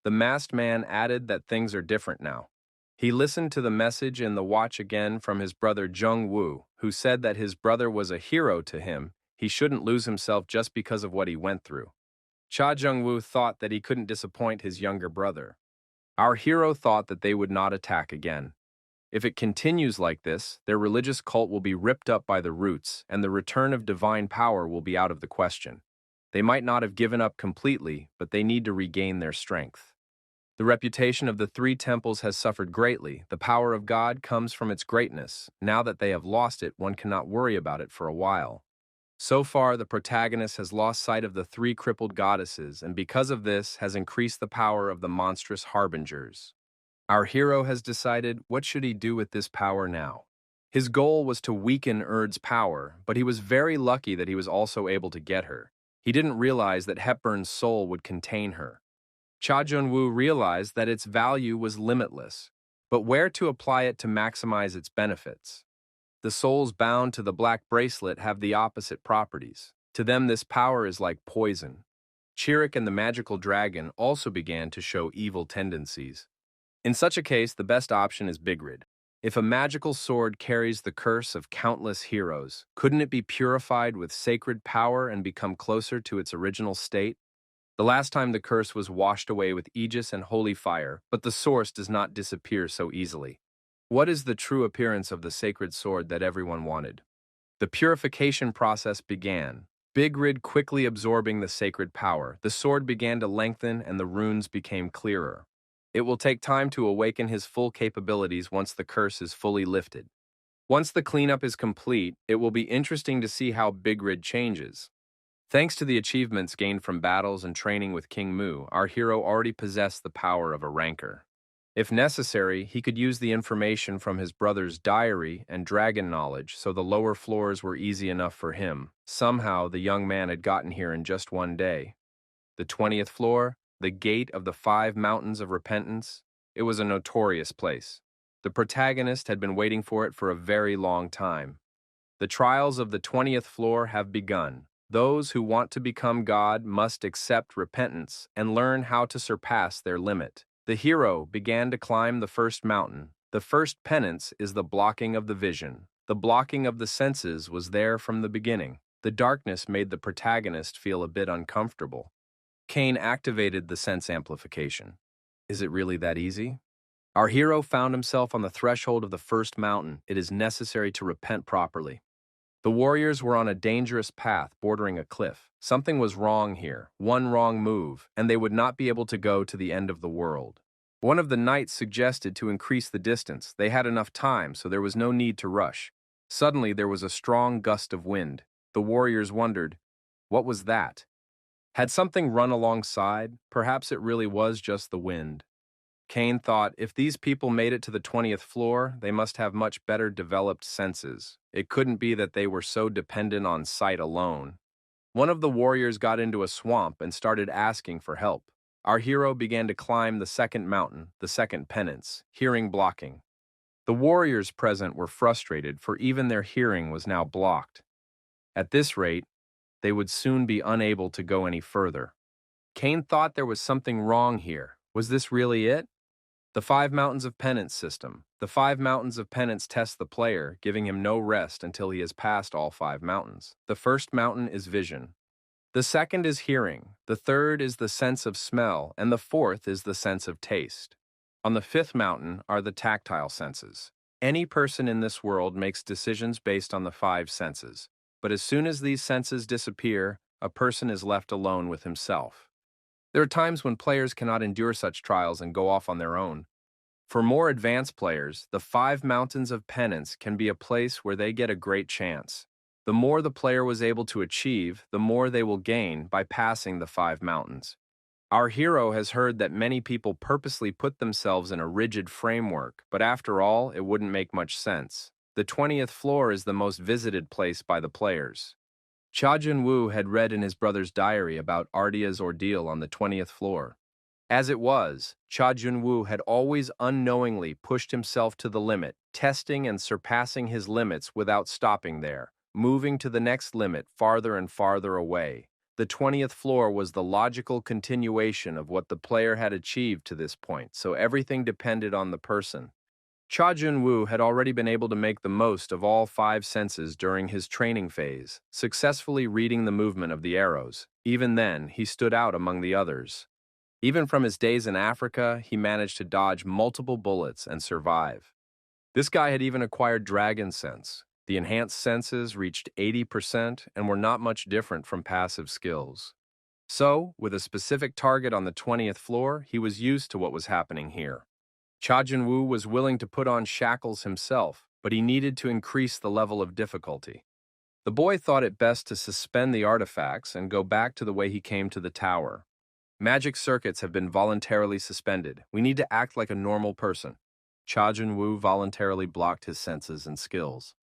The masked man added that things are different now. He listened to the message in the watch again from his brother Jung-woo, who said that his brother was a hero to him. He shouldn't lose himself just because of what he went through. Cha Jung-woo thought that he couldn't disappoint his younger brother. Our hero thought that they would not attack again. If it continues like this, their religious cult will be ripped up by the roots, and the return of divine power will be out of the question. They might not have given up completely, but they need to regain their strength. The reputation of the three temples has suffered greatly. The power of God comes from its greatness. Now that they have lost it, one cannot worry about it for a while. So far, the protagonist has lost sight of the three crippled goddesses, and because of this, has increased the power of the monstrous harbingers. Our hero has decided what should he do with this power now. His goal was to weaken Erd's power, but he was very lucky that he was also able to get her. He didn't realize that Hepburn's soul would contain her. Cha Jun-woo realized that its value was limitless, but where to apply it to maximize its benefits? The souls bound to the black bracelet have the opposite properties. To them, this power is like poison. Chirik and the magical dragon also began to show evil tendencies. In such a case, the best option is Bigrid. If a magical sword carries the curse of countless heroes, couldn't it be purified with sacred power and become closer to its original state? The last time the curse was washed away with Aegis and holy fire, but the source does not disappear so easily. What is the true appearance of the sacred sword that everyone wanted? The purification process began. Bigrid quickly absorbing the sacred power, the sword began to lengthen and the runes became clearer. It will take time to awaken his full capabilities once the curse is fully lifted. Once the cleanup is complete, it will be interesting to see how Bigrid changes. Thanks to the achievements gained from battles and training with King Mu, our hero already possessed the power of a ranker. If necessary, he could use the information from his brother's diary and dragon knowledge, so the lower floors were easy enough for him. Somehow, the young man had gotten here in just one day. The 20th floor, the gate of the 5 mountains of repentance, it was a notorious place. The protagonist had been waiting for it for a very long time. The trials of the 20th floor have begun. Those who want to become God must accept repentance and learn how to surpass their limit. The hero began to climb the first mountain. The first penance is the blocking of the vision. The blocking of the senses was there from the beginning. The darkness made the protagonist feel a bit uncomfortable. Cain activated the sense amplification. Is it really that easy? Our hero found himself on the threshold of the first mountain. It is necessary to repent properly. The warriors were on a dangerous path bordering a cliff. Something was wrong here, one wrong move, and they would not be able to go to the end of the world. One of the knights suggested to increase the distance. They had enough time, so there was no need to rush. Suddenly, there was a strong gust of wind. The warriors wondered, What was that? Had something run alongside? Perhaps it really was just the wind. Kane thought, if these people made it to the 20th floor, they must have much better developed senses. It couldn't be that they were so dependent on sight alone. One of the warriors got into a swamp and started asking for help. Our hero began to climb the second mountain, the second penance, hearing blocking. The warriors present were frustrated, for even their hearing was now blocked. At this rate, they would soon be unable to go any further. Kane thought there was something wrong here. Was this really it? The 5 Mountains of Penance system. The 5 Mountains of Penance test the player, giving him no rest until he has passed all 5 mountains. The first mountain is vision. The second is hearing. The third is the sense of smell, and the fourth is the sense of taste. On the 5th mountain are the tactile senses. Any person in this world makes decisions based on the 5 senses, but as soon as these senses disappear, a person is left alone with himself. There are times when players cannot endure such trials and go off on their own. For more advanced players, the 5 Mountains of Penance can be a place where they get a great chance. The more the player was able to achieve, the more they will gain by passing the 5 mountains. Our hero has heard that many people purposely put themselves in a rigid framework, but after all, it wouldn't make much sense. The 20th floor is the most visited place by the players. Cha Jun-woo had read in his brother's diary about Ardia's ordeal on the 20th floor. As it was, Cha Jun-woo had always unknowingly pushed himself to the limit, testing and surpassing his limits without stopping there, moving to the next limit farther and farther away. The 20th floor was the logical continuation of what the player had achieved to this point, so everything depended on the person. Cha Jun-woo had already been able to make the most of all 5 senses during his training phase, successfully reading the movement of the arrows. Even then, he stood out among the others. Even from his days in Africa, he managed to dodge multiple bullets and survive. This guy had even acquired dragon sense. The enhanced senses reached 80% and were not much different from passive skills. So, with a specific target on the 20th floor, he was used to what was happening here. Cha Jun-woo was willing to put on shackles himself, but he needed to increase the level of difficulty. The boy thought it best to suspend the artifacts and go back to the way he came to the tower. Magic circuits have been voluntarily suspended. We need to act like a normal person. Cha Jun-woo voluntarily blocked his senses and skills.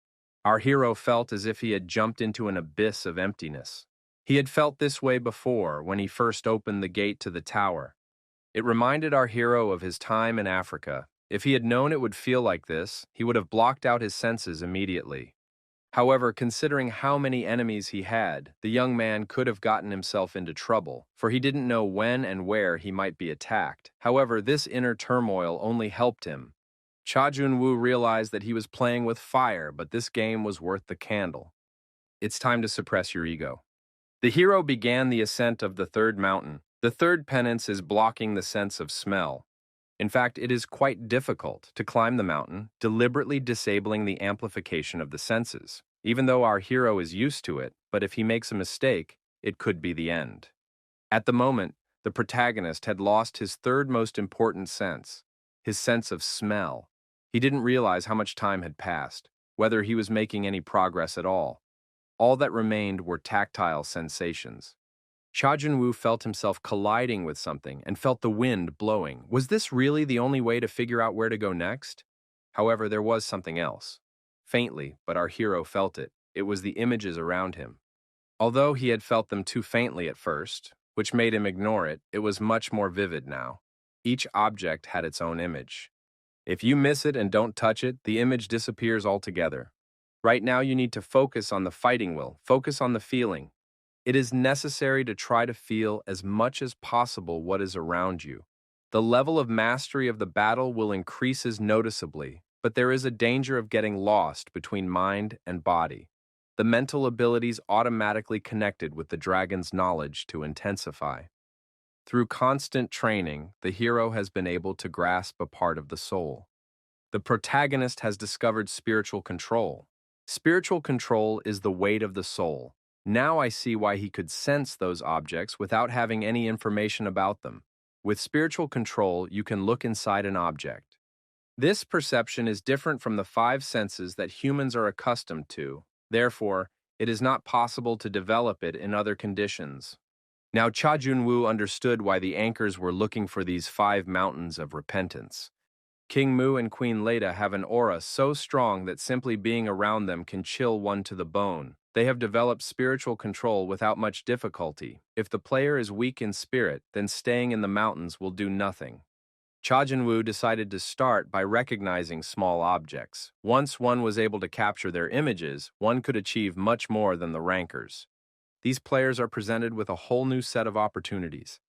Our hero felt as if he had jumped into an abyss of emptiness. He had felt this way before when he first opened the gate to the tower. It reminded our hero of his time in Africa. If he had known it would feel like this, he would have blocked out his senses immediately. However, considering how many enemies he had, the young man could have gotten himself into trouble, for he didn't know when and where he might be attacked. However, this inner turmoil only helped him. Cha Jun-woo realized that he was playing with fire, but this game was worth the candle. It's time to suppress your ego. The hero began the ascent of the 3rd mountain. The 3rd penance is blocking the sense of smell. In fact, it is quite difficult to climb the mountain, deliberately disabling the amplification of the senses. Even though our hero is used to it, but if he makes a mistake, it could be the end. At the moment, the protagonist had lost his 3rd most important sense, his sense of smell. He didn't realize how much time had passed, whether he was making any progress at all. All that remained were tactile sensations. Cha Jun-woo felt himself colliding with something and felt the wind blowing. Was this really the only way to figure out where to go next? However, there was something else. Faintly, but our hero felt it. It was the images around him. Although he had felt them too faintly at first, which made him ignore it, it was much more vivid now. Each object had its own image. If you miss it and don't touch it, the image disappears altogether. Right now you need to focus on the fighting will, focus on the feeling. It is necessary to try to feel as much as possible what is around you. The level of mastery of the battle will increase noticeably, but there is a danger of getting lost between mind and body. The mental abilities automatically connected with the dragon's knowledge to intensify. Through constant training, the hero has been able to grasp a part of the soul. The protagonist has discovered spiritual control. Spiritual control is the weight of the soul. Now I see why he could sense those objects without having any information about them. With spiritual control, you can look inside an object. This perception is different from the 5 senses that humans are accustomed to. Therefore, It is not possible to develop it in other conditions. Now Cha Junwoo understood why the anchors were looking for these 5 mountains of repentance. King Mu and Queen Leda have an aura so strong that simply being around them can chill one to the bone. They have developed spiritual control without much difficulty. If the player is weak in spirit, then staying in the mountains will do nothing. Cha Junwoo decided to start by recognizing small objects. Once one was able to capture their images, one could achieve much more than the rankers. These players are presented with a whole new set of opportunities.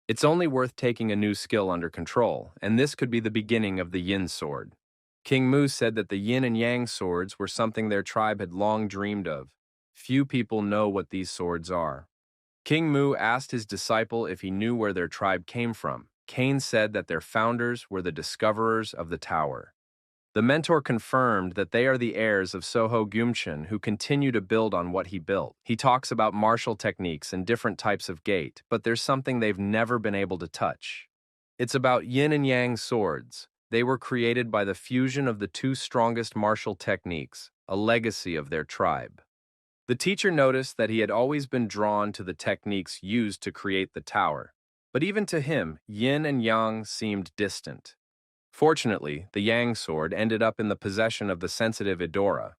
It's only worth taking a new skill under control, and this could be the beginning of the Yin sword. King Mu said that the Yin and Yang swords were something their tribe had long dreamed of. Few people know what these swords are. King Mu asked his disciple if he knew where their tribe came from. Cain said that their founders were the discoverers of the tower. The mentor confirmed that they are the heirs of Soho Gyumchun who continue to build on what he built. He talks about martial techniques and different types of gate, but there's something they've never been able to touch. It's about yin and yang swords. They were created by the fusion of the 2 strongest martial techniques, a legacy of their tribe. The teacher noticed that he had always been drawn to the techniques used to create the tower, but even to him, yin and yang seemed distant. Fortunately, the Yang sword ended up in the possession of the sensitive Idora.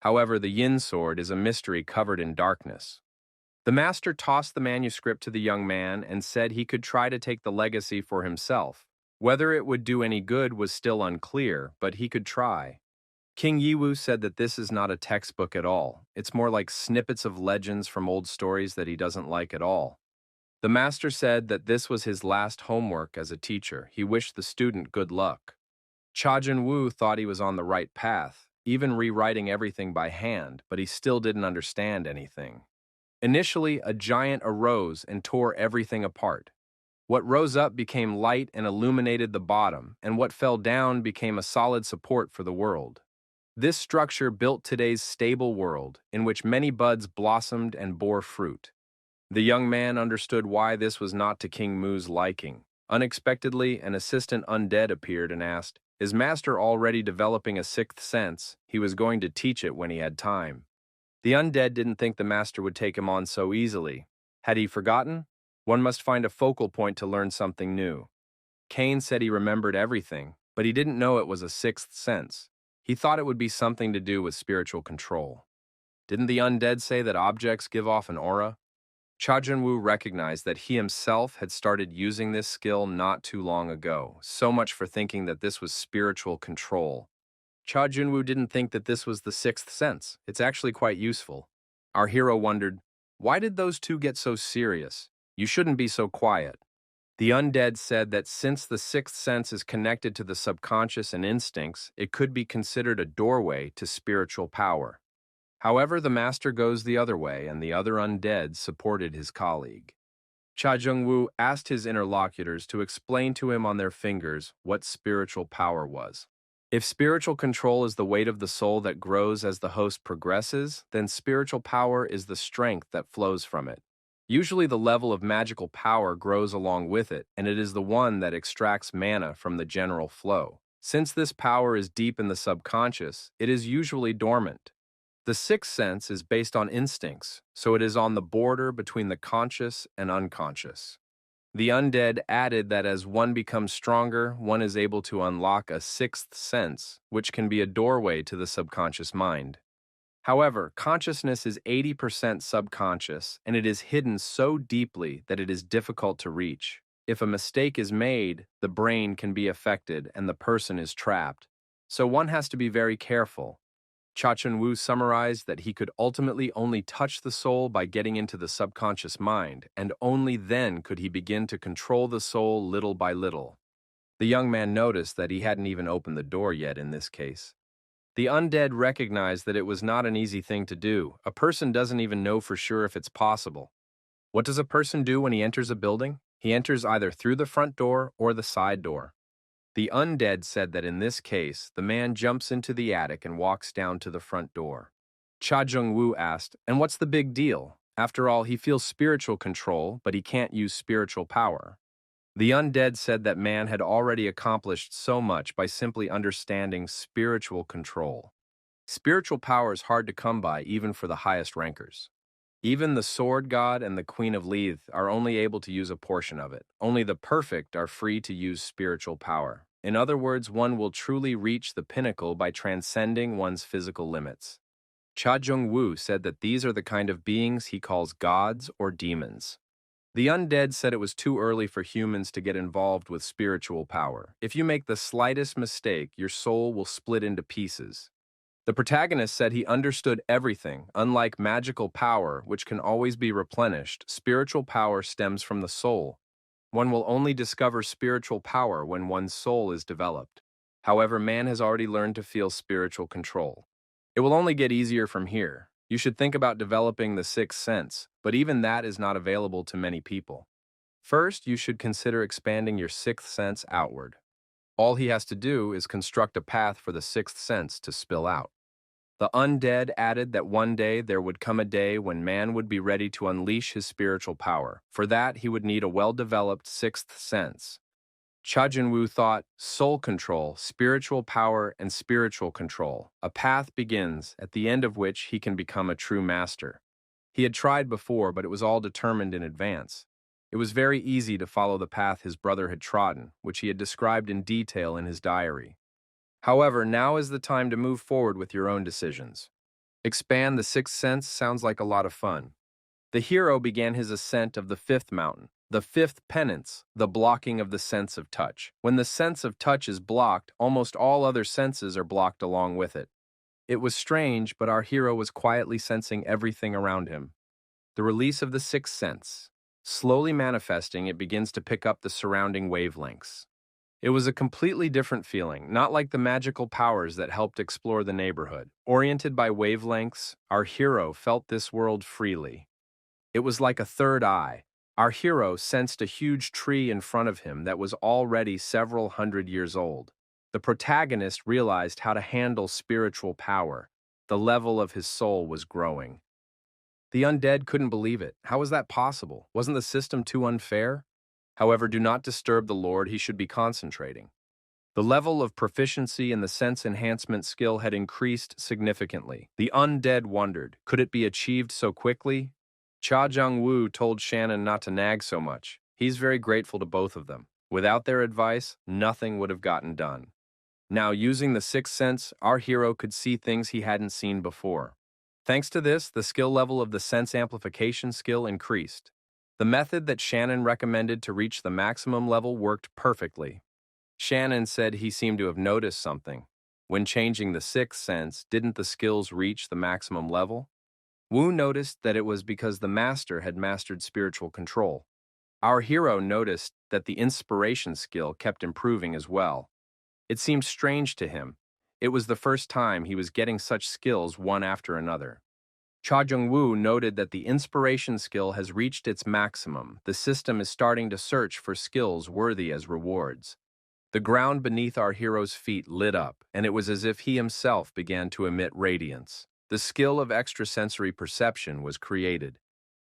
However, the Yin sword is a mystery covered in darkness. The master tossed the manuscript to the young man and said he could try to take the legacy for himself. Whether it would do any good was still unclear, but he could try. King Yiwu said that this is not a textbook at all. It's more like snippets of legends from old stories that he doesn't like at all. The master said that this was his last homework as a teacher. He wished the student good luck. Cha Junwoo thought he was on the right path, even rewriting everything by hand, but he still didn't understand anything. Initially, a giant arose and tore everything apart. What rose up became light and illuminated the bottom, and what fell down became a solid support for the world. This structure built today's stable world, in which many buds blossomed and bore fruit. The young man understood why this was not to King Mu's liking. Unexpectedly, an assistant undead appeared and asked, "Is Master already developing a 6th sense? He was going to teach it when he had time." The undead didn't think the master would take him on so easily. Had he forgotten? One must find a focal point to learn something new. Cain said he remembered everything, but he didn't know it was a 6th sense. He thought it would be something to do with spiritual control. Didn't the undead say that objects give off an aura? Cha Junwoo recognized that he himself had started using this skill not too long ago, so much for thinking that this was spiritual control. Cha Junwoo didn't think that this was the 6th sense. It's actually quite useful. Our hero wondered, why did those 2 get so serious? You shouldn't be so quiet. The undead said that since the 6th sense is connected to the subconscious and instincts, it could be considered a doorway to spiritual power. However, the master goes the other way, and the other undead supported his colleague. Cha Junwoo asked his interlocutors to explain to him on their fingers what spiritual power was. If spiritual control is the weight of the soul that grows as the host progresses, then spiritual power is the strength that flows from it. Usually the level of magical power grows along with it, and it is the one that extracts mana from the general flow. Since this power is deep in the subconscious, it is usually dormant. The 6th sense is based on instincts, so it is on the border between the conscious and unconscious. The undead added that as one becomes stronger, one is able to unlock a 6th sense, which can be a doorway to the subconscious mind. However, consciousness is 80% subconscious, and it is hidden so deeply that it is difficult to reach. If a mistake is made, the brain can be affected and the person is trapped. So one has to be very careful. Cha Junwoo summarized that he could ultimately only touch the soul by getting into the subconscious mind, and only then could he begin to control the soul little by little. The young man noticed that he hadn't even opened the door yet in this case. The undead recognized that it was not an easy thing to do. A person doesn't even know for sure if it's possible. What does a person do when he enters a building? He enters either through the front door or the side door. The undead said that in this case, the man jumps into the attic and walks down to the front door. Cha Junwoo asked, "And what's the big deal? After all, he feels spiritual control, but he can't use spiritual power." The undead said that man had already accomplished so much by simply understanding spiritual control. Spiritual power is hard to come by even for the highest rankers. Even the sword god and the queen of Lethe are only able to use a portion of it. Only the perfect are free to use spiritual power. In other words, one will truly reach the pinnacle by transcending one's physical limits. Cha Jung-woo said that these are the kind of beings he calls gods or demons. The undead said it was too early for humans to get involved with spiritual power. If you make the slightest mistake, your soul will split into pieces. The protagonist said he understood everything. Unlike magical power, which can always be replenished, spiritual power stems from the soul. One will only discover spiritual power when one's soul is developed. However, man has already learned to feel spiritual control. It will only get easier from here. You should think about developing the sixth sense, but even that is not available to many people. First, you should consider expanding your sixth sense outward. All he has to do is construct a path for the sixth sense to spill out. The undead added that one day there would come a day when man would be ready to unleash his spiritual power. For that, he would need a well-developed sixth sense. Cha Jun-woo thought, soul control, spiritual power, and spiritual control. A path begins, at the end of which he can become a true master. He had tried before, but it was all determined in advance. It was very easy to follow the path his brother had trodden, which he had described in detail in his diary. However, now is the time to move forward with your own decisions. Expand the sixth sense sounds like a lot of fun. The hero began his ascent of the fifth mountain. The fifth penance, the blocking of the sense of touch. When the sense of touch is blocked, almost all other senses are blocked along with it. It was strange, but our hero was quietly sensing everything around him. The release of the sixth sense. Slowly manifesting, it begins to pick up the surrounding wavelengths. It was a completely different feeling, not like the magical powers that helped explore the neighborhood. Oriented by wavelengths, our hero felt this world freely. It was like a third eye. Our hero sensed a huge tree in front of him that was already several hundred years old. The protagonist realized how to handle spiritual power. The level of his soul was growing. The undead couldn't believe it. How was that possible? Wasn't the system too unfair? However, do not disturb the Lord, he should be concentrating. The level of proficiency in the sense enhancement skill had increased significantly. The undead wondered, could it be achieved so quickly? Cha Jung-woo told Shannon not to nag so much. He's very grateful to both of them. Without their advice, nothing would have gotten done. Now, using the sixth sense, our hero could see things he hadn't seen before. Thanks to this, the skill level of the sense amplification skill increased. The method that Shannon recommended to reach the maximum level worked perfectly. Shannon said he seemed to have noticed something. When changing the sixth sense, didn't the skills reach the maximum level? Wu noticed that it was because the master had mastered spiritual control. Our hero noticed that the inspiration skill kept improving as well. It seemed strange to him. It was the first time he was getting such skills one after another. Cha Jung-woo noted that the inspiration skill has reached its maximum. The system is starting to search for skills worthy as rewards. The ground beneath our hero's feet lit up, and it was as if he himself began to emit radiance. The skill of extrasensory perception was created.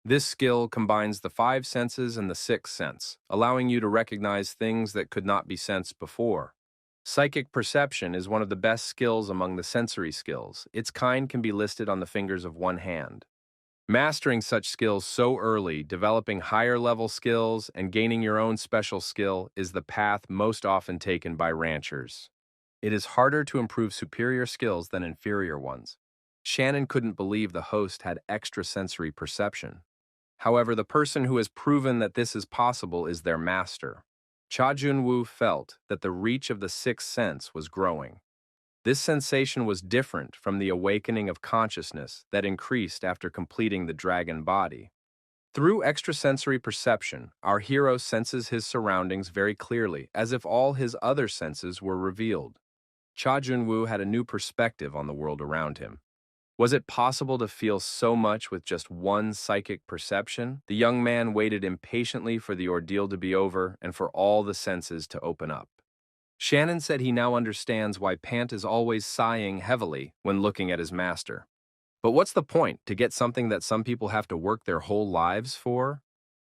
This skill combines the five senses and the sixth sense, allowing you to recognize things that could not be sensed before. Psychic perception is one of the best skills among the sensory skills. Its kind can be listed on the fingers of one hand. Mastering such skills so early, developing higher-level skills, and gaining your own special skill is the path most often taken by ranchers. It is harder to improve superior skills than inferior ones. Shannon couldn't believe the host had extrasensory perception. However, the person who has proven that this is possible is their master. Cha Jun-woo felt that the reach of the sixth sense was growing. This sensation was different from the awakening of consciousness that increased after completing the dragon body. Through extrasensory perception, our hero senses his surroundings very clearly, as if all his other senses were revealed. Cha Jun-woo had a new perspective on the world around him. Was it possible to feel so much with just one psychic perception? The young man waited impatiently for the ordeal to be over and for all the senses to open up. Shannon said he now understands why Pant is always sighing heavily when looking at his master. But what's the point, to get something that some people have to work their whole lives for?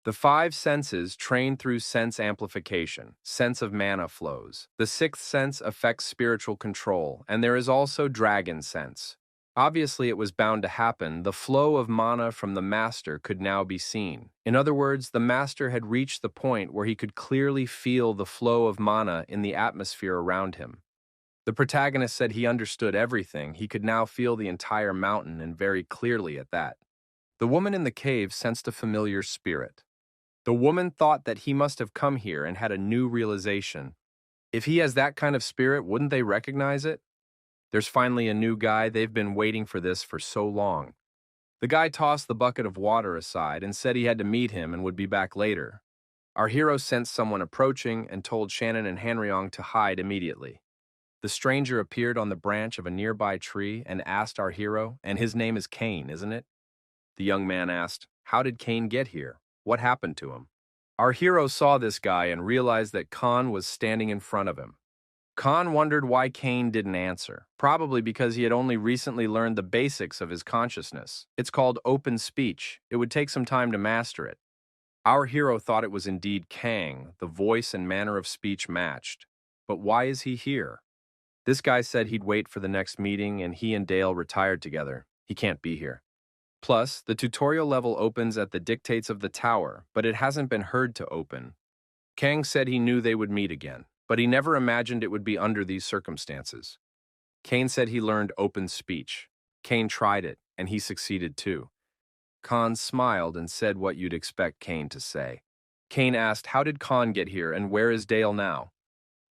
The five senses train through sense amplification, sense of mana flows. The sixth sense affects spiritual control, and there is also dragon sense. Obviously, it was bound to happen. The flow of mana from the master could now be seen. In other words, the master had reached the point where he could clearly feel the flow of mana in the atmosphere around him. The protagonist said he understood everything. He could now feel the entire mountain, and very clearly at that. The woman in the cave sensed a familiar spirit. The woman thought that he must have come here and had a new realization. If he has that kind of spirit, wouldn't they recognize it? There's finally a new guy. They've been waiting for this for so long. The guy tossed the bucket of water aside and said he had to meet him and would be back later. Our hero sensed someone approaching and told Shannon and Hanryong to hide immediately. The stranger appeared on the branch of a nearby tree and asked our hero, and his name is Kane, isn't it? The young man asked, how did Kane get here? What happened to him? Our hero saw this guy and realized that Khan was standing in front of him. Khan wondered why Kane didn't answer, probably because he had only recently learned the basics of his consciousness. It's called open speech. It would take some time to master it. Our hero thought it was indeed Kang. The voice and manner of speech matched. But why is he here? This guy said he'd wait for the next meeting, and he and Dale retired together. He can't be here. Plus, the tutorial level opens at the dictates of the tower, but it hasn't been heard to open. Kang said he knew they would meet again, but he never imagined it would be under these circumstances. Kane said he learned open speech. Kane tried it, and he succeeded too. Khan smiled and said what you'd expect Kane to say. Kane asked, how did Khan get here, and where is Dale now?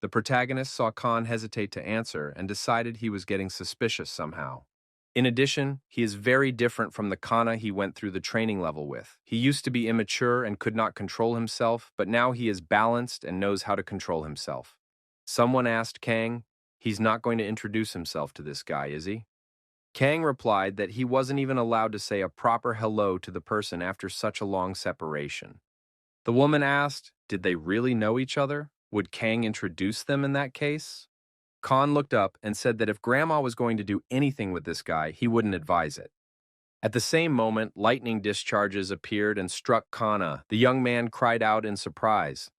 The protagonist saw Khan hesitate to answer and decided he was getting suspicious somehow. In addition, he is very different from the Kana he went through the training level with. He used to be immature and could not control himself, but now he is balanced and knows how to control himself. Someone asked Kang, he's not going to introduce himself to this guy, is he? Kang replied that he wasn't even allowed to say a proper hello to the person after such a long separation. The woman asked, did they really know each other? Would Kang introduce them in that case? Khan looked up and said that if Grandma was going to do anything with this guy, he wouldn't advise it. At the same moment, lightning discharges appeared and struck Kana. The young man cried out in surprise.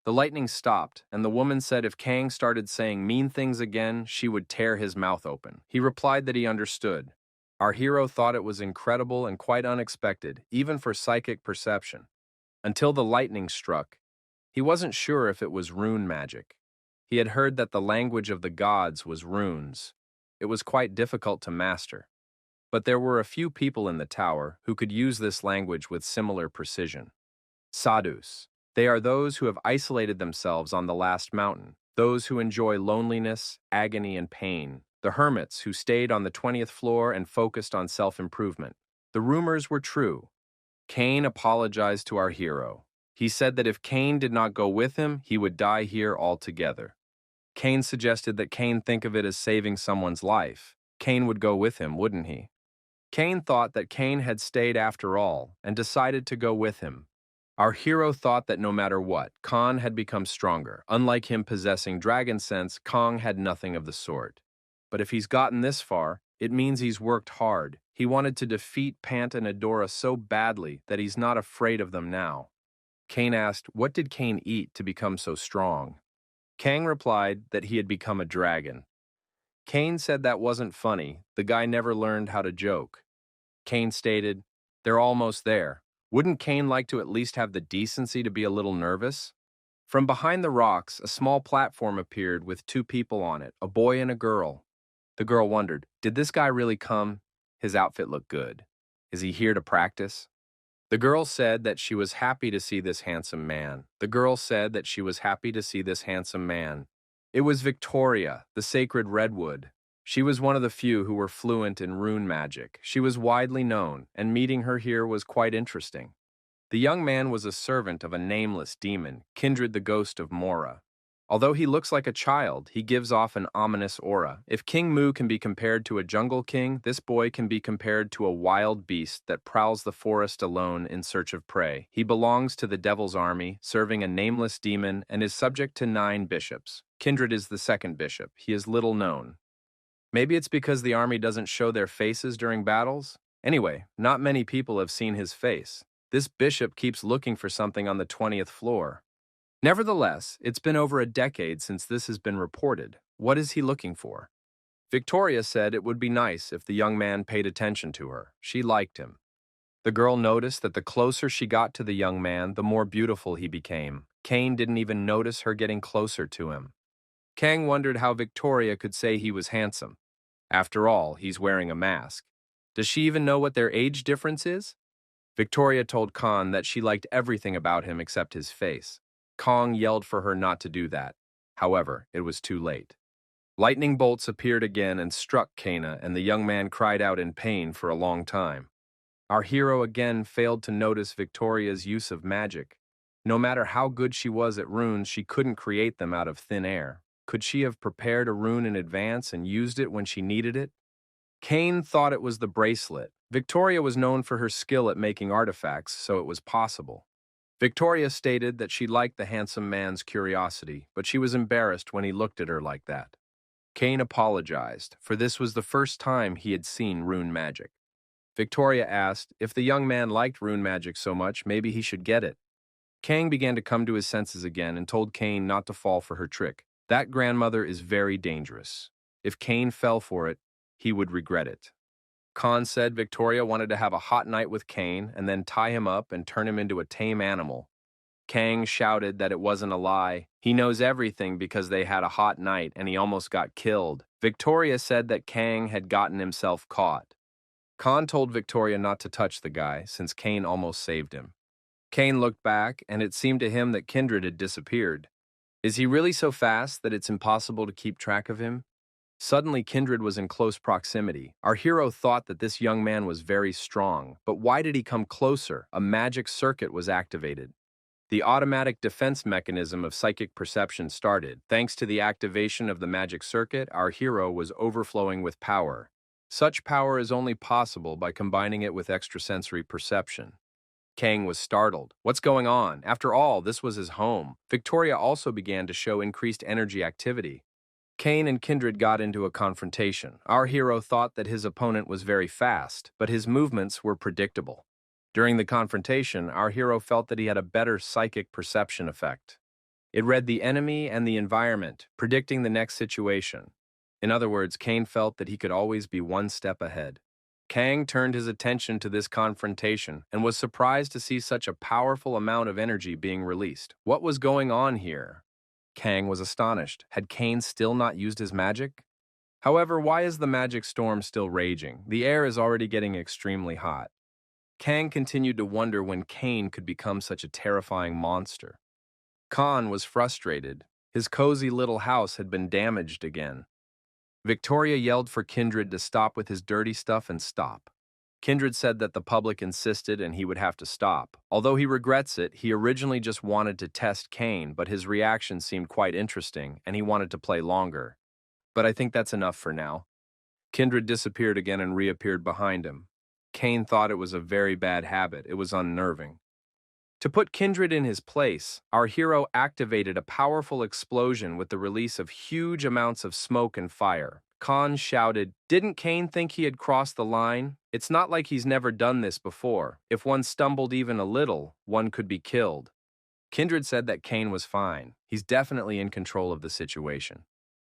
The lightning stopped, and the woman said if Kang started saying mean things again, she would tear his mouth open. He replied that he understood. Our hero thought it was incredible and quite unexpected, even for psychic perception. Until the lightning struck, he wasn't sure if it was rune magic. He had heard that the language of the gods was runes. It was quite difficult to master. But there were a few people in the tower who could use this language with similar precision. Sadhus. They are those who have isolated themselves on the last mountain, those who enjoy loneliness, agony, and pain, the hermits who stayed on the 20th floor and focused on self-improvement. The rumors were true. Kane apologized to our hero. He said that if Kane did not go with him, he would die here altogether. Kane suggested that Kane think of it as saving someone's life. Kane would go with him, wouldn't he? Kane thought that Kane had stayed after all and decided to go with him. Our hero thought that no matter what, Khan had become stronger. Unlike him possessing dragon sense, Kong had nothing of the sort. But if he's gotten this far, it means he's worked hard. He wanted to defeat Pant and Adora so badly that he's not afraid of them now. Kane asked, what did Kane eat to become so strong? Kang replied that he had become a dragon. Kane said that wasn't funny. The guy never learned how to joke. Kane stated, they're almost there. Wouldn't Kane like to at least have the decency to be a little nervous? From behind the rocks, a small platform appeared with two people on it, a boy and a girl. The girl wondered, did this guy really come? His outfit looked good. Is he here to practice? The girl said that she was happy to see this handsome man. The girl said that she was happy to see this handsome man. It was Victoria, the sacred redwood. She was one of the few who were fluent in rune magic. She was widely known, and meeting her here was quite interesting. The young man was a servant of a nameless demon, kindred the ghost of Mora. Although he looks like a child, he gives off an ominous aura. If King Mu can be compared to a jungle king, this boy can be compared to a wild beast that prowls the forest alone in search of prey. He belongs to the devil's army, serving a nameless demon, and is subject to 9 bishops. Kindred is the second bishop. He is little known. Maybe it's because the army doesn't show their faces during battles? Anyway, not many people have seen his face. This bishop keeps looking for something on the 20th floor. Nevertheless, it's been over a decade since this has been reported. What is he looking for? Victoria said it would be nice if the young man paid attention to her. She liked him. The girl noticed that the closer she got to the young man, the more beautiful he became. Kane didn't even notice her getting closer to him. Kang wondered how Victoria could say he was handsome. After all, he's wearing a mask. Does she even know what their age difference is? Victoria told Khan that she liked everything about him except his face. Kong yelled for her not to do that. However, it was too late. Lightning bolts appeared again and struck Kana, and the young man cried out in pain for a long time. Our hero again failed to notice Victoria's use of magic. No matter how good she was at runes, she couldn't create them out of thin air. Could she have prepared a rune in advance and used it when she needed it? Kane thought it was the bracelet. Victoria was known for her skill at making artifacts, so it was possible. Victoria stated that she liked the handsome man's curiosity, but she was embarrassed when he looked at her like that. Kane apologized, for this was the first time he had seen rune magic. Victoria asked if the young man liked rune magic so much, maybe he should get it. Kang began to come to his senses again and told Kane not to fall for her trick. That grandmother is very dangerous. If Kane fell for it, he would regret it. Khan said Victoria wanted to have a hot night with Kane and then tie him up and turn him into a tame animal. Kang shouted that it wasn't a lie. He knows everything because they had a hot night and he almost got killed. Victoria said that Kang had gotten himself caught. Khan told Victoria not to touch the guy since Kane almost saved him. Kane looked back and it seemed to him that Kindred had disappeared. Is he really so fast that it's impossible to keep track of him? Suddenly, Kindred was in close proximity. Our hero thought that this young man was very strong, but why did he come closer? A magic circuit was activated. The automatic defense mechanism of psychic perception started. Thanks to the activation of the magic circuit, our hero was overflowing with power. Such power is only possible by combining it with extrasensory perception. Kang was startled. What's going on? After all, this was his home. Victoria also began to show increased energy activity. Kane and Kindred got into a confrontation. Our hero thought that his opponent was very fast, but his movements were predictable. During the confrontation, our hero felt that he had a better psychic perception effect. It read the enemy and the environment, predicting the next situation. In other words, Kane felt that he could always be one step ahead. Kang turned his attention to this confrontation and was surprised to see such a powerful amount of energy being released. What was going on here? Kang was astonished. Had Kane still not used his magic? However, why is the magic storm still raging? The air is already getting extremely hot. Kang continued to wonder when Kane could become such a terrifying monster. Khan was frustrated. His cozy little house had been damaged again. Victoria yelled for Kindred to stop with his dirty stuff and stop. Kindred said that the public insisted and he would have to stop. Although he regrets it, he originally just wanted to test Kane, but his reaction seemed quite interesting and he wanted to play longer. But I think that's enough for now. Kindred disappeared again and reappeared behind him. Kane thought it was a very bad habit. It was unnerving. To put Kindred in his place, our hero activated a powerful explosion with the release of huge amounts of smoke and fire. Khan shouted, "Didn't Kane think he had crossed the line? It's not like he's never done this before. If one stumbled even a little, one could be killed." Kindred said that Kane was fine. He's definitely in control of the situation.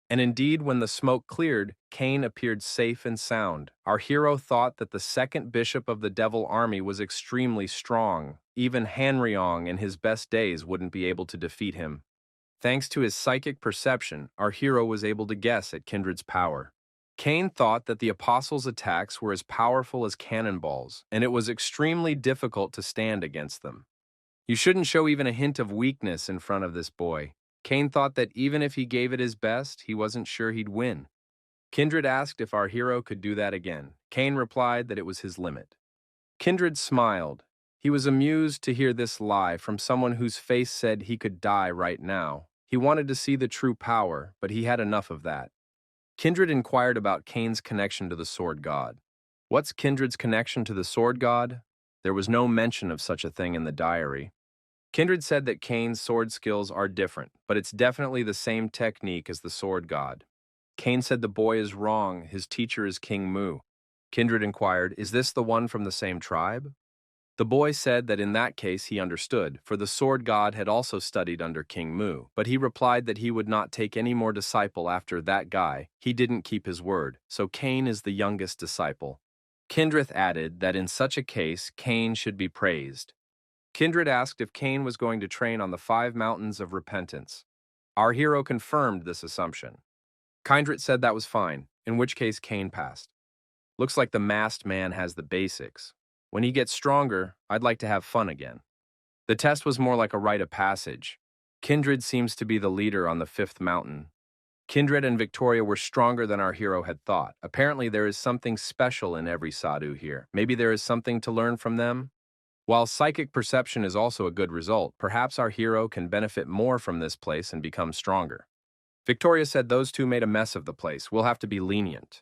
And indeed, when the smoke cleared, Kane appeared safe and sound. Our hero thought that the second bishop of the Devil Army was extremely strong. Even Hanryong in his best days wouldn't be able to defeat him. Thanks to his psychic perception, our hero was able to guess at Kindred's power. Kane thought that the apostles' attacks were as powerful as cannonballs, and it was extremely difficult to stand against them. You shouldn't show even a hint of weakness in front of this boy. Kane thought that even if he gave it his best, he wasn't sure he'd win. Kindred asked if our hero could do that again. Kane replied that it was his limit. Kindred smiled. He was amused to hear this lie from someone whose face said he could die right now. He wanted to see the true power, but he had enough of that. Kindred inquired about Kane's connection to the sword god. What's Kindred's connection to the sword god? There was no mention of such a thing in the diary. Kindred said that Kane's sword skills are different, but it's definitely the same technique as the sword god. Kane said the boy is wrong, his teacher is King Mu. Kindred inquired, is this the one from the same tribe? The boy said that in that case he understood, for the sword god had also studied under King Mu, but he replied that he would not take any more disciple after that guy. He didn't keep his word, so Cain is the youngest disciple. Kindred added that in such a case, Cain should be praised. Kindred asked if Cain was going to train on the 5 mountains of repentance. Our hero confirmed this assumption. Kindred said that was fine, in which case Cain passed. Looks like the masked man has the basics. When he gets stronger, I'd like to have fun again. The test was more like a rite of passage. Kindred seems to be the leader on the 5th mountain. Kindred and Victoria were stronger than our hero had thought. Apparently there is something special in every sadhu here. Maybe there is something to learn from them? While psychic perception is also a good result, perhaps our hero can benefit more from this place and become stronger. Victoria said those two made a mess of the place. We'll have to be lenient.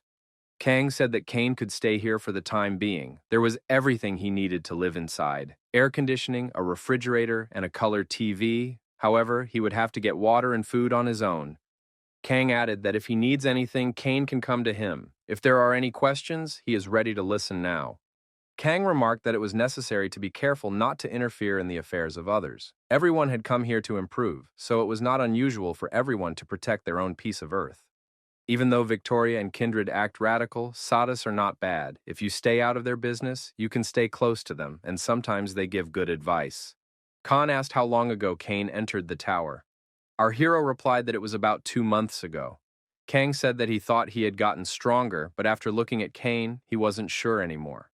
Kang said that Cain could stay here for the time being. There was everything he needed to live inside. Air conditioning, a refrigerator, and a color TV. However, he would have to get water and food on his own. Kang added that if he needs anything, Cain can come to him. If there are any questions, he is ready to listen now. Kang remarked that it was necessary to be careful not to interfere in the affairs of others. Everyone had come here to improve, so it was not unusual for everyone to protect their own piece of earth. Even though Victoria and Kindred act radical, sadhus are not bad. If you stay out of their business, you can stay close to them, and sometimes they give good advice. Khan asked how long ago Cain entered the tower. Our hero replied that it was about 2 months ago. Kang said that he thought he had gotten stronger, but after looking at Cain, he wasn't sure anymore.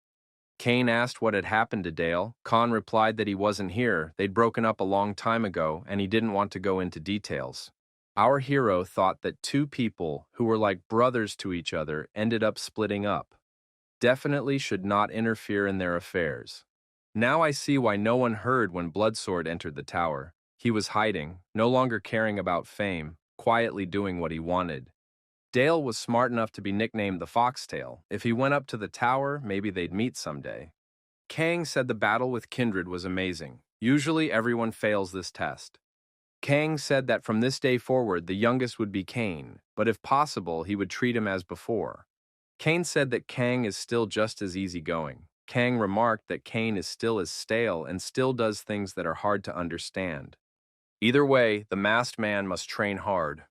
Cain asked what had happened to Dale. Khan replied that he wasn't here, they'd broken up a long time ago, and he didn't want to go into details. Our hero thought that 2 people who were like brothers to each other ended up splitting up. Definitely should not interfere in their affairs. Now I see why no one heard when Bloodsword entered the tower. He was hiding, no longer caring about fame, quietly doing what he wanted. Dale was smart enough to be nicknamed the Foxtail. If he went up to the tower, maybe they'd meet someday. Kang said the battle with Kindred was amazing. Usually everyone fails this test. Kang said that from this day forward, the youngest would be Cain, but if possible, he would treat him as before. Cain said that Kang is still just as easygoing. Kang remarked that Cain is still as stale and still does things that are hard to understand. Either way, the masked man must train hard.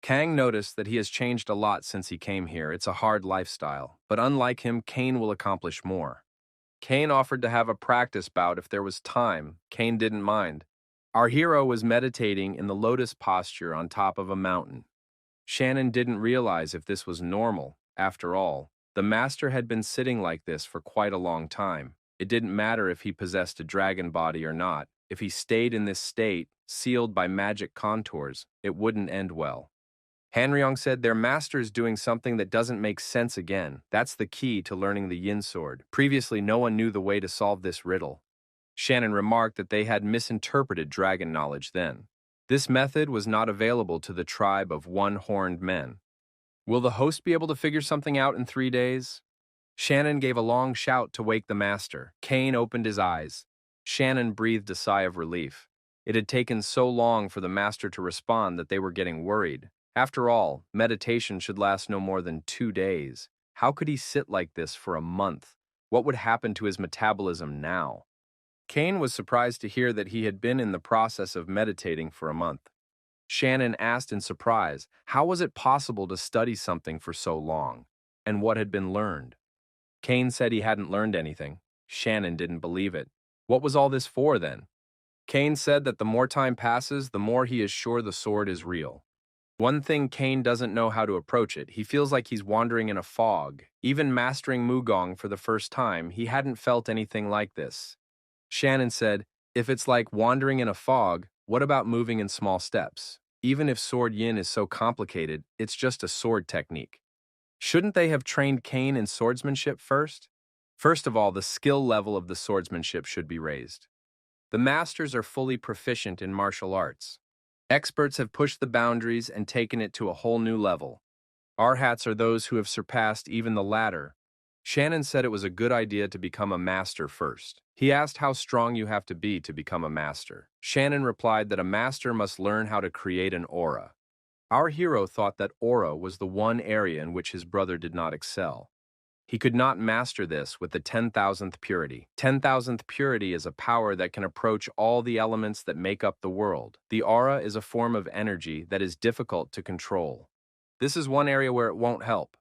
Kang noticed that he has changed a lot since he came here. It's a hard lifestyle, but unlike him, Cain will accomplish more. Cain offered to have a practice bout if there was time. Cain didn't mind. Our hero was meditating in the lotus posture on top of a mountain. Shannon didn't realize if this was normal. After all, the master had been sitting like this for quite a long time. It didn't matter if he possessed a dragon body or not. If he stayed in this state, sealed by magic contours, it wouldn't end well. Hanryong said their master is doing something that doesn't make sense again. That's the key to learning the yin sword. Previously, no one knew the way to solve this riddle. Shannon remarked that they had misinterpreted dragon knowledge then. This method was not available to the tribe of one-horned men. Will the host be able to figure something out in 3 days? Shannon gave a long shout to wake the master. Cain opened his eyes. Shannon breathed a sigh of relief. It had taken so long for the master to respond that they were getting worried. After all, meditation should last no more than 2 days. How could he sit like this for a month? What would happen to his metabolism now? Cain was surprised to hear that he had been in the process of meditating for a month. Shannon asked in surprise, how was it possible to study something for so long? And what had been learned? Cain said he hadn't learned anything. Shannon didn't believe it. What was all this for then? Cain said that the more time passes, the more he is sure the sword is real. One thing, Cain doesn't know how to approach it. He feels like he's wandering in a fog. Even mastering Mugong for the first time, he hadn't felt anything like this. Shannon said, if it's like wandering in a fog, what about moving in small steps? Even if sword yin is so complicated, it's just a sword technique. Shouldn't they have trained Cain in swordsmanship first? First of all, the skill level of the swordsmanship should be raised. The masters are fully proficient in martial arts. Experts have pushed the boundaries and taken it to a whole new level. Our hats are those who have surpassed even the latter. Shannon said it was a good idea to become a master first. He asked how strong you have to be to become a master. Shannon replied that a master must learn how to create an aura. Our hero thought that aura was the one area in which his brother did not excel. He could not master this with the 10,000th purity. 10,000th purity is a power that can approach all the elements that make up the world. The aura is a form of energy that is difficult to control. This is one area where it won't help.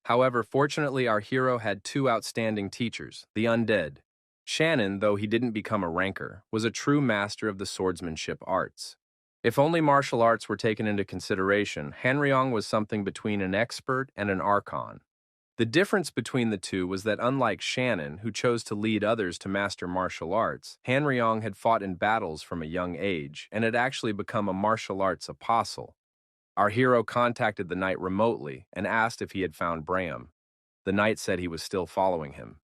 However, fortunately, our hero had two outstanding teachers, the undead. Shannon, though he didn't become a ranker, was a true master of the swordsmanship arts. If only martial arts were taken into consideration, Hanryong was something between an expert and an archon. The difference between the two was that unlike Shannon, who chose to lead others to master martial arts, Hanryong had fought in battles from a young age and had actually become a martial arts apostle. Our hero contacted the knight remotely and asked if he had found Bram. The knight said he was still following him.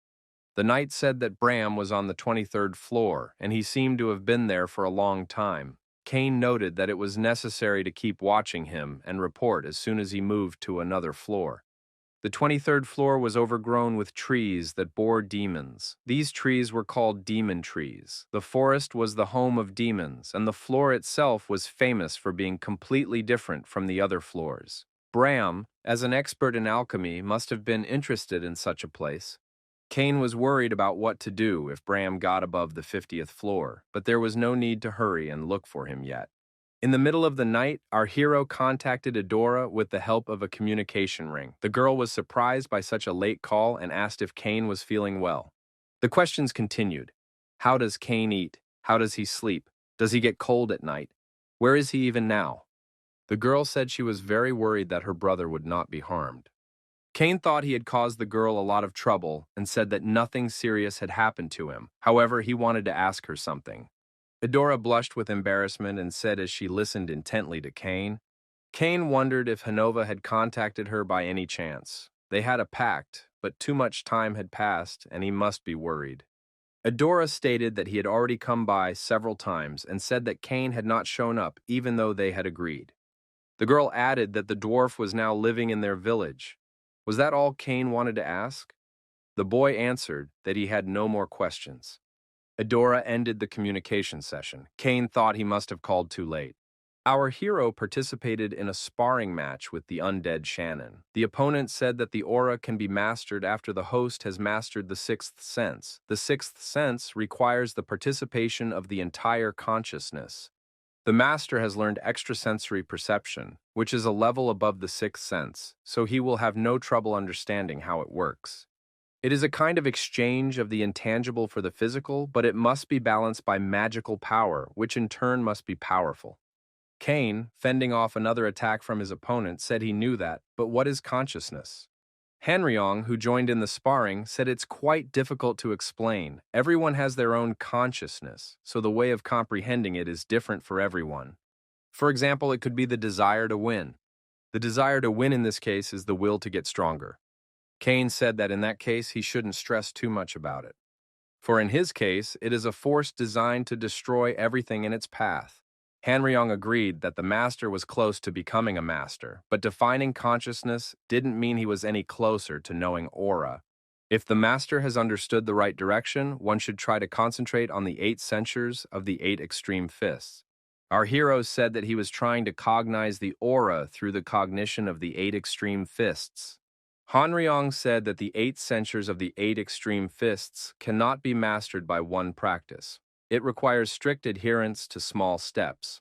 The knight said that Bram was on the 23rd floor, and he seemed to have been there for a long time. Kane noted that it was necessary to keep watching him and report as soon as he moved to another floor. The 23rd floor was overgrown with trees that bore demons. These trees were called demon trees. The forest was the home of demons, and the floor itself was famous for being completely different from the other floors. Bram, as an expert in alchemy, must have been interested in such a place. Kane was worried about what to do if Bram got above the 50th floor, but there was no need to hurry and look for him yet. In the middle of the night, our hero contacted Adora with the help of a communication ring. The girl was surprised by such a late call and asked if Kane was feeling well. The questions continued. How does Kane eat? How does he sleep? Does he get cold at night? Where is he even now? The girl said she was very worried that her brother would not be harmed. Kane thought he had caused the girl a lot of trouble and said that nothing serious had happened to him. However, he wanted to ask her something. Adora blushed with embarrassment and said as she listened intently to Kane. Kane wondered if Hanova had contacted her by any chance. They had a pact, but too much time had passed and he must be worried. Adora stated that he had already come by several times and said that Kane had not shown up even though they had agreed. The girl added that the dwarf was now living in their village. Was that all Kane wanted to ask? The boy answered that he had no more questions. Adora ended the communication session. Kane thought he must have called too late. Our hero participated in a sparring match with the undead Shannon. The opponent said that the aura can be mastered after the host has mastered the sixth sense. The sixth sense requires the participation of the entire consciousness. The master has learned extrasensory perception, which is a level above the sixth sense, so he will have no trouble understanding how it works. It is a kind of exchange of the intangible for the physical, but it must be balanced by magical power, which in turn must be powerful. Kane, fending off another attack from his opponent, said he knew that, but what is consciousness? Hanryong, who joined in the sparring, said it's quite difficult to explain. Everyone has their own consciousness, so the way of comprehending it is different for everyone. For example, it could be the desire to win. The desire to win in this case is the will to get stronger. Kane said that in that case he shouldn't stress too much about it. For in his case, it is a force designed to destroy everything in its path. Hanryong agreed that the master was close to becoming a master, but defining consciousness didn't mean he was any closer to knowing aura. If the master has understood the right direction, one should try to concentrate on the 8 censures of the 8 extreme fists. Our hero said that he was trying to cognize the aura through the cognition of the 8 extreme fists. Hanryong said that the 8 censures of the 8 extreme fists cannot be mastered by one practice. It requires strict adherence to small steps.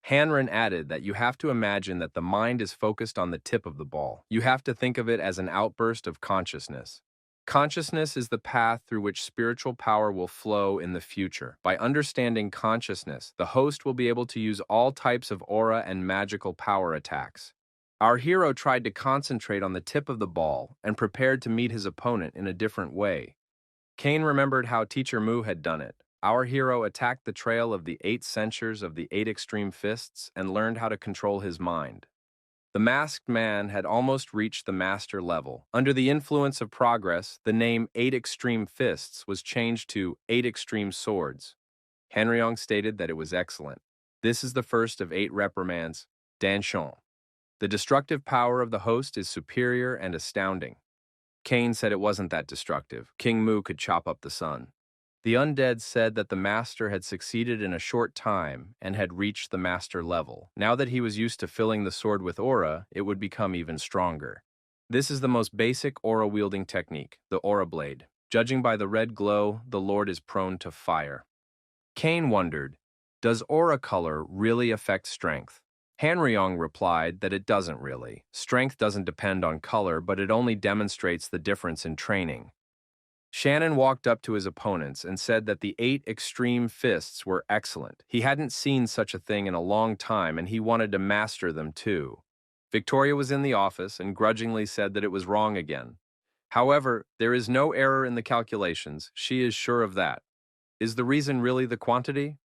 Hanren added that you have to imagine that the mind is focused on the tip of the ball. You have to think of it as an outburst of consciousness. Consciousness is the path through which spiritual power will flow in the future. By understanding consciousness, the host will be able to use all types of aura and magical power attacks. Our hero tried to concentrate on the tip of the ball and prepared to meet his opponent in a different way. Kane remembered how Teacher Mu had done it. Our hero attacked the trail of the 8 censures of the 8 extreme fists and learned how to control his mind. The masked man had almost reached the master level. Under the influence of progress, the name 8 extreme fists was changed to 8 extreme swords. Hanryong stated that it was excellent. This is the first of 8 reprimands, Danchon. The destructive power of the host is superior and astounding. Kane said it wasn't that destructive. King Mu could chop up the sun. The undead said that the master had succeeded in a short time and had reached the master level. Now that he was used to filling the sword with aura, it would become even stronger. This is the most basic aura-wielding technique, the aura blade. Judging by the red glow, the Lord is prone to fire. Cain wondered, does aura color really affect strength? Hanryong replied that it doesn't really. Strength doesn't depend on color, but it only demonstrates the difference in training. Shannon walked up to his opponents and said that the 8 extreme fists were excellent. He hadn't seen such a thing in a long time, and he wanted to master them too. Victoria was in the office and grudgingly said that it was wrong again. However, there is no error in the calculations, she is sure of that. Is the reason really the quantity?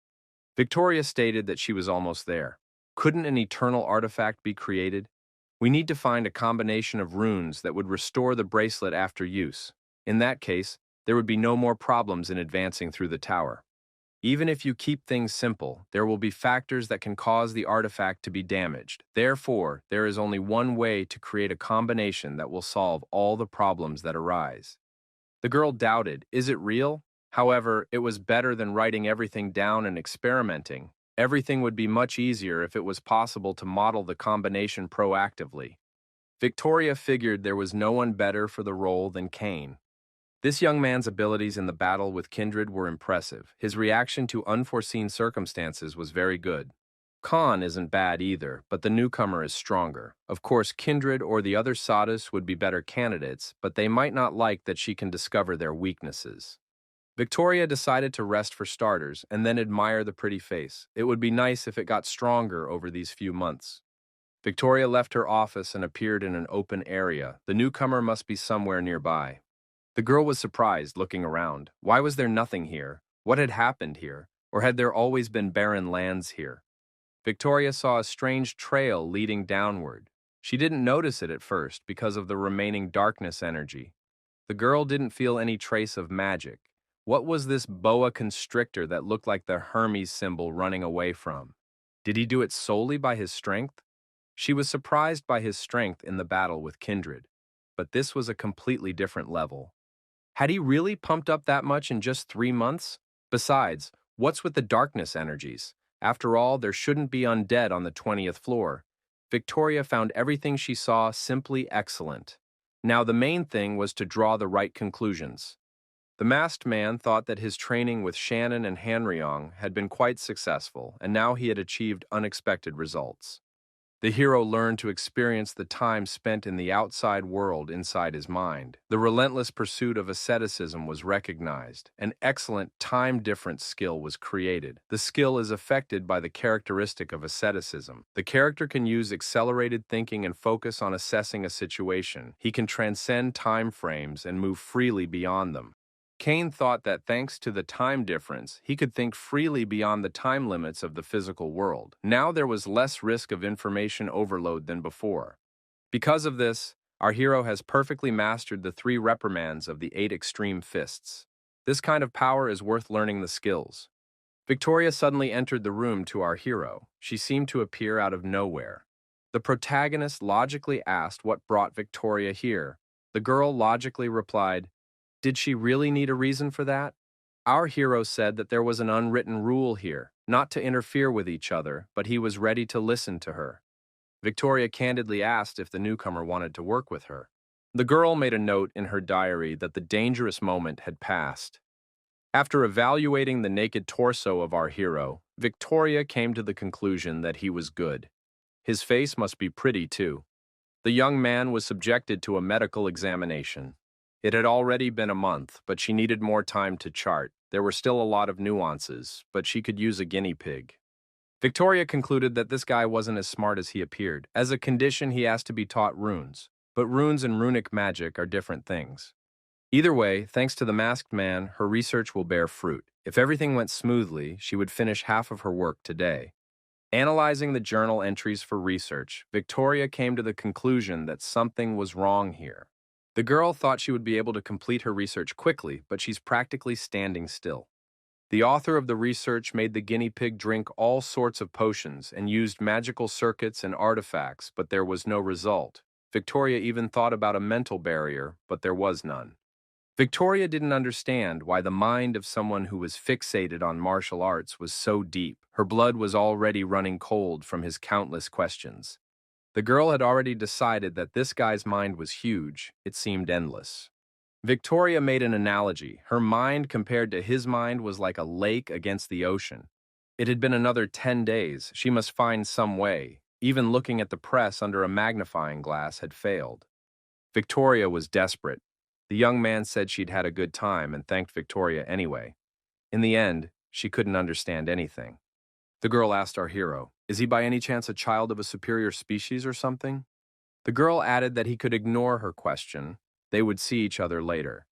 Victoria stated that she was almost there. Couldn't an eternal artifact be created? We need to find a combination of runes that would restore the bracelet after use. In that case, there would be no more problems in advancing through the tower. Even if you keep things simple, there will be factors that can cause the artifact to be damaged. Therefore, there is only one way to create a combination that will solve all the problems that arise. The girl doubted, is it real? However, it was better than writing everything down and experimenting. Everything would be much easier if it was possible to model the combination proactively. Victoria figured there was no one better for the role than Cain. This young man's abilities in the battle with Kindred were impressive. His reaction to unforeseen circumstances was very good. Khan isn't bad either, but the newcomer is stronger. Of course, Kindred or the other Sadhus would be better candidates, but they might not like that she can discover their weaknesses. Victoria decided to rest for starters and then admire the pretty face. It would be nice if it got stronger over these few months. Victoria left her office and appeared in an open area. The newcomer must be somewhere nearby. The girl was surprised, looking around. Why was there nothing here? What had happened here? Or had there always been barren lands here? Victoria saw a strange trail leading downward. She didn't notice it at first because of the remaining darkness energy. The girl didn't feel any trace of magic. What was this boa constrictor that looked like the Hermes symbol running away from? Did he do it solely by his strength? She was surprised by his strength in the battle with Kindred, but this was a completely different level. Had he really pumped up that much in just 3 months? Besides, what's with the darkness energies? After all, there shouldn't be undead on the 20th floor. Victoria found everything she saw simply excellent. Now the main thing was to draw the right conclusions. The masked man thought that his training with Shannon and Hanryong had been quite successful, and now he had achieved unexpected results. The hero learned to experience the time spent in the outside world inside his mind. The relentless pursuit of asceticism was recognized. An excellent time difference skill was created. The skill is affected by the characteristic of asceticism. The character can use accelerated thinking and focus on assessing a situation. He can transcend time frames and move freely beyond them. Cain thought that thanks to the time difference, he could think freely beyond the time limits of the physical world. Now there was less risk of information overload than before. Because of this, our hero has perfectly mastered the 3 reprimands of the 8 extreme fists. This kind of power is worth learning the skills. Victoria suddenly entered the room to our hero. She seemed to appear out of nowhere. The protagonist logically asked what brought Victoria here. The girl logically replied, did she really need a reason for that? Our hero said that there was an unwritten rule here, not to interfere with each other, but he was ready to listen to her. Victoria candidly asked if the newcomer wanted to work with her. The girl made a note in her diary that the dangerous moment had passed. After evaluating the naked torso of our hero, Victoria came to the conclusion that he was good. His face must be pretty too. The young man was subjected to a medical examination. It had already been a month, but she needed more time to chart. There were still a lot of nuances, but she could use a guinea pig. Victoria concluded that this guy wasn't as smart as he appeared. As a condition, he asked to be taught runes. But runes and runic magic are different things. Either way, thanks to the masked man, her research will bear fruit. If everything went smoothly, she would finish half of her work today. Analyzing the journal entries for research, Victoria came to the conclusion that something was wrong here. The girl thought she would be able to complete her research quickly, but she's practically standing still. The author of the research made the guinea pig drink all sorts of potions and used magical circuits and artifacts, but there was no result. Victoria even thought about a mental barrier, but there was none. Victoria didn't understand why the mind of someone who was fixated on martial arts was so deep. Her blood was already running cold from his countless questions. The girl had already decided that this guy's mind was huge. It seemed endless. Victoria made an analogy. Her mind compared to his mind was like a lake against the ocean. It had been another 10 days. She must find some way. Even looking at the press under a magnifying glass had failed. Victoria was desperate. The young man said she'd had a good time and thanked Victoria anyway. In the end, she couldn't understand anything. The girl asked our hero, "Is he by any chance a child of a superior species or something?" The girl added that he could ignore her question. They would see each other later.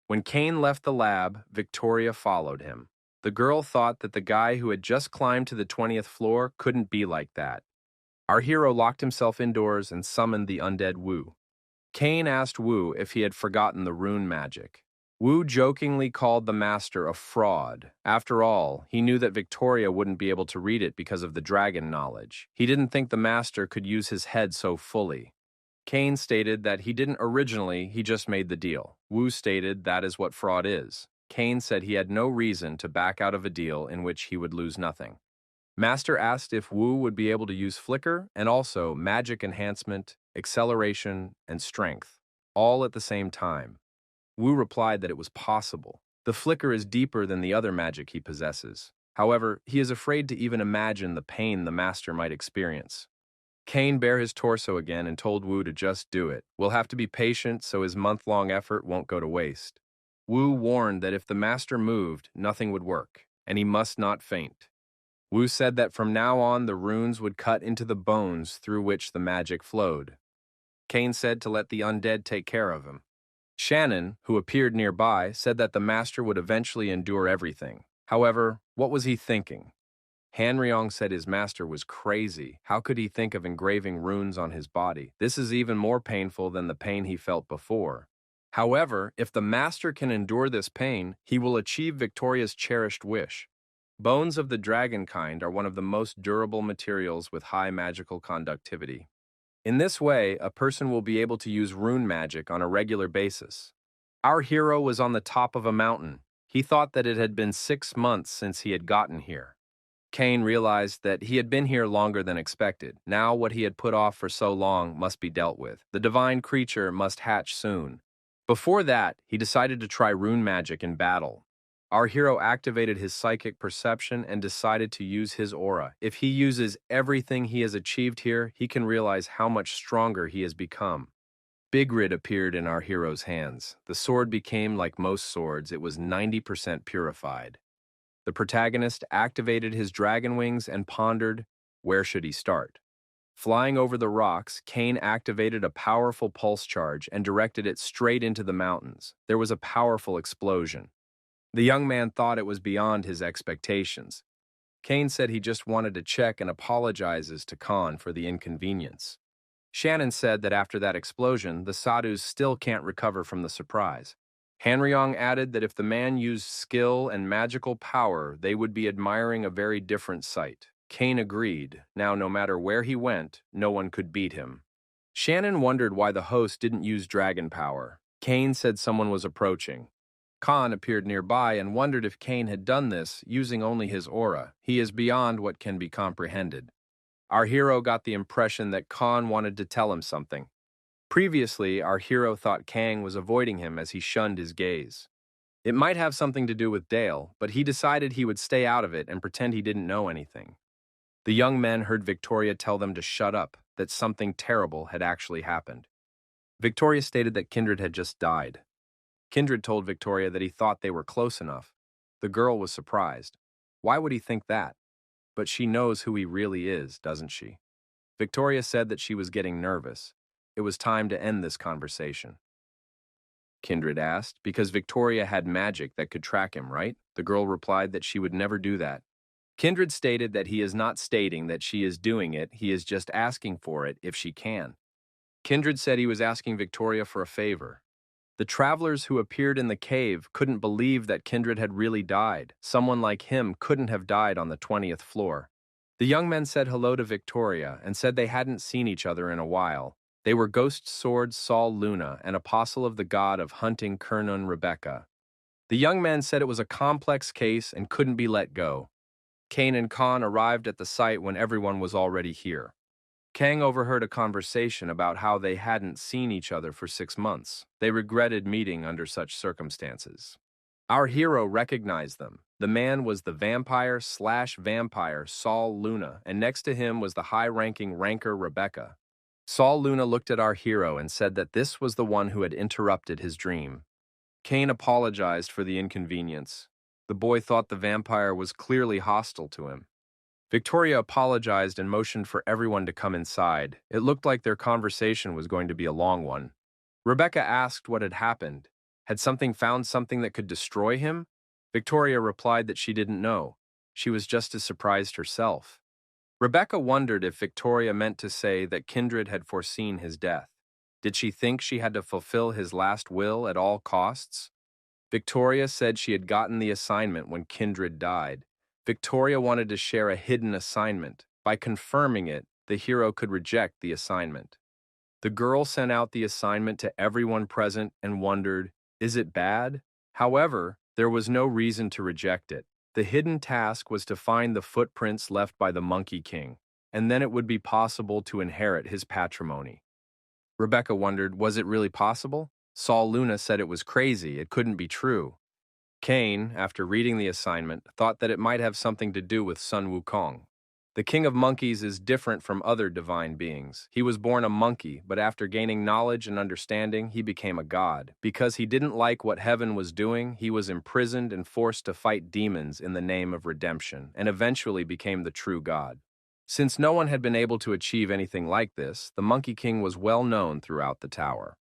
When Kane left the lab, Victoria followed him. The girl thought that the guy who had just climbed to the 20th floor couldn't be like that. Our hero locked himself indoors and summoned the undead Wu. Kane asked Wu if he had forgotten the rune magic. Wu jokingly called the master a fraud. After all, he knew that Victoria wouldn't be able to read it because of the dragon knowledge. He didn't think the master could use his head so fully. Kane stated that he didn't originally, he just made the deal. Wu stated that is what fraud is. Kane said he had no reason to back out of a deal in which he would lose nothing. Master asked if Wu would be able to use flicker and also magic enhancement, acceleration, and strength, all at the same time. Wu replied that it was possible. The flicker is deeper than the other magic he possesses. However, he is afraid to even imagine the pain the master might experience. Kane bare his torso again and told Wu to just do it. We'll have to be patient so his month-long effort won't go to waste. Wu warned that if the master moved, nothing would work, and he must not faint. Wu said that from now on the runes would cut into the bones through which the magic flowed. Kane said to let the undead take care of him. Shannon, who appeared nearby, said that the master would eventually endure everything. However, what was he thinking? Hanryong said his master was crazy. How could he think of engraving runes on his body? This is even more painful than the pain he felt before. However, if the master can endure this pain, he will achieve Victoria's cherished wish. Bones of the dragon kind are one of the most durable materials with high magical conductivity. In this way, a person will be able to use rune magic on a regular basis. Our hero was on the top of a mountain. He thought that it had been 6 months since he had gotten here. Kane realized that he had been here longer than expected. Now what he had put off for so long must be dealt with. The divine creature must hatch soon. Before that, he decided to try rune magic in battle. Our hero activated his psychic perception and decided to use his aura. If he uses everything he has achieved here, he can realize how much stronger he has become. Bigrid appeared in our hero's hands. The sword became like most swords, it was 90% purified. The protagonist activated his dragon wings and pondered, where should he start? Flying over the rocks, Kane activated a powerful pulse charge and directed it straight into the mountains. There was a powerful explosion. The young man thought it was beyond his expectations. Kane said he just wanted to check and apologizes to Khan for the inconvenience. Shannon said that after that explosion, the sadhus still can't recover from the surprise. Hanryong added that if the man used skill and magical power, they would be admiring a very different sight. Kane agreed. Now, no matter where he went, no one could beat him. Shannon wondered why the host didn't use dragon power. Kane said someone was approaching. Khan appeared nearby and wondered if Kane had done this using only his aura. He is beyond what can be comprehended. Our hero got the impression that Khan wanted to tell him something. Previously, our hero thought Kang was avoiding him as he shunned his gaze. It might have something to do with Dale, but he decided he would stay out of it and pretend he didn't know anything. The young men heard Victoria tell them to shut up, that something terrible had actually happened. Victoria stated that Kindred had just died. Kindred told Victoria that he thought they were close enough. The girl was surprised. Why would he think that? But she knows who he really is, doesn't she? Victoria said that she was getting nervous. It was time to end this conversation. Kindred asked, because Victoria had magic that could track him, right? The girl replied that she would never do that. Kindred stated that he is not stating that she is doing it, he is just asking for it if she can. Kindred said he was asking Victoria for a favor. The travelers who appeared in the cave couldn't believe that Kindred had really died. Someone like him couldn't have died on the 20th floor. The young men said hello to Victoria and said they hadn't seen each other in a while. They were Ghost Sword Saul Luna, an apostle of the god of hunting Kernun Rebecca. The young men said it was a complex case and couldn't be let go. Kane and Khan arrived at the site when everyone was already here. Kang overheard a conversation about how they hadn't seen each other for 6 months. They regretted meeting under such circumstances. Our hero recognized them. The man was the vampire Saul Luna, and next to him was the high-ranking ranker Rebecca. Saul Luna looked at our hero and said that this was the one who had interrupted his dream. Kane apologized for the inconvenience. The boy thought the vampire was clearly hostile to him. Victoria apologized and motioned for everyone to come inside. It looked like their conversation was going to be a long one. Rebecca asked what had happened. Had something found something that could destroy him? Victoria replied that she didn't know. She was just as surprised herself. Rebecca wondered if Victoria meant to say that Kindred had foreseen his death. Did she think she had to fulfill his last will at all costs? Victoria said she had gotten the assignment when Kindred died. Victoria wanted to share a hidden assignment. By confirming it, the hero could reject the assignment. The girl sent out the assignment to everyone present and wondered, is it bad? However, there was no reason to reject it. The hidden task was to find the footprints left by the Monkey King, and then it would be possible to inherit his patrimony. Rebecca wondered, was it really possible? Saul Luna said it was crazy, it couldn't be true. Kane, after reading the assignment, thought that it might have something to do with Sun Wukong. The king of monkeys is different from other divine beings. He was born a monkey, but after gaining knowledge and understanding, he became a god. Because he didn't like what heaven was doing, he was imprisoned and forced to fight demons in the name of redemption, and eventually became the true god. Since no one had been able to achieve anything like this, the Monkey King was well known throughout the tower.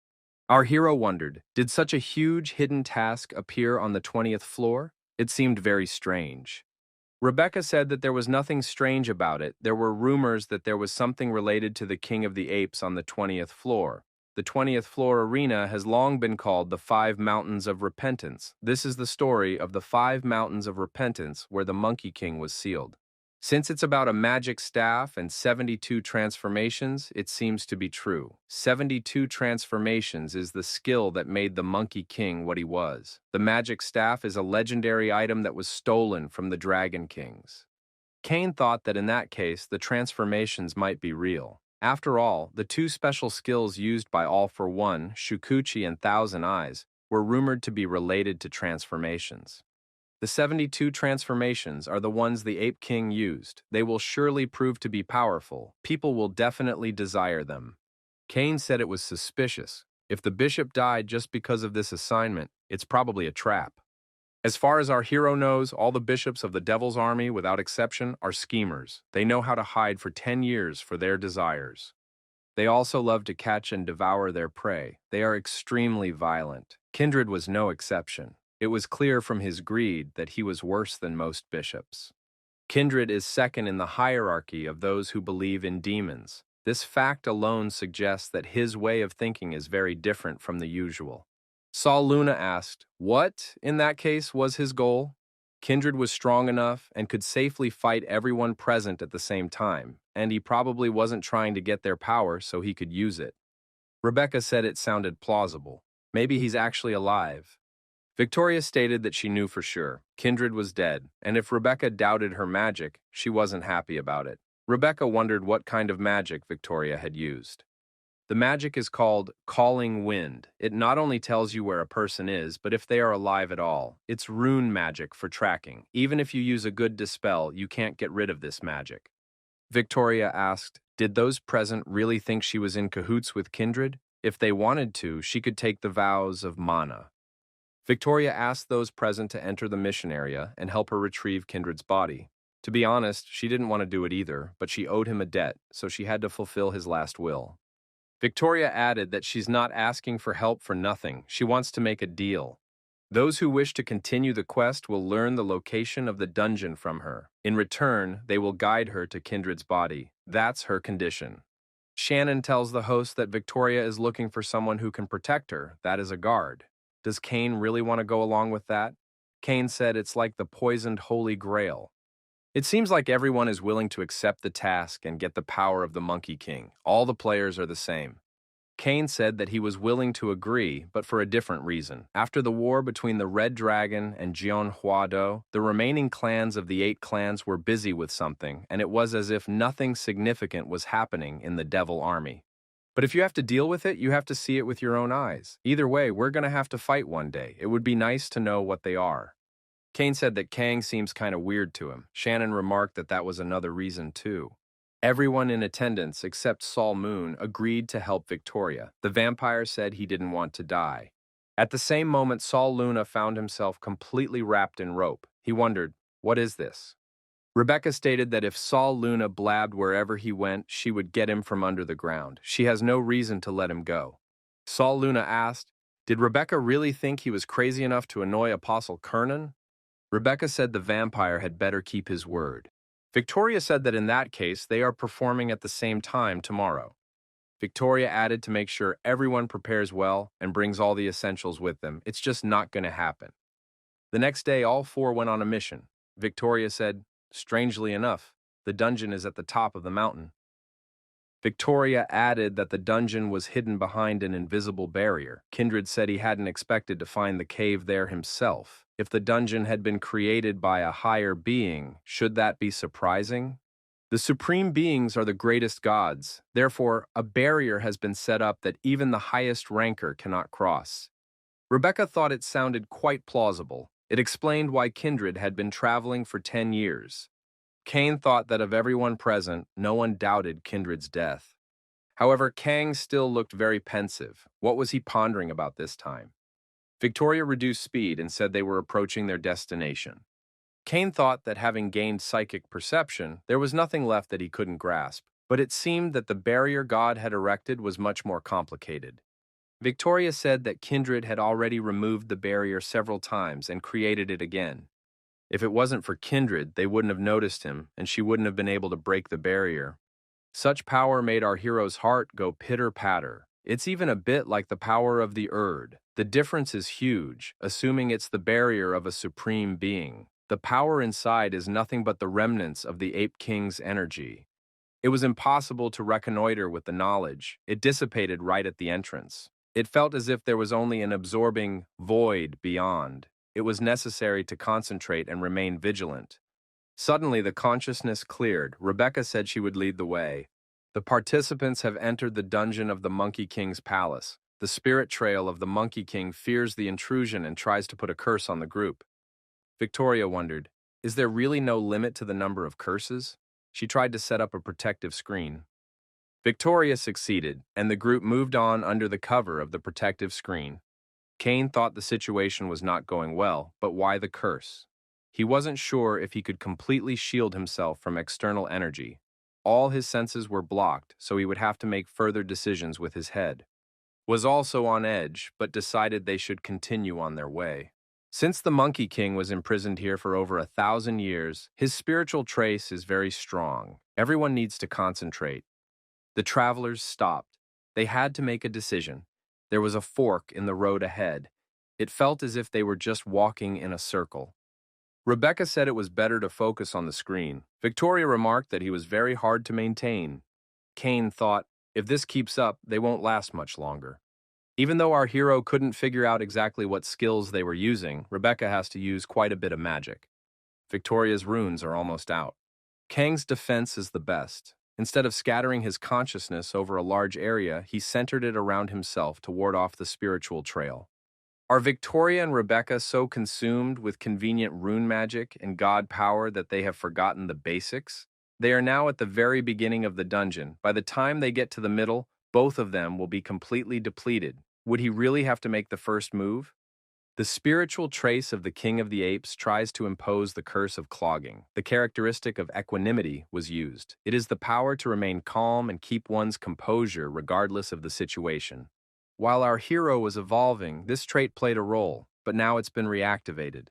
Our hero wondered, did such a huge hidden task appear on the 20th floor? It seemed very strange. Rebecca said that there was nothing strange about it. There were rumors that there was something related to the King of the Apes on the 20th floor. The 20th floor arena has long been called the 5 Mountains of Repentance. This is the story of the 5 Mountains of Repentance where the Monkey King was sealed. Since it's about a magic staff and 72 transformations, it seems to be true. 72 transformations is the skill that made the Monkey King what he was. The magic staff is a legendary item that was stolen from the Dragon Kings. Kane thought that in that case, the transformations might be real. After all, the 2 special skills used by All for One, Shukuchi and Thousand Eyes, were rumored to be related to transformations. The 72 transformations are the ones the Ape King used. They will surely prove to be powerful. People will definitely desire them. Kane said it was suspicious. If the bishop died just because of this assignment, it's probably a trap. As far as our hero knows, all the bishops of the Devil's Army, without exception, are schemers. They know how to hide for 10 years for their desires. They also love to catch and devour their prey. They are extremely violent. Kindred was no exception. It was clear from his greed that he was worse than most bishops. Kindred is second in the hierarchy of those who believe in demons. This fact alone suggests that his way of thinking is very different from the usual. Saul Luna asked, what, in that case, was his goal? Kindred was strong enough and could safely fight everyone present at the same time, and he probably wasn't trying to get their power so he could use it. Rebecca said it sounded plausible. Maybe he's actually alive. Victoria stated that she knew for sure. Kindred was dead, and if Rebecca doubted her magic, she wasn't happy about it. Rebecca wondered what kind of magic Victoria had used. The magic is called Calling Wind. It not only tells you where a person is, but if they are alive at all. It's rune magic for tracking. Even if you use a good dispel, you can't get rid of this magic. Victoria asked, did those present really think she was in cahoots with Kindred? If they wanted to, she could take the vows of mana. Victoria asked those present to enter the mission area and help her retrieve Kindred's body. To be honest, she didn't want to do it either, but she owed him a debt, so she had to fulfill his last will. Victoria added that she's not asking for help for nothing. She wants to make a deal. Those who wish to continue the quest will learn the location of the dungeon from her. In return, they will guide her to Kindred's body. That's her condition. Shannon tells the host that Victoria is looking for someone who can protect her. That is a guard. Does Kane really want to go along with that? Kane said it's like the poisoned Holy Grail. It seems like everyone is willing to accept the task and get the power of the Monkey King. All the players are the same. Cain said that he was willing to agree, but for a different reason. After the war between the Red Dragon and Jeonhwa-do, the remaining clans of the 8 clans were busy with something, and it was as if nothing significant was happening in the Devil Army. But if you have to deal with it, you have to see it with your own eyes. Either way, we're going to have to fight one day. It would be nice to know what they are. Cain said that Kang seems kind of weird to him. Shannon remarked that that was another reason too. Everyone in attendance, except Saul Moon, agreed to help Victoria. The vampire said he didn't want to die. At the same moment, Saul Luna found himself completely wrapped in rope. He wondered, what is this? Rebecca stated that if Saul Luna blabbed wherever he went, she would get him from under the ground. She has no reason to let him go. Saul Luna asked, did Rebecca really think he was crazy enough to annoy Apostle Kernan? Rebecca said the vampire had better keep his word. Victoria said that in that case, they are performing at the same time tomorrow. Victoria added to make sure everyone prepares well and brings all the essentials with them. It's just not going to happen. The next day, all 4 went on a mission. Victoria said, strangely enough, the dungeon is at the top of the mountain. Victoria added that the dungeon was hidden behind an invisible barrier. Kindred said he hadn't expected to find the cave there himself. If the dungeon had been created by a higher being, should that be surprising? The supreme beings are the greatest gods. Therefore, a barrier has been set up that even the highest ranker cannot cross. Rebecca thought it sounded quite plausible. It explained why Kindred had been traveling for 10 years. Cain thought that of everyone present, no one doubted Kindred's death. However, Kang still looked very pensive. What was he pondering about this time? Victoria reduced speed and said they were approaching their destination. Cain thought that having gained psychic perception, there was nothing left that he couldn't grasp, but it seemed that the barrier God had erected was much more complicated. Victoria said that Kindred had already removed the barrier several times and created it again. If it wasn't for Kindred, they wouldn't have noticed him, and she wouldn't have been able to break the barrier. Such power made our hero's heart go pitter-patter. It's even a bit like the power of the Erd. The difference is huge, assuming it's the barrier of a supreme being. The power inside is nothing but the remnants of the Ape King's energy. It was impossible to reconnoiter with the knowledge. It dissipated right at the entrance. It felt as if there was only an absorbing void beyond. It was necessary to concentrate and remain vigilant. Suddenly, the consciousness cleared. Rebecca said she would lead the way. The participants have entered the dungeon of the Monkey King's palace. The spirit trail of the Monkey King fears the intrusion and tries to put a curse on the group. Victoria wondered, is there really no limit to the number of curses? She tried to set up a protective screen. Victoria succeeded, and the group moved on under the cover of the protective screen. Cain thought the situation was not going well, but why the curse? He wasn't sure if he could completely shield himself from external energy. All his senses were blocked, so he would have to make further decisions with his head. Was also on edge, but decided they should continue on their way. Since the Monkey King was imprisoned here for over 1,000 years, his spiritual trace is very strong. Everyone needs to concentrate. The travelers stopped. They had to make a decision. There was a fork in the road ahead. It felt as if they were just walking in a circle. Rebecca said it was better to focus on the screen. Victoria remarked that he was very hard to maintain. Cain thought, if this keeps up, they won't last much longer. Even though our hero couldn't figure out exactly what skills they were using, Rebecca has to use quite a bit of magic. Victoria's runes are almost out. Kang's defense is the best. Instead of scattering his consciousness over a large area, he centered it around himself to ward off the spiritual trail. Are Victoria and Rebecca so consumed with convenient rune magic and god power that they have forgotten the basics? They are now at the very beginning of the dungeon. By the time they get to the middle, both of them will be completely depleted. Would he really have to make the first move? The spiritual trace of the King of the Apes tries to impose the curse of clogging. The characteristic of equanimity was used. It is the power to remain calm and keep one's composure regardless of the situation. While our hero was evolving, this trait played a role, but now it's been reactivated.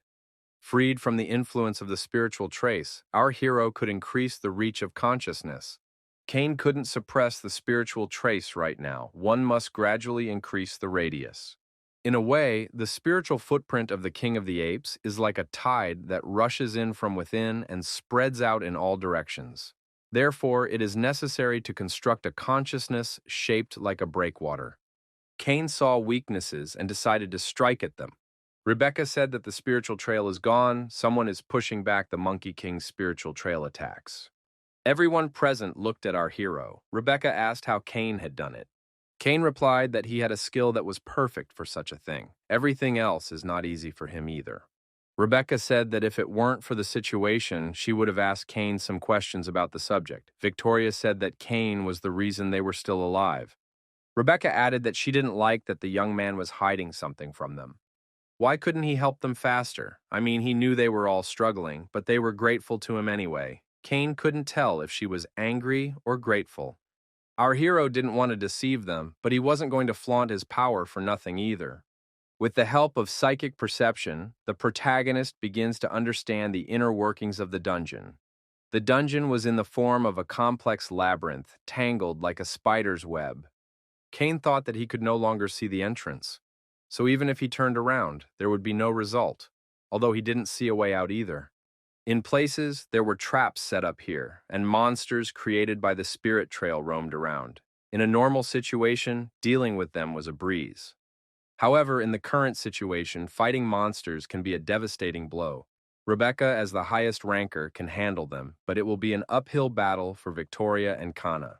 Freed from the influence of the spiritual trace, our hero could increase the reach of consciousness. Cain couldn't suppress the spiritual trace right now. One must gradually increase the radius. In a way, the spiritual footprint of the King of the Apes is like a tide that rushes in from within and spreads out in all directions. Therefore, it is necessary to construct a consciousness shaped like a breakwater. Cain saw weaknesses and decided to strike at them. Rebecca said that the spiritual trail is gone, someone is pushing back the Monkey King's spiritual trail attacks. Everyone present looked at our hero. Rebecca asked how Cain had done it. Cain replied that he had a skill that was perfect for such a thing. Everything else is not easy for him either. Rebecca said that if it weren't for the situation, she would have asked Cain some questions about the subject. Victoria said that Cain was the reason they were still alive. Rebecca added that she didn't like that the young man was hiding something from them. Why couldn't he help them faster? I mean, he knew they were all struggling, but they were grateful to him anyway. Cain couldn't tell if she was angry or grateful. Our hero didn't want to deceive them, but he wasn't going to flaunt his power for nothing either. With the help of psychic perception, the protagonist begins to understand the inner workings of the dungeon. The dungeon was in the form of a complex labyrinth, tangled like a spider's web. Cain thought that he could no longer see the entrance. So even if he turned around, there would be no result, although he didn't see a way out either. In places, there were traps set up here, and monsters created by the spirit trail roamed around. In a normal situation, dealing with them was a breeze. However, in the current situation, fighting monsters can be a devastating blow. Rebecca, as the highest ranker, can handle them, but it will be an uphill battle for Victoria and Kana.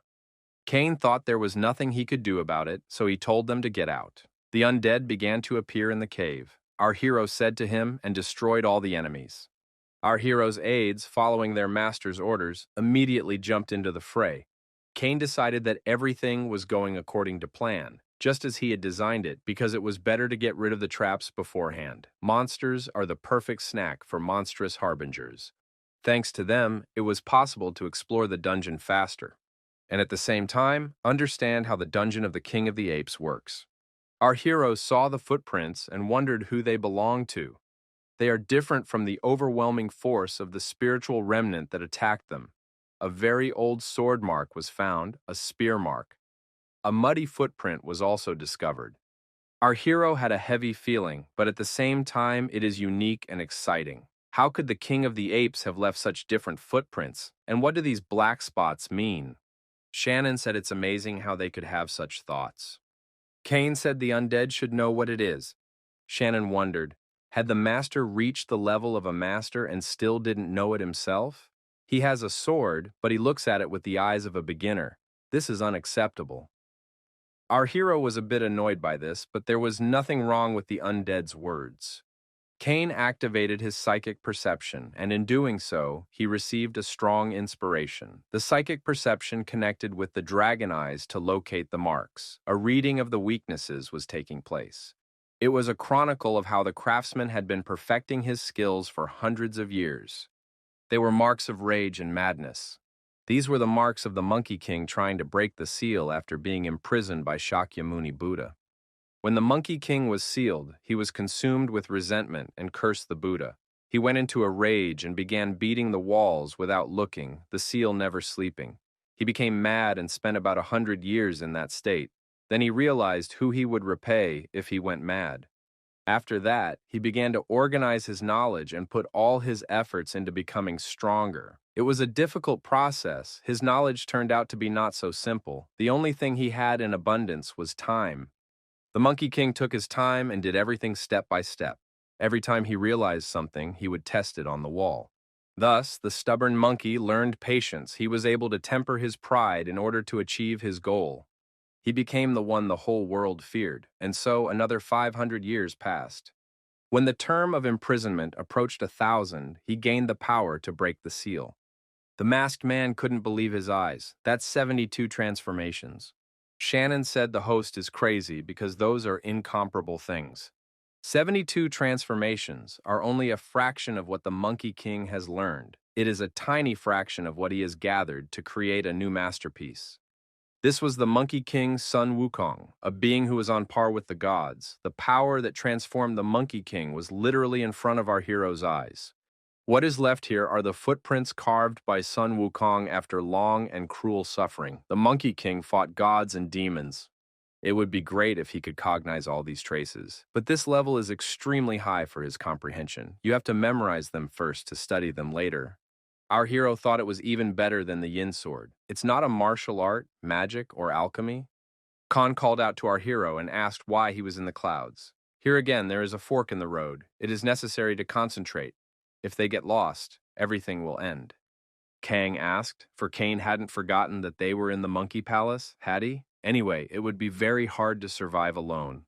Cain thought there was nothing he could do about it, so he told them to get out. The undead began to appear in the cave. Our hero said to him and destroyed all the enemies. Our hero's aides, following their master's orders, immediately jumped into the fray. Cain decided that everything was going according to plan, just as he had designed it, because it was better to get rid of the traps beforehand. Monsters are the perfect snack for monstrous harbingers. Thanks to them, it was possible to explore the dungeon faster, and at the same time, understand how the dungeon of the King of the Apes works. Our heroes saw the footprints and wondered who they belonged to. They are different from the overwhelming force of the spiritual remnant that attacked them. A very old sword mark was found, a spear mark. A muddy footprint was also discovered. Our hero had a heavy feeling, but at the same time it is unique and exciting. How could the King of the Apes have left such different footprints? And what do these black spots mean? Shannon said it's amazing how they could have such thoughts. Cain said the undead should know what it is. Shannon wondered, had the master reached the level of a master and still didn't know it himself? He has a sword, but he looks at it with the eyes of a beginner. This is unacceptable. Our hero was a bit annoyed by this, but there was nothing wrong with the undead's words. Cain activated his psychic perception, and in doing so, he received a strong inspiration. The psychic perception connected with the dragon eyes to locate the marks. A reading of the weaknesses was taking place. It was a chronicle of how the craftsman had been perfecting his skills for hundreds of years. They were marks of rage and madness. These were the marks of the Monkey King trying to break the seal after being imprisoned by Shakyamuni Buddha. When the Monkey King was sealed, he was consumed with resentment and cursed the Buddha. He went into a rage and began beating the walls without looking, the seal never sleeping. He became mad and spent about 100 years in that state. Then he realized who he would repay if he went mad. After that, he began to organize his knowledge and put all his efforts into becoming stronger. It was a difficult process. His knowledge turned out to be not so simple. The only thing he had in abundance was time. The Monkey King took his time and did everything step by step. Every time he realized something, he would test it on the wall. Thus, the stubborn monkey learned patience. He was able to temper his pride in order to achieve his goal. He became the one the whole world feared, and so another 500 years passed. When the term of imprisonment approached 1,000, he gained the power to break the seal. The masked man couldn't believe his eyes. That's 72 transformations. Shannon said the host is crazy because those are incomparable things. 72 transformations are only a fraction of what the Monkey King has learned. It is a tiny fraction of what he has gathered to create a new masterpiece. This was the Monkey King Sun Wukong, a being who was on par with the gods. The power that transformed the Monkey King was literally in front of our hero's eyes. What is left here are the footprints carved by Sun Wukong after long and cruel suffering. The Monkey King fought gods and demons. It would be great if he could cognize all these traces, but this level is extremely high for his comprehension. You have to memorize them first to study them later. Our hero thought it was even better than the yin sword. It's not a martial art, magic, or alchemy. Khan called out to our hero and asked why he was in the clouds. Here again, there is a fork in the road. It is necessary to concentrate. If they get lost, everything will end. Kang asked, for Kane hadn't forgotten that they were in the monkey palace, had he? Anyway, it would be very hard to survive alone.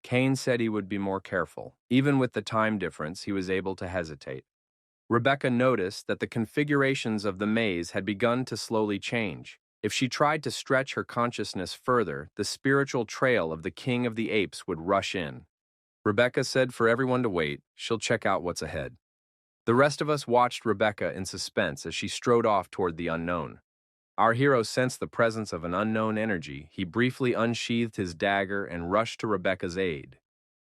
Kane said he would be more careful. Even with the time difference, he was able to hesitate. Rebecca noticed that the configurations of the maze had begun to slowly change. If she tried to stretch her consciousness further, the spiritual trail of the King of the Apes would rush in. Rebecca said for everyone to wait, she'll check out what's ahead. The rest of us watched Rebecca in suspense as she strode off toward the unknown. Our hero sensed the presence of an unknown energy. He briefly unsheathed his dagger and rushed to Rebecca's aid.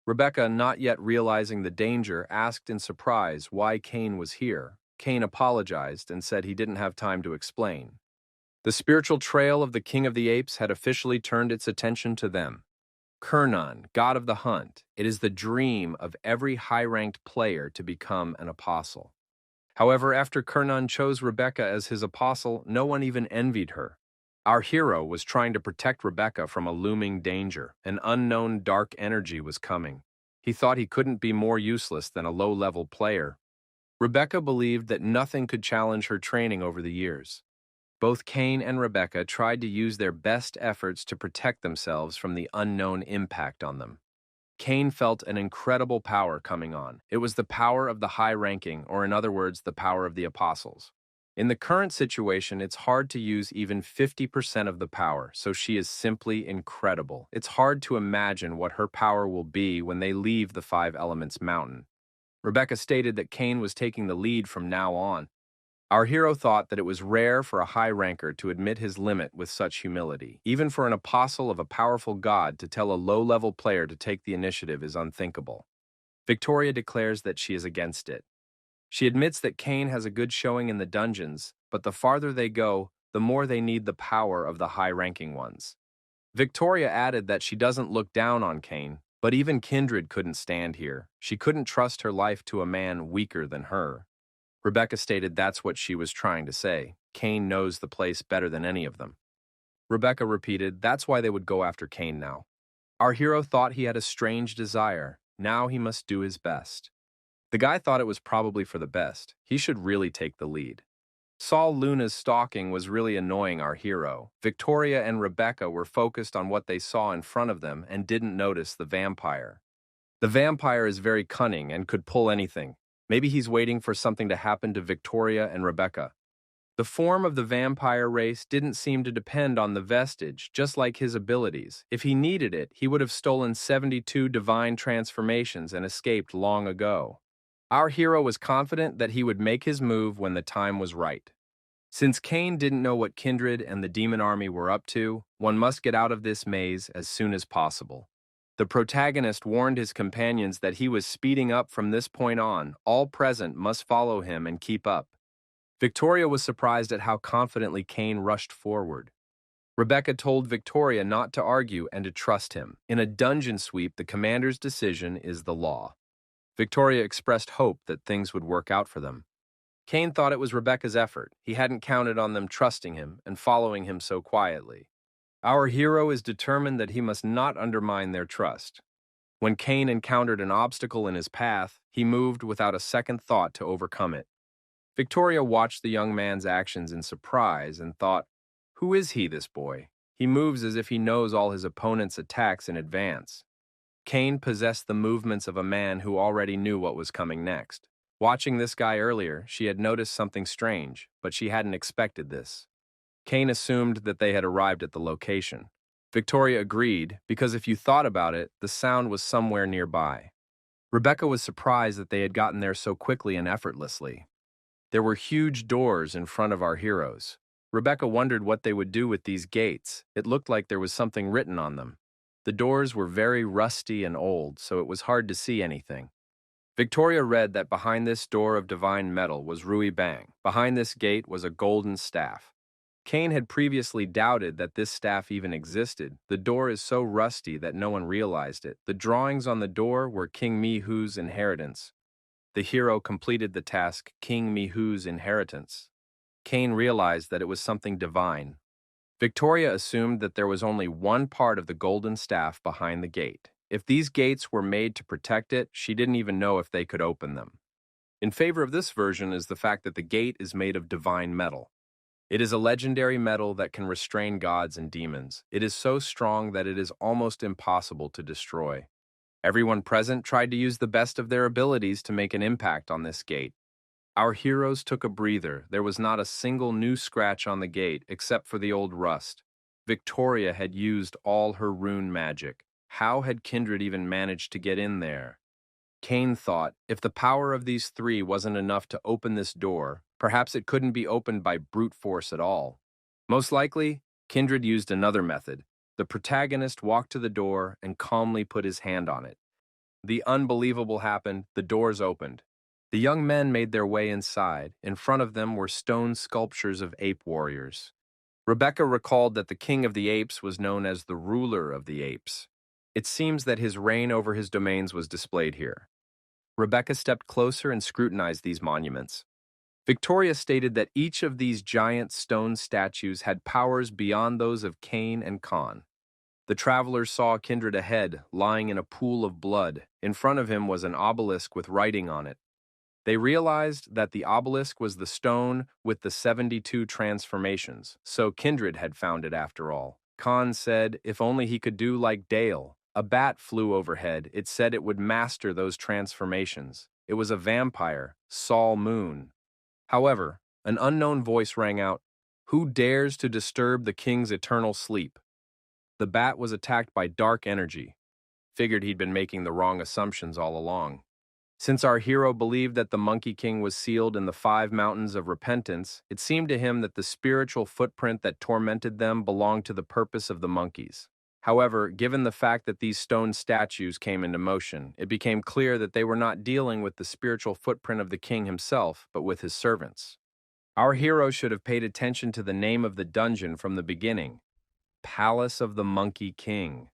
Rebecca, not yet realizing the danger, asked in surprise why Kane was here. Kane apologized and said he didn't have time to explain. The spiritual trail of the King of the Apes had officially turned its attention to them. Kernan, god of the hunt, it is the dream of every high-ranked player to become an apostle. However, after Kernan chose Rebecca as his apostle, no one even envied her. Our hero was trying to protect Rebecca from a looming danger. An unknown dark energy was coming. He thought he couldn't be more useless than a low-level player. Rebecca believed that nothing could challenge her training over the years. Both Kane and Rebecca tried to use their best efforts to protect themselves from the unknown impact on them. Kane felt an incredible power coming on. It was the power of the high ranking, or in other words, the power of the apostles. In the current situation, it's hard to use even 50% of the power, so she is simply incredible. It's hard to imagine what her power will be when they leave the Five Elements Mountain. Rebecca stated that Kane was taking the lead from now on. Our hero thought that it was rare for a high ranker to admit his limit with such humility. Even for an apostle of a powerful god to tell a low-level player to take the initiative is unthinkable. Victoria declares that she is against it. She admits that Kane has a good showing in the dungeons, but the farther they go, the more they need the power of the high-ranking ones. Victoria added that she doesn't look down on Kane, but even Kindred couldn't stand here. She couldn't trust her life to a man weaker than her. Rebecca stated that's what she was trying to say. Kane knows the place better than any of them. Rebecca repeated that's why they would go after Kane now. Our hero thought he had a strange desire. Now he must do his best. The guy thought it was probably for the best. He should really take the lead. Saul Luna's stalking was really annoying our hero. Victoria and Rebecca were focused on what they saw in front of them and didn't notice the vampire. The vampire is very cunning and could pull anything. Maybe he's waiting for something to happen to Victoria and Rebecca. The form of the vampire race didn't seem to depend on the vestige, just like his abilities. If he needed it, he would have stolen 72 divine transformations and escaped long ago. Our hero was confident that he would make his move when the time was right. Since Kane didn't know what Kindred and the demon army were up to, one must get out of this maze as soon as possible. The protagonist warned his companions that he was speeding up from this point on. All present must follow him and keep up. Victoria was surprised at how confidently Kane rushed forward. Rebecca told Victoria not to argue and to trust him. In a dungeon sweep, the commander's decision is the law. Victoria expressed hope that things would work out for them. Kane thought it was Rebecca's effort. He hadn't counted on them trusting him and following him so quietly. Our hero is determined that he must not undermine their trust. When Kane encountered an obstacle in his path, he moved without a second thought to overcome it. Victoria watched the young man's actions in surprise and thought, who is he, this boy? He moves as if he knows all his opponent's attacks in advance. Kane possessed the movements of a man who already knew what was coming next. Watching this guy earlier, she had noticed something strange, but she hadn't expected this. Kane assumed that they had arrived at the location. Victoria agreed, because if you thought about it, the sound was somewhere nearby. Rebecca was surprised that they had gotten there so quickly and effortlessly. There were huge doors in front of our heroes. Rebecca wondered what they would do with these gates. It looked like there was something written on them. The doors were very rusty and old, so it was hard to see anything. Victoria read that behind this door of divine metal was Rui Bang. Behind this gate was a golden staff. Kane had previously doubted that this staff even existed. The door is so rusty that no one realized it. The drawings on the door were King Mi Hu's inheritance. the hero completed the task King Mihu's inheritance. Cain realized that it was something divine. Victoria assumed that there was only one part of the golden staff behind the gate. If these gates were made to protect it, she didn't even know if they could open them. In favor of this version is the fact that the gate is made of divine metal. It is a legendary metal that can restrain gods and demons. It is so strong that it is almost impossible to destroy. Everyone present tried to use the best of their abilities to make an impact on this gate. Our heroes took a breather. There was not a single new scratch on the gate except for the old rust. Victoria had used all her rune magic. How had Kindred even managed to get in there? Cain thought, if the power of these three wasn't enough to open this door, perhaps it couldn't be opened by brute force at all. Most likely, Kindred used another method. The protagonist walked to the door and calmly put his hand on it. The unbelievable happened. The doors opened. The young men made their way inside. In front of them were stone sculptures of ape warriors. Rebecca recalled that the king of the apes was known as the ruler of the apes. It seems that his reign over his domains was displayed here. Rebecca stepped closer and scrutinized these monuments. Victoria stated that each of these giant stone statues had powers beyond those of Cain and Khan. The travelers saw Kindred ahead, lying in a pool of blood. In front of him was an obelisk with writing on it. They realized that the obelisk was the stone with the 72 transformations, so Kindred had found it after all. Khan said if only he could do like Dale. A bat flew overhead. It said it would master those transformations. It was a vampire, Saul Moon. However, an unknown voice rang out, "Who dares to disturb the king's eternal sleep?" The bat was attacked by dark energy. Figured he'd been making the wrong assumptions all along. Since our hero believed that the Monkey King was sealed in the 5 mountains of repentance, it seemed to him that the spiritual footprint that tormented them belonged to the purpose of the monkeys. However, given the fact that these stone statues came into motion, it became clear that they were not dealing with the spiritual footprint of the king himself, but with his servants. Our hero should have paid attention to the name of the dungeon from the beginning: Palace of the Monkey King.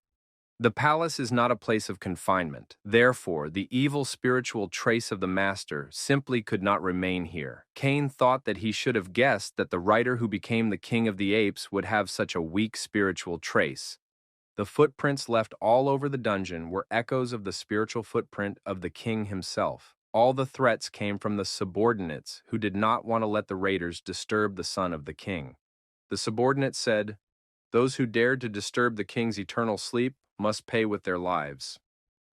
The palace is not a place of confinement. Therefore, the evil spiritual trace of the master simply could not remain here. Cain thought that he should have guessed that the writer who became the king of the apes would have such a weak spiritual trace. The footprints left all over the dungeon were echoes of the spiritual footprint of the king himself. All the threats came from the subordinates who did not want to let the raiders disturb the son of the king. The subordinates said, "Those who dared to disturb the king's eternal sleep must pay with their lives."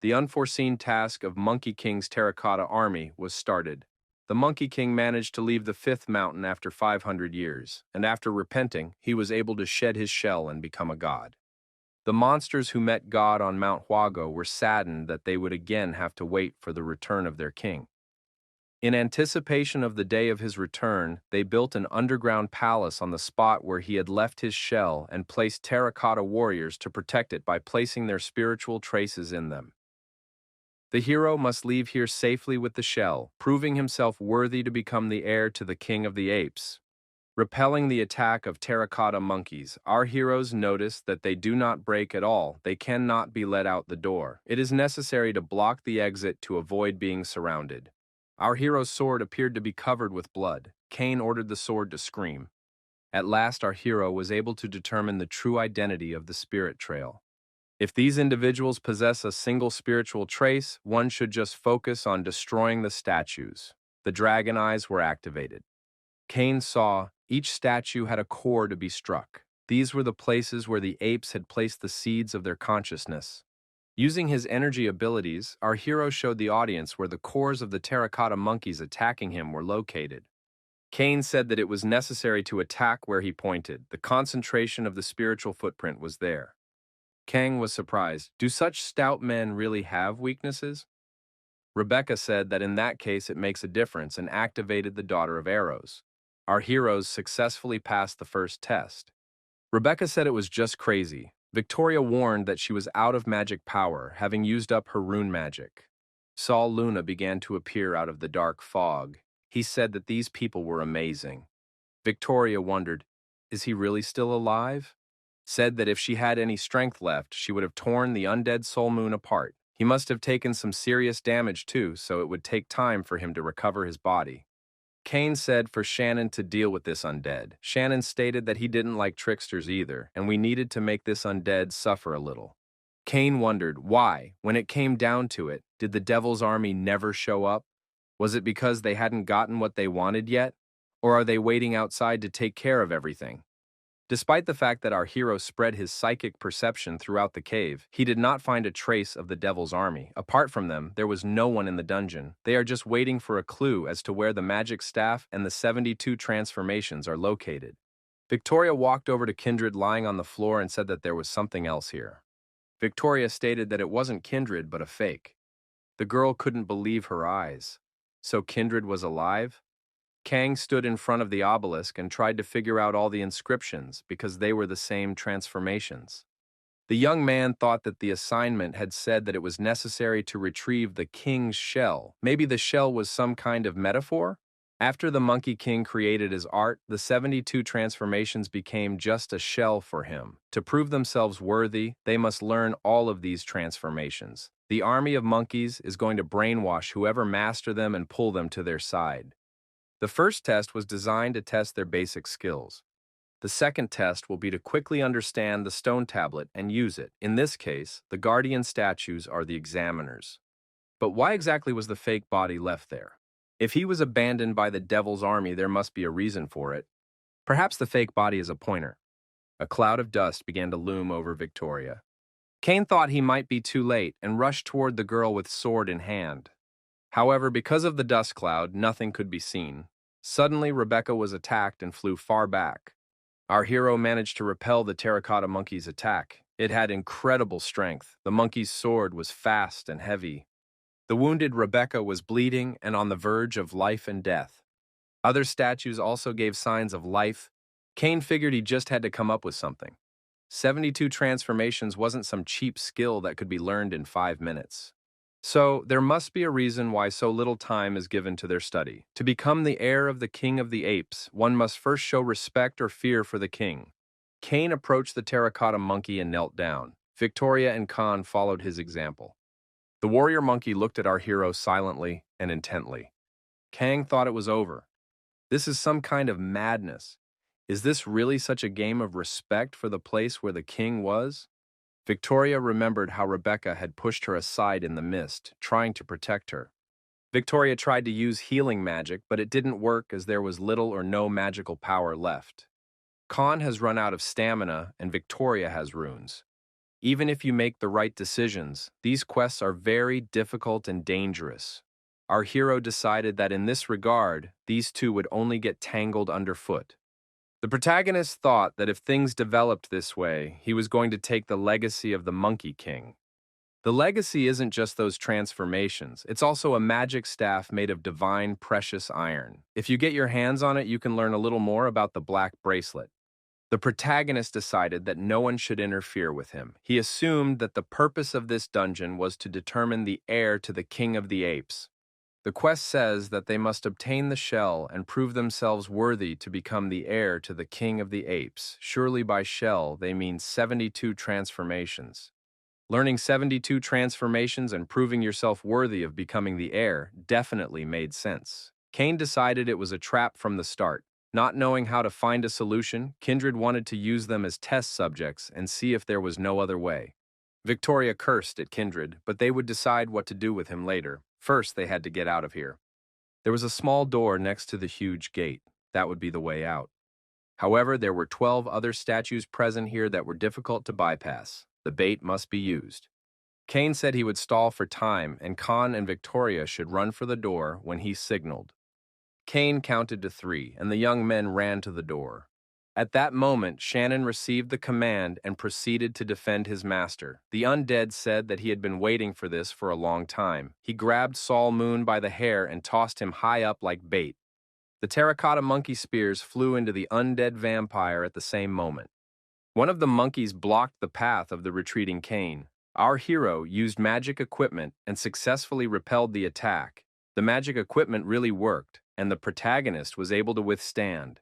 The unforeseen task of Monkey King's terracotta army was started. The Monkey King managed to leave the 5th mountain after 500 years, and after repenting, he was able to shed his shell and become a god. The monsters who met God on Mount Huago were saddened that they would again have to wait for the return of their king. In anticipation of the day of his return, they built an underground palace on the spot where he had left his shell and placed terracotta warriors to protect it by placing their spiritual traces in them. The hero must leave here safely with the shell, proving himself worthy to become the heir to the king of the apes. Repelling the attack of terracotta monkeys, our heroes notice that they do not break at all. They cannot be let out the door. It is necessary to block the exit to avoid being surrounded. Our hero's sword appeared to be covered with blood. Cain ordered the sword to scream. At last, our hero was able to determine the true identity of the spirit trail. If these individuals possess a single spiritual trace, one should just focus on destroying the statues. The dragon eyes were activated. Cain saw each statue had a core to be struck. These were the places where the apes had placed the seeds of their consciousness. Using his energy abilities, our hero showed the audience where the cores of the terracotta monkeys attacking him were located. Cain said that it was necessary to attack where he pointed. The concentration of the spiritual footprint was there. Kang was surprised. Do such stout men really have weaknesses? Rebecca said that in that case it makes a difference and activated the Daughter of Arrows. Our heroes successfully passed the first test. Rebecca said it was just crazy. Victoria warned that she was out of magic power, having used up her rune magic. Sol Luna began to appear out of the dark fog. He said that these people were amazing. Victoria wondered, is he really still alive? Said that if she had any strength left, she would have torn the undead Sol Moon apart. He must have taken some serious damage too, so it would take time for him to recover his body. Kane said for Shannon to deal with this undead. Shannon stated that he didn't like tricksters either, and we needed to make this undead suffer a little. Kane wondered why, when it came down to it, did the Devil's Army never show up? Was it because they hadn't gotten what they wanted yet? Or are they waiting outside to take care of everything? Despite the fact that our hero spread his psychic perception throughout the cave, he did not find a trace of the Devil's Army. Apart from them, there was no one in the dungeon. They are just waiting for a clue as to where the magic staff and the 72 transformations are located. Victoria walked over to Kindred lying on the floor and said that there was something else here. Victoria stated that it wasn't Kindred but a fake. The girl couldn't believe her eyes. So Kindred was alive? Kang stood in front of the obelisk and tried to figure out all the inscriptions because they were the same transformations. The young man thought that the assignment had said that it was necessary to retrieve the king's shell. Maybe the shell was some kind of metaphor? After the Monkey King created his art, the 72 transformations became just a shell for him. To prove themselves worthy, they must learn all of these transformations. The army of monkeys is going to brainwash whoever master them and pull them to their side. The first test was designed to test their basic skills. The second test will be to quickly understand the stone tablet and use it. In this case, the guardian statues are the examiners. But why exactly was the fake body left there? If he was abandoned by the Devil's Army, there must be a reason for it. Perhaps the fake body is a pointer. A cloud of dust began to loom over Victoria. Kane thought he might be too late and rushed toward the girl with sword in hand. However, because of the dust cloud, nothing could be seen. Suddenly, Rebecca was attacked and flew far back. Our hero managed to repel the terracotta monkey's attack. It had incredible strength. The monkey's sword was fast and heavy. The wounded Rebecca was bleeding and on the verge of life and death. Other statues also gave signs of life. Kane figured he just had to come up with something. 72 transformations wasn't some cheap skill that could be learned in 5 minutes. So, there must be a reason why so little time is given to their study. To become the heir of the king of the apes, one must first show respect or fear for the king. Kane approached the terracotta monkey and knelt down. Victoria and Khan followed his example. The warrior monkey looked at our hero silently and intently. Kang thought it was over. This is some kind of madness. Is this really such a game of respect for the place where the king was? Victoria remembered how Rebecca had pushed her aside in the mist, trying to protect her. Victoria tried to use healing magic, but it didn't work as there was little or no magical power left. Khan has run out of stamina, and Victoria has runes. Even if you make the right decisions, these quests are very difficult and dangerous. Our hero decided that in this regard, these two would only get tangled underfoot. The protagonist thought that if things developed this way, he was going to take the legacy of the Monkey King. The legacy isn't just those transformations, it's also a magic staff made of divine precious iron. If you get your hands on it, you can learn a little more about the black bracelet. The protagonist decided that no one should interfere with him. He assumed that the purpose of this dungeon was to determine the heir to the King of the Apes. The quest says that they must obtain the shell and prove themselves worthy to become the heir to the King of the Apes. Surely by shell, they mean 72 transformations. Learning 72 transformations and proving yourself worthy of becoming the heir definitely made sense. Kane decided it was a trap from the start. Not knowing how to find a solution, Kindred wanted to use them as test subjects and see if there was no other way. Victoria cursed at Kindred, but they would decide what to do with him later. First, they had to get out of here. There was a small door next to the huge gate. That would be the way out. However, there were 12 other statues present here that were difficult to bypass. The bait must be used. Kane said he would stall for time, and Khan and Victoria should run for the door when he signaled. Kane counted to 3, and the young men ran to the door. At that moment, Shannon received the command and proceeded to defend his master. The undead said that he had been waiting for this for a long time. He grabbed Saul Moon by the hair and tossed him high up like bait. The terracotta monkey spears flew into the undead vampire at the same moment. One of the monkeys blocked the path of the retreating Kane. Our hero used magic equipment and successfully repelled the attack. The magic equipment really worked, and the protagonist was able to withstand.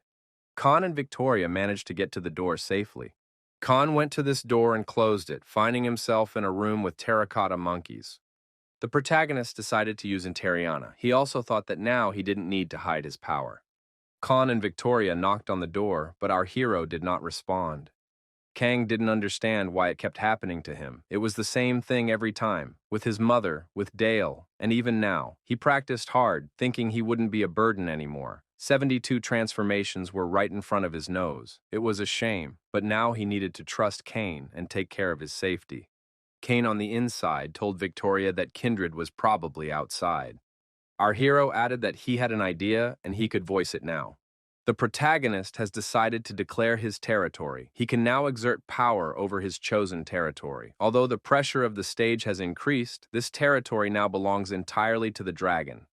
Khan and Victoria managed to get to the door safely. Khan went to this door and closed it, finding himself in a room with terracotta monkeys. The protagonist decided to use Interiana. He also thought that now he didn't need to hide his power. Khan and Victoria knocked on the door, but our hero did not respond. Kang didn't understand why it kept happening to him. It was the same thing every time, with his mother, with Dale, and even now. He practiced hard, thinking he wouldn't be a burden anymore. 72 transformations were right in front of his nose. It was a shame, but now he needed to trust Kane and take care of his safety. Kane on the inside told Victoria that Kindred was probably outside. Our hero added that he had an idea and he could voice it now. The protagonist has decided to declare his territory. He can now exert power over his chosen territory. Although the pressure of the stage has increased, this territory now belongs entirely to the dragon.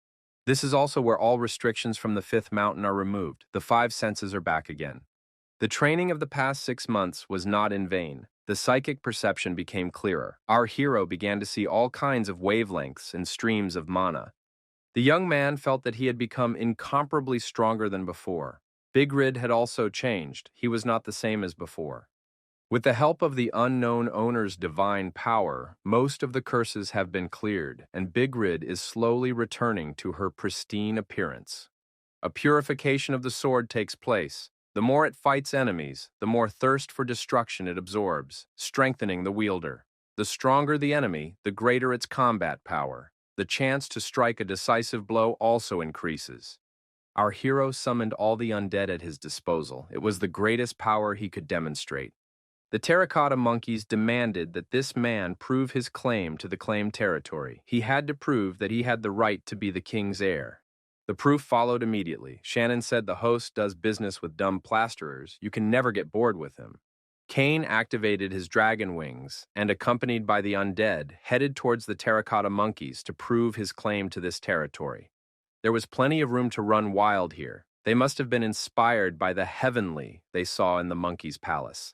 This is also where all restrictions from the fifth mountain are removed. The five senses are back again. The training of the past 6 months was not in vain. The psychic perception became clearer. Our hero began to see all kinds of wavelengths and streams of mana. The young man felt that he had become incomparably stronger than before. Bigrid had also changed. He was not the same as before. With the help of the unknown owner's divine power, most of the curses have been cleared, and Bigrid is slowly returning to her pristine appearance. A purification of the sword takes place. The more it fights enemies, the more thirst for destruction it absorbs, strengthening the wielder. The stronger the enemy, the greater its combat power. The chance to strike a decisive blow also increases. Our hero summoned all the undead at his disposal. It was the greatest power he could demonstrate. The terracotta monkeys demanded that this man prove his claim to the claimed territory. He had to prove that he had the right to be the king's heir. The proof followed immediately. Shannon said the host does business with dumb plasterers. You can never get bored with him. Kane activated his dragon wings and, accompanied by the undead, headed towards the terracotta monkeys to prove his claim to this territory. There was plenty of room to run wild here. They must have been inspired by the heavenly they saw in the monkeys' palace.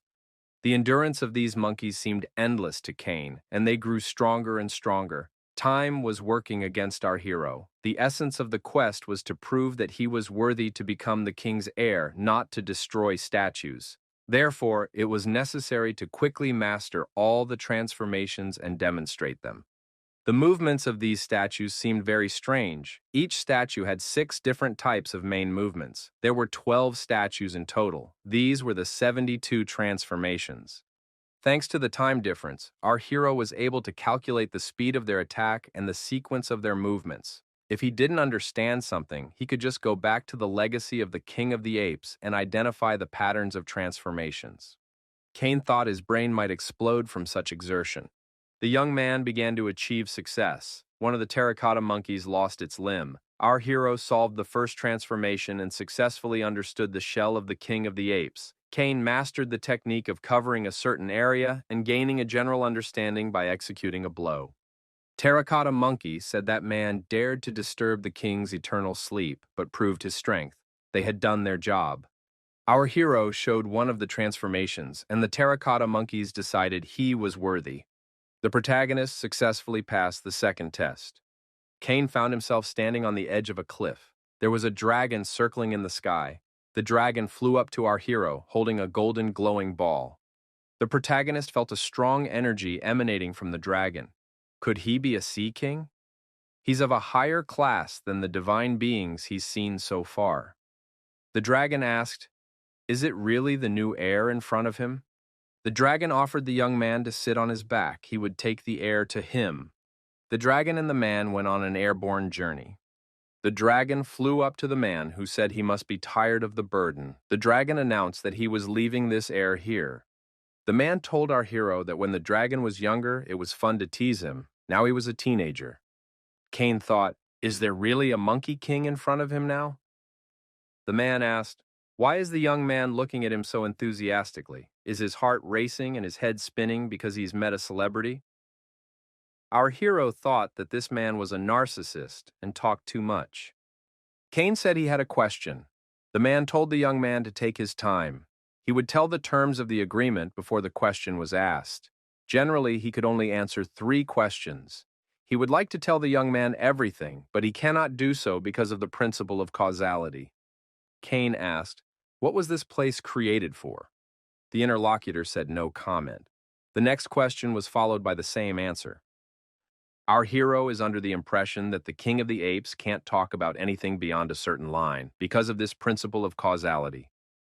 The endurance of these monkeys seemed endless to Kane, and they grew stronger and stronger. Time was working against our hero. The essence of the quest was to prove that he was worthy to become the king's heir, not to destroy statues. Therefore, it was necessary to quickly master all the transformations and demonstrate them. The movements of these statues seemed very strange. Each statue had 6 different types of main movements. There were 12 statues in total. These were the 72 transformations. Thanks to the time difference, our hero was able to calculate the speed of their attack and the sequence of their movements. If he didn't understand something, he could just go back to the legacy of the King of the Apes and identify the patterns of transformations. Kane thought his brain might explode from such exertion. The young man began to achieve success. One of the terracotta monkeys lost its limb. Our hero solved the first transformation and successfully understood the shell of the King of the Apes. Kane mastered the technique of covering a certain area and gaining a general understanding by executing a blow. Terracotta Monkey said that man dared to disturb the king's eternal sleep, but proved his strength. They had done their job. Our hero showed one of the transformations, and the terracotta monkeys decided he was worthy. The protagonist successfully passed the second test. Kane found himself standing on the edge of a cliff. There was a dragon circling in the sky. The dragon flew up to our hero, holding a golden glowing ball. The protagonist felt a strong energy emanating from the dragon. Could he be a sea king? He's of a higher class than the divine beings he's seen so far. The dragon asked, "Is it really the new heir in front of him?" The dragon offered the young man to sit on his back. He would take the heir to him. The dragon and the man went on an airborne journey. The dragon flew up to the man, who said he must be tired of the burden. The dragon announced that he was leaving this heir here. The man told our hero that when the dragon was younger, it was fun to tease him. Now he was a teenager. Kane thought, is there really a monkey king in front of him now? The man asked, why is the young man looking at him so enthusiastically? Is his heart racing and his head spinning because he's met a celebrity? Our hero thought that this man was a narcissist and talked too much. Kane said he had a question. The man told the young man to take his time. He would tell the terms of the agreement before the question was asked. Generally, he could only answer 3 questions. He would like to tell the young man everything, but he cannot do so because of the principle of causality. Kane asked, what was this place created for? The interlocutor said no comment. The next question was followed by the same answer. Our hero is under the impression that the king of the apes can't talk about anything beyond a certain line because of this principle of causality.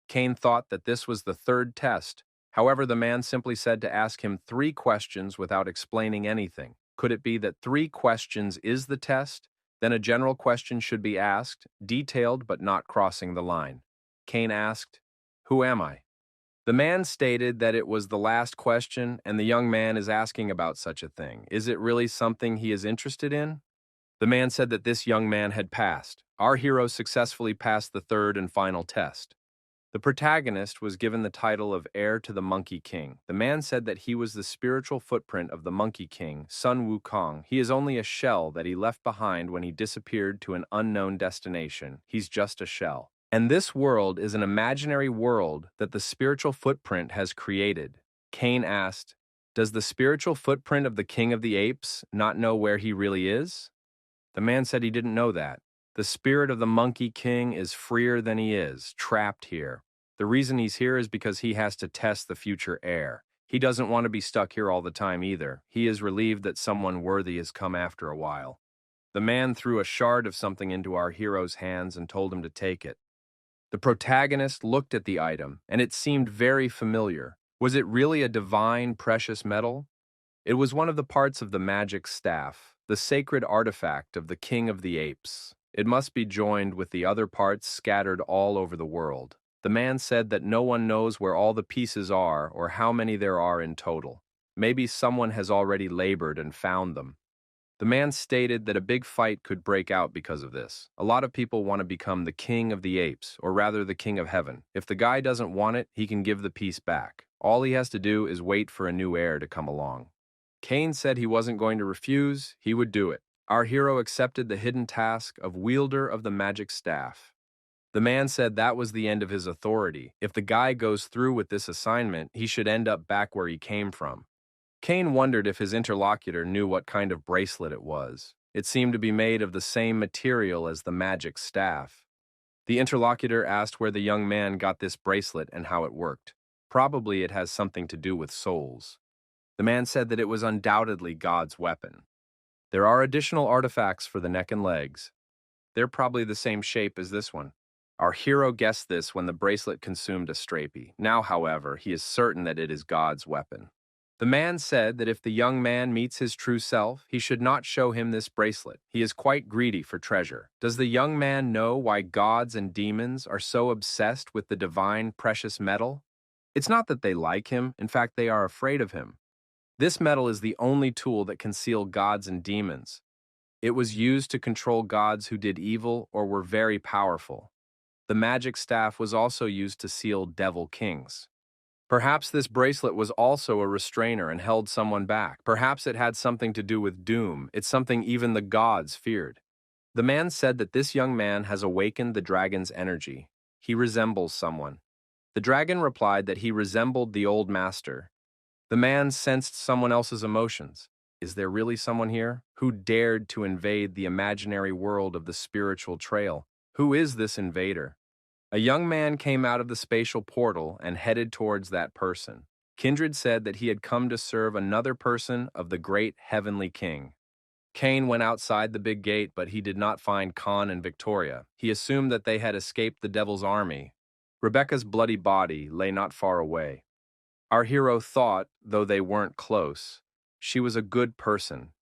Cain thought that this was the third test. However, the man simply said to ask him 3 questions without explaining anything. Could it be that 3 questions is the test? Then a general question should be asked, detailed but not crossing the line. Cain asked, "Who am I?" The man stated that it was the last question, and the young man is asking about such a thing. Is it really something he is interested in? The man said that this young man had passed. Our hero successfully passed the third and final test. The protagonist was given the title of heir to the Monkey King. The man said that he was the spiritual footprint of the Monkey King, Sun Wukong. He is only a shell that he left behind when he disappeared to an unknown destination. He's just a shell. And this world is an imaginary world that the spiritual footprint has created. Cain asked, "Does the spiritual footprint of the King of the Apes not know where he really is?" The man said he didn't know that. The spirit of the Monkey King is freer than he is, trapped here. The reason he's here is because he has to test the future heir. He doesn't want to be stuck here all the time either. He is relieved that someone worthy has come after a while. The man threw a shard of something into our hero's hands and told him to take it. The protagonist looked at the item, and it seemed very familiar. Was it really a divine, precious metal? It was one of the parts of the magic staff, the sacred artifact of the King of the Apes. It must be joined with the other parts scattered all over the world. The man said that no one knows where all the pieces are or how many there are in total. Maybe someone has already labored and found them. The man stated that a big fight could break out because of this. A lot of people want to become the king of the apes, or rather the king of heaven. If the guy doesn't want it, he can give the piece back. All he has to do is wait for a new heir to come along. Cain said he wasn't going to refuse, he would do it. Our hero accepted the hidden task of wielder of the magic staff. The man said that was the end of his authority. If the guy goes through with this assignment, he should end up back where he came from. Cain wondered if his interlocutor knew what kind of bracelet it was. It seemed to be made of the same material as the magic staff. The interlocutor asked where the young man got this bracelet and how it worked. Probably it has something to do with souls. The man said that it was undoubtedly God's weapon. There are additional artifacts for the neck and legs. They're probably the same shape as this one. Our hero guessed this when the bracelet consumed a strapie. Now, however, he is certain that it is God's weapon. The man said that if the young man meets his true self, he should not show him this bracelet. He is quite greedy for treasure. Does the young man know why gods and demons are so obsessed with the divine precious metal? It's not that they like him, in fact they are afraid of him. This metal is the only tool that can seal gods and demons. It was used to control gods who did evil or were very powerful. The magic staff was also used to seal devil kings. Perhaps this bracelet was also a restrainer and held someone back. Perhaps it had something to do with doom. It's something even the gods feared. The man said that this young man has awakened the dragon's energy. He resembles someone. The dragon replied that he resembled the old master. The man sensed someone else's emotions. Is there really someone here? Who dared to invade the imaginary world of the spiritual trail? Who is this invader? A young man came out of the spatial portal and headed towards that person. Kindred said that he had come to serve another person of the great heavenly king. Cain went outside the big gate, but he did not find Khan and Victoria. He assumed that they had escaped the devil's army. Rebecca's bloody body lay not far away. Our hero thought, though they weren't close, she was a good person.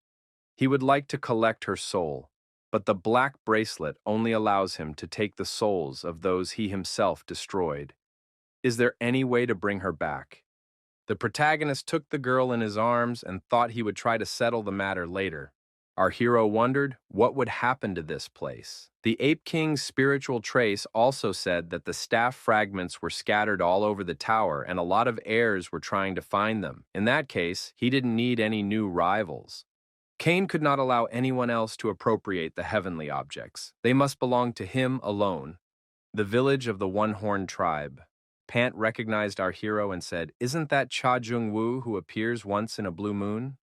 He would like to collect her soul. But the black bracelet only allows him to take the souls of those he himself destroyed. Is there any way to bring her back? The protagonist took the girl in his arms and thought he would try to settle the matter later. Our hero wondered what would happen to this place. The Ape King's spiritual trace also said that the staff fragments were scattered all over the tower and a lot of heirs were trying to find them. In that case, he didn't need any new rivals. Cain could not allow anyone else to appropriate the heavenly objects. They must belong to him alone. The village of the one-horned tribe. Pant recognized our hero and said, "Isn't that Cha Jung-woo who appears once in a blue moon?"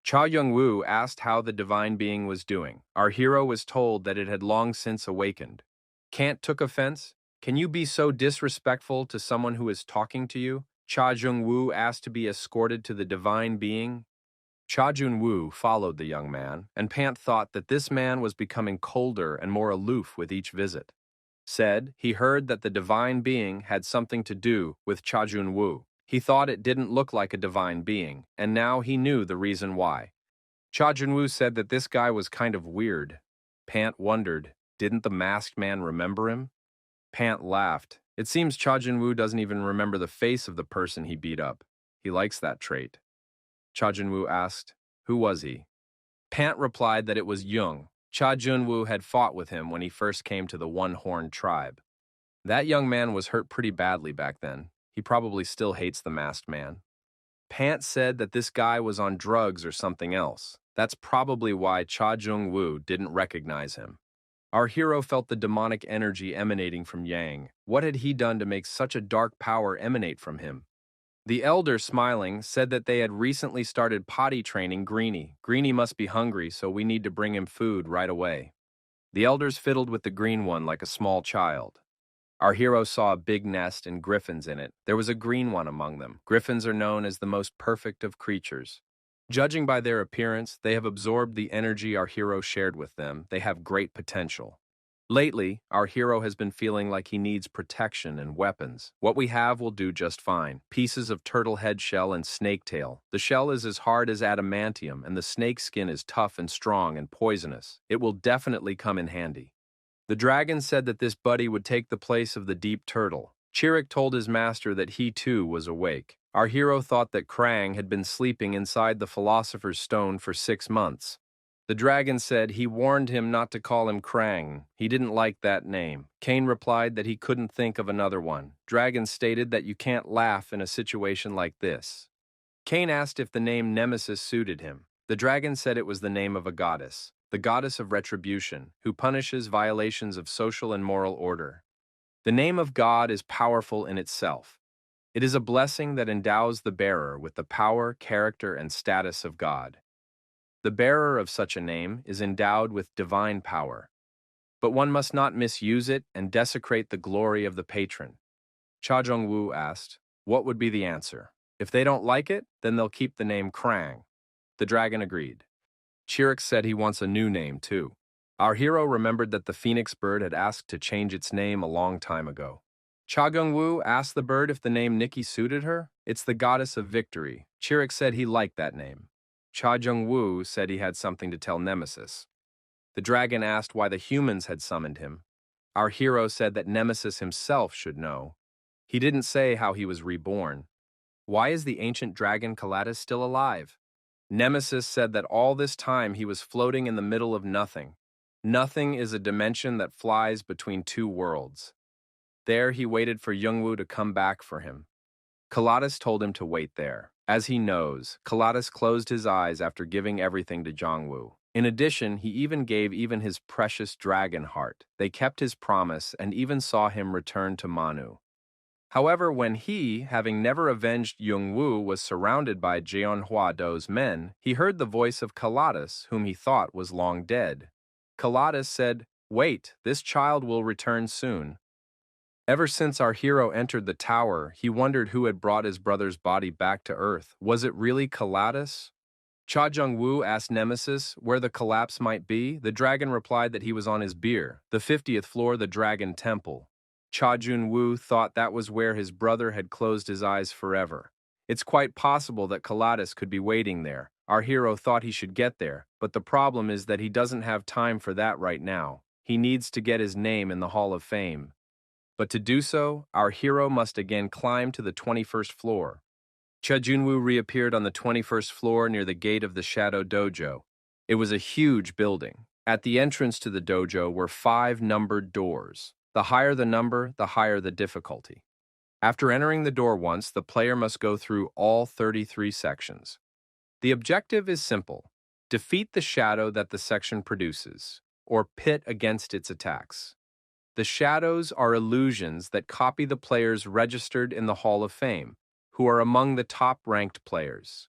Cha Jung-woo asked how the divine being was doing. Our hero was told that it had long since awakened. Kant took offense. "Can you be so disrespectful to someone who is talking to you?" Cha Jung-woo asked to be escorted to the divine being. Cha Jun-woo followed the young man, and Pant thought that this man was becoming colder and more aloof with each visit. Said he heard that the divine being had something to do with Cha Jun-woo. He thought it didn't look like a divine being, and now he knew the reason why. Cha Jun-woo said that this guy was kind of weird. Pant wondered, didn't the masked man remember him? Pant laughed. It seems Cha Jun-woo doesn't even remember the face of the person he beat up. He likes that trait. Cha Jun-woo asked, who was he? Pant replied that it was Jung. Cha Jun-woo had fought with him when he first came to the One-Horned tribe. That young man was hurt pretty badly back then. He probably still hates the masked man. Pant said that this guy was on drugs or something else. That's probably why Cha Jung-woo didn't recognize him. Our hero felt the demonic energy emanating from Yang. What had he done to make such a dark power emanate from him? The elder, smiling, said that they had recently started potty training Greenie. Greenie must be hungry, so we need to bring him food right away. The elders fiddled with the green one like a small child. Our hero saw a big nest and griffins in it. There was a green one among them. Griffins are known as the most perfect of creatures. Judging by their appearance, they have absorbed the energy our hero shared with them. They have great potential. Lately, our hero has been feeling like he needs protection and weapons. What we have will do just fine. Pieces of turtle head shell and snake tail. The shell is as hard as adamantium, and the snake skin is tough and strong and poisonous. It will definitely come in handy. The dragon said that this buddy would take the place of the deep turtle. Chirik told his master that he too was awake. Our hero thought that Krang had been sleeping inside the Philosopher's Stone for 6 months. The dragon said he warned him not to call him Krang. He didn't like that name. Kane replied that he couldn't think of another one. Dragon stated that you can't laugh in a situation like this. Kane asked if the name Nemesis suited him. The dragon said it was the name of a goddess, the goddess of retribution, who punishes violations of social and moral order. The name of God is powerful in itself. It is a blessing that endows the bearer with the power, character, and status of God. The bearer of such a name is endowed with divine power, but one must not misuse it and desecrate the glory of the patron. Cha Jung-woo asked, what would be the answer? If they don't like it, then they'll keep the name Krang. The dragon agreed. Chirik said he wants a new name, too. Our hero remembered that the phoenix bird had asked to change its name a long time ago. Cha Jung-woo asked the bird if the name Nikki suited her. It's the goddess of victory. Chirik said he liked that name. Cha Jung-woo said he had something to tell Nemesis. The dragon asked why the humans had summoned him. Our hero said that Nemesis himself should know. He didn't say how he was reborn. Why is the ancient dragon Kaladas still alive? Nemesis said that all this time he was floating in the middle of nothing. Nothing is a dimension that flies between two worlds. There he waited for Jung-woo to come back for him. Kaladas told him to wait there. As he knows, Kaladas closed his eyes after giving everything to Jung-woo. In addition, he even gave his precious dragon heart. They kept his promise and even saw him return to Manu. However, when he, having never avenged Jung-woo, was surrounded by Jeonhwa-do's men, he heard the voice of Kaladas, whom he thought was long dead. Kaladas said, wait, this child will return soon. Ever since our hero entered the tower, he wondered who had brought his brother's body back to Earth. Was it really Kaladas? Cha Jung-woo asked Nemesis where the collapse might be. The dragon replied that he was on his bier, the 50th floor, the Dragon Temple. Cha Jun-woo thought that was where his brother had closed his eyes forever. It's quite possible that Kaladas could be waiting there. Our hero thought he should get there, but the problem is that he doesn't have time for that right now. He needs to get his name in the Hall of Fame. But to do so, our hero must again climb to the 21st floor. Cha Jun-woo reappeared on the 21st floor near the gate of the Shadow Dojo. It was a huge building. At the entrance to the dojo were 5 numbered doors. The higher the number, the higher the difficulty. After entering the door once, the player must go through all 33 sections. The objective is simple: defeat the shadow that the section produces, or pit against its attacks. The shadows are illusions that copy the players registered in the Hall of Fame, who are among the top-ranked players.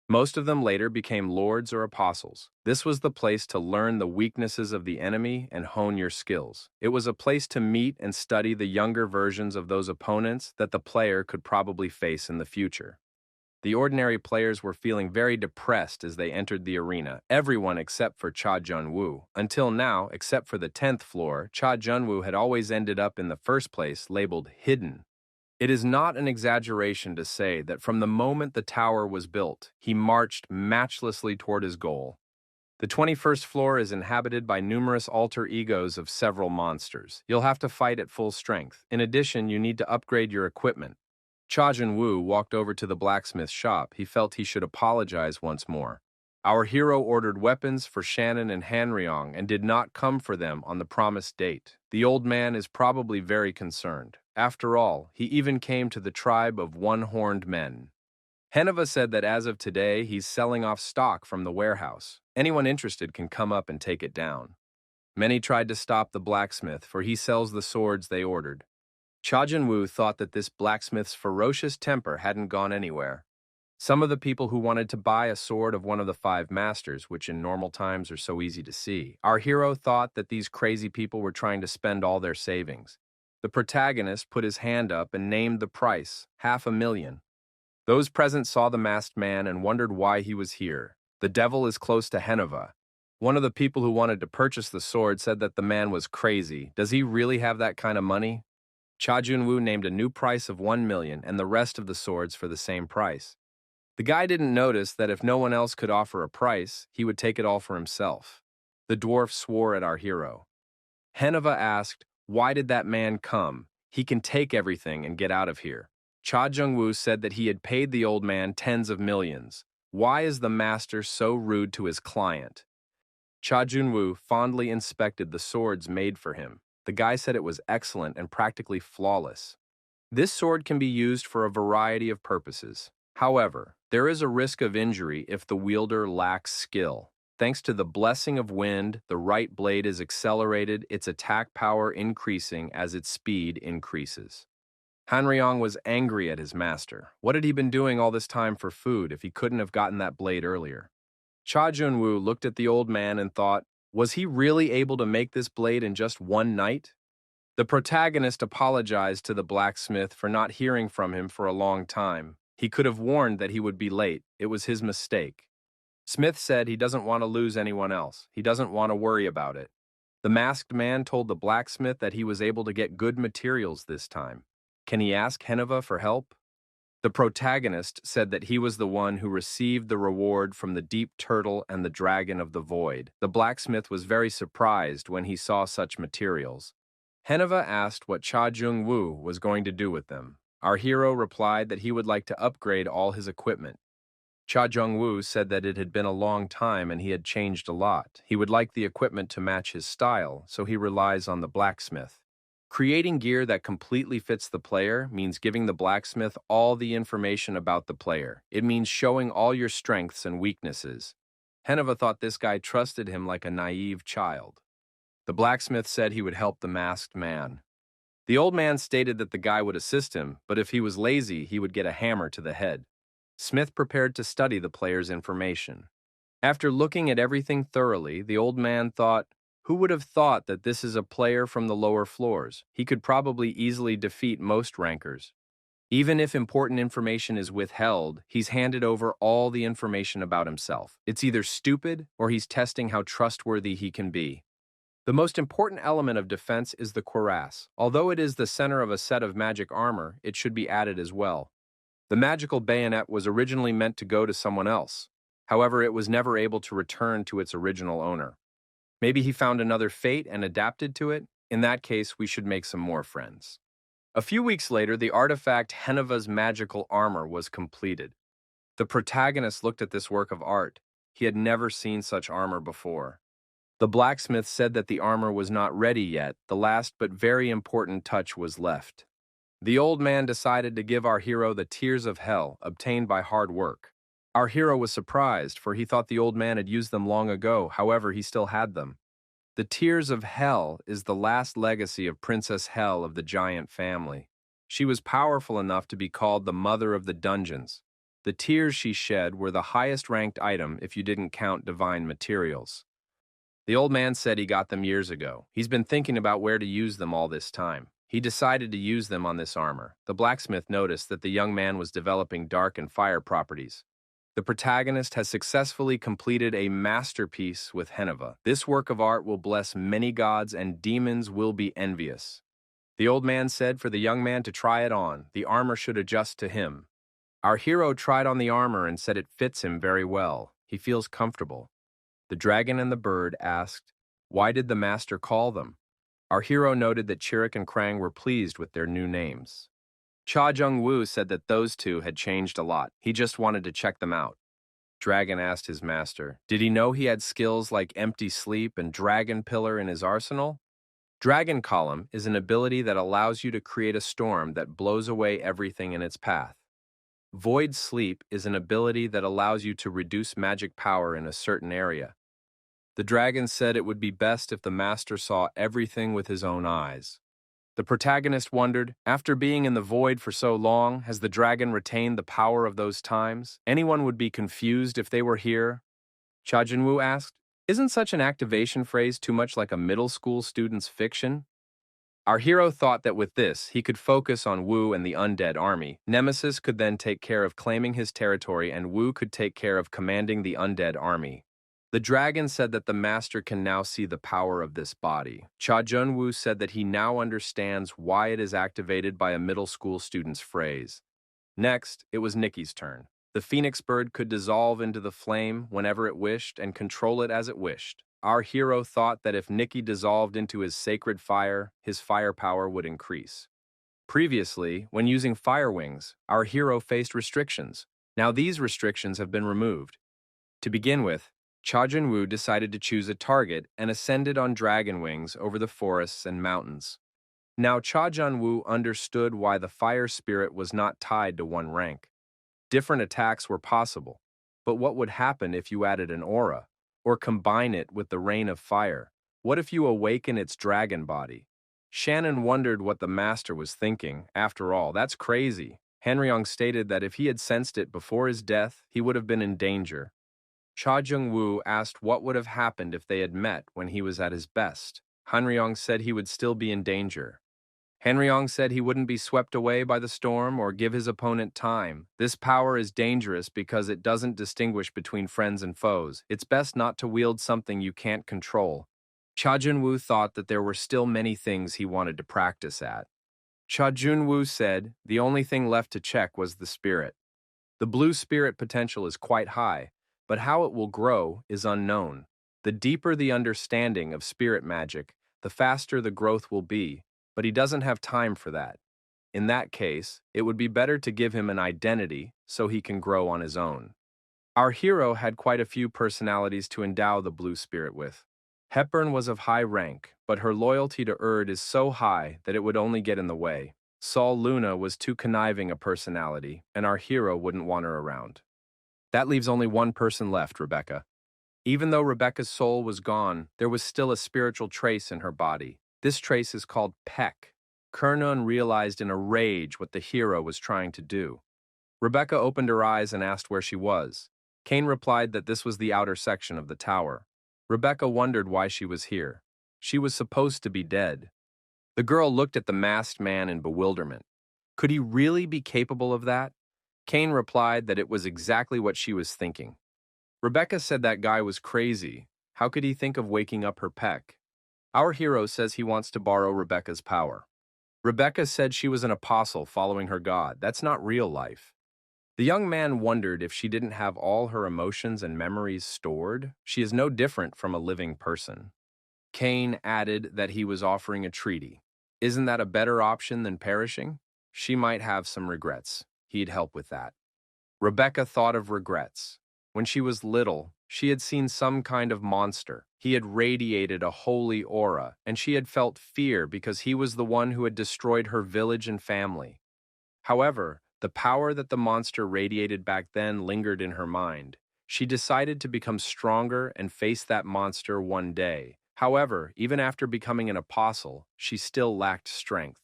Most of them later became lords or apostles. This was the place to learn the weaknesses of the enemy and hone your skills. It was a place to meet and study the younger versions of those opponents that the player could probably face in the future. The ordinary players were feeling very depressed as they entered the arena, everyone except for Cha Jun-woo. Until now, except for the 10th floor, Cha Jun-woo had always ended up in the first place, labeled hidden. It is not an exaggeration to say that from the moment the tower was built, he marched matchlessly toward his goal. The 21st floor is inhabited by numerous alter egos of several monsters. You'll have to fight at full strength. In addition, you need to upgrade your equipment. Cha Jun-woo walked over to the blacksmith shop. He felt he should apologize once more. Our hero ordered weapons for Shannon and Hanryong and did not come for them on the promised date. The old man is probably very concerned. After all, he even came to the tribe of one-horned men. Heneva said that as of today, he's selling off stock from the warehouse. Anyone interested can come up and take it down. Many tried to stop the blacksmith, for he sells the swords they ordered. Cha Jun-woo thought that this blacksmith's ferocious temper hadn't gone anywhere. Some of the people who wanted to buy a sword of one of the 5 masters, which in normal times are so easy to see. Our hero thought that these crazy people were trying to spend all their savings. The protagonist put his hand up and named the price, $500,000. Those present saw the masked man and wondered why he was here. The devil is close to Heneva. One of the people who wanted to purchase the sword said that the man was crazy. Does he really have that kind of money? Cha Jun-woo named a new price of 1 million and the rest of the swords for the same price. The guy didn't notice that if no one else could offer a price, he would take it all for himself. The dwarf swore at our hero. Heneva asked, "Why did that man come? He can take everything and get out of here." Cha Jung-woo said that he had paid the old man tens of millions. Why is the master so rude to his client? Cha Jun-woo fondly inspected the swords made for him. The guy said it was excellent and practically flawless. This sword can be used for a variety of purposes. However, there is a risk of injury if the wielder lacks skill. Thanks to the blessing of wind, the right blade is accelerated, its attack power increasing as its speed increases. Hanryong was angry at his master. What had he been doing all this time for food if he couldn't have gotten that blade earlier? Cha Jun-woo looked at the old man and thought, was he really able to make this blade in just one night? The protagonist apologized to the blacksmith for not hearing from him for a long time. He could have warned that he would be late. It was his mistake. Smith said he doesn't want to lose anyone else. He doesn't want to worry about it. The masked man told the blacksmith that he was able to get good materials this time. Can he ask Heneva for help? The protagonist said that he was the one who received the reward from the deep turtle and the dragon of the void. The blacksmith was very surprised when he saw such materials. Heneva asked what Cha Jung-woo was going to do with them. Our hero replied that he would like to upgrade all his equipment. Cha Jung-woo said that it had been a long time and he had changed a lot. He would like the equipment to match his style, so he relies on the blacksmith. Creating gear that completely fits the player means giving the blacksmith all the information about the player. It means showing all your strengths and weaknesses. Heneva thought this guy trusted him like a naive child. The blacksmith said he would help the masked man. The old man stated that the guy would assist him, but if he was lazy, he would get a hammer to the head. Smith prepared to study the player's information. After looking at everything thoroughly, the old man thought, who would have thought that this is a player from the lower floors? He could probably easily defeat most rankers. Even if important information is withheld, he's handed over all the information about himself. It's either stupid or he's testing how trustworthy he can be. The most important element of defense is the cuirass. Although it is the center of a set of magic armor, it should be added as well. The magical bayonet was originally meant to go to someone else. However, it was never able to return to its original owner. Maybe he found another fate and adapted to it. In that case, we should make some more friends. A few weeks later, the artifact Heneva's magical armor was completed. The protagonist looked at this work of art. He had never seen such armor before. The blacksmith said that the armor was not ready yet. The last but very important touch was left. The old man decided to give our hero the tears of hell, obtained by hard work. Our hero was surprised, for he thought the old man had used them long ago. However, he still had them. The Tears of Hell is the last legacy of Princess Hell of the giant family. She was powerful enough to be called the mother of the dungeons. The tears she shed were the highest-ranked item if you didn't count divine materials. The old man said he got them years ago. He's been thinking about where to use them all this time. He decided to use them on this armor. The blacksmith noticed that the young man was developing dark and fire properties. The protagonist has successfully completed a masterpiece with Manhwa. This work of art will bless many gods and demons will be envious. The old man said for the young man to try it on. The armor should adjust to him. Our hero tried on the armor and said it fits him very well. He feels comfortable. The dragon and the bird asked, "Why did the master call them?" Our hero noted that Chirik and Krang were pleased with their new names. Cha Jung-woo said that those two had changed a lot. He just wanted to check them out. Dragon asked his master, did he know he had skills like Empty Sleep and Dragon Pillar in his arsenal? Dragon Column is an ability that allows you to create a storm that blows away everything in its path. Void Sleep is an ability that allows you to reduce magic power in a certain area. The dragon said it would be best if the master saw everything with his own eyes. The protagonist wondered, after being in the void for so long, has the dragon retained the power of those times? Anyone would be confused if they were here. Cha Jun-woo asked, isn't such an activation phrase too much like a middle school student's fiction? Our hero thought that with this, he could focus on Wu and the undead army. Nemesis could then take care of claiming his territory and Wu could take care of commanding the undead army. The dragon said that the master can now see the power of this body. Cha Jun-woo said that he now understands why it is activated by a middle school student's phrase. Next, it was Nikki's turn. The phoenix bird could dissolve into the flame whenever it wished and control it as it wished. Our hero thought that if Nikki dissolved into his sacred fire, his firepower would increase. Previously, when using fire wings, our hero faced restrictions. Now these restrictions have been removed. To begin with, Cha Jun-woo decided to choose a target and ascended on dragon wings over the forests and mountains. Now Cha Jun-woo understood why the fire spirit was not tied to one rank. Different attacks were possible, but what would happen if you added an aura, or combine it with the rain of fire? What if you awaken its dragon body? Shannon wondered what the master was thinking. After all, that's crazy. Hanryong stated that if he had sensed it before his death, he would have been in danger. Cha Jung-woo asked what would have happened if they had met when he was at his best. Hanryong said he would still be in danger. Hanryong said he wouldn't be swept away by the storm or give his opponent time. This power is dangerous because it doesn't distinguish between friends and foes. It's best not to wield something you can't control. Cha Jun-woo thought that there were still many things he wanted to practice at. Cha Jun-woo said the only thing left to check was the spirit. The blue spirit potential is quite high, but how it will grow is unknown. The deeper the understanding of spirit magic, the faster the growth will be, but he doesn't have time for that. In that case, it would be better to give him an identity so he can grow on his own. Our hero had quite a few personalities to endow the blue spirit with. Hepburn was of high rank, but her loyalty to Urd is so high that it would only get in the way. Sol Luna was too conniving a personality, and our hero wouldn't want her around. That leaves only one person left, Rebecca. Even though Rebecca's soul was gone, there was still a spiritual trace in her body. This trace is called Peck. Kernun realized in a rage what the hero was trying to do. Rebecca opened her eyes and asked where she was. Kane replied that this was the outer section of the tower. Rebecca wondered why she was here. She was supposed to be dead. The girl looked at the masked man in bewilderment. Could he really be capable of that? Kane replied that it was exactly what she was thinking. Rebecca said that guy was crazy. How could he think of waking up her Peck? Our hero says he wants to borrow Rebecca's power. Rebecca said she was an apostle following her God. That's not real life. The young man wondered if she didn't have all her emotions and memories stored. She is no different from a living person. Kane added that he was offering a treaty. Isn't that a better option than perishing? She might have some regrets. He'd help with that. Rebecca thought of regrets. When she was little, she had seen some kind of monster. He had radiated a holy aura, and she had felt fear because he was the one who had destroyed her village and family. However, the power that the monster radiated back then lingered in her mind. She decided to become stronger and face that monster one day. However, even after becoming an apostle, she still lacked strength.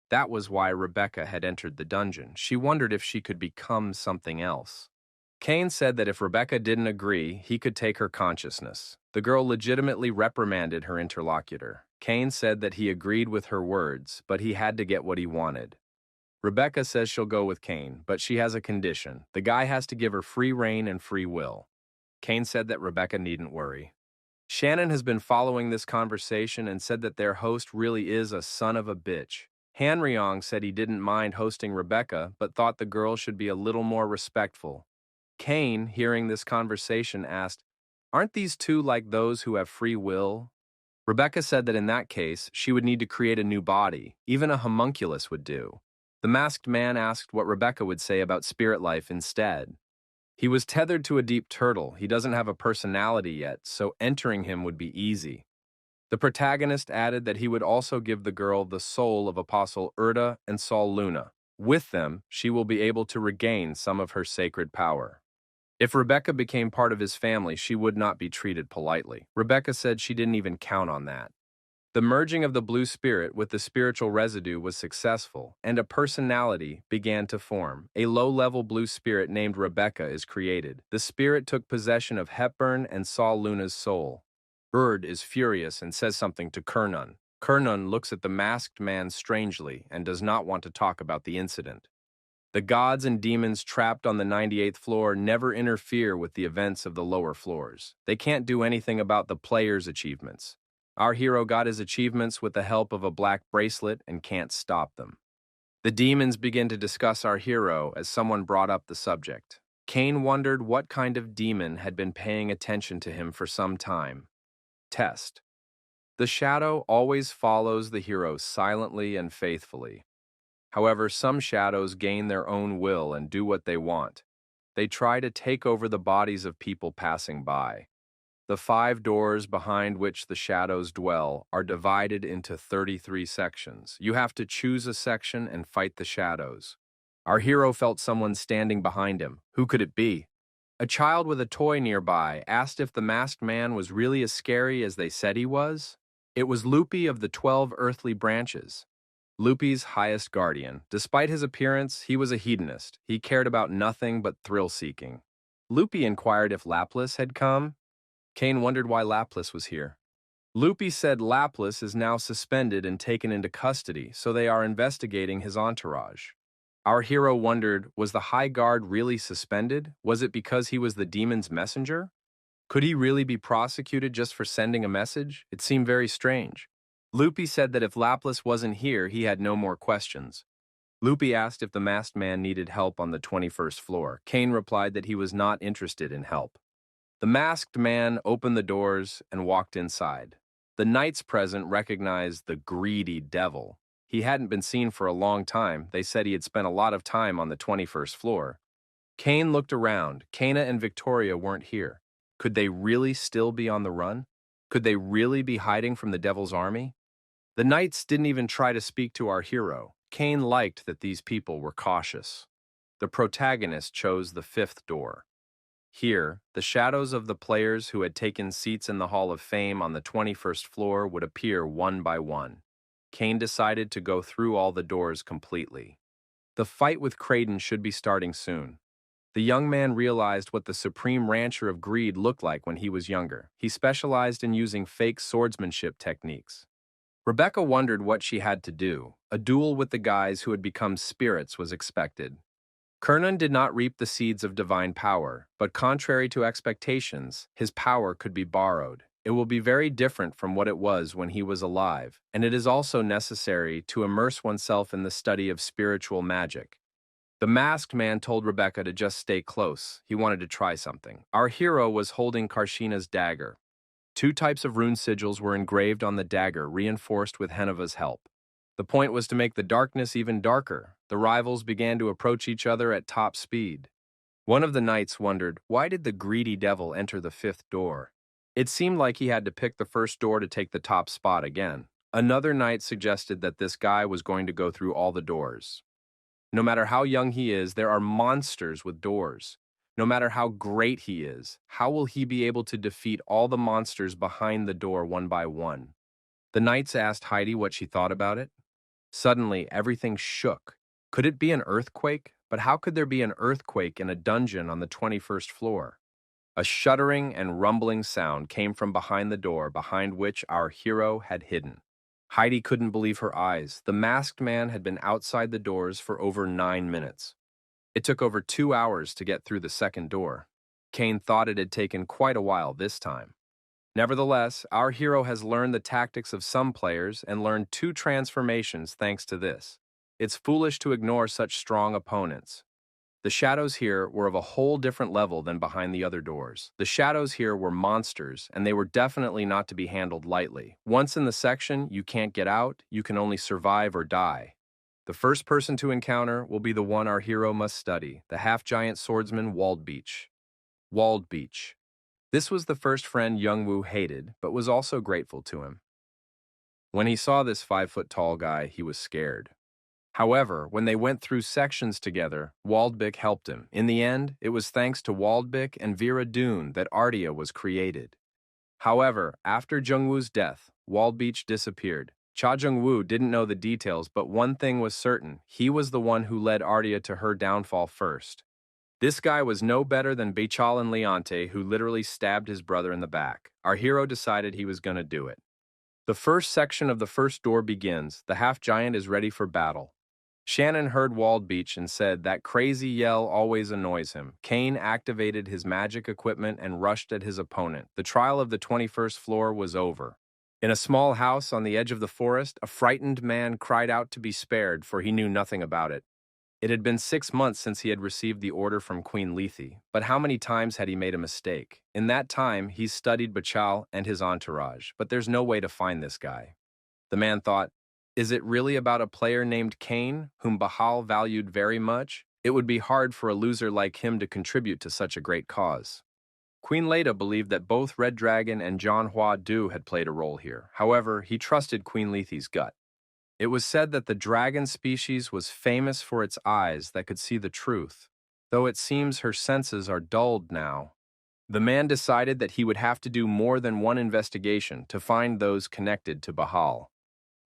That was why Rebecca had entered the dungeon. She wondered if she could become something else. Kane said that if Rebecca didn't agree, he could take her consciousness. The girl legitimately reprimanded her interlocutor. Kane said that he agreed with her words, but he had to get what he wanted. Rebecca says she'll go with Kane, but she has a condition. The guy has to give her free reign and free will. Kane said that Rebecca needn't worry. Shannon has been following this conversation and said that their host really is a son of a bitch. Han Ryong said he didn't mind hosting Rebecca, but thought the girl should be a little more respectful. Kane, hearing this conversation, asked, "Aren't these two like those who have free will?" Rebecca said that in that case, she would need to create a new body. Even a homunculus would do. The masked man asked what Rebecca would say about spirit life instead. He was tethered to a deep turtle. He doesn't have a personality yet, so entering him would be easy. The protagonist added that he would also give the girl the soul of Apostle Erda and Sol Luna. With them, she will be able to regain some of her sacred power. If Rebecca became part of his family, she would not be treated politely. Rebecca said she didn't even count on that. The merging of the blue spirit with the spiritual residue was successful, and a personality began to form. A low-level blue spirit named Rebecca is created. The spirit took possession of Hepburn and Sol Luna's soul. Erd is furious and says something to Kernun. Kernun looks at the masked man strangely and does not want to talk about the incident. The gods and demons trapped on the 98th floor never interfere with the events of the lower floors. They can't do anything about the player's achievements. Our hero got his achievements with the help of a black bracelet and can't stop them. The demons begin to discuss our hero as someone brought up the subject. Kane wondered what kind of demon had been paying attention to him for some time. Test. The shadow always follows the hero silently and faithfully. However, some shadows gain their own will and do what they want. They try to take over the bodies of people passing by. The 5 doors behind which the shadows dwell are divided into 33 sections. You have to choose a section and fight the shadows. Our hero felt someone standing behind him. Who could it be? A child with a toy nearby asked if the masked man was really as scary as they said he was. It was Lupi of the 12 earthly branches. Lupi's highest guardian. Despite his appearance, he was a hedonist. He cared about nothing but thrill-seeking. Lupi inquired if Laplace had come. Kane wondered why Laplace was here. Lupi said Laplace is now suspended and taken into custody, so they are investigating his entourage. Our hero wondered, was the High Guard really suspended? Was it because he was the demon's messenger? Could he really be prosecuted just for sending a message? It seemed very strange. Lupi said that if Laplace wasn't here, he had no more questions. Lupi asked if the masked man needed help on the 21st floor. Kane replied that he was not interested in help. The masked man opened the doors and walked inside. The knights present recognized the greedy devil. He hadn't been seen for a long time. They said he had spent a lot of time on the 21st floor. Kane looked around. Kana and Victoria weren't here. Could they really still be on the run? Could they really be hiding from the devil's army? The knights didn't even try to speak to our hero. Kane liked that these people were cautious. The protagonist chose the 5th door. Here, the shadows of the players who had taken seats in the Hall of Fame on the 21st floor would appear one by one. Kane decided to go through all the doors completely. The fight with Creighton should be starting soon. The young man realized what the supreme rancher of greed looked like when he was younger. He specialized in using fake swordsmanship techniques. Rebecca wondered what she had to do. A duel with the guys who had become spirits was expected. Kernan did not reap the seeds of divine power, but contrary to expectations, his power could be borrowed. It will be very different from what it was when he was alive, and it is also necessary to immerse oneself in the study of spiritual magic. The masked man told Rebecca to just stay close. He wanted to try something. Our hero was holding Karshina's dagger. 2 types of rune sigils were engraved on the dagger, reinforced with Heneva's help. The point was to make the darkness even darker. The rivals began to approach each other at top speed. One of the knights wondered, why did the greedy devil enter the 5th door? It seemed like he had to pick the first door to take the top spot again. Another knight suggested that this guy was going to go through all the doors. No matter how young he is, there are monsters with doors. No matter how great he is, how will he be able to defeat all the monsters behind the door one by one? The knights asked Heidi what she thought about it. Suddenly, everything shook. Could it be an earthquake? But how could there be an earthquake in a dungeon on the 21st floor? A shuddering and rumbling sound came from behind the door behind which our hero had hidden. Heidi couldn't believe her eyes. The masked man had been outside the doors for over 9 minutes. It took over 2 hours to get through the second door. Kane thought it had taken quite a while this time. Nevertheless, our hero has learned the tactics of some players and learned 2 transformations thanks to this. It's foolish to ignore such strong opponents. The shadows here were of a whole different level than behind the other doors. The shadows here were monsters, and they were definitely not to be handled lightly. Once in the section, you can't get out, you can only survive or die. The first person to encounter will be the one our hero must study, the half-giant swordsman Waldbeach. Waldbeach. This was the first friend Youngwoo hated, but was also grateful to him. When he saw this 5-foot-tall guy, he was scared. However, when they went through sections together, Waldbeach helped him. In the end, it was thanks to Waldbeach and Vera Dune that Ardia was created. However, after Jungwoo's death, Waldbeach disappeared. Cha Jungwoo didn't know the details, but one thing was certain: he was the one who led Ardia to her downfall first. This guy was no better than Bachalin Leonte, who literally stabbed his brother in the back. Our hero decided he was going to do it. The first section of the first door begins. The half-giant is ready for battle. Shannon heard Waldbeach and said that crazy yell always annoys him. Kane activated his magic equipment and rushed at his opponent. The trial of the 21st floor was over. In a small house on the edge of the forest, a frightened man cried out to be spared, for he knew nothing about it. It had been 6 months since he had received the order from Queen Lethe, but how many times had he made a mistake? In that time, he studied Bachal and his entourage, but there's no way to find this guy. The man thought, is it really about a player named Kane, whom Bahal valued very much? It would be hard for a loser like him to contribute to such a great cause. Queen Leda believed that both Red Dragon and John Hua Du had played a role here. However, he trusted Queen Lethe's gut. It was said that the dragon species was famous for its eyes that could see the truth, though it seems her senses are dulled now. The man decided that he would have to do more than one investigation to find those connected to Bahal.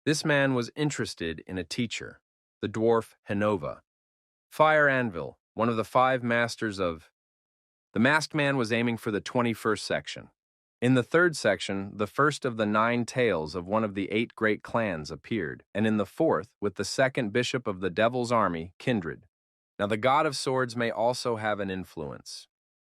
This man was interested in a teacher, the dwarf Henova. Fire Anvil, one of the 5 masters of... The masked man was aiming for the 21st section. In the 3rd section, the first of the 9 tales of one of the 8 great clans appeared, and in the 4th, with the 2nd bishop of the Devil's Army, Kindred. Now the god of swords may also have an influence.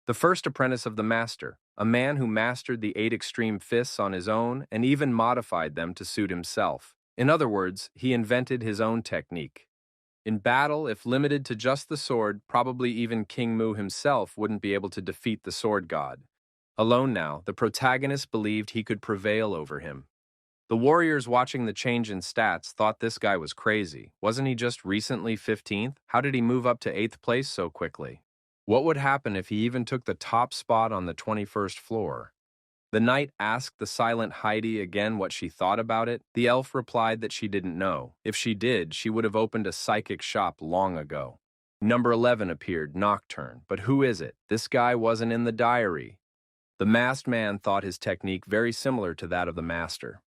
The first apprentice of the master, a man who mastered the 8 extreme fists on his own and even modified them to suit himself. In other words, he invented his own technique. In battle, if limited to just the sword, probably even King Mu himself wouldn't be able to defeat the sword god. Alone now, the protagonist believed he could prevail over him. The warriors watching the change in stats thought this guy was crazy. Wasn't he just recently 15th? How did he move up to 8th place so quickly? What would happen if he even took the top spot on the 21st floor? The knight asked the silent Heidi again what she thought about it. The elf replied that she didn't know. If she did, she would have opened a psychic shop long ago. Number 11 appeared, Nocturne. But who is it? This guy wasn't in the diary. The masked man thought his technique very similar to that of the master.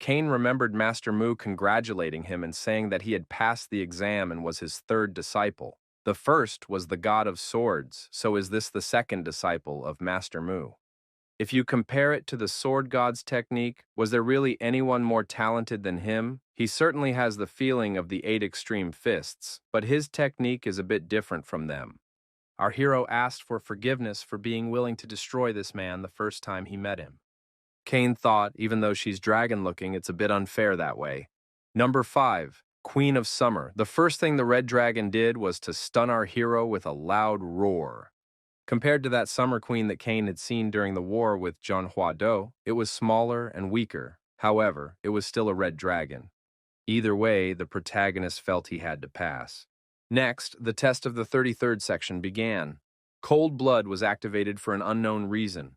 Kane remembered Master Mu congratulating him and saying that he had passed the exam and was his 3rd disciple. The first was the god of swords, so is this the 2nd disciple of Master Mu? If you compare it to the sword god's technique, was there really anyone more talented than him? He certainly has the feeling of the 8 extreme fists, but his technique is a bit different from them. Our hero asked for forgiveness for being willing to destroy this man the first time he met him. Kane thought, even though she's dragon-looking, it's a bit unfair that way. Number 5, Queen of Summer. The first thing the red dragon did was to stun our hero with a loud roar. Compared to that Summer Queen that Kane had seen during the war with John Hua Do, it was smaller and weaker. However, it was still a red dragon. Either way, the protagonist felt he had to pass. Next, the test of the 33rd section began. Cold blood was activated for an unknown reason.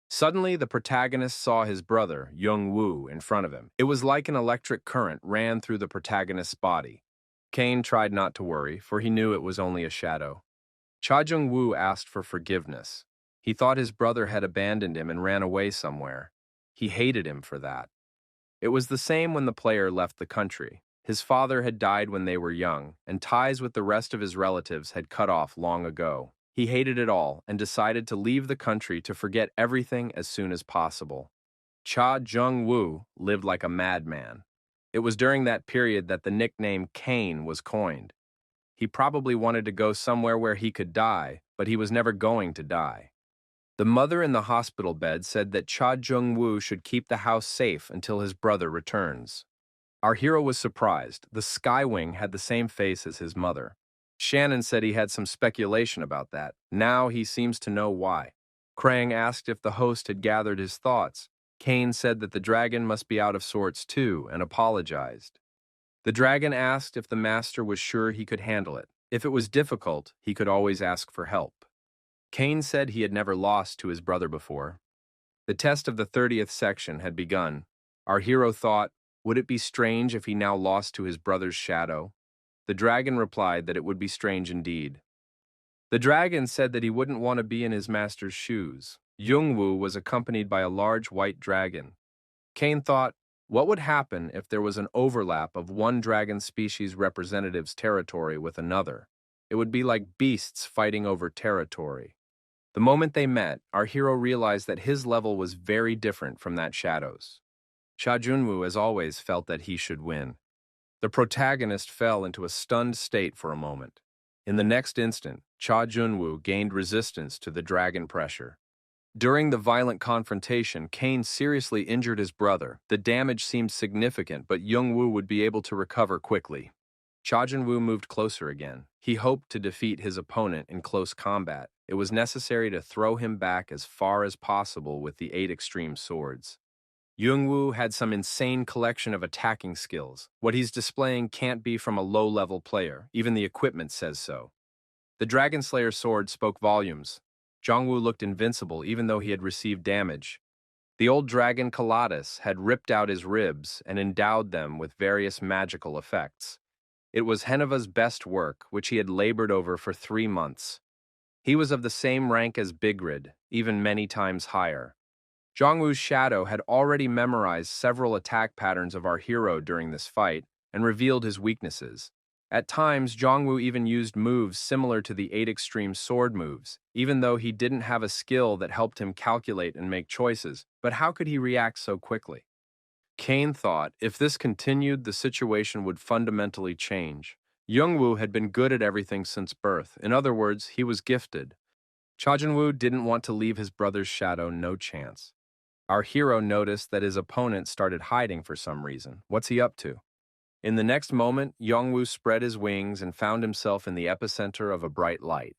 Suddenly, the protagonist saw his brother, Youngwoo, in front of him. It was like an electric current ran through the protagonist's body. Kane tried not to worry, for he knew it was only a shadow. Cha Jung-woo asked for forgiveness. He thought his brother had abandoned him and ran away somewhere. He hated him for that. It was the same when the player left the country. His father had died when they were young, and ties with the rest of his relatives had cut off long ago. He hated it all and decided to leave the country to forget everything as soon as possible. Cha Jung-woo lived like a madman. It was during that period that the nickname Kane was coined. He probably wanted to go somewhere where he could die, but he was never going to die. The mother in the hospital bed said that Cha Jung-woo should keep the house safe until his brother returns. Our hero was surprised. The Skywing had the same face as his mother. Shannon said he had some speculation about that. Now he seems to know why. Krang asked if the host had gathered his thoughts. Kane said that the dragon must be out of sorts too and apologized. The dragon asked if the master was sure he could handle it. If it was difficult, he could always ask for help. Kane said he had never lost to his brother before. The test of the 30th section had begun. Our hero thought, would it be strange if he now lost to his brother's shadow? The dragon replied that it would be strange indeed. The dragon said that he wouldn't want to be in his master's shoes. Jung-woo was accompanied by a large white dragon. Kane thought, what would happen if there was an overlap of one dragon species representative's territory with another? It would be like beasts fighting over territory. The moment they met, our hero realized that his level was very different from that shadow's. Cha Jun-woo, as always, felt that he should win. The protagonist fell into a stunned state for a moment. In the next instant, Cha Jun-woo gained resistance to the dragon pressure. During the violent confrontation, Kane seriously injured his brother. The damage seemed significant, but Jung-woo would be able to recover quickly. Cha Jun-woo moved closer again. He hoped to defeat his opponent in close combat. It was necessary to throw him back as far as possible with the 8 extreme swords. Jung-woo had some insane collection of attacking skills. What he's displaying can't be from a low-level player. Even the equipment says so. The Dragon Slayer sword spoke volumes. Jung-woo looked invincible even though he had received damage. The old dragon Kaladas had ripped out his ribs and endowed them with various magical effects. It was Heneva's best work, which he had labored over for 3 months. He was of the same rank as Bigrid, even many times higher. Jung-woo's shadow had already memorized several attack patterns of our hero during this fight and revealed his weaknesses. At times, Jung-woo even used moves similar to the 8 extreme sword moves, even though he didn't have a skill that helped him calculate and make choices. But how could he react so quickly? Kane thought, if this continued, the situation would fundamentally change. Jung-woo had been good at everything since birth. In other words, he was gifted. Cha Jun-woo didn't want to leave his brother's shadow no chance. Our hero noticed that his opponent started hiding for some reason. What's he up to? In the next moment, Jung-woo spread his wings and found himself in the epicenter of a bright light.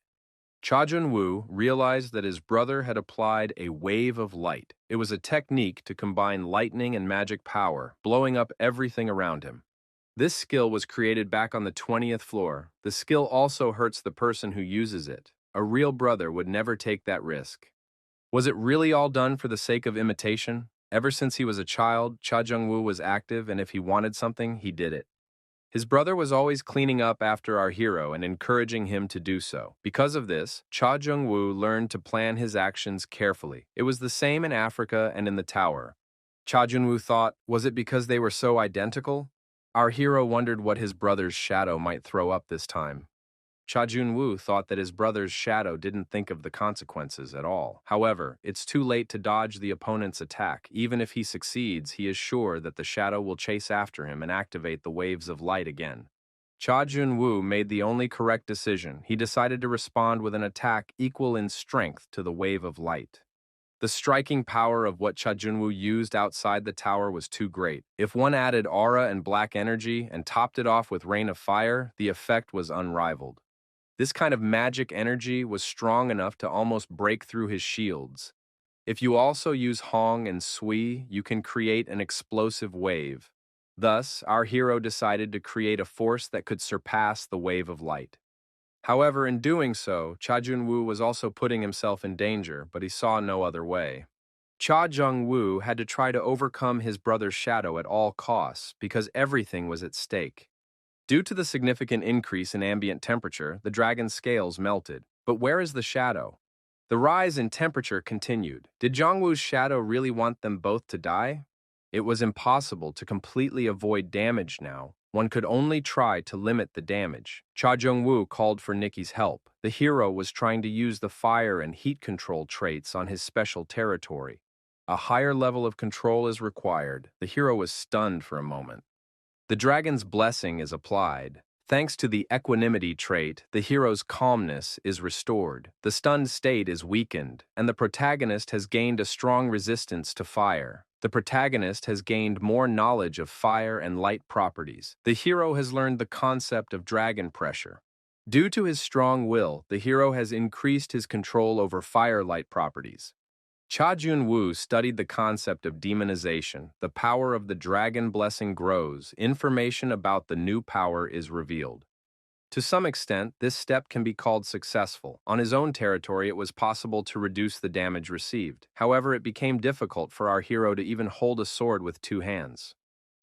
Cha Jun-woo realized that his brother had applied a wave of light. It was a technique to combine lightning and magic power, blowing up everything around him. This skill was created back on the 20th floor. The skill also hurts the person who uses it. A real brother would never take that risk. Was it really all done for the sake of imitation? Ever since he was a child, Cha Jung-woo was active, and if he wanted something, he did it. His brother was always cleaning up after our hero and encouraging him to do so. Because of this, Cha Jung-woo learned to plan his actions carefully. It was the same in Africa and in the tower. Cha Jun-woo thought, was it because they were so identical? Our hero wondered what his brother's shadow might throw up this time. Cha Jun-woo thought that his brother's shadow didn't think of the consequences at all. However, it's too late to dodge the opponent's attack. Even if he succeeds, he is sure that the shadow will chase after him and activate the waves of light again. Cha Jun-woo made the only correct decision. He decided to respond with an attack equal in strength to the wave of light. The striking power of what Cha Jun-woo used outside the tower was too great. If one added aura and black energy and topped it off with rain of fire, the effect was unrivaled. This kind of magic energy was strong enough to almost break through his shields. If you also use Hong and Sui, you can create an explosive wave. Thus, our hero decided to create a force that could surpass the wave of light. However, in doing so, Cha Jun-woo was also putting himself in danger, but he saw no other way. Cha Jung-woo had to try to overcome his brother's shadow at all costs because everything was at stake. Due to the significant increase in ambient temperature, the dragon's scales melted. But where is the shadow? The rise in temperature continued. Did Jung-woo's shadow really want them both to die? It was impossible to completely avoid damage now. One could only try to limit the damage. Cha Jung-woo called for Nikki's help. The hero was trying to use the fire and heat control traits on his special territory. A higher level of control is required. The hero was stunned for a moment. The dragon's blessing is applied. Thanks to the equanimity trait, the hero's calmness is restored, the stunned state is weakened, and the protagonist has gained a strong resistance to fire. The protagonist has gained more knowledge of fire and light properties. The hero has learned the concept of dragon pressure. Due to his strong will, the hero has increased his control over fire-light properties. Cha Jun-woo studied the concept of demonization. The power of the dragon blessing grows. Information about the new power is revealed. To some extent, this step can be called successful. On his own territory, it was possible to reduce the damage received. However, it became difficult for our hero to even hold a sword with two hands.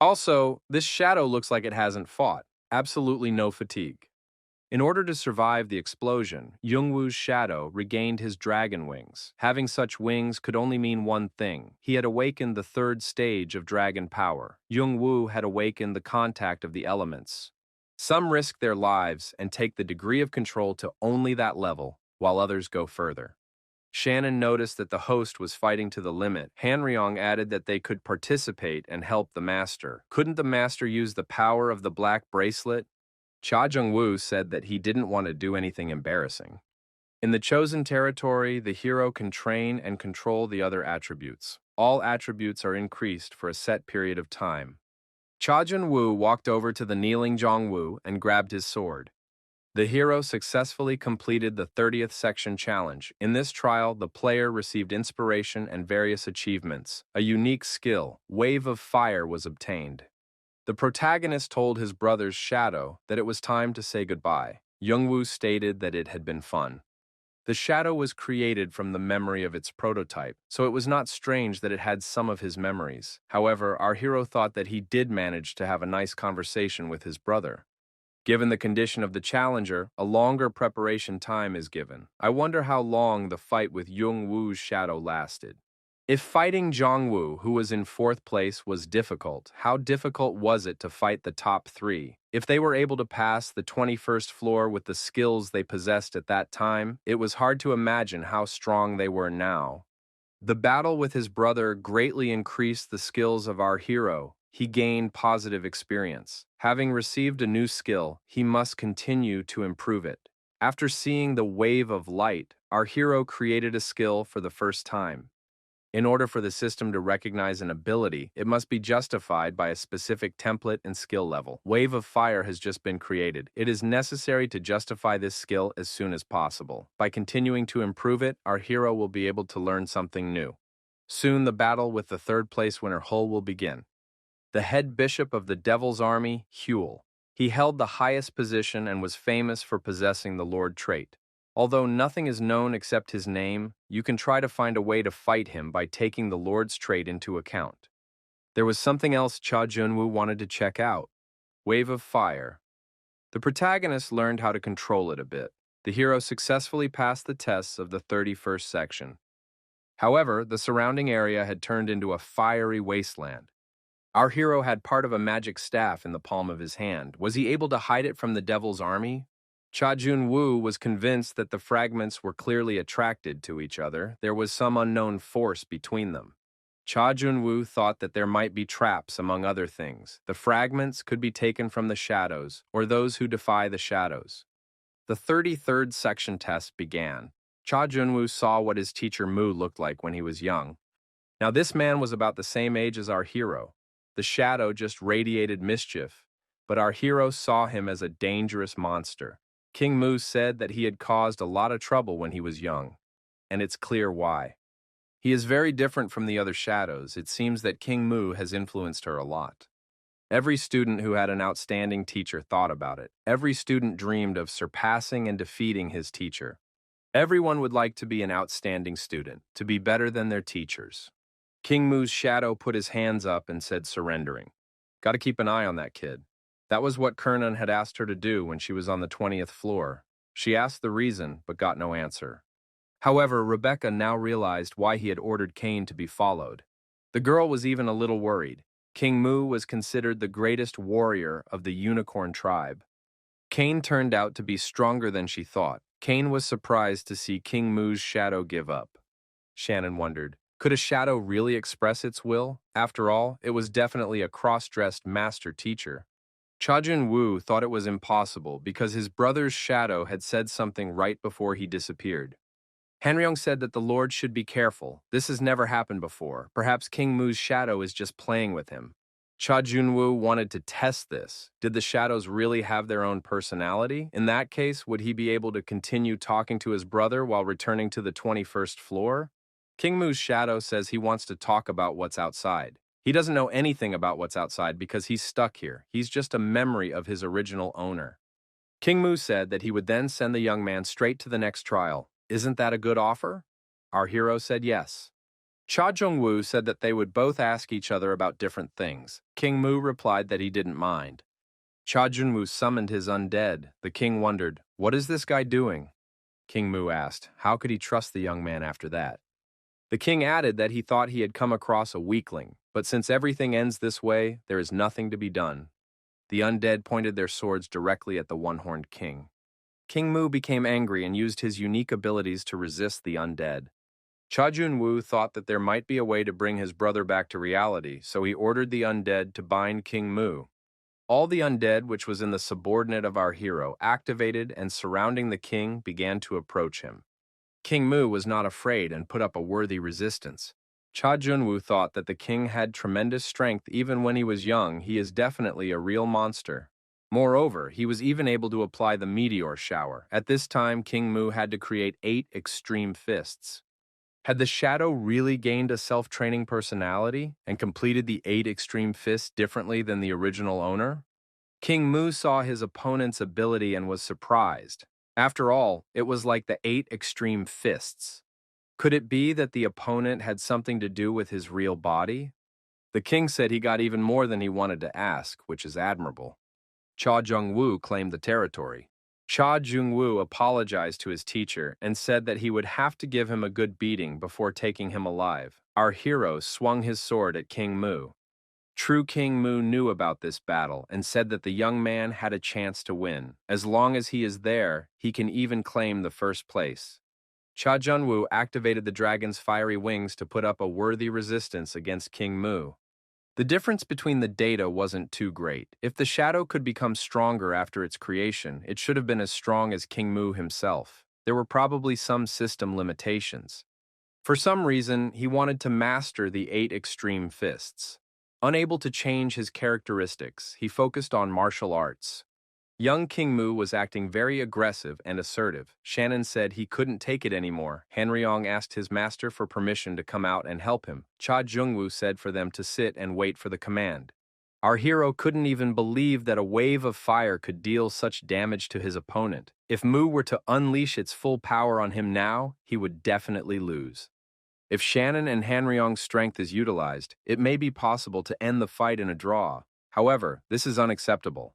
Also, this shadow looks like it hasn't fought. Absolutely no fatigue. In order to survive the explosion, Jung-woo's shadow regained his dragon wings. Having such wings could only mean one thing. He had awakened the third stage of dragon power. Jung-woo had awakened the contact of the elements. Some risk their lives and take the degree of control to only that level, while others go further. Shannon noticed that the host was fighting to the limit. Hanryong added that they could participate and help the master. Couldn't the master use the power of the black bracelet? Cha Jung-woo said that he didn't want to do anything embarrassing. In the chosen territory, the hero can train and control the other attributes. All attributes are increased for a set period of time. Cha Jun-woo walked over to the kneeling Jong-woo and grabbed his sword. The hero successfully completed the 30th section challenge. In this trial, the player received inspiration and various achievements. A unique skill, Wave of Fire, was obtained. The protagonist told his brother's shadow that it was time to say goodbye. Jung-woo stated that it had been fun. The shadow was created from the memory of its prototype, so it was not strange that it had some of his memories. However, our hero thought that he did manage to have a nice conversation with his brother. Given the condition of the challenger, a longer preparation time is given. I wonder how long the fight with Jung-woo's shadow lasted. If fighting Jong-woo, who was in 4th place, was difficult, how difficult was it to fight the top 3? If they were able to pass the 21st floor with the skills they possessed at that time, it was hard to imagine how strong they were now. The battle with his brother greatly increased the skills of our hero. He gained positive experience. Having received a new skill, he must continue to improve it. After seeing the wave of light, our hero created a skill for the first time. In order for the system to recognize an ability, it must be justified by a specific template and skill level. Wave of Fire has just been created. It is necessary to justify this skill as soon as possible. By continuing to improve it, our hero will be able to learn something new. Soon the battle with the 3rd place winner Hull will begin. The head bishop of the Devil's Army, Huel. He held the highest position and was famous for possessing the Lord trait. Although nothing is known except his name, you can try to find a way to fight him by taking the Lord's trait into account. There was something else Cha Jun-woo wanted to check out. Wave of Fire. The protagonist learned how to control it a bit. The hero successfully passed the tests of the 31st section. However, the surrounding area had turned into a fiery wasteland. Our hero had part of a magic staff in the palm of his hand. Was he able to hide it from the Devil's Army? Cha Jun-woo was convinced that the fragments were clearly attracted to each other. There was some unknown force between them. Cha Jun-woo thought that there might be traps, among other things. The fragments could be taken from the shadows, or those who defy the shadows. The 33rd section test began. Cha Jun-woo saw what his teacher Mu looked like when he was young. Now this man was about the same age as our hero. The shadow just radiated mischief, but our hero saw him as a dangerous monster. King Mu said that he had caused a lot of trouble when he was young, and it's clear why. He is very different from the other shadows. It seems that King Mu has influenced her a lot. Every student who had an outstanding teacher thought about it. Every student dreamed of surpassing and defeating his teacher. Everyone would like to be an outstanding student, to be better than their teachers. King Mu's shadow put his hands up and said surrendering. Gotta keep an eye on that kid. That was what Kernan had asked her to do when she was on the 20th floor. She asked the reason, but got no answer. However, Rebecca now realized why he had ordered Cain to be followed. The girl was even a little worried. King Mu was considered the greatest warrior of the unicorn tribe. Cain turned out to be stronger than she thought. Cain was surprised to see King Mu's shadow give up. Shannon wondered, could a shadow really express its will? After all, it was definitely a cross-dressed master teacher. Cha Jun-woo thought it was impossible because his brother's shadow had said something right before he disappeared. Hanryong said that the Lord should be careful. This has never happened before. Perhaps King Mu's shadow is just playing with him. Cha Jun-woo wanted to test this. Did the shadows really have their own personality? In that case, would he be able to continue talking to his brother while returning to the 21st floor? King Mu's shadow says he wants to talk about what's outside. He doesn't know anything about what's outside because he's stuck here. He's just a memory of his original owner. King Mu said that he would then send the young man straight to the next trial. Isn't that a good offer? Our hero said yes. Cha Jung-woo said that they would both ask each other about different things. King Mu replied that he didn't mind. Cha Jun-woo summoned his undead. The king wondered, "What is this guy doing?" King Mu asked, how could he trust the young man after that? The king added that he thought he had come across a weakling, but since everything ends this way, there is nothing to be done. The undead pointed their swords directly at the one-horned king. King Mu became angry and used his unique abilities to resist the undead. Cha Jun-woo thought that there might be a way to bring his brother back to reality, so he ordered the undead to bind King Mu. All the undead, which was in the subordinate of our hero, activated and surrounding the king began to approach him. King Mu was not afraid and put up a worthy resistance. Cha Jun-woo thought that the king had tremendous strength even when he was young. He is definitely a real monster. Moreover, he was even able to apply the meteor shower. At this time, King Mu had to create 8 extreme fists. Had the shadow really gained a self-training personality and completed the 8 extreme fists differently than the original owner? King Mu saw his opponent's ability and was surprised. After all, it was like the 8 extreme fists. Could it be that the opponent had something to do with his real body? The king said he got even more than he wanted to ask, which is admirable. Cha Jung-woo claimed the territory. Cha Jung-woo apologized to his teacher and said that he would have to give him a good beating before taking him alive. Our hero swung his sword at King Mu. True King Mu knew about this battle and said that the young man had a chance to win. As long as he is there, he can even claim the first place. Cha Jun-woo activated the dragon's fiery wings to put up a worthy resistance against King Mu. The difference between the data wasn't too great. If the shadow could become stronger after its creation, it should have been as strong as King Mu himself. There were probably some system limitations. For some reason, he wanted to master the 8 extreme fists. Unable to change his characteristics, he focused on martial arts. Young King Mu was acting very aggressive and assertive. Shannon said he couldn't take it anymore. Hanryong asked his master for permission to come out and help him. Cha Jung-woo said for them to sit and wait for the command. Our hero couldn't even believe that a wave of fire could deal such damage to his opponent. If Mu were to unleash its full power on him now, he would definitely lose. If Shannon and Hanryong's strength is utilized, it may be possible to end the fight in a draw. However, this is unacceptable.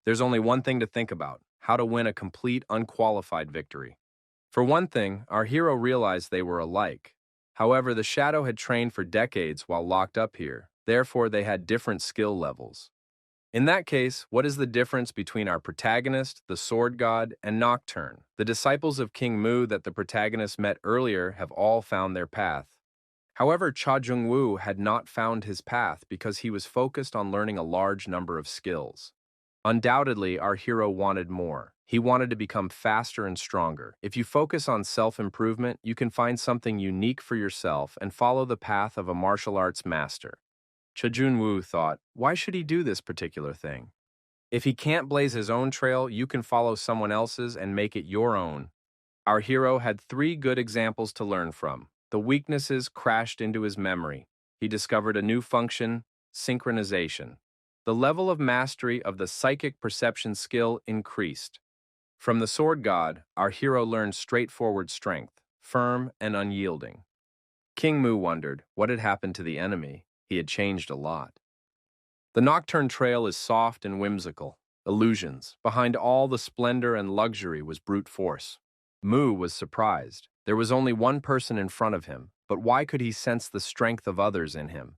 There's only one thing to think about: how to win a complete, unqualified victory. For one thing, our hero realized they were alike. However, the shadow had trained for decades while locked up here. Therefore, they had different skill levels. In that case, what is the difference between our protagonist, the sword god, and Nocturne? The disciples of King Mu that the protagonist met earlier have all found their path. However, Cha Jung-woo had not found his path because he was focused on learning a large number of skills. Undoubtedly, our hero wanted more. He wanted to become faster and stronger. If you focus on self-improvement, you can find something unique for yourself and follow the path of a martial arts master. Cha Jun-woo thought, why should he do this particular thing? If he can't blaze his own trail, you can follow someone else's and make it your own. Our hero had 3 good examples to learn from. The weaknesses crashed into his memory. He discovered a new function: synchronization. The level of mastery of the psychic perception skill increased. From the sword god, our hero learned straightforward strength, firm and unyielding. King Mu wondered what had happened to the enemy. He had changed a lot. The Nocturne trail is soft and whimsical. Illusions. Behind all the splendor and luxury was brute force. Mu was surprised. There was only one person in front of him, but why could he sense the strength of others in him?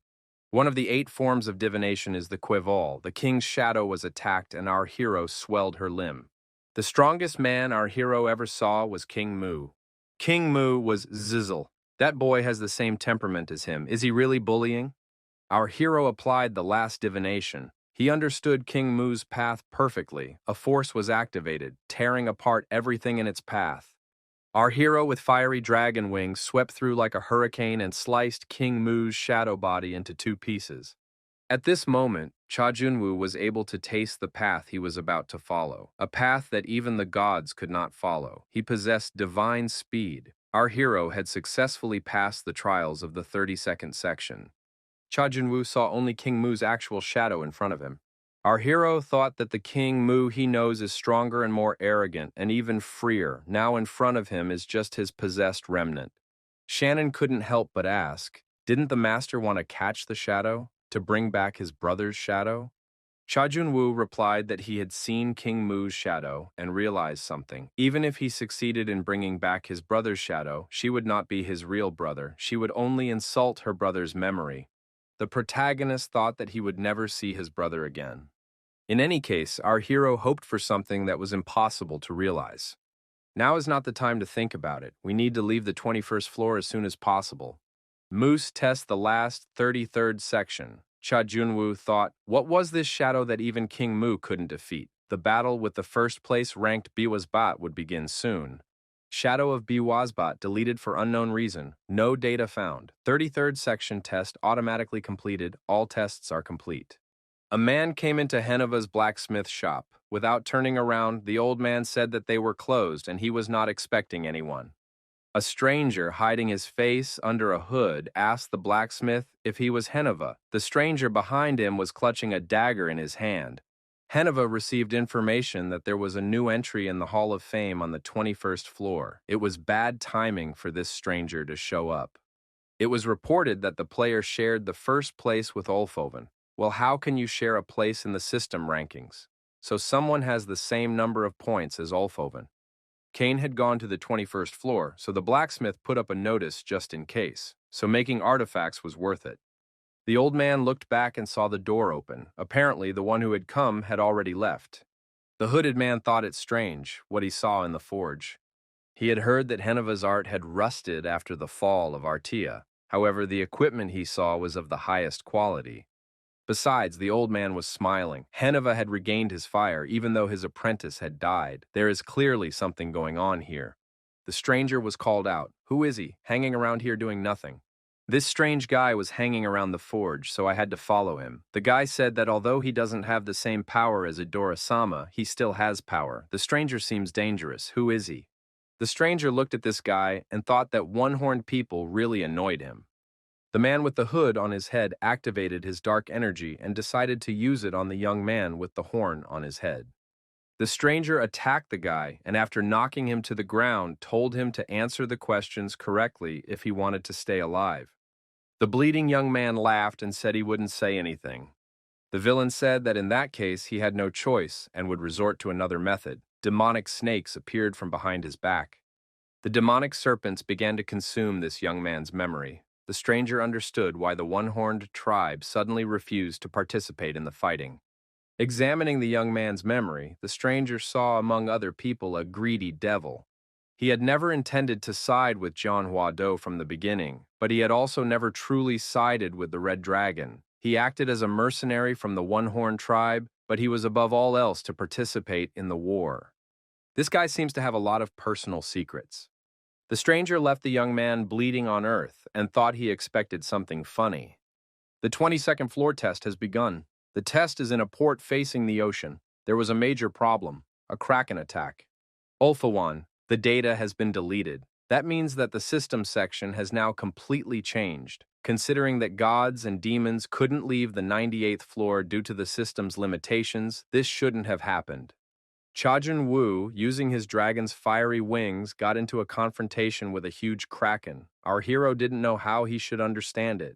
One of the 8 forms of divination is the Quival. The king's shadow was attacked and our hero swelled her limb. The strongest man our hero ever saw was King Mu. King Mu was Zizzle. That boy has the same temperament as him. Is he really bullying? Our hero applied the last divination. He understood King Mu's path perfectly. A force was activated, tearing apart everything in its path. Our hero with fiery dragon wings swept through like a hurricane and sliced King Mu's shadow body into two pieces. At this moment, Cha Junwoo was able to taste the path he was about to follow, a path that even the gods could not follow. He possessed divine speed. Our hero had successfully passed the trials of the 32nd section. Cha Junwoo saw only King Mu's actual shadow in front of him. Our hero thought that the King Mu he knows is stronger and more arrogant and even freer. Now in front of him is just his possessed remnant. Shannon couldn't help but ask, didn't the master want to catch the shadow, to bring back his brother's shadow? Cha Junwoo replied that he had seen King Mu's shadow and realized something. Even if he succeeded in bringing back his brother's shadow, she would not be his real brother. She would only insult her brother's memory. The protagonist thought that he would never see his brother again. In any case, our hero hoped for something that was impossible to realize. Now is not the time to think about it. We need to leave the 21st floor as soon as possible. Moose tests the last 33rd section. Cha Junwoo thought, what was this shadow that even King Mu couldn't defeat? The battle with the first place ranked Biwasbat would begin soon. Shadow of Biwasbat deleted for unknown reason. No data found. 33rd section test automatically completed. All tests are complete. A man came into Henova's blacksmith shop. Without turning around, the old man said that they were closed and he was not expecting anyone. A stranger, hiding his face under a hood, asked the blacksmith if he was Henova. The stranger behind him was clutching a dagger in his hand. Henova received information that there was a new entry in the Hall of Fame on the 21st floor. It was bad timing for this stranger to show up. It was reported that the player shared the first place with Ulfoven. Well, how can you share a place in the system rankings? So someone has the same number of points as Ulfoven. Kane had gone to the 21st floor, so the blacksmith put up a notice just in case, so making artifacts was worth it. The old man looked back and saw the door open. Apparently, the one who had come had already left. The hooded man thought it strange, what he saw in the forge. He had heard that Henova's art had rusted after the fall of Artia. However, the equipment he saw was of the highest quality. Besides, the old man was smiling. Henova had regained his fire, even though his apprentice had died. There is clearly something going on here. The stranger was called out. Who is he? Hanging around here doing nothing. This strange guy was hanging around the forge, so I had to follow him. The guy said that although he doesn't have the same power as Idora-sama, he still has power. The stranger seems dangerous. Who is he? The stranger looked at this guy and thought that one-horned people really annoyed him. The man with the hood on his head activated his dark energy and decided to use it on the young man with the horn on his head. The stranger attacked the guy and after knocking him to the ground, told him to answer the questions correctly if he wanted to stay alive. The bleeding young man laughed and said he wouldn't say anything. The villain said that in that case he had no choice and would resort to another method. Demonic snakes appeared from behind his back. The demonic serpents began to consume this young man's memory. The stranger understood why the one-horned tribe suddenly refused to participate in the fighting. Examining the young man's memory, the stranger saw among other people a greedy devil. He had never intended to side with John Hua-do from the beginning, but he had also never truly sided with the Red Dragon. He acted as a mercenary from the one-horned tribe, but he was above all else to participate in the war. This guy seems to have a lot of personal secrets. The stranger left the young man bleeding on earth and thought he expected something funny. The 22nd floor test has begun. The test is in a port facing the ocean. There was a major problem, a Kraken attack. Ulfawan, the data has been deleted. That means that the system section has now completely changed. Considering that gods and demons couldn't leave the 98th floor due to the system's limitations, this shouldn't have happened. Cha Junwoo, using his dragon's fiery wings, got into a confrontation with a huge kraken. Our hero didn't know how he should understand it.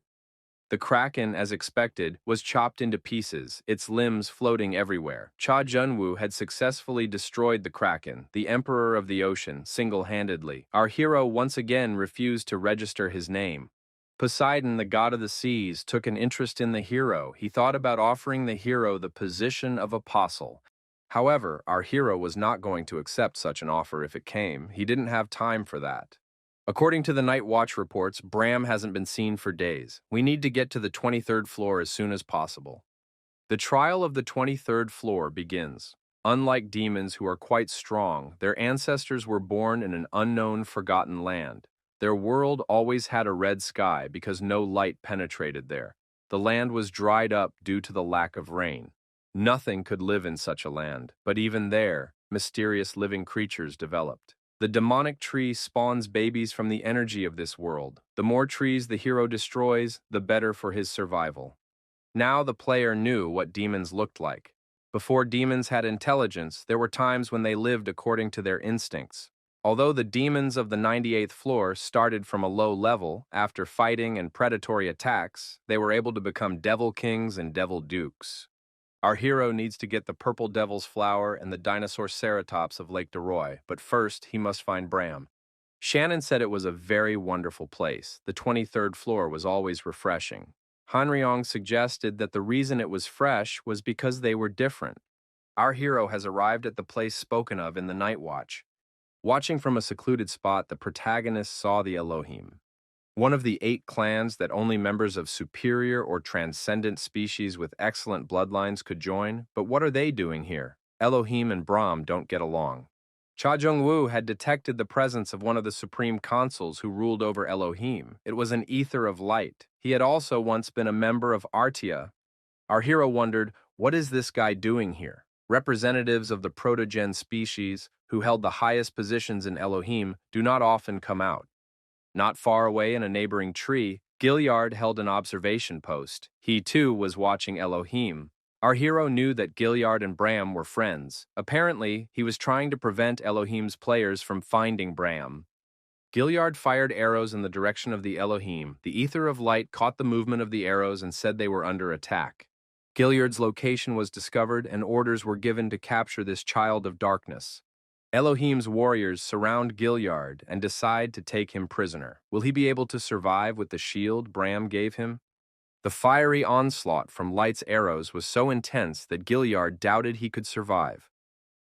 The kraken, as expected, was chopped into pieces, its limbs floating everywhere. Cha Junwoo had successfully destroyed the kraken, the emperor of the ocean, single-handedly. Our hero once again refused to register his name. Poseidon, the god of the seas, took an interest in the hero. He thought about offering the hero the position of apostle. However, our hero was not going to accept such an offer if it came. He didn't have time for that. According to the Night Watch reports, Bram hasn't been seen for days. We need to get to the 23rd floor as soon as possible. The trial of the 23rd floor begins. Unlike demons who are quite strong, their ancestors were born in an unknown, forgotten land. Their world always had a red sky because no light penetrated there. The land was dried up due to the lack of rain. Nothing could live in such a land, but even there, mysterious living creatures developed. The demonic tree spawns babies from the energy of this world. The more trees the hero destroys, the better for his survival. Now the player knew what demons looked like. Before demons had intelligence, there were times when they lived according to their instincts. Although the demons of the 98th floor started from a low level, after fighting and predatory attacks, they were able to become devil kings and devil dukes. Our hero needs to get the purple devil's flower and the dinosaur ceratops of Lake Deroy, but first he must find Bram. Shannon said it was a very wonderful place. The 23rd floor was always refreshing. Hanryong suggested that the reason it was fresh was because they were different. Our hero has arrived at the place spoken of in the Night Watch. Watching from a secluded spot, the protagonist saw the Elohim, one of the 8 clans that only members of superior or transcendent species with excellent bloodlines could join. But what are they doing here? Elohim and Brahm don't get along. Cha Jung-woo had detected the presence of one of the supreme consuls who ruled over Elohim. It was an ether of light. He had also once been a member of Artia. Our hero wondered, what is this guy doing here? Representatives of the protogen species, who held the highest positions in Elohim, do not often come out. Not far away in a neighboring tree, Gilliard held an observation post. He too was watching Elohim. Our hero knew that Gilliard and Bram were friends. Apparently, he was trying to prevent Elohim's players from finding Bram. Gilliard fired arrows in the direction of the Elohim. The ether of light caught the movement of the arrows and said they were under attack. Gilliard's location was discovered and orders were given to capture this child of darkness. Elohim's warriors surround Gilliard and decide to take him prisoner. Will he be able to survive with the shield Bram gave him? The fiery onslaught from Light's arrows was so intense that Gilliard doubted he could survive.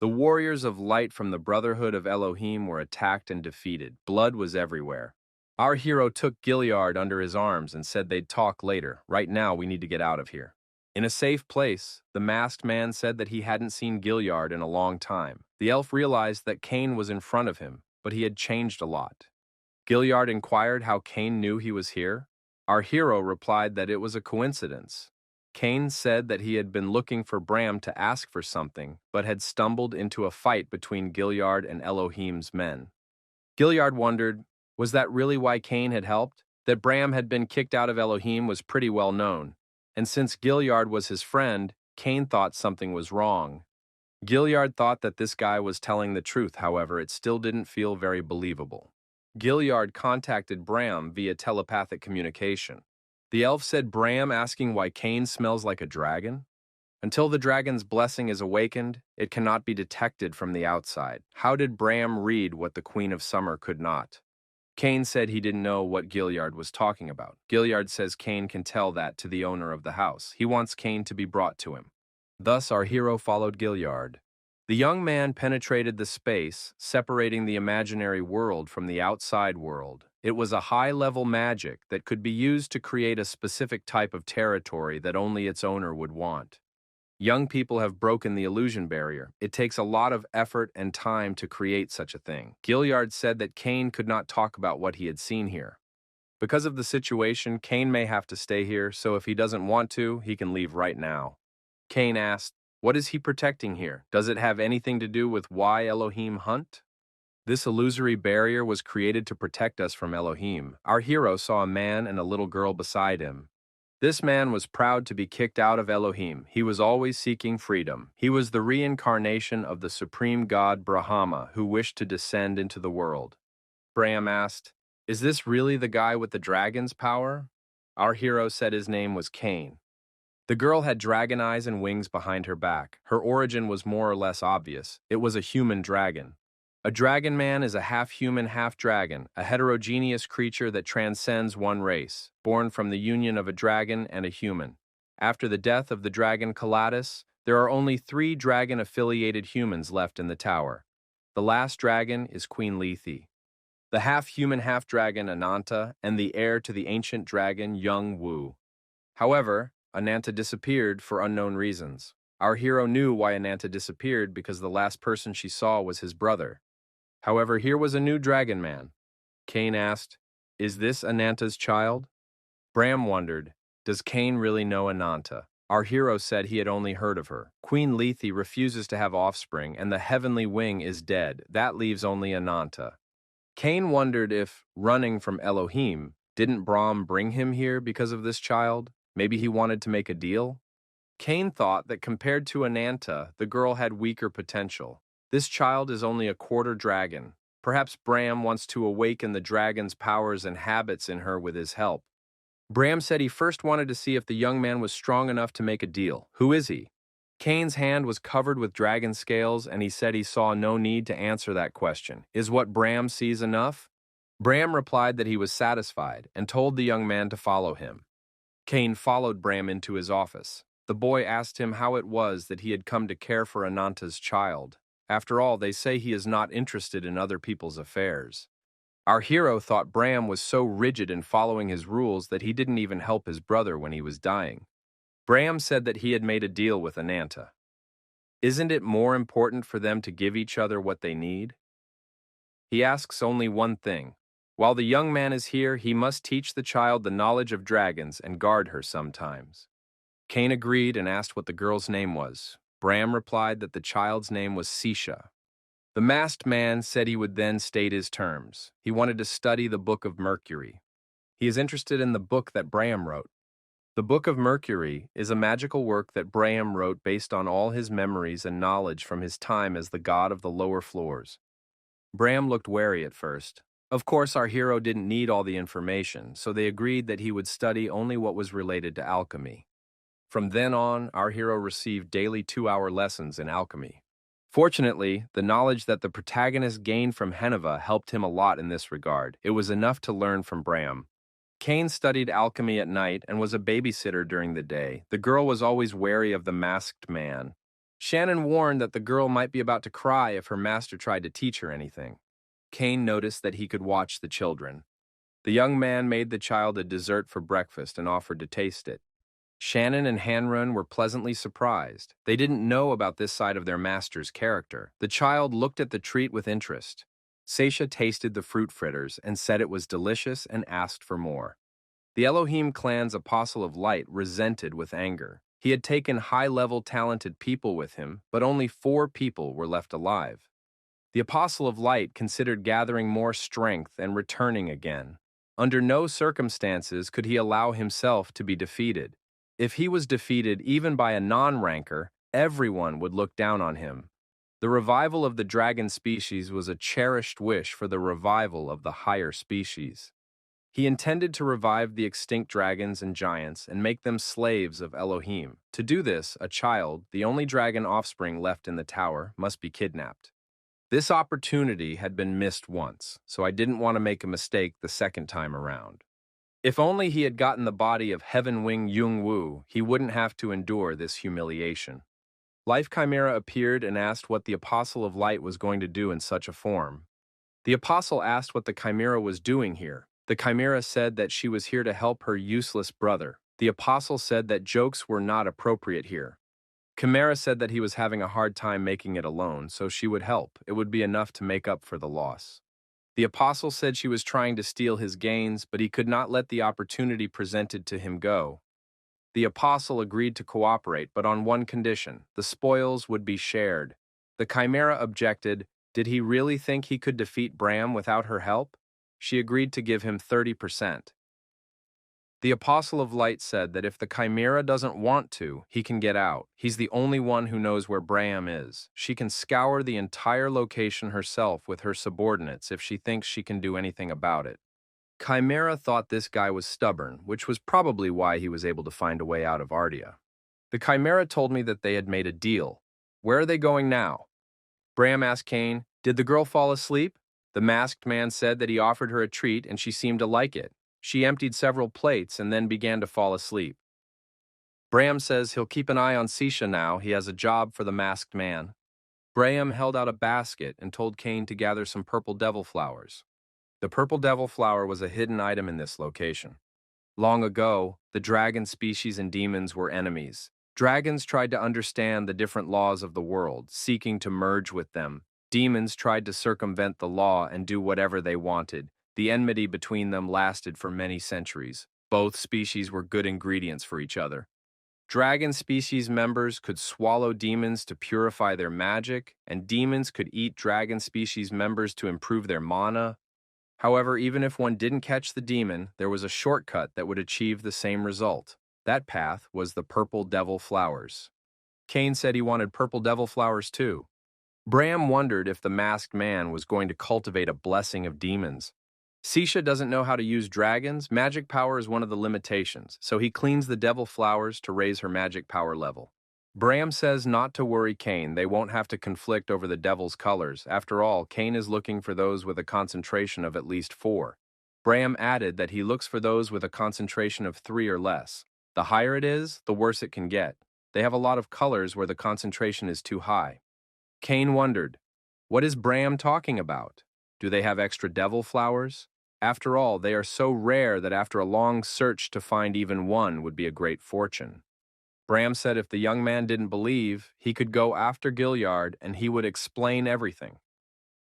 The warriors of Light from the Brotherhood of Elohim were attacked and defeated. Blood was everywhere. Our hero took Gilliard under his arms and said they'd talk later. Right now, we need to get out of here. In a safe place, the masked man said that he hadn't seen Gilliard in a long time. The elf realized that Cain was in front of him, but he had changed a lot. Gilliard inquired how Cain knew he was here. Our hero replied that it was a coincidence. Cain said that he had been looking for Bram to ask for something, but had stumbled into a fight between Gilliard and Elohim's men. Gilliard wondered, was that really why Cain had helped? That Bram had been kicked out of Elohim was pretty well known, and since Gilliard was his friend, Cain thought something was wrong. Gilliard thought that this guy was telling the truth, however, it still didn't feel very believable. Gilliard contacted Bram via telepathic communication. The elf said Bram asking why Cain smells like a dragon? Until the dragon's blessing is awakened, it cannot be detected from the outside. How did Bram read what the Queen of Summer could not? Cain said he didn't know what Gilliard was talking about. Gilliard says Cain can tell that to the owner of the house. He wants Cain to be brought to him. Thus our hero followed Gilliard. The young man penetrated the space, separating the imaginary world from the outside world. It was a high-level magic that could be used to create a specific type of territory that only its owner would want. Young people have broken the illusion barrier. It takes a lot of effort and time to create such a thing. Gilliard said that Cain could not talk about what he had seen here. Because of the situation, Cain may have to stay here, so if he doesn't want to, he can leave right now. Cain asked, what is he protecting here? Does it have anything to do with why Elohim hunt? This illusory barrier was created to protect us from Elohim. Our hero saw a man and a little girl beside him. This man was proud to be kicked out of Elohim. He was always seeking freedom. He was the reincarnation of the supreme god Brahma, who wished to descend into the world. Bram asked, is this really the guy with the dragon's power? Our hero said his name was Cain. The girl had dragon eyes and wings behind her back. Her origin was more or less obvious. It was a human dragon. A dragon man is a half-human, half-dragon, a heterogeneous creature that transcends one race, born from the union of a dragon and a human. After the death of the dragon Calatus, there are only 3 dragon-affiliated humans left in the tower. The last dragon is Queen Lethe, the half-human, half-dragon Ananta, and the heir to the ancient dragon Young Woo. However, Ananta disappeared for unknown reasons. Our hero knew why Ananta disappeared because the last person she saw was his brother. However, here was a new dragon man. Kane asked, "Is this Ananta's child?" Bram wondered, "Does Kane really know Ananta?" Our hero said he had only heard of her. Queen Lethe refuses to have offspring, and the heavenly wing is dead. That leaves only Ananta. Kane wondered if, running from Elohim, didn't Brahm bring him here because of this child? Maybe he wanted to make a deal? Kane thought that compared to Ananta, the girl had weaker potential. This child is only a quarter dragon. Perhaps Bram wants to awaken the dragon's powers and habits in her with his help. Bram said he first wanted to see if the young man was strong enough to make a deal. Who is he? Kane's hand was covered with dragon scales, and he said he saw no need to answer that question. Is what Bram sees enough? Bram replied that he was satisfied and told the young man to follow him. Kane followed Bram into his office. The boy asked him how it was that he had come to care for Ananta's child. After all, they say he is not interested in other people's affairs. Our hero thought Bram was so rigid in following his rules that he didn't even help his brother when he was dying. Bram said that he had made a deal with Ananta. Isn't it more important for them to give each other what they need? He asks only one thing. While the young man is here, he must teach the child the knowledge of dragons and guard her sometimes. Kane agreed and asked what the girl's name was. Bram replied that the child's name was Sisha. The masked man said he would then state his terms. He wanted to study the Book of Mercury. He is interested in the book that Bram wrote. The Book of Mercury is a magical work that Bram wrote based on all his memories and knowledge from his time as the god of the lower floors. Bram looked wary at first. Of course, our hero didn't need all the information, so they agreed that he would study only what was related to alchemy. From then on, our hero received daily 2-hour lessons in alchemy. Fortunately, the knowledge that the protagonist gained from Manhwa helped him a lot in this regard. It was enough to learn from Bram. Kane studied alchemy at night and was a babysitter during the day. The girl was always wary of the masked man. Shannon warned that the girl might be about to cry if her master tried to teach her anything. Kane noticed that he could watch the children. The young man made the child a dessert for breakfast and offered to taste it. Shannon and Hanrun were pleasantly surprised. They didn't know about this side of their master's character. The child looked at the treat with interest. Seisha tasted the fruit fritters and said it was delicious and asked for more. The Elohim clan's Apostle of Light resented with anger. He had taken high-level talented people with him, but only 4 people were left alive. The Apostle of Light considered gathering more strength and returning again. Under no circumstances could he allow himself to be defeated. If he was defeated even by a non-ranker, everyone would look down on him. The revival of the dragon species was a cherished wish for the revival of the higher species. He intended to revive the extinct dragons and giants and make them slaves of Elohim. To do this, a child, the only dragon offspring left in the tower, must be kidnapped. This opportunity had been missed once, so I didn't want to make a mistake the second time around. If only he had gotten the body of Heaven Wing Yung-woo, he wouldn't have to endure this humiliation. Life Chimera appeared and asked what the Apostle of Light was going to do in such a form. The Apostle asked what the Chimera was doing here. The Chimera said that she was here to help her useless brother. The Apostle said that jokes were not appropriate here. Chimera said that he was having a hard time making it alone, so she would help. It would be enough to make up for the loss. The Apostle said she was trying to steal his gains, but he could not let the opportunity presented to him go. The Apostle agreed to cooperate, but on one condition: the spoils would be shared. The Chimera objected. Did he really think he could defeat Bram without her help? She agreed to give him 30%. The Apostle of Light said that if the Chimera doesn't want to, he can get out. He's the only one who knows where Bram is. She can scour the entire location herself with her subordinates if she thinks she can do anything about it. Chimera thought this guy was stubborn, which was probably why he was able to find a way out of Ardia. The Chimera told me that they had made a deal. Where are they going now? Bram asked Kane, did the girl fall asleep? The masked man said that he offered her a treat and she seemed to like it. She emptied several plates and then began to fall asleep. Bram says he'll keep an eye on Sisha now. He has a job for the masked man. Bram held out a basket and told Kane to gather some purple devil flowers. The purple devil flower was a hidden item in this location. Long ago, the dragon species and demons were enemies. Dragons tried to understand the different laws of the world, seeking to merge with them. Demons tried to circumvent the law and do whatever they wanted. The enmity between them lasted for many centuries. Both species were good ingredients for each other. Dragon species members could swallow demons to purify their magic, and demons could eat dragon species members to improve their mana. However, even if one didn't catch the demon, there was a shortcut that would achieve the same result. That path was the purple devil flowers. Cain said he wanted purple devil flowers too. Bram wondered if the masked man was going to cultivate a blessing of demons. Sisha doesn't know how to use dragons. Magic power is one of the limitations, so he cleans the devil flowers to raise her magic power level. Bram says not to worry Cain, they won't have to conflict over the devil's colors. After all, Cain is looking for those with a concentration of at least 4. Bram added that he looks for those with a concentration of 3 or less. The higher it is, the worse it can get. They have a lot of colors where the concentration is too high. Cain wondered, what is Bram talking about? Do they have extra devil flowers? After all, they are so rare that after a long search to find even one would be a great fortune. Bram said if the young man didn't believe, he could go after Gilliard and he would explain everything.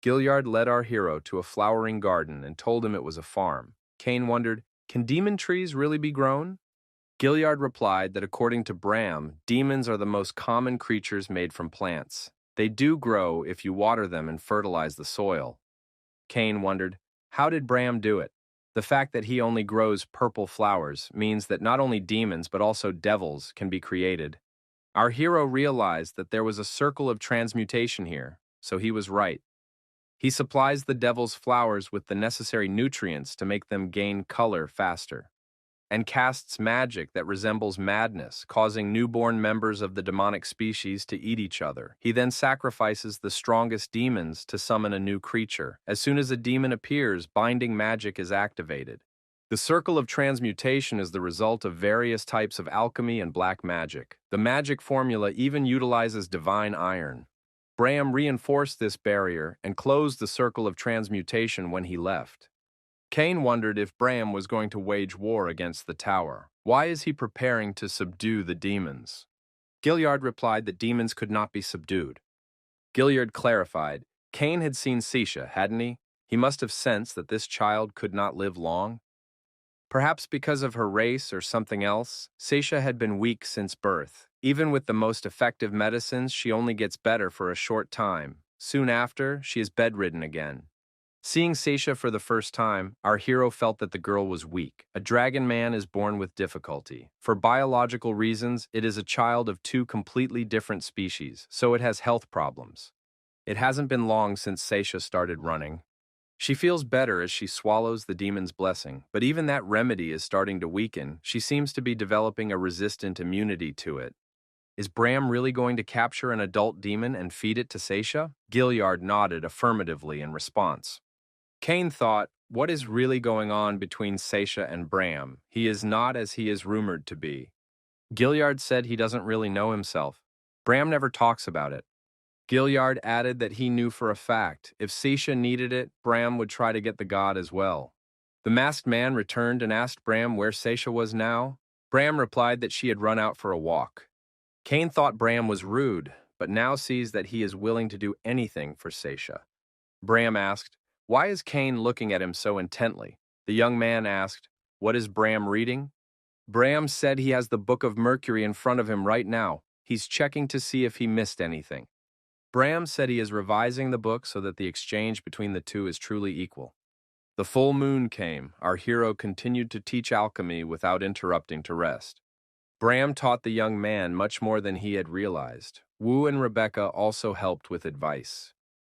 Gilliard led our hero to a flowering garden and told him it was a farm. Cain wondered, can demon trees really be grown? Gilliard replied that according to Bram, demons are the most common creatures made from plants. They do grow if you water them and fertilize the soil. Cain wondered, how did Bram do it? The fact that he only grows purple flowers means that not only demons but also devils can be created. Our hero realized that there was a circle of transmutation here, so he was right. He supplies the devil's flowers with the necessary nutrients to make them gain color faster, and casts magic that resembles madness, causing newborn members of the demonic species to eat each other. He then sacrifices the strongest demons to summon a new creature. As soon as a demon appears, binding magic is activated. The circle of transmutation is the result of various types of alchemy and black magic. The magic formula even utilizes divine iron. Bram reinforced this barrier and closed the circle of transmutation when he left. Cain wondered if Bram was going to wage war against the tower. Why is he preparing to subdue the demons? Gilliard replied that demons could not be subdued. Gilliard clarified, Cain had seen Sisha, hadn't he? He must have sensed that this child could not live long. Perhaps because of her race or something else, Sisha had been weak since birth. Even with the most effective medicines, she only gets better for a short time. Soon after, she is bedridden again. Seeing Seisha for the first time, our hero felt that the girl was weak. A dragon man is born with difficulty. For biological reasons, it is a child of 2 completely different species, so it has health problems. It hasn't been long since Seisha started running. She feels better as she swallows the demon's blessing, but even that remedy is starting to weaken. She seems to be developing a resistant immunity to it. Is Bram really going to capture an adult demon and feed it to Seisha? Gilliard nodded affirmatively in response. Cain thought, what is really going on between Seisha and Bram? He is not as he is rumored to be. Gilliard said he doesn't really know himself. Bram never talks about it. Gilliard added that he knew for a fact, if Seisha needed it, Bram would try to get the god as well. The masked man returned and asked Bram where Seisha was now. Bram replied that she had run out for a walk. Cain thought Bram was rude, but now sees that he is willing to do anything for Seisha. Bram asked, why is Cain looking at him so intently? The young man asked, what is Bram reading? Bram said he has the Book of Mercury in front of him right now. He's checking to see if he missed anything. Bram said he is revising the book so that the exchange between the two is truly equal. The full moon came. Our hero continued to teach alchemy without interrupting to rest. Bram taught the young man much more than he had realized. Wu and Rebecca also helped with advice.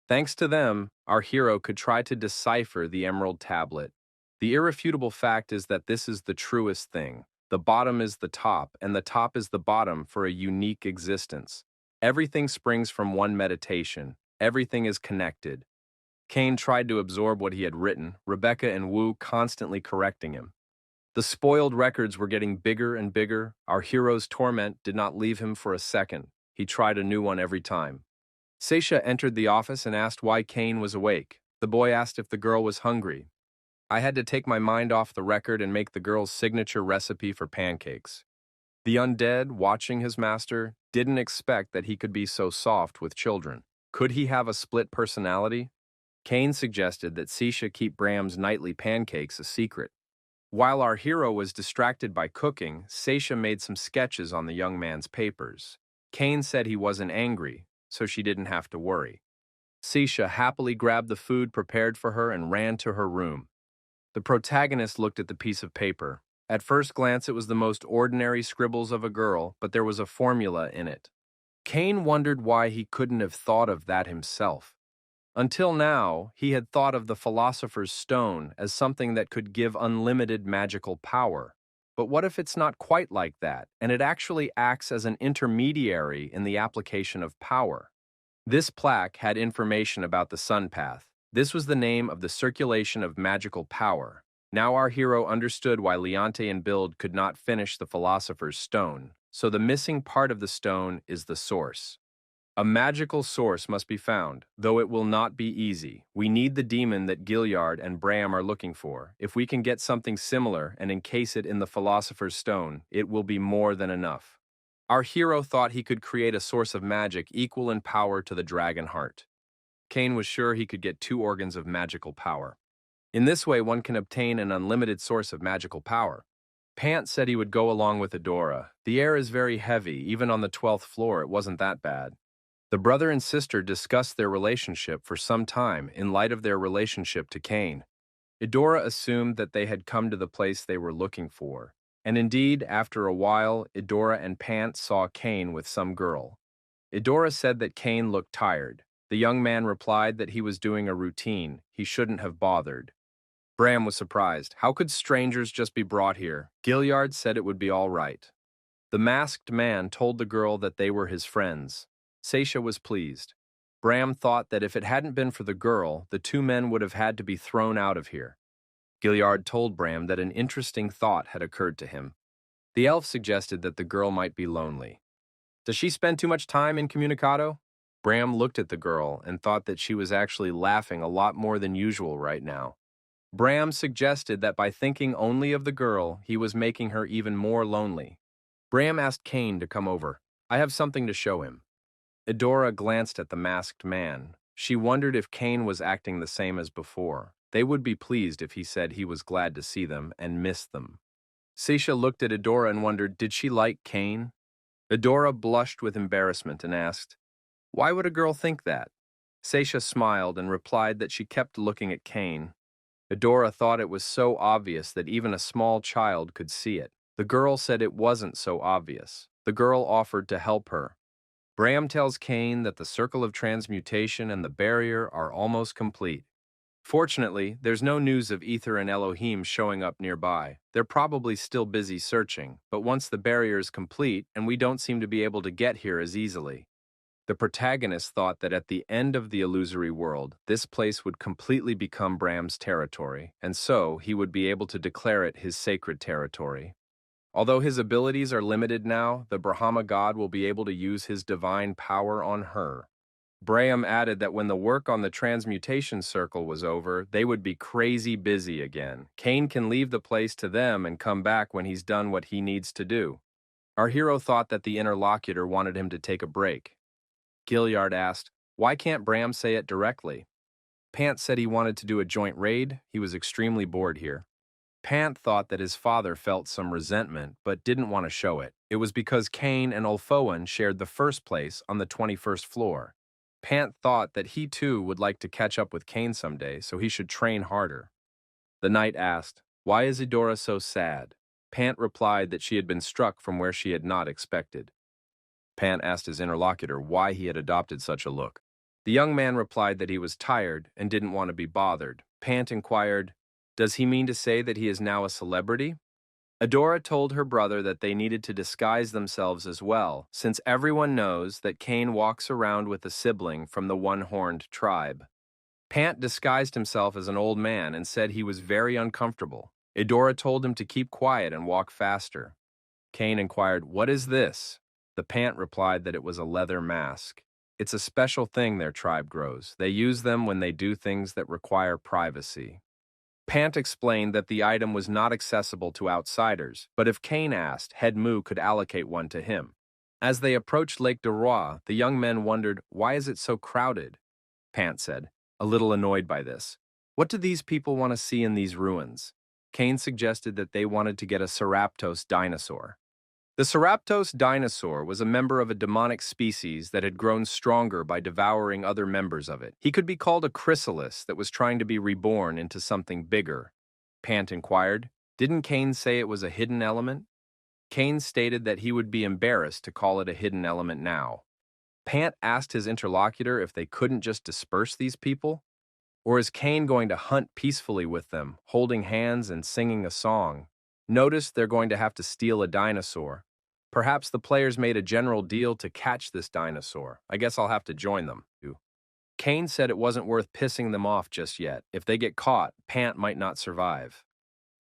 Thanks to them, our hero could try to decipher the emerald tablet. The irrefutable fact is that this is the truest thing. The bottom is the top, and the top is the bottom for a unique existence. Everything springs from one meditation. Everything is connected. Cain tried to absorb what he had written, Rebecca and Wu constantly correcting him. The spoiled records were getting bigger and bigger. Our hero's torment did not leave him for a second. He tried a new one every time. Seisha entered the office and asked why Cain was awake. The boy asked if the girl was hungry. I had to take my mind off the record and make the girl's signature recipe for pancakes. The undead, watching his master, didn't expect that he could be so soft with children. Could he have a split personality? Kane suggested that Sisha keep Bram's nightly pancakes a secret. While our hero was distracted by cooking, Seisha made some sketches on the young man's papers. Kane said he wasn't angry, so she didn't have to worry. Seisha happily grabbed the food prepared for her and ran to her room. The protagonist looked at the piece of paper. At first glance, it was the most ordinary scribbles of a girl, but there was a formula in it. Kane wondered why he couldn't have thought of that himself. Until now, he had thought of the Philosopher's Stone as something that could give unlimited magical power. But what if it's not quite like that, and it actually acts as an intermediary in the application of power? This plaque had information about the sun path. This was the name of the circulation of magical power. Now our hero understood why Leonte and Bild could not finish the Philosopher's Stone, so the missing part of the stone is the source. A magical source must be found, though it will not be easy. We need the demon that Gilliard and Bram are looking for. If we can get something similar and encase it in the Philosopher's Stone, it will be more than enough. Our hero thought he could create a source of magic equal in power to the dragon heart. Kane was sure he could get 2 organs of magical power. In this way, one can obtain an unlimited source of magical power. Pant said he would go along with Adora. The air is very heavy, even on the 12th floor it wasn't that bad. The brother and sister discussed their relationship for some time in light of their relationship to Kane. Adora assumed that they had come to the place they were looking for. And indeed, after a while, Adora and Pant saw Kane with some girl. Adora said that Kane looked tired. The young man replied that he was doing a routine. He shouldn't have bothered. Bram was surprised. How could strangers just be brought here? Gilliard said it would be all right. The masked man told the girl that they were his friends. Seisha was pleased. Bram thought that if it hadn't been for the girl, the 2 men would have had to be thrown out of here. Gilliard told Bram that an interesting thought had occurred to him. The elf suggested that the girl might be lonely. Does she spend too much time incommunicado? Bram looked at the girl and thought that she was actually laughing a lot more than usual right now. Bram suggested that by thinking only of the girl, he was making her even more lonely. Bram asked Kane to come over. I have something to show him. Adora glanced at the masked man. She wondered if Kane was acting the same as before. They would be pleased if he said he was glad to see them and missed them. Seisha looked at Adora and wondered, did she like Kane? Adora blushed with embarrassment and asked, why would a girl think that? Seisha smiled and replied that she kept looking at Kane. Adora thought it was so obvious that even a small child could see it. The girl said it wasn't so obvious. The girl offered to help her. Bram tells Kane that the circle of transmutation and the barrier are almost complete. Fortunately, there's no news of Ether and Elohim showing up nearby. They're probably still busy searching, but once the barrier is complete, and we don't seem to be able to get here as easily. The protagonist thought that at the end of the illusory world, this place would completely become Bram's territory, and so he would be able to declare it his sacred territory. Although his abilities are limited now, the Brahma god will be able to use his divine power on her. Bram added that when the work on the transmutation circle was over, they would be crazy busy again. Kane can leave the place to them and come back when he's done what he needs to do. Our hero thought that the interlocutor wanted him to take a break. Gilliard asked, why can't Bram say it directly? Pant said he wanted to do a joint raid. He was extremely bored here. Pant thought that his father felt some resentment, but didn't want to show it. It was because Kane and Ulfoan shared the first place on the 21st floor. Pant thought that he too would like to catch up with Kane someday, so he should train harder. The knight asked, why is Adora so sad? Pant replied that she had been struck from where she had not expected. Pant asked his interlocutor why he had adopted such a look. The young man replied that he was tired and didn't want to be bothered. Pant inquired, does he mean to say that he is now a celebrity? Adora told her brother that they needed to disguise themselves as well, since everyone knows that Kane walks around with a sibling from the one-horned tribe. Pant disguised himself as an old man and said he was very uncomfortable. Adora told him to keep quiet and walk faster. Kane inquired, what is this? The Pant replied that it was a leather mask. It's a special thing their tribe grows. They use them when they do things that require privacy. Pant explained that the item was not accessible to outsiders, but if Kane asked, Head Mu could allocate one to him. As they approached Lake de Roi, the young men wondered, why is it so crowded? Pant said, a little annoyed by this. What do these people want to see in these ruins? Kane suggested that they wanted to get a Ceraptos dinosaur. The Ceraptos dinosaur was a member of a demonic species that had grown stronger by devouring other members of it. He could be called a chrysalis that was trying to be reborn into something bigger. Pant inquired, didn't Kane say it was a hidden element? Kane stated that he would be embarrassed to call it a hidden element now. Pant asked his interlocutor if they couldn't just disperse these people. Or is Kane going to hunt peacefully with them, holding hands and singing a song? Notice they're going to have to steal a dinosaur. Perhaps the players made a general deal to catch this dinosaur. I guess I'll have to join them. Kane said it wasn't worth pissing them off just yet. If they get caught, Pant might not survive.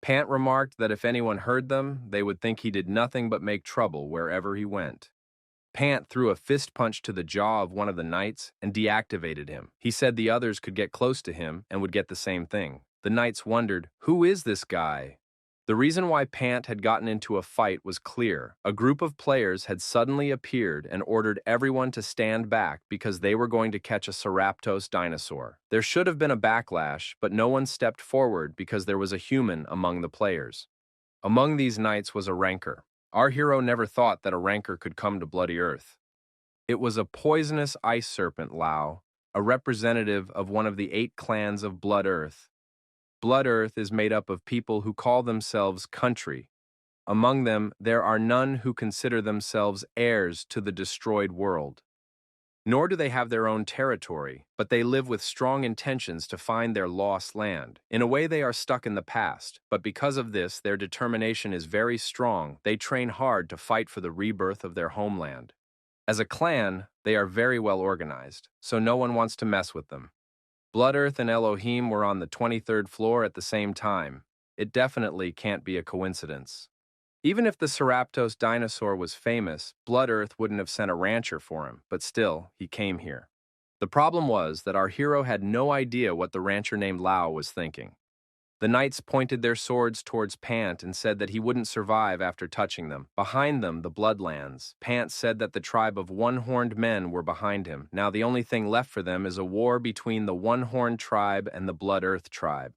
Pant remarked that if anyone heard them, they would think he did nothing but make trouble wherever he went. Pant threw a fist punch to the jaw of one of the knights and deactivated him. He said the others could get close to him and would get the same thing. The knights wondered, who is this guy? The reason why Pant had gotten into a fight was clear. A group of players had suddenly appeared and ordered everyone to stand back because they were going to catch a Ceraptos dinosaur. There should have been a backlash, but no one stepped forward because there was a human among the players. Among these knights was a rancor. Our hero never thought that a rancor could come to Bloody Earth. It was a poisonous ice serpent, Lao, a representative of one of the 8 clans of Blood Earth. Blood Earth is made up of people who call themselves country. Among them, there are none who consider themselves heirs to the destroyed world. Nor do they have their own territory, but they live with strong intentions to find their lost land. In a way, they are stuck in the past, but because of this, their determination is very strong. They train hard to fight for the rebirth of their homeland. As a clan, they are very well organized, so no one wants to mess with them. Blood Earth and Elohim were on the 23rd floor at the same time. It definitely can't be a coincidence. Even if the Ceraptos dinosaur was famous, Blood Earth wouldn't have sent a rancher for him, but still, he came here. The problem was that our hero had no idea what the rancher named Lao was thinking. The knights pointed their swords towards Pant and said that he wouldn't survive after touching them. Behind them, the Bloodlands. Pant said that the tribe of one-horned men were behind him. Now the only thing left for them is a war between the one-horned tribe and the Blood Earth tribe.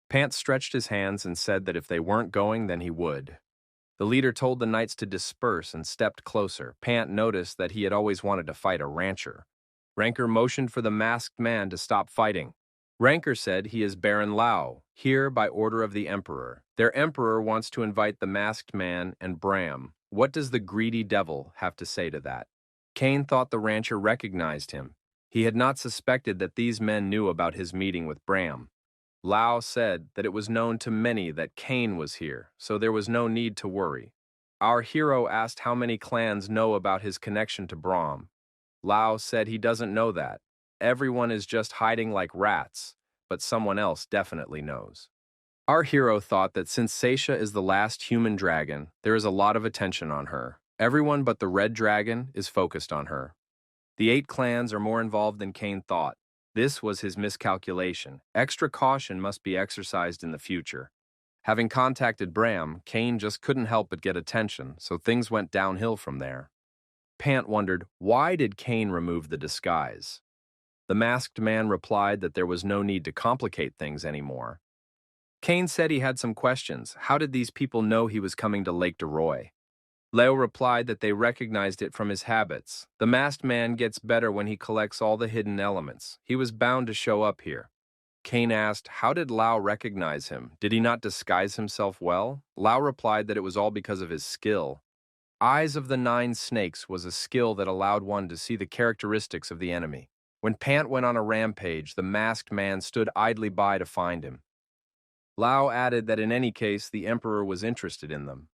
Pant stretched his hands and said that if they weren't going, then he would. The leader told the knights to disperse and stepped closer. Pant noticed that he had always wanted to fight a rancher. Rancor motioned for the masked man to stop fighting. Rancor said he is Baron Lao, here by order of the Emperor. Their Emperor wants to invite the masked man and Bram. What does the greedy devil have to say to that? Kane thought the rancher recognized him. He had not suspected that these men knew about his meeting with Bram. Lao said that it was known to many that Kane was here, so there was no need to worry. Our hero asked how many clans know about his connection to Bram. Lao said he doesn't know that. Everyone is just hiding like rats, but someone else definitely knows. Our hero thought that since Seisha is the last human dragon, there is a lot of attention on her. Everyone but the red dragon is focused on her. The 8 clans are more involved than Kane thought. This was his miscalculation. Extra caution must be exercised in the future. Having contacted Bram, Kane just couldn't help but get attention, so things went downhill from there. Pant wondered, why did Kane remove the disguise? The masked man replied that there was no need to complicate things anymore. Kane said he had some questions. How did these people know he was coming to Lake de Roi? Leo replied that they recognized it from his habits. The masked man gets better when he collects all the hidden elements. He was bound to show up here. Kane asked, how did Lao recognize him? Did he not disguise himself well? Lao replied that it was all because of his skill. Eyes of the 9 snakes was a skill that allowed one to see the characteristics of the enemy. When Pant went on a rampage, the masked man stood idly by to find him. Lao added that in any case, the Emperor was interested in them.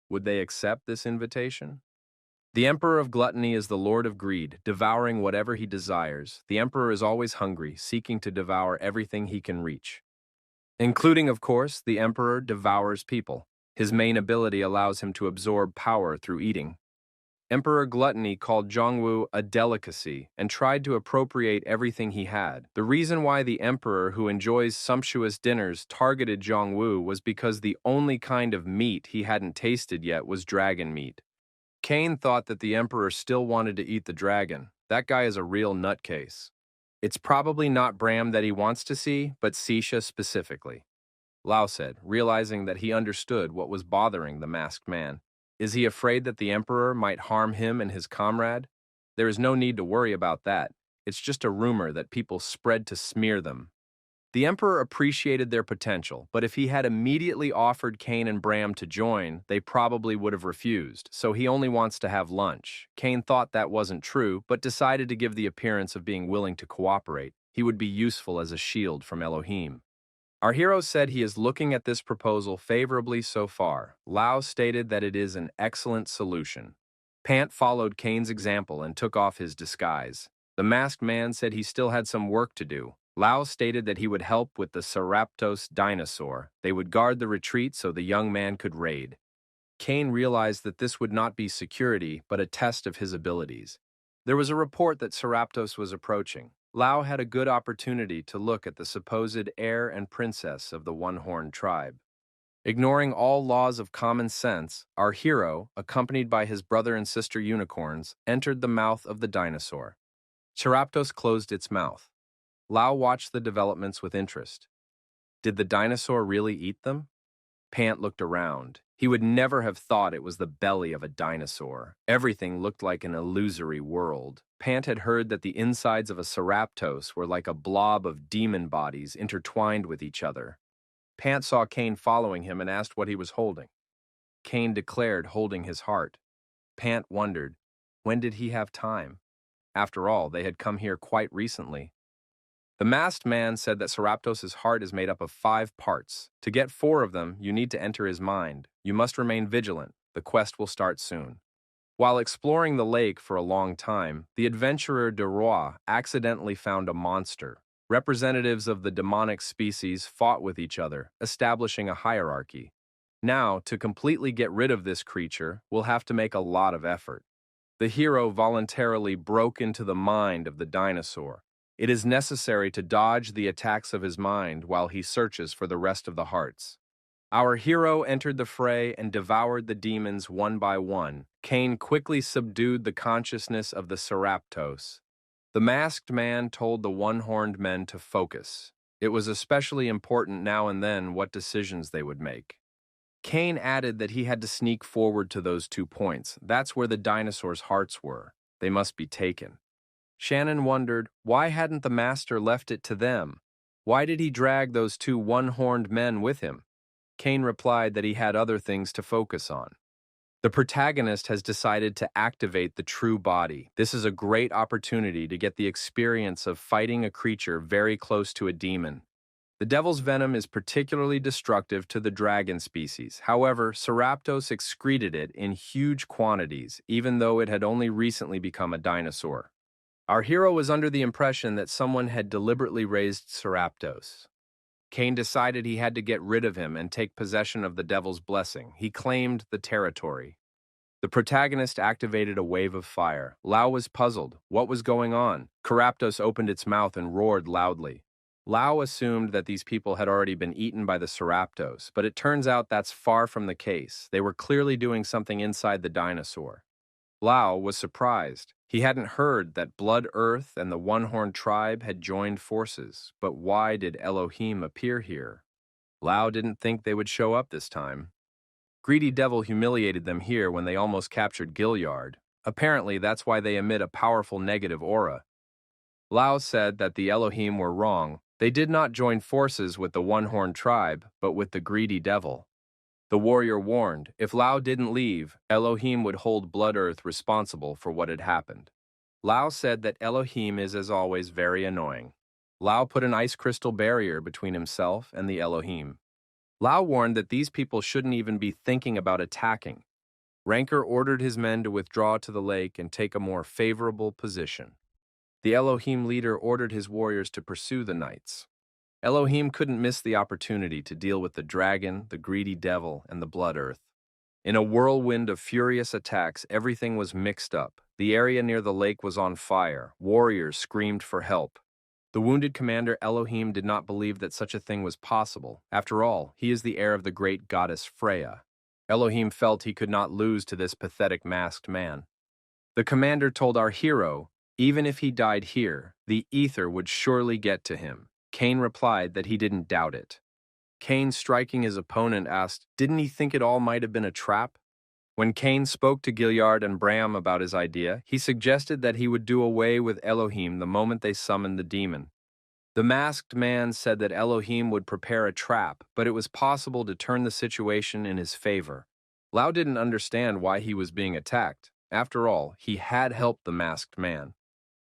Would they accept this invitation? The Emperor of Gluttony is the Lord of Greed, devouring whatever he desires. The Emperor is always hungry, seeking to devour everything he can reach. Including, of course, the Emperor devours people. His main ability allows him to absorb power through eating. Emperor Gluttony called Zhongwu a delicacy and tried to appropriate everything he had. The reason why the emperor, who enjoys sumptuous dinners, targeted Zhongwu was because the only kind of meat he hadn't tasted yet was dragon meat. Cain thought that the emperor still wanted to eat the dragon. That guy is a real nutcase. It's probably not Bram that he wants to see, but Sisha specifically. Lao said, realizing that he understood what was bothering the masked man. Is he afraid that the emperor might harm him and his comrade? There is no need to worry about that. It's just a rumor that people spread to smear them. The emperor appreciated their potential, but if he had immediately offered Cain and Bram to join, they probably would have refused, so he only wants to have lunch. Cain thought that wasn't true, but decided to give the appearance of being willing to cooperate. He would be useful as a shield from Elohim. Our hero said he is looking at this proposal favorably so far. Lao stated that it is an excellent solution. Pant followed Cain's example and took off his disguise. The masked man said he still had some work to do. Lao stated that he would help with the Seraptos dinosaur. They would guard the retreat so the young man could raid. Cain realized that this would not be security, but a test of his abilities. There was a report that Seraptos was approaching. Lao had a good opportunity to look at the supposed heir and princess of the one-horned tribe. Ignoring all laws of common sense, our hero, accompanied by his brother and sister unicorns, entered the mouth of the dinosaur. Seraptos closed its mouth. Lao watched the developments with interest. Did the dinosaur really eat them? Pant looked around. He would never have thought it was the belly of a dinosaur. Everything looked like an illusory world. Pant had heard that the insides of a Seraptos were like a blob of demon bodies intertwined with each other. Pant saw Cain following him and asked what he was holding. Cain declared holding his heart. Pant wondered, when did he have time? After all, they had come here quite recently. The masked man said that Seraptos' heart is made up of 5 parts. To get 4 of them, you need to enter his mind. You must remain vigilant. The quest will start soon. While exploring the lake for a long time, the adventurer de Roy accidentally found a monster. Representatives of the demonic species fought with each other, establishing a hierarchy. Now, to completely get rid of this creature, we'll have to make a lot of effort. The hero voluntarily broke into the mind of the dinosaur. It is necessary to dodge the attacks of his mind while he searches for the rest of the hearts. Our hero entered the fray and devoured the demons one by one. Cain quickly subdued the consciousness of the Seraptos. The masked man told the one-horned men to focus. It was especially important now and then what decisions they would make. Cain added that he had to sneak forward to those 2 points. That's where the dinosaurs' hearts were. They must be taken. Shannon wondered, why hadn't the master left it to them? Why did he drag those 2 one-horned men with him? Cain replied that he had other things to focus on. The protagonist has decided to activate the true body. This is a great opportunity to get the experience of fighting a creature very close to a demon. The devil's venom is particularly destructive to the dragon species. However, Seraptos excreted it in huge quantities, even though it had only recently become a dinosaur. Our hero was under the impression that someone had deliberately raised Seraptos. Cain decided he had to get rid of him and take possession of the devil's blessing. He claimed the territory. The protagonist activated a wave of fire. Lao was puzzled. What was going on? Seraptos opened its mouth and roared loudly. Lao assumed that these people had already been eaten by the Seraptos, but it turns out that's far from the case. They were clearly doing something inside the dinosaur. Lao was surprised. He hadn't heard that Blood Earth and the One-Horned Tribe had joined forces, but why did Elohim appear here? Lao didn't think they would show up this time. Greedy Devil humiliated them here when they almost captured Gilliard. Apparently, that's why they emit a powerful negative aura. Lao said that the Elohim were wrong. They did not join forces with the One-Horned Tribe, but with the Greedy Devil. The warrior warned, if Lao didn't leave, Elohim would hold Blood Earth responsible for what had happened. Lao said that Elohim is, as always, very annoying. Lao put an ice crystal barrier between himself and the Elohim. Lao warned that these people shouldn't even be thinking about attacking. Rancor ordered his men to withdraw to the lake and take a more favorable position. The Elohim leader ordered his warriors to pursue the knights. Elohim couldn't miss the opportunity to deal with the dragon, the greedy devil, and the Blood Earth. In a whirlwind of furious attacks, everything was mixed up. The area near the lake was on fire. Warriors screamed for help. The wounded commander Elohim did not believe that such a thing was possible. After all, he is the heir of the great goddess Freya. Elohim felt he could not lose to this pathetic masked man. The commander told our hero, even if he died here, the ether would surely get to him. Cain replied that he didn't doubt it. Cain, striking his opponent, asked, didn't he think it all might have been a trap? When Cain spoke to Gilyard and Bram about his idea, he suggested that he would do away with Elohim the moment they summoned the demon. The masked man said that Elohim would prepare a trap, but it was possible to turn the situation in his favor. Lao didn't understand why he was being attacked. After all, he had helped the masked man.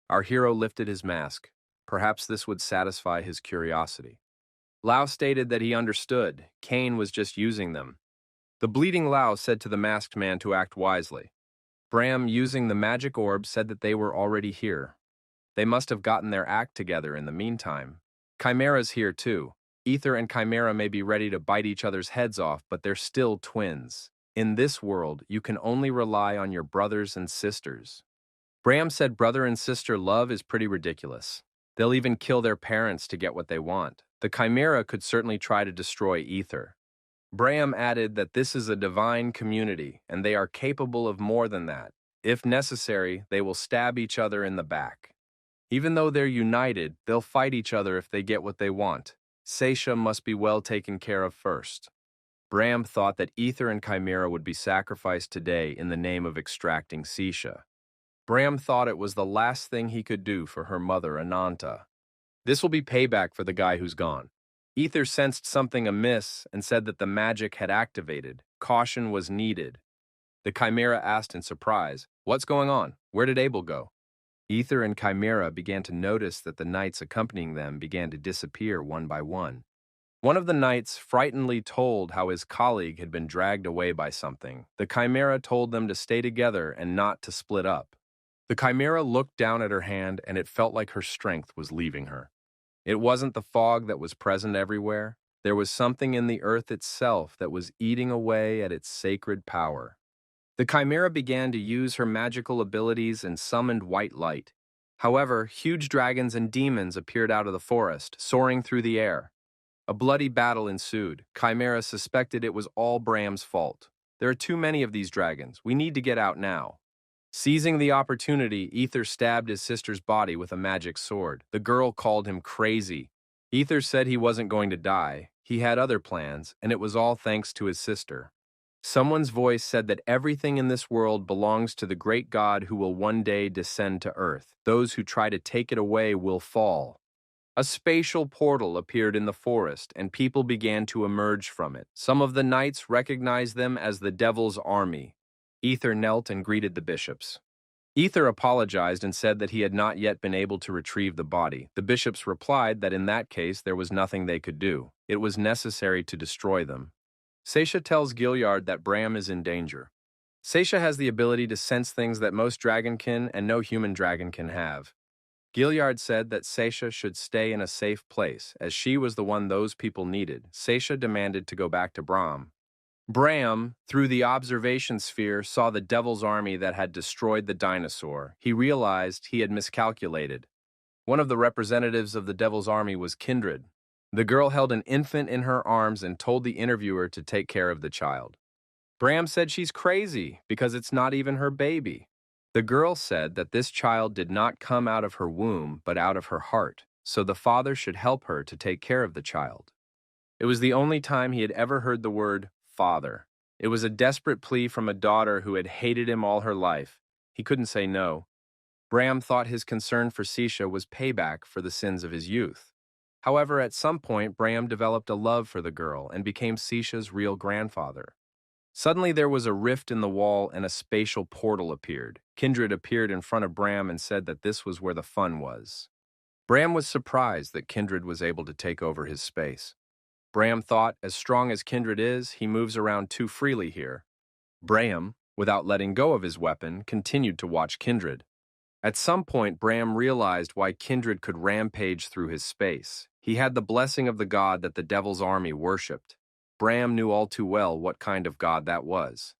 Our hero lifted his mask. Perhaps this would satisfy his curiosity. Lao stated that he understood. Cain was just using them. The bleeding Lao said to the masked man to act wisely. Bram, using the magic orb, said that they were already here. They must have gotten their act together in the meantime. Chimera's here too. Ether and Chimera may be ready to bite each other's heads off, but they're still twins. In this world, you can only rely on your brothers and sisters. Bram said brother and sister love is pretty ridiculous. They'll even kill their parents to get what they want. The Chimera could certainly try to destroy Ether. Bram added that this is a divine community, and they are capable of more than that. If necessary, they will stab each other in the back. Even though they're united, they'll fight each other if they get what they want. Seisha must be well taken care of first. Bram thought that Ether and Chimera would be sacrificed today in the name of extracting Seisha. Bram thought it was the last thing he could do for her mother, Ananta. This will be payback for the guy who's gone. Ether sensed something amiss and said that the magic had activated. Caution was needed. The Chimera asked in surprise, what's going on? Where did Abel go? Ether and Chimera began to notice that the knights accompanying them began to disappear one by one. One of the knights frightenedly told how his colleague had been dragged away by something. The Chimera told them to stay together and not to split up. The Chimera looked down at her hand, and it felt like her strength was leaving her. It wasn't the fog that was present everywhere. There was something in the earth itself that was eating away at its sacred power. The Chimera began to use her magical abilities and summoned white light. However, huge dragons and demons appeared out of the forest, soaring through the air. A bloody battle ensued. Chimera suspected it was all Bram's fault. There are too many of these dragons. We need to get out now. Seizing the opportunity, Ether stabbed his sister's body with a magic sword. The girl called him crazy. Ether said he wasn't going to die. He had other plans, and it was all thanks to his sister. Someone's voice said that everything in this world belongs to the great God who will one day descend to earth. Those who try to take it away will fall. A spatial portal appeared in the forest, and people began to emerge from it. Some of the knights recognized them as the Devil's Army. Ether knelt and greeted the bishops. Ether apologized and said that he had not yet been able to retrieve the body. The bishops replied that in that case there was nothing they could do. It was necessary to destroy them. Seisha tells Gilyard that Bram is in danger. Seisha has the ability to sense things that most dragonkin and no human dragon can have. Gilyard said that Seisha should stay in a safe place, as she was the one those people needed. Seisha demanded to go back to Bram. Bram, through the observation sphere, saw the Devil's Army that had destroyed the dinosaur. He realized he had miscalculated. One of the representatives of the Devil's Army was Kindred. The girl held an infant in her arms and told the interviewer to take care of the child. Bram said she's crazy because it's not even her baby. The girl said that this child did not come out of her womb but out of her heart, so the father should help her to take care of the child. It was the only time he had ever heard the word father. It was a desperate plea from a daughter who had hated him all her life. He couldn't say no. Bram thought his concern for Seisha was payback for the sins of his youth. However, at some point, Bram developed a love for the girl and became Seisha's real grandfather. Suddenly, there was a rift in the wall and a spatial portal appeared. Kindred appeared in front of Bram and said that this was where the fun was. Bram was surprised that Kindred was able to take over his space. Bram thought, as strong as Kindred is, he moves around too freely here. Bram, without letting go of his weapon, continued to watch Kindred. At some point, Bram realized why Kindred could rampage through his space. He had the blessing of the god that the Devil's Army worshipped. Bram knew all too well what kind of god that was.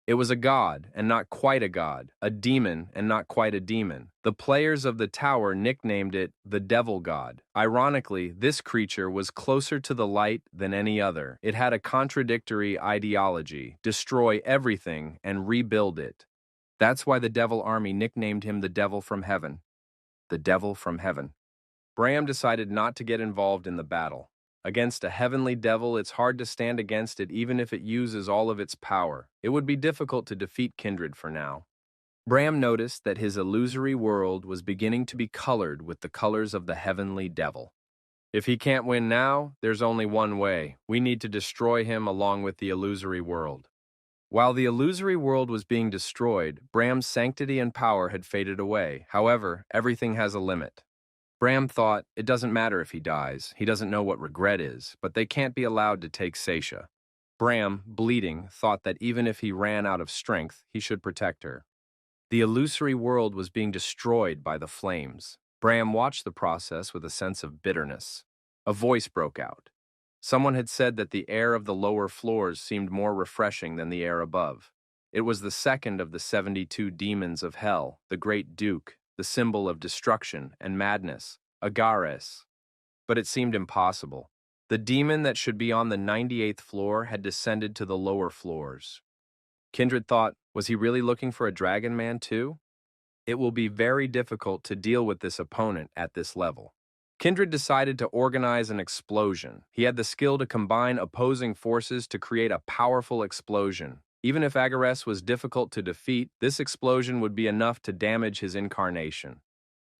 It was a god, and not quite a god, a demon, and not quite a demon. The players of the tower nicknamed it the Devil God. Ironically, this creature was closer to the light than any other. It had a contradictory ideology: destroy everything and rebuild it. That's why the Devil Army nicknamed him the Devil from Heaven. The Devil from Heaven. Bram decided not to get involved in the battle. Against a heavenly devil, it's hard to stand against it even if it uses all of its power. It would be difficult to defeat Kindred for now. Bram noticed that his illusory world was beginning to be colored with the colors of the heavenly devil. If he can't win now, there's only one way. We need to destroy him along with the illusory world. While the illusory world was being destroyed, Bram's sanctity and power had faded away. However, everything has a limit. Bram thought, it doesn't matter if he dies, he doesn't know what regret is, but they can't be allowed to take Seisha. Bram, bleeding, thought that even if he ran out of strength, he should protect her. The illusory world was being destroyed by the flames. Bram watched the process with a sense of bitterness. A voice broke out. Someone had said that the air of the lower floors seemed more refreshing than the air above. It was the second of the 72 demons of hell, the Great Duke, the symbol of destruction and madness, Agares. But it seemed impossible. The demon that should be on the 98th floor had descended to the lower floors. Kindred thought, was he really looking for a dragon man too? It will be very difficult to deal with this opponent at this level. Kindred decided to organize an explosion. He had the skill to combine opposing forces to create a powerful explosion. Even if Agares was difficult to defeat, this explosion would be enough to damage his incarnation.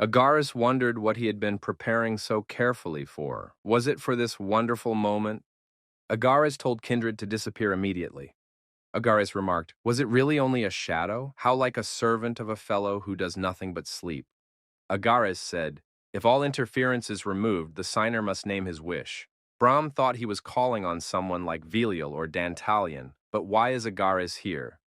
Agares wondered what he had been preparing so carefully for. Was it for this wonderful moment? Agares told Kindred to disappear immediately. Agares remarked, was it really only a shadow? How like a servant of a fellow who does nothing but sleep. Agares said, if all interference is removed, the signer must name his wish. Bram thought he was calling on someone like Veliel or Dantalion, but why is Agares here?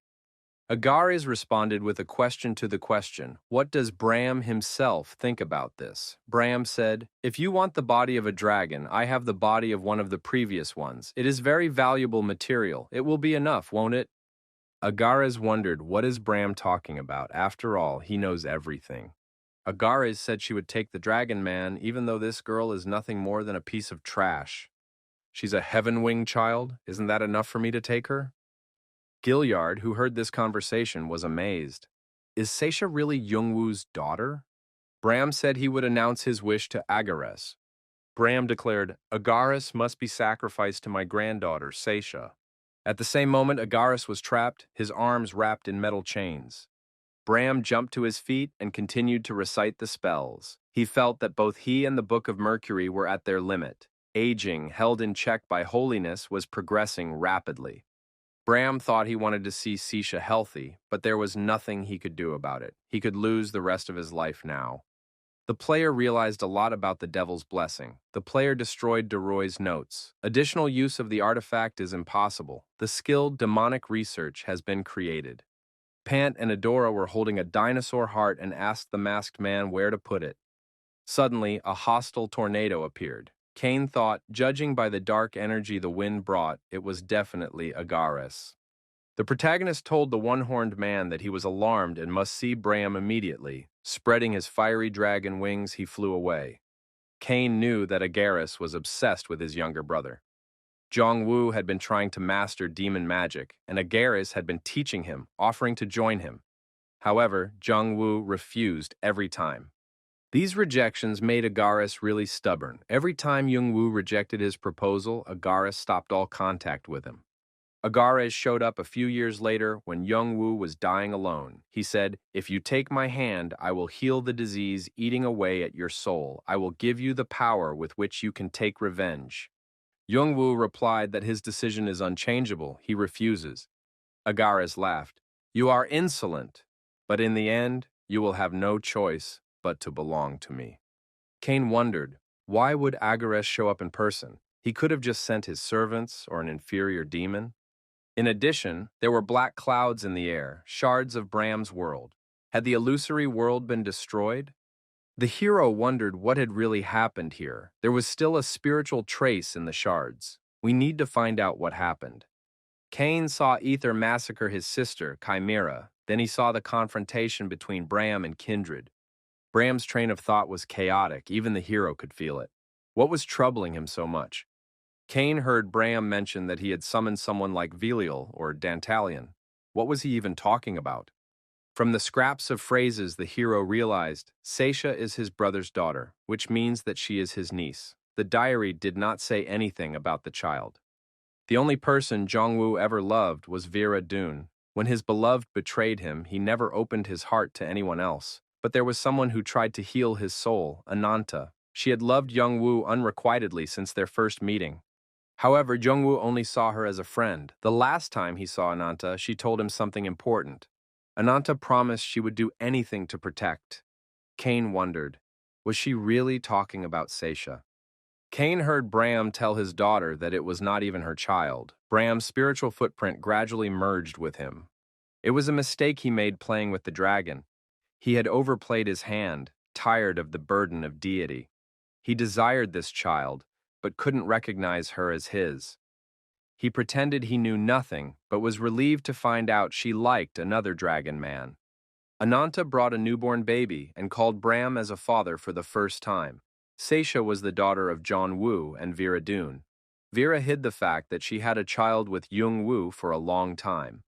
Agares responded with a question to the question, what does Bram himself think about this? Bram said, if you want the body of a dragon, I have the body of one of the previous ones. It is very valuable material. It will be enough, won't it? Agares wondered, what is Bram talking about? After all, he knows everything. Agares said she would take the dragon man, even though this girl is nothing more than a piece of trash. She's a heaven-winged child? Isn't that enough for me to take her? Gilyard, who heard this conversation, was amazed. Is Seisha really Yongwoo's daughter? Bram said he would announce his wish to Agares. Bram declared, Agares must be sacrificed to my granddaughter, Seisha. At the same moment, Agares was trapped, his arms wrapped in metal chains. Bram jumped to his feet and continued to recite the spells. He felt that both he and the Book of Mercury were at their limit. Aging, held in check by holiness, was progressing rapidly. Bram thought he wanted to see Seisha healthy, but there was nothing he could do about it. He could lose the rest of his life now. The player realized a lot about the Devil's Blessing. The player destroyed Deroy's notes. Additional use of the artifact is impossible. The skilled demonic research has been created. Pant and Adora were holding a dinosaur heart and asked the masked man where to put it. Suddenly, a hostile tornado appeared. Kane thought, judging by the dark energy the wind brought, it was definitely Agares. The protagonist told the one-horned man that he was alarmed and must see Bram immediately. Spreading his fiery dragon wings, he flew away. Kane knew that Agares was obsessed with his younger brother. Jongwoo had been trying to master demon magic, and Agares had been teaching him, offering to join him. However, Jongwoo refused every time. These rejections made Agares really stubborn. Every time Jongwoo rejected his proposal, Agares stopped all contact with him. Agares showed up a few years later when Jongwoo was dying alone. He said, if you take my hand, I will heal the disease eating away at your soul. I will give you the power with which you can take revenge. Jongwoo replied that his decision is unchangeable. He refuses. Agares laughed. You are insolent, but in the end, you will have no choice but to belong to me. Kane wondered, why would Agares show up in person? He could have just sent his servants or an inferior demon. In addition, there were black clouds in the air, shards of Bram's world. Had the illusory world been destroyed? The hero wondered what had really happened here. There was still a spiritual trace in the shards. We need to find out what happened. Cain saw Ether massacre his sister, Chimera. Then he saw the confrontation between Bram and Kindred. Bram's train of thought was chaotic, even the hero could feel it. What was troubling him so much? Cain heard Bram mention that he had summoned someone like Velial or Dantalion. What was he even talking about? From the scraps of phrases, the hero realized Seisha is his brother's daughter, which means that she is his niece. The diary did not say anything about the child. The only person Jongwoo ever loved was Vera Dune. When his beloved betrayed him, he never opened his heart to anyone else. But there was someone who tried to heal his soul, Ananta. She had loved Jongwoo unrequitedly since their first meeting. However, Jongwoo only saw her as a friend. The last time he saw Ananta, she told him something important. Ananta promised she would do anything to protect. Cain wondered, was she really talking about Seisha? Cain heard Bram tell his daughter that it was not even her child. Bram's spiritual footprint gradually merged with him. It was a mistake he made playing with the dragon. He had overplayed his hand, tired of the burden of deity. He desired this child, but couldn't recognize her as his. He pretended he knew nothing, but was relieved to find out she liked another dragon man. Ananta brought a newborn baby and called Bram as a father for the first time. Seisha was the daughter of John Woo and Vera Dune. Vera hid the fact that she had a child with Jung Woo for a long time.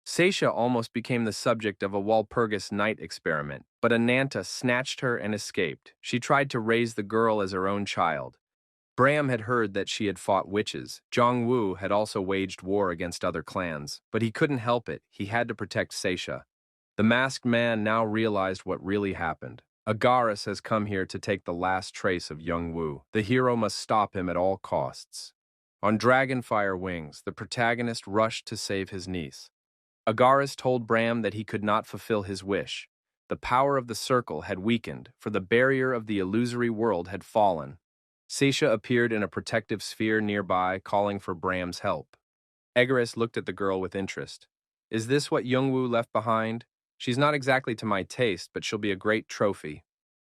Seisha almost became the subject of a Walpurgis Night experiment, but Ananta snatched her and escaped. She tried to raise the girl as her own child. Bram had heard that she had fought witches. Jong Woo had also waged war against other clans, but he couldn't help it. He had to protect Seisha. The masked man now realized what really happened. Agaris has come here to take the last trace of Jung Woo. The hero must stop him at all costs. On dragonfire wings, the protagonist rushed to save his niece. Agaris told Bram that he could not fulfill his wish. The power of the circle had weakened, for the barrier of the illusory world had fallen. Seisha appeared in a protective sphere nearby, calling for Bram's help. Agaris looked at the girl with interest. Is this what Jungwoo left behind? She's not exactly to my taste, but she'll be a great trophy.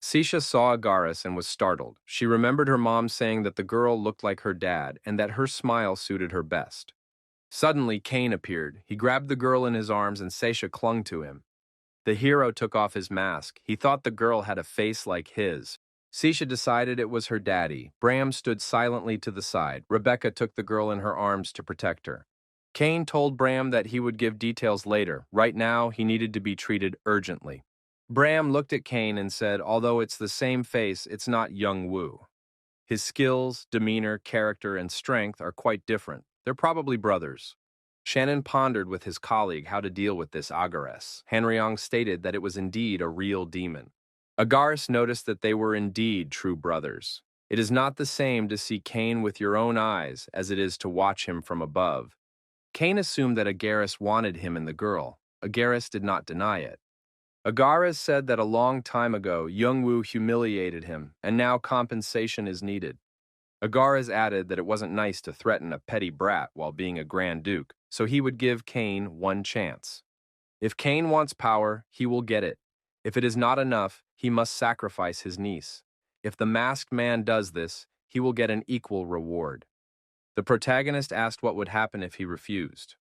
Seisha saw Agaris and was startled. She remembered her mom saying that the girl looked like her dad and that her smile suited her best. Suddenly, Cain appeared. He grabbed the girl in his arms and Seisha clung to him. The hero took off his mask. He thought the girl had a face like his. Seisha decided it was her daddy. Bram stood silently to the side. Rebecca took the girl in her arms to protect her. Cain told Bram that he would give details later. Right now, he needed to be treated urgently. Bram looked at Cain and said, although it's the same face, it's not Jung Woo. His skills, demeanor, character, and strength are quite different. They're probably brothers. Shannon pondered with his colleague how to deal with this Agaris. Hanryong stated that it was indeed a real demon. Agaris noticed that they were indeed true brothers. It is not the same to see Cain with your own eyes as it is to watch him from above. Cain assumed that Agaris wanted him and the girl. Agaris did not deny it. Agaris said that a long time ago, Jungwoo humiliated him, and now compensation is needed. Agaris added that it wasn't nice to threaten a petty brat while being a Grand Duke, so he would give Cain one chance. If Cain wants power, he will get it. If it is not enough, he must sacrifice his niece. If the masked man does this, he will get an equal reward. The protagonist asked what would happen if he refused.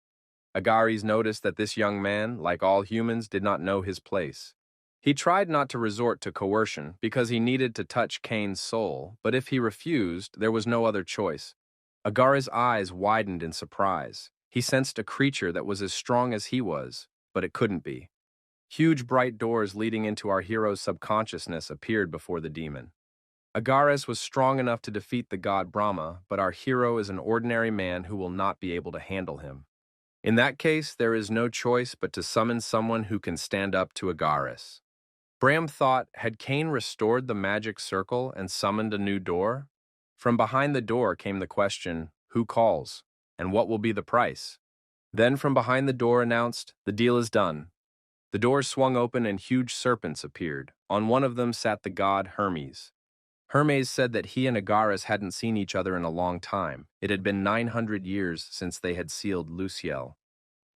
Agaris noticed that this young man, like all humans, did not know his place. He tried not to resort to coercion because he needed to touch Cain's soul, but if he refused, there was no other choice. Agaris' eyes widened in surprise. He sensed a creature that was as strong as he was, but it couldn't be. Huge bright doors leading into our hero's subconsciousness appeared before the demon. Agaris was strong enough to defeat the god Brahma, but our hero is an ordinary man who will not be able to handle him. In that case, there is no choice but to summon someone who can stand up to Agaris. Bram thought, had Cain restored the magic circle and summoned a new door? From behind the door came the question, who calls, and what will be the price? Then from behind the door announced, the deal is done. The doors swung open and huge serpents appeared. On one of them sat the god Hermes. Hermes said that he and Agaris hadn't seen each other in a long time. It had been 900 years since they had sealed Luciel.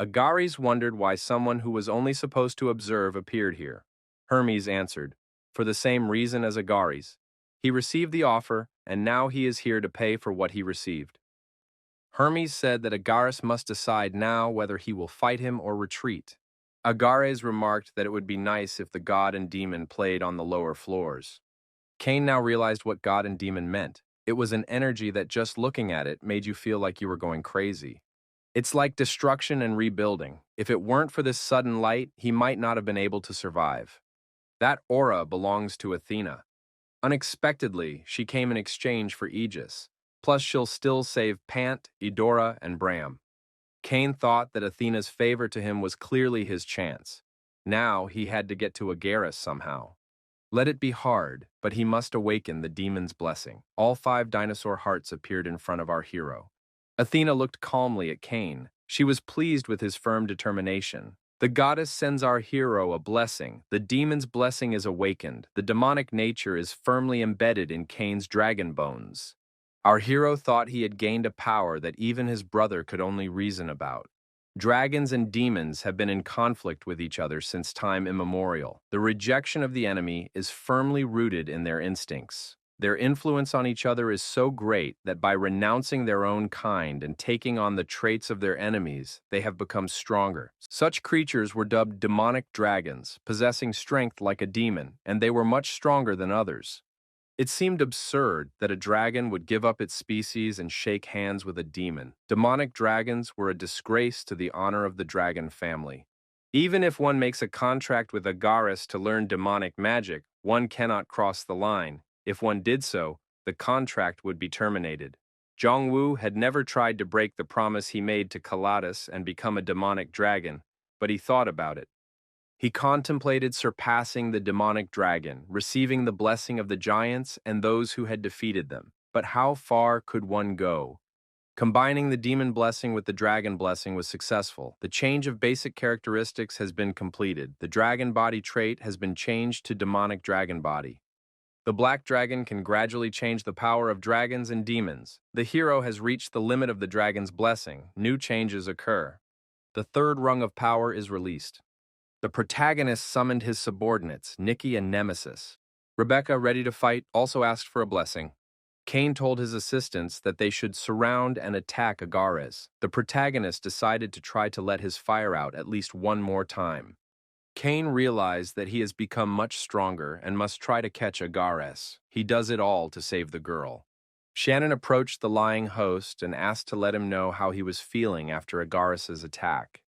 Agaris wondered why someone who was only supposed to observe appeared here. Hermes answered, for the same reason as Agaris. He received the offer, and now he is here to pay for what he received. Hermes said that Agares must decide now whether he will fight him or retreat. Agares remarked that it would be nice if the god and demon played on the lower floors. Cain now realized what god and demon meant. It was an energy that just looking at it made you feel like you were going crazy. It's like destruction and rebuilding. If it weren't for this sudden light, he might not have been able to survive. That aura belongs to Athena. Unexpectedly, she came in exchange for Aegis. Plus, she'll still save Pant, Eudora, and Bram. Cain thought that Athena's favor to him was clearly his chance. Now he had to get to Agares somehow. Let it be hard, but he must awaken the demon's blessing. All 5 dinosaur hearts appeared in front of our hero. Athena looked calmly at Cain. She was pleased with his firm determination. The goddess sends our hero a blessing. The demon's blessing is awakened. The demonic nature is firmly embedded in Cain's dragon bones. Our hero thought he had gained a power that even his brother could only reason about. Dragons and demons have been in conflict with each other since time immemorial. The rejection of the enemy is firmly rooted in their instincts. Their influence on each other is so great that by renouncing their own kind and taking on the traits of their enemies, they have become stronger. Such creatures were dubbed demonic dragons, possessing strength like a demon, and they were much stronger than others. It seemed absurd that a dragon would give up its species and shake hands with a demon. Demonic dragons were a disgrace to the honor of the dragon family. Even if one makes a contract with Agares to learn demonic magic, one cannot cross the line. If one did so, the contract would be terminated. Zhongwu had never tried to break the promise he made to Kaladas and become a demonic dragon, but he thought about it. He contemplated surpassing the demonic dragon, receiving the blessing of the giants and those who had defeated them. But how far could one go? Combining the demon blessing with the dragon blessing was successful. The change of basic characteristics has been completed. The dragon body trait has been changed to demonic dragon body. The black dragon can gradually change the power of dragons and demons. The hero has reached the limit of the dragon's blessing. New changes occur. The 3rd rung of power is released. The protagonist summoned his subordinates, Nikki and Nemesis. Rebecca, ready to fight, also asked for a blessing. Cain told his assistants that they should surround and attack Agares. The protagonist decided to try to let his fire out at least one more time. Cain realized that he has become much stronger and must try to catch Agares. He does it all to save the girl. Shannon approached the lying host and asked to let him know how he was feeling after Agares' attack.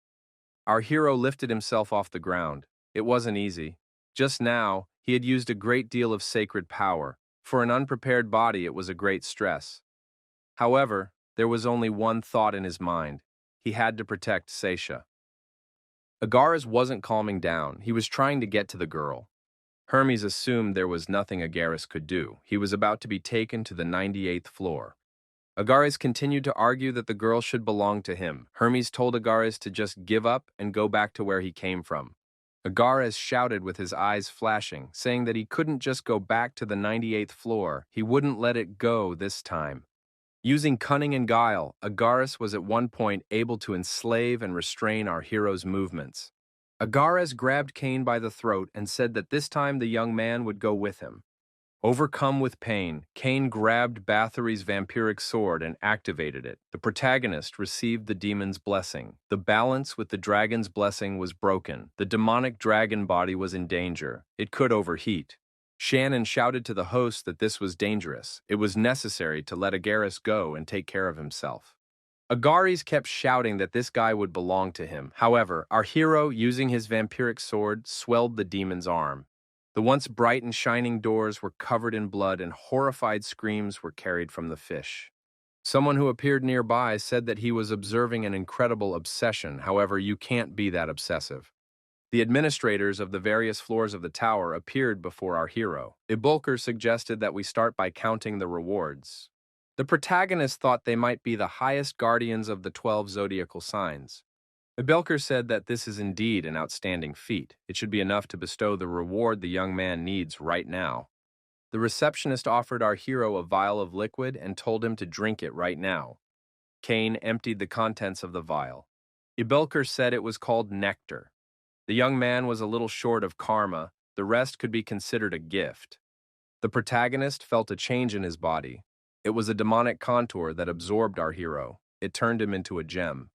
Our hero lifted himself off the ground. It wasn't easy. Just now, he had used a great deal of sacred power. For an unprepared body, it was a great stress. However, there was only one thought in his mind. He had to protect Seisha. Agares wasn't calming down. He was trying to get to the girl. Hermes assumed there was nothing Agares could do. He was about to be taken to the 98th floor. Agares continued to argue that the girl should belong to him. Hermes told Agares to just give up and go back to where he came from. Agares shouted with his eyes flashing, saying that he couldn't just go back to the 98th floor. He wouldn't let it go this time. Using cunning and guile, Agares was at one point able to enslave and restrain our hero's movements. Agares grabbed Cain by the throat and said that this time the young man would go with him. Overcome with pain, Cain grabbed Bathory's vampiric sword and activated it. The protagonist received the demon's blessing. The balance with the dragon's blessing was broken. The demonic dragon body was in danger. It could overheat. Shannon shouted to the host that this was dangerous. It was necessary to let Agares go and take care of himself. Agares kept shouting that this guy would belong to him. However, our hero, using his vampiric sword, swelled the demon's arm. The once bright and shining doors were covered in blood and horrified screams were carried from the fish. Someone who appeared nearby said that he was observing an incredible obsession. However, you can't be that obsessive. The administrators of the various floors of the tower appeared before our hero. Ibulker suggested that we start by counting the rewards. The protagonist thought they might be the highest guardians of the 12 zodiacal signs. Ibulker said that this is indeed an outstanding feat. It should be enough to bestow the reward the young man needs right now. The receptionist offered our hero a vial of liquid and told him to drink it right now. Cain emptied the contents of the vial. Ibulker said it was called nectar. The young man was a little short of karma. The rest could be considered a gift. The protagonist felt a change in his body. It was a demonic contour that absorbed our hero. it turned him into a gem.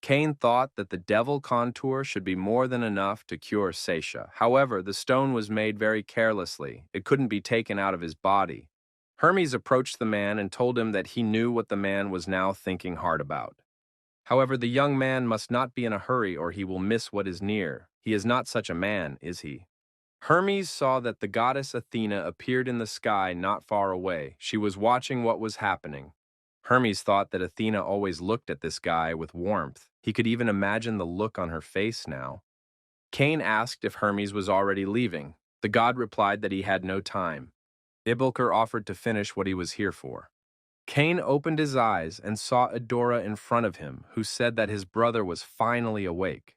Cain thought that the devil contour should be more than enough to cure Seisha. However, the stone was made very carelessly. It couldn't be taken out of his body. Hermes approached the man and told him that he knew what the man was now thinking hard about. However, the young man must not be in a hurry or he will miss what is near. He is not such a man, is he? Hermes saw that the goddess Athena appeared in the sky not far away. She was watching what was happening. Hermes thought that Athena always looked at this guy with warmth. He could even imagine the look on her face now. Cain asked if Hermes was already leaving. The god replied that he had no time. Ibilkur offered to finish what he was here for. Cain opened his eyes and saw Adora in front of him, who said that his brother was finally awake.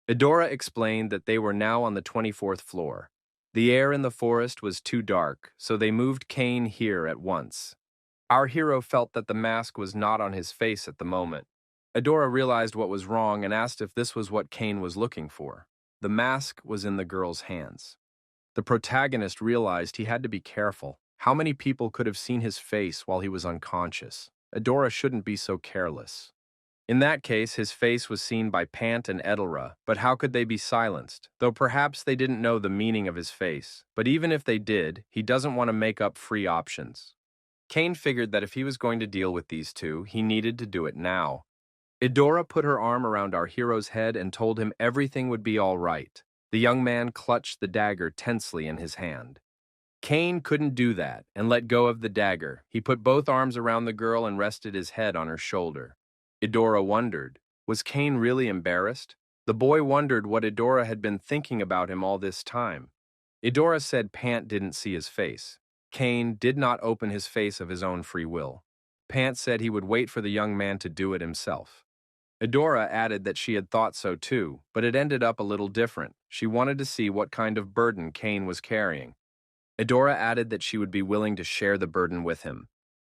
Adora explained that they were now on the 24th floor. The air in the forest was too dark, so they moved Cain here at once. Our hero felt that the mask was not on his face at the moment. Adora realized what was wrong and asked if this was what Cain was looking for. The mask was in the girl's hands. The protagonist realized he had to be careful. How many people could have seen his face while he was unconscious? Adora shouldn't be so careless. In that case, his face was seen by Pant and Edelra, but how could they be silenced? Though perhaps they didn't know the meaning of his face. But even if they did, he doesn't want to make up free options. Cain figured that if he was going to deal with these two, he needed to do it now. Adora put her arm around our hero's head and told him everything would be all right. The young man clutched the dagger tensely in his hand. Cain couldn't do that and let go of the dagger. He put both arms around the girl and rested his head on her shoulder. Adora wondered, was Cain really embarrassed? The boy wondered what Adora had been thinking about him all this time. Adora said Pant didn't see his face. Cain did not open his face of his own free will. Pant said he would wait for the young man to do it himself. Adora added that she had thought so too, but it ended up a little different. She wanted to see what kind of burden Cain was carrying. Adora added that she would be willing to share the burden with him.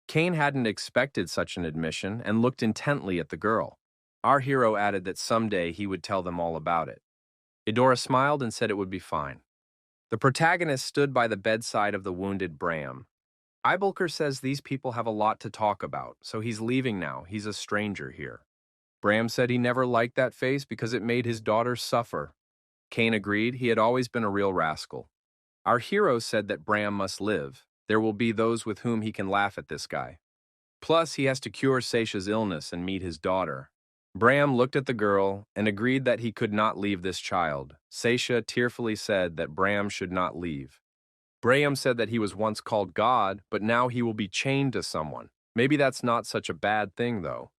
Cain hadn't expected such an admission and looked intently at the girl. Our hero added that someday he would tell them all about it. Adora smiled and said it would be fine. The protagonist stood by the bedside of the wounded Bram. Ibilkur says these people have a lot to talk about, so he's leaving now. He's a stranger here. Bram said he never liked that face because it made his daughter suffer. Cain agreed he had always been a real rascal. Our hero said that Bram must live. There will be those with whom he can laugh at this guy. Plus, he has to cure Seisha's illness and meet his daughter. Bram looked at the girl and agreed that he could not leave this child. Seisha tearfully said that Bram should not leave. Bram said that he was once called God, but now he will be chained to someone. Maybe that's not such a bad thing, though.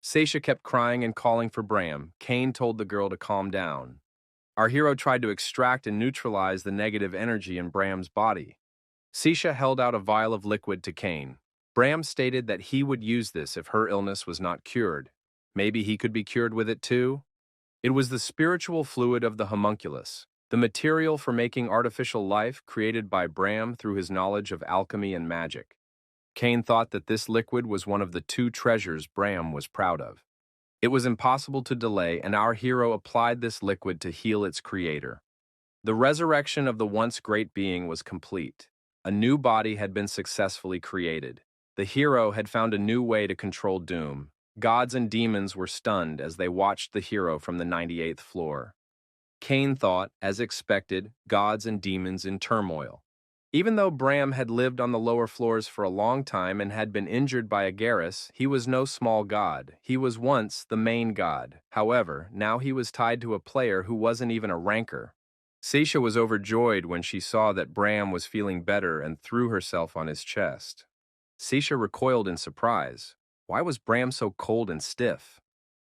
Seisha kept crying and calling for Bram. Cain told the girl to calm down. Our hero tried to extract and neutralize the negative energy in Bram's body. Seisha held out a vial of liquid to Cain. Bram stated that he would use this if her illness was not cured. Maybe he could be cured with it too? It was the spiritual fluid of the homunculus, the material for making artificial life created by Bram through his knowledge of alchemy and magic. Cain thought that this liquid was one of the two treasures Bram was proud of. It was impossible to delay, and our hero applied this liquid to heal its creator. The resurrection of the once great being was complete. A new body had been successfully created. The hero had found a new way to control doom. Gods and demons were stunned as they watched the hero from the 98th floor. Cain thought, as expected, gods and demons in turmoil. Even though Bram had lived on the lower floors for a long time and had been injured by Agaris, he was no small god. He was once the main god. However, now he was tied to a player who wasn't even a ranker. Seisha was overjoyed when she saw that Bram was feeling better and threw herself on his chest. Seisha recoiled in surprise. Why was Bram so cold and stiff?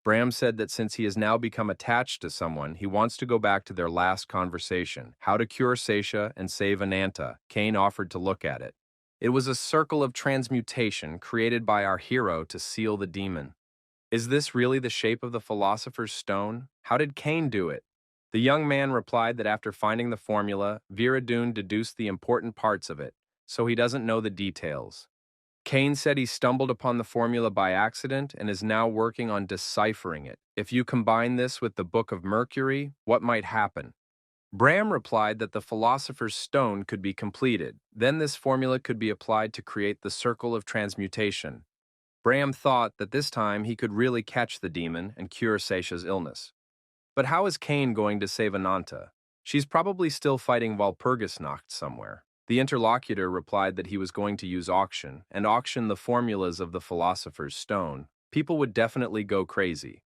Bram said that since he has now become attached to someone, he wants to go back to their last conversation, how to cure Seisha and save Ananta. Cain offered to look at it. It was a circle of transmutation created by our hero to seal the demon. Is this really the shape of the philosopher's stone? How did Cain do it? The young man replied that after finding the formula, Viradun deduced the important parts of it, so he doesn't know the details. Cain said he stumbled upon the formula by accident and is now working on deciphering it. If you combine this with the Book of Mercury, what might happen? Bram replied that the philosopher's stone could be completed. Then this formula could be applied to create the circle of transmutation. Bram thought that this time he could really catch the demon and cure Seisha's illness. But how is Cain going to save Ananta? She's probably still fighting Walpurgisnacht somewhere. The interlocutor replied that he was going to use auction and auction the formulas of the Philosopher's Stone. People would definitely go crazy.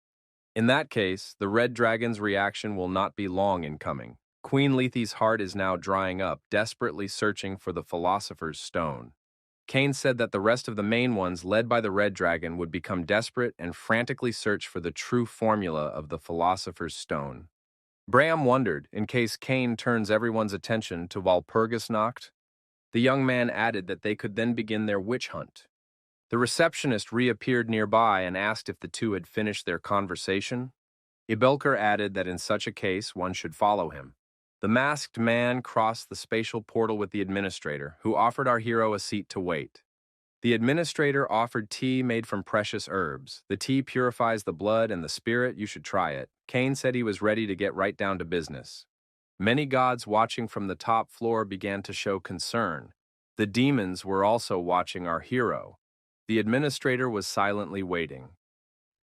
In that case, the Red Dragon's reaction will not be long in coming. Queen Lethe's heart is now drying up, desperately searching for the Philosopher's Stone. Cain said that the rest of the main ones, led by the Red Dragon, would become desperate and frantically search for the true formula of the Philosopher's Stone. Bram wondered, in case Cain turns everyone's attention to Walpurgisnacht. The young man added that they could then begin their witch hunt. The receptionist reappeared nearby and asked if the two had finished their conversation. Ibelker added that in such a case one should follow him. The masked man crossed the spatial portal with the administrator, who offered our hero a seat to wait. The administrator offered tea made from precious herbs. The tea purifies the blood and the spirit, you should try it. Cain said he was ready to get right down to business. Many gods watching from the top floor began to show concern. The demons were also watching our hero. The administrator was silently waiting.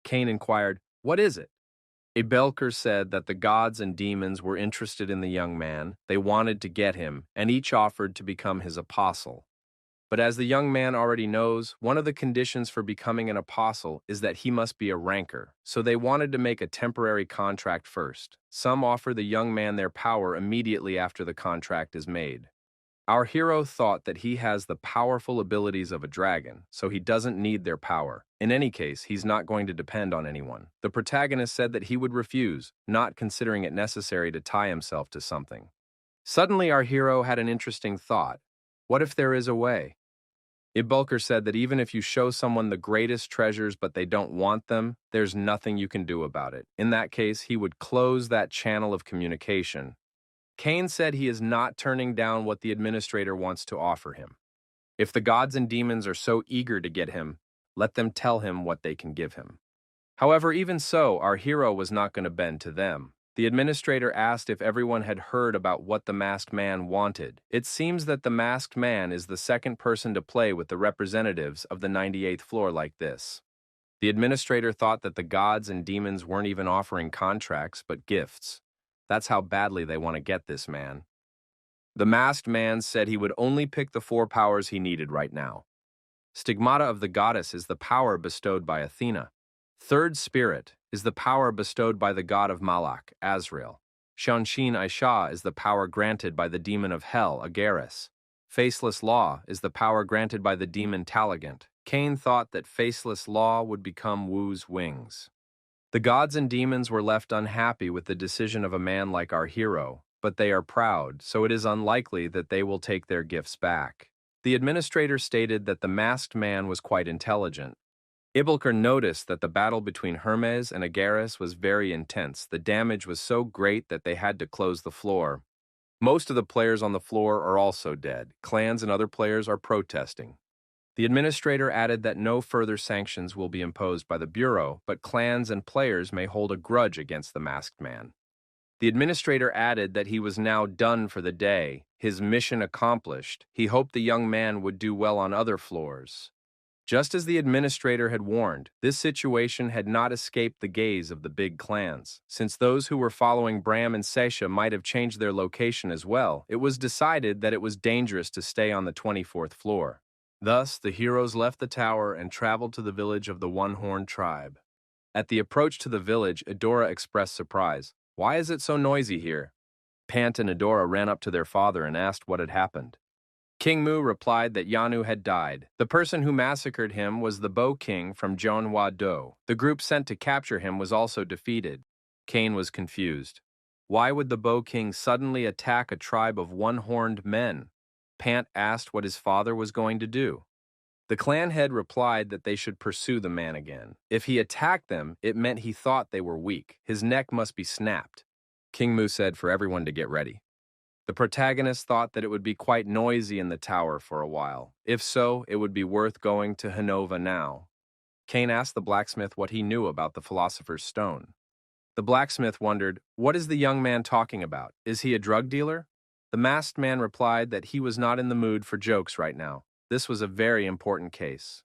Cain inquired, "What is it?" Ibelker said that the gods and demons were interested in the young man, they wanted to get him, and each offered to become his apostle. But as the young man already knows, one of the conditions for becoming an apostle is that he must be a ranker, so they wanted to make a temporary contract first. Some offer the young man their power immediately after the contract is made. Our hero thought that he has the powerful abilities of a dragon, so he doesn't need their power. In any case, he's not going to depend on anyone. The protagonist said that he would refuse, not considering it necessary to tie himself to something. Suddenly, our hero had an interesting thought. What if there is a way? Ibulker said that even if you show someone the greatest treasures but they don't want them, there's nothing you can do about it. In that case, he would close that channel of communication. Cain said he is not turning down what the administrator wants to offer him. If the gods and demons are so eager to get him, let them tell him what they can give him. However, even so, our hero was not going to bend to them. The administrator asked if everyone had heard about what the masked man wanted. It seems that the masked man is the second person to play with the representatives of the 98th floor like this. The administrator thought that the gods and demons weren't even offering contracts, but gifts. That's how badly they want to get this man. The masked man said he would only pick the 4 powers he needed right now. Stigmata of the goddess is the power bestowed by Athena. Third spirit is the power bestowed by the god of Malak, Azrael. Shanshin Aisha is the power granted by the demon of hell, Agaris. Faceless Law is the power granted by the demon Talagant. Cain thought that Faceless Law would become Wu's wings. The gods and demons were left unhappy with the decision of a man like our hero, but they are proud, so it is unlikely that they will take their gifts back. The administrator stated that the masked man was quite intelligent. Ibulker noticed that the battle between Hermes and Agaris was very intense. The damage was so great that they had to close the floor. Most of the players on the floor are also dead. Clans and other players are protesting. The administrator added that no further sanctions will be imposed by the Bureau, but clans and players may hold a grudge against the masked man. The administrator added that he was now done for the day, his mission accomplished. He hoped the young man would do well on other floors. Just as the administrator had warned, this situation had not escaped the gaze of the big clans. Since those who were following Bram and Seisha might have changed their location as well, it was decided that it was dangerous to stay on the 24th floor. Thus, the heroes left the tower and traveled to the village of the One-Horned Tribe. At the approach to the village, Adora expressed surprise. "Why is it so noisy here?" Pant and Adora ran up to their father and asked what had happened. King Mu replied that Yanu had died. The person who massacred him was the Bow King from Jeonhwa-do. The group sent to capture him was also defeated. Cain was confused. Why would the Bow King suddenly attack a tribe of one-horned men? Pant asked what his father was going to do. The clan head replied that they should pursue the man again. If he attacked them, it meant he thought they were weak. His neck must be snapped. King Mu said for everyone to get ready. The protagonist thought that it would be quite noisy in the tower for a while. If so, it would be worth going to Hanova now. Cain asked the blacksmith what he knew about the Philosopher's Stone. The blacksmith wondered, what is the young man talking about? Is he a drug dealer? The masked man replied that he was not in the mood for jokes right now. This was a very important case.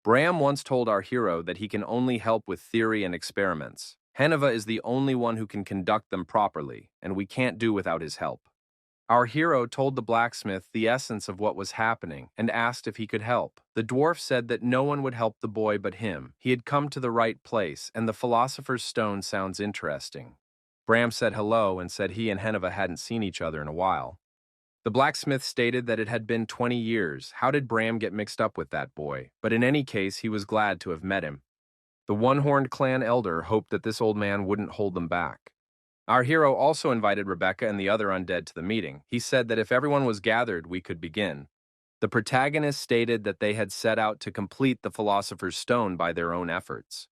Bram once told our hero that he can only help with theory and experiments. Heneva is the only one who can conduct them properly, and we can't do without his help. Our hero told the blacksmith the essence of what was happening and asked if he could help. The dwarf said that no one would help the boy but him. He had come to the right place, and the philosopher's stone sounds interesting. Bram said hello and said he and Heneva hadn't seen each other in a while. The blacksmith stated that it had been 20 years. How did Bram get mixed up with that boy? But in any case, he was glad to have met him. The one-horned clan elder hoped that this old man wouldn't hold them back. Our hero also invited Rebecca and the other undead to the meeting. He said that if everyone was gathered, we could begin. The protagonist stated that they had set out to complete the Philosopher's Stone by their own efforts.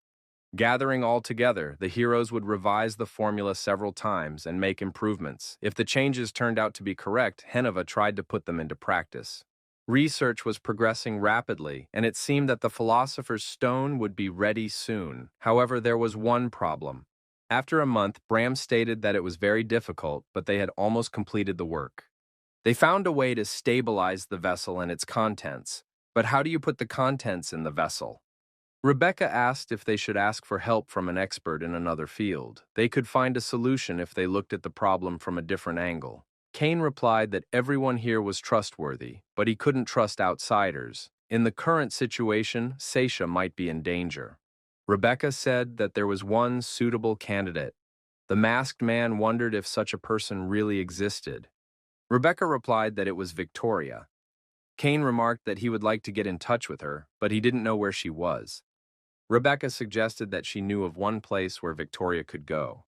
Gathering all together, the heroes would revise the formula several times and make improvements. If the changes turned out to be correct, Heneva tried to put them into practice. Research was progressing rapidly, and it seemed that the Philosopher's Stone would be ready soon. However, there was one problem. After a month, Bram stated that it was very difficult, but they had almost completed the work. They found a way to stabilize the vessel and its contents. But how do you put the contents in the vessel? Rebecca asked if they should ask for help from an expert in another field. They could find a solution if they looked at the problem from a different angle. Cain replied that everyone here was trustworthy, but he couldn't trust outsiders. In the current situation, Seisha might be in danger. Rebecca said that there was one suitable candidate. The masked man wondered if such a person really existed. Rebecca replied that it was Victoria. Cain remarked that he would like to get in touch with her, but he didn't know where she was. Rebecca suggested that she knew of one place where Victoria could go.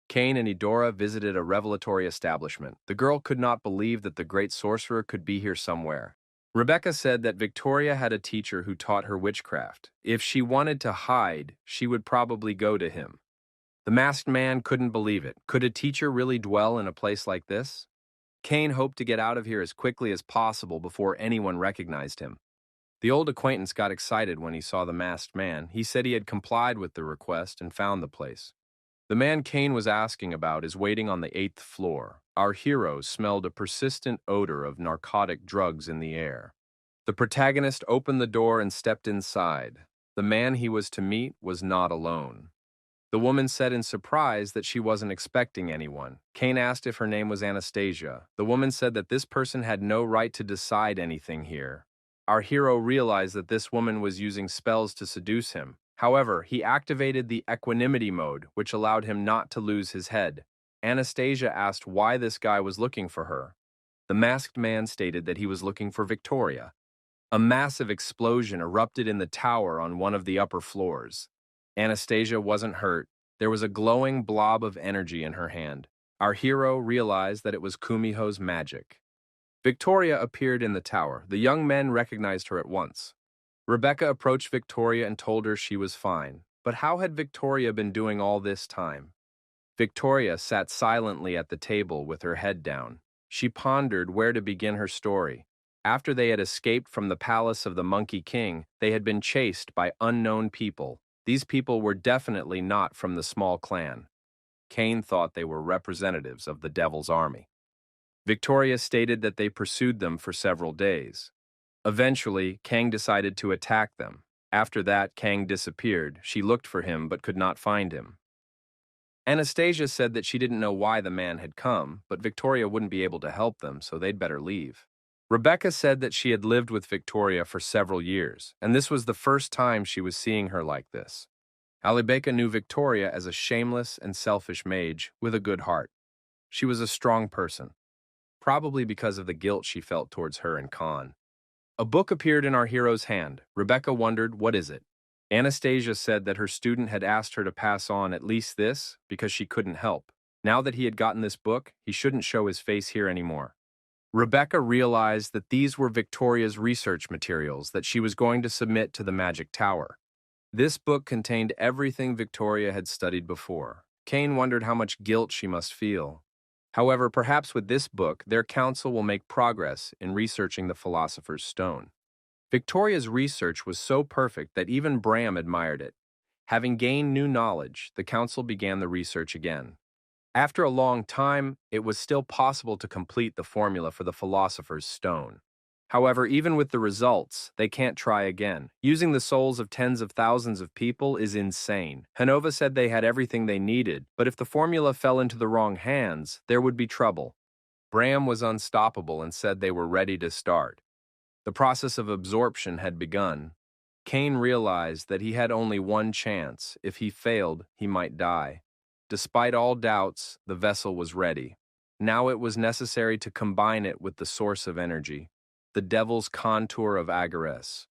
Cain and Eudora visited a revelatory establishment. The girl could not believe that the great sorcerer could be here somewhere. Rebecca said that Victoria had a teacher who taught her witchcraft. If she wanted to hide, she would probably go to him. The masked man couldn't believe it. Could a teacher really dwell in a place like this? Cain hoped to get out of here as quickly as possible before anyone recognized him. The old acquaintance got excited when he saw the masked man. He said he had complied with the request and found the place. The man Cain was asking about is waiting on the 8th floor. Our hero smelled a persistent odor of narcotic drugs in the air. The protagonist opened the door and stepped inside. The man he was to meet was not alone. The woman said in surprise that she wasn't expecting anyone. Cain asked if her name was Anastasia. The woman said that this person had no right to decide anything here. Our hero realized that this woman was using spells to seduce him. However, he activated the equanimity mode, which allowed him not to lose his head. Anastasia asked why this guy was looking for her. The masked man stated that he was looking for Victoria. A massive explosion erupted in the tower on one of the upper floors. Anastasia wasn't hurt. There was a glowing blob of energy in her hand. Our hero realized that it was Kumiho's magic. Victoria appeared in the tower. The young men recognized her at once. Rebecca approached Victoria and told her she was fine. But how had Victoria been doing all this time? Victoria sat silently at the table with her head down. She pondered where to begin her story. After they had escaped from the palace of the Monkey King, they had been chased by unknown people. These people were definitely not from the small clan. Cain thought they were representatives of the Devil's Army. Victoria stated that they pursued them for several days. Eventually, Kang decided to attack them. After that, Kang disappeared. She looked for him but could not find him. Anastasia said that she didn't know why the man had come, but Victoria wouldn't be able to help them, so they'd better leave. Rebecca said that she had lived with Victoria for several years, and this was the first time she was seeing her like this. Alibeka knew Victoria as a shameless and selfish mage with a good heart. She was a strong person, probably because of the guilt she felt towards her and Khan. A book appeared in our hero's hand. Rebecca wondered, what is it? Anastasia said that her student had asked her to pass on at least this because she couldn't help. Now that he had gotten this book, he shouldn't show his face here anymore. Rebecca realized that these were Victoria's research materials that she was going to submit to the Magic Tower. This book contained everything Victoria had studied before. Cain wondered how much guilt she must feel. However, perhaps with this book, their council will make progress in researching the Philosopher's Stone. Victoria's research was so perfect that even Bram admired it. Having gained new knowledge, the council began the research again. After a long time, it was still possible to complete the formula for the Philosopher's Stone. However, even with the results, they can't try again. Using the souls of tens of thousands of people is insane. Hanova said they had everything they needed, but if the formula fell into the wrong hands, there would be trouble. Bram was unstoppable and said they were ready to start. The process of absorption had begun. Kane realized that he had only one chance. If he failed, he might die. Despite all doubts, the vessel was ready. Now it was necessary to combine it with the source of energy, the devil's contour of Agares.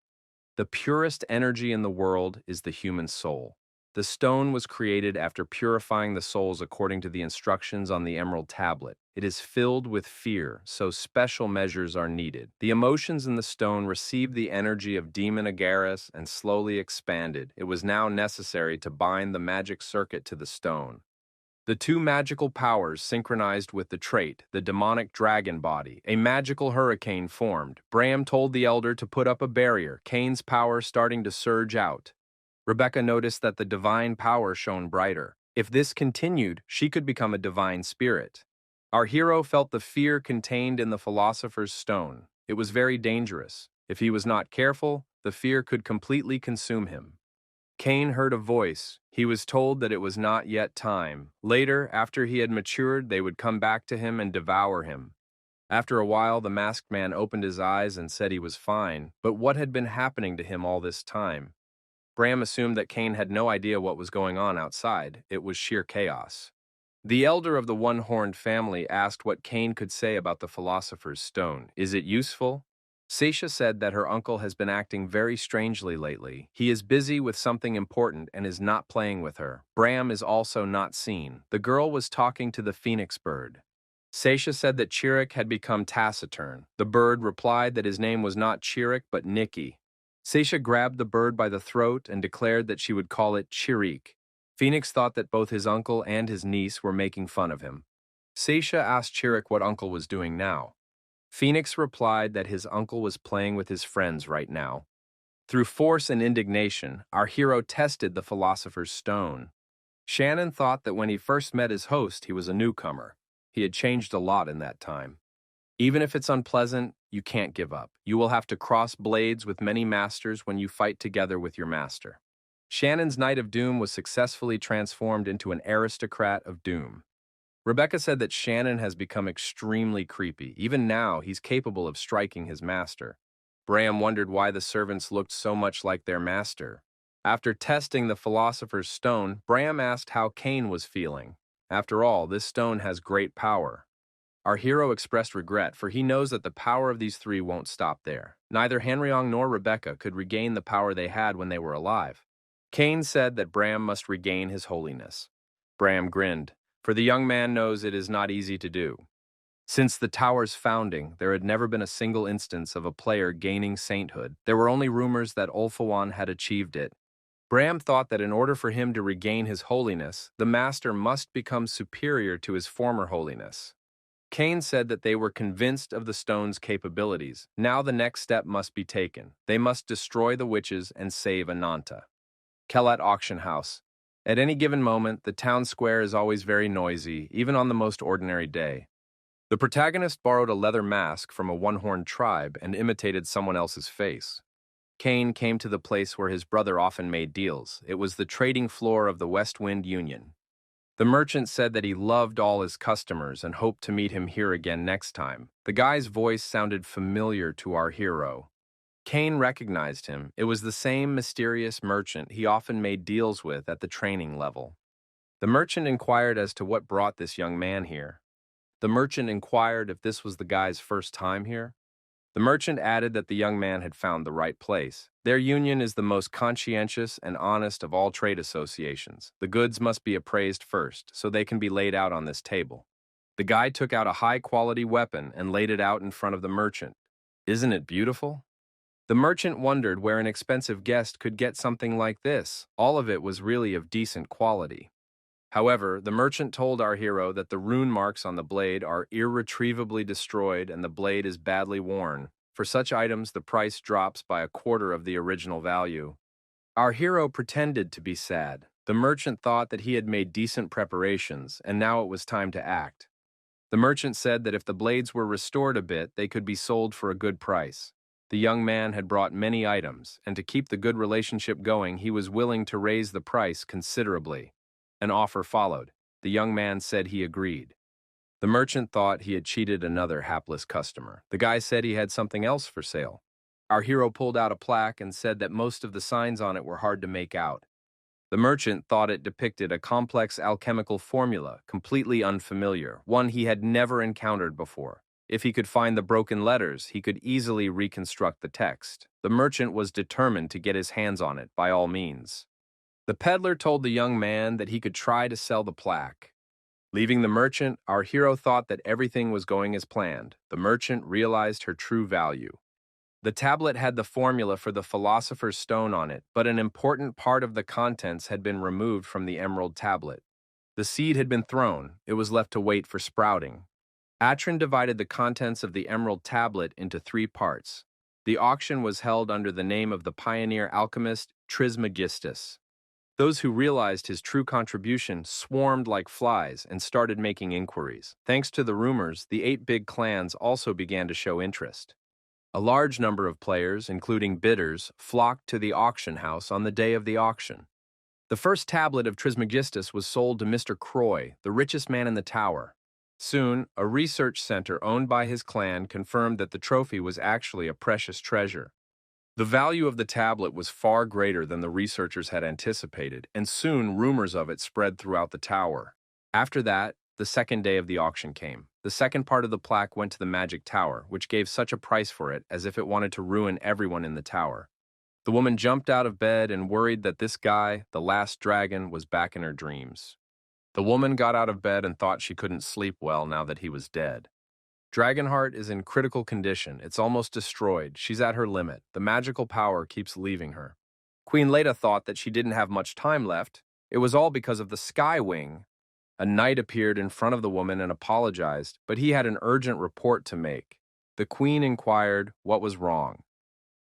The purest energy in the world is the human soul. The stone was created after purifying the souls according to the instructions on the emerald tablet. It is filled with fear, so special measures are needed. The emotions in the stone received the energy of demon Agares and slowly expanded. It was now necessary to bind the magic circuit to the stone. The two magical powers synchronized with the trait, the demonic dragon body. A magical hurricane formed. Bram told the elder to put up a barrier, Kane's power starting to surge out. Rebecca noticed that the divine power shone brighter. If this continued, she could become a divine spirit. Our hero felt the fear contained in the philosopher's stone. It was very dangerous. If he was not careful, the fear could completely consume him. Kane heard a voice. He was told that it was not yet time. Later, after he had matured, they would come back to him and devour him. After a while, the masked man opened his eyes and said he was fine, but what had been happening to him all this time? Bram assumed that Kane had no idea what was going on outside. It was sheer chaos. The elder of the one-horned family asked what Kane could say about the philosopher's stone. Is it useful? Seisha said that her uncle has been acting very strangely lately. He is busy with something important and is not playing with her. Bram is also not seen. The girl was talking to the phoenix bird. Seisha said that Chirik had become taciturn. The bird replied that his name was not Chirik but Nikki. Seisha grabbed the bird by the throat and declared that she would call it Chirik. Phoenix thought that both his uncle and his niece were making fun of him. Seisha asked Chirik what uncle was doing now. Phoenix replied that his uncle was playing with his friends right now. Through force and indignation, our hero tested the philosopher's stone. Shannon thought that when he first met his host, he was a newcomer. He had changed a lot in that time. Even if it's unpleasant, you can't give up. You will have to cross blades with many masters when you fight together with your master. Shannon's Knight of Doom was successfully transformed into an aristocrat of Doom. Rebecca said that Shannon has become extremely creepy. Even now, he's capable of striking his master. Bram wondered why the servants looked so much like their master. After testing the philosopher's stone, Bram asked how Kane was feeling. After all, this stone has great power. Our hero expressed regret, for he knows that the power of these three won't stop there. Neither Hanryong nor Rebecca could regain the power they had when they were alive. Kane said that Bram must regain his holiness. Bram grinned, for the young man knows it is not easy to do. Since the tower's founding, there had never been a single instance of a player gaining sainthood. There were only rumors that Ulfawan had achieved it. Bram thought that in order for him to regain his holiness, the master must become superior to his former holiness. Kane said that they were convinced of the stone's capabilities. Now the next step must be taken. They must destroy the witches and save Ananta. Kelat Auction House. At any given moment, the town square is always very noisy, even on the most ordinary day. The protagonist borrowed a leather mask from a one-horned tribe and imitated someone else's face. Kane came to the place where his brother often made deals. It was the trading floor of the West Wind Union. The merchant said that he loved all his customers and hoped to meet him here again next time. The guy's voice sounded familiar to our hero. Kane recognized him. It was the same mysterious merchant he often made deals with at the training level. The merchant inquired as to what brought this young man here. The merchant inquired if this was the guy's first time here. The merchant added that the young man had found the right place. Their union is the most conscientious and honest of all trade associations. The goods must be appraised first, so they can be laid out on this table. The guy took out a high-quality weapon and laid it out in front of the merchant. Isn't it beautiful? The merchant wondered where an expensive guest could get something like this. All of it was really of decent quality. However, the merchant told our hero that the rune marks on the blade are irretrievably destroyed and the blade is badly worn. For such items, the price drops by a quarter of the original value. Our hero pretended to be sad. The merchant thought that he had made decent preparations, and now it was time to act. The merchant said that if the blades were restored a bit, they could be sold for a good price. The young man had brought many items, and to keep the good relationship going, he was willing to raise the price considerably. An offer followed. The young man said he agreed. The merchant thought he had cheated another hapless customer. The guy said he had something else for sale. Our hero pulled out a plaque and said that most of the signs on it were hard to make out. The merchant thought it depicted a complex alchemical formula, completely unfamiliar, one he had never encountered before. If he could find the broken letters, he could easily reconstruct the text. The merchant was determined to get his hands on it by all means. The peddler told the young man that he could try to sell the plaque. Leaving the merchant, our hero thought that everything was going as planned. The merchant realized her true value. The tablet had the formula for the philosopher's stone on it, but an important part of the contents had been removed from the emerald tablet. The seed had been thrown, it was left to wait for sprouting. Atron divided the contents of the emerald tablet into 3 parts. The auction was held under the name of the pioneer alchemist Trismegistus. Those who realized his true contribution swarmed like flies and started making inquiries. Thanks to the rumors, the 8 big clans also began to show interest. A large number of players, including bidders, flocked to the auction house on the day of the auction. The first tablet of Trismegistus was sold to Mr. Croy, the richest man in the tower. Soon, a research center owned by his clan confirmed that the trophy was actually a precious treasure. The value of the tablet was far greater than the researchers had anticipated, and soon rumors of it spread throughout the tower. After that, the second day of the auction came. The second part of the plaque went to the magic tower, which gave such a price for it as if it wanted to ruin everyone in the tower. The woman jumped out of bed and worried that this guy, the last dragon, was back in her dreams. The woman got out of bed and thought she couldn't sleep well now that he was dead. Dragonheart is in critical condition. It's almost destroyed. She's at her limit. The magical power keeps leaving her. Queen Leda thought that she didn't have much time left. It was all because of the Sky Wing. A knight appeared in front of the woman and apologized, but he had an urgent report to make. The queen inquired what was wrong.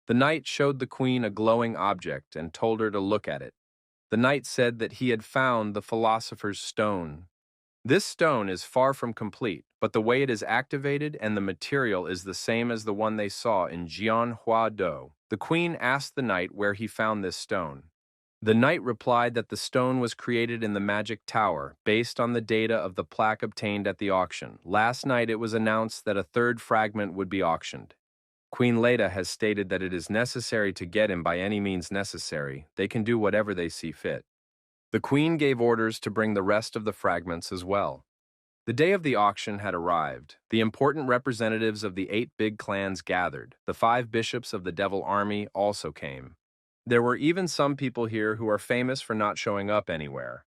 The knight showed the queen a glowing object and told her to look at it. The knight said that he had found the philosopher's stone. This stone is far from complete, but the way it is activated and the material is the same as the one they saw in Jianhua-do. The queen asked the knight where he found this stone. The knight replied that the stone was created in the magic tower, based on the data of the plaque obtained at the auction. Last night it was announced that a 3rd fragment would be auctioned. Queen Leda has stated that it is necessary to get him by any means necessary. They can do whatever they see fit. The queen gave orders to bring the rest of the fragments as well. The day of the auction had arrived. The important representatives of the 8 big clans gathered. The 5 bishops of the Devil Army also came. There were even some people here who are famous for not showing up anywhere.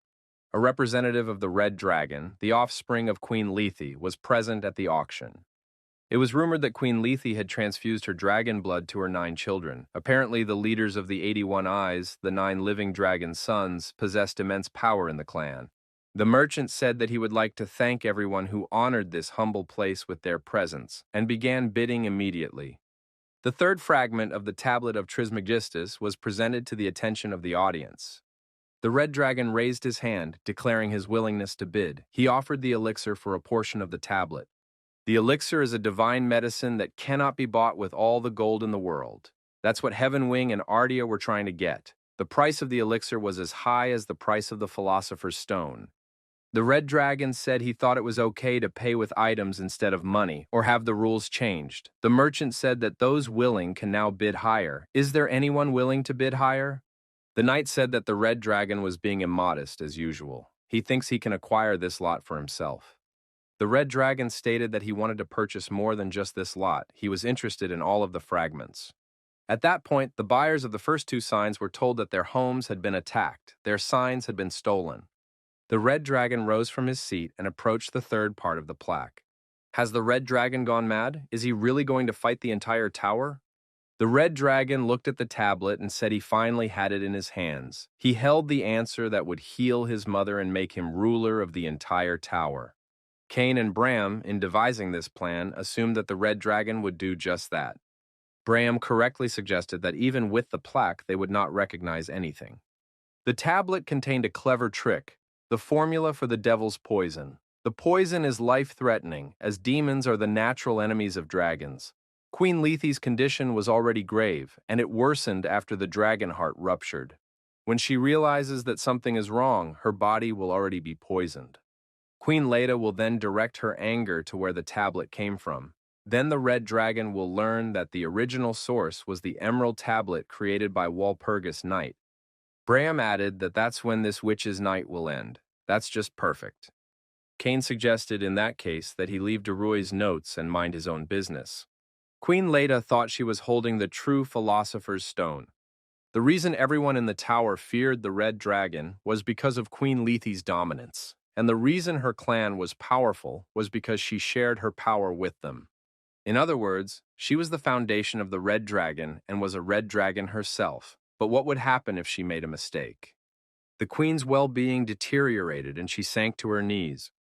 A representative of the Red Dragon, the offspring of Queen Lethe, was present at the auction. It was rumored that Queen Lethe had transfused her dragon blood to her 9 children. Apparently, the leaders of the 81 Eyes, the 9 living dragon sons, possessed immense power in the clan. The merchant said that he would like to thank everyone who honored this humble place with their presence, and began bidding immediately. The 3rd fragment of the Tablet of Trismegistus was presented to the attention of the audience. The Red Dragon raised his hand, declaring his willingness to bid. He offered the elixir for a portion of the tablet. The elixir is a divine medicine that cannot be bought with all the gold in the world. That's what Heavenwing and Ardea were trying to get. The price of the elixir was as high as the price of the philosopher's stone. The Red Dragon said he thought it was okay to pay with items instead of money, or have the rules changed. The merchant said that those willing can now bid higher. Is there anyone willing to bid higher? The knight said that the Red Dragon was being immodest as usual. He thinks he can acquire this lot for himself. The Red Dragon stated that he wanted to purchase more than just this lot. He was interested in all of the fragments. At that point, the buyers of the first 2 signs were told that their homes had been attacked. Their signs had been stolen. The Red Dragon rose from his seat and approached the 3rd part of the plaque. Has the Red Dragon gone mad? Is he really going to fight the entire tower? The Red Dragon looked at the tablet and said he finally had it in his hands. He held the answer that would heal his mother and make him ruler of the entire tower. Cain and Bram, in devising this plan, assumed that the Red Dragon would do just that. Bram correctly suggested that even with the plaque, they would not recognize anything. The tablet contained a clever trick, the formula for the devil's poison. The poison is life-threatening, as demons are the natural enemies of dragons. Queen Lethe's condition was already grave, and it worsened after the dragon heart ruptured. When she realizes that something is wrong, her body will already be poisoned. Queen Leda will then direct her anger to where the tablet came from. Then the red dragon will learn that the original source was the emerald tablet created by Walpurgis Night. Graham added that that's when this witch's night will end. That's just perfect. Kane suggested in that case that he leave Deroy's notes and mind his own business. Queen Leda thought she was holding the true philosopher's stone. The reason everyone in the tower feared the red dragon was because of Queen Lethe's dominance, and the reason her clan was powerful was because she shared her power with them. In other words, she was the foundation of the red dragon and was a red dragon herself. But what would happen if she made a mistake? The queen's well-being deteriorated and she sank to her knees.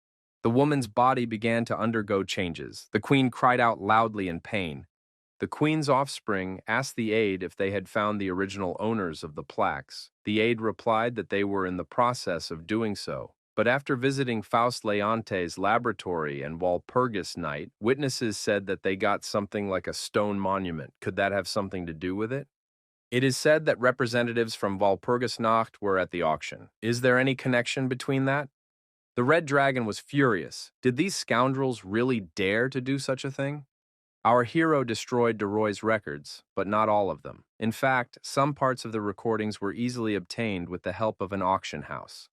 The woman's body began to undergo changes. The queen cried out loudly in pain. The queen's offspring asked the aide if they had found the original owners of the plaques. The aide replied that they were in the process of doing so. But after visiting Faust Leonte's laboratory and Walpurgis Night, witnesses said that they got something like a stone monument. Could that have something to do with it? It is said that representatives from Walpurgis Nacht were at the auction. Is there any connection between that? The Red Dragon was furious. Did these scoundrels really dare to do such a thing? Our hero destroyed Deroy's records, but not all of them. In fact, some parts of the recordings were easily obtained with the help of an auction house.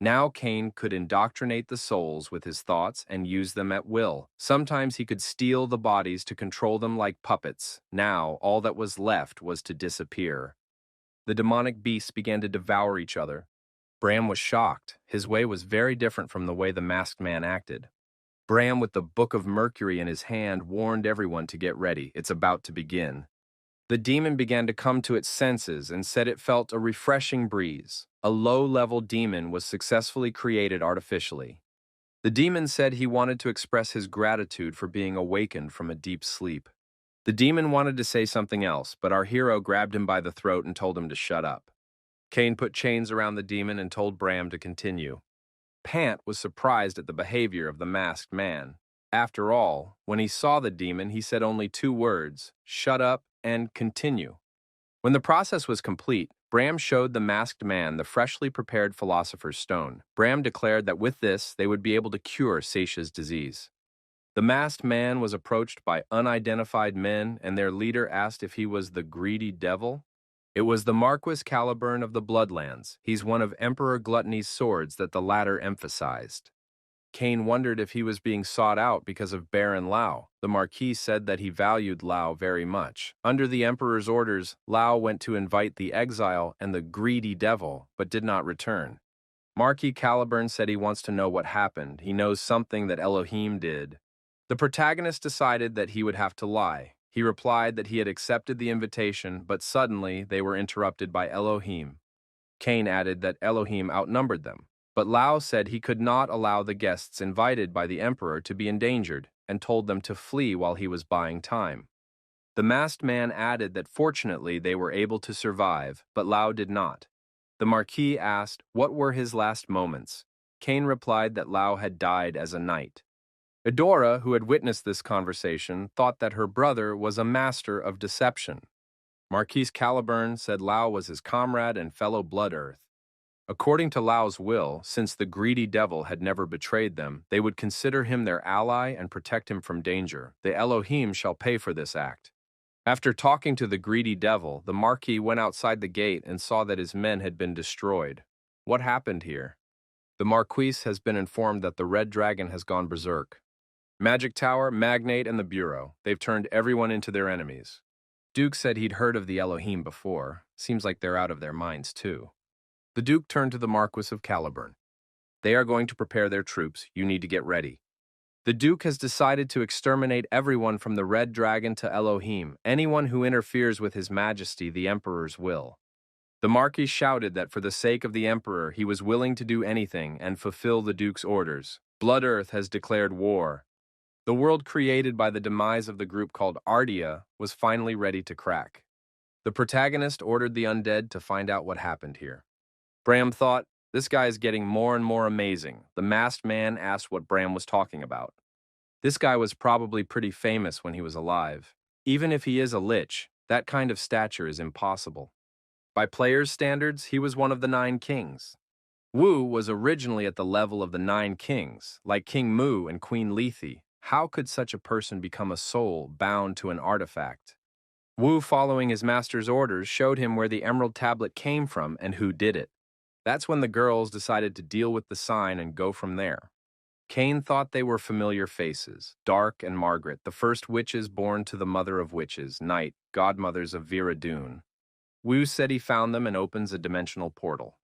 Now Kane could indoctrinate the souls with his thoughts and use them at will. Sometimes he could steal the bodies to control them like puppets. Now all that was left was to disappear. The demonic beasts began to devour each other. Bram was shocked. His way was very different from the way the masked man acted. Bram, with the Book of Mercury in his hand, warned everyone to get ready. It's about to begin. The demon began to come to its senses and said it felt a refreshing breeze. A low-level demon was successfully created artificially. The demon said he wanted to express his gratitude for being awakened from a deep sleep. The demon wanted to say something else, but our hero grabbed him by the throat and told him to shut up. Kane put chains around the demon and told Bram to continue. Pant was surprised at the behavior of the masked man. After all, when he saw the demon, he said only 2 words, shut up and continue. When the process was complete, Bram showed the masked man the freshly prepared philosopher's stone. Bram declared that with this, they would be able to cure Seisha's disease. The masked man was approached by unidentified men, and their leader asked if he was the greedy devil. It was the Marquis Caliburn of the Bloodlands. He's one of Emperor Gluttony's swords that the latter emphasized. Kane wondered if he was being sought out because of Baron Lao. The Marquis said that he valued Lao very much. Under the Emperor's orders, Lao went to invite the exile and the greedy devil, but did not return. Marquis Caliburn said he wants to know what happened. He knows something that Elohim did. The protagonist decided that he would have to lie. He replied that he had accepted the invitation, but suddenly they were interrupted by Elohim. Kane added that Elohim outnumbered them. But Lao said he could not allow the guests invited by the emperor to be endangered and told them to flee while he was buying time. The masked man added that fortunately they were able to survive, but Lao did not. The Marquis asked what were his last moments. Kane replied that Lao had died as a knight. Edora, who had witnessed this conversation, thought that her brother was a master of deception. Marquis Caliburn said Lao was his comrade and fellow Blood Earth. According to Lao's will, since the greedy devil had never betrayed them, they would consider him their ally and protect him from danger. The Elohim shall pay for this act. After talking to the greedy devil, the Marquis went outside the gate and saw that his men had been destroyed. What happened here? The Marquis has been informed that the Red Dragon has gone berserk. Magic Tower, Magnate, and the Bureau, they've turned everyone into their enemies. Duke said he'd heard of the Elohim before. Seems like they're out of their minds, too. The Duke turned to the Marquis of Caliburn. They are going to prepare their troops. You need to get ready. The Duke has decided to exterminate everyone from the Red Dragon to Elohim, anyone who interferes with His Majesty the Emperor's will. The Marquis shouted that for the sake of the Emperor he was willing to do anything and fulfill the Duke's orders. Blood Earth has declared war. The world created by the demise of the group called Ardia was finally ready to crack. The protagonist ordered the undead to find out what happened here. Bram thought, This guy is getting more and more amazing. The masked man asked what Bram was talking about. This guy was probably pretty famous when he was alive. Even if he is a lich, that kind of stature is impossible. By players' standards, he was one of the 9 kings. Wu was originally at the level of the 9 kings, like King Mu and Queen Lethe. How could such a person become a soul bound to an artifact? Wu, following his master's orders, showed him where the emerald tablet came from and who did it. That's when the girls decided to deal with the sign and go from there. Cain thought they were familiar faces, Dark and Margaret, the first witches born to the mother of witches, Night, godmothers of Vera Dune. Wu said he found them and opens a dimensional portal.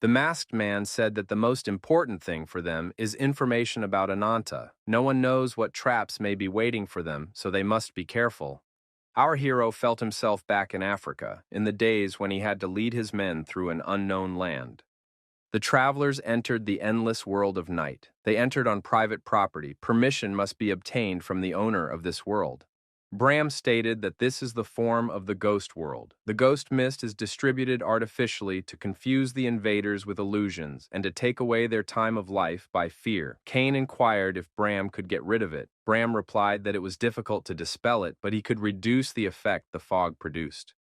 The masked man said that the most important thing for them is information about Ananta. No one knows what traps may be waiting for them, so they must be careful. Our hero felt himself back in Africa, in the days when he had to lead his men through an unknown land. The travelers entered the endless world of night. They entered on private property. Permission must be obtained from the owner of this world. Bram stated that this is the form of the ghost world. The ghost mist is distributed artificially to confuse the invaders with illusions and to take away their time of life by fear. Cain inquired if Bram could get rid of it. Bram replied that it was difficult to dispel it, but he could reduce the effect the fog produced.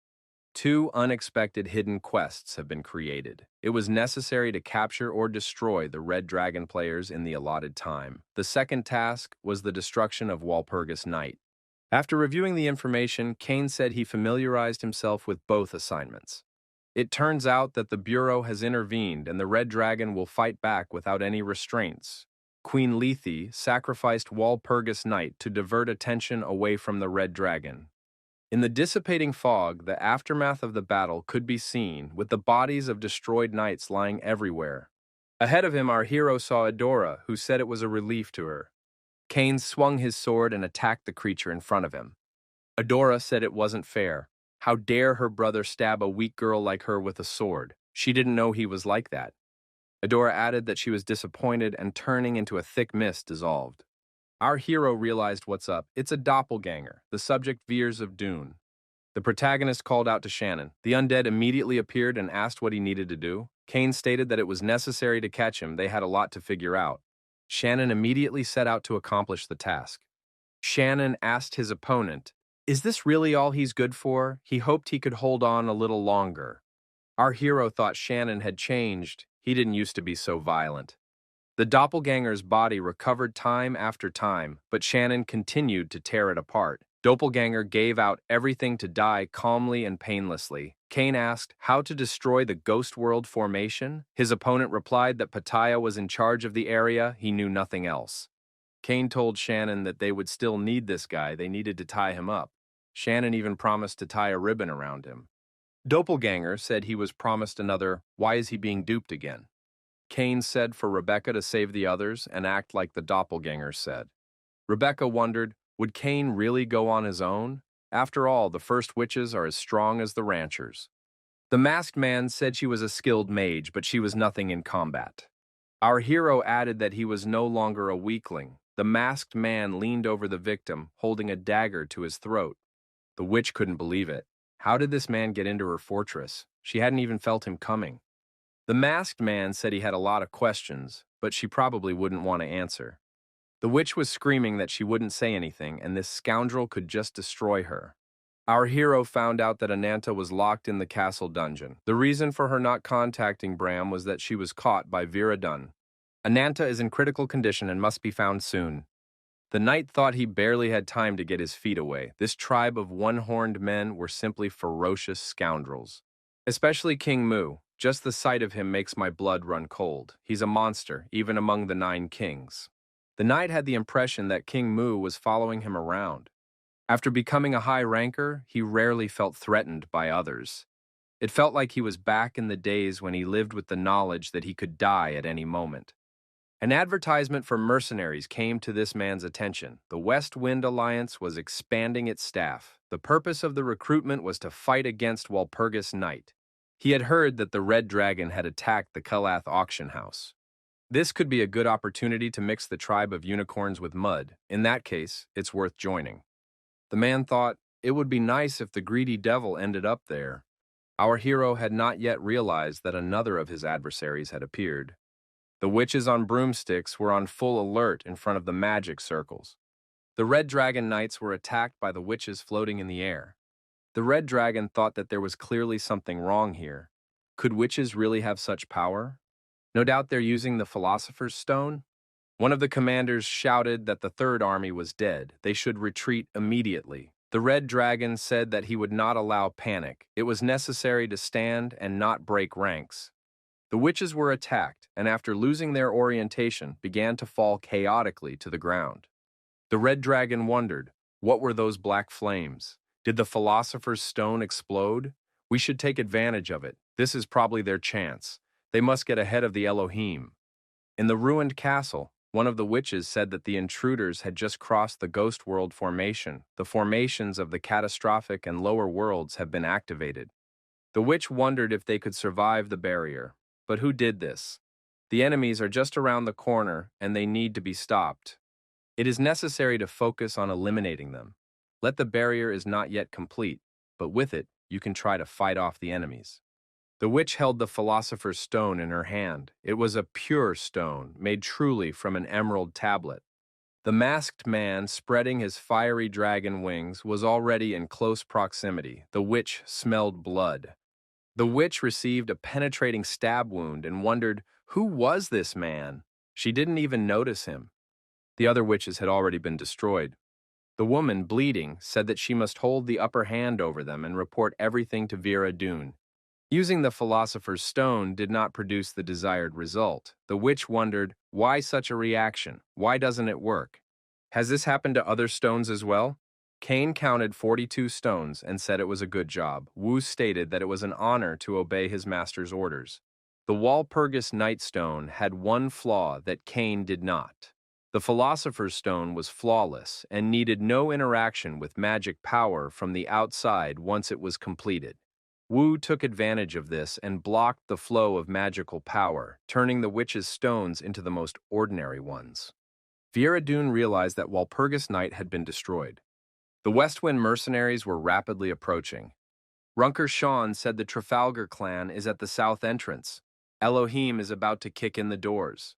2 unexpected hidden quests have been created. It was necessary to capture or destroy the Red Dragon players in the allotted time. The second task was the destruction of Walpurgis Night. After reviewing the information, Cain said he familiarized himself with both assignments. It turns out that the Bureau has intervened and the Red Dragon will fight back without any restraints. Queen Lethe sacrificed Walpurgis Night to divert attention away from the Red Dragon. In the dissipating fog, the aftermath of the battle could be seen, with the bodies of destroyed knights lying everywhere. Ahead of him, our hero saw Adora, who said it was a relief to her. Cain swung his sword and attacked the creature in front of him. Adora said it wasn't fair. How dare her brother stab a weak girl like her with a sword? She didn't know he was like that. Adora added that she was disappointed and turning into a thick mist dissolved. Our hero realized what's up. It's a doppelganger, the subject Veers of Dune. The protagonist called out to Shannon. The undead immediately appeared and asked what he needed to do. Cain stated that it was necessary to catch him. They had a lot to figure out. Shannon immediately set out to accomplish the task. Shannon asked his opponent, "Is this really all he's good for?" He hoped he could hold on a little longer. Our hero thought Shannon had changed. He didn't used to be so violent. The doppelganger's body recovered time after time, but Shannon continued to tear it apart. Doppelganger gave out everything to die calmly and painlessly. Cain asked how to destroy the Ghost World formation. His opponent replied that Pattaya was in charge of the area. He knew nothing else. Cain told Shannon that they would still need this guy. They needed to tie him up. Shannon even promised to tie a ribbon around him. Doppelganger said he was promised another, "Why is he being duped again?" Cain said for Rebecca to save the others and act like the doppelganger said. Rebecca wondered, would Cain really go on his own? After all, the first witches are as strong as the ranchers. The masked man said she was a skilled mage, but she was nothing in combat. Our hero added that he was no longer a weakling. The masked man leaned over the victim, holding a dagger to his throat. The witch couldn't believe it. How did this man get into her fortress? She hadn't even felt him coming. The masked man said he had a lot of questions, but she probably wouldn't want to answer. The witch was screaming that she wouldn't say anything, and this scoundrel could just destroy her. Our hero found out that Ananta was locked in the castle dungeon. The reason for her not contacting Bram was that she was caught by Vera Dun. Ananta is in critical condition and must be found soon. The knight thought he barely had time to get his feet away. This tribe of one-horned men were simply ferocious scoundrels. Especially King Mu. Just the sight of him makes my blood run cold. He's a monster, even among the 9 kings. The knight had the impression that King Mu was following him around. After becoming a high ranker, he rarely felt threatened by others. It felt like he was back in the days when he lived with the knowledge that he could die at any moment. An advertisement for mercenaries came to this man's attention. The West Wind Alliance was expanding its staff. The purpose of the recruitment was to fight against Walpurgis Night. He had heard that the Red Dragon had attacked the Kalath auction house. This could be a good opportunity to mix the tribe of unicorns with mud. In that case, it's worth joining. The man thought, it would be nice if the greedy devil ended up there. Our hero had not yet realized that another of his adversaries had appeared. The witches on broomsticks were on full alert in front of the magic circles. The Red Dragon Knights were attacked by the witches floating in the air. The Red Dragon thought that there was clearly something wrong here. Could witches really have such power? No doubt they're using the Philosopher's Stone. One of the commanders shouted that the third army was dead. They should retreat immediately. The Red Dragon said that he would not allow panic. It was necessary to stand and not break ranks. The witches were attacked, and after losing their orientation, began to fall chaotically to the ground. The Red Dragon wondered, what were those black flames? Did the Philosopher's Stone explode? We should take advantage of it. This is probably their chance. They must get ahead of the Elohim. In the ruined castle, one of the witches said that the intruders had just crossed the Ghost World formation. The formations of the catastrophic and lower worlds have been activated. The witch wondered if they could survive the barrier. But who did this? The enemies are just around the corner, and they need to be stopped. It is necessary to focus on eliminating them. Let the barrier is not yet complete, but with it, you can try to fight off the enemies. The witch held the Philosopher's Stone in her hand. It was a pure stone, made truly from an emerald tablet. The masked man, spreading his fiery dragon wings, was already in close proximity. The witch smelled blood. The witch received a penetrating stab wound and wondered, who was this man? She didn't even notice him. The other witches had already been destroyed. The woman, bleeding, said that she must hold the upper hand over them and report everything to Vera Dune. Using the Philosopher's Stone did not produce the desired result. The witch wondered, why such a reaction? Why doesn't it work? Has this happened to other stones as well? Cain counted 42 stones and said it was a good job. Wu stated that it was an honor to obey his master's orders. The Walpurgis Night Stone had one flaw that Cain did not. The Philosopher's Stone was flawless and needed no interaction with magic power from the outside once it was completed. Wu took advantage of this and blocked the flow of magical power, turning the witch's stones into the most ordinary ones. Vera Dune realized that Walpurgis Night had been destroyed. The Westwind mercenaries were rapidly approaching. Runker Sean said the Trafalgar clan is at the south entrance. Elohim is about to kick in the doors.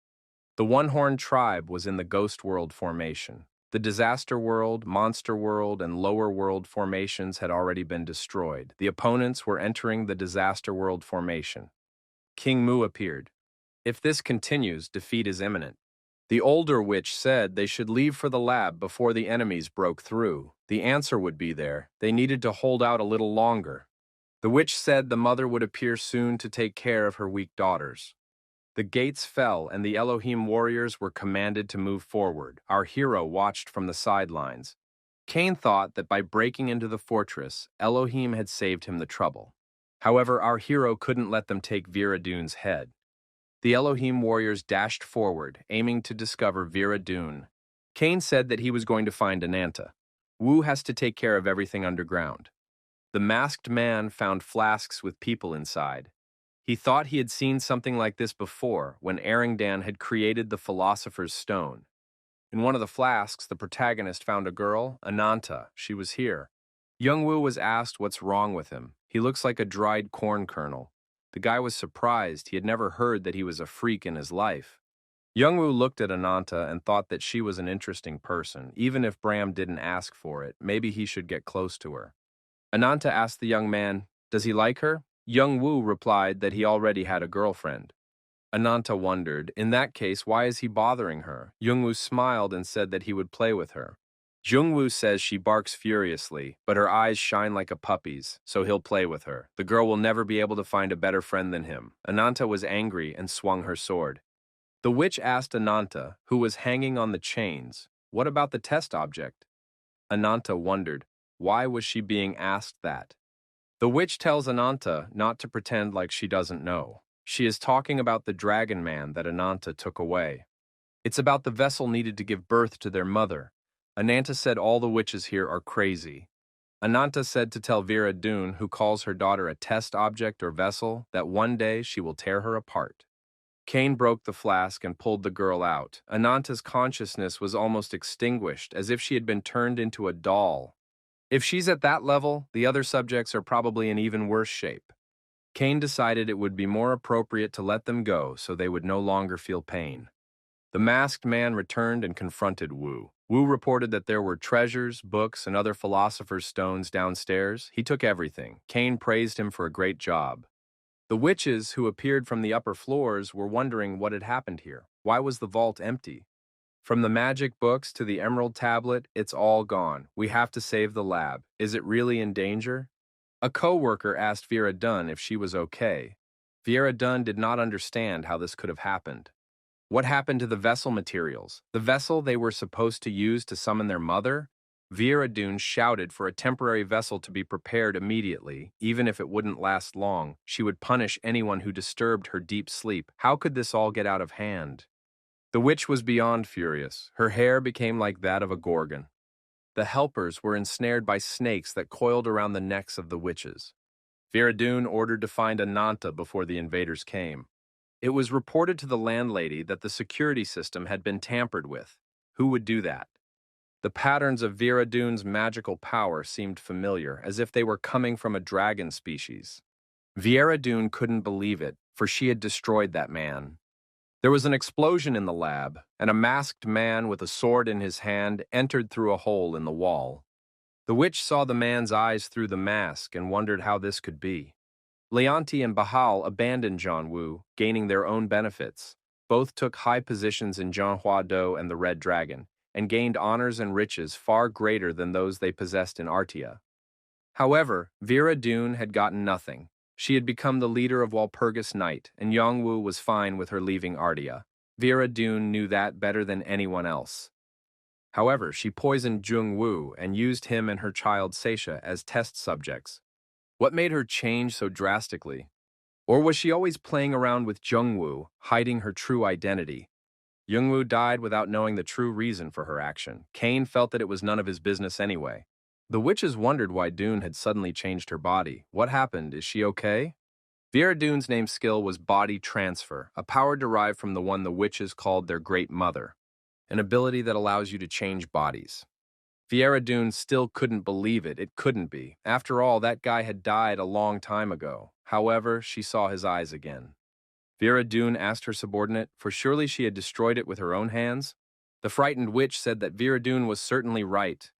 The One-Horned Tribe was in the Ghost World formation. The Disaster World, Monster World, and Lower World formations had already been destroyed. The opponents were entering the Disaster World formation. King Mu appeared. If this continues, defeat is imminent. The older witch said they should leave for the lab before the enemies broke through. The answer would be there. They needed to hold out a little longer. The witch said the mother would appear soon to take care of her weak daughters. The gates fell, and the Elohim warriors were commanded to move forward. Our hero watched from the sidelines. Cain thought that by breaking into the fortress, Elohim had saved him the trouble. However, our hero couldn't let them take Vera Dune's head. The Elohim warriors dashed forward, aiming to discover Vera Dune. Cain said that he was going to find Ananta. Wu has to take care of everything underground. The masked man found flasks with people inside. He thought he had seen something like this before when Erringdan had created the Philosopher's Stone. In one of the flasks, the protagonist found a girl, Ananta. She was here. Youngwoo was asked what's wrong with him. He looks like a dried corn kernel. The guy was surprised. He had never heard that he was a freak in his life. Youngwoo looked at Ananta and thought that she was an interesting person. Even if Bram didn't ask for it, maybe he should get close to her. Ananta asked the young man, does he like her? Youngwoo replied that he already had a girlfriend. Ananta wondered, in that case, why is he bothering her? Youngwoo smiled and said that he would play with her. Jungwoo says she barks furiously, but her eyes shine like a puppy's, so he'll play with her. The girl will never be able to find a better friend than him. Ananta was angry and swung her sword. The witch asked Ananta, who was hanging on the chains, what about the test object? Ananta wondered, why was she being asked that? The witch tells Ananta not to pretend like she doesn't know. She is talking about the dragon man that Ananta took away. It's about the vessel needed to give birth to their mother. Ananta said all the witches here are crazy. Ananta said to tell Vera Dune, who calls her daughter a test object or vessel, that one day she will tear her apart. Cain broke the flask and pulled the girl out. Ananta's consciousness was almost extinguished, as if she had been turned into a doll. If she's at that level, the other subjects are probably in even worse shape. Cain decided it would be more appropriate to let them go so they would no longer feel pain. The masked man returned and confronted Wu. Wu reported that there were treasures, books, and other philosopher's stones downstairs. He took everything. Cain praised him for a great job. The witches, who appeared from the upper floors, were wondering what had happened here. Why was the vault empty? From the magic books to the emerald tablet, it's all gone. We have to save the lab. Is it really in danger? A co-worker asked Vera Dunn if she was okay. Vera Dunn did not understand how this could have happened. What happened to the vessel materials? The vessel they were supposed to use to summon their mother? Vera Dunn shouted for a temporary vessel to be prepared immediately. Even if it wouldn't last long, she would punish anyone who disturbed her deep sleep. How could this all get out of hand? The witch was beyond furious. Her hair became like that of a gorgon. The helpers were ensnared by snakes that coiled around the necks of the witches. Vera Dunn ordered to find Ananta before the invaders came. It was reported to the landlady that the security system had been tampered with. Who would do that? The patterns of Vera Dunn's magical power seemed familiar, as if they were coming from a dragon species. Vera Dunn couldn't believe it, for she had destroyed that man. There was an explosion in the lab, and a masked man with a sword in his hand entered through a hole in the wall. The witch saw the man's eyes through the mask and wondered how this could be. Leonti and Bahal abandoned Zhongwu, gaining their own benefits. Both took high positions in Zhonghua-do and the Red Dragon, and gained honors and riches far greater than those they possessed in Artia. However, Vera Dunn had gotten nothing. She had become the leader of Walpurgis Night, and Yongwu was fine with her leaving Artia. Vera Dunn knew that better than anyone else. However, she poisoned Jungwu and used him and her child Seisha as test subjects. What made her change so drastically? Or was she always playing around with Jungwu, hiding her true identity? Jungwu died without knowing the true reason for her action. Cain felt that it was none of his business anyway. The witches wondered why Dunn had suddenly changed her body. What happened? Is she okay? Vera Dunn's name skill was body transfer, a power derived from the one the witches called their Great Mother, an ability that allows you to change bodies. Vera Dunn still couldn't believe it. It couldn't be. After all, that guy had died a long time ago. However, she saw his eyes again. Vera Dunn asked her subordinate, for surely she had destroyed it with her own hands? The frightened witch said that Vera Dunn was certainly right.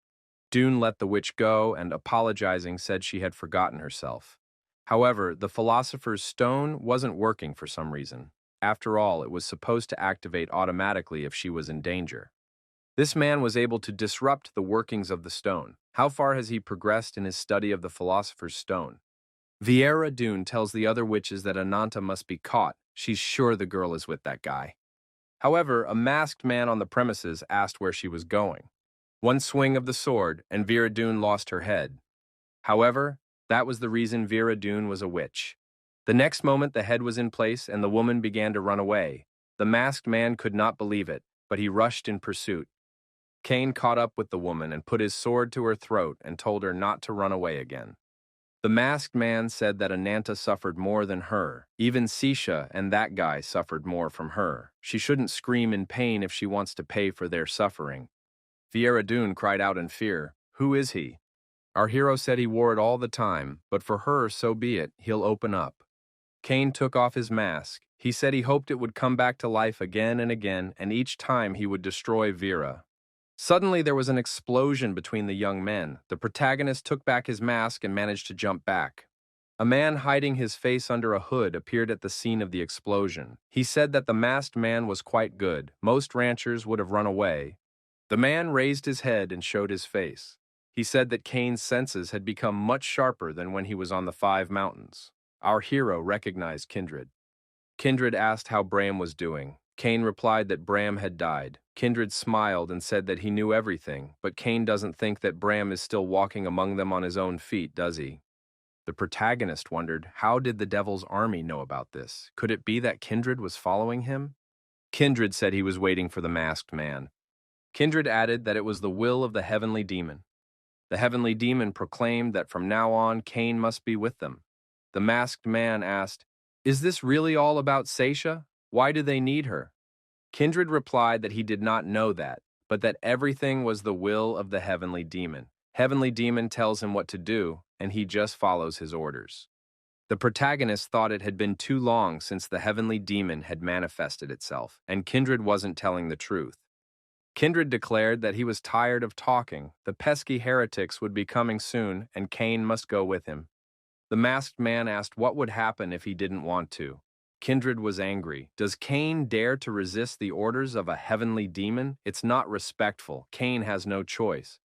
Dunn let the witch go and, apologizing, said she had forgotten herself. However, the philosopher's stone wasn't working for some reason. After all, it was supposed to activate automatically if she was in danger. This man was able to disrupt the workings of the stone. How far has he progressed in his study of the philosopher's stone? Vera Dunn tells the other witches that Ananta must be caught. She's sure the girl is with that guy. However, a masked man on the premises asked where she was going. One swing of the sword, and Vera Dunn lost her head. However, that was the reason Vera Dunn was a witch. The next moment, the head was in place, and the woman began to run away. The masked man could not believe it, but he rushed in pursuit. Cain caught up with the woman and put his sword to her throat and told her not to run away again. The masked man said that Ananta suffered more than her. Even Seisha and that guy suffered more from her. She shouldn't scream in pain if she wants to pay for their suffering. Vera Dunn cried out in fear. Who is he? Our hero said he wore it all the time, but for her, so be it, he'll open up. Cain took off his mask. He said he hoped it would come back to life again, and each time he would destroy Vera. Suddenly, there was an explosion between the young men. The protagonist took back his mask and managed to jump back. A man hiding his face under a hood appeared at the scene of the explosion. He said that the masked man was quite good. Most ranchers would have run away. The man raised his head and showed his face. He said that Cain's senses had become much sharper than when he was on the 5 mountains. Our hero recognized Kindred. Kindred asked how Bram was doing. Cain replied that Bram had died. Kindred smiled and said that he knew everything, but Cain doesn't think that Bram is still walking among them on his own feet, does he? The protagonist wondered, how did the Devil's Army know about this? Could it be that Kindred was following him? Kindred said he was waiting for the masked man. Kindred added that it was the will of the heavenly demon. The heavenly demon proclaimed that from now on Cain must be with them. The masked man asked, "Is this really all about Seisha? Why do they need her?" Kindred replied that he did not know that, but that everything was the will of the heavenly demon. Heavenly demon tells him what to do, and he just follows his orders. The protagonist thought it had been too long since the heavenly demon had manifested itself, and Kindred wasn't telling the truth. Kindred declared that he was tired of talking, the pesky heretics would be coming soon, and Cain must go with him. The masked man asked what would happen if he didn't want to. Kindred was angry. Does Cain dare to resist the orders of a heavenly demon? It's not respectful. Cain has no choice.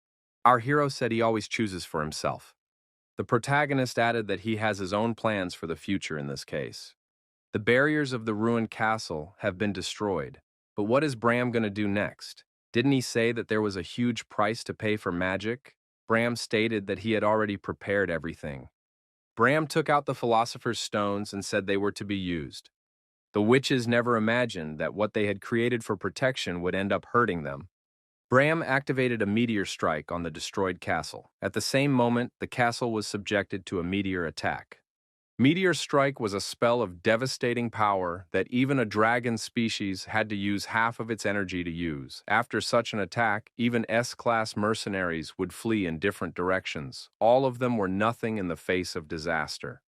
Our hero said he always chooses for himself. The protagonist added that he has his own plans for the future in this case. The barriers of the ruined castle have been destroyed. But what is Bram going to do next? Didn't he say that there was a huge price to pay for magic? Bram stated that he had already prepared everything. Bram took out the philosopher's stones and said they were to be used. The witches never imagined that what they had created for protection would end up hurting them. Bram activated a meteor strike on the destroyed castle. At the same moment, the castle was subjected to a meteor attack. Meteor Strike was a spell of devastating power that even a dragon species had to use half of its energy to use. After such an attack, even S-class mercenaries would flee in different directions. All of them were nothing in the face of disaster.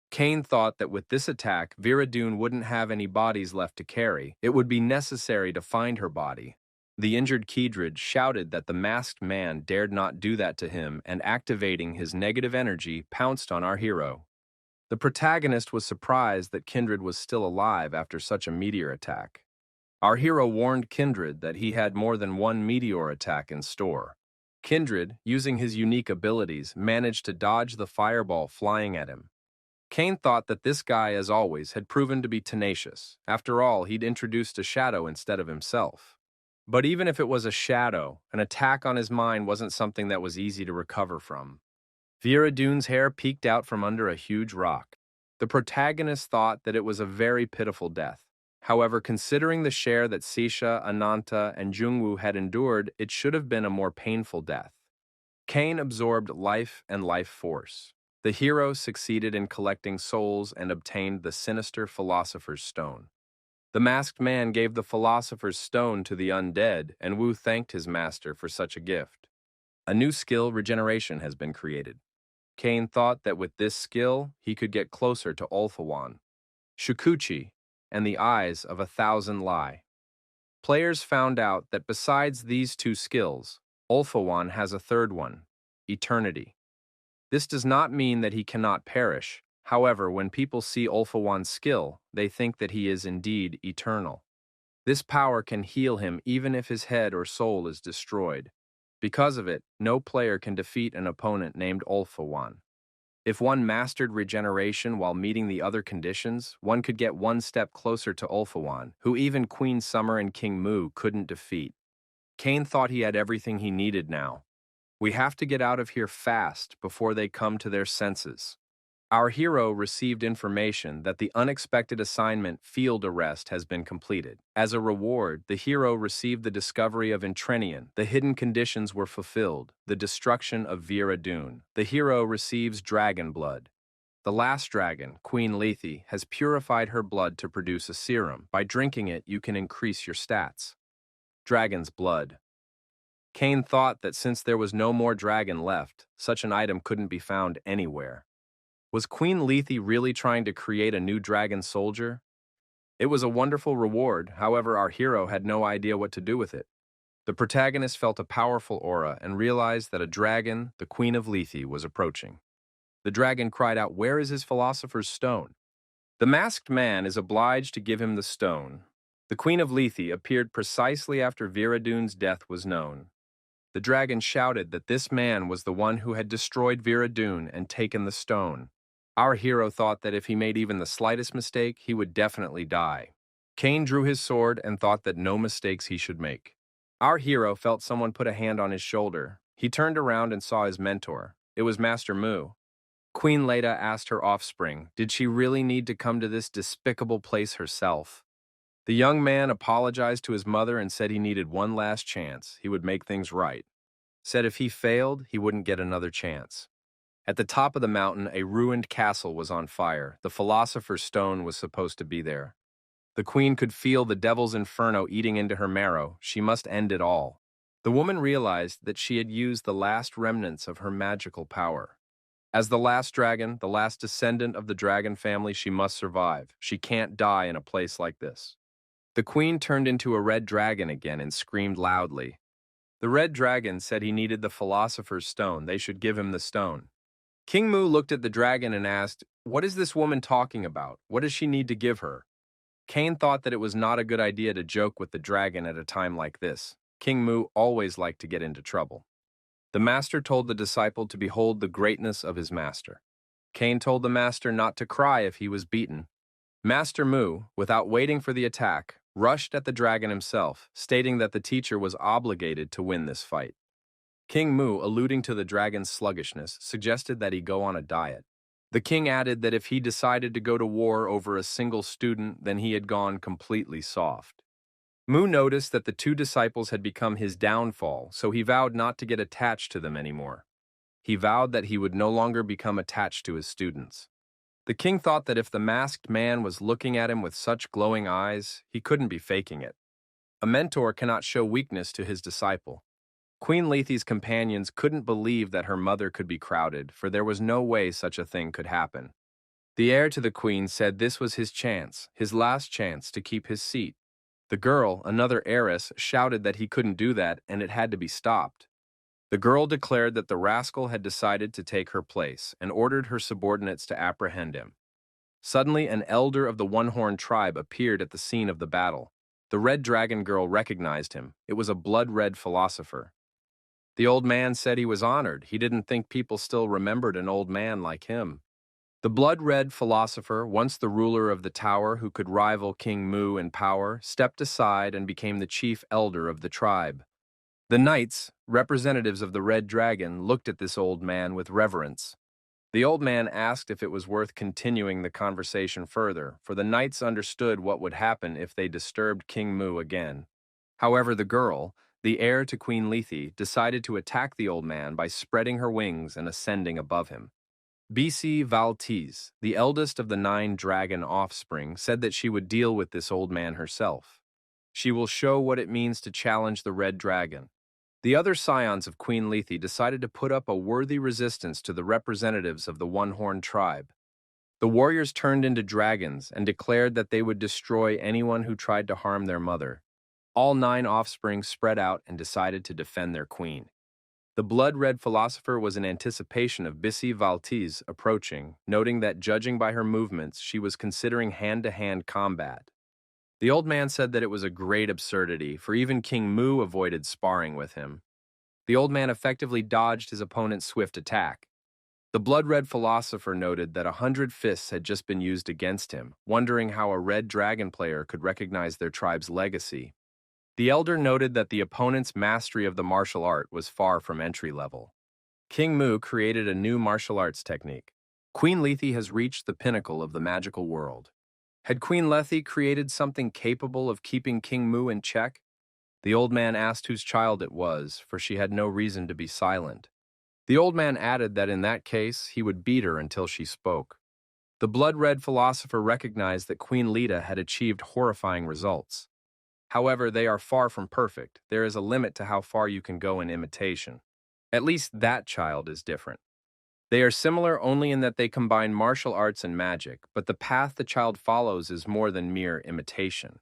Cain thought that with this attack, Viradun wouldn't have any bodies left to carry. It would be necessary to find her body. The injured Kindred shouted that the masked man dared not do that to him, and activating his negative energy, pounced on our hero. The protagonist was surprised that Kindred was still alive after such a meteor attack. Our hero warned Kindred that he had more than one meteor attack in store. Kindred, using his unique abilities, managed to dodge the fireball flying at him. Cain thought that this guy, as always, had proven to be tenacious. After all, he'd introduced a shadow instead of himself. But even if it was a shadow, an attack on his mind wasn't something that was easy to recover from. Viradun's hair peeked out from under a huge rock. The protagonist thought that it was a very pitiful death. However, considering the share that Sisha, Ananta, and Jungwoo had endured, it should have been a more painful death. Cain absorbed life and life force. The hero succeeded in collecting souls and obtained the sinister Philosopher's Stone. The masked man gave the Philosopher's Stone to the undead, and Wu thanked his master for such a gift. A new skill, regeneration, has been created. Cain thought that with this skill, he could get closer to Ulfawan, Shukuchi, and the eyes of 1,000 Lie. Players found out that besides these two skills, Ulfawan has a third one, eternity. This does not mean that he cannot perish. However, when people see Ulfawan's skill, they think that he is indeed eternal. This power can heal him even if his head or soul is destroyed. Because of it, no player can defeat an opponent named Ulfawan. If one mastered regeneration while meeting the other conditions, one could get one step closer to Ulfawan, who even Queen Summer and King Mu couldn't defeat. Cain thought he had everything he needed now. We have to get out of here fast before they come to their senses. Our hero received information that the unexpected assignment field arrest has been completed. As a reward, the hero received the discovery of Entrenian. The hidden conditions were fulfilled. The destruction of Viradun. The hero receives dragon blood. The last dragon, Queen Lethe, has purified her blood to produce a serum. By drinking it, you can increase your stats. Dragon's blood. Cain thought that since there was no more dragon left, such an item couldn't be found anywhere. Was Queen Lethe really trying to create a new dragon soldier? It was a wonderful reward, however our hero had no idea what to do with it. The protagonist felt a powerful aura and realized that a dragon, the Queen of Lethe, was approaching. The dragon cried out, "Where is his philosopher's stone?" The masked man is obliged to give him the stone. The Queen of Lethe appeared precisely after Viradun's death was known. The dragon shouted that this man was the one who had destroyed Viradun and taken the stone. Our hero thought that if he made even the slightest mistake, he would definitely die. Cain drew his sword and thought that no mistakes he should make. Our hero felt someone put a hand on his shoulder. He turned around and saw his mentor. It was Master Mu. Queen Leda asked her offspring, did she really need to come to this despicable place herself? The young man apologized to his mother and said he needed one last chance. He would make things right. Said if he failed, he wouldn't get another chance. At the top of the mountain, a ruined castle was on fire. The Philosopher's Stone was supposed to be there. The queen could feel the devil's inferno eating into her marrow. She must end it all. The woman realized that she had used the last remnants of her magical power. As the last dragon, the last descendant of the dragon family, she must survive. She can't die in a place like this. The queen turned into a red dragon again and screamed loudly. The red dragon said he needed the philosopher's stone. They should give him the stone. King Mu looked at the dragon and asked, "What is this woman talking about? What does she need to give her?" Cain thought that it was not a good idea to joke with the dragon at a time like this. King Mu always liked to get into trouble. The master told the disciple to behold the greatness of his master. Cain told the master not to cry if he was beaten. Master Mu, without waiting for the attack, rushed at the dragon himself, stating that the teacher was obligated to win this fight. King Mu, alluding to the dragon's sluggishness, suggested that he go on a diet. The king added that if he decided to go to war over a single student, then he had gone completely soft. Mu noticed that the two disciples had become his downfall, so he vowed not to get attached to them anymore. He vowed that he would no longer become attached to his students. The king thought that if the masked man was looking at him with such glowing eyes, he couldn't be faking it. A mentor cannot show weakness to his disciple. Queen Lethe's companions couldn't believe that her mother could be crowded, for there was no way such a thing could happen. The heir to the queen said this was his chance, his last chance to keep his seat. The girl, another heiress, shouted that he couldn't do that and it had to be stopped. The girl declared that the rascal had decided to take her place and ordered her subordinates to apprehend him. Suddenly, an elder of the one-horned tribe appeared at the scene of the battle. The red dragon girl recognized him. It was a blood-red philosopher. The old man said he was honored. He didn't think people still remembered an old man like him. The blood-red philosopher, once the ruler of the tower who could rival King Mu in power, stepped aside and became the chief elder of the tribe. The knights, representatives of the red dragon, looked at this old man with reverence. The old man asked if it was worth continuing the conversation further, for the knights understood what would happen if they disturbed King Mu again. However, the girl, the heir to Queen Lethe, decided to attack the old man by spreading her wings and ascending above him. Bisi Valtiz, the eldest of the 9 dragon offspring, said that she would deal with this old man herself. She will show what it means to challenge the red dragon. The other scions of Queen Lethe decided to put up a worthy resistance to the representatives of the one-horned tribe. The warriors turned into dragons and declared that they would destroy anyone who tried to harm their mother. All 9 offspring spread out and decided to defend their queen. The blood-red philosopher was in anticipation of Bisi Valtiz approaching, noting that judging by her movements, she was considering hand-to-hand combat. The old man said that it was a great absurdity, for even King Mu avoided sparring with him. The old man effectively dodged his opponent's swift attack. The blood-red philosopher noted that 100 fists had just been used against him, wondering how a red dragon player could recognize their tribe's legacy. The elder noted that the opponent's mastery of the martial art was far from entry-level. King Mu created a new martial arts technique. Queen Lethe has reached the pinnacle of the magical world. Had Queen Lethe created something capable of keeping King Mu in check? The old man asked whose child it was, for she had no reason to be silent. The old man added that in that case, he would beat her until she spoke. The blood-red philosopher recognized that Queen Leda had achieved horrifying results. However, they are far from perfect. There is a limit to how far you can go in imitation. At least that child is different. They are similar only in that they combine martial arts and magic, but the path the child follows is more than mere imitation.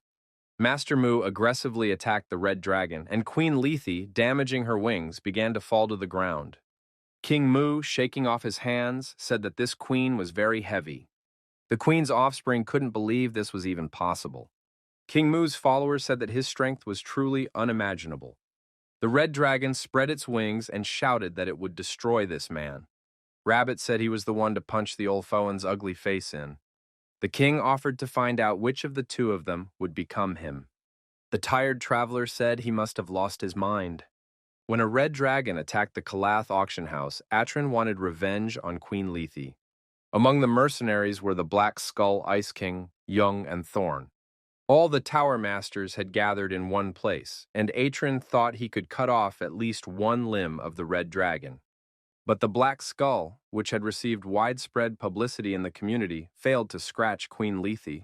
Master Mu aggressively attacked the red dragon, and Queen Lethe, damaging her wings, began to fall to the ground. King Mu, shaking off his hands, said that this queen was very heavy. The queen's offspring couldn't believe this was even possible. King Mu's followers said that his strength was truly unimaginable. The red dragon spread its wings and shouted that it would destroy this man. Rabbit said he was the one to punch the Olfoan's ugly face in. The king offered to find out which of the 2 of them would become him. The tired traveler said he must have lost his mind. When a red dragon attacked the Kalath auction house, Atron wanted revenge on Queen Lethe. Among the mercenaries were the Black Skull Ice King, Young, and Thorn. All the tower masters had gathered in one place, and Atron thought he could cut off at least one limb of the red dragon. But the Black Skull, which had received widespread publicity in the community, failed to scratch Queen Lethe.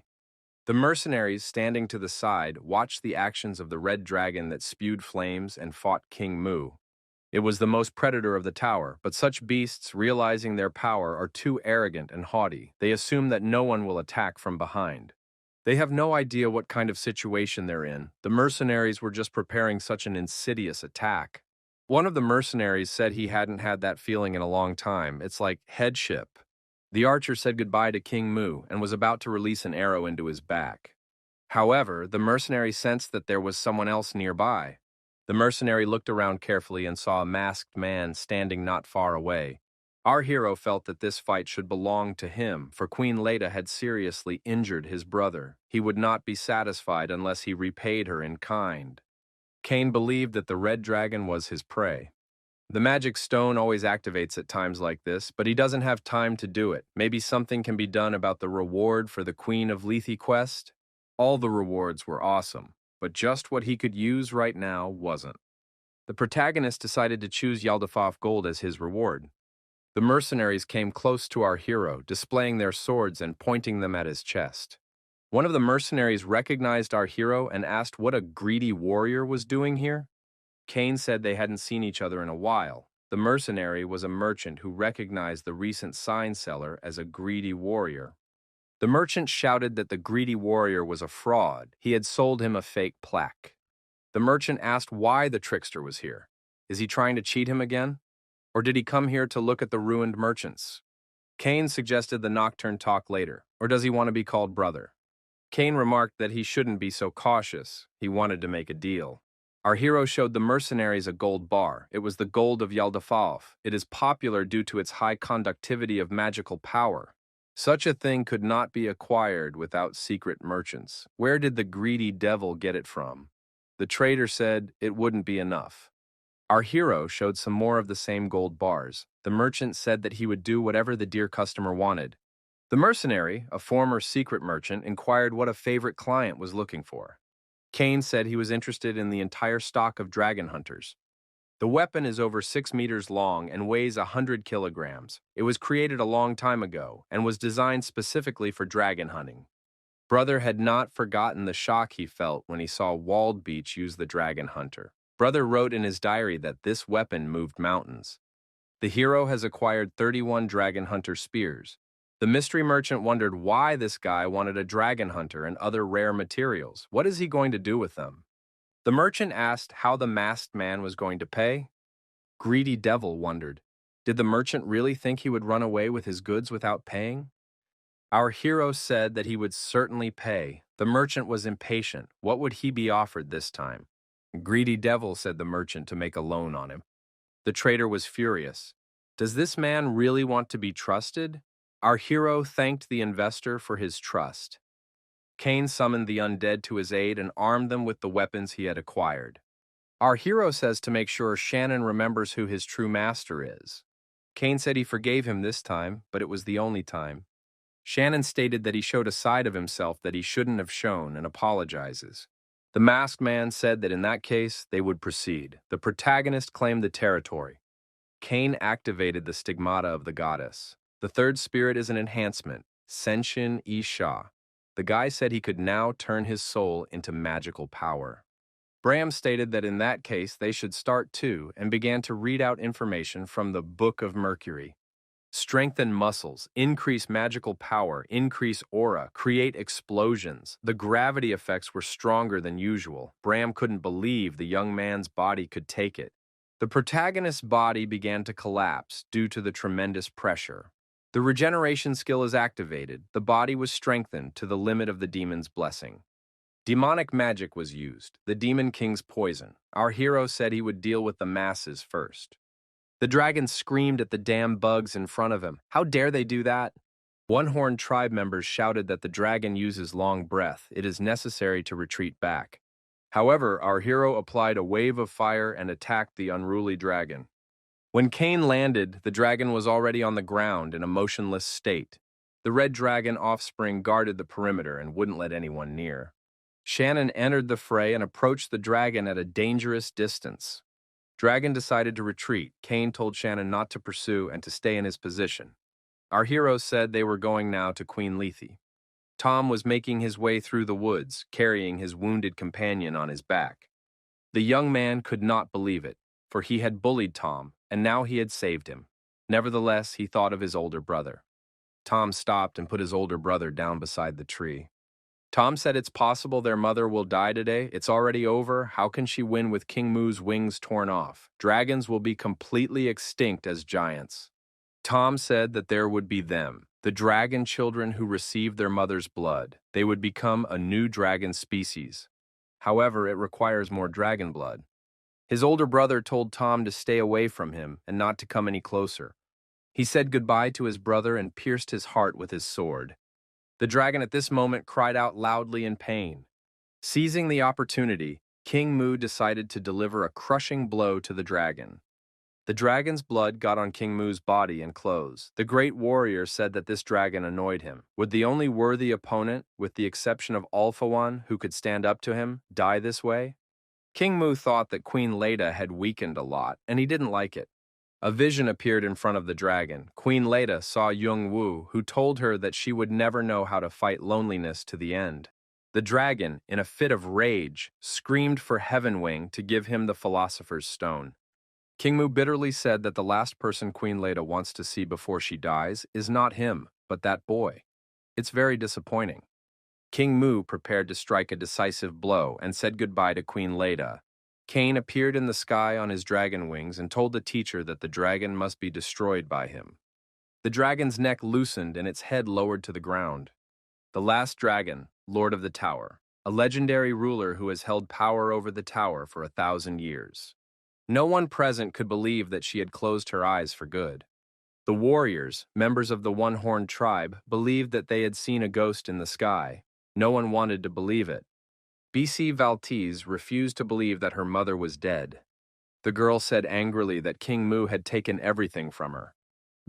The mercenaries, standing to the side, watched the actions of the red dragon that spewed flames and fought King Mu. It was the most predator of the tower, but such beasts, realizing their power, are too arrogant and haughty. They assume that no one will attack from behind. They have no idea what kind of situation they're in. The mercenaries were just preparing such an insidious attack. One of the mercenaries said he hadn't had that feeling in a long time. It's like headship. The archer said goodbye to King Mu and was about to release an arrow into his back. However, the mercenary sensed that there was someone else nearby. The mercenary looked around carefully and saw a masked man standing not far away. Our hero felt that this fight should belong to him, for Queen Leda had seriously injured his brother. He would not be satisfied unless he repaid her in kind. Cain believed that the red dragon was his prey. The magic stone always activates at times like this, but he doesn't have time to do it. Maybe something can be done about the reward for the Queen of Lethe quest? All the rewards were awesome, but just what he could use right now wasn't. The protagonist decided to choose Yaldabaoth Gold as his reward. The mercenaries came close to our hero, displaying their swords and pointing them at his chest. One of the mercenaries recognized our hero and asked what a greedy warrior was doing here. Cain said they hadn't seen each other in a while. The mercenary was a merchant who recognized the recent sign seller as a greedy warrior. The merchant shouted that the greedy warrior was a fraud. He had sold him a fake plaque. The merchant asked why the trickster was here. Is he trying to cheat him again? Or did he come here to look at the ruined merchants? Cain suggested the nocturne talk later. Or does he want to be called brother? Cain remarked that he shouldn't be so cautious. He wanted to make a deal. Our hero showed the mercenaries a gold bar. It was the gold of Yaldabaoth. It is popular due to its high conductivity of magical power. Such a thing could not be acquired without secret merchants. Where did the greedy devil get it from? The trader said it wouldn't be enough. Our hero showed some more of the same gold bars. The merchant said that he would do whatever the dear customer wanted. The mercenary, a former secret merchant, inquired what a favorite client was looking for. Cain said he was interested in the entire stock of dragon hunters. The weapon is over 6 meters long and weighs 100 kilograms. It was created a long time ago and was designed specifically for dragon hunting. Brother had not forgotten the shock he felt when he saw Walled Beach use the dragon hunter. Brother wrote in his diary that this weapon moved mountains. The hero has acquired 31 dragon hunter spears. The mystery merchant wondered why this guy wanted a dragon hunter and other rare materials. What is he going to do with them? The merchant asked how the masked man was going to pay. Greedy devil wondered, did the merchant really think he would run away with his goods without paying? Our hero said that he would certainly pay. The merchant was impatient. What would he be offered this time? Greedy devil said the merchant to make a loan on him. The trader was furious. Does this man really want to be trusted? Our hero thanked the investor for his trust. Cain summoned the undead to his aid and armed them with the weapons he had acquired. Our hero says to make sure Shannon remembers who his true master is. Cain said he forgave him this time, but it was the only time. Shannon stated that he showed a side of himself that he shouldn't have shown and apologizes. The masked man said that in that case, they would proceed. The protagonist claimed the territory. Cain activated the stigmata of the goddess. The third spirit is an enhancement, Senshin Isha. The guy said he could now turn his soul into magical power. Bram stated that in that case they should start too and began to read out information from the Book of Mercury. Strengthen muscles, increase magical power, increase aura, create explosions. The gravity effects were stronger than usual. Bram couldn't believe the young man's body could take it. The protagonist's body began to collapse due to the tremendous pressure. The regeneration skill is activated. The body was strengthened to the limit of the demon's blessing. Demonic magic was used, the Demon King's poison. Our hero said he would deal with the masses first. The dragon screamed at the damn bugs in front of him. How dare they do that? One-horned tribe members shouted that the dragon uses long breath. It is necessary to retreat back. However, our hero applied a wave of fire and attacked the unruly dragon. When Cain landed, the dragon was already on the ground in a motionless state. The red dragon offspring guarded the perimeter and wouldn't let anyone near. Shannon entered the fray and approached the dragon at a dangerous distance. Dragon decided to retreat. Cain told Shannon not to pursue and to stay in his position. Our hero said they were going now to Queen Lethe. Tom was making his way through the woods, carrying his wounded companion on his back. The young man could not believe it. for he had bullied Tom, and now he had saved him. Nevertheless, he thought of his older brother. Tom stopped and put his older brother down beside the tree. Tom said, "It's possible their mother will die today. It's already over. How can she win with King Moo's wings torn off? Dragons will be completely extinct as giants." Tom said that there would be them, the dragon children who received their mother's blood. They would become a new dragon species. However, it requires more dragon blood. His older brother told Tom to stay away from him and not to come any closer. He said goodbye to his brother and pierced his heart with his sword. The dragon at this moment cried out loudly in pain. Seizing the opportunity, King Moo decided to deliver a crushing blow to the dragon. The dragon's blood got on King Moo's body and clothes. The great warrior said that this dragon annoyed him. Would the only worthy opponent, with the exception of Alpha One, who could stand up to him, die this way? King Moo thought that Queen Leda had weakened a lot, and he didn't like it. A vision appeared in front of the dragon. Queen Leda saw Yung Wu, who told her that she would never know how to fight loneliness to the end. The dragon, in a fit of rage, screamed for Heavenwing to give him the Philosopher's Stone. King Moo bitterly said that the last person Queen Leda wants to see before she dies is not him, but that boy. It's very disappointing. King Moo prepared to strike a decisive blow and said goodbye to Queen Leda. Cain appeared in the sky on his dragon wings and told the teacher that the dragon must be destroyed by him. The dragon's neck loosened and its head lowered to the ground. The last dragon, Lord of the Tower, a legendary ruler who has held power over the tower for 1,000 years. No one present could believe that she had closed her eyes for good. The warriors, members of the one-horned tribe, believed that they had seen a ghost in the sky. No one wanted to believe it. B.C. Valtese refused to believe that her mother was dead. The girl said angrily that King Moo had taken everything from her.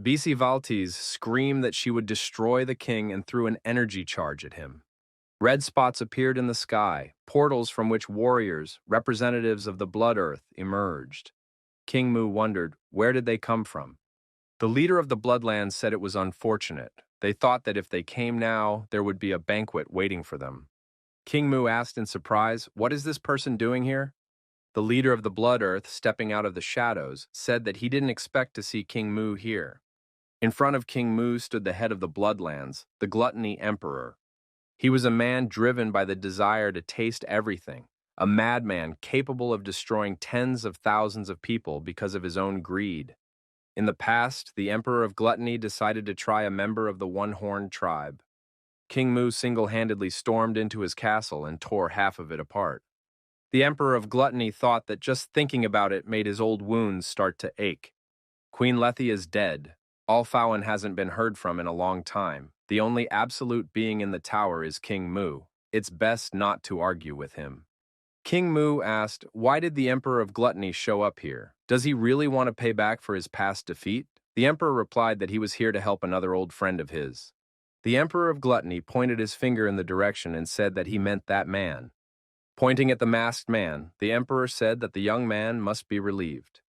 B.C. Valtese screamed that she would destroy the king and threw an energy charge at him. Red spots appeared in the sky, portals from which warriors, representatives of the Blood Earth, emerged. King Moo wondered, where did they come from? The leader of the Bloodlands said it was unfortunate. They thought that if they came now, there would be a banquet waiting for them. King Moo asked in surprise, "What is this person doing here?" The leader of the Blood Earth, stepping out of the shadows, said that he didn't expect to see King Moo here. In front of King Moo stood the head of the Bloodlands, the Gluttony Emperor. He was a man driven by the desire to taste everything, a madman capable of destroying tens of thousands of people because of his own greed. In the past, the Emperor of Gluttony decided to try a member of the one-horned tribe. King Moo single-handedly stormed into his castle and tore half of it apart. The Emperor of Gluttony thought that just thinking about it made his old wounds start to ache. Queen Lethe is dead. Alphawan hasn't been heard from in a long time. The only absolute being in the tower is King Moo. It's best not to argue with him. King Moo asked, why did the Emperor of Gluttony show up here? Does he really want to pay back for his past defeat? The Emperor replied that he was here to help another old friend of his. The Emperor of Gluttony pointed his finger in the direction and said that he meant that man. Pointing at the masked man, the Emperor said that the young man must be relieved.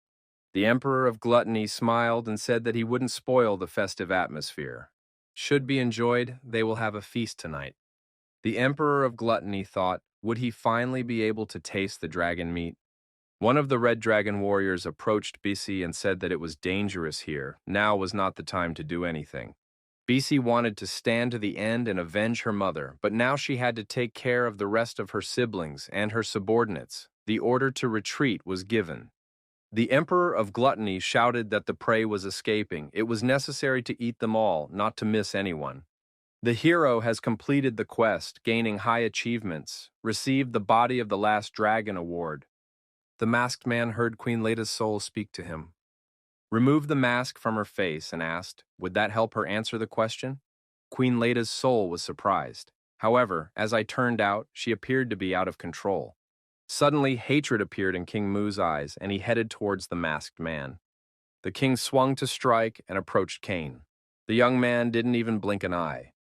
The Emperor of Gluttony smiled and said that he wouldn't spoil the festive atmosphere. Should be enjoyed, they will have a feast tonight. The Emperor of Gluttony thought, would he finally be able to taste the dragon meat? One of the Red Dragon warriors approached BC and said that it was dangerous here. Now was not the time to do anything. BC wanted to stand to the end and avenge her mother, but now she had to take care of the rest of her siblings and her subordinates. The order to retreat was given. The Emperor of Gluttony shouted that the prey was escaping. It was necessary to eat them all, not to miss anyone. The hero has completed the quest, gaining high achievements, received the Body of the Last Dragon award. The masked man heard Queen Leda's soul speak to him. Removed the mask from her face and asked, would that help her answer the question? Queen Leda's soul was surprised. However, as I turned out, she appeared to be out of control. Suddenly, hatred appeared in King Moo's eyes, and he headed towards the masked man. The king swung to strike and approached Cain. The young man didn't even blink an eye.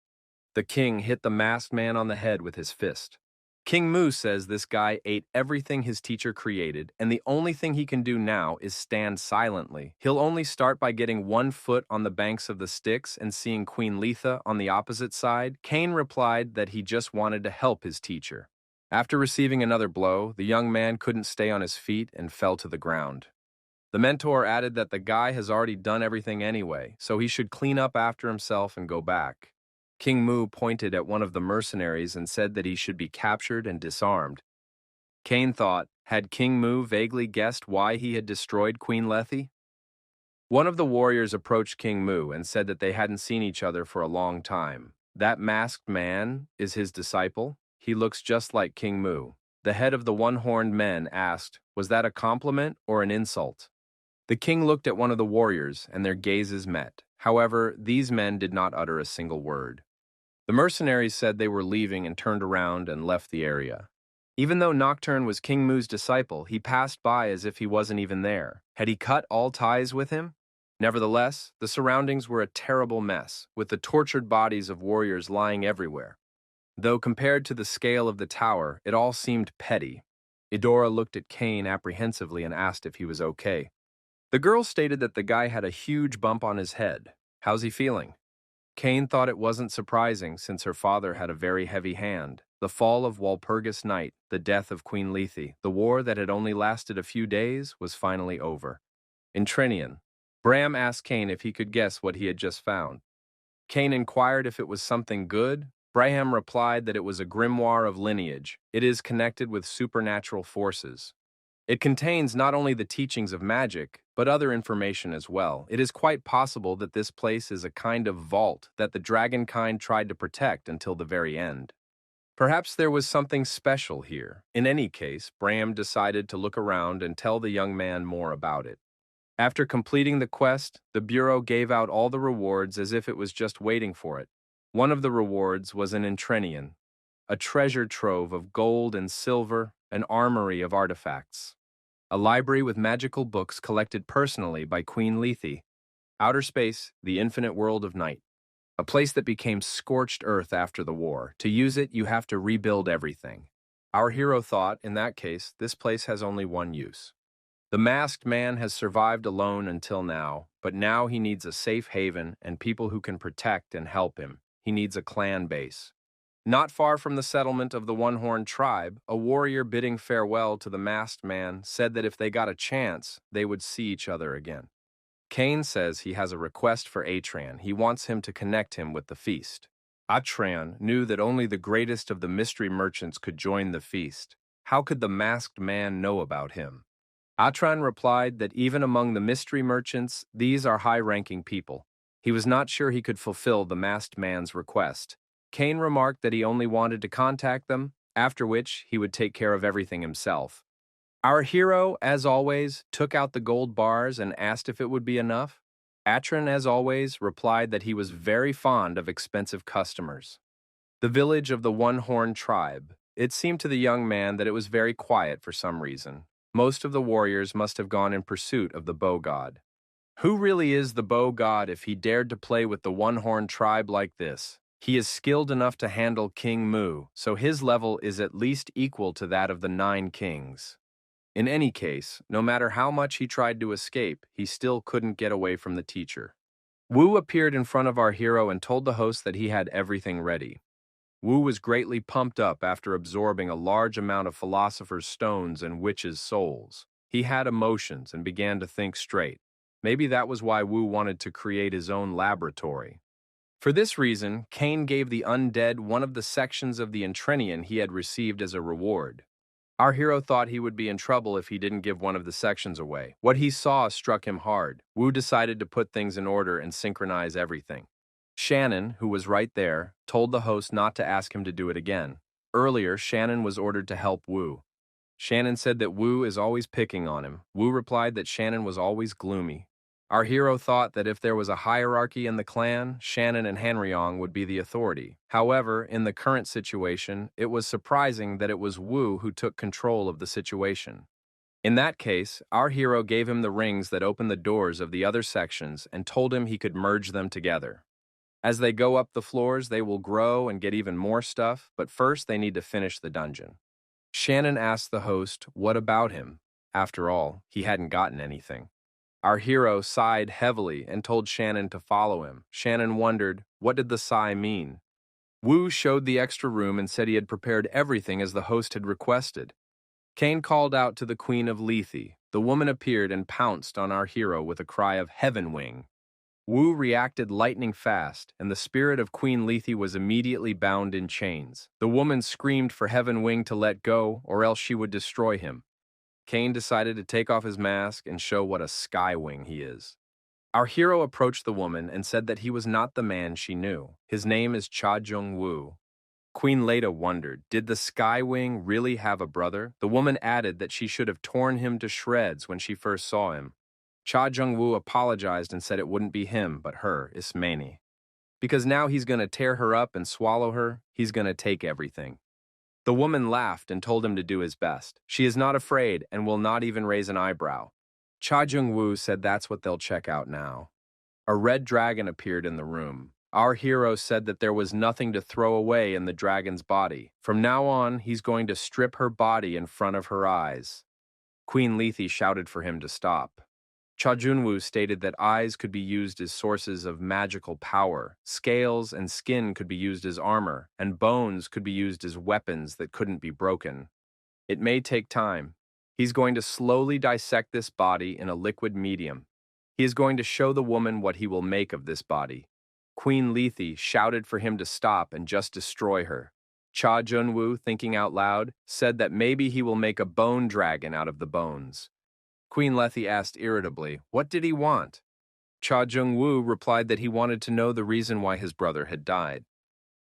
The king hit the masked man on the head with his fist. King Moo says this guy ate everything his teacher created, and the only thing he can do now is stand silently. He'll only start by getting 1 foot on the banks of the Styx and seeing Queen Lethe on the opposite side. Cain replied that he just wanted to help his teacher. After receiving another blow, the young man couldn't stay on his feet and fell to the ground. The mentor added that the guy has already done everything anyway, so he should clean up after himself and go back. King Mu pointed at one of the mercenaries and said that he should be captured and disarmed. Cain thought, had King Mu vaguely guessed why he had destroyed Queen Lethe? One of the warriors approached King Mu and said that they hadn't seen each other for a long time. That masked man is his disciple? He looks just like King Mu. The head of the one-horned men asked, was that a compliment or an insult? The king looked at one of the warriors, and their gazes met. However, these men did not utter a single word. The mercenaries said they were leaving and turned around and left the area. Even though Nocturne was King Mu's disciple, he passed by as if he wasn't even there. Had he cut all ties with him? Nevertheless, the surroundings were a terrible mess, with the tortured bodies of warriors lying everywhere. Though compared to the scale of the tower, it all seemed petty. Eudora looked at Cain apprehensively and asked if he was okay. The girl stated that the guy had a huge bump on his head. How's he feeling? Cain thought it wasn't surprising since her father had a very heavy hand. The fall of Walpurgis Night, the death of Queen Lethe, the war that had only lasted a few days, was finally over. In Trinian, Bram asked Cain if he could guess what he had just found. Cain inquired if it was something good. Braham replied that it was a grimoire of lineage. It is connected with supernatural forces. It contains not only the teachings of magic, but other information as well. It is quite possible that this place is a kind of vault that the dragonkind tried to protect until the very end. Perhaps there was something special here. In any case, Bram decided to look around and tell the young man more about it. After completing the quest, the Bureau gave out all the rewards as if it was just waiting for it. One of the rewards was an Entrenian, a treasure trove of gold and silver, an armory of artifacts, a library with magical books collected personally by Queen Lethe, outer space, the infinite world of night, a place that became scorched earth after the war. To use it, you have to rebuild everything. Our hero thought, in that case, this place has only one use. The masked man has survived alone until now, but now he needs a safe haven and people who can protect and help him. He needs a clan base. Not far from the settlement of the One-Horned tribe, a warrior bidding farewell to the masked man said that if they got a chance, they would see each other again. Cain says he has a request for Atran. He wants him to connect him with the feast. Atran knew that only the greatest of the mystery merchants could join the feast. How could the masked man know about him? Atran replied that even among the mystery merchants, these are high-ranking people. He was not sure he could fulfill the masked man's request. Cain remarked that he only wanted to contact them, after which he would take care of everything himself. Our hero, as always, took out the gold bars and asked if it would be enough. Atran, as always, replied that he was very fond of expensive customers. The village of the One-Horned tribe. It seemed to the young man that it was very quiet for some reason. Most of the warriors must have gone in pursuit of the bow god. Who really is the bow god if he dared to play with the One-Horned tribe like this? He is skilled enough to handle King Mu, so his level is at least equal to that of the 9 kings. In any case, no matter how much he tried to escape, he still couldn't get away from the teacher. Wu appeared in front of our hero and told the host that he had everything ready. Wu was greatly pumped up after absorbing a large amount of philosopher's stones and witches' souls. He had emotions and began to think straight. Maybe that was why Wu wanted to create his own laboratory. For this reason, Cain gave the undead one of the sections of the Entrenian he had received as a reward. Our hero thought he would be in trouble if he didn't give one of the sections away. What he saw struck him hard. Wu decided to put things in order and synchronize everything. Shannon, who was right there, told the host not to ask him to do it again. Earlier, Shannon was ordered to help Wu. Shannon said that Wu is always picking on him. Wu replied that Shannon was always gloomy. Our hero thought that if there was a hierarchy in the clan, Shannon and Hanryong would be the authority. However, in the current situation, it was surprising that it was Wu who took control of the situation. In that case, our hero gave him the rings that opened the doors of the other sections and told him he could merge them together. As they go up the floors, they will grow and get even more stuff, but first they need to finish the dungeon. Shannon asked the host, what about him? After all, he hadn't gotten anything. Our hero sighed heavily and told Shannon to follow him. Shannon wondered, what did the sigh mean? Wu showed the extra room and said he had prepared everything as the host had requested. Cain called out to the Queen of Lethe. The woman appeared and pounced on our hero with a cry of "Heaven Wing." Wu reacted lightning fast, and the spirit of Queen Lethe was immediately bound in chains. The woman screamed for Heaven Wing to let go, or else she would destroy him. Kane decided to take off his mask and show what a Sky Wing he is. Our hero approached the woman and said that he was not the man she knew. His name is Cha Jung-woo. Queen Leda wondered, did the Sky Wing really have a brother? The woman added that she should have torn him to shreds when she first saw him. Cha Jung-woo apologized and said it wouldn't be him, but her, Ismani. Because now he's going to tear her up and swallow her, he's going to take everything. The woman laughed and told him to do his best. She is not afraid and will not even raise an eyebrow. Cha Jung-woo said that's what they'll check out now. A red dragon appeared in the room. Our hero said that there was nothing to throw away in the dragon's body. From now on, he's going to strip her body in front of her eyes. Queen Lethe shouted for him to stop. Cha Junwoo stated that eyes could be used as sources of magical power, scales and skin could be used as armor, and bones could be used as weapons that couldn't be broken. It may take time. He's going to slowly dissect this body in a liquid medium. He is going to show the woman what he will make of this body. Queen Lethe shouted for him to stop and just destroy her. Cha Junwoo, thinking out loud, said that maybe he will make a bone dragon out of the bones. Queen Lethe asked irritably, what did he want? Cha Jung-woo replied that he wanted to know the reason why his brother had died.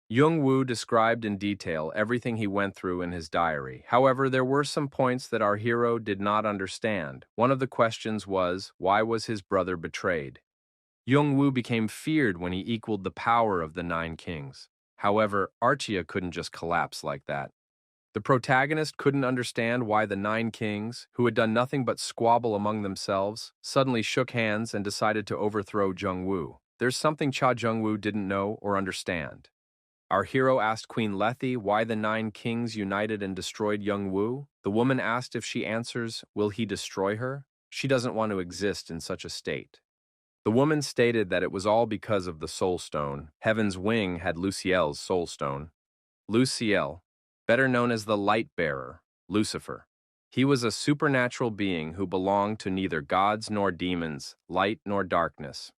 Jung-woo described in detail everything he went through in his diary. However, there were some points that our hero did not understand. One of the questions was, why was his brother betrayed? Jung-woo became feared when he equaled the power of the Nine Kings. However, Archia couldn't just collapse like that. The protagonist couldn't understand why the Nine Kings, who had done nothing but squabble among themselves, suddenly shook hands and decided to overthrow Jung-woo. There's something Cha Jung-woo didn't know or understand. Our hero asked Queen Lethe why the Nine Kings united and destroyed Jung-woo. The woman asked if she answers, will he destroy her? She doesn't want to exist in such a state. The woman stated that it was all because of the Soul Stone. Heaven's Wing had Luciel's Soul Stone. Luciel, better known as the Light Bearer, Lucifer. He was a supernatural being who belonged to neither gods nor demons, light nor darkness.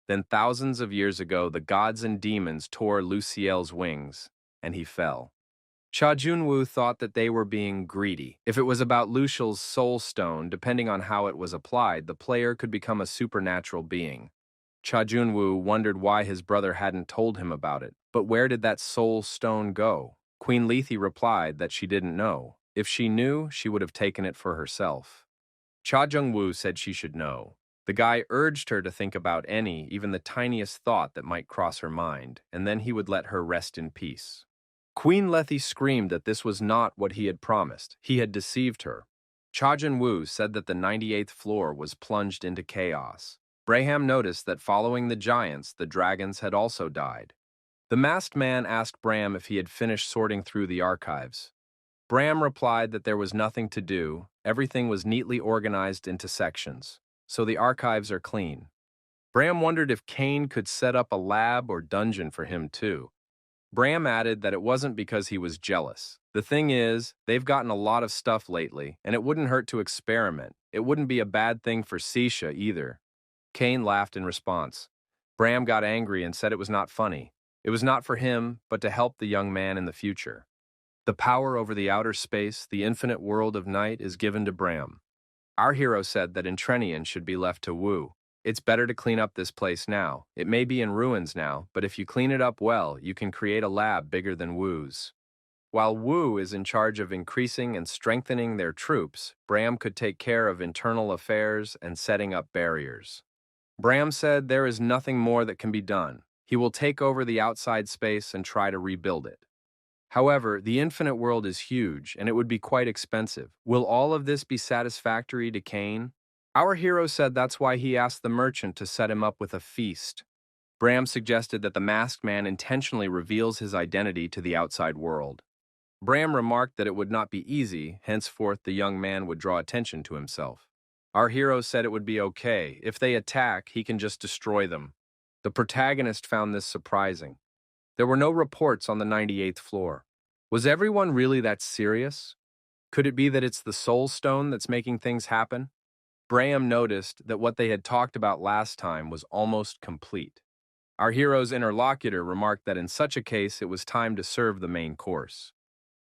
Then thousands of years ago, the gods and demons tore Luciel's wings, and he fell. Cha Junwoo thought that they were being greedy. If it was about Luciel's soul stone, depending on how it was applied, the player could become a supernatural being. Cha Junwoo wondered why his brother hadn't told him about it. But where did that soul stone go? Queen Lethe replied that she didn't know. If she knew, she would have taken it for herself. Cha Jung-woo said she should know. The guy urged her to think about any, even the tiniest thought that might cross her mind, and then he would let her rest in peace. Queen Lethe screamed that this was not what he had promised. He had deceived her. Cha Jun-woo said that the 98th floor was plunged into chaos. Braham noticed that following the giants, the dragons had also died. The masked man asked Bram if he had finished sorting through the archives. Bram replied that there was nothing to do, everything was neatly organized into sections, so the archives are clean. Bram wondered if Kane could set up a lab or dungeon for him too. Bram added that it wasn't because he was jealous. The thing is, they've gotten a lot of stuff lately, and it wouldn't hurt to experiment. It wouldn't be a bad thing for Sisha either. Kane laughed in response. Bram got angry and said it was not funny. It was not for him, but to help the young man in the future. The power over the outer space, the infinite world of night, is given to Bram. Our hero said that Entrenian should be left to Wu. It's better to clean up this place now. It may be in ruins now, but if you clean it up well, you can create a lab bigger than Wu's. While Wu is in charge of increasing and strengthening their troops, Bram could take care of internal affairs and setting up barriers. Bram said there is nothing more that can be done. He will take over the outside space and try to rebuild it. However, the infinite world is huge, and it would be quite expensive. Will all of this be satisfactory to Kane? Our hero said that's why he asked the merchant to set him up with a feast. Bram suggested that the masked man intentionally reveals his identity to the outside world. Bram remarked that it would not be easy, henceforth the young man would draw attention to himself. Our hero said it would be okay. If they attack, he can just destroy them. The protagonist found this surprising. There were no reports on the 98th floor. Was everyone really that serious? Could it be that it's the Soul Stone that's making things happen? Graham noticed that what they had talked about last time was almost complete. Our hero's interlocutor remarked that in such a case it was time to serve the main course.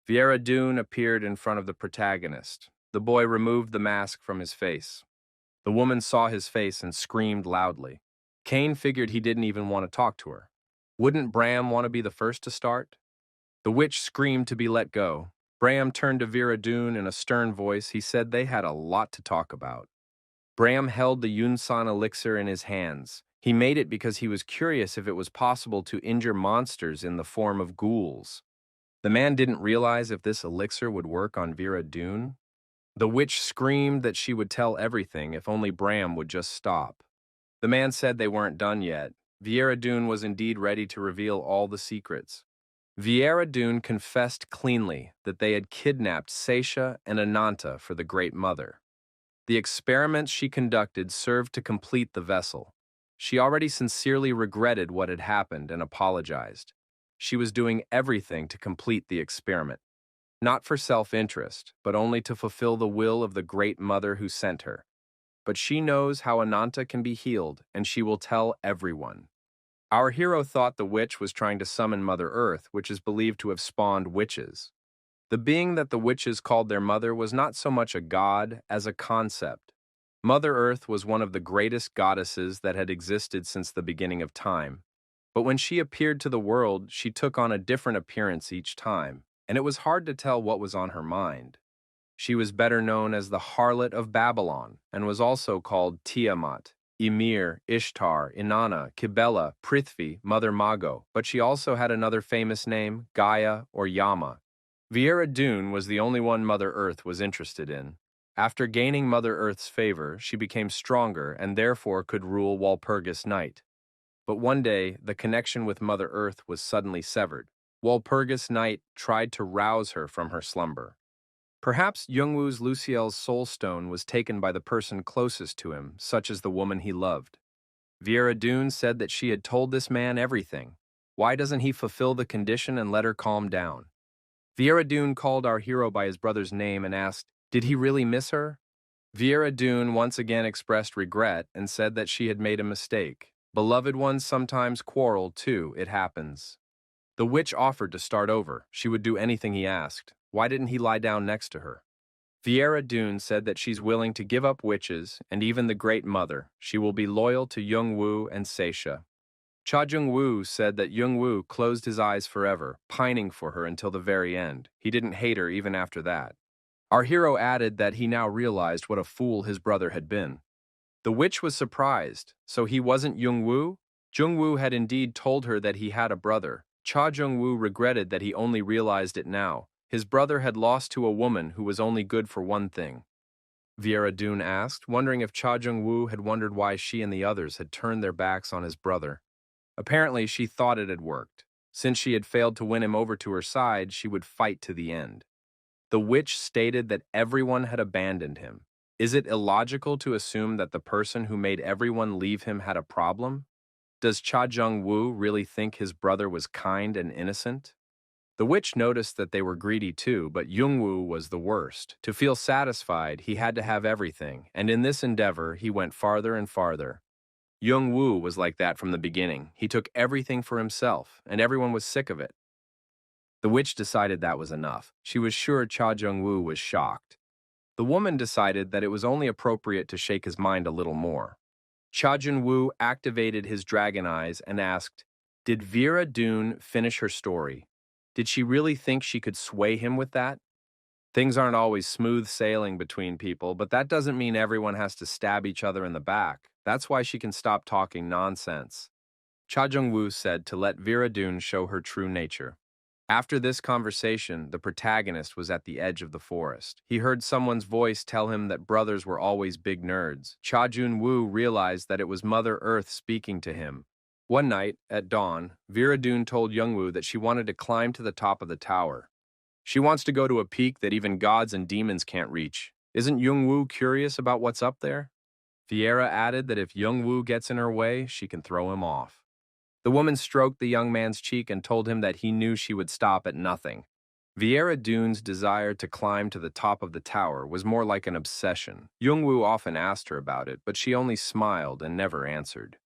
Vieira Dune appeared in front of the protagonist. The boy removed the mask from his face. The woman saw his face and screamed loudly. Kane figured he didn't even want to talk to her. Wouldn't Bram want to be the first to start? The witch screamed to be let go. Bram turned to Vera Dune in a stern voice. He said they had a lot to talk about. Bram held the Yunsan elixir in his hands. He made it because he was curious if it was possible to injure monsters in the form of ghouls. The man didn't realize if this elixir would work on Vera Dune. The witch screamed that she would tell everything if only Bram would just stop. The man said they weren't done yet. Vieira Dune was indeed ready to reveal all the secrets. Vieira Dune confessed cleanly that they had kidnapped Seisha and Ananta for the Great Mother. The experiments she conducted served to complete the vessel. She already sincerely regretted what had happened and apologized. She was doing everything to complete the experiment. Not for self-interest, but only to fulfill the will of the Great Mother who sent her. But she knows how Ananta can be healed, and she will tell everyone. Our hero thought the witch was trying to summon Mother Earth, which is believed to have spawned witches. The being that the witches called their mother was not so much a god as a concept. Mother Earth was one of the greatest goddesses that had existed since the beginning of time. But when she appeared to the world, she took on a different appearance each time, and it was hard to tell what was on her mind. She was better known as the Harlot of Babylon, and was also called Tiamat, Ymir, Ishtar, Inanna, Kibela, Prithvi, Mother Mago, but she also had another famous name, Gaia or Yama. Vieira Dune was the only one Mother Earth was interested in. After gaining Mother Earth's favor, she became stronger and therefore could rule Walpurgis Night. But one day, the connection with Mother Earth was suddenly severed. Walpurgis Night tried to rouse her from her slumber. Perhaps Jungwoo's Luciel's soul stone was taken by the person closest to him, such as the woman he loved. Vieira Dune said that she had told this man everything. Why doesn't he fulfill the condition and let her calm down? Vieira Dune called our hero by his brother's name and asked, did he really miss her? Vieira Dune once again expressed regret and said that she had made a mistake. Beloved ones sometimes quarrel too, it happens. The witch offered to start over. She would do anything he asked. Why didn't he lie down next to her? Vieira Dune said that she's willing to give up witches and even the Great Mother. She will be loyal to Jungwoo and Seisha. Cha Jungwoo said that Jungwoo closed his eyes forever, pining for her until the very end. He didn't hate her even after that. Our hero added that he now realized what a fool his brother had been. The witch was surprised. So he wasn't Jungwoo? Jungwoo had indeed told her that he had a brother. Cha Jungwoo regretted that he only realized it now. His brother had lost to a woman who was only good for one thing. Vieira Dune asked, wondering if Cha Jungwoo had wondered why she and the others had turned their backs on his brother. Apparently, she thought it had worked. Since she had failed to win him over to her side, she would fight to the end. The witch stated that everyone had abandoned him. Is it illogical to assume that the person who made everyone leave him had a problem? Does Cha Jung-woo really think his brother was kind and innocent? The witch noticed that they were greedy too, but Jung-woo was the worst. To feel satisfied, he had to have everything, and in this endeavor, he went farther and farther. Jung-woo was like that from the beginning. He took everything for himself, and everyone was sick of it. The witch decided that was enough. She was sure Cha Jung-woo was shocked. The woman decided that it was only appropriate to shake his mind a little more. Cha Jung-woo activated his dragon eyes and asked, did Vieira Dune finish her story? Did she really think she could sway him with that? Things aren't always smooth sailing between people, but that doesn't mean everyone has to stab each other in the back. That's why she can stop talking nonsense. Cha Jung-woo said to let Vieira Dune show her true nature. After this conversation, the protagonist was at the edge of the forest. He heard someone's voice tell him that brothers were always big nerds. Cha Jun-woo realized that it was Mother Earth speaking to him. One night, at dawn, Vieira Dune told Jung-woo that she wanted to climb to the top of the tower. She wants to go to a peak that even gods and demons can't reach. Isn't Jung-woo curious about what's up there? Vieira added that if Jung-woo gets in her way, she can throw him off. The woman stroked the young man's cheek and told him that he knew she would stop at nothing. Viera Dune's desire to climb to the top of the tower was more like an obsession. Jungwoo often asked her about it, but she only smiled and never answered.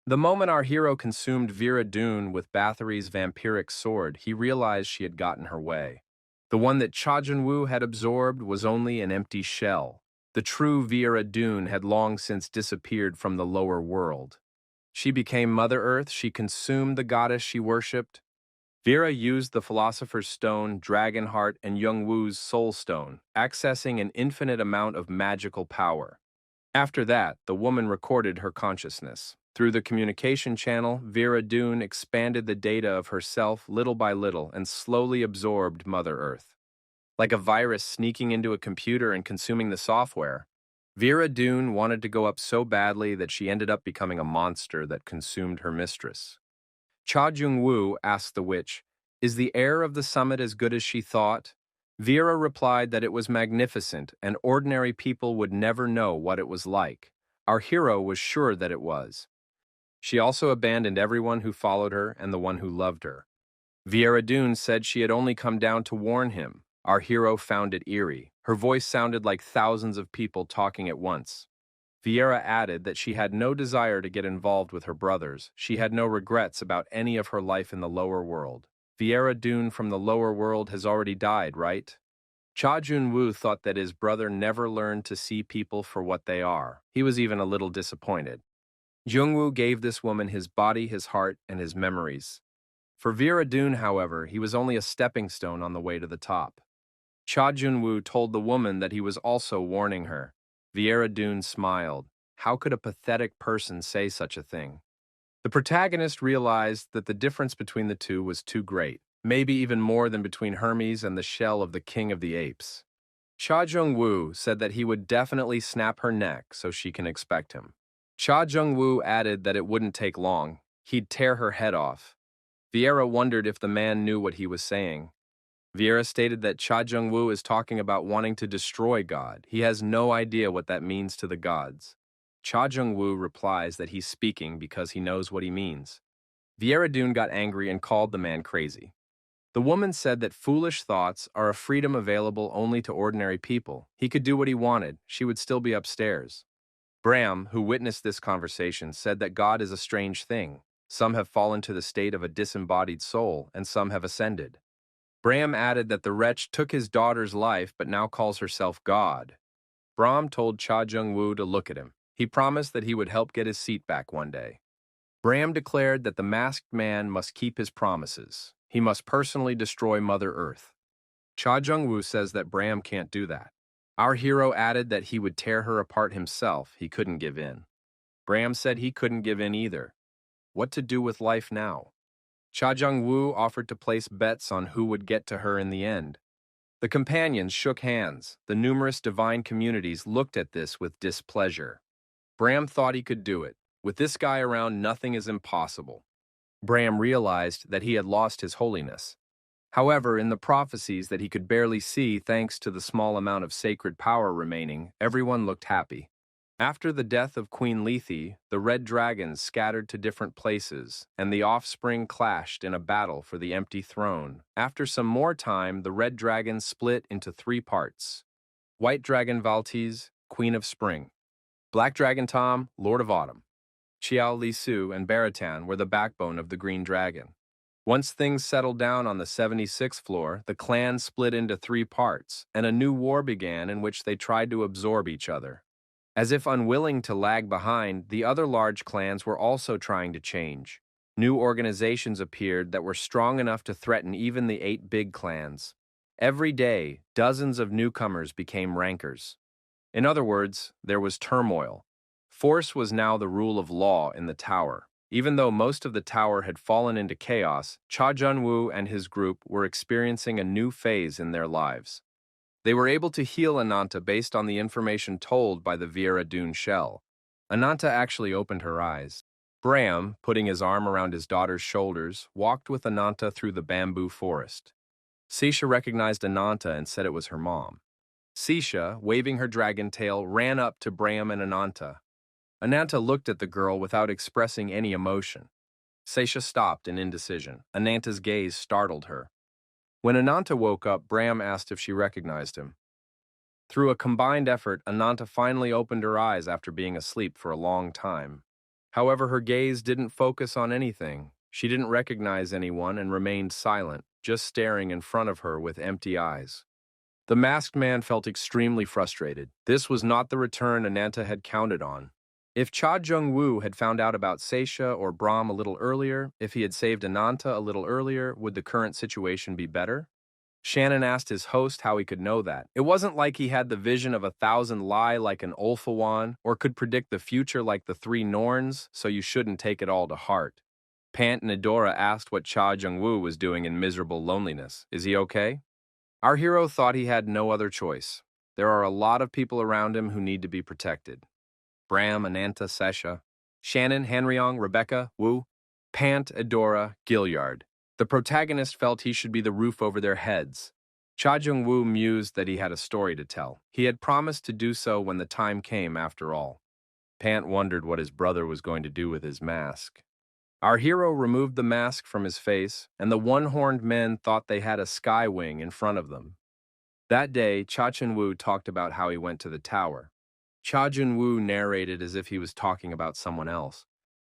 The moment our hero consumed Vera Dune with Bathory's vampiric sword, he realized she had gotten her way. The one that Cha Jun-woo had absorbed was only an empty shell. The true Vera Dune had long since disappeared from the lower world. She became Mother Earth, she consumed the goddess she worshipped. Vera used the Philosopher's Stone, Dragonheart, and Jungwoo's Soul Stone, accessing an infinite amount of magical power. After that, the woman recorded her consciousness. Through the communication channel, Vera Dune expanded the data of herself little by little and slowly absorbed Mother Earth. Like a virus sneaking into a computer and consuming the software, Vera Dune wanted to go up so badly that she ended up becoming a monster that consumed her mistress. Cha Jung-woo asked the witch, "Is the air of the summit as good as she thought?" Vera replied that it was magnificent and ordinary people would never know what it was like. Our hero was sure that it was. She also abandoned everyone who followed her and the one who loved her. Vera Dune said she had only come down to warn him. Our hero found it eerie. Her voice sounded like thousands of people talking at once. Vieira added that she had no desire to get involved with her brothers. She had no regrets about any of her life in the lower world. Vieira Dune from the lower world has already died, right? Cha Jun-woo thought that his brother never learned to see people for what they are. He was even a little disappointed. Jungwoo gave this woman his body, his heart, and his memories. For Vera Dune, however, he was only a stepping stone on the way to the top. Cha Jun-woo told the woman that he was also warning her. Viera Dune smiled. How could a pathetic person say such a thing? The protagonist realized that the difference between the two was too great, maybe even more than between Hermes and the shell of the king of the apes. Cha Jung-woo said that he would definitely snap her neck so she can expect him. Cha Jung-woo added that it wouldn't take long. He'd tear her head off. Viera wondered if the man knew what he was saying. Viera stated that Cha Jung-woo is talking about wanting to destroy God. He has no idea what that means to the gods. Cha Jung-woo replies that he's speaking because he knows what he means. Viera Dune got angry and called the man crazy. The woman said that foolish thoughts are a freedom available only to ordinary people. He could do what he wanted. She would still be upstairs. Bram, who witnessed this conversation, said that God is a strange thing. Some have fallen to the state of a disembodied soul, and some have ascended. Bram added that the wretch took his daughter's life but now calls herself God. Bram told Cha Jung-woo to look at him. He promised that he would help get his seat back one day. Bram declared that the masked man must keep his promises. He must personally destroy Mother Earth. Cha Jung-woo says that Bram can't do that. Our hero added that he would tear her apart himself. He couldn't give in. Bram said he couldn't give in either. What to do with life now? Cha Jung-woo offered to place bets on who would get to her in the end. The companions shook hands. The numerous divine communities looked at this with displeasure. Bram thought he could do it. With this guy around, nothing is impossible. Bram realized that he had lost his holiness. However, in the prophecies that he could barely see thanks to the small amount of sacred power remaining, everyone looked happy. After the death of Queen Lethe, the red dragons scattered to different places, and the offspring clashed in a battle for the empty throne. After some more time, the red dragons split into 3 parts. White dragon Valtiz, Queen of Spring. Black dragon Tom, Lord of Autumn. Xiao Lisu and Baratan were the backbone of the green dragon. Once things settled down on the 76th floor, the clan split into 3 parts, and a new war began in which they tried to absorb each other. As if unwilling to lag behind, the other large clans were also trying to change. New organizations appeared that were strong enough to threaten even the 8 big clans. Every day, dozens of newcomers became rankers. In other words, there was turmoil. Force was now the rule of law in the tower. Even though most of the tower had fallen into chaos, Cha Jun-woo and his group were experiencing a new phase in their lives. They were able to heal Ananta based on the information told by the Viera Dune shell. Ananta actually opened her eyes. Bram, putting his arm around his daughter's shoulders, walked with Ananta through the bamboo forest. Sisha recognized Ananta and said it was her mom. Sisha, waving her dragon tail, ran up to Bram and Ananta. Ananta looked at the girl without expressing any emotion. Sisha stopped in indecision. Ananta's gaze startled her. When Ananta woke up, Bram asked if she recognized him. Through a combined effort, Ananta finally opened her eyes after being asleep for a long time. However, her gaze didn't focus on anything. She didn't recognize anyone and remained silent, just staring in front of her with empty eyes. The masked man felt extremely frustrated. This was not the return Ananta had counted on. If Cha Jung-woo had found out about Seisha or Brahm a little earlier, if he had saved Ananta a little earlier, would the current situation be better? Shannon asked his host how he could know that. It wasn't like he had the vision of 1,000 lie like an Olfawan, or could predict the future like the three Norns, so you shouldn't take it all to heart. Pant and Adora asked what Cha Jung-woo was doing in miserable loneliness. Is he okay? Our hero thought he had no other choice. There are a lot of people around him who need to be protected. Bram, Ananta, Sesha, Shannon, Hanryong, Rebecca, Wu, Pant, Adora, Gilliard. The protagonist felt he should be the roof over their heads. Cha Jung-woo mused that he had a story to tell. He had promised to do so when the time came, after all. Pant wondered what his brother was going to do with his mask. Our hero removed the mask from his face, and the one-horned men thought they had a sky wing in front of them. That day, Cha Chun-woo talked about how he went to the tower. Cha Jun-woo narrated as if he was talking about someone else.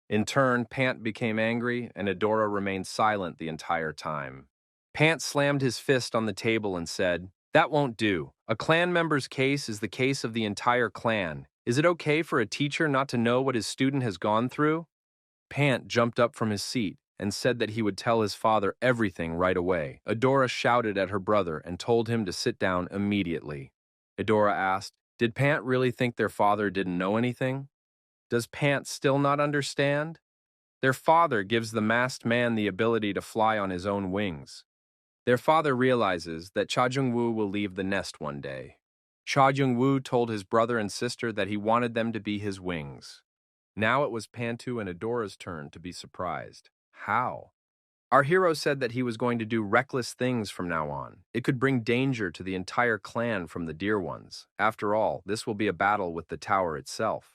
In turn, Pant became angry, and Adora remained silent the entire time. Pant slammed his fist on the table and said, "That won't do. A clan member's case is the case of the entire clan. Is it okay for a teacher not to know what his student has gone through?" Pant jumped up from his seat and said that he would tell his father everything right away. Adora shouted at her brother and told him to sit down immediately. Adora asked, "Did Pant really think their father didn't know anything? Does Pant still not understand? Their father gives the masked man the ability to fly on his own wings. Their father realizes that Cha Jung-woo will leave the nest one day. Cha Jung-woo told his brother and sister that he wanted them to be his wings." Now it was Pantu and Adora's turn to be surprised. How? Our hero said that he was going to do reckless things from now on. It could bring danger to the entire clan from the dear ones. After all, this will be a battle with the tower itself.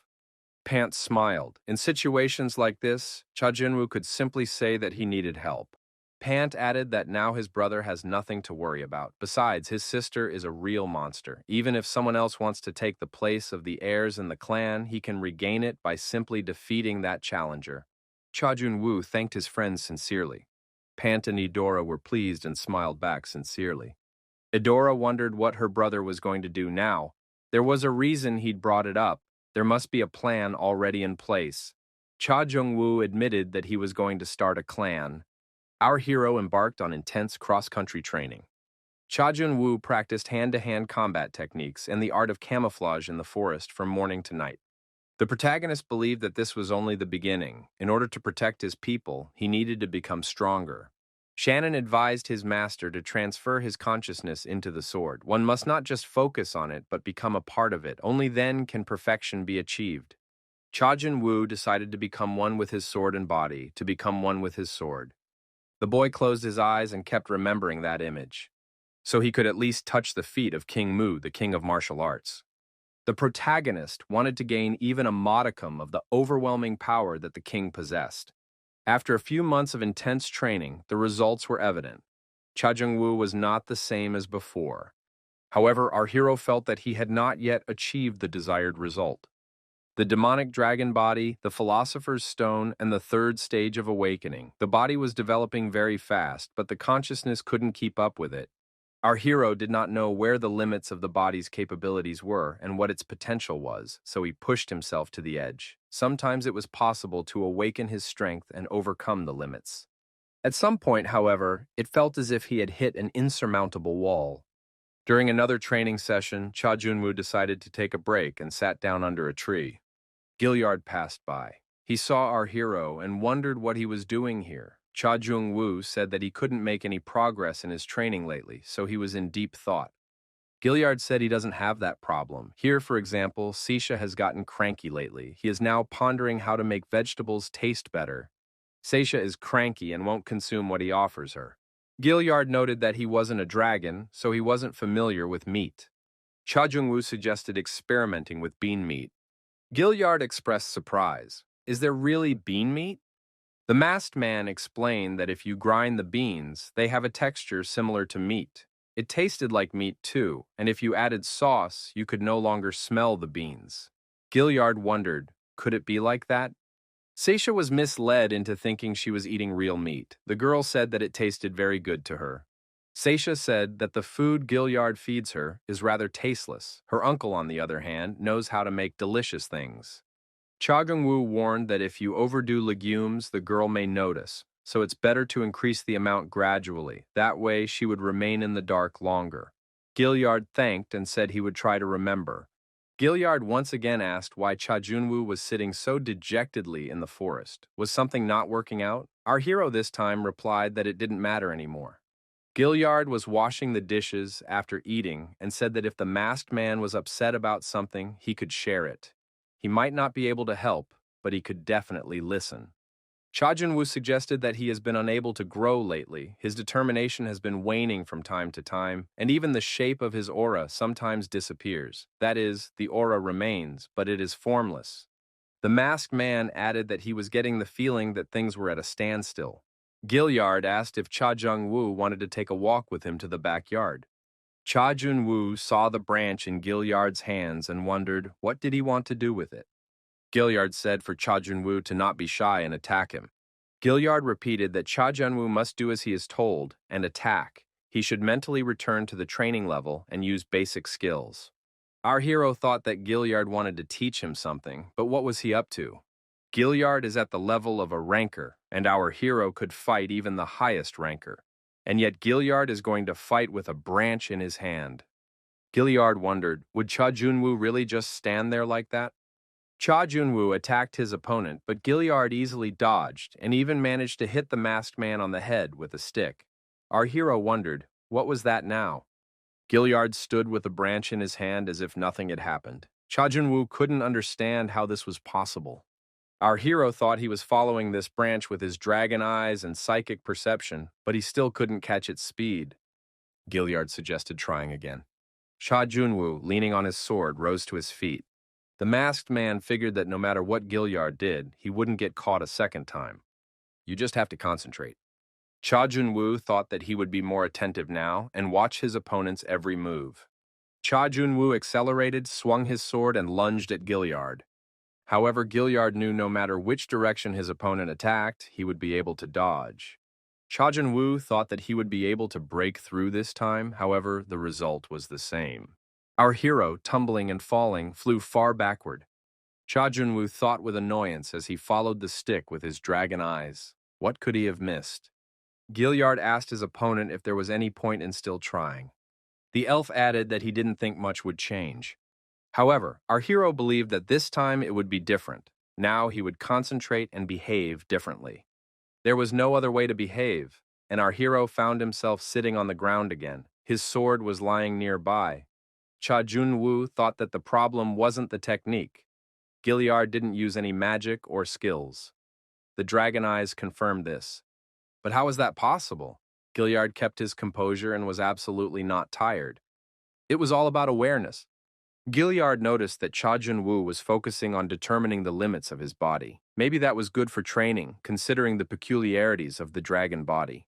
Pant smiled. In situations like this, Cha Jun-woo could simply say that he needed help. Pant added that now his brother has nothing to worry about. Besides, his sister is a real monster. Even if someone else wants to take the place of the heirs in the clan, he can regain it by simply defeating that challenger. Cha Jun-woo thanked his friends sincerely. Pant and Eudora were pleased and smiled back sincerely. Eudora wondered what her brother was going to do now. There was a reason he'd brought it up. There must be a plan already in place. Cha Jung-woo admitted that he was going to start a clan. Our hero embarked on intense cross-country training. Cha Jun-woo practiced hand-to-hand combat techniques and the art of camouflage in the forest from morning to night. The protagonist believed that this was only the beginning. In order to protect his people, he needed to become stronger. Shannon advised his master to transfer his consciousness into the sword. One must not just focus on it, but become a part of it. Only then can perfection be achieved. Cha Jun-woo decided to become one with his sword and body, to become one with his sword. The boy closed his eyes and kept remembering that image, so he could at least touch the feet of King Mu, the king of martial arts. The protagonist wanted to gain even a modicum of the overwhelming power that the king possessed. After a few months of intense training, the results were evident. Cha Jung-woo was not the same as before. However, our hero felt that he had not yet achieved the desired result. The demonic dragon body, the philosopher's stone, and the third stage of awakening. The body was developing very fast, but the consciousness couldn't keep up with it. Our hero did not know where the limits of the body's capabilities were and what its potential was, so he pushed himself to the edge. Sometimes it was possible to awaken his strength and overcome the limits. At some point, however, it felt as if he had hit an insurmountable wall. During another training session, Cha Jun-woo decided to take a break and sat down under a tree. Gilliard passed by. He saw our hero and wondered what he was doing here. Cha Jung-woo said that he couldn't make any progress in his training lately, so he was in deep thought. Gilliard said he doesn't have that problem. Here, for example, Seisha has gotten cranky lately. He is now pondering how to make vegetables taste better. Seisha is cranky and won't consume what he offers her. Gilliard noted that he wasn't a dragon, so he wasn't familiar with meat. Cha Jung-woo suggested experimenting with bean meat. Gilliard expressed surprise. Is there really bean meat? The masked man explained that if you grind the beans, they have a texture similar to meat. It tasted like meat too, and if you added sauce, you could no longer smell the beans. Gilliard wondered, could it be like that? Seisha was misled into thinking she was eating real meat. The girl said that it tasted very good to her. Seisha said that the food Gilliard feeds her is rather tasteless. Her uncle, on the other hand, knows how to make delicious things. Cha Gung-woo warned that if you overdo legumes, the girl may notice, so it's better to increase the amount gradually. That way, she would remain in the dark longer. Gilliard thanked and said he would try to remember. Gilliard once again asked why Cha Junwoo was sitting so dejectedly in the forest. Was something not working out? Our hero this time replied that it didn't matter anymore. Gilliard was washing the dishes after eating and said that if the masked man was upset about something, he could share it. He might not be able to help, but he could definitely listen. Cha Junwoo suggested that he has been unable to grow lately. His determination has been waning from time to time, and even the shape of his aura sometimes disappears. That is, the aura remains, but it is formless. The masked man added that he was getting the feeling that things were at a standstill. Gilliard asked if Cha Jung-woo wanted to take a walk with him to the backyard. Cha Jun-woo saw the branch in Gilliard's hands and wondered what did he want to do with it. Gilliard said for Cha Jun-woo to not be shy and attack him. Gilliard repeated that Cha Jun-woo must do as he is told and attack. He should mentally return to the training level and use basic skills. Our hero thought that Gilliard wanted to teach him something, but what was he up to? Gilliard is at the level of a ranker, and our hero could fight even the highest ranker. And yet Gilliard is going to fight with a branch in his hand. Gilliard wondered, would Cha Jun-woo really just stand there like that? Cha Jun-woo attacked his opponent, but Gilliard easily dodged and even managed to hit the masked man on the head with a stick. Our hero wondered, what was that now? Gilliard stood with a branch in his hand as if nothing had happened. Cha Jun-woo couldn't understand how this was possible. Our hero thought he was following this branch with his dragon eyes and psychic perception, but he still couldn't catch its speed. Gilliard suggested trying again. Cha Jun-woo, leaning on his sword, rose to his feet. The masked man figured that no matter what Gilliard did, he wouldn't get caught a second time. You just have to concentrate. Cha Jun-woo thought that he would be more attentive now and watch his opponent's every move. Cha Jun-woo accelerated, swung his sword, and lunged at Gilliard. However, Gilliard knew no matter which direction his opponent attacked, he would be able to dodge. Cha Jun-woo thought that he would be able to break through this time, however, the result was the same. Our hero, tumbling and falling, flew far backward. Cha Jun-woo thought with annoyance as he followed the stick with his dragon eyes. What could he have missed? Gilliard asked his opponent if there was any point in still trying. The elf added that he didn't think much would change. However, our hero believed that this time it would be different. Now he would concentrate and behave differently. There was no other way to behave, and our hero found himself sitting on the ground again. His sword was lying nearby. Cha Jun-woo thought that the problem wasn't the technique. Gilliard didn't use any magic or skills. The dragon eyes confirmed this. But how was that possible? Gilliard kept his composure and was absolutely not tired. It was all about awareness. Gilliard noticed that Cha Jun-woo was focusing on determining the limits of his body. Maybe that was good for training, considering the peculiarities of the dragon body.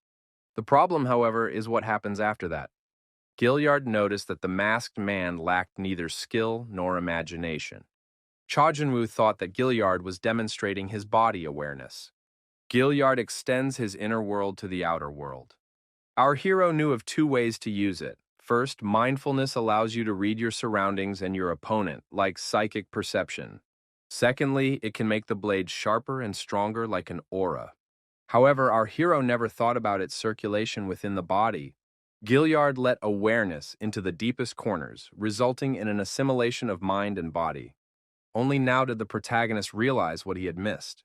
The problem, however, is what happens after that. Gilliard noticed that the masked man lacked neither skill nor imagination. Cha Jun-woo thought that Gilliard was demonstrating his body awareness. Gilliard extends his inner world to the outer world. Our hero knew of two ways to use it. First, mindfulness allows you to read your surroundings and your opponent, like psychic perception. Secondly, it can make the blade sharper and stronger like an aura. However, our hero never thought about its circulation within the body. Gilliard let awareness into the deepest corners, resulting in an assimilation of mind and body. Only now did the protagonist realize what he had missed.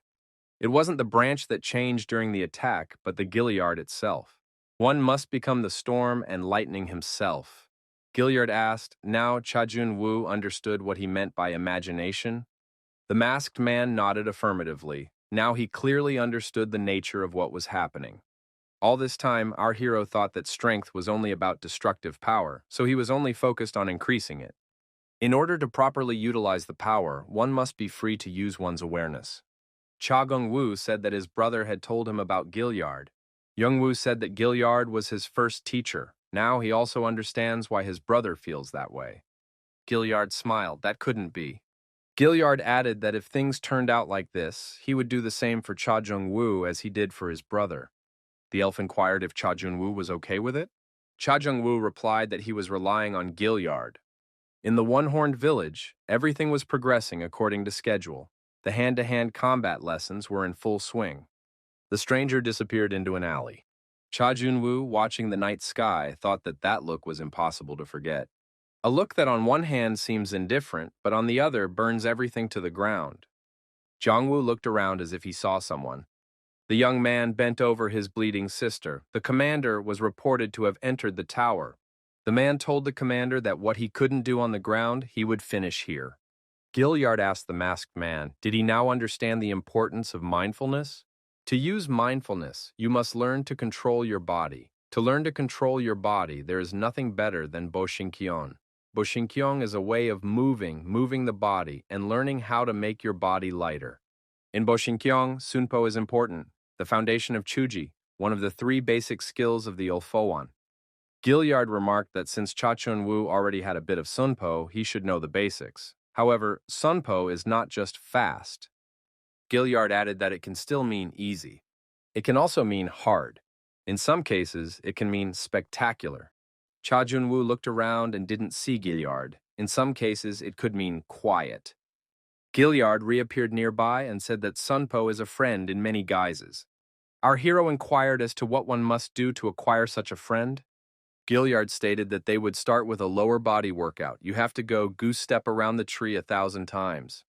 It wasn't the branch that changed during the attack, but the Gilliard itself. One must become the storm and lightning himself. Gilliard asked. Now Cha Jun-woo understood what he meant by imagination. The masked man nodded affirmatively. Now he clearly understood the nature of what was happening. All this time, our hero thought that strength was only about destructive power, so he was only focused on increasing it. In order to properly utilize the power, one must be free to use one's awareness. Cha Gung-woo said that his brother had told him about Gilyard. Young-woo said that Gilyard was his first teacher. Now he also understands why his brother feels that way. Gilyard smiled. That couldn't be. Gilyard added that if things turned out like this, he would do the same for Cha Jung-woo as he did for his brother. The elf inquired if Cha Jung-woo was okay with it. Cha Jung-woo replied that he was relying on Gilyard. In the one-horned village, everything was progressing according to schedule. The hand-to-hand combat lessons were in full swing. The stranger disappeared into an alley. Cha Jun-woo, watching the night sky, thought that that look was impossible to forget. A look that on one hand seems indifferent, but on the other burns everything to the ground. Jong-woo looked around as if he saw someone. The young man bent over his bleeding sister. The commander was reported to have entered the tower. The man told the commander that what he couldn't do on the ground, he would finish here. Gilyard asked the masked man, did he now understand the importance of mindfulness? To use mindfulness, you must learn to control your body. To learn to control your body, there is nothing better than Boshinkyon. Boshinkyon is a way of moving the body, and learning how to make your body lighter. In Boshinkyon, Sunpo is important, the foundation of Chuji, one of the 3 basic skills of the Ulfowan. Gilyard remarked that since Cha Chun-woo already had a bit of Sunpo, he should know the basics. However, Sunpo is not just fast. Gilyard added that it can still mean easy. It can also mean hard. In some cases, it can mean spectacular. Cha Jun-woo looked around and didn't see Gilyard. In some cases, it could mean quiet. Gilyard reappeared nearby and said that Sunpo is a friend in many guises. Our hero inquired as to what one must do to acquire such a friend. Gilyard stated that they would start with a lower body workout. You have to go goose step around the tree 1,000 times.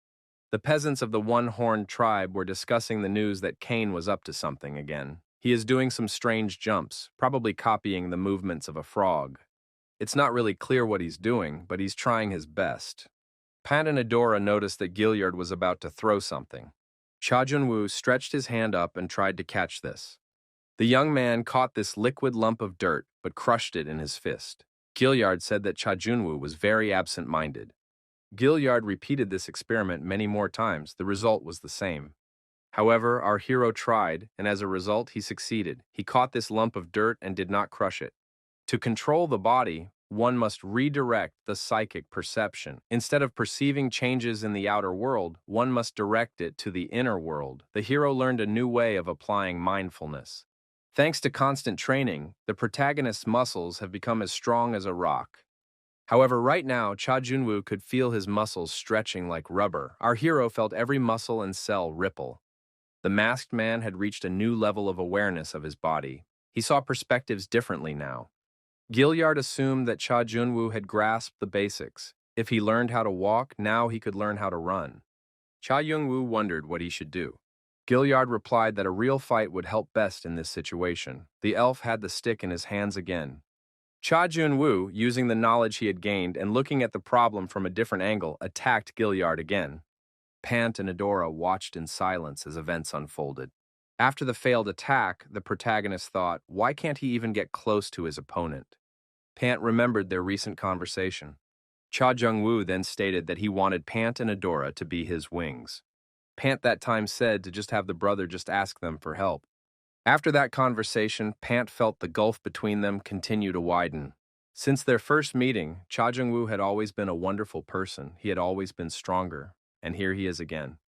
The peasants of the one-horned tribe were discussing the news that Cain was up to something again. He is doing some strange jumps, probably copying the movements of a frog. It's not really clear what he's doing, but he's trying his best. Pant and Adora noticed that Gilyard was about to throw something. Cha Jun-woo stretched his hand up and tried to catch this. The young man caught this liquid lump of dirt, but crushed it in his fist. Gilyard said that Cha Jun-woo was very absent-minded. Gilyard repeated this experiment many more times. The result was the same. However, our hero tried, and as a result, he succeeded. He caught this lump of dirt and did not crush it. To control the body, one must redirect the psychic perception. Instead of perceiving changes in the outer world, one must direct it to the inner world. The hero learned a new way of applying mindfulness. Thanks to constant training, the protagonist's muscles have become as strong as a rock. However, right now, Cha Jun-woo could feel his muscles stretching like rubber. Our hero felt every muscle and cell ripple. The masked man had reached a new level of awareness of his body. He saw perspectives differently now. Gilyard assumed that Cha Jun-woo had grasped the basics. If he learned how to walk, now he could learn how to run. Cha Jung-woo wondered what he should do. Gilyard replied that a real fight would help best in this situation. The elf had the stick in his hands again. Cha Jun-woo, using the knowledge he had gained and looking at the problem from a different angle, attacked Gilyard again. Pant and Adora watched in silence as events unfolded. After the failed attack, the protagonist thought, why can't he even get close to his opponent? Pant remembered their recent conversation. Cha Jung-woo then stated that he wanted Pant and Adora to be his wings. Pant that time said to just have the brother just ask them for help. After that conversation, Pant felt the gulf between them continue to widen. Since their first meeting, Cha Jung-woo had always been a wonderful person. He had always been stronger, and here he is again.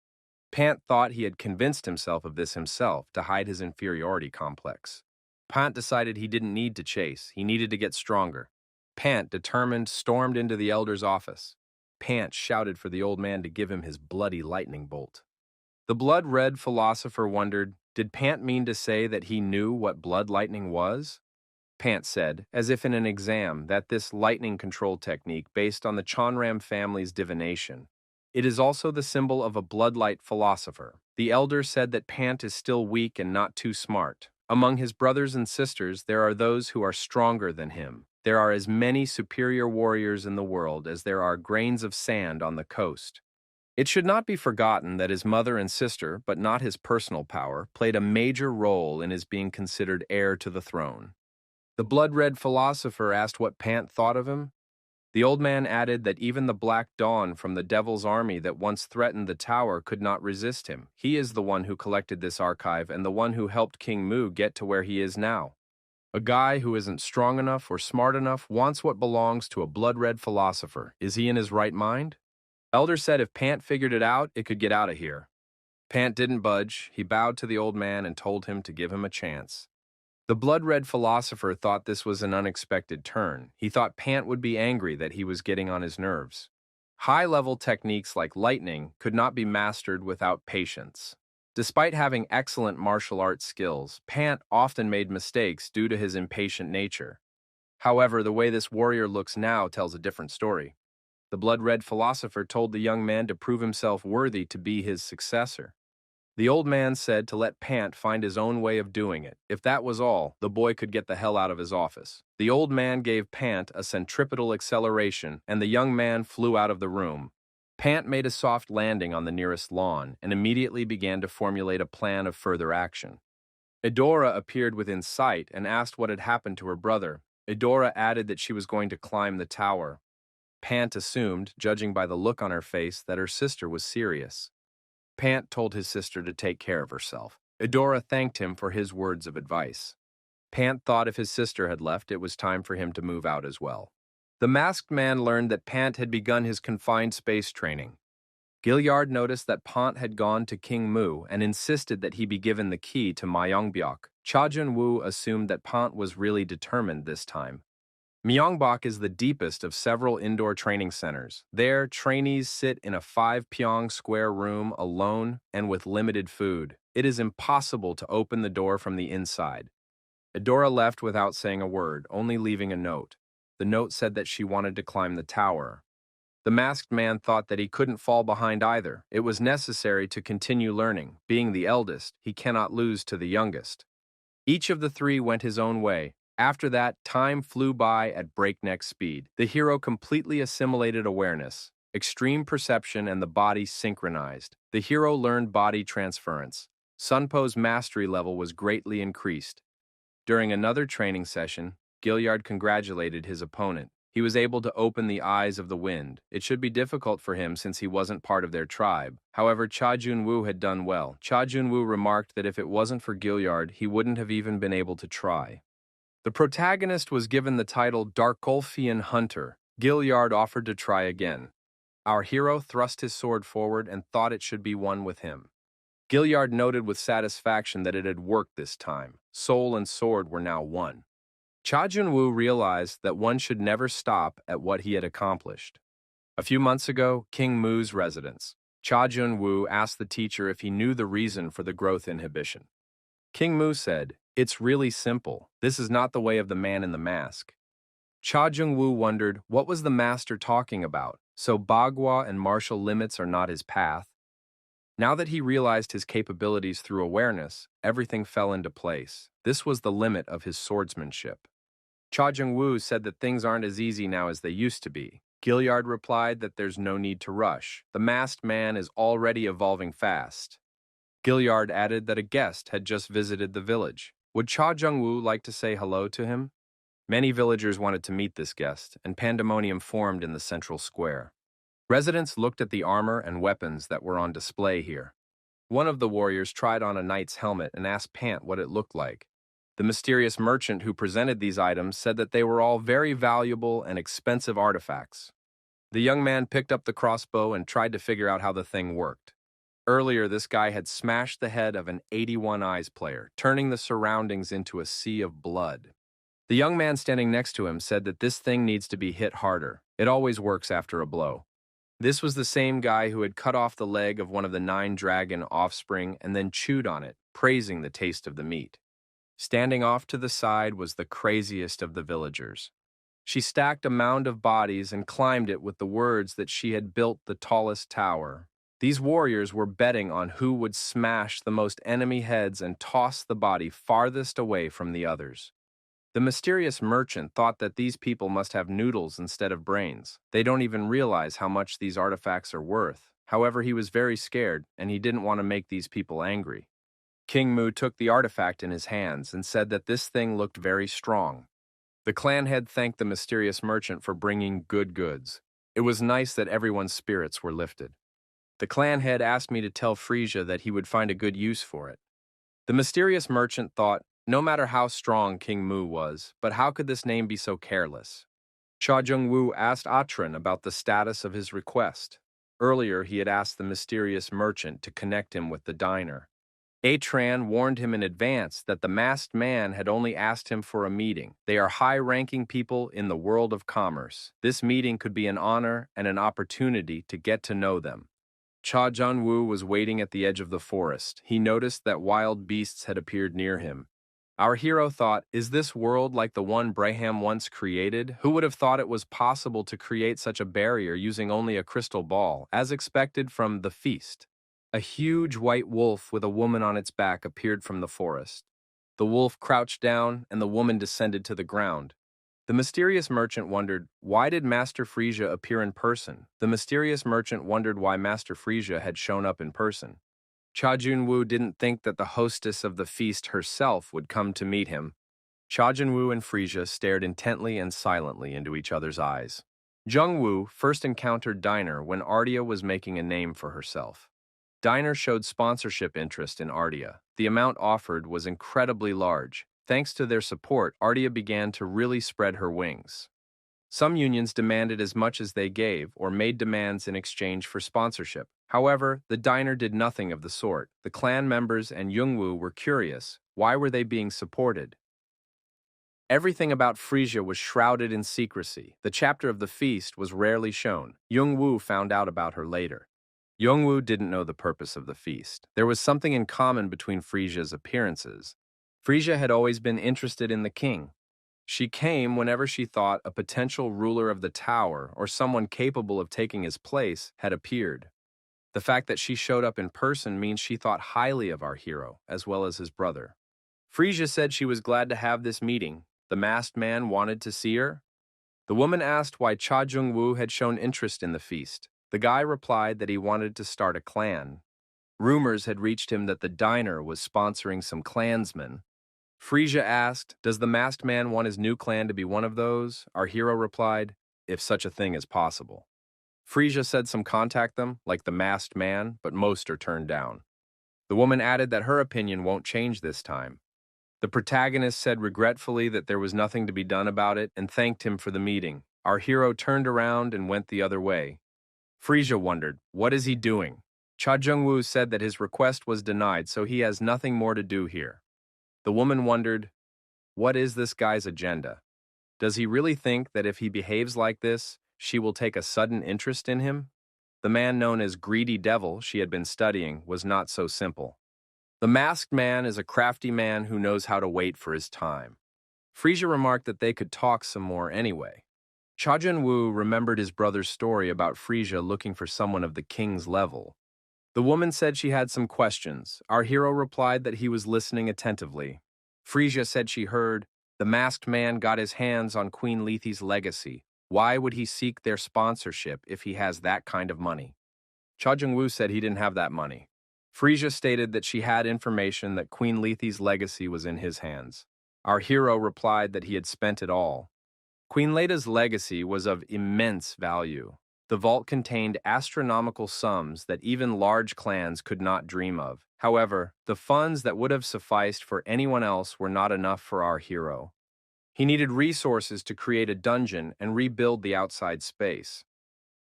Pant thought he had convinced himself of this himself to hide his inferiority complex. Pant decided he didn't need to chase. He needed to get stronger. Pant, determined, stormed into the elder's office. Pant shouted for the old man to give him his bloody lightning bolt. The blood-red philosopher wondered, did Pant mean to say that he knew what blood lightning was? Pant said, as if in an exam, that this lightning control technique based on the Chonram family's divination. It is also the symbol of a bloodlight philosopher. The elder said that Pant is still weak and not too smart. Among his brothers and sisters, there are those who are stronger than him. There are as many superior warriors in the world as there are grains of sand on the coast. It should not be forgotten that his mother and sister, but not his personal power, played a major role in his being considered heir to the throne. The blood-red philosopher asked what Pant thought of him. The old man added that even the Black Dawn from the Devil's army that once threatened the tower could not resist him. He is the one who collected this archive and the one who helped King Mu get to where he is now. A guy who isn't strong enough or smart enough wants what belongs to a blood-red philosopher. Is he in his right mind? Elder said if Pant figured it out, it could get out of here. Pant didn't budge. He bowed to the old man and told him to give him a chance. The blood-red philosopher thought this was an unexpected turn. He thought Pant would be angry that he was getting on his nerves. High-level techniques like lightning could not be mastered without patience. Despite having excellent martial arts skills, Pant often made mistakes due to his impatient nature. However, the way this warrior looks now tells a different story. The blood-red philosopher told the young man to prove himself worthy to be his successor. The old man said to let Pant find his own way of doing it. If that was all, the boy could get the hell out of his office. The old man gave Pant a centripetal acceleration, and the young man flew out of the room. Pant made a soft landing on the nearest lawn and immediately began to formulate a plan of further action. Edora appeared within sight and asked what had happened to her brother. Edora added that she was going to climb the tower. Pant assumed, judging by the look on her face, that her sister was serious. Pant told his sister to take care of herself. Edora thanked him for his words of advice. Pant thought if his sister had left, it was time for him to move out as well. The masked man learned that Pant had begun his confined space training. Gilliard noticed that Pant had gone to King Mu and insisted that he be given the key to Myeongbok. Cha Jun-woo assumed that Pant was really determined this time. Myeongbok is the deepest of several indoor training centers. There, trainees sit in a 5-pyong square room alone and with limited food. It is impossible to open the door from the inside. Edora left without saying a word, only leaving a note. The note said that she wanted to climb the tower. The masked man thought that he couldn't fall behind either. It was necessary to continue learning. Being the eldest, he cannot lose to the youngest. Each of the three went his own way. After that, time flew by at breakneck speed. The hero completely assimilated awareness, extreme perception, and the body synchronized. The hero learned body transference. Sunpo's mastery level was greatly increased. During another training session, Gilliard congratulated his opponent. He was able to open the eyes of the wind. It should be difficult for him since he wasn't part of their tribe. However, Cha Jun-woo had done well. Cha Jun-woo remarked that if it wasn't for Gilliard, he wouldn't have even been able to try. The protagonist was given the title Darkolfian Hunter. Gilliard offered to try again. Our hero thrust his sword forward and thought it should be one with him. Gilliard noted with satisfaction that it had worked this time. Soul and sword were now one. Cha Jun-woo realized that one should never stop at what he had accomplished. A few months ago, King Mu's residence. Cha Jun-woo asked the teacher if he knew the reason for the growth inhibition. King Mu said, "It's really simple. This is not the way of the man in the mask." Cha Jung-woo wondered, what was the master talking about? So Bagua and martial limits are not his path? Now that he realized his capabilities through awareness, everything fell into place. This was the limit of his swordsmanship. Cha Jung-woo said that things aren't as easy now as they used to be. Gilliard replied that there's no need to rush. The masked man is already evolving fast. Gilliard added that a guest had just visited the village. Would Cha Jung-woo like to say hello to him? Many villagers wanted to meet this guest, and pandemonium formed in the central square. Residents looked at the armor and weapons that were on display here. One of the warriors tried on a knight's helmet and asked Pant what it looked like. The mysterious merchant who presented these items said that they were all very valuable and expensive artifacts. The young man picked up the crossbow and tried to figure out how the thing worked. Earlier, this guy had smashed the head of an 81 Eyes player, turning the surroundings into a sea of blood. The young man standing next to him said that this thing needs to be hit harder. It always works after a blow. This was the same guy who had cut off the leg of one of the 9 dragon offspring and then chewed on it, praising the taste of the meat. Standing off to the side was the craziest of the villagers. She stacked a mound of bodies and climbed it with the words that she had built the tallest tower. These warriors were betting on who would smash the most enemy heads and toss the body farthest away from the others. The mysterious merchant thought that these people must have noodles instead of brains. They don't even realize how much these artifacts are worth. However, he was very scared, and he didn't want to make these people angry. King Mu took the artifact in his hands and said that this thing looked very strong. The clan head thanked the mysterious merchant for bringing good goods. It was nice that everyone's spirits were lifted. The clan head asked me to tell Frisia that he would find a good use for it. The mysterious merchant thought, no matter how strong King Mu was, but how could this name be so careless? Cha Jung-woo asked Atran about the status of his request. Earlier, he had asked the mysterious merchant to connect him with the diner. Atran warned him in advance that the masked man had only asked him for a meeting. They are high-ranking people in the world of commerce. This meeting could be an honor and an opportunity to get to know them. Cha Jun-woo was waiting at the edge of the forest. He noticed that wild beasts had appeared near him. Our hero thought, is this world like the one Braham once created? Who would have thought it was possible to create such a barrier using only a crystal ball, as expected from the feast? A huge white wolf with a woman on its back appeared from the forest. The wolf crouched down, and the woman descended to the ground. The mysterious merchant wondered, why did Master Frisia appear in person? The mysterious merchant wondered why Master Frisia had shown up in person. Cha Jun-woo didn't think that the hostess of the feast herself would come to meet him. Cha Jun-woo and Frisia stared intently and silently into each other's eyes. Jung-woo first encountered Diner when Ardia was making a name for herself. Diner showed sponsorship interest in Ardia. The amount offered was incredibly large. Thanks to their support, Ardia began to really spread her wings. Some unions demanded as much as they gave or made demands in exchange for sponsorship. However, the diner did nothing of the sort. The clan members and Jung-woo were curious. Why were they being supported? Everything about Frisia was shrouded in secrecy. The chapter of the feast was rarely shown. Jung-woo found out about her later. Jung-woo didn't know the purpose of the feast. There was something in common between Frisia's appearances. Frisia had always been interested in the king. She came whenever she thought a potential ruler of the tower or someone capable of taking his place had appeared. The fact that she showed up in person means she thought highly of our hero, as well as his brother. Frisia said she was glad to have this meeting. The masked man wanted to see her. The woman asked why Cha Jung-woo had shown interest in the feast. The guy replied that he wanted to start a clan. Rumors had reached him that the diner was sponsoring some clansmen. Frisia asked, does the masked man want his new clan to be one of those? Our hero replied, if such a thing is possible. Frisia said some contact them, like the masked man, but most are turned down. The woman added that her opinion won't change this time. The protagonist said regretfully that there was nothing to be done about it and thanked him for the meeting. Our hero turned around and went the other way. Frisia wondered, what is he doing? Cha Jung-woo said that his request was denied, so he has nothing more to do here. The woman wondered, what is this guy's agenda? Does he really think that if he behaves like this, she will take a sudden interest in him? The man known as Greedy Devil she had been studying was not so simple. The masked man is a crafty man who knows how to wait for his time. Frisia remarked that they could talk some more anyway. Cha Jun-woo remembered his brother's story about Frisia looking for someone of the king's level. The woman said she had some questions. Our hero replied that he was listening attentively. Frisia said she heard, the masked man got his hands on Queen Lethe's legacy. Why would he seek their sponsorship if he has that kind of money? Cha Jung-woo said he didn't have that money. Frisia stated that she had information that Queen Lethe's legacy was in his hands. Our hero replied that he had spent it all. Queen Lethe's legacy was of immense value. The vault contained astronomical sums that even large clans could not dream of. However, the funds that would have sufficed for anyone else were not enough for our hero. He needed resources to create a dungeon and rebuild the outside space.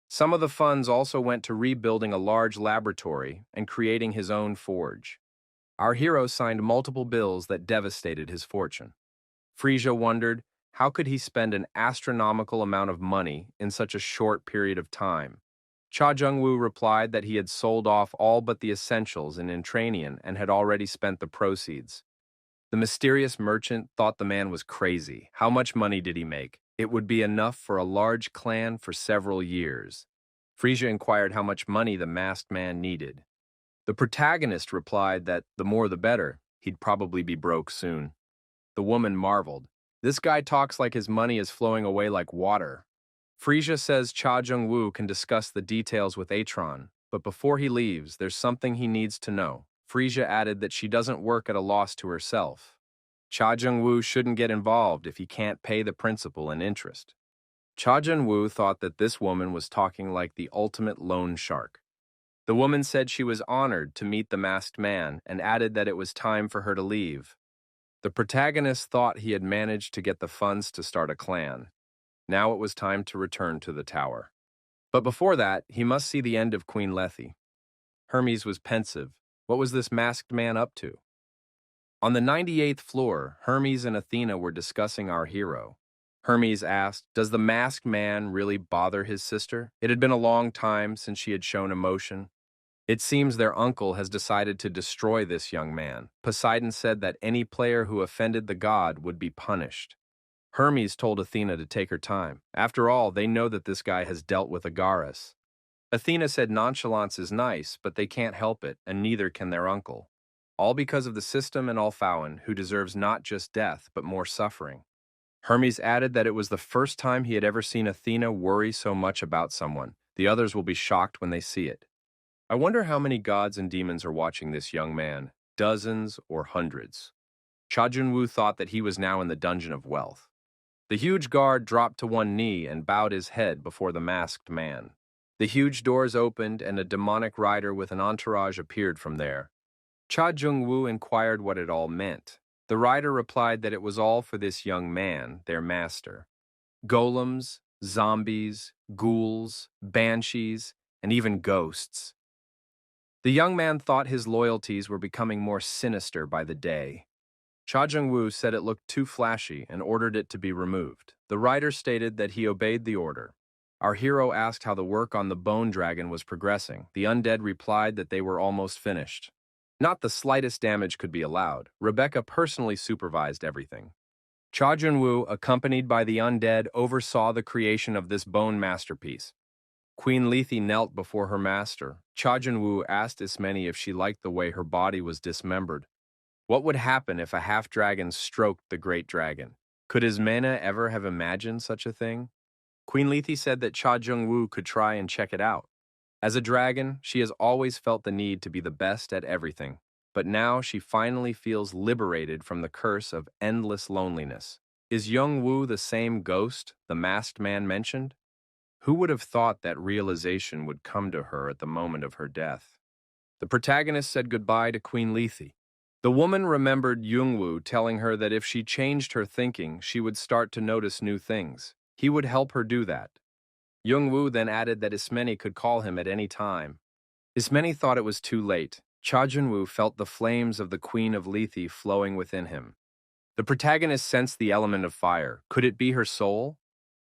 Some of the funds also went to rebuilding a large laboratory and creating his own forge. Our hero signed multiple bills that devastated his fortune. Frisia wondered, how could he spend an astronomical amount of money in such a short period of time? Cha Jung-woo replied that he had sold off all but the essentials in Entranian and had already spent the proceeds. The mysterious merchant thought the man was crazy. How much money did he make? It would be enough for a large clan for several years. Frisia inquired how much money the masked man needed. The protagonist replied that the more the better, he'd probably be broke soon. The woman marveled. This guy talks like his money is flowing away like water. Frisia says Cha Jung-woo can discuss the details with Atron, but before he leaves, there's something he needs to know. Frisia added that she doesn't work at a loss to herself. Cha Jung-woo shouldn't get involved if he can't pay the principal and interest. Cha Jun-woo thought that this woman was talking like the ultimate loan shark. The woman said she was honored to meet the masked man and added that it was time for her to leave. The protagonist thought he had managed to get the funds to start a clan. Now it was time to return to the tower. But before that, he must see the end of Queen Lethe. Hermes was pensive. What was this masked man up to? On the 98th floor, Hermes and Athena were discussing our hero. Hermes asked, "Does the masked man really bother his sister? It had been a long time since she had shown emotion. It seems their uncle has decided to destroy this young man. Poseidon said that any player who offended the god would be punished." Hermes told Athena to take her time. After all, they know that this guy has dealt with Agaras. Athena said nonchalance is nice, but they can't help it, and neither can their uncle. All because of the system and Alphawan, who deserves not just death, but more suffering. Hermes added that it was the first time he had ever seen Athena worry so much about someone. The others will be shocked when they see it. I wonder how many gods and demons are watching this young man, dozens or hundreds. Cha Jun-woo thought that he was now in the Dungeon of Wealth. The huge guard dropped to one knee and bowed his head before the masked man. The huge doors opened and a demonic rider with an entourage appeared from there. Cha Jung-woo inquired what it all meant. The rider replied that it was all for this young man, their master. Golems, zombies, ghouls, banshees, and even ghosts. The young man thought his loyalties were becoming more sinister by the day. Cha Jung-woo said it looked too flashy and ordered it to be removed. The rider stated that he obeyed the order. Our hero asked how the work on the bone dragon was progressing. The undead replied that they were almost finished. Not the slightest damage could be allowed. Rebecca personally supervised everything. Cha Jun-woo, accompanied by the undead, oversaw the creation of this bone masterpiece. Queen Lethe knelt before her master. Cha Jun-woo asked Ismene if she liked the way her body was dismembered. What would happen if a half-dragon stroked the great dragon? Could Ismene ever have imagined such a thing? Queen Lethe said that Cha Jung-woo could try and check it out. As a dragon, she has always felt the need to be the best at everything, but now she finally feels liberated from the curse of endless loneliness. Is Jung-woo the same ghost the masked man mentioned? Who would have thought that realization would come to her at the moment of her death? The protagonist said goodbye to Queen Lethe. The woman remembered Jung-woo telling her that if she changed her thinking, she would start to notice new things. He would help her do that. Jung-woo then added that Ismene could call him at any time. Ismene thought it was too late. Cha Jun-woo felt the flames of the Queen of Lethe flowing within him. The protagonist sensed the element of fire. Could it be her soul?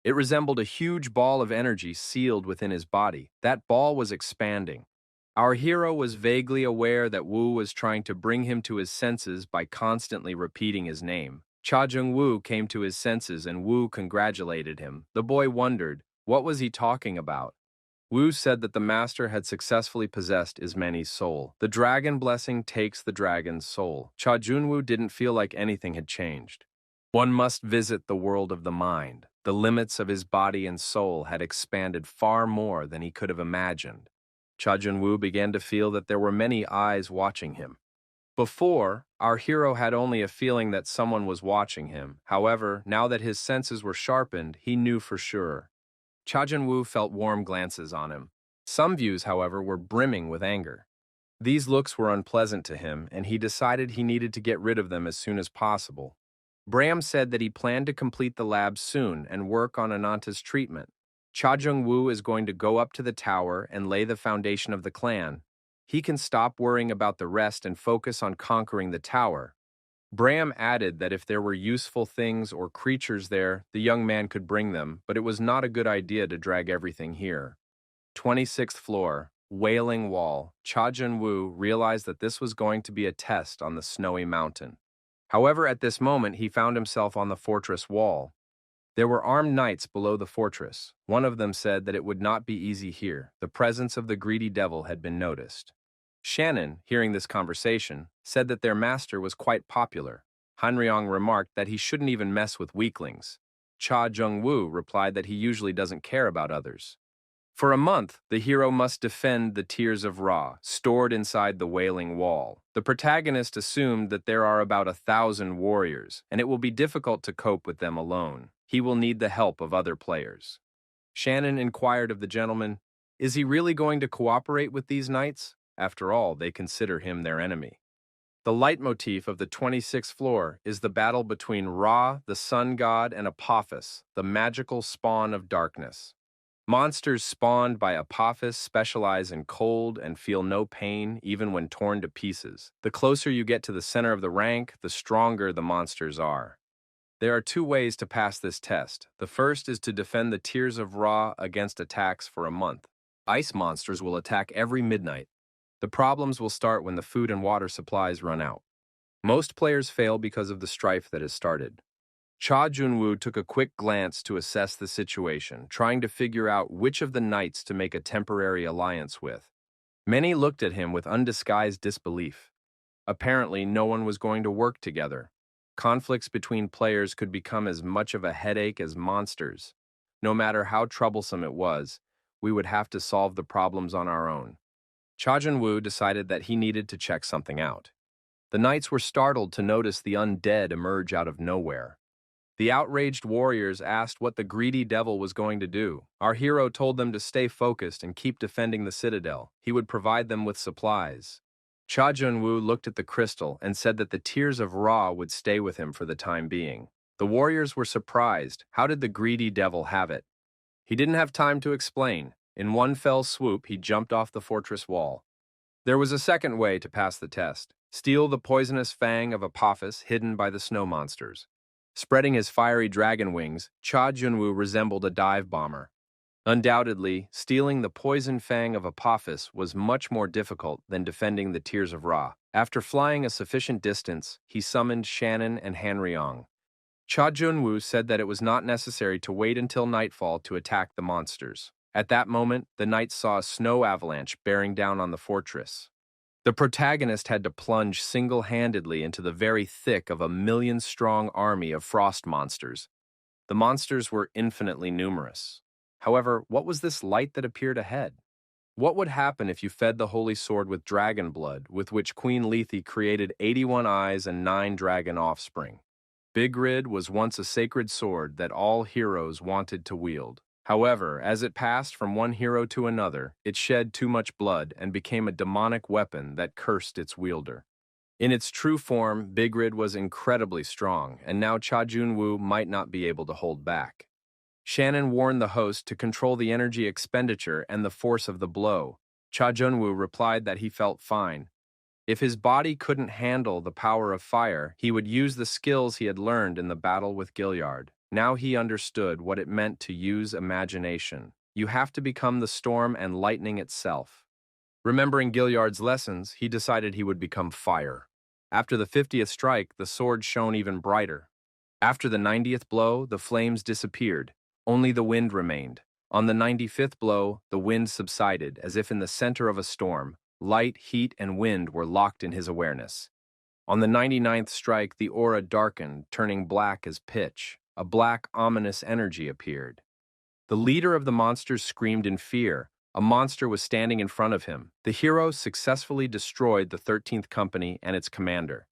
It resembled a huge ball of energy sealed within his body. That ball was expanding. Our hero was vaguely aware that Woo was trying to bring him to his senses by constantly repeating his name. Cha Jung-woo came to his senses and Woo congratulated him. The boy wondered, what was he talking about? Woo said that the master had successfully possessed Ismene's soul. The dragon blessing takes the dragon's soul. Cha Jun-woo didn't feel like anything had changed. One must visit the world of the mind. The limits of his body and soul had expanded far more than he could have imagined. Cha Jun-woo began to feel that there were many eyes watching him. Before, our hero had only a feeling that someone was watching him. However, now that his senses were sharpened, he knew for sure. Cha Jun-woo felt warm glances on him. Some views, however, were brimming with anger. These looks were unpleasant to him, and he decided he needed to get rid of them as soon as possible. Bram said that he planned to complete the lab soon and work on Ananta's treatment. Cha Jung-woo is going to go up to the tower and lay the foundation of the clan. He can stop worrying about the rest and focus on conquering the tower. Bram added that if there were useful things or creatures there, the young man could bring them, but it was not a good idea to drag everything here. 26th floor, Wailing Wall. Cha Jun-woo realized that this was going to be a test on the snowy mountain. However, at this moment, he found himself on the fortress wall. There were armed knights below the fortress. One of them said that it would not be easy here. The presence of the greedy devil had been noticed. Shannon, hearing this conversation, said that their master was quite popular. Hanryong remarked that he shouldn't even mess with weaklings. Cha Jung-woo replied that he usually doesn't care about others. For a month, the hero must defend the Tears of Ra, stored inside the Wailing Wall. The protagonist assumed that there are about 1,000 warriors, and it will be difficult to cope with them alone. He will need the help of other players. Shannon inquired of the gentleman, "Is he really going to cooperate with these knights? After all, they consider him their enemy." The leitmotif of the 26th floor is the battle between Ra, the sun god, and Apophis, the magical spawn of darkness. Monsters spawned by Apophis specialize in cold and feel no pain even when torn to pieces. The closer you get to the center of the rank, the stronger the monsters are. There are two ways to pass this test. The first is to defend the Tears of Ra against attacks for a month. Ice monsters will attack every midnight. The problems will start when the food and water supplies run out. Most players fail because of the strife that has started. Cha Junwoo took a quick glance to assess the situation, trying to figure out which of the knights to make a temporary alliance with. Many looked at him with undisguised disbelief. Apparently, no one was going to work together. Conflicts between players could become as much of a headache as monsters. No matter how troublesome it was, we would have to solve the problems on our own. Cha Junwoo decided that he needed to check something out. The knights were startled to notice the undead emerge out of nowhere. The outraged warriors asked what the greedy devil was going to do. Our hero told them to stay focused and keep defending the citadel. He would provide them with supplies. Cha Junwoo looked at the crystal and said that the Tears of Ra would stay with him for the time being. The warriors were surprised. How did the greedy devil have it? He didn't have time to explain. In one fell swoop, he jumped off the fortress wall. There was a second way to pass the test. Steal the poisonous fang of Apophis hidden by the snow monsters. Spreading his fiery dragon wings, Cha Junwoo resembled a dive bomber. Undoubtedly, stealing the poison fang of Apophis was much more difficult than defending the Tears of Ra. After flying a sufficient distance, he summoned Shannon and Hanryong. Cha Junwoo said that it was not necessary to wait until nightfall to attack the monsters. At that moment, the knights saw a snow avalanche bearing down on the fortress. The protagonist had to plunge single-handedly into the very thick of a million-strong army of frost monsters. The monsters were infinitely numerous. However, what was this light that appeared ahead? What would happen if you fed the holy sword with dragon blood, with which Queen Lethe created 81 eyes and 9 dragon offspring? Bigrid was once a sacred sword that all heroes wanted to wield. However, as it passed from one hero to another, it shed too much blood and became a demonic weapon that cursed its wielder. In its true form, Bigrid was incredibly strong, and now Cha Junwoo might not be able to hold back. Shannon warned the host to control the energy expenditure and the force of the blow. Cha Junwoo replied that he felt fine. If his body couldn't handle the power of fire, he would use the skills he had learned in the battle with Gilliard. Now he understood what it meant to use imagination. You have to become the storm and lightning itself. Remembering Gilliard's lessons, he decided he would become fire. After the 50th strike, the sword shone even brighter. After the 90th blow, the flames disappeared. Only the wind remained. On the 95th blow, the wind subsided, as if in the center of a storm. Light, heat, and wind were locked in his awareness. On the 99th strike, the aura darkened, turning black as pitch. A black, ominous energy appeared. The leader of the monsters screamed in fear. A monster was standing in front of him. The hero successfully destroyed the 13th Company and its commander.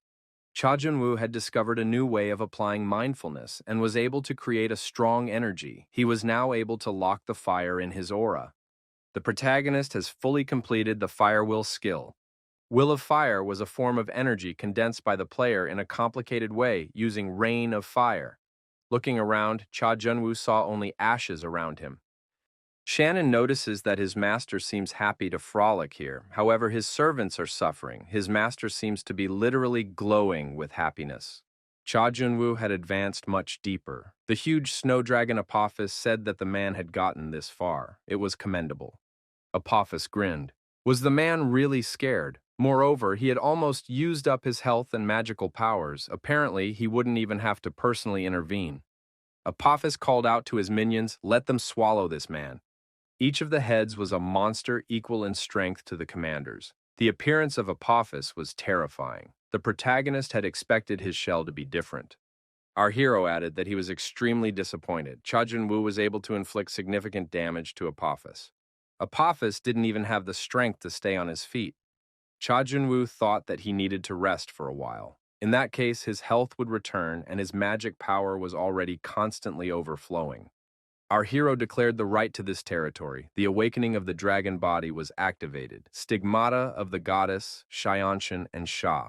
Cha Junwoo had discovered a new way of applying mindfulness and was able to create a strong energy. He was now able to lock the fire in his aura. The protagonist has fully completed the Fire Will skill. Will of Fire was a form of energy condensed by the player in a complicated way using rain of fire. Looking around, Cha Junwoo saw only ashes around him. Shannon notices that his master seems happy to frolic here. However, his servants are suffering. His master seems to be literally glowing with happiness. Cha Junwoo had advanced much deeper. The huge snow dragon Apophis said that the man had gotten this far. It was commendable. Apophis grinned. Was the man really scared? Moreover, he had almost used up his health and magical powers. Apparently, he wouldn't even have to personally intervene. Apophis called out to his minions, "Let them swallow this man." Each of the heads was a monster equal in strength to the commanders. The appearance of Apophis was terrifying. The protagonist had expected his shell to be different. Our hero added that he was extremely disappointed. Cha Junwoo was able to inflict significant damage to Apophis. Apophis didn't even have the strength to stay on his feet. Cha Junwoo thought that he needed to rest for a while. In that case, his health would return and his magic power was already constantly overflowing. Our hero declared the right to this territory. The awakening of the dragon body was activated. Stigmata of the goddess, Xianshan and Sha.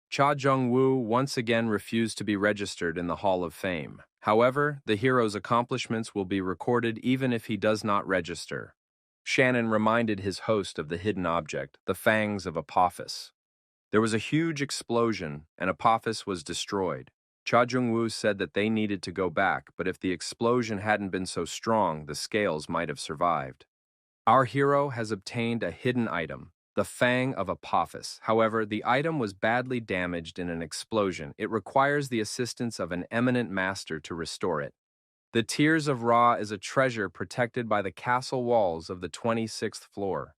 Cha Jung-woo once again refused to be registered in the Hall of Fame. However, the hero's accomplishments will be recorded even if he does not register. Shannon reminded his host of the hidden object, the fangs of Apophis. There was a huge explosion, and Apophis was destroyed. Cha Jung-woo said that they needed to go back, but if the explosion hadn't been so strong, the scales might have survived. Our hero has obtained a hidden item, the Fang of Apophis. However, the item was badly damaged in an explosion. It requires the assistance of an eminent master to restore it. The Tears of Ra is a treasure protected by the castle walls of the 26th floor.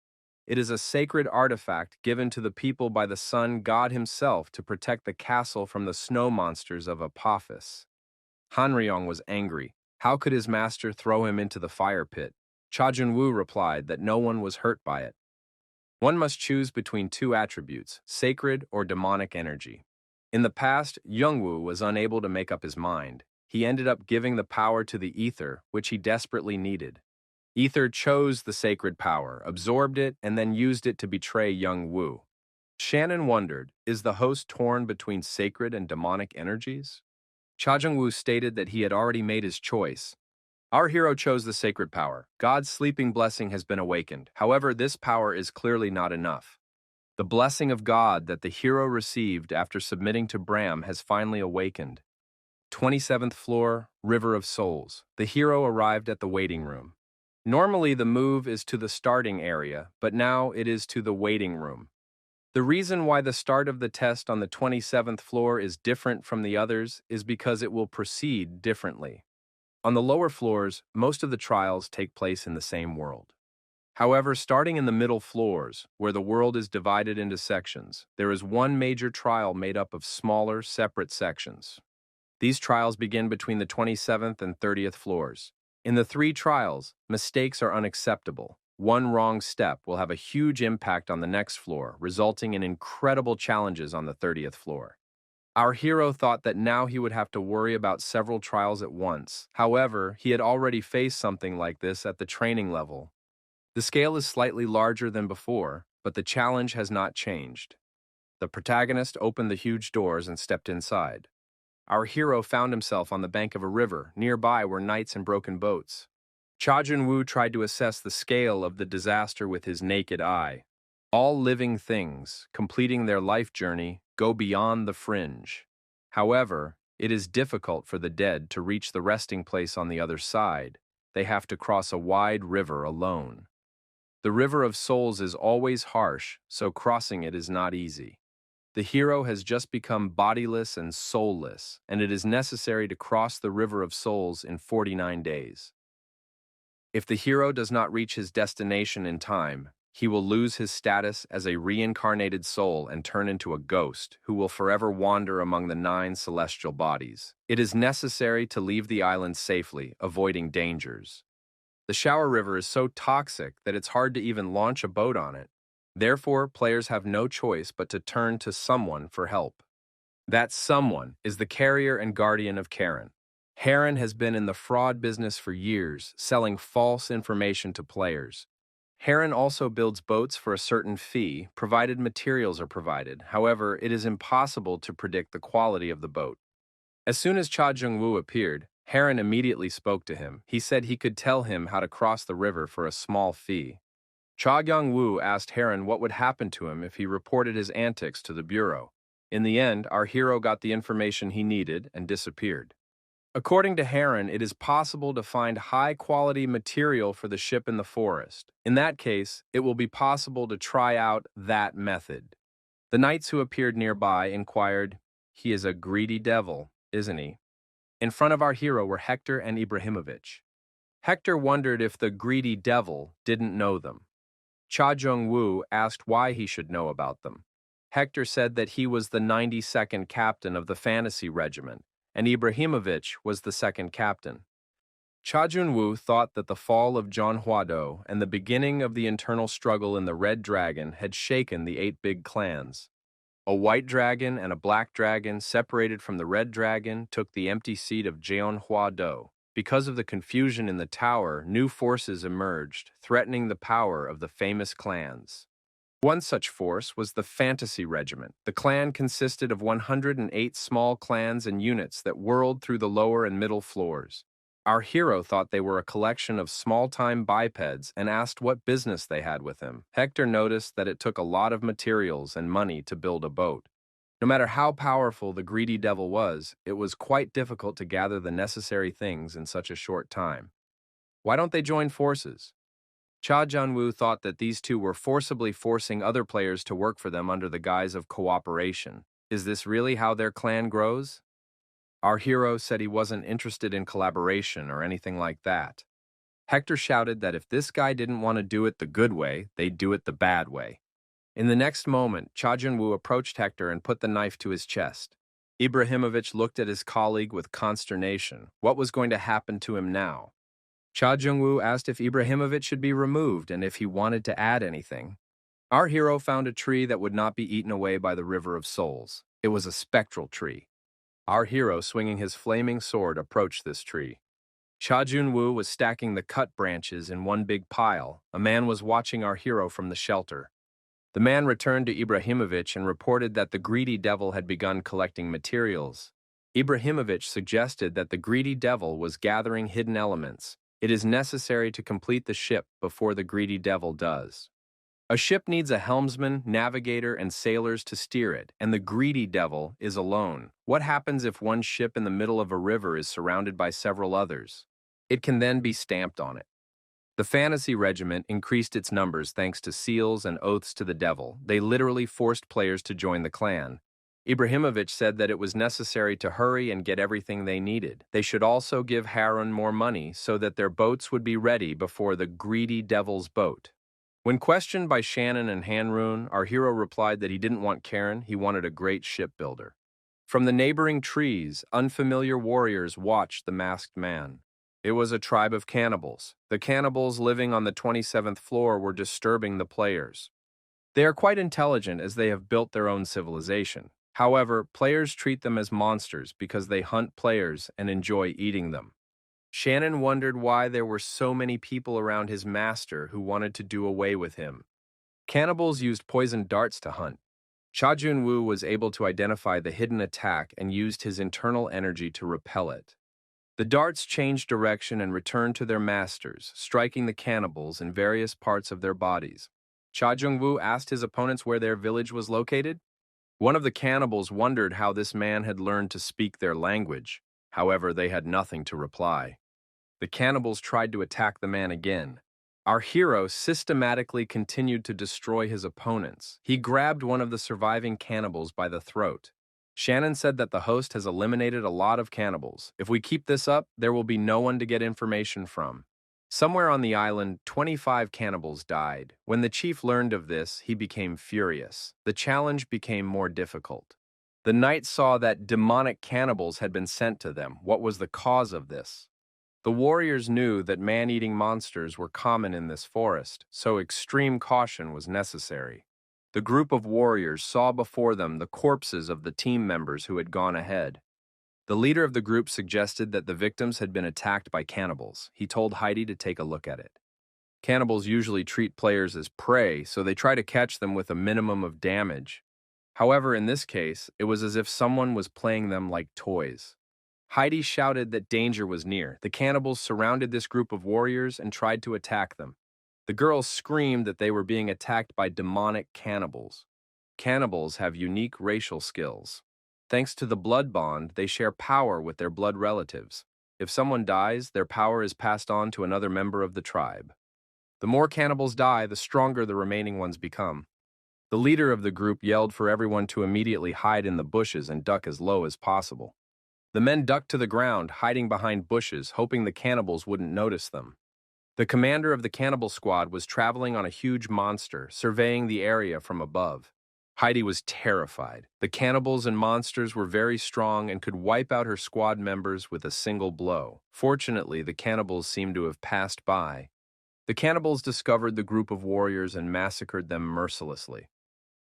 It is a sacred artifact given to the people by the sun god himself to protect the castle from the snow monsters of Apophis. Hanryong was angry. How could his master throw him into the fire pit? Cha Junwoo replied that no one was hurt by it. One must choose between two attributes, sacred or demonic energy. In the past, Youngwoo was unable to make up his mind. He ended up giving the power to the ether, which he desperately needed. Ether chose the sacred power, absorbed it, and then used it to betray Youngwoo. Shannon wondered, is the host torn between sacred and demonic energies? Cha Jung-woo stated that he had already made his choice. Our hero chose the sacred power. God's sleeping blessing has been awakened. However, this power is clearly not enough. The blessing of God that the hero received after submitting to Brahm has finally awakened. 27th floor, River of Souls. The hero arrived at the waiting room. Normally, the move is to the starting area, but now it is to the waiting room. The reason why the start of the test on the 27th floor is different from the others is because it will proceed differently. On the lower floors, most of the trials take place in the same world. However, starting in the middle floors, where the world is divided into sections, there is one major trial made up of smaller, separate sections. These trials begin between the 27th and 30th floors. In the three trials, mistakes are unacceptable. One wrong step will have a huge impact on the next floor, resulting in incredible challenges on the 30th floor. Our hero thought that now he would have to worry about several trials at once. However, he had already faced something like this at the training level. The scale is slightly larger than before, but the challenge has not changed. The protagonist opened the huge doors and stepped inside. Our hero found himself on the bank of a river. Nearby were knights and broken boats. Cha Junwoo tried to assess the scale of the disaster with his naked eye. All living things, completing their life journey, go beyond the fringe. However, it is difficult for the dead to reach the resting place on the other side. They have to cross a wide river alone. The river of souls is always harsh, so crossing it is not easy. The hero has just become bodiless and soulless, and it is necessary to cross the river of souls in 49 days. If the hero does not reach his destination in time, he will lose his status as a reincarnated soul and turn into a ghost who will forever wander among the 9 celestial bodies. It is necessary to leave the island safely, avoiding dangers. The shower river is so toxic that it's hard to even launch a boat on it. Therefore, players have no choice but to turn to someone for help. That someone is the carrier and guardian of Karen. Heron has been in the fraud business for years, selling false information to players. Heron also builds boats for a certain fee, provided materials are provided. However, it is impossible to predict the quality of the boat. As soon as Cha Jung-woo appeared, Heron immediately spoke to him. He said he could tell him how to cross the river for a small fee. Cha Young-woo asked Heron what would happen to him if he reported his antics to the bureau. In the end, our hero got the information he needed and disappeared. According to Heron, it is possible to find high-quality material for the ship in the forest. In that case, it will be possible to try out that method. The knights who appeared nearby inquired, "He is a greedy devil, isn't he?" In front of our hero were Hector and Ibrahimovic. Hector wondered if the greedy devil didn't know them. Cha Jung-woo asked why he should know about them. Hector said that he was the 92nd captain of the fantasy regiment, and Ibrahimovic was the second captain. Cha Junwoo thought that the fall of Jeonhwa-do and the beginning of the internal struggle in the Red Dragon had shaken the 8 big clans. A white dragon and a black dragon separated from the red dragon took the empty seat of Jeonhwa-do. Because of the confusion in the tower, new forces emerged, threatening the power of the famous clans. One such force was the Fantasy Regiment. The clan consisted of 108 small clans and units that whirled through the lower and middle floors. Our hero thought they were a collection of small-time bipeds and asked what business they had with him. Hector noticed that it took a lot of materials and money to build a boat. No matter how powerful the greedy devil was, it was quite difficult to gather the necessary things in such a short time. Why don't they join forces? Cha Junwoo thought that these two were forcibly forcing other players to work for them under the guise of cooperation. Is this really how their clan grows? Our hero said he wasn't interested in collaboration or anything like that. Hector shouted that if this guy didn't want to do it the good way, they'd do it the bad way. In the next moment, Cha Junwoo approached Hector and put the knife to his chest. Ibrahimovic looked at his colleague with consternation. What was going to happen to him now? Cha Junwoo asked if Ibrahimovic should be removed and if he wanted to add anything. Our hero found a tree that would not be eaten away by the River of Souls. It was a spectral tree. Our hero, swinging his flaming sword, approached this tree. Cha Junwoo was stacking the cut branches in one big pile. A man was watching our hero from the shelter. The man returned to Ibrahimovic and reported that the greedy devil had begun collecting materials. Ibrahimovic suggested that the greedy devil was gathering hidden elements. It is necessary to complete the ship before the greedy devil does. A ship needs a helmsman, navigator, and sailors to steer it, and the greedy devil is alone. What happens if one ship in the middle of a river is surrounded by several others? It can then be stamped on it. The Fantasy Regiment increased its numbers thanks to seals and oaths to the devil. They literally forced players to join the clan. Ibrahimovic said that it was necessary to hurry and get everything they needed. They should also give Harun more money so that their boats would be ready before the greedy devil's boat. When questioned by Shannon and Hanrun, our hero replied that he didn't want Karen, he wanted a great shipbuilder. From the neighboring trees, unfamiliar warriors watched the masked man. It was a tribe of cannibals. The cannibals living on the 27th floor were disturbing the players. They are quite intelligent as they have built their own civilization. However, players treat them as monsters because they hunt players and enjoy eating them. Shannon wondered why there were so many people around his master who wanted to do away with him. Cannibals used poisoned darts to hunt. Cha Junwoo was able to identify the hidden attack and used his internal energy to repel it. The darts changed direction and returned to their masters, striking the cannibals in various parts of their bodies. Cha Junwoo asked his opponents where their village was located. One of the cannibals wondered how this man had learned to speak their language. However, they had nothing to reply. The cannibals tried to attack the man again. Our hero systematically continued to destroy his opponents. He grabbed one of the surviving cannibals by the throat. Shannon said that the host has eliminated a lot of cannibals. If we keep this up, there will be no one to get information from. Somewhere on the island, 25 cannibals died. When the chief learned of this, he became furious. The challenge became more difficult. The knight saw that demonic cannibals had been sent to them. What was the cause of this? The warriors knew that man-eating monsters were common in this forest, so extreme caution was necessary. The group of warriors saw before them the corpses of the team members who had gone ahead. The leader of the group suggested that the victims had been attacked by cannibals. He told Heidi to take a look at it. Cannibals usually treat players as prey, so they try to catch them with a minimum of damage. However, in this case, it was as if someone was playing them like toys. Heidi shouted that danger was near. The cannibals surrounded this group of warriors and tried to attack them. The girls screamed that they were being attacked by demonic cannibals. Cannibals have unique racial skills. Thanks to the blood bond, they share power with their blood relatives. If someone dies, their power is passed on to another member of the tribe. The more cannibals die, the stronger the remaining ones become. The leader of the group yelled for everyone to immediately hide in the bushes and duck as low as possible. The men ducked to the ground, hiding behind bushes, hoping the cannibals wouldn't notice them. The commander of the cannibal squad was traveling on a huge monster, surveying the area from above. Heidi was terrified. The cannibals and monsters were very strong and could wipe out her squad members with a single blow. Fortunately, the cannibals seemed to have passed by. The cannibals discovered the group of warriors and massacred them mercilessly.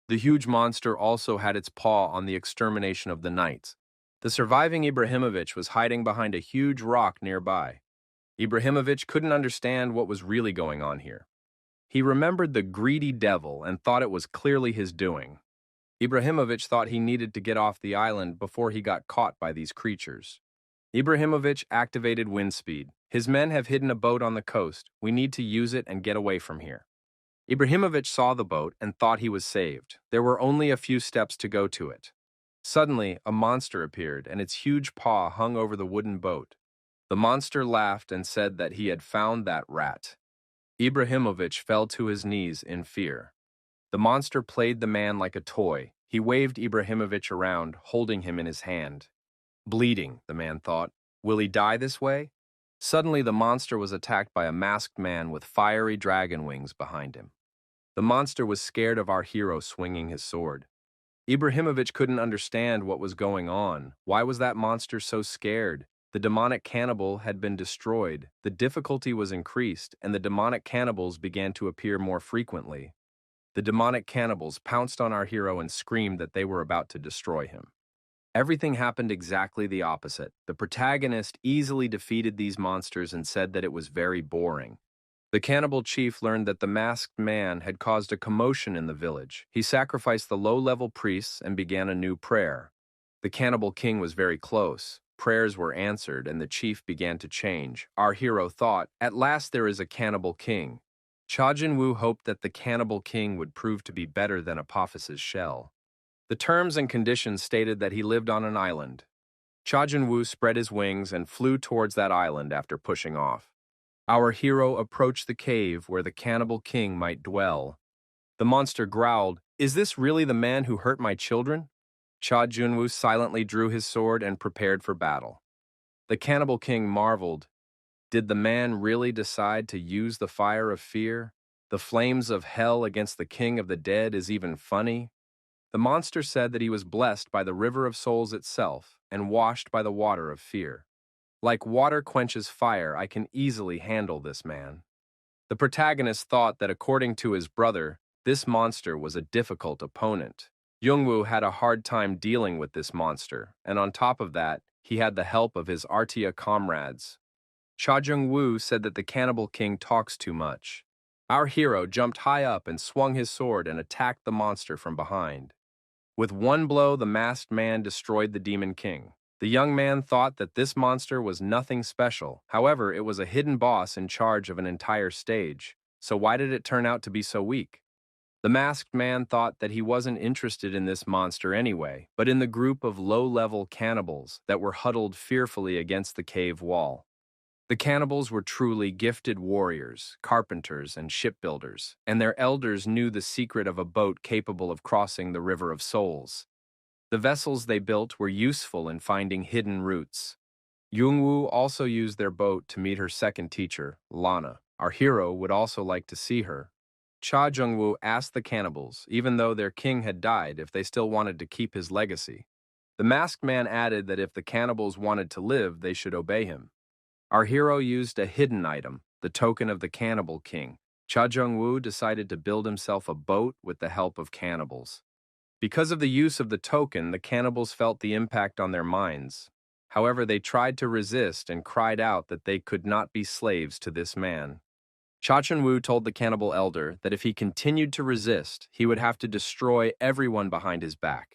The huge monster also had its paw on the extermination of the knights. The surviving Ibrahimovic was hiding behind a huge rock nearby. Ibrahimovic couldn't understand what was really going on here. He remembered the greedy devil and thought it was clearly his doing. Ibrahimovic thought he needed to get off the island before he got caught by these creatures. Ibrahimovic activated wind speed. His men have hidden a boat on the coast. We need to use it and get away from here. Ibrahimovic saw the boat and thought he was saved. There were only a few steps to go to it. Suddenly, a monster appeared, and its huge paw hung over the wooden boat. The monster laughed and said that he had found that rat. Ibrahimovic fell to his knees in fear. The monster played the man like a toy. He waved Ibrahimovic around, holding him in his hand. Bleeding, the man thought. Will he die this way? Suddenly, the monster was attacked by a masked man with fiery dragon wings behind him. The monster was scared of our hero swinging his sword. Ibrahimovic couldn't understand what was going on. Why was that monster so scared? The demonic cannibal had been destroyed. The difficulty was increased, and the demonic cannibals began to appear more frequently. The demonic cannibals pounced on our hero and screamed that they were about to destroy him. Everything happened exactly the opposite. The protagonist easily defeated these monsters and said that it was very boring. The cannibal chief learned that the masked man had caused a commotion in the village. He sacrificed the low-level priests and began a new prayer. The cannibal king was very close. Prayers were answered, and the chief began to change. Our hero thought, at last there is a cannibal king. Cha Jin-woo hoped that the cannibal king would prove to be better than Apophis's shell. The terms and conditions stated that he lived on an island. Cha Jin-woo spread his wings and flew towards that island after pushing off. Our hero approached the cave where the cannibal king might dwell. The monster growled, "Is this really the man who hurt my children?" Cha Jin-woo silently drew his sword and prepared for battle. The cannibal king marveled. Did the man really decide to use the fire of fear? The flames of hell against the king of the dead is even funny. The monster said that he was blessed by the river of souls itself and washed by the water of fear. Like water quenches fire, I can easily handle this man. The protagonist thought that according to his brother, this monster was a difficult opponent. Jungwoo had a hard time dealing with this monster, and on top of that, he had the help of his Artia comrades. Cha Jung-woo said that the cannibal king talks too much. Our hero jumped high up and swung his sword and attacked the monster from behind. With one blow, the masked man destroyed the demon king. The young man thought that this monster was nothing special. However, it was a hidden boss in charge of an entire stage. So why did it turn out to be so weak? The masked man thought that he wasn't interested in this monster anyway, but in the group of low-level cannibals that were huddled fearfully against the cave wall. The cannibals were truly gifted warriors, carpenters, and shipbuilders, and their elders knew the secret of a boat capable of crossing the River of Souls. The vessels they built were useful in finding hidden routes. Jungwoo also used their boat to meet her second teacher, Lana. Our hero would also like to see her. Cha Jung-woo asked the cannibals, even though their king had died, if they still wanted to keep his legacy. The masked man added that if the cannibals wanted to live, they should obey him. Our hero used a hidden item, the token of the cannibal king. Cha Jung-woo decided to build himself a boat with the help of cannibals. Because of the use of the token, the cannibals felt the impact on their minds. However, they tried to resist and cried out that they could not be slaves to this man. Cha Chun-woo told the cannibal elder that if he continued to resist, he would have to destroy everyone behind his back.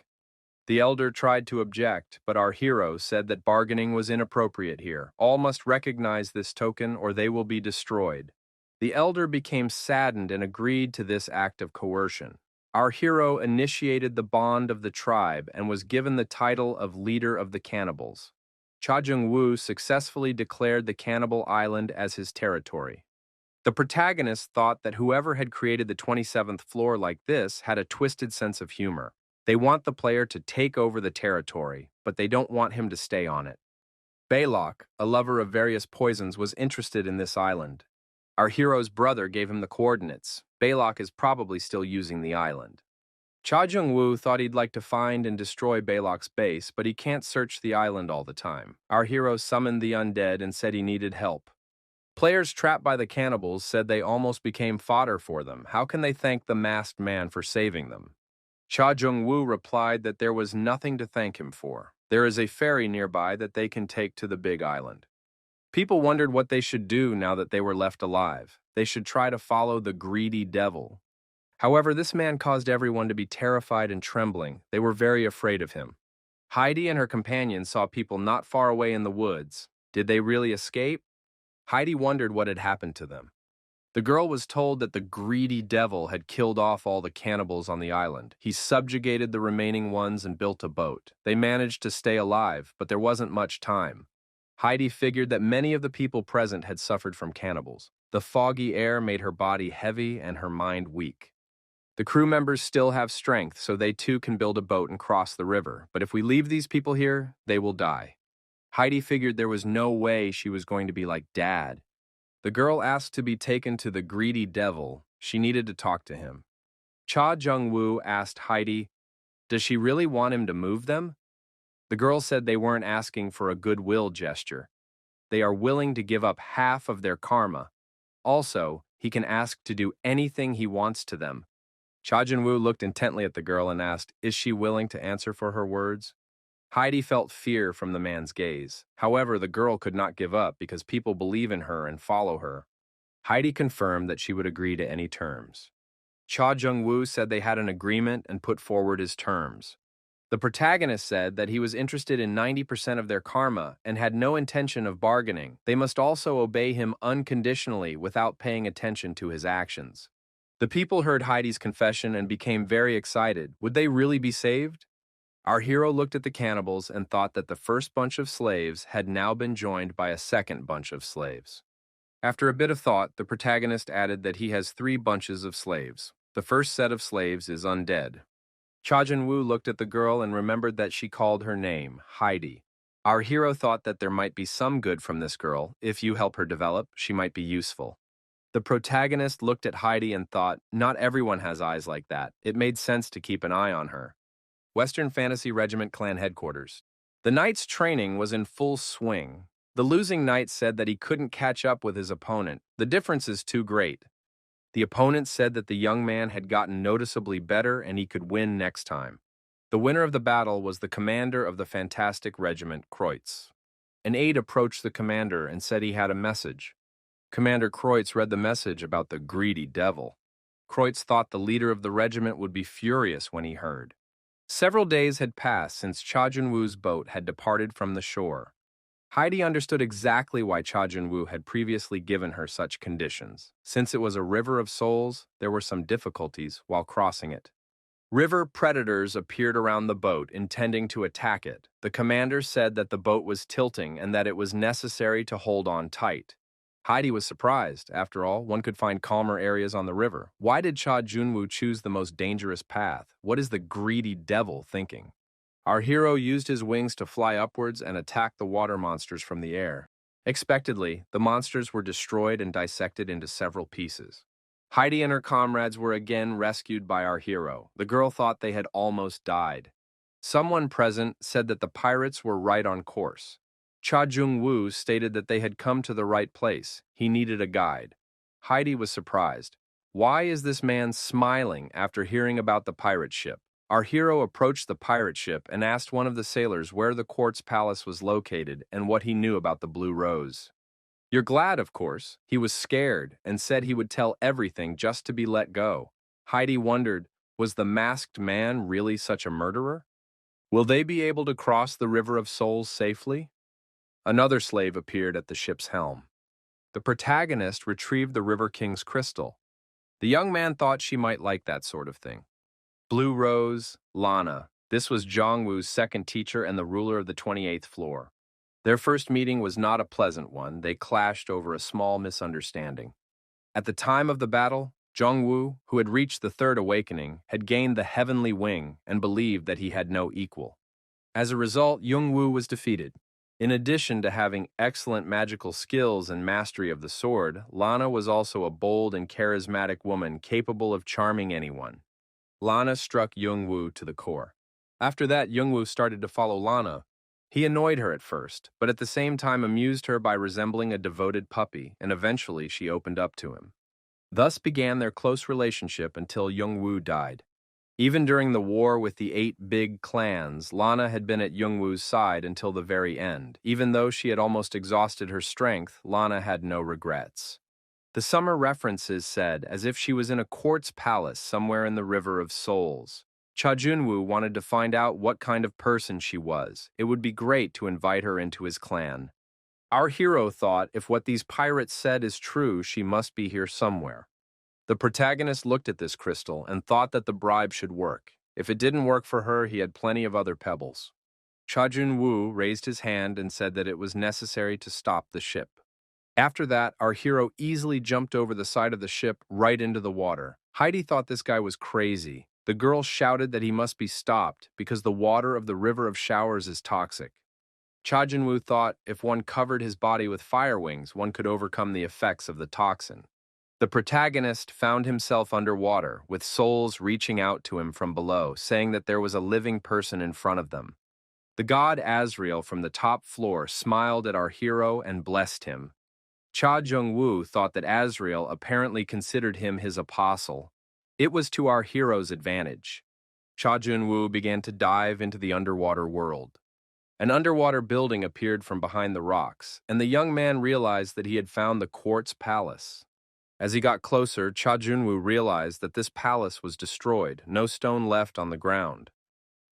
The elder tried to object, but our hero said that bargaining was inappropriate here. All must recognize this token or they will be destroyed. The elder became saddened and agreed to this act of coercion. Our hero initiated the bond of the tribe and was given the title of leader of the cannibals. Cha Jung-woo successfully declared the cannibal island as his territory. The protagonist thought that whoever had created the 27th floor like this had a twisted sense of humor. They want the player to take over the territory, but they don't want him to stay on it. Baylock, a lover of various poisons, was interested in this island. Our hero's brother gave him the coordinates. Baylock is probably still using the island. Cha Jung-woo thought he'd like to find and destroy Balok's base, but he can't search the island all the time. Our hero summoned the undead and said he needed help. Players trapped by the cannibals said they almost became fodder for them. How can they thank the masked man for saving them? Cha Jung-woo replied that there was nothing to thank him for. There is a ferry nearby that they can take to the big island. People wondered what they should do now that they were left alive. They should try to follow the greedy devil. However, this man caused everyone to be terrified and trembling. They were very afraid of him. Heidi and her companions saw people not far away in the woods. Did they really escape? Heidi wondered what had happened to them. The girl was told that the greedy devil had killed off all the cannibals on the island. He subjugated the remaining ones and built a boat. They managed to stay alive, but there wasn't much time. Heidi figured that many of the people present had suffered from cannibals. The foggy air made her body heavy and her mind weak. The crew members still have strength, so they too can build a boat and cross the river. But if we leave these people here, they will die. Heidi figured there was no way she was going to be like Dad. The girl asked to be taken to the greedy devil. She needed to talk to him. Cha Jung-woo asked Heidi, does she really want him to move them? The girl said they weren't asking for a goodwill gesture. They are willing to give up half of their karma. Also, he can ask to do anything he wants to them. Cha Jung-woo looked intently at the girl and asked, is she willing to answer for her words? Heidi felt fear from the man's gaze. However, the girl could not give up because people believe in her and follow her. Heidi confirmed that she would agree to any terms. Cha Jung-woo said they had an agreement and put forward his terms. The protagonist said that he was interested in 90% of their karma and had no intention of bargaining. They must also obey him unconditionally without paying attention to his actions. The people heard Heidi's confession and became very excited. Would they really be saved? Our hero looked at the cannibals and thought that the first bunch of slaves had now been joined by a second bunch of slaves. After a bit of thought, the protagonist added that he has 3 bunches of slaves. The first set of slaves is undead. Cha Jun-woo looked at the girl and remembered that she called her name, Heidi. Our hero thought that there might be some good from this girl. If you help her develop, she might be useful. The protagonist looked at Heidi and thought, not everyone has eyes like that. It made sense to keep an eye on her. Western Fantasy Regiment Clan Headquarters. The knight's training was in full swing. The losing knight said that he couldn't catch up with his opponent. The difference is too great. The opponent said that the young man had gotten noticeably better and he could win next time. The winner of the battle was the commander of the fantastic regiment, Kreutz. An aide approached the commander and said he had a message. Commander Kreutz read the message about the greedy devil. Kreutz thought the leader of the regiment would be furious when he heard. Several days had passed since Cha Jun-woo's boat had departed from the shore. Heidi understood exactly why Cha Jun-woo had previously given her such conditions. Since it was a river of souls, there were some difficulties while crossing it. River predators appeared around the boat, intending to attack it. The commander said that the boat was tilting and that it was necessary to hold on tight. Heidi was surprised. After all, one could find calmer areas on the river. Why did Cha Jun-woo choose the most dangerous path? What is the greedy devil thinking? Our hero used his wings to fly upwards and attack the water monsters from the air. Expectedly, the monsters were destroyed and dissected into several pieces. Heidi and her comrades were again rescued by our hero. The girl thought they had almost died. Someone present said that the pirates were right on course. Cha Jung-woo stated that they had come to the right place. He needed a guide. Heidi was surprised. Why is this man smiling after hearing about the pirate ship? Our hero approached the pirate ship and asked one of the sailors where the quartz palace was located and what he knew about the Blue Rose. You're glad, of course. He was scared and said he would tell everything just to be let go. Heidi wondered, was the masked man really such a murderer? Will they be able to cross the River of Souls safely? Another slave appeared at the ship's helm. The protagonist retrieved the River King's crystal. The young man thought she might like that sort of thing. Blue Rose, Lana. This was Jong-woo's second teacher and the ruler of the 28th floor. Their first meeting was not a pleasant one. They clashed over a small misunderstanding. At the time of the battle, Jong-woo, who had reached the third awakening, had gained the heavenly wing and believed that he had no equal. As a result, Jung-woo was defeated. In addition to having excellent magical skills and mastery of the sword, Lana was also a bold and charismatic woman capable of charming anyone. Lana struck Young-woo to the core. After that, Young-woo started to follow Lana. He annoyed her at first, but at the same time amused her by resembling a devoted puppy, and eventually she opened up to him. Thus began their close relationship until Young-woo died. Even during the war with the 8 big clans, Lana had been at Young-woo's side until the very end. Even though she had almost exhausted her strength, Lana had no regrets. The summer references said, as if she was in a quartz palace somewhere in the River of Souls. Cha Junwoo wanted to find out what kind of person she was. It would be great to invite her into his clan. Our hero thought if what these pirates said is true, she must be here somewhere. The protagonist looked at this crystal and thought that the bribe should work. If it didn't work for her, he had plenty of other pebbles. Cha Junwoo raised his hand and said that it was necessary to stop the ship. After that, our hero easily jumped over the side of the ship right into the water. Heidi thought this guy was crazy. The girl shouted that he must be stopped because the water of the River of Showers is toxic. Cha Junwoo thought if one covered his body with fire wings, one could overcome the effects of the toxin. The protagonist found himself underwater, with souls reaching out to him from below, saying that there was a living person in front of them. The god Azrael from the top floor smiled at our hero and blessed him. Cha Jung-woo thought that Azrael apparently considered him his apostle. It was to our hero's advantage. Cha Jun-woo began to dive into the underwater world. An underwater building appeared from behind the rocks, and the young man realized that he had found the Quartz Palace. As he got closer, Cha Jun-woo realized that this palace was destroyed, no stone left on the ground.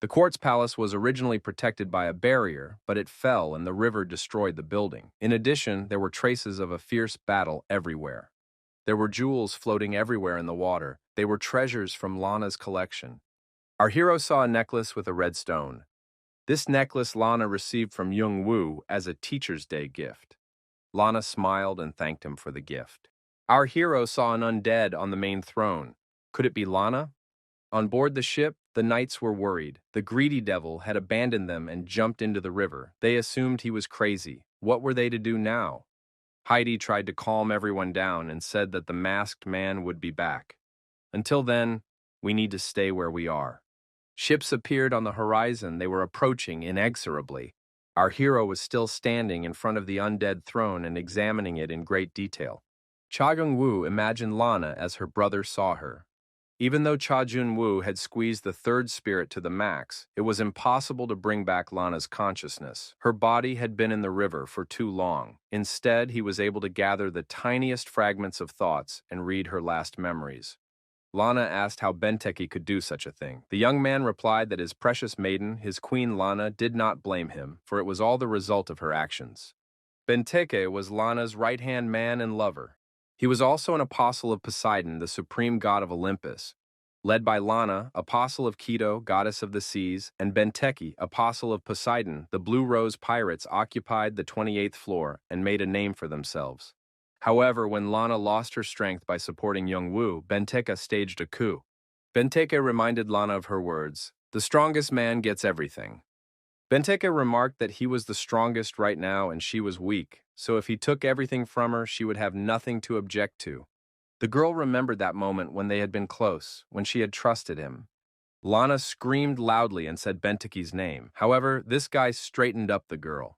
The Quartz Palace was originally protected by a barrier, but it fell and the river destroyed the building. In addition, there were traces of a fierce battle everywhere. There were jewels floating everywhere in the water. They were treasures from Lana's collection. Our hero saw a necklace with a red stone. This necklace Lana received from Young-woo as a Teacher's Day gift. Lana smiled and thanked him for the gift. Our hero saw an undead on the main throne. Could it be Lana? On board the ship, the knights were worried. The greedy devil had abandoned them and jumped into the river. They assumed he was crazy. What were they to do now? Heidi tried to calm everyone down and said that the masked man would be back. Until then, we need to stay where we are. Ships appeared on the horizon. They were approaching inexorably. Our hero was still standing in front of the undead throne and examining it in great detail. Cha Jung-woo imagined Lana as her brother saw her. Even though Cha Jun-woo had squeezed the third spirit to the max, it was impossible to bring back Lana's consciousness. Her body had been in the river for too long. Instead, he was able to gather the tiniest fragments of thoughts and read her last memories. Lana asked how Benteke could do such a thing. The young man replied that his precious maiden, his queen Lana, did not blame him, for it was all the result of her actions. Benteke was Lana's right-hand man and lover. He was also an apostle of Poseidon, the supreme god of Olympus. Led by Lana, apostle of Keto, goddess of the seas, and Benteke, apostle of Poseidon, the Blue Rose pirates occupied the 28th floor and made a name for themselves. However, when Lana lost her strength by supporting Young-woo, Benteke staged a coup. Benteke reminded Lana of her words, "The strongest man gets everything." Benteke remarked that he was the strongest right now and she was weak, so if he took everything from her, she would have nothing to object to. The girl remembered that moment when they had been close, when she had trusted him. Lana screamed loudly and said Benteke's name. However, this guy straightened up the girl.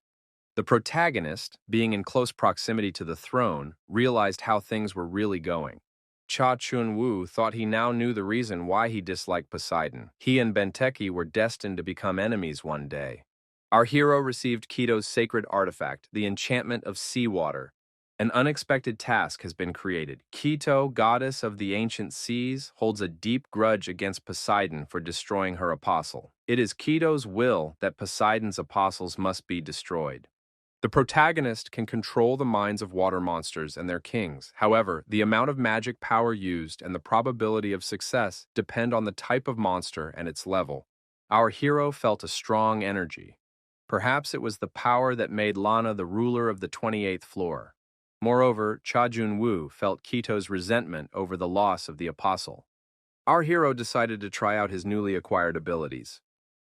The protagonist, being in close proximity to the throne, realized how things were really going. Cha Chun-woo thought he now knew the reason why he disliked Poseidon. He and Benteke were destined to become enemies one day. Our hero received Keto's sacred artifact, the enchantment of seawater. An unexpected task has been created. Keto, goddess of the ancient seas, holds a deep grudge against Poseidon for destroying her apostle. It is Keto's will that Poseidon's apostles must be destroyed. The protagonist can control the minds of water monsters and their kings. However, the amount of magic power used and the probability of success depend on the type of monster and its level. Our hero felt a strong energy. Perhaps it was the power that made Lana the ruler of the 28th floor. Moreover, Cha Jun-woo felt Keto's resentment over the loss of the apostle. Our hero decided to try out his newly acquired abilities.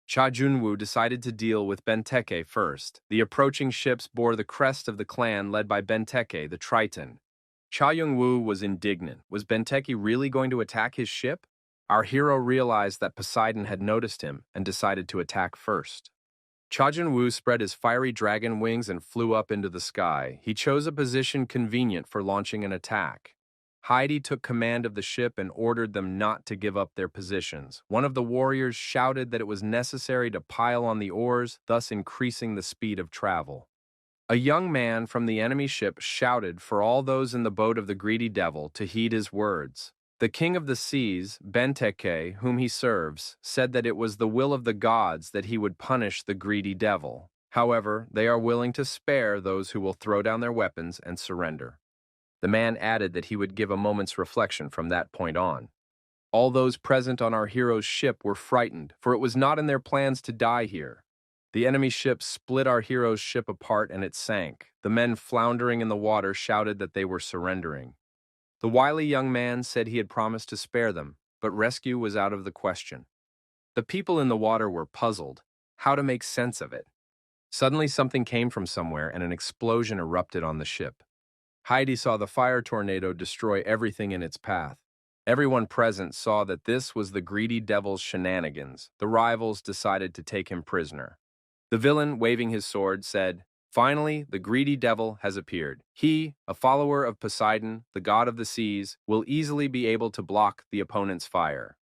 Cha Jun-woo decided to deal with Benteke first. The approaching ships bore the crest of the clan led by Benteke, the Triton. Cha Young-woo was indignant. Was Benteke really going to attack his ship? Our hero realized that Poseidon had noticed him and decided to attack first. Cha Jun-woo spread his fiery dragon wings and flew up into the sky. He chose a position convenient for launching an attack. Heidi took command of the ship and ordered them not to give up their positions. One of the warriors shouted that it was necessary to pile on the oars, thus increasing the speed of travel. A young man from the enemy ship shouted for all those in the boat of the greedy devil to heed his words. The king of the seas, Benteke, whom he serves, said that it was the will of the gods that he would punish the greedy devil. However, they are willing to spare those who will throw down their weapons and surrender. The man added that he would give a moment's reflection from that point on. All those present on our hero's ship were frightened, for it was not in their plans to die here. The enemy ship split our hero's ship apart and it sank. The men floundering in the water shouted that they were surrendering. The wily young man said he had promised to spare them, but rescue was out of the question. The people in the water were puzzled, how to make sense of it. Suddenly something came from somewhere and an explosion erupted on the ship. Heidi saw the fire tornado destroy everything in its path. Everyone present saw that this was the greedy devil's shenanigans. The rivals decided to take him prisoner. The villain, waving his sword, said, "Finally, the greedy devil has appeared. He, a follower of Poseidon, the god of the seas, will easily be able to block the opponent's fire."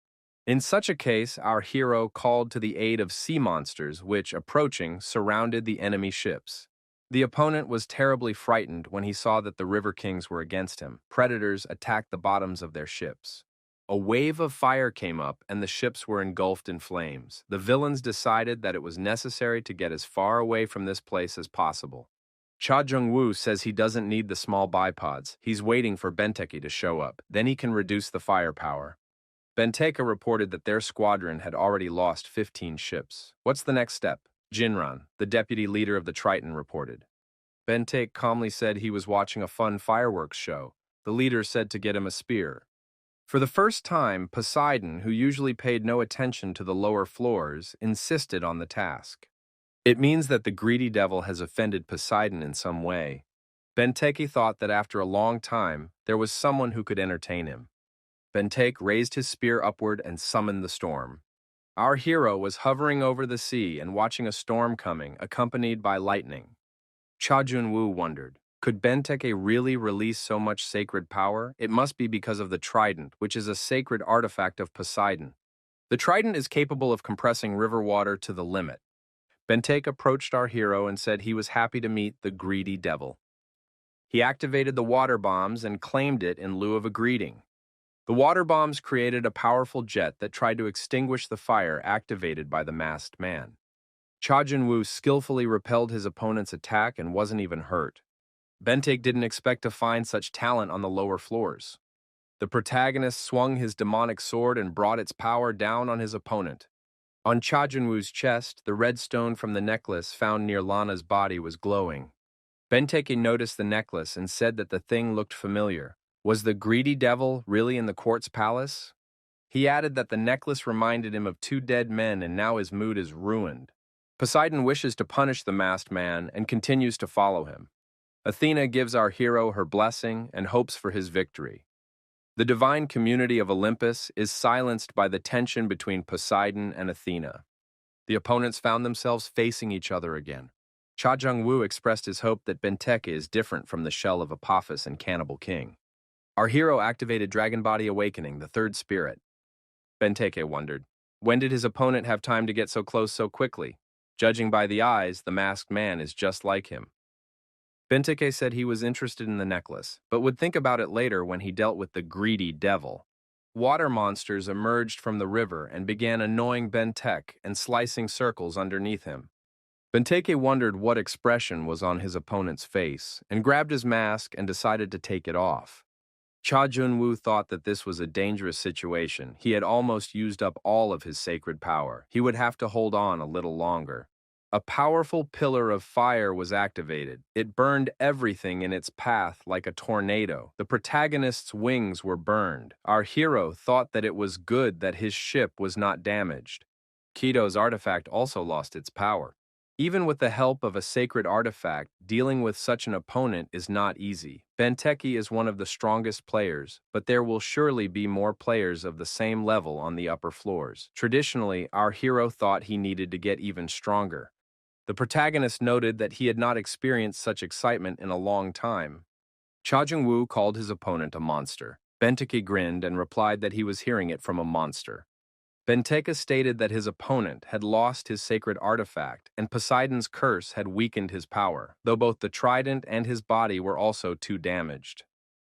In such a case, our hero called to the aid of sea monsters which, approaching, surrounded the enemy ships. The opponent was terribly frightened when he saw that the river kings were against him. Predators attacked the bottoms of their ships. A wave of fire came up and the ships were engulfed in flames. The villains decided that it was necessary to get as far away from this place as possible. Cha Jung-woo says he doesn't need the small bipods. He's waiting for Benteke to show up. Then he can reduce the firepower. Benteke reported that their squadron had already lost 15 ships. What's the next step? Jinran, the deputy leader of the Triton, reported. Benteke calmly said he was watching a fun fireworks show. The leader said to get him a spear. For the first time, Poseidon, who usually paid no attention to the lower floors, insisted on the task. It means that the greedy devil has offended Poseidon in some way. Benteke thought that after a long time, there was someone who could entertain him. Benteke raised his spear upward and summoned the storm. Our hero was hovering over the sea and watching a storm coming, accompanied by lightning. Cha Jun-woo wondered, could Benteke really release so much sacred power? It must be because of the trident, which is a sacred artifact of Poseidon. The trident is capable of compressing river water to the limit. Benteke approached our hero and said he was happy to meet the greedy devil. He activated the water bombs and claimed it in lieu of a greeting. The water bombs created a powerful jet that tried to extinguish the fire activated by the masked man. Cha Jun-woo skillfully repelled his opponent's attack and wasn't even hurt. Benteke didn't expect to find such talent on the lower floors. The protagonist swung his demonic sword and brought its power down on his opponent. On Cha Jun-woo's chest, the red stone from the necklace found near Lana's body was glowing. Benteke noticed the necklace and said that the thing looked familiar. Was the greedy devil really in the quartz palace? He added that the necklace reminded him of 2 dead men and now his mood is ruined. Poseidon wishes to punish the masked man and continues to follow him. Athena gives our hero her blessing and hopes for his victory. The divine community of Olympus is silenced by the tension between Poseidon and Athena. The opponents found themselves facing each other again. Cha Jung-woo expressed his hope that Benteke is different from the shell of Apophis and Cannibal King. Our hero activated Dragon Body Awakening, the 3rd spirit. Benteke wondered, when did his opponent have time to get so close so quickly? Judging by the eyes, the masked man is just like him. Benteke said he was interested in the necklace, but would think about it later when he dealt with the greedy devil. Water monsters emerged from the river and began annoying Benteke and slicing circles underneath him. Benteke wondered what expression was on his opponent's face and grabbed his mask and decided to take it off. Cha Jun-woo thought that this was a dangerous situation. He had almost used up all of his sacred power. He would have to hold on a little longer. A powerful pillar of fire was activated. It burned everything in its path like a tornado. The protagonist's wings were burned. Our hero thought that it was good that his ship was not damaged. Kito's artifact also lost its power. Even with the help of a sacred artifact, dealing with such an opponent is not easy. Benteke is one of the strongest players, but there will surely be more players of the same level on the upper floors. Traditionally, our hero thought he needed to get even stronger. The protagonist noted that he had not experienced such excitement in a long time. Cha Jung-woo called his opponent a monster. Benteke grinned and replied that he was hearing it from a monster. Benteke stated that his opponent had lost his sacred artifact, and Poseidon's curse had weakened his power, though both the trident and his body were also too damaged.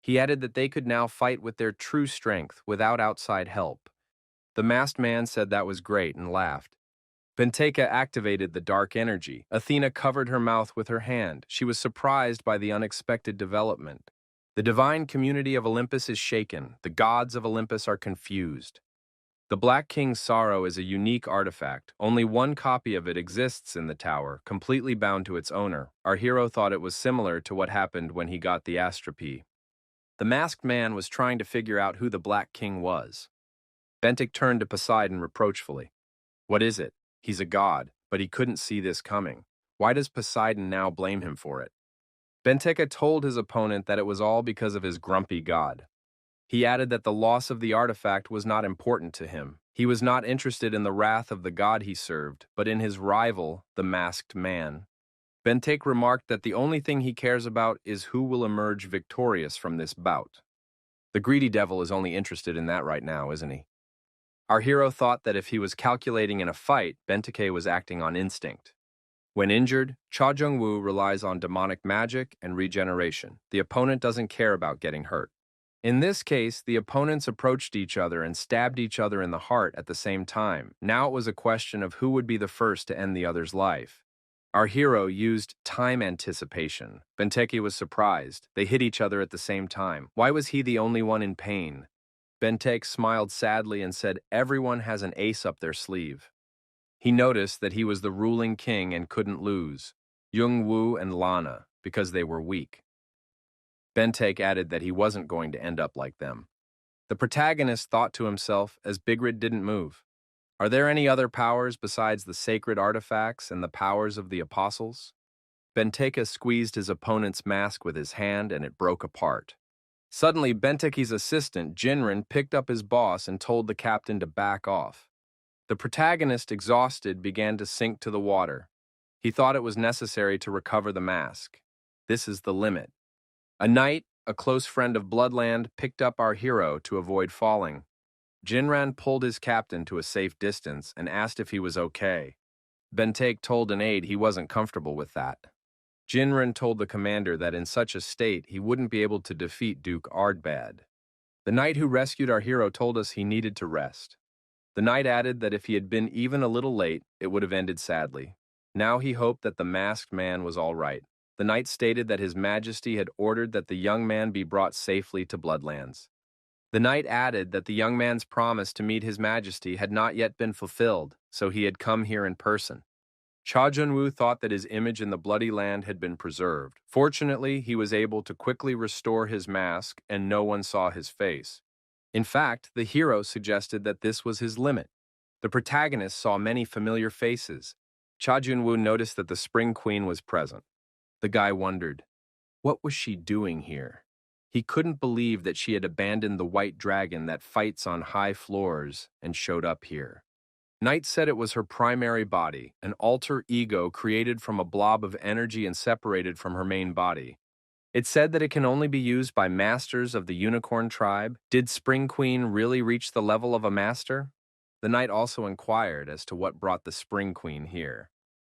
He added that they could now fight with their true strength without outside help. The masked man said that was great and laughed. Benteke activated the dark energy. Athena covered her mouth with her hand. She was surprised by the unexpected development. The divine community of Olympus is shaken. The gods of Olympus are confused. The Black King's Sorrow is a unique artifact. Only one copy of it exists in the tower, completely bound to its owner. Our hero thought it was similar to what happened when he got the Astrope. The masked man was trying to figure out who the Black King was. Bentek turned to Poseidon reproachfully. What is it? He's a god, but he couldn't see this coming. Why does Poseidon now blame him for it? Benteke told his opponent that it was all because of his grumpy god. He added that the loss of the artifact was not important to him. He was not interested in the wrath of the god he served, but in his rival, the masked man. Benteke remarked that the only thing he cares about is who will emerge victorious from this bout. The greedy devil is only interested in that right now, isn't he? Our hero thought that if he was calculating in a fight, Benteke was acting on instinct. When injured, Cha Jung-woo relies on demonic magic and regeneration. The opponent doesn't care about getting hurt. In this case, the opponents approached each other and stabbed each other in the heart at the same time. Now it was a question of who would be the first to end the other's life. Our hero used time anticipation. Benteke was surprised. They hit each other at the same time. Why was he the only one in pain? Benteke smiled sadly and said everyone has an ace up their sleeve. He noticed that he was the ruling king and couldn't lose. Jung-woo and Lana, because they were weak. Benteke added that he wasn't going to end up like them. The protagonist thought to himself as Bigrid didn't move. Are there any other powers besides the sacred artifacts and the powers of the apostles? Benteke squeezed his opponent's mask with his hand and it broke apart. Suddenly, Benteke's assistant, Jinren, picked up his boss and told the captain to back off. The protagonist, exhausted, began to sink to the water. He thought it was necessary to recover the mask. This is the limit. A knight, a close friend of Bloodland, picked up our hero to avoid falling. Jinran pulled his captain to a safe distance and asked if he was okay. Benteke told an aide he wasn't comfortable with that. Jinran told the commander that in such a state he wouldn't be able to defeat Duke Ardbad. The knight who rescued our hero told us he needed to rest. The knight added that if he had been even a little late, it would have ended sadly. Now he hoped that the masked man was all right. The knight stated that His Majesty had ordered that the young man be brought safely to Bloodlands. The knight added that the young man's promise to meet His Majesty had not yet been fulfilled, so he had come here in person. Cha Jun-woo thought that his image in the Bloody Land had been preserved. Fortunately, he was able to quickly restore his mask, and no one saw his face. In fact, the hero suggested that this was his limit. The protagonist saw many familiar faces. Cha Jun-woo noticed that the Spring Queen was present. The guy wondered, what was she doing here? He couldn't believe that she had abandoned the white dragon that fights on high floors and showed up here. Knight said it was her primary body, an alter ego created from a blob of energy and separated from her main body. It said that it can only be used by masters of the unicorn tribe. Did Spring Queen really reach the level of a master? The knight also inquired as to what brought the Spring Queen here.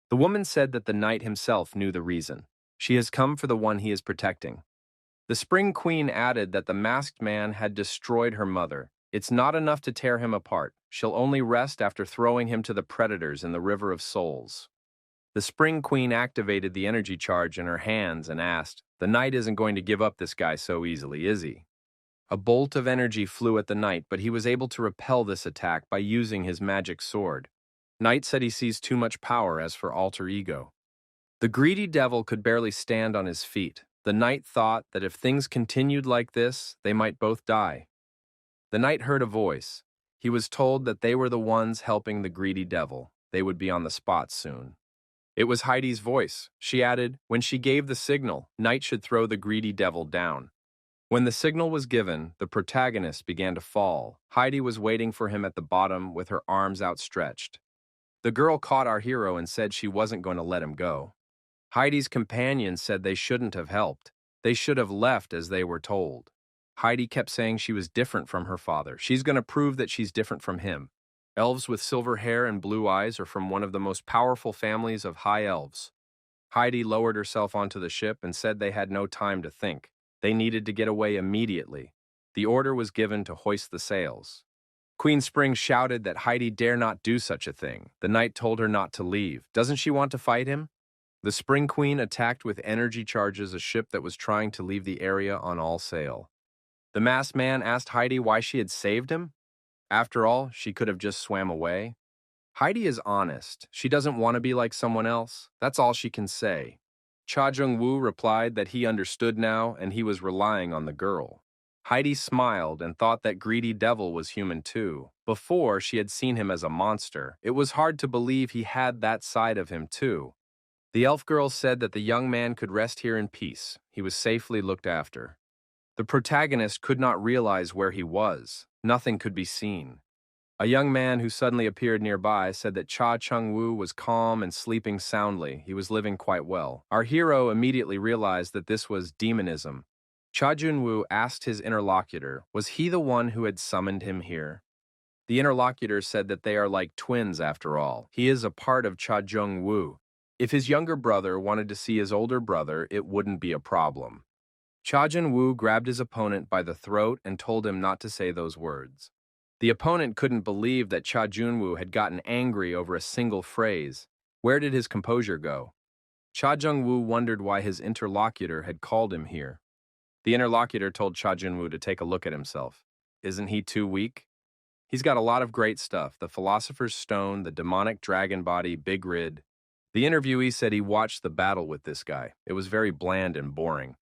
The woman said that the knight himself knew the reason. She has come for the one he is protecting. The Spring Queen added that the masked man had destroyed her mother. It's not enough to tear him apart. She'll only rest after throwing him to the predators in the River of Souls. The Spring Queen activated the energy charge in her hands and asked, the knight isn't going to give up this guy so easily, is he? A bolt of energy flew at the knight, but he was able to repel this attack by using his magic sword. Knight said he sees too much power as for alter ego. The greedy devil could barely stand on his feet. The knight thought that if things continued like this, they might both die. The knight heard a voice. He was told that they were the ones helping the greedy devil. They would be on the spot soon. It was Heidi's voice. She added, "When she gave the signal, Knight should throw the greedy devil down." When the signal was given, the protagonist began to fall. Heidi was waiting for him at the bottom with her arms outstretched. The girl caught our hero and said she wasn't going to let him go. Heidi's companion said they shouldn't have helped. They should have left as they were told. Heidi kept saying she was different from her father. She's going to prove that she's different from him. Elves with silver hair and blue eyes are from one of the most powerful families of high elves. Heidi lowered herself onto the ship and said they had no time to think. They needed to get away immediately. The order was given to hoist the sails. Queen Spring shouted that Heidi dare not do such a thing. The knight told her not to leave. Doesn't she want to fight him? The Spring Queen attacked with energy charges a ship that was trying to leave the area on all sail. The masked man asked Heidi why she had saved him. After all, she could have just swam away. Heidi is honest. She doesn't want to be like someone else. That's all she can say. Cha Jung-woo replied that he understood now and he was relying on the girl. Heidi smiled and thought that greedy devil was human too. Before, she had seen him as a monster. It was hard to believe he had that side of him too. The elf girl said that the young man could rest here in peace. He was safely looked after. The protagonist could not realize where he was. Nothing could be seen. A young man who suddenly appeared nearby said that Cha Chung-woo was calm and sleeping soundly. He was living quite well. Our hero immediately realized that this was demonism. Cha Jun-woo asked his interlocutor, was he the one who had summoned him here? The interlocutor said that they are like twins after all. He is a part of Cha Jung-woo. If his younger brother wanted to see his older brother, it wouldn't be a problem. Cha Jun-woo grabbed his opponent by the throat and told him not to say those words. The opponent couldn't believe that Cha Jun-woo had gotten angry over a single phrase. Where did his composure go? Cha Jung-woo wondered why his interlocutor had called him here. The interlocutor told Cha Jun-woo to take a look at himself. Isn't he too weak? He's got a lot of great stuff, the Philosopher's Stone, the demonic dragon body, Big Rid. The interviewee said he watched the battle with this guy. It was very bland and boring.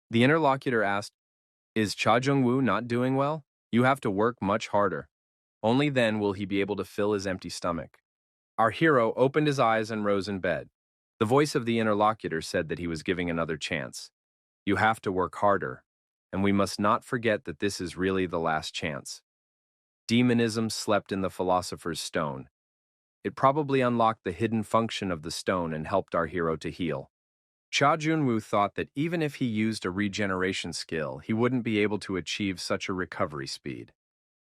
The interlocutor asked, is Cha Jung-woo not doing well? You have to work much harder. Only then will he be able to fill his empty stomach. Our hero opened his eyes and rose in bed. The voice of the interlocutor said that he was giving another chance. You have to work harder, and we must not forget that this is really the last chance. Demonism slept in the Philosopher's Stone. It probably unlocked the hidden function of the stone and helped our hero to heal. Cha Jun-woo thought that even if he used a regeneration skill, he wouldn't be able to achieve such a recovery speed.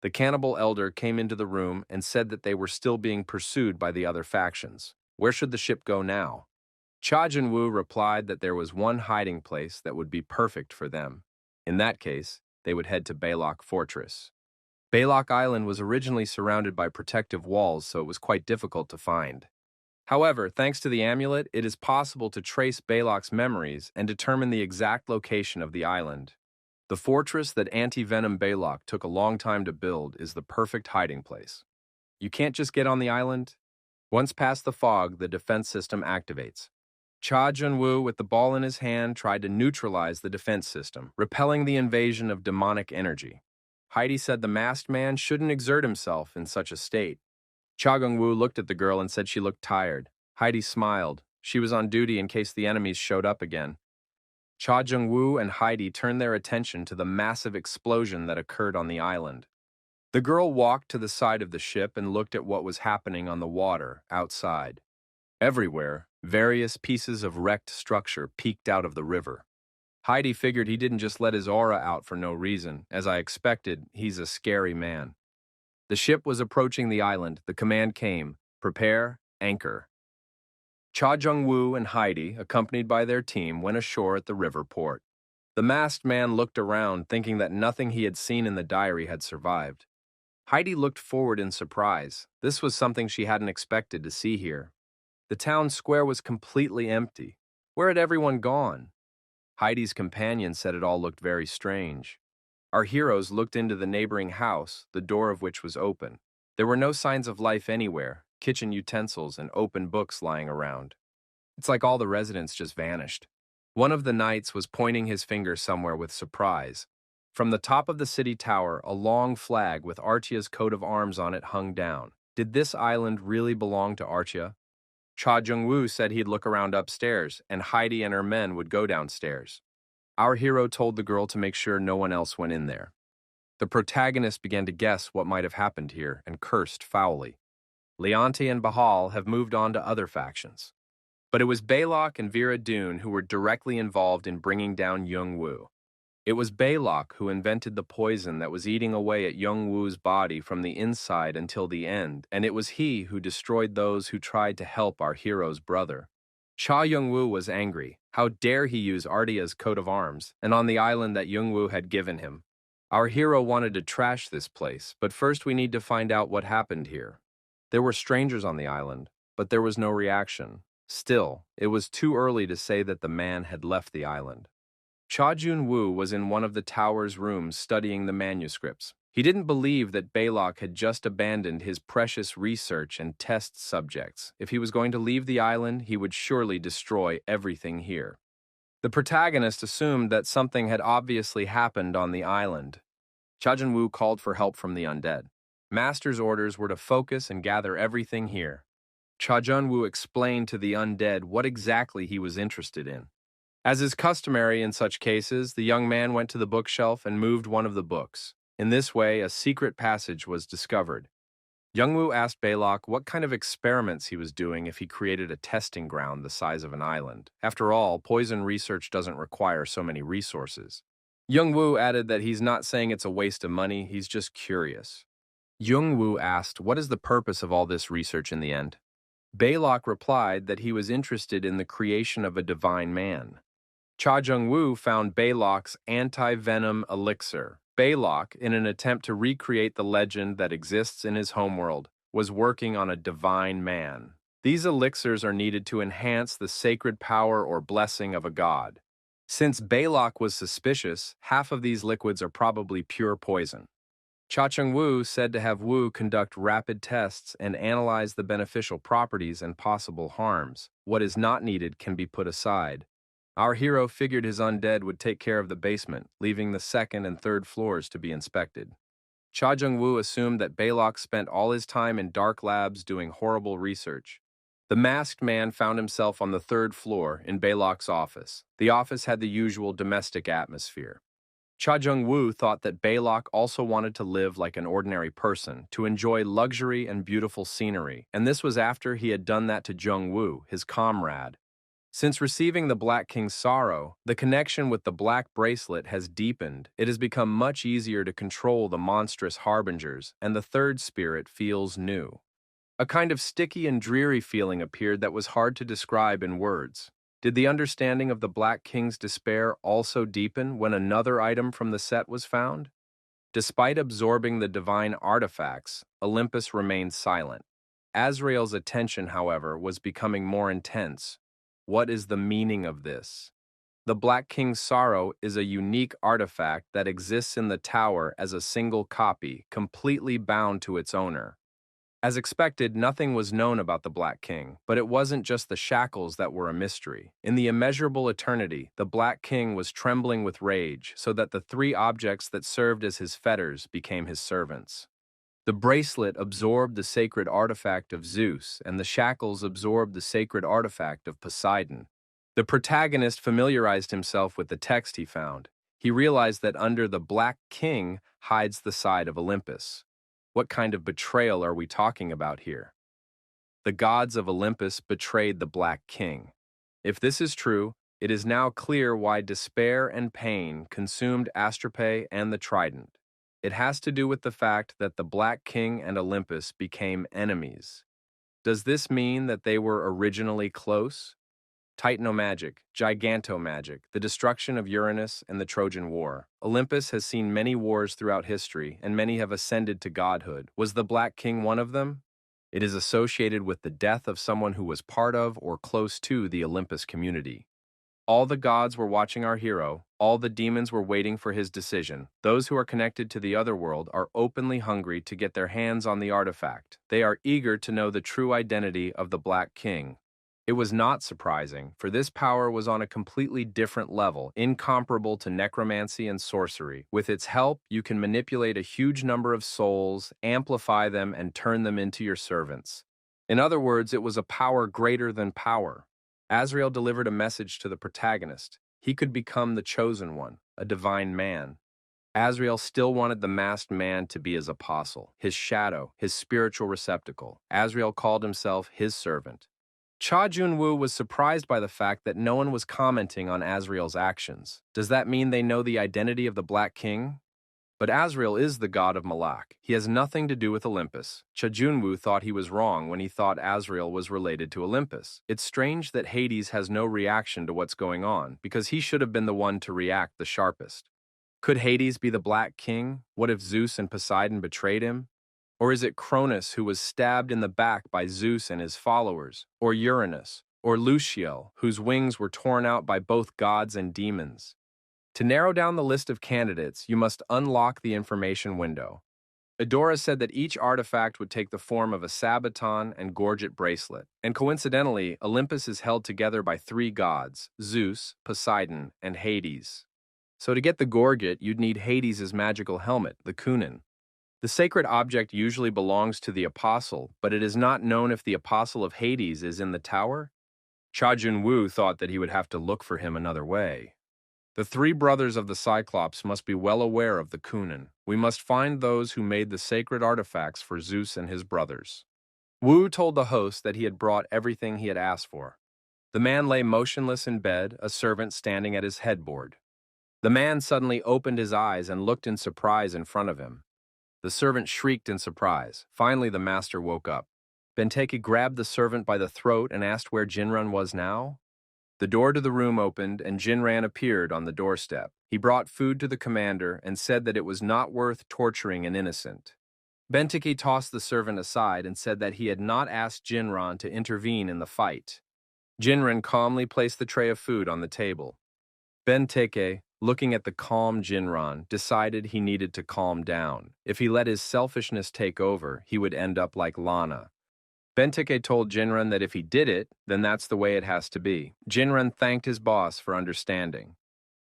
The cannibal elder came into the room and said that they were still being pursued by the other factions. Where should the ship go now? Cha Jun-woo replied that there was one hiding place that would be perfect for them. In that case, they would head to Balok Fortress. Balok Island was originally surrounded by protective walls, so it was quite difficult to find. However, thanks to the amulet, it is possible to trace Balok's memories and determine the exact location of the island. The fortress that Anti-Venom Balok took a long time to build is the perfect hiding place. You can't just get on the island. Once past the fog, the defense system activates. Cha Jun-woo, with the ball in his hand, tried to neutralize the defense system, repelling the invasion of demonic energy. Heidi said the masked man shouldn't exert himself in such a state. Cha Jung-woo looked at the girl and said she looked tired. Heidi smiled. She was on duty in case the enemies showed up again. Cha Jung-woo and Heidi turned their attention to the massive explosion that occurred on the island. The girl walked to the side of the ship and looked at what was happening on the water outside. Everywhere, various pieces of wrecked structure peeked out of the river. Heidi figured he didn't just let his aura out for no reason. As I expected, he's a scary man. The ship was approaching the island. The command came, prepare, anchor. Cha Jung-woo and Heidi, accompanied by their team, went ashore at the river port. The masked man looked around, thinking that nothing he had seen in the diary had survived. Heidi looked forward in surprise. This was something she hadn't expected to see here. The town square was completely empty. Where had everyone gone? Heidi's companion said it all looked very strange. Our heroes looked into the neighboring house, the door of which was open. There were no signs of life anywhere, kitchen utensils and open books lying around. It's like all the residents just vanished. One of the knights was pointing his finger somewhere with surprise. From the top of the city tower, a long flag with Archia's coat of arms on it hung down. Did this island really belong to Archia? Cha Jung-woo said he'd look around upstairs, and Heidi and her men would go downstairs. Our hero told the girl to make sure no one else went in there. The protagonist began to guess what might have happened here and cursed foully. Leonti and Bahal have moved on to other factions. But it was Baylock and Vera Dune who were directly involved in bringing down Young-woo. It was Baylock who invented the poison that was eating away at Young-woo's body from the inside until the end, and it was he who destroyed those who tried to help our hero's brother. Cha Young-woo was angry. How dare he use Ardia's coat of arms, and on the island that Young-woo had given him. Our hero wanted to trash this place, but first we need to find out what happened here. There were strangers on the island, but there was no reaction. Still, it was too early to say that the man had left the island. Cha Jun-woo was in one of the tower's rooms studying the manuscripts. He didn't believe that Baylock had just abandoned his precious research and test subjects. If he was going to leave the island, he would surely destroy everything here. The protagonist assumed that something had obviously happened on the island. Cha Jun-woo called for help from the undead. Master's orders were to focus and gather everything here. Cha Jun-woo explained to the undead what exactly he was interested in. As is customary in such cases, the young man went to the bookshelf and moved one of the books. In this way, a secret passage was discovered. Young-woo asked Baylock what kind of experiments he was doing if he created a testing ground the size of an island. After all, poison research doesn't require so many resources. Young-woo added that he's not saying it's a waste of money, he's just curious. Young-woo asked, what is the purpose of all this research in the end? Baylock replied that he was interested in the creation of a divine man. Cha Jung-woo found Baylock's anti-venom elixir. Baylock, in an attempt to recreate the legend that exists in his homeworld, was working on a divine man. These elixirs are needed to enhance the sacred power or blessing of a god. Since Baylock was suspicious, half of these liquids are probably pure poison. Cha Jung-woo said to have Woo conduct rapid tests and analyze the beneficial properties and possible harms. What is not needed can be put aside. Our hero figured his undead would take care of the basement, leaving the second and third floors to be inspected. Cha Jung-woo assumed that Baylock spent all his time in dark labs doing horrible research. The masked man found himself on the third floor in Baylock's office. The office had the usual domestic atmosphere. Cha Jung-woo thought that Baylock also wanted to live like an ordinary person, to enjoy luxury and beautiful scenery, and this was after he had done that to Jung-woo, his comrade. Since receiving the Black King's sorrow, the connection with the black bracelet has deepened. It has become much easier to control the monstrous harbingers, and the third spirit feels new. A kind of sticky and dreary feeling appeared that was hard to describe in words. Did the understanding of the Black King's despair also deepen when another item from the set was found? Despite absorbing the divine artifacts, Olympus remained silent. Azrael's attention, however, was becoming more intense. What is the meaning of this? The Black King's sorrow is a unique artifact that exists in the tower as a single copy, completely bound to its owner. As expected, nothing was known about the Black King, but it wasn't just the shackles that were a mystery. In the immeasurable eternity, the Black King was trembling with rage, so that the three objects that served as his fetters became his servants. The bracelet absorbed the sacred artifact of Zeus, and the shackles absorbed the sacred artifact of Poseidon. The protagonist familiarized himself with the text he found. He realized that under the Black King hides the side of Olympus. What kind of betrayal are we talking about here? The gods of Olympus betrayed the Black King. If this is true, it is now clear why despair and pain consumed Astrope and the Trident. It has to do with the fact that the Black King and Olympus became enemies. Does this mean that they were originally close? Titanomagic, gigantomagic, the destruction of Uranus and the Trojan War. Olympus has seen many wars throughout history, and many have ascended to godhood. Was the Black King one of them? It is associated with the death of someone who was part of or close to the Olympus community. All the gods were watching our hero. All the demons were waiting for his decision. Those who are connected to the other world are openly hungry to get their hands on the artifact. They are eager to know the true identity of the Black King. It was not surprising, for this power was on a completely different level, incomparable to necromancy and sorcery. With its help, you can manipulate a huge number of souls, amplify them, and turn them into your servants. In other words, it was a power greater than power. Azrael delivered a message to the protagonist. He could become the chosen one, a divine man. Azrael still wanted the masked man to be his apostle, his shadow, his spiritual receptacle. Azrael called himself his servant. Cha Junwoo was surprised by the fact that no one was commenting on Azrael's actions. Does that mean they know the identity of the Black King? But Azrael is the god of Malak. He has nothing to do with Olympus. Cha Junwoo thought he was wrong when he thought Azrael was related to Olympus. It's strange that Hades has no reaction to what's going on, because he should have been the one to react the sharpest. Could Hades be the Black King? What if Zeus and Poseidon betrayed him? Or is it Cronus who was stabbed in the back by Zeus and his followers? Or Uranus? Or Luciel, whose wings were torn out by both gods and demons? To narrow down the list of candidates, you must unlock the information window. Adora said that each artifact would take the form of a sabaton and gorget bracelet, and coincidentally, Olympus is held together by three gods, Zeus, Poseidon, and Hades. So to get the gorget, you'd need Hades' magical helmet, the kunin. The sacred object usually belongs to the apostle, but it is not known if the apostle of Hades is in the tower. Cha Junwoo thought that he would have to look for him another way. The three brothers of the Cyclops must be well aware of the kunin. We must find those who made the sacred artifacts for Zeus and his brothers. Wu told the host that he had brought everything he had asked for. The man lay motionless in bed, a servant standing at his headboard. The man suddenly opened his eyes and looked in surprise in front of him. The servant shrieked in surprise. Finally, the master woke up. Benteke grabbed the servant by the throat and asked where Jinran was now. The door to the room opened, and Jinran appeared on the doorstep. He brought food to the commander and said that it was not worth torturing an innocent. Benteke tossed the servant aside and said that he had not asked Jinran to intervene in the fight. Jinran calmly placed the tray of food on the table. Benteke, looking at the calm Jinran, decided he needed to calm down. If he let his selfishness take over, he would end up like Lana. Benteke told Jinran that if he did it, then that's the way it has to be. Jinran thanked his boss for understanding.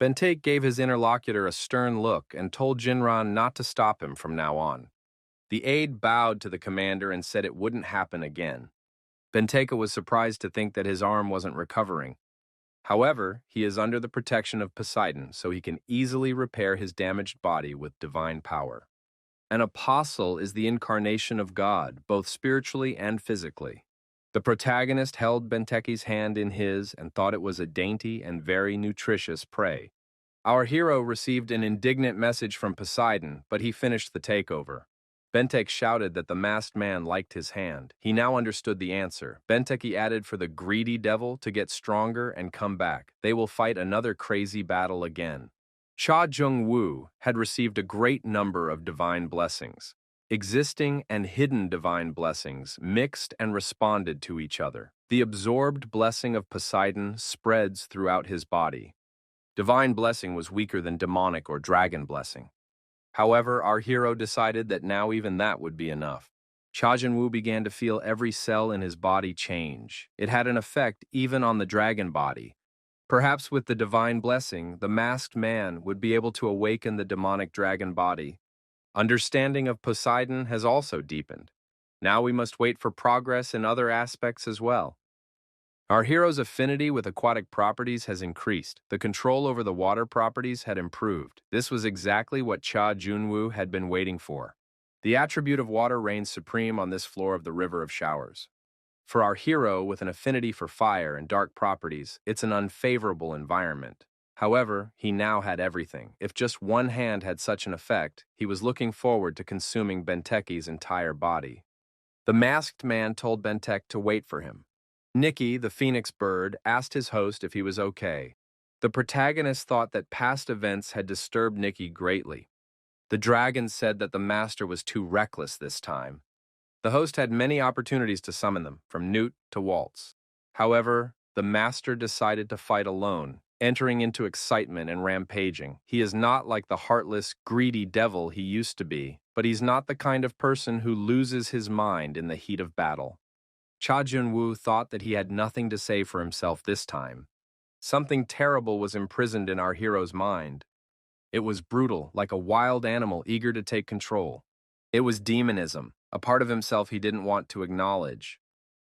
Benteke gave his interlocutor a stern look and told Jinran not to stop him from now on. The aide bowed to the commander and said it wouldn't happen again. Benteke was surprised to think that his arm wasn't recovering. However, he is under the protection of Poseidon, so he can easily repair his damaged body with divine power. An apostle is the incarnation of God, both spiritually and physically. The protagonist held Benteke's hand in his and thought it was a dainty and very nutritious prey. Our hero received an indignant message from Poseidon, but he finished the takeover. Benteke shouted that the masked man liked his hand. He now understood the answer. Benteke added for the greedy devil to get stronger and come back. They will fight another crazy battle again. Cha Junwoo had received a great number of divine blessings. Existing and hidden divine blessings mixed and responded to each other. The absorbed blessing of Poseidon spreads throughout his body. Divine blessing was weaker than demonic or dragon blessing. However, our hero decided that now even that would be enough. Cha Junwoo began to feel every cell in his body change. It had an effect even on the dragon body. Perhaps with the divine blessing, the masked man would be able to awaken the demonic dragon body. Understanding of Poseidon has also deepened. Now we must wait for progress in other aspects as well. Our hero's affinity with aquatic properties has increased. The control over the water properties had improved. This was exactly what Cha Junwoo had been waiting for. The attribute of water reigns supreme on this floor of the River of Showers. For our hero with an affinity for fire and dark properties, it's an unfavorable environment. However, he now had everything. If just one hand had such an effect, he was looking forward to consuming Benteke's entire body. The masked man told Benteke to wait for him. Nikki, the phoenix bird, asked his host if he was okay. The protagonist thought that past events had disturbed Nikki greatly. The dragon said that the master was too reckless this time. The host had many opportunities to summon them, from Newt to Waltz. However, the master decided to fight alone, entering into excitement and rampaging. He is not like the heartless, greedy devil he used to be, but he's not the kind of person who loses his mind in the heat of battle. Cha Junwoo thought that he had nothing to say for himself this time. Something terrible was imprisoned in our hero's mind. It was brutal, like a wild animal eager to take control. It was demonism, a part of himself he didn't want to acknowledge.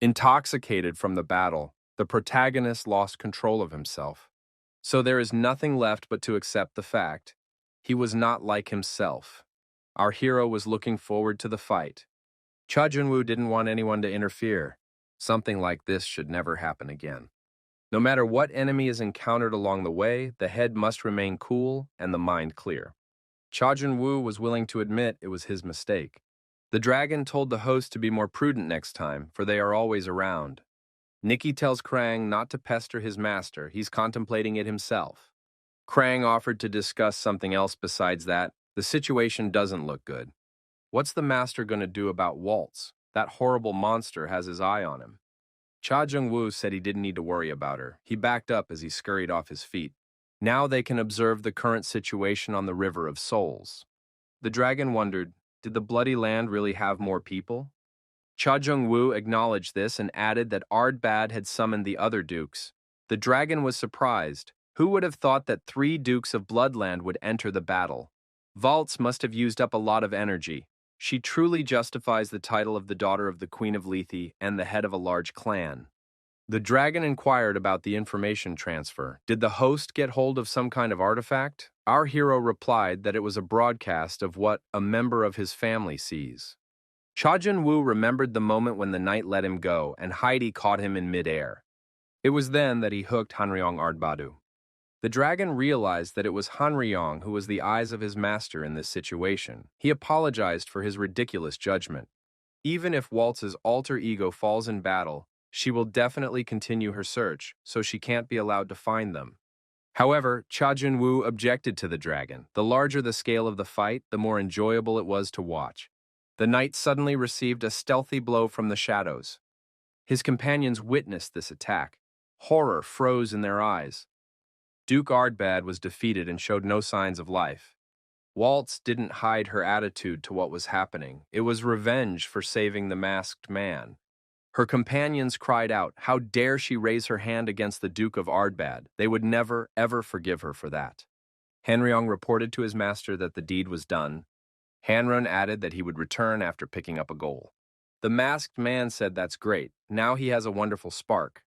Intoxicated from the battle, the protagonist lost control of himself. So there is nothing left but to accept the fact. He was not like himself. Our hero was looking forward to the fight. Cha Junwoo didn't want anyone to interfere. Something like this should never happen again. No matter what enemy is encountered along the way, the head must remain cool and the mind clear. Cha Junwoo was willing to admit it was his mistake. The dragon told the host to be more prudent next time, for they are always around. Nikki tells Krang not to pester his master, he's contemplating it himself. Krang offered to discuss something else besides that. The situation doesn't look good. What's the master going to do about Waltz? That horrible monster has his eye on him. Cha Jung-woo said he didn't need to worry about her. He backed up as he scurried off his feet. Now they can observe the current situation on the River of Souls. The dragon wondered, did the Bloody Land really have more people? Cha Jung-woo acknowledged this and added that Ardbad had summoned the other dukes. The dragon was surprised. Who would have thought that 3 dukes of Bloodland would enter the battle? Waltz must have used up a lot of energy. She truly justifies the title of the daughter of the Queen of Lethe and the head of a large clan. The dragon inquired about the information transfer. Did the host get hold of some kind of artifact? Our hero replied that it was a broadcast of what a member of his family sees. Cha Jun-woo remembered the moment when the knight let him go and Heidi caught him in midair. It was then that he hooked Hanryong Ardbadu. The dragon realized that it was Hanryong who was the eyes of his master in this situation. He apologized for his ridiculous judgment. Even if Waltz's alter ego falls in battle, she will definitely continue her search, so she can't be allowed to find them. However, Cha Jun-woo objected to the dragon. The larger the scale of the fight, the more enjoyable it was to watch. The knight suddenly received a stealthy blow from the shadows. His companions witnessed this attack. Horror froze in their eyes. Duke Ardbad was defeated and showed no signs of life. Waltz didn't hide her attitude to what was happening. It was revenge for saving the masked man. Her companions cried out, how dare she raise her hand against the Duke of Ardbad? They would never, ever forgive her for that. Hanryong reported to his master that the deed was done. Hanrun added that he would return after picking up a goal. The masked man said that's great. Now he has a wonderful spark.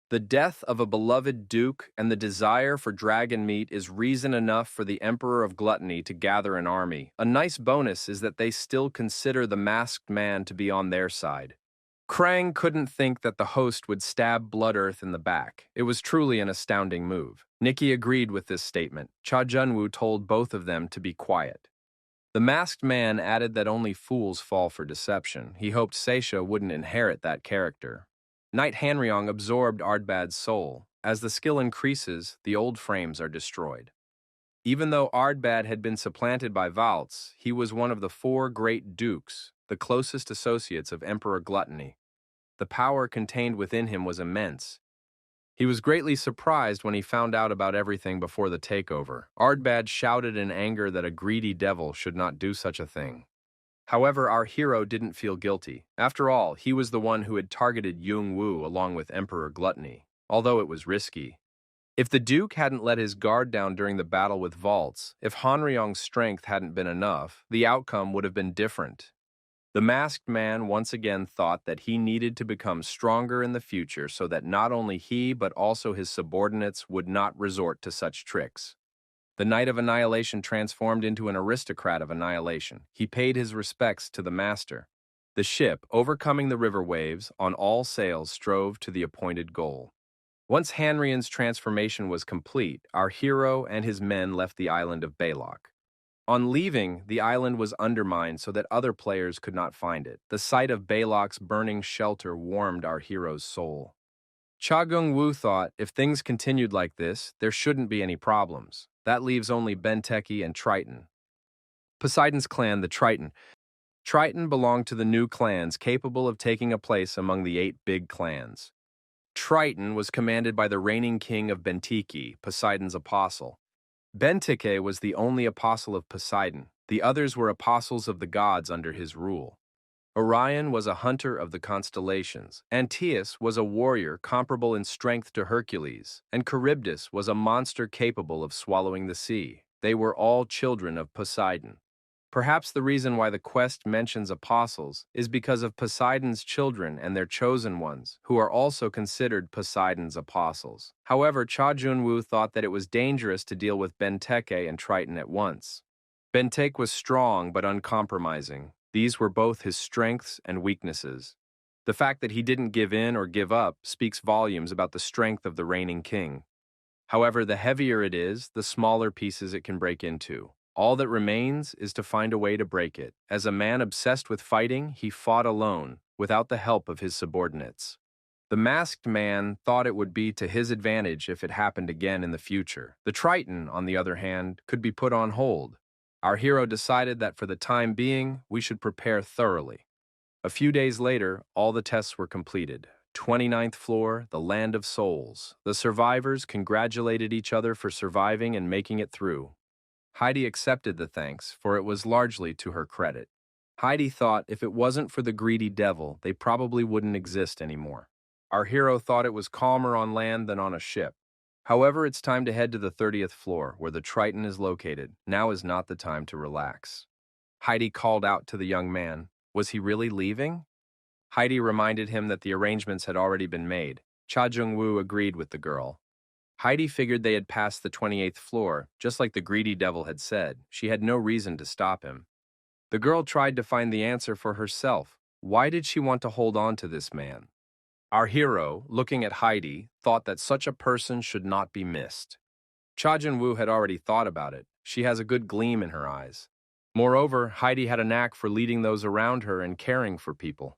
The death of a beloved duke and the desire for dragon meat is reason enough for the Emperor of Gluttony to gather an army. A nice bonus is that they still consider the masked man to be on their side. Krang couldn't think that the host would stab Blood Earth in the back. It was truly an astounding move. Nikki agreed with this statement. Cha Jun-woo told both of them to be quiet. The masked man added that only fools fall for deception. He hoped Seisha wouldn't inherit that character. Knight Hanryong absorbed Ardbad's soul. As the skill increases, the old frames are destroyed. Even though Ardbad had been supplanted by Waltz, he was one of the 4 great dukes, the closest associates of Emperor Gluttony. The power contained within him was immense. He was greatly surprised when he found out about everything before the takeover. Ardbad shouted in anger that a greedy devil should not do such a thing. However, our hero didn't feel guilty. After all, he was the one who had targeted Yung-woo along with Emperor Gluttony, although it was risky. If the Duke hadn't let his guard down during the battle with Waltz, if Hanryong's strength hadn't been enough, the outcome would have been different. The masked man once again thought that he needed to become stronger in the future so that not only he but also his subordinates would not resort to such tricks. The Knight of Annihilation transformed into an aristocrat of annihilation. He paid his respects to the master. The ship, overcoming the river waves, on all sails strove to the appointed goal. Once Hanryong's transformation was complete, our hero and his men left the island of Balok. On leaving, the island was undermined so that other players could not find it. The sight of Balok's burning shelter warmed our hero's soul. Cha Gung-woo thought, if things continued like this, there shouldn't be any problems. That leaves only Benteki and Triton. Poseidon's clan, the Triton. Triton belonged to the new clans capable of taking a place among the 8 big clans. Triton was commanded by the reigning king of Benteki, Poseidon's apostle. Benteke was the only apostle of Poseidon. The others were apostles of the gods under his rule. Orion was a hunter of the constellations. Antaeus was a warrior comparable in strength to Hercules, and Charybdis was a monster capable of swallowing the sea. They were all children of Poseidon. Perhaps the reason why the quest mentions apostles is because of Poseidon's children and their chosen ones, who are also considered Poseidon's apostles. However, Cha Junwoo thought that it was dangerous to deal with Benteke and Triton at once. Benteke was strong but uncompromising. These were both his strengths and weaknesses. The fact that he didn't give in or give up speaks volumes about the strength of the reigning king. However, the heavier it is, the smaller pieces it can break into. All that remains is to find a way to break it. As a man obsessed with fighting, he fought alone, without the help of his subordinates. The masked man thought it would be to his advantage if it happened again in the future. The Triton, on the other hand, could be put on hold. Our hero decided that for the time being, we should prepare thoroughly. A few days later, all the tests were completed. 29th floor, the land of souls. The survivors congratulated each other for surviving and making it through. Heidi accepted the thanks, for it was largely to her credit. Heidi thought if it wasn't for the greedy devil, they probably wouldn't exist anymore. Our hero thought it was calmer on land than on a ship. However, it's time to head to the 30th floor, where the Triton is located. Now is not the time to relax. Heidi called out to the young man. Was he really leaving? Heidi reminded him that the arrangements had already been made. Cha Jung-woo agreed with the girl. Heidi figured they had passed the 28th floor, just like the greedy devil had said. She had no reason to stop him. The girl tried to find the answer for herself. Why did she want to hold on to this man? Our hero, looking at Heidi, thought that such a person should not be missed. Cha Jun-woo had already thought about it. She has a good gleam in her eyes. Moreover, Heidi had a knack for leading those around her and caring for people.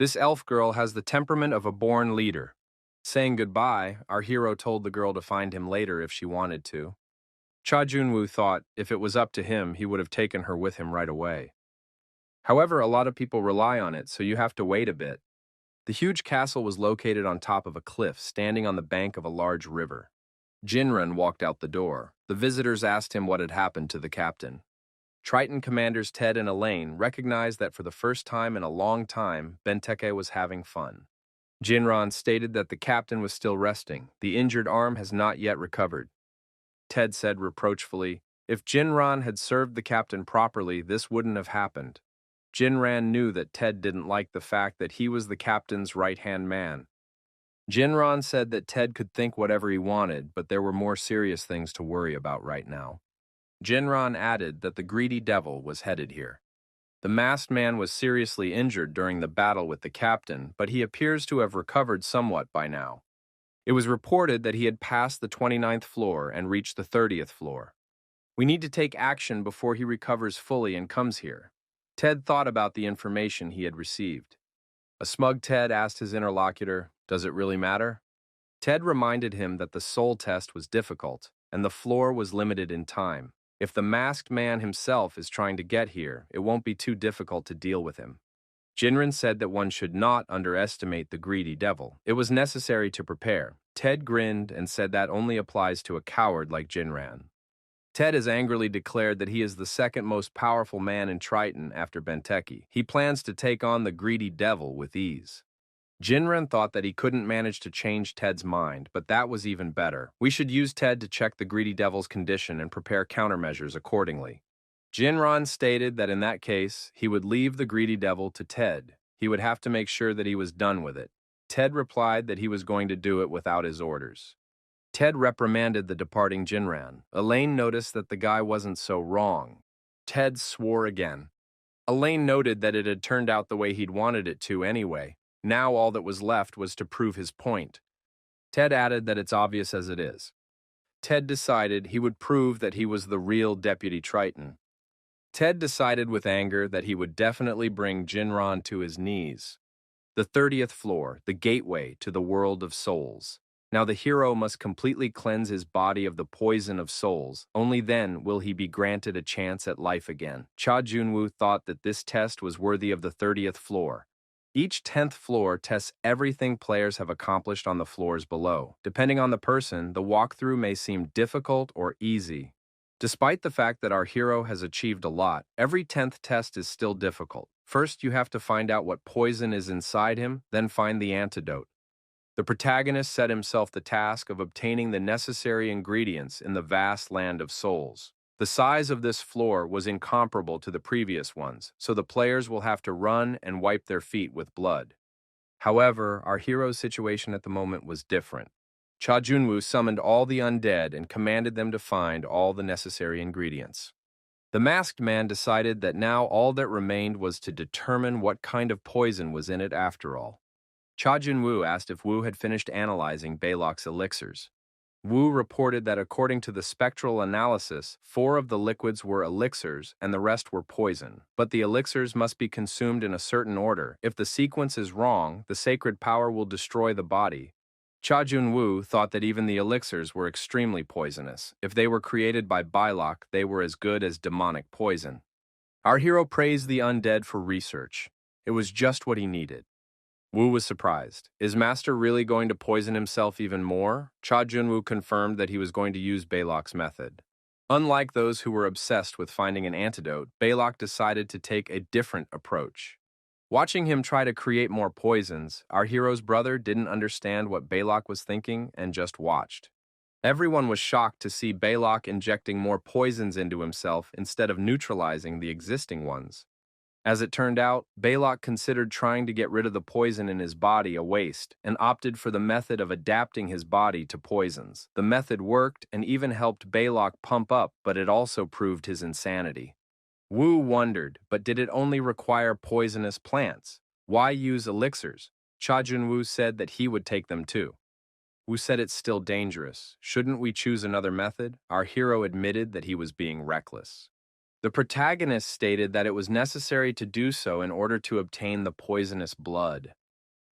This elf girl has the temperament of a born leader. Saying goodbye, our hero told the girl to find him later if she wanted to. Cha Junwoo thought if it was up to him, he would have taken her with him right away. However, a lot of people rely on it, so you have to wait a bit. The huge castle was located on top of a cliff, standing on the bank of a large river. Jinran walked out the door. The visitors asked him what had happened to the captain. Triton commanders Ted and Elaine recognized that for the first time in a long time, Benteke was having fun. Jinran stated that the captain was still resting. The injured arm has not yet recovered. Ted said reproachfully, if Jinran had served the captain properly, this wouldn't have happened. Jinran knew that Ted didn't like the fact that he was the captain's right-hand man. Jinran said that Ted could think whatever he wanted, but there were more serious things to worry about right now. Jinran added that the greedy devil was headed here. The masked man was seriously injured during the battle with the captain, but he appears to have recovered somewhat by now. It was reported that he had passed the 29th floor and reached the 30th floor. We need to take action before he recovers fully and comes here. Ted thought about the information he had received. A smug Ted asked his interlocutor, does it really matter? Ted reminded him that the soul test was difficult, and the floor was limited in time. If the masked man himself is trying to get here, it won't be too difficult to deal with him. Jinran said that one should not underestimate the greedy devil. It was necessary to prepare. Ted grinned and said that only applies to a coward like Jinran. Ted has angrily declared that he is the second most powerful man in Triton after Benteke. He plans to take on the greedy devil with ease. Jinran thought that he couldn't manage to change Ted's mind, but that was even better. We should use Ted to check the greedy devil's condition and prepare countermeasures accordingly. Jinran stated that in that case, he would leave the greedy devil to Ted. He would have to make sure that he was done with it. Ted replied that he was going to do it without his orders. Ted reprimanded the departing Jinran. Elaine noticed that the guy wasn't so wrong. Ted swore again. Elaine noted that it had turned out the way he'd wanted it to anyway. Now all that was left was to prove his point. Ted added that it's obvious as it is. Ted decided he would prove that he was the real Deputy Triton. Ted decided with anger that he would definitely bring Jinran to his knees. The 30th floor, the gateway to the world of souls. Now the hero must completely cleanse his body of the poison of souls. Only then will he be granted a chance at life again. Cha Junwoo thought that this test was worthy of the 30th floor. Each 10th floor tests everything players have accomplished on the floors below. Depending on the person, the walkthrough may seem difficult or easy. Despite the fact that our hero has achieved a lot, every 10th test is still difficult. First, you have to find out what poison is inside him, then find the antidote. The protagonist set himself the task of obtaining the necessary ingredients in the vast land of souls. The size of this floor was incomparable to the previous ones, so the players will have to run and wipe their feet with blood. However, our hero's situation at the moment was different. Cha Junwoo summoned all the undead and commanded them to find all the necessary ingredients. The masked man decided that now all that remained was to determine what kind of poison was in it after all. Cha Junwoo asked if Wu had finished analyzing Balok's elixirs. Wu reported that according to the spectral analysis, 4 of the liquids were elixirs and the rest were poison, but the elixirs must be consumed in a certain order. If the sequence is wrong, the sacred power will destroy the body. Cha Junwoo thought that even the elixirs were extremely poisonous. If they were created by Balok, they were as good as demonic poison. Our hero praised the undead for research. It was just what he needed. Wu was surprised. Is Master really going to poison himself even more? Cha Junwoo confirmed that he was going to use Balok's method. Unlike those who were obsessed with finding an antidote, Balok decided to take a different approach. Watching him try to create more poisons, our hero's brother didn't understand what Balok was thinking and just watched. Everyone was shocked to see Balok injecting more poisons into himself instead of neutralizing the existing ones. As it turned out, Balok considered trying to get rid of the poison in his body a waste and opted for the method of adapting his body to poisons. The method worked and even helped Balok pump up, but it also proved his insanity. Wu wondered, but did it only require poisonous plants? Why use elixirs? Cha Junwoo said that he would take them too. Wu said it's still dangerous. Shouldn't we choose another method? Our hero admitted that he was being reckless. The protagonist stated that it was necessary to do so in order to obtain the poisonous blood.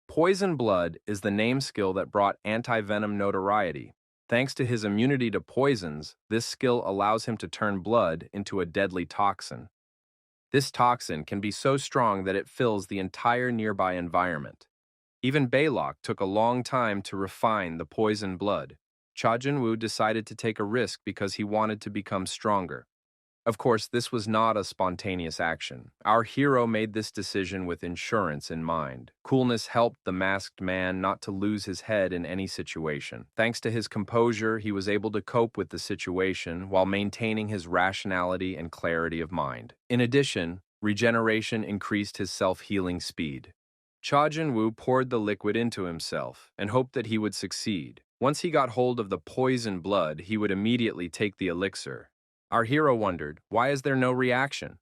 Poison blood is the name skill that brought anti-venom notoriety. Thanks to his immunity to poisons, this skill allows him to turn blood into a deadly toxin. This toxin can be so strong that it fills the entire nearby environment. Even Balok took a long time to refine the poison blood. Cha Junwoo decided to take a risk because he wanted to become stronger. Of course, this was not a spontaneous action. Our hero made this decision with insurance in mind. Coolness helped the masked man not to lose his head in any situation. Thanks to his composure, he was able to cope with the situation while maintaining his rationality and clarity of mind. In addition, regeneration increased his self-healing speed. Cha Junwoo poured the liquid into himself and hoped that he would succeed. Once he got hold of the poison blood, he would immediately take the elixir. Our hero wondered, why is there no reaction?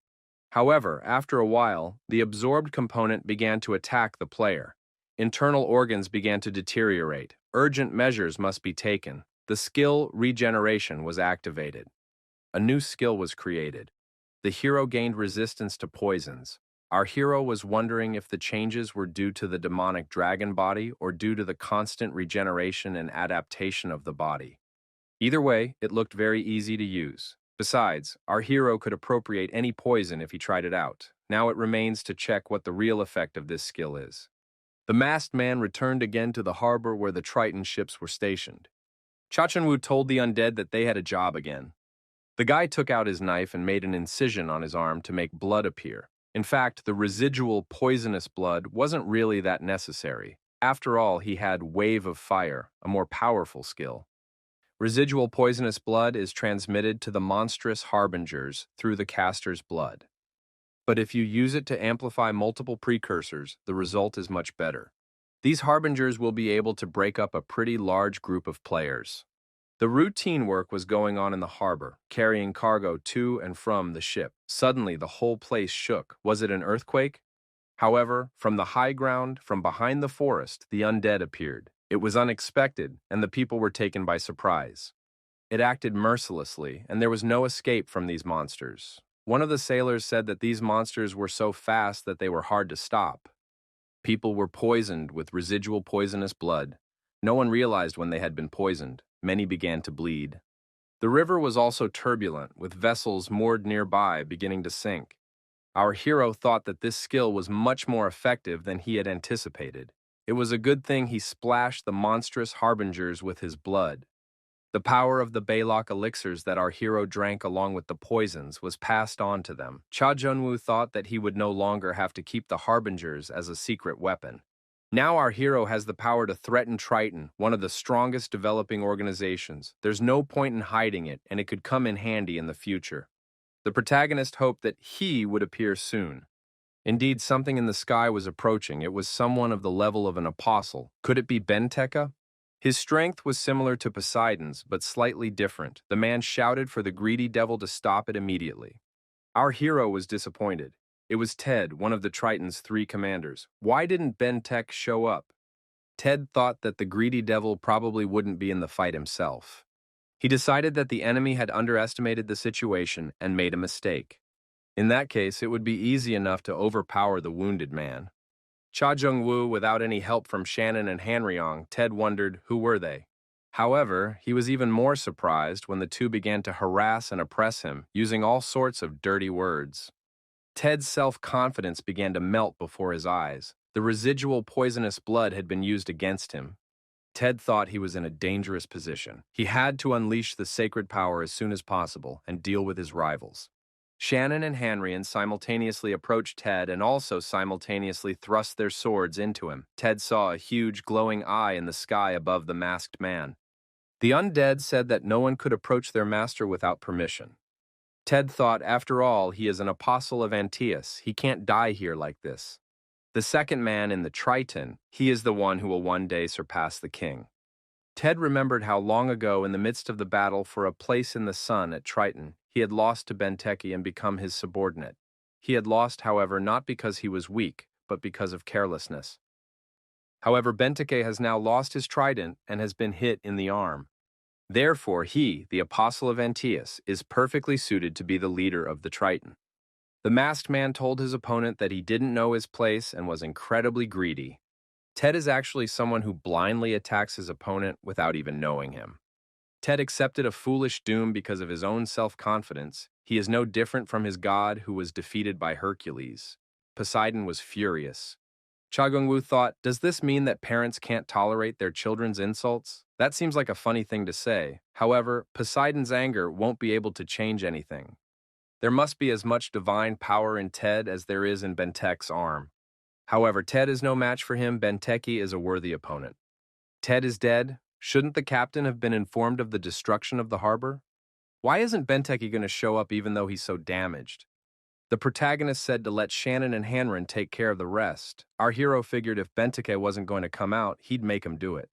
However, after a while, the absorbed component began to attack the player. Internal organs began to deteriorate. Urgent measures must be taken. The skill regeneration was activated. A new skill was created. The hero gained resistance to poisons. Our hero was wondering if the changes were due to the demonic dragon body or due to the constant regeneration and adaptation of the body. Either way, it looked very easy to use. Besides, our hero could appropriate any poison if he tried it out. Now it remains to check what the real effect of this skill is. The masked man returned again to the harbor where the Triton ships were stationed. Cha Junwoo told the undead that they had a job again. The guy took out his knife and made an incision on his arm to make blood appear. In fact, the residual poisonous blood wasn't really that necessary. After all, he had Wave of Fire, a more powerful skill. Residual poisonous blood is transmitted to the monstrous harbingers through the caster's blood. But if you use it to amplify multiple precursors, the result is much better. These harbingers will be able to break up a pretty large group of players. The routine work was going on in the harbor, carrying cargo to and from the ship. Suddenly, the whole place shook. Was it an earthquake? However, from the high ground, from behind the forest, the undead appeared. It was unexpected, and the people were taken by surprise. It acted mercilessly, and there was no escape from these monsters. One of the sailors said that these monsters were so fast that they were hard to stop. People were poisoned with residual poisonous blood. No one realized when they had been poisoned. Many began to bleed. The river was also turbulent, with vessels moored nearby beginning to sink. Our hero thought that this skill was much more effective than he had anticipated. It was a good thing he splashed the monstrous harbingers with his blood. The power of the Balok elixirs that our hero drank along with the poisons was passed on to them. Cha Junwoo thought that he would no longer have to keep the harbingers as a secret weapon. Now our hero has the power to threaten Triton, one of the strongest developing organizations. There's no point in hiding it, and it could come in handy in the future. The protagonist hoped that he would appear soon. Indeed, something in the sky was approaching. It was someone of the level of an apostle. Could it be Benteke? His strength was similar to Poseidon's, but slightly different. The man shouted for the greedy devil to stop it immediately. Our hero was disappointed. It was Ted, one of the Triton's 3 commanders. Why didn't Benteke show up? Ted thought that the greedy devil probably wouldn't be in the fight himself. He decided that the enemy had underestimated the situation and made a mistake. In that case, it would be easy enough to overpower the wounded man. Cha Jung-woo, without any help from Shannon and Hanryong, Ted wondered who were they. However, he was even more surprised when the two began to harass and oppress him, using all sorts of dirty words. Ted's self-confidence began to melt before his eyes. The residual poisonous blood had been used against him. Ted thought he was in a dangerous position. He had to unleash the sacred power as soon as possible and deal with his rivals. Shannon and Hanrian simultaneously approached Ted and also simultaneously thrust their swords into him. Ted saw a huge glowing eye in the sky above the masked man. The undead said that no one could approach their master without permission. Ted thought, after all, he is an apostle of Antaeus. He can't die here like this. The second man in the Triton, he is the one who will one day surpass the king. Ted remembered how long ago, in the midst of the battle for a place in the sun at Triton, he had lost to Benteke and become his subordinate. He had lost, however, not because he was weak, but because of carelessness. However, Benteke has now lost his trident and has been hit in the arm. Therefore, he, the apostle of Antaeus, is perfectly suited to be the leader of the Triton. The masked man told his opponent that he didn't know his place and was incredibly greedy. Ted is actually someone who blindly attacks his opponent without even knowing him. Ted accepted a foolish doom because of his own self-confidence. He is no different from his god who was defeated by Hercules. Poseidon was furious. Cha Jung-woo thought, does this mean that parents can't tolerate their children's insults? That seems like a funny thing to say. However, Poseidon's anger won't be able to change anything. There must be as much divine power in Ted as there is in Benteke's arm. However, Ted is no match for him. Benteke is a worthy opponent. Ted is dead. Shouldn't the captain have been informed of the destruction of the harbor? Why isn't Benteke going to show up even though he's so damaged? The protagonist said to let Shannon and Hanran take care of the rest. Our hero figured if Benteke wasn't going to come out, he'd make him do it.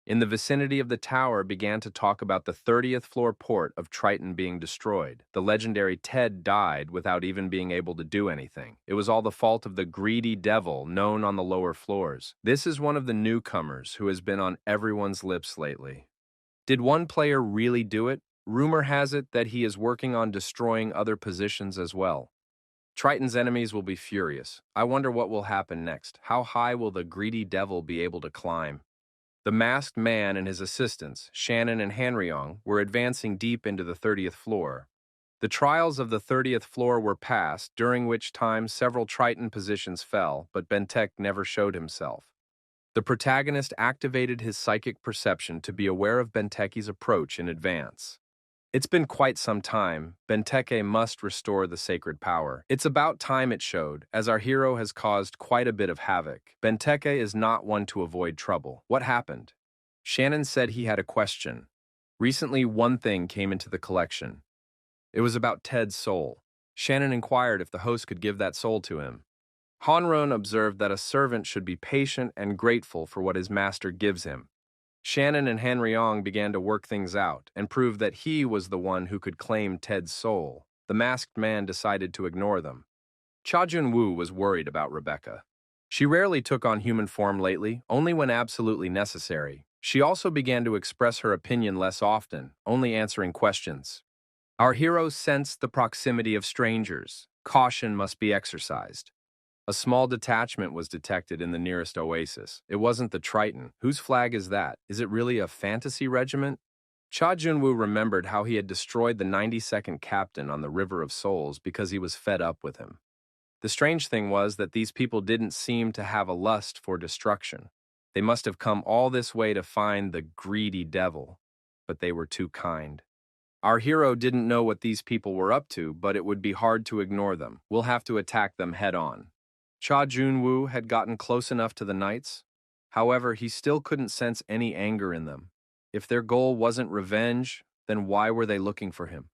In the vicinity of the tower began to talk about the 30th floor port of Triton being destroyed. The legendary Ted died without even being able to do anything. It was all the fault of the greedy devil known on the lower floors. This is one of the newcomers who has been on everyone's lips lately. Did one player really do it? Rumor has it that he is working on destroying other positions as well. Triton's enemies will be furious. I wonder what will happen next. How high will the greedy devil be able to climb? The masked man and his assistants, Shannon and Hanryong, were advancing deep into the 30th floor. The trials of the 30th floor were passed, during which time several Triton positions fell, but Benteke never showed himself. The protagonist activated his psychic perception to be aware of Benteke's approach in advance. It's been quite some time. Benteke must restore the sacred power. It's about time, it showed, as our hero has caused quite a bit of havoc. Benteke is not one to avoid trouble. What happened? Shannon said he had a question. Recently, one thing came into the collection. It was about Ted's soul. Shannon inquired if the host could give that soul to him. Hanron observed that a servant should be patient and grateful for what his master gives him. Shannon and Hanryong began to work things out and prove that he was the one who could claim Ted's soul. The masked man decided to ignore them. Cha Jun-woo was worried about Rebecca. She rarely took on human form lately, only when absolutely necessary. She also began to express her opinion less often, only answering questions. Our heroes sensed the proximity of strangers. Caution must be exercised. A small detachment was detected in the nearest oasis. It wasn't the Triton. Whose flag is that? Is it really a fantasy regiment? Cha Jun-woo remembered how he had destroyed the 92nd captain on the River of Souls because he was fed up with him. The strange thing was that these people didn't seem to have a lust for destruction. They must have come all this way to find the greedy devil, but they were too kind. Our hero didn't know what these people were up to, but it would be hard to ignore them. We'll have to attack them head on. Cha Jun-woo had gotten close enough to the knights. However, he still couldn't sense any anger in them. If their goal wasn't revenge, then why were they looking for him?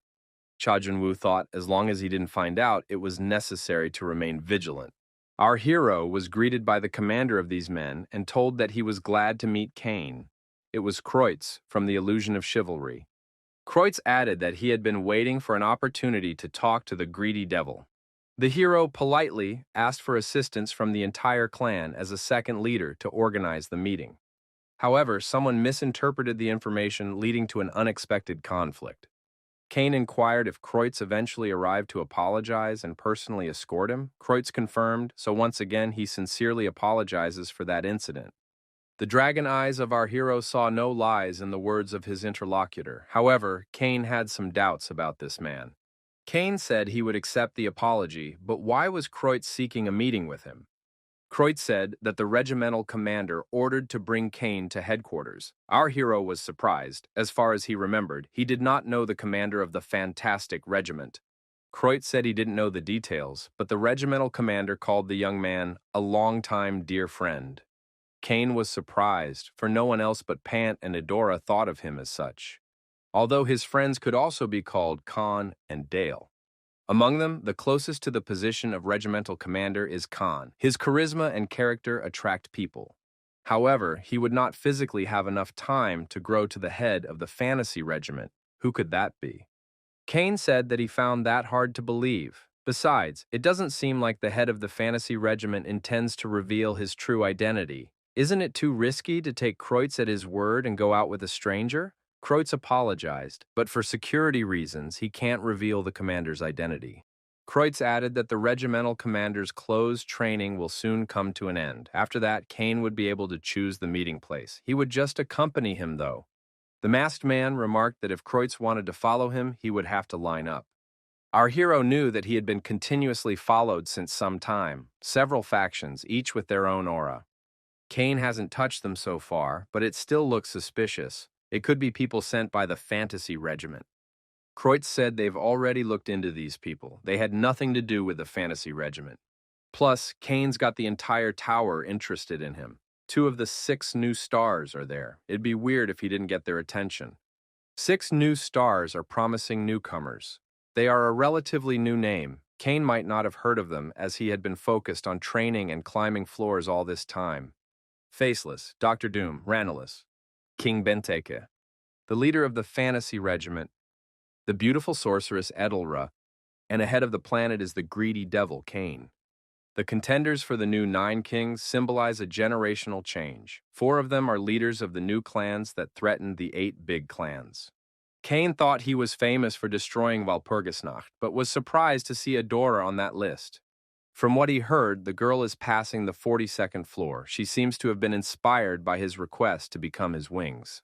Cha Junwoo thought as long as he didn't find out, it was necessary to remain vigilant. Our hero was greeted by the commander of these men and told that he was glad to meet Kane. It was Kreutz from the Illusion of Chivalry. Kreutz added that he had been waiting for an opportunity to talk to the greedy devil. The hero politely asked for assistance from the entire clan as a second leader to organize the meeting. However, someone misinterpreted the information, leading to an unexpected conflict. Kane inquired if Kreutz eventually arrived to apologize and personally escort him. Kreutz confirmed, so once again he sincerely apologizes for that incident. The dragon eyes of our hero saw no lies in the words of his interlocutor. However, Kane had some doubts about this man. Kane said he would accept the apology, but why was Kreutz seeking a meeting with him? Kreutz said that the regimental commander ordered to bring Kane to headquarters. Our hero was surprised. As far as he remembered, he did not know the commander of the fantastic regiment. Kreutz said he didn't know the details, but the regimental commander called the young man a longtime dear friend. Kane was surprised, for no one else but Pant and Adora thought of him as such, although his friends could also be called Khan and Dale. Among them, the closest to the position of regimental commander is Khan. His charisma and character attract people. However, he would not physically have enough time to grow to the head of the fantasy regiment. Who could that be? Kane said that he found that hard to believe. Besides, it doesn't seem like the head of the fantasy regiment intends to reveal his true identity. Isn't it too risky to take Kreutz at his word and go out with a stranger? Kreutz apologized, but for security reasons, he can't reveal the commander's identity. Kreutz added that the regimental commander's closed training will soon come to an end. After that, Kane would be able to choose the meeting place. He would just accompany him, though. The masked man remarked that if Kreutz wanted to follow him, he would have to line up. Our hero knew that he had been continuously followed since some time, several factions, each with their own aura. Kane hasn't touched them so far, but it still looks suspicious. It could be people sent by the fantasy regiment. Kreutz said they've already looked into these people. They had nothing to do with the fantasy regiment. Plus, Kane's got the entire tower interested in him. 2 of the 6 new stars are there. It'd be weird if he didn't get their attention. 6 new stars are promising newcomers. They are a relatively new name. Kane might not have heard of them as he had been focused on training and climbing floors all this time. Faceless, Dr. Doom, Ranulus, King Benteke, the leader of the fantasy regiment, the beautiful sorceress Edelra, and ahead of the planet is the greedy devil Kane. The contenders for the new 9 kings symbolize a generational change. 4 of them are leaders of the new clans that threaten the 8 big clans. Kane thought he was famous for destroying Walpurgisnacht, but was surprised to see Adora on that list. From what he heard, the girl is passing the 42nd floor. She seems to have been inspired by his request to become his wings.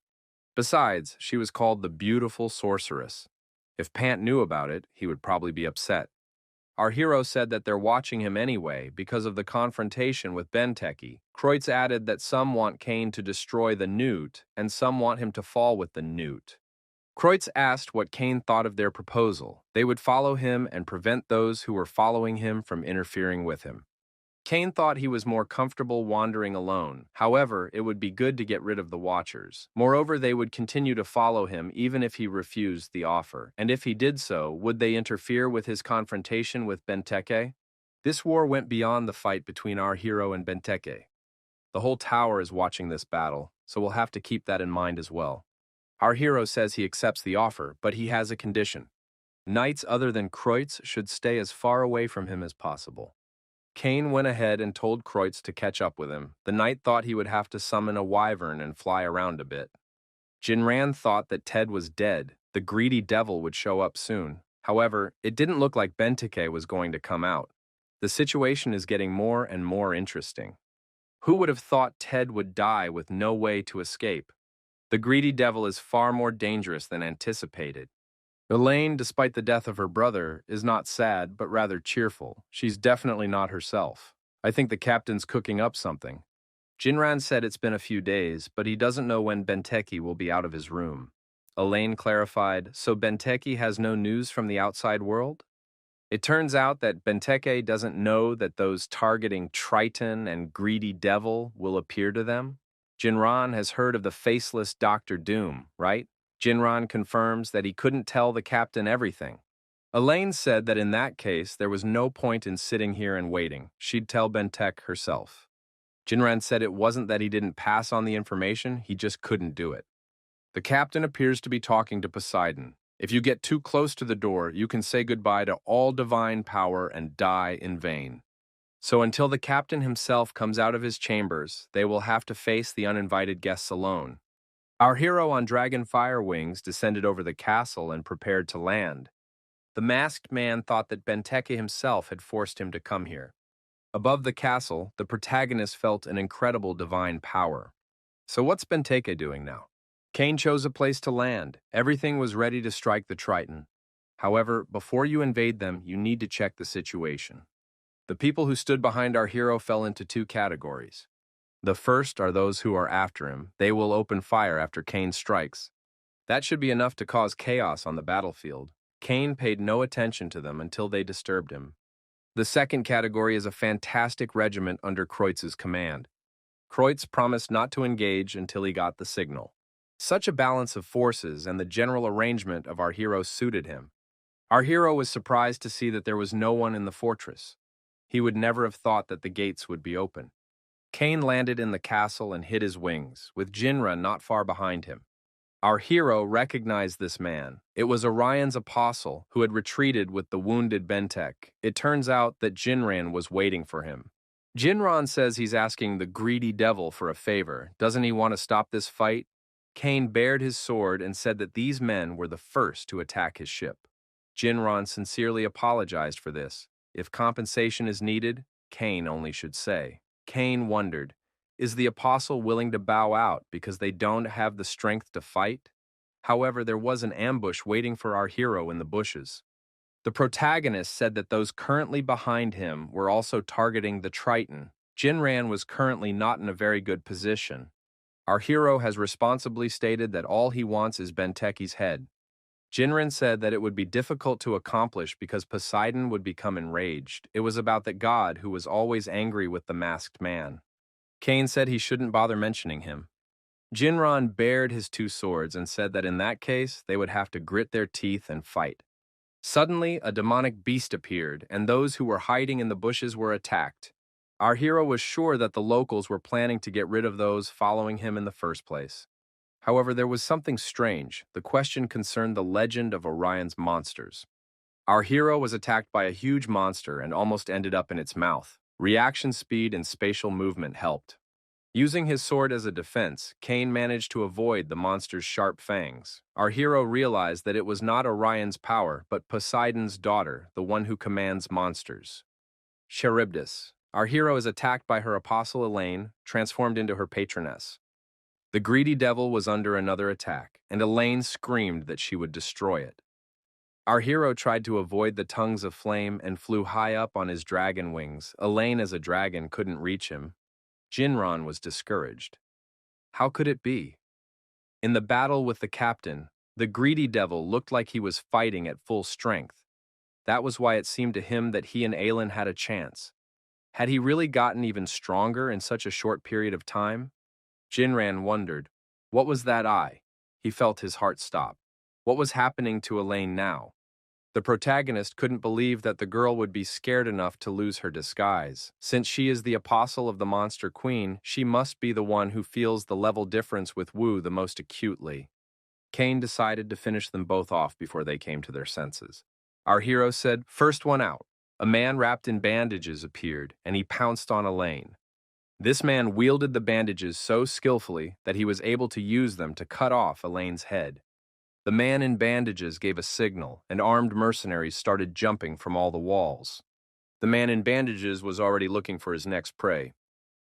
Besides, she was called the beautiful sorceress. If Pant knew about it, he would probably be upset. Our hero said that they're watching him anyway because of the confrontation with Benteke. Kreutz added that some want Kane to destroy the newt, and some want him to fall with the newt. Kreutz asked what Kane thought of their proposal. They would follow him and prevent those who were following him from interfering with him. Kane thought he was more comfortable wandering alone. However, it would be good to get rid of the Watchers. Moreover, they would continue to follow him even if he refused the offer. And if he did so, would they interfere with his confrontation with Benteke? This war went beyond the fight between our hero and Benteke. The whole tower is watching this battle, so we'll have to keep that in mind as well. Our hero says he accepts the offer, but he has a condition. Knights other than Kreutz should stay as far away from him as possible. Kane went ahead and told Kreutz to catch up with him. The knight thought he would have to summon a wyvern and fly around a bit. Jinran thought that Ted was dead. The greedy devil would show up soon. However, it didn't look like Benteke was going to come out. The situation is getting more and more interesting. Who would have thought Ted would die with no way to escape? The greedy devil is far more dangerous than anticipated. Elaine, despite the death of her brother, is not sad, but rather cheerful. She's definitely not herself. I think the captain's cooking up something. Jinran said it's been a few days, but he doesn't know when Benteke will be out of his room. Elaine clarified, so Benteke has no news from the outside world? It turns out that Benteke doesn't know that those targeting Triton and greedy devil will appear to them. Jinran has heard of the faceless Dr. Doom, right? Jinran confirms that he couldn't tell the captain everything. Elaine said that in that case, there was no point in sitting here and waiting. She'd tell Bentek herself. Jinran said it wasn't that he didn't pass on the information, he just couldn't do it. The captain appears to be talking to Poseidon. If you get too close to the door, you can say goodbye to all divine power and die in vain. So until the captain himself comes out of his chambers, they will have to face the uninvited guests alone. Our hero on dragon fire wings descended over the castle and prepared to land. The masked man thought that Benteke himself had forced him to come here. Above the castle, the protagonist felt an incredible divine power. So what's Benteke doing now? Kane chose a place to land. Everything was ready to strike the Triton. However, before you invade them, you need to check the situation. The people who stood behind our hero fell into two categories. The first are those who are after him. They will open fire after Kane strikes. That should be enough to cause chaos on the battlefield. Kane paid no attention to them until they disturbed him. The second category is a fantastic regiment under Kreutz's command. Kreutz promised not to engage until he got the signal. Such a balance of forces and the general arrangement of our hero suited him. Our hero was surprised to see that there was no one in the fortress. He would never have thought that the gates would be open. Kane landed in the castle and hid his wings, with Jinra not far behind him. Our hero recognized this man. It was Orion's apostle who had retreated with the wounded Bentek. It turns out that Jinran was waiting for him. Jinran says he's asking the greedy devil for a favor. Doesn't he want to stop this fight? Kane bared his sword and said that these men were the first to attack his ship. Jinran sincerely apologized for this. If compensation is needed, Kane only should say. Kane wondered, is the apostle willing to bow out because they don't have the strength to fight? However, there was an ambush waiting for our hero in the bushes. The protagonist said that those currently behind him were also targeting the Triton. Jinran was currently not in a very good position. Our hero has responsibly stated that all he wants is Benteke's head. Jinran said that it would be difficult to accomplish because Poseidon would become enraged. It was about that god who was always angry with the masked man. Kane said he shouldn't bother mentioning him. Jinran bared his two swords and said that in that case, they would have to grit their teeth and fight. Suddenly, a demonic beast appeared, and those who were hiding in the bushes were attacked. Our hero was sure that the locals were planning to get rid of those following him in the first place. However, there was something strange. The question concerned the legend of Orion's monsters. Our hero was attacked by a huge monster and almost ended up in its mouth. Reaction speed and spatial movement helped. Using his sword as a defense, Kane managed to avoid the monster's sharp fangs. Our hero realized that it was not Orion's power, but Poseidon's daughter, the one who commands monsters. Charybdis. Our hero is attacked by her apostle Elaine, transformed into her patroness. The greedy devil was under another attack, and Elaine screamed that she would destroy it. Our hero tried to avoid the tongues of flame and flew high up on his dragon wings. Elaine as a dragon couldn't reach him. Jinran was discouraged. How could it be? In the battle with the captain, the greedy devil looked like he was fighting at full strength. That was why it seemed to him that he and Aelin had a chance. Had he really gotten even stronger in such a short period of time? Jinran wondered, what was that eye? He felt his heart stop. What was happening to Elaine now? The protagonist couldn't believe that the girl would be scared enough to lose her disguise. Since she is the apostle of the Monster Queen, she must be the one who feels the level difference with Wu the most acutely. Kane decided to finish them both off before they came to their senses. Our hero said, "First one out." A man wrapped in bandages appeared, and he pounced on Elaine. This man wielded the bandages so skillfully that he was able to use them to cut off Elaine's head. The man in bandages gave a signal, and armed mercenaries started jumping from all the walls. The man in bandages was already looking for his next prey.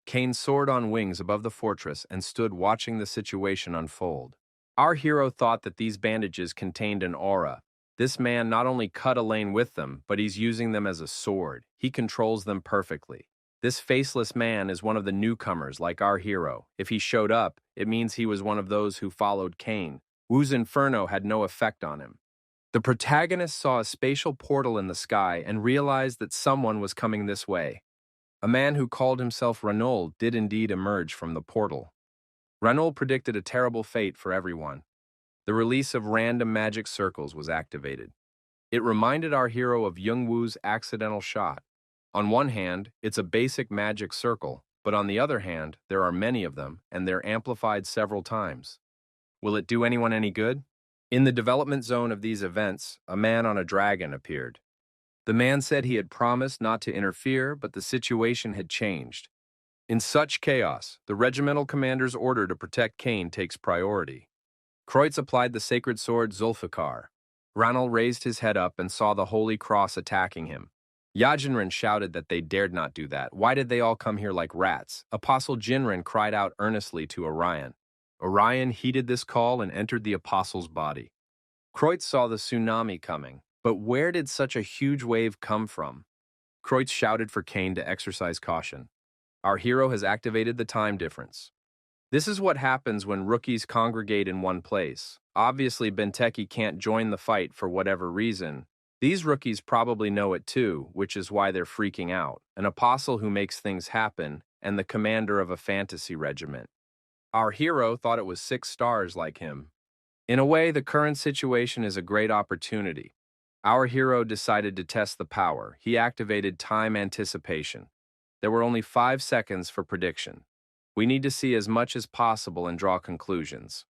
Kane soared on wings above the fortress and stood watching the situation unfold. Our hero thought that these bandages contained an aura. This man not only cut Elaine with them, but he's using them as a sword. He controls them perfectly. This faceless man is one of the newcomers like our hero. If he showed up, it means he was one of those who followed Kane. Wu's inferno had no effect on him. The protagonist saw a spatial portal in the sky and realized that someone was coming this way. A man who called himself Renaud did indeed emerge from the portal. Ranul predicted a terrible fate for everyone. The release of random magic circles was activated. It reminded our hero of Youngwoo's accidental shot. On one hand, it's a basic magic circle, but on the other hand, there are many of them, and they're amplified several times. Will it do anyone any good? In the development zone of these events, a man on a dragon appeared. The man said he had promised not to interfere, but the situation had changed. In such chaos, the regimental commander's order to protect Kane takes priority. Kreutz applied the sacred sword Zulfikar. Ranul raised his head up and saw the holy cross attacking him. Yajinran shouted that they dared not do that. Why did they all come here like rats? Apostle Jinran cried out earnestly to Orion. Orion heeded this call and entered the apostle's body. Kreutz saw the tsunami coming, but where did such a huge wave come from? Kreutz shouted for Kane to exercise caution. Our hero has activated the time difference. This is what happens when rookies congregate in one place. Obviously, Benteke can't join the fight for whatever reason. These rookies probably know it too, which is why they're freaking out. An apostle who makes things happen, and the commander of a fantasy regiment. Our hero thought it was 6 stars like him. In a way, the current situation is a great opportunity. Our hero decided to test the power. He activated time anticipation. There were only 5 seconds for prediction. We need to see as much as possible and draw conclusions.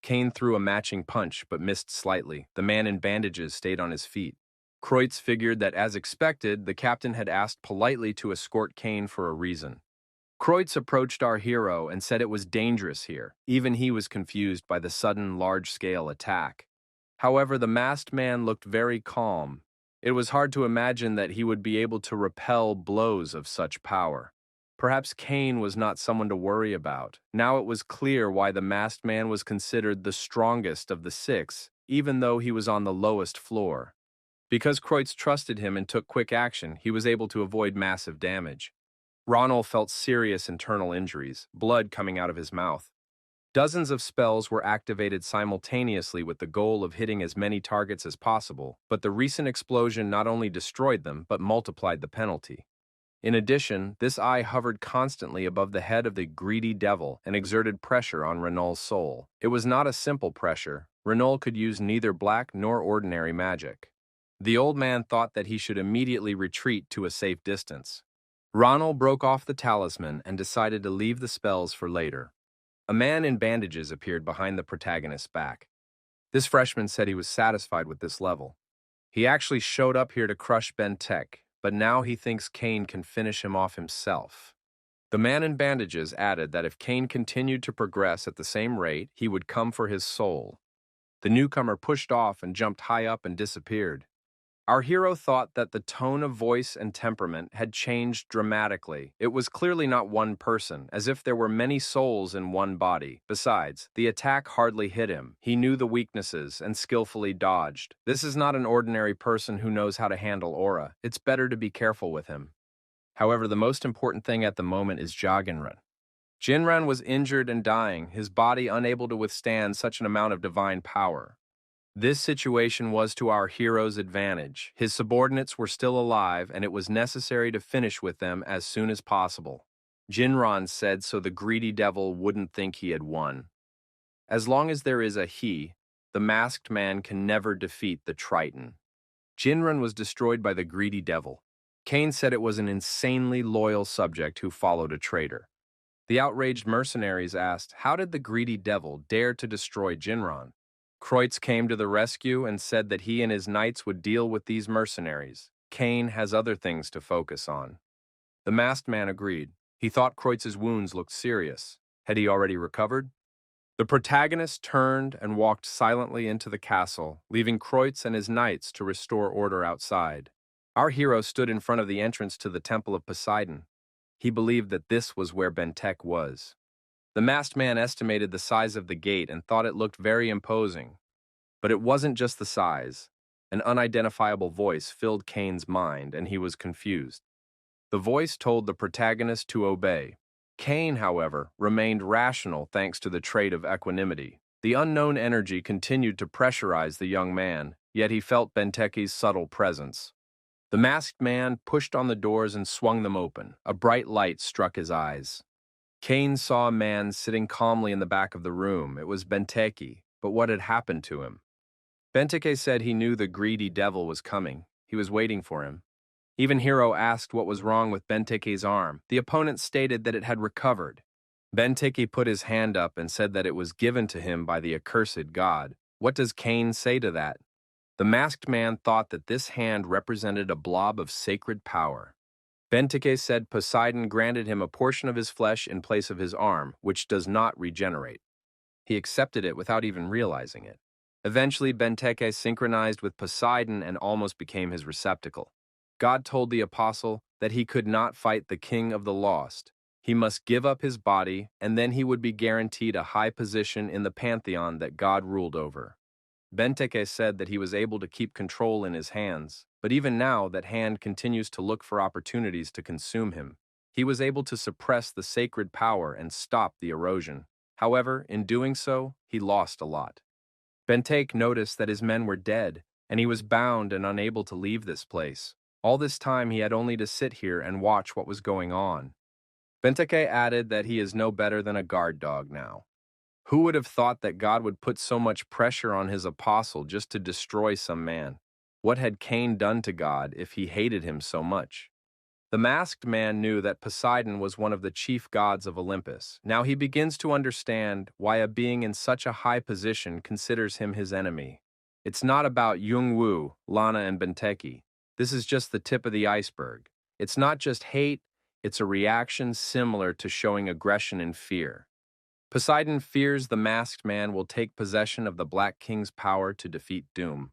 Kane threw a matching punch, but missed slightly. The man in bandages stayed on his feet. Kreutz figured that, as expected, the captain had asked politely to escort Kane for a reason. Kreutz approached our hero and said it was dangerous here. Even he was confused by the sudden, large-scale attack. However, the masked man looked very calm. It was hard to imagine that he would be able to repel blows of such power. Perhaps Kane was not someone to worry about. Now it was clear why the masked man was considered the strongest of the 6, even though he was on the lowest floor. Because Kreutz trusted him and took quick action, he was able to avoid massive damage. Ranul felt serious internal injuries, blood coming out of his mouth. Dozens of spells were activated simultaneously with the goal of hitting as many targets as possible, but the recent explosion not only destroyed them, but multiplied the penalty. In addition, this eye hovered constantly above the head of the greedy devil and exerted pressure on Ranul's soul. It was not a simple pressure. Ranul could use neither black nor ordinary magic. The old man thought that he should immediately retreat to a safe distance. Ranul broke off the talisman and decided to leave the spells for later. A man in bandages appeared behind the protagonist's back. This freshman said he was satisfied with this level. He actually showed up here to crush Benteke, but now he thinks Kane can finish him off himself. The man in bandages added that if Kane continued to progress at the same rate, he would come for his soul. The newcomer pushed off and jumped high up and disappeared. Our hero thought that the tone of voice and temperament had changed dramatically. It was clearly not one person, as if there were many souls in one body. Besides, the attack hardly hit him. He knew the weaknesses and skillfully dodged. This is not an ordinary person who knows how to handle aura. It's better to be careful with him. However, the most important thing at the moment is Jaginran. Jinran was injured and dying, his body unable to withstand such an amount of divine power. This situation was to our hero's advantage. His subordinates were still alive, and it was necessary to finish with them as soon as possible. Jinran said so the greedy devil wouldn't think he had won. As long as there is a he, the masked man can never defeat the Triton. Jinran was destroyed by the greedy devil. Kane said it was an insanely loyal subject who followed a traitor. The outraged mercenaries asked, how did the greedy devil dare to destroy Jinran? Kreutz came to the rescue and said that he and his knights would deal with these mercenaries. Kane has other things to focus on. The masked man agreed. He thought Kreutz's wounds looked serious. Had he already recovered? The protagonist turned and walked silently into the castle, leaving Kreutz and his knights to restore order outside. Our hero stood in front of the entrance to the Temple of Poseidon. He believed that this was where Benteke was. The masked man estimated the size of the gate and thought it looked very imposing. But it wasn't just the size. An unidentifiable voice filled Kane's mind, and he was confused. The voice told the protagonist to obey. Kane, however, remained rational thanks to the trait of equanimity. The unknown energy continued to pressurize the young man, yet he felt Benteke's subtle presence. The masked man pushed on the doors and swung them open. A bright light struck his eyes. Cain saw a man sitting calmly in the back of the room. It was Benteke, but what had happened to him? Benteke said he knew the greedy devil was coming. He was waiting for him. Even Hiro asked what was wrong with Benteke's arm. The opponent stated that it had recovered. Benteke put his hand up and said that it was given to him by the accursed god. What does Cain say to that? The masked man thought that this hand represented a blob of sacred power. Benteke said Poseidon granted him a portion of his flesh in place of his arm, which does not regenerate. He accepted it without even realizing it. Eventually, Benteke synchronized with Poseidon and almost became his receptacle. God told the apostle that he could not fight the king of the lost. He must give up his body, and then he would be guaranteed a high position in the pantheon that God ruled over. Benteke said that he was able to keep control in his hands, but even now that hand continues to look for opportunities to consume him. He was able to suppress the sacred power and stop the erosion. However, in doing so, he lost a lot. Benteke noticed that his men were dead, and he was bound and unable to leave this place. All this time he had only to sit here and watch what was going on. Benteke added that he is no better than a guard dog now. Who would have thought that God would put so much pressure on his apostle just to destroy some man? What had Cain done to God if he hated him so much? The masked man knew that Poseidon was one of the chief gods of Olympus. Now he begins to understand why a being in such a high position considers him his enemy. It's not about Jungwoo, Lana, and Benteke. This is just the tip of the iceberg. It's not just hate, it's a reaction similar to showing aggression and fear. Poseidon fears the masked man will take possession of the Black King's power to defeat Doom.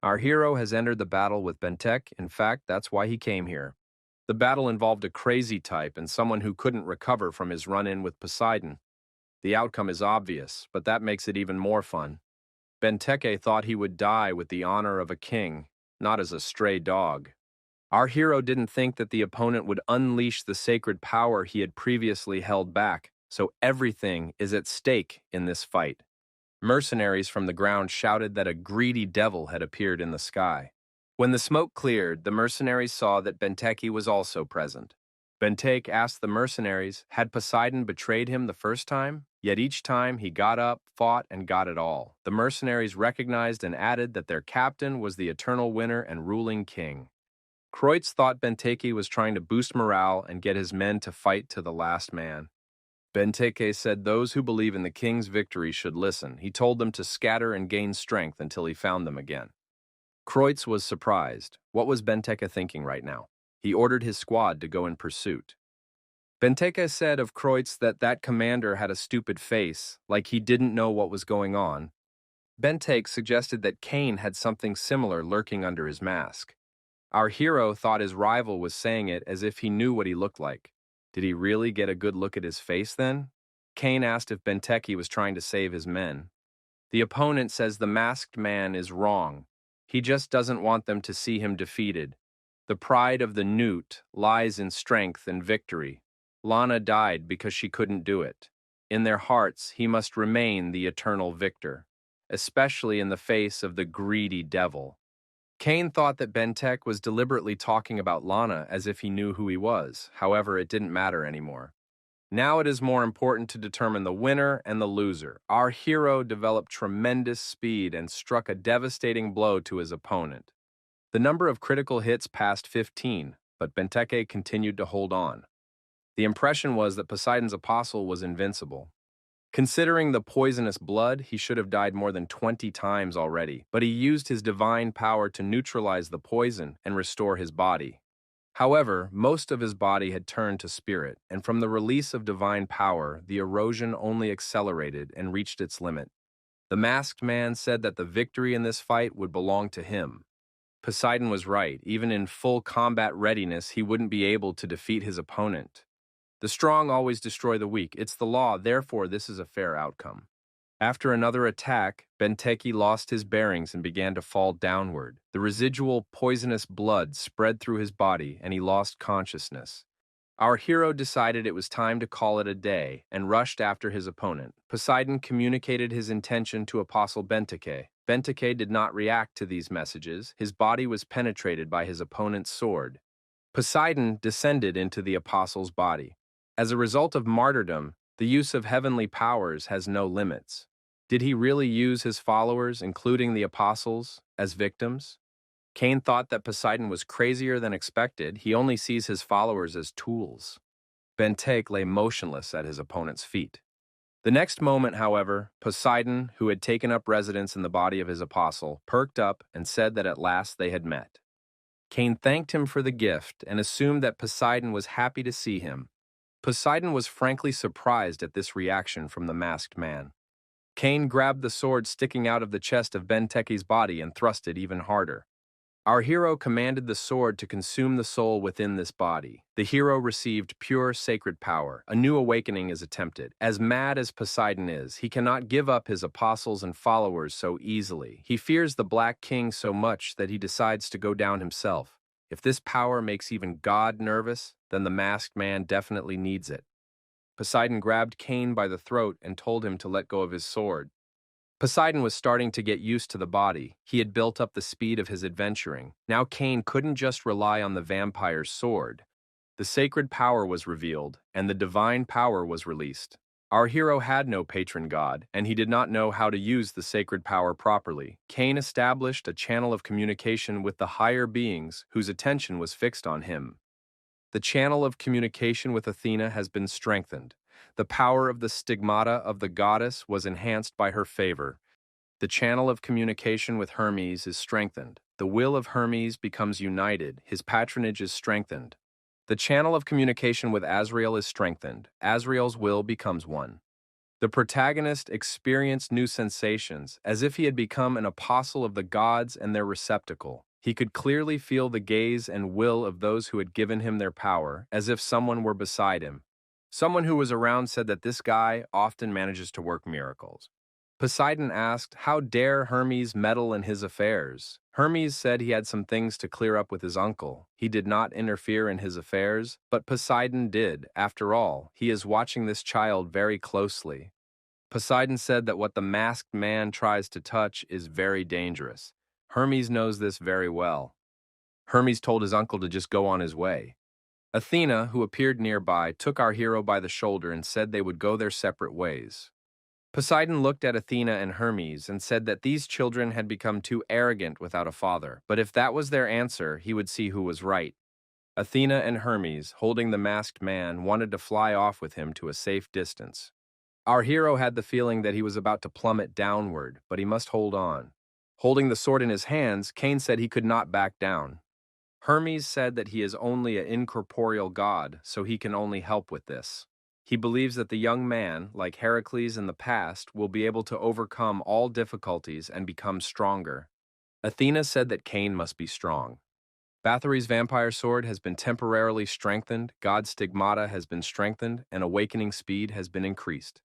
Our hero has entered the battle with Benteke. In fact, that's why he came here. The battle involved a crazy type and someone who couldn't recover from his run-in with Poseidon. The outcome is obvious, but that makes it even more fun. Benteke thought he would die with the honor of a king, not as a stray dog. Our hero didn't think that the opponent would unleash the sacred power he had previously held back, so everything is at stake in this fight. Mercenaries from the ground shouted that a greedy devil had appeared in the sky. When the smoke cleared, the mercenaries saw that Benteke was also present. Benteke asked the mercenaries, had Poseidon betrayed him the first time? Yet each time he got up, fought, and got it all. The mercenaries recognized and added that their captain was the eternal winner and ruling king. Kreutz thought Benteke was trying to boost morale and get his men to fight to the last man. Benteke said those who believe in the king's victory should listen. He told them to scatter and gain strength until he found them again. Kreutz was surprised. What was Benteke thinking right now? He ordered his squad to go in pursuit. Benteke said of Kreutz that commander had a stupid face, like he didn't know what was going on. Benteke suggested that Cain had something similar lurking under his mask. Our hero thought his rival was saying it as if he knew what he looked like. Did he really get a good look at his face then? Cain asked if Benteke was trying to save his men. The opponent says the masked man is wrong. He just doesn't want them to see him defeated. The pride of the newt lies in strength and victory. Lana died because she couldn't do it. In their hearts, he must remain the eternal victor, especially in the face of the greedy devil. Cain thought that Benteke was deliberately talking about Lana as if he knew who he was. However, it didn't matter anymore. Now it is more important to determine the winner and the loser. Our hero developed tremendous speed and struck a devastating blow to his opponent. The number of critical hits passed 15, but Benteke continued to hold on. The impression was that Poseidon's apostle was invincible. Considering the poisonous blood, he should have died more than 20 times already, but he used his divine power to neutralize the poison and restore his body. However, most of his body had turned to spirit, and from the release of divine power, the erosion only accelerated and reached its limit. The masked man said that the victory in this fight would belong to him. Poseidon was right. Even in full combat readiness, he wouldn't be able to defeat his opponent. The strong always destroy the weak. It's the law, therefore this is a fair outcome. After another attack, Benteke lost his bearings and began to fall downward. The residual poisonous blood spread through his body, and he lost consciousness. Our hero decided it was time to call it a day and rushed after his opponent. Poseidon communicated his intention to Apostle Benteke. Benteke did not react to these messages. His body was penetrated by his opponent's sword. Poseidon descended into the apostle's body. As a result of martyrdom, the use of heavenly powers has no limits. Did he really use his followers, including the apostles, as victims? Cain thought that Poseidon was crazier than expected. He only sees his followers as tools. Bentek lay motionless at his opponent's feet. The next moment, however, Poseidon, who had taken up residence in the body of his apostle, perked up and said that at last they had met. Cain thanked him for the gift and assumed that Poseidon was happy to see him. Poseidon was frankly surprised at this reaction from the masked man. Cain grabbed the sword sticking out of the chest of Benteke's body and thrust it even harder. Our hero commanded the sword to consume the soul within this body. The hero received pure sacred power. A new awakening is attempted. As mad as Poseidon is, he cannot give up his apostles and followers so easily. He fears the Black King so much that he decides to go down himself. If this power makes even God nervous, then the masked man definitely needs it. Poseidon grabbed Cain by the throat and told him to let go of his sword. Poseidon was starting to get used to the body. He had built up the speed of his adventuring. Now Cain couldn't just rely on the vampire's sword. The sacred power was revealed, and the divine power was released. Our hero had no patron god, and he did not know how to use the sacred power properly. Cain established a channel of communication with the higher beings whose attention was fixed on him. The channel of communication with Athena has been strengthened. The power of the stigmata of the goddess was enhanced by her favor. The channel of communication with Hermes is strengthened. The will of Hermes becomes united. His patronage is strengthened. The channel of communication with Azrael is strengthened. Azrael's will becomes one. The protagonist experienced new sensations, as if he had become an apostle of the gods and their receptacle. He could clearly feel the gaze and will of those who had given him their power, as if someone were beside him. Someone who was around said that this guy often manages to work miracles. Poseidon asked, how dare Hermes meddle in his affairs? Hermes said he had some things to clear up with his uncle. He did not interfere in his affairs, but Poseidon did. After all, he is watching this child very closely. Poseidon said that what the masked man tries to touch is very dangerous. Hermes knows this very well. Hermes told his uncle to just go on his way. Athena, who appeared nearby, took our hero by the shoulder and said they would go their separate ways. Poseidon looked at Athena and Hermes and said that these children had become too arrogant without a father, but if that was their answer, he would see who was right. Athena and Hermes, holding the masked man, wanted to fly off with him to a safe distance. Our hero had the feeling that he was about to plummet downward, but he must hold on. Holding the sword in his hands, Cain said he could not back down. Hermes said that he is only an incorporeal god, so he can only help with this. He believes that the young man, like Heracles in the past, will be able to overcome all difficulties and become stronger. Athena said that Cain must be strong. Bathory's vampire sword has been temporarily strengthened, God's stigmata has been strengthened, and awakening speed has been increased.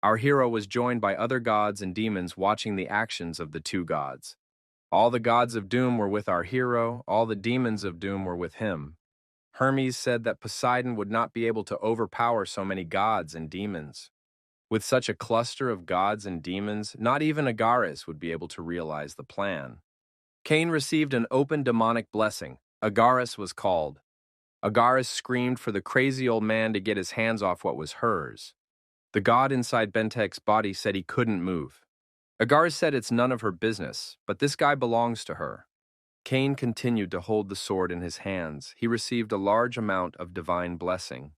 Our hero was joined by other gods and demons watching the actions of the two gods. All the gods of doom were with our hero, all the demons of doom were with him. Hermes said that Poseidon would not be able to overpower so many gods and demons. With such a cluster of gods and demons, not even Agares would be able to realize the plan. Cain received an open demonic blessing. Agares was called. Agares screamed for the crazy old man to get his hands off what was hers. The god inside Bentek's body said he couldn't move. Agares said it's none of her business, but this guy belongs to her. Cain continued to hold the sword in his hands. He received a large amount of divine blessing.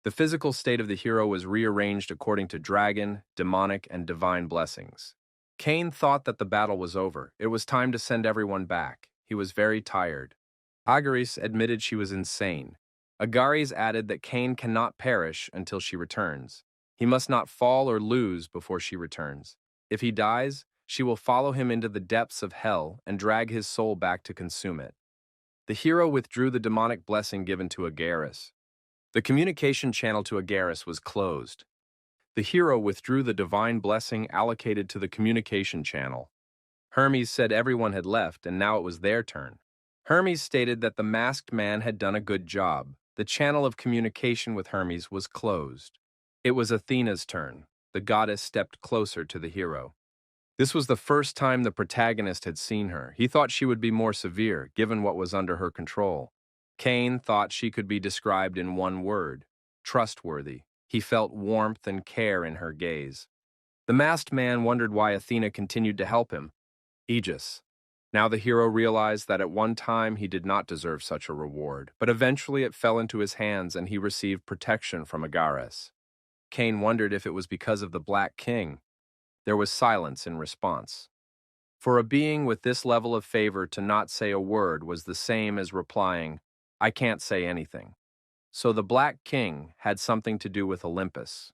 The physical state of the hero was rearranged according to dragon, demonic, and divine blessings. Cain thought that the battle was over. It was time to send everyone back. He was very tired. Agares admitted she was insane. Agares added that Cain cannot perish until she returns. He must not fall or lose before she returns. If he dies, she will follow him into the depths of hell and drag his soul back to consume it. The hero withdrew the demonic blessing given to Agares. The communication channel to Agares was closed. The hero withdrew the divine blessing allocated to the communication channel. Hermes said everyone had left and now it was their turn. Hermes stated that the masked man had done a good job. The channel of communication with Hermes was closed. It was Athena's turn. The goddess stepped closer to the hero. This was the first time the protagonist had seen her. He thought she would be more severe, given what was under her control. Cain thought she could be described in one word: trustworthy. He felt warmth and care in her gaze. The masked man wondered why Athena continued to help him. Aegis. Now the hero realized that at one time he did not deserve such a reward, but eventually it fell into his hands and he received protection from Agares. Cain wondered if it was because of the Black King. There was silence in response. For a being with this level of favor to not say a word was the same as replying, "I can't say anything." So the Black King had something to do with Olympus.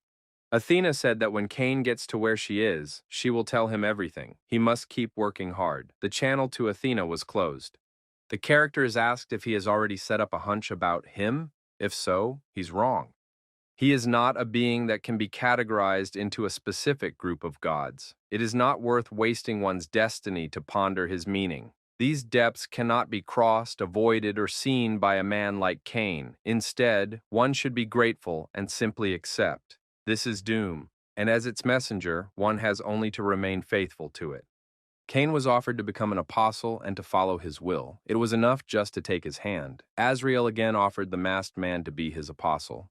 Athena said that when Cain gets to where she is, she will tell him everything. He must keep working hard. The channel to Athena was closed. The character is asked if he has already set up a hunch about him. If so, he's wrong. He is not a being that can be categorized into a specific group of gods. It is not worth wasting one's destiny to ponder his meaning. These depths cannot be crossed, avoided, or seen by a man like Cain. Instead, one should be grateful and simply accept. This is doom, and as its messenger, one has only to remain faithful to it. Cain was offered to become an apostle and to follow his will. It was enough just to take his hand. Azrael again offered the masked man to be his apostle.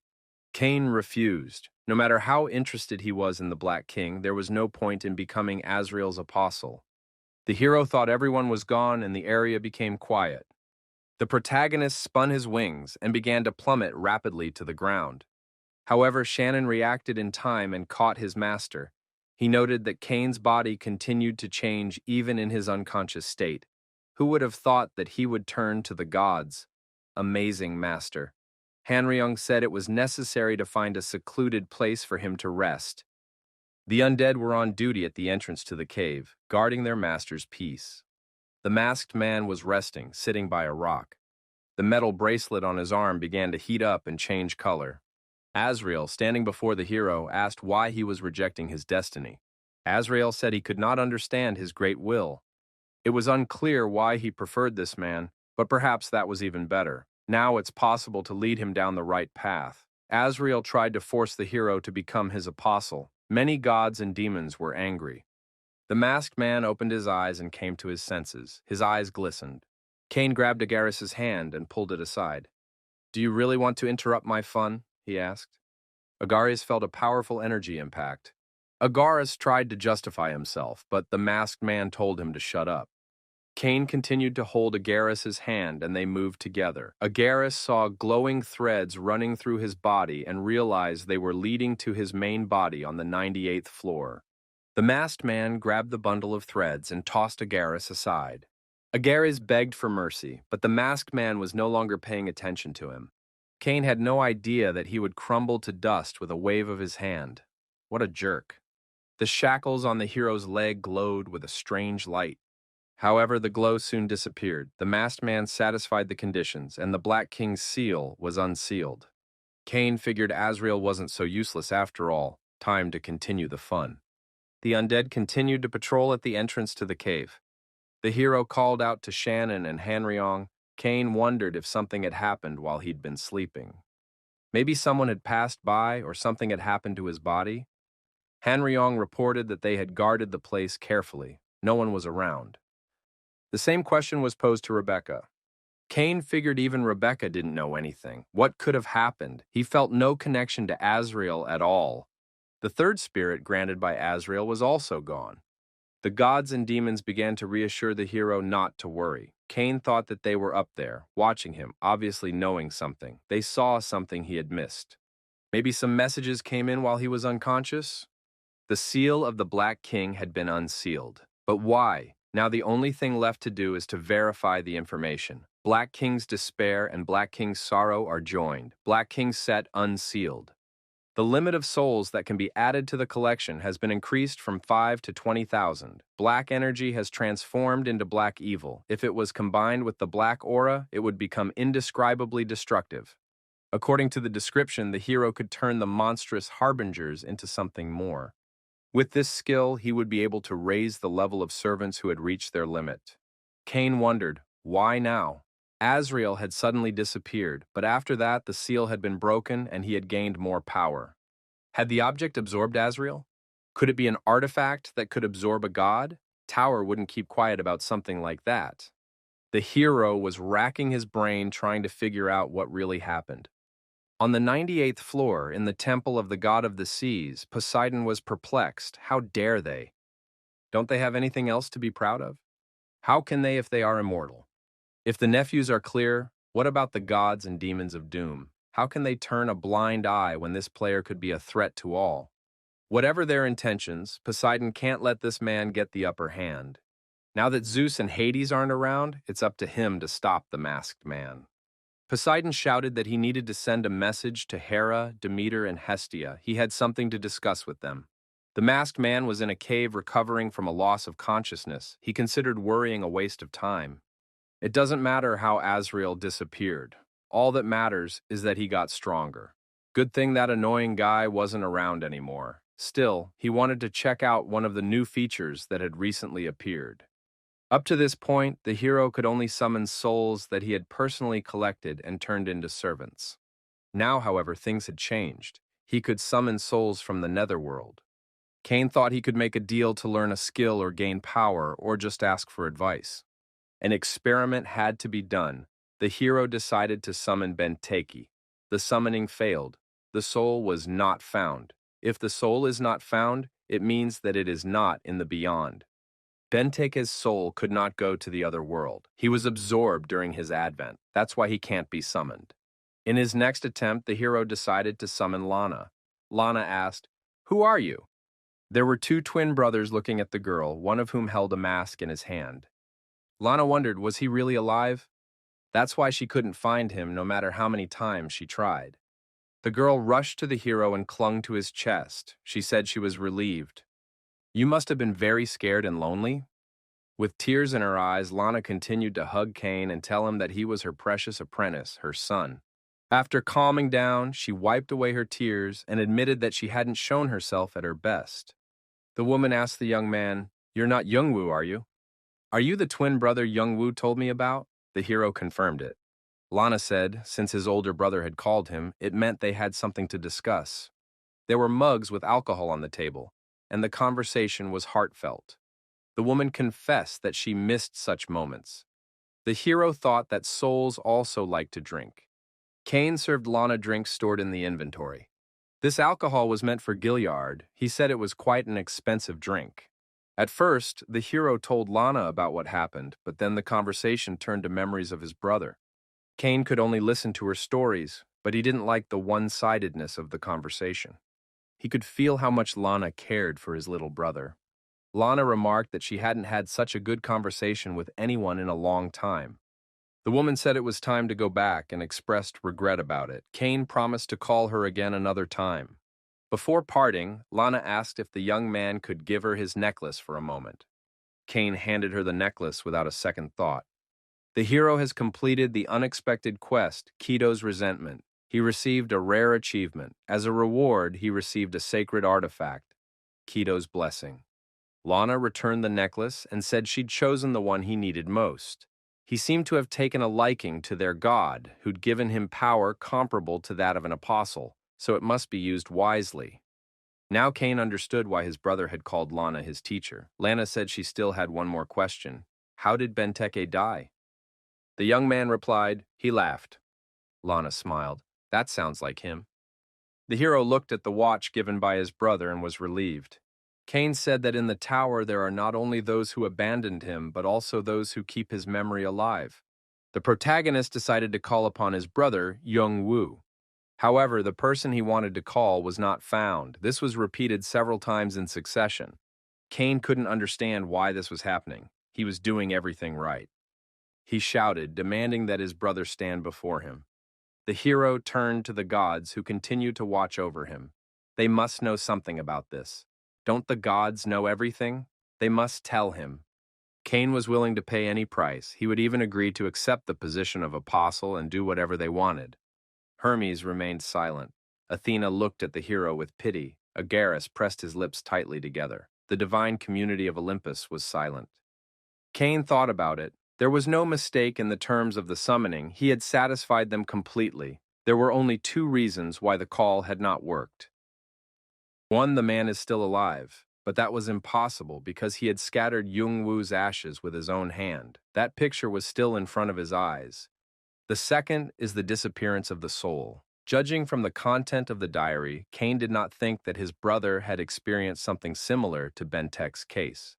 Cain refused. No matter how interested he was in the Black King, there was no point in becoming Azrael's apostle. The hero thought everyone was gone and the area became quiet. The protagonist spun his wings and began to plummet rapidly to the ground. However, Shannon reacted in time and caught his master. He noted that Cain's body continued to change even in his unconscious state. Who would have thought that he would turn to the gods? Amazing master. Hanryung said it was necessary to find a secluded place for him to rest. The undead were on duty at the entrance to the cave, guarding their master's peace. The masked man was resting, sitting by a rock. The metal bracelet on his arm began to heat up and change color. Azrael, standing before the hero, asked why he was rejecting his destiny. Azrael said he could not understand his great will. It was unclear why he preferred this man, but perhaps that was even better. Now it's possible to lead him down the right path. Azrael tried to force the hero to become his apostle. Many gods and demons were angry. The masked man opened his eyes and came to his senses. His eyes glistened. Cain grabbed Agares' hand and pulled it aside. "Do you really want to interrupt my fun?" he asked. Agares felt a powerful energy impact. Agares tried to justify himself, but the masked man told him to shut up. Cain continued to hold Agares' hand and they moved together. Agares saw glowing threads running through his body and realized they were leading to his main body on the 98th floor. The masked man grabbed the bundle of threads and tossed Agares aside. Agares begged for mercy, but the masked man was no longer paying attention to him. Cain had no idea that he would crumble to dust with a wave of his hand. What a jerk. The shackles on the hero's leg glowed with a strange light. However, the glow soon disappeared. The masked man satisfied the conditions, and the Black King's seal was unsealed. Cain figured Azrael wasn't so useless after all. Time to continue the fun. The undead continued to patrol at the entrance to the cave. The hero called out to Shannon and Hanryong. Cain wondered if something had happened while he'd been sleeping. Maybe someone had passed by or something had happened to his body. Hanryong reported that they had guarded the place carefully. No one was around. The same question was posed to Rebecca. Cain figured even Rebecca didn't know anything. What could have happened? He felt no connection to Azrael at all. The third spirit granted by Azrael was also gone. The gods and demons began to reassure the hero not to worry. Cain thought that they were up there, watching him, obviously knowing something. They saw something he had missed. Maybe some messages came in while he was unconscious? The seal of the Black King had been unsealed. But why? Now the only thing left to do is to verify the information. Black King's despair and Black King's sorrow are joined. Black King's set unsealed. The limit of souls that can be added to the collection has been increased from 5 to 20,000. Black energy has transformed into black evil. If it was combined with the black aura, it would become indescribably destructive. According to the description, the hero could turn the monstrous harbingers into something more. With this skill, he would be able to raise the level of servants who had reached their limit. Cain wondered, why now? Azrael had suddenly disappeared, but after that the seal had been broken and he had gained more power. Had the object absorbed Azrael? Could it be an artifact that could absorb a god? Tower wouldn't keep quiet about something like that. The hero was racking his brain trying to figure out what really happened. On the 98th floor, in the temple of the god of the seas, Poseidon was perplexed. How dare they? Don't they have anything else to be proud of? How can they if they are immortal? If the nephews are clear, what about the gods and demons of doom? How can they turn a blind eye when this player could be a threat to all? Whatever their intentions, Poseidon can't let this man get the upper hand. Now that Zeus and Hades aren't around, it's up to him to stop the masked man. Poseidon shouted that he needed to send a message to Hera, Demeter, and Hestia. He had something to discuss with them. The masked man was in a cave recovering from a loss of consciousness. He considered worrying a waste of time. It doesn't matter how Azrael disappeared. All that matters is that he got stronger. Good thing that annoying guy wasn't around anymore. Still, he wanted to check out one of the new features that had recently appeared. Up to this point, the hero could only summon souls that he had personally collected and turned into servants. Now, however, things had changed. He could summon souls from the netherworld. Cain thought he could make a deal to learn a skill or gain power or just ask for advice. An experiment had to be done. The hero decided to summon Benteke. The summoning failed. The soul was not found. If the soul is not found, it means that it is not in the beyond. Benteke's soul could not go to the other world. He was absorbed during his advent. That's why he can't be summoned. In his next attempt, the hero decided to summon Lana. Lana asked, "Who are you?" There were two twin brothers looking at the girl, one of whom held a mask in his hand. Lana wondered, was he really alive? That's why she couldn't find him no matter how many times she tried. The girl rushed to the hero and clung to his chest. She said she was relieved. "You must have been very scared and lonely?" With tears in her eyes, Lana continued to hug Cain and tell him that he was her precious apprentice, her son. After calming down, she wiped away her tears and admitted that she hadn't shown herself at her best. The woman asked the young man, "You're not Youngwoo, are you?" "Are you the twin brother Youngwoo told me about?" The hero confirmed it. Lana said, since his older brother had called him, it meant they had something to discuss. There were mugs with alcohol on the table, and the conversation was heartfelt. The woman confessed that she missed such moments. The hero thought that souls also like to drink. Cain served Lana drinks stored in the inventory. This alcohol was meant for Gilliard. He said it was quite an expensive drink. At first, the hero told Lana about what happened, but then the conversation turned to memories of his brother. Cain could only listen to her stories, but he didn't like the one-sidedness of the conversation. He could feel how much Lana cared for his little brother. Lana remarked that she hadn't had such a good conversation with anyone in a long time. The woman said it was time to go back and expressed regret about it. Cain promised to call her again another time. Before parting, Lana asked if the young man could give her his necklace for a moment. Cain handed her the necklace without a second thought. The hero has completed the unexpected quest, Keto's Resentment. He received a rare achievement. As a reward, he received a sacred artifact, Keto's Blessing. Lana returned the necklace and said she'd chosen the one he needed most. He seemed to have taken a liking to their god, who'd given him power comparable to that of an apostle, so it must be used wisely. Now Cain understood why his brother had called Lana his teacher. Lana said she still had one more question. How did Benteke die? The young man replied, "He laughed." Lana smiled. That sounds like him. The hero looked at the watch given by his brother and was relieved. Cain said that in the tower there are not only those who abandoned him, but also those who keep his memory alive. The protagonist decided to call upon his brother, Youngwoo. However, the person he wanted to call was not found. This was repeated several times in succession. Cain couldn't understand why this was happening. He was doing everything right. He shouted, demanding that his brother stand before him. The hero turned to the gods, who continued to watch over him. They must know something about this. Don't the gods know everything? They must tell him. Cain was willing to pay any price. He would even agree to accept the position of apostle and do whatever they wanted. Hermes remained silent. Athena looked at the hero with pity. Agarus pressed his lips tightly together. The divine community of Olympus was silent. Cain thought about it. There was no mistake in the terms of the summoning. He had satisfied them completely. There were only two reasons why the call had not worked. One, the man is still alive, but that was impossible because he had scattered Youngwoo's ashes with his own hand. That picture was still in front of his eyes. The second is the disappearance of the soul. Judging from the content of the diary, Cain did not think that his brother had experienced something similar to Bentek's case.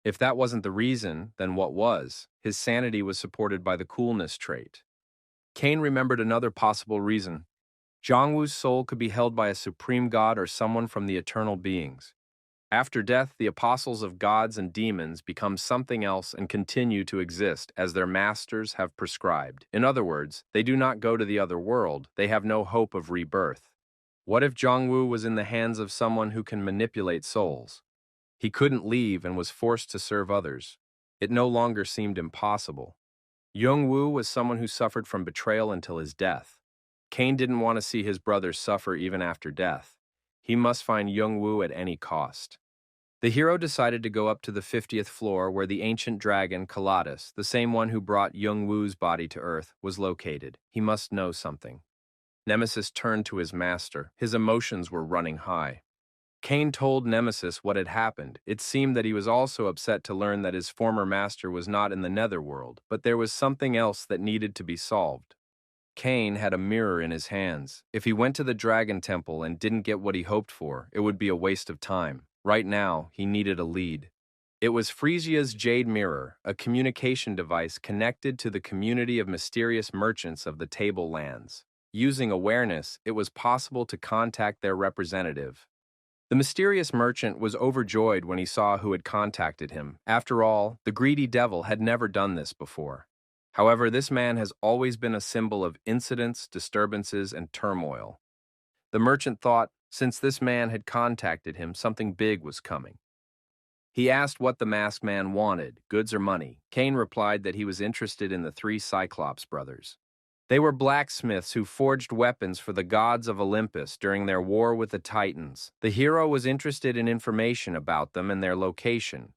If that wasn't the reason, then what was? His sanity was supported by the coolness trait. Cain remembered another possible reason. Zhongwu's soul could be held by a supreme god or someone from the eternal beings. After death, the apostles of gods and demons become something else and continue to exist as their masters have prescribed. In other words, they do not go to the other world, they have no hope of rebirth. What if Zhongwu was in the hands of someone who can manipulate souls? He couldn't leave and was forced to serve others. It no longer seemed impossible. Yongwu was someone who suffered from betrayal until his death. Cain didn't want to see his brother suffer even after death. He must find Yongwu at any cost. The hero decided to go up to the 50th floor where the ancient dragon Kaladas, the same one who brought Yongwu's body to Earth, was located. He must know something. Nemesis turned to his master. His emotions were running high. Cain told Nemesis what had happened. It seemed that he was also upset to learn that his former master was not in the netherworld, but there was something else that needed to be solved. Cain had a mirror in his hands. If he went to the Dragon Temple and didn't get what he hoped for, it would be a waste of time. Right now, he needed a lead. It was Frisia's Jade Mirror, a communication device connected to the community of mysterious merchants of the Tablelands. Using awareness, it was possible to contact their representative. The mysterious merchant was overjoyed when he saw who had contacted him. After all, the greedy devil had never done this before. However, this man has always been a symbol of incidents, disturbances, and turmoil. The merchant thought, since this man had contacted him, something big was coming. He asked what the masked man wanted, goods or money. Cain replied that he was interested in the three Cyclops brothers. They were blacksmiths who forged weapons for the gods of Olympus during their war with the Titans. The hero was interested in information about them and their location.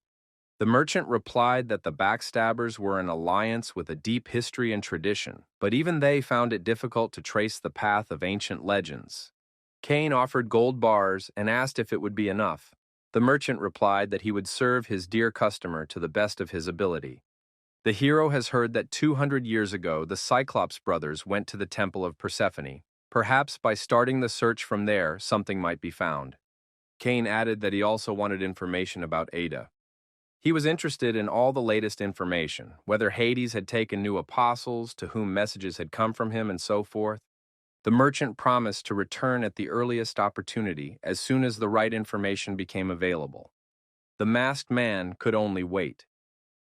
The merchant replied that the backstabbers were an alliance with a deep history and tradition, but even they found it difficult to trace the path of ancient legends. Cain offered gold bars and asked if it would be enough. The merchant replied that he would serve his dear customer to the best of his ability. The hero has heard that 200 years ago, the Cyclops brothers went to the Temple of Persephone. Perhaps by starting the search from there, something might be found. Cain added that he also wanted information about Ada. He was interested in all the latest information, whether Hades had taken new apostles, to whom messages had come from him, and so forth. The merchant promised to return at the earliest opportunity as soon as the right information became available. The masked man could only wait.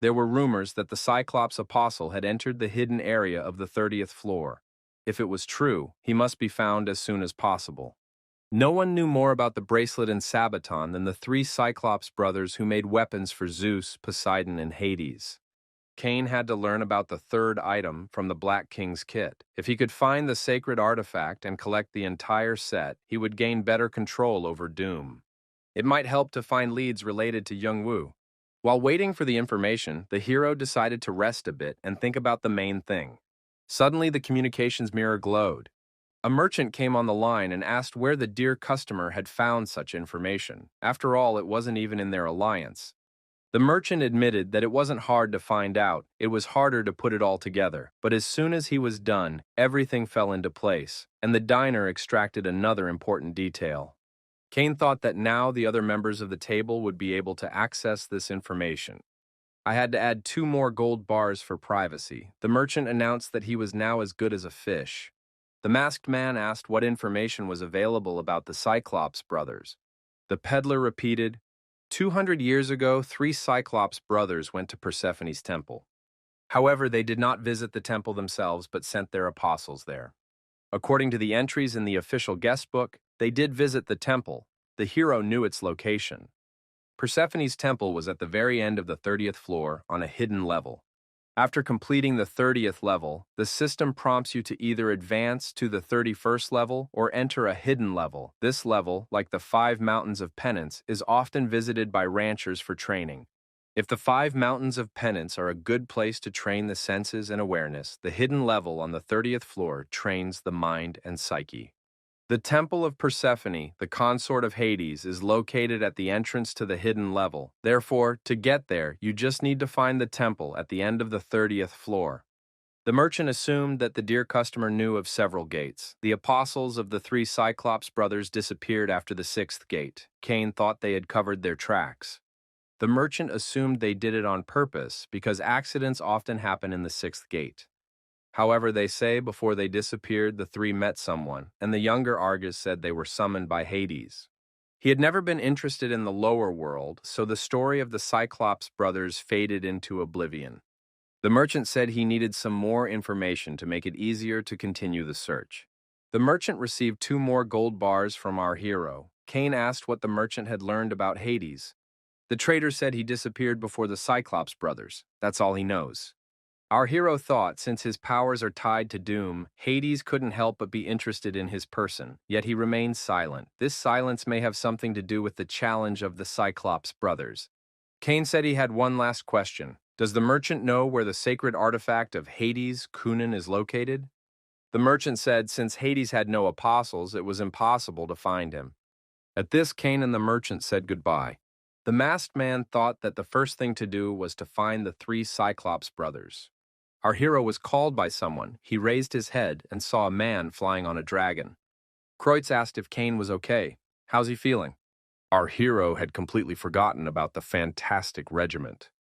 There were rumors that the Cyclops apostle had entered the hidden area of the 30th floor. If it was true, he must be found as soon as possible. No one knew more about the bracelet and Sabaton than the three Cyclops brothers who made weapons for Zeus, Poseidon, and Hades. Cain had to learn about the third item from the Black King's kit. If he could find the sacred artifact and collect the entire set, he would gain better control over Doom. It might help to find leads related to Yongwu. While waiting for the information, the hero decided to rest a bit and think about the main thing. Suddenly, the communications mirror glowed. A merchant came on the line and asked where the dear customer had found such information. After all, it wasn't even in their alliance. The merchant admitted that it wasn't hard to find out, it was harder to put it all together. But as soon as he was done, everything fell into place, and the diner extracted another important detail. Cain thought that now the other members of the table would be able to access this information. I had to add 2 more gold bars for privacy. The merchant announced that he was now as good as a fish. The masked man asked what information was available about the Cyclops brothers. The peddler repeated, 200 years ago, 3 Cyclops brothers went to Persephone's temple. However, they did not visit the temple themselves but sent their apostles there. According to the entries in the official guest book, they did visit the temple. The hero knew its location. Persephone's temple was at the very end of the 30th floor on a hidden level. After completing the 30th level, the system prompts you to either advance to the 31st level or enter a hidden level. This level, like the 5 Mountains of Penance, is often visited by ranchers for training. If the 5 Mountains of Penance are a good place to train the senses and awareness, the hidden level on the 30th floor trains the mind and psyche. The Temple of Persephone, the consort of Hades, is located at the entrance to the hidden level. Therefore, to get there, you just need to find the temple at the end of the 30th floor. The merchant assumed that the dear customer knew of several gates. The apostles of the three Cyclops brothers disappeared after the sixth gate. Cain thought they had covered their tracks. The merchant assumed they did it on purpose because accidents often happen in the sixth gate. However, they say before they disappeared, the three met someone, and the younger Argus said they were summoned by Hades. He had never been interested in the lower world, so the story of the Cyclops brothers faded into oblivion. The merchant said he needed some more information to make it easier to continue the search. The merchant received 2 more gold bars from our hero. Cain asked what the merchant had learned about Hades. The trader said he disappeared before the Cyclops brothers. That's all he knows. Our hero thought, since his powers are tied to doom, Hades couldn't help but be interested in his person, yet he remained silent. This silence may have something to do with the challenge of the Cyclops brothers. Cain said he had one last question. Does the merchant know where the sacred artifact of Hades, Kunin, is located? The merchant said since Hades had no apostles, it was impossible to find him. At this, Cain and the merchant said goodbye. The masked man thought that the first thing to do was to find the 3 Cyclops brothers. Our hero was called by someone. He raised his head and saw a man flying on a dragon. Kreutz asked if Cain was okay. How's he feeling? Our hero had completely forgotten about the fantastic regiment.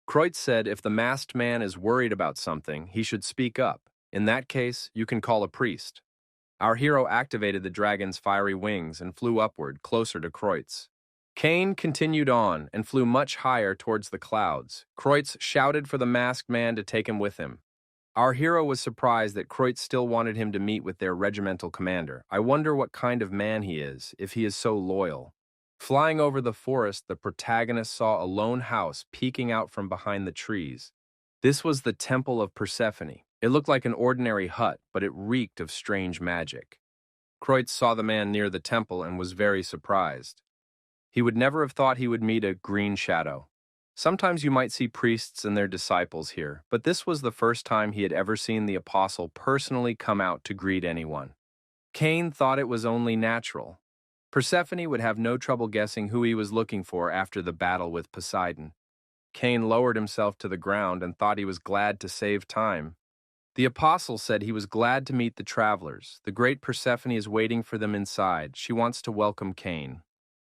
Kreutz said if the masked man is worried about something, he should speak up. In that case, you can call a priest. Our hero activated the dragon's fiery wings and flew upward, closer to Kreutz. Cain continued on and flew much higher towards the clouds. Kreutz shouted for the masked man to take him with him. Our hero was surprised that Kreutz still wanted him to meet with their regimental commander. I wonder what kind of man he is, if he is so loyal. Flying over the forest, the protagonist saw a lone house peeking out from behind the trees. This was the Temple of Persephone. It looked like an ordinary hut, but it reeked of strange magic. Kreutz saw the man near the temple and was very surprised. He would never have thought he would meet a green shadow. Sometimes you might see priests and their disciples here, but this was the first time he had ever seen the apostle personally come out to greet anyone. Cain thought it was only natural. Persephone would have no trouble guessing who he was looking for after the battle with Poseidon. Cain lowered himself to the ground and thought he was glad to save time. The apostle said he was glad to meet the travelers. The great Persephone is waiting for them inside. She wants to welcome Cain.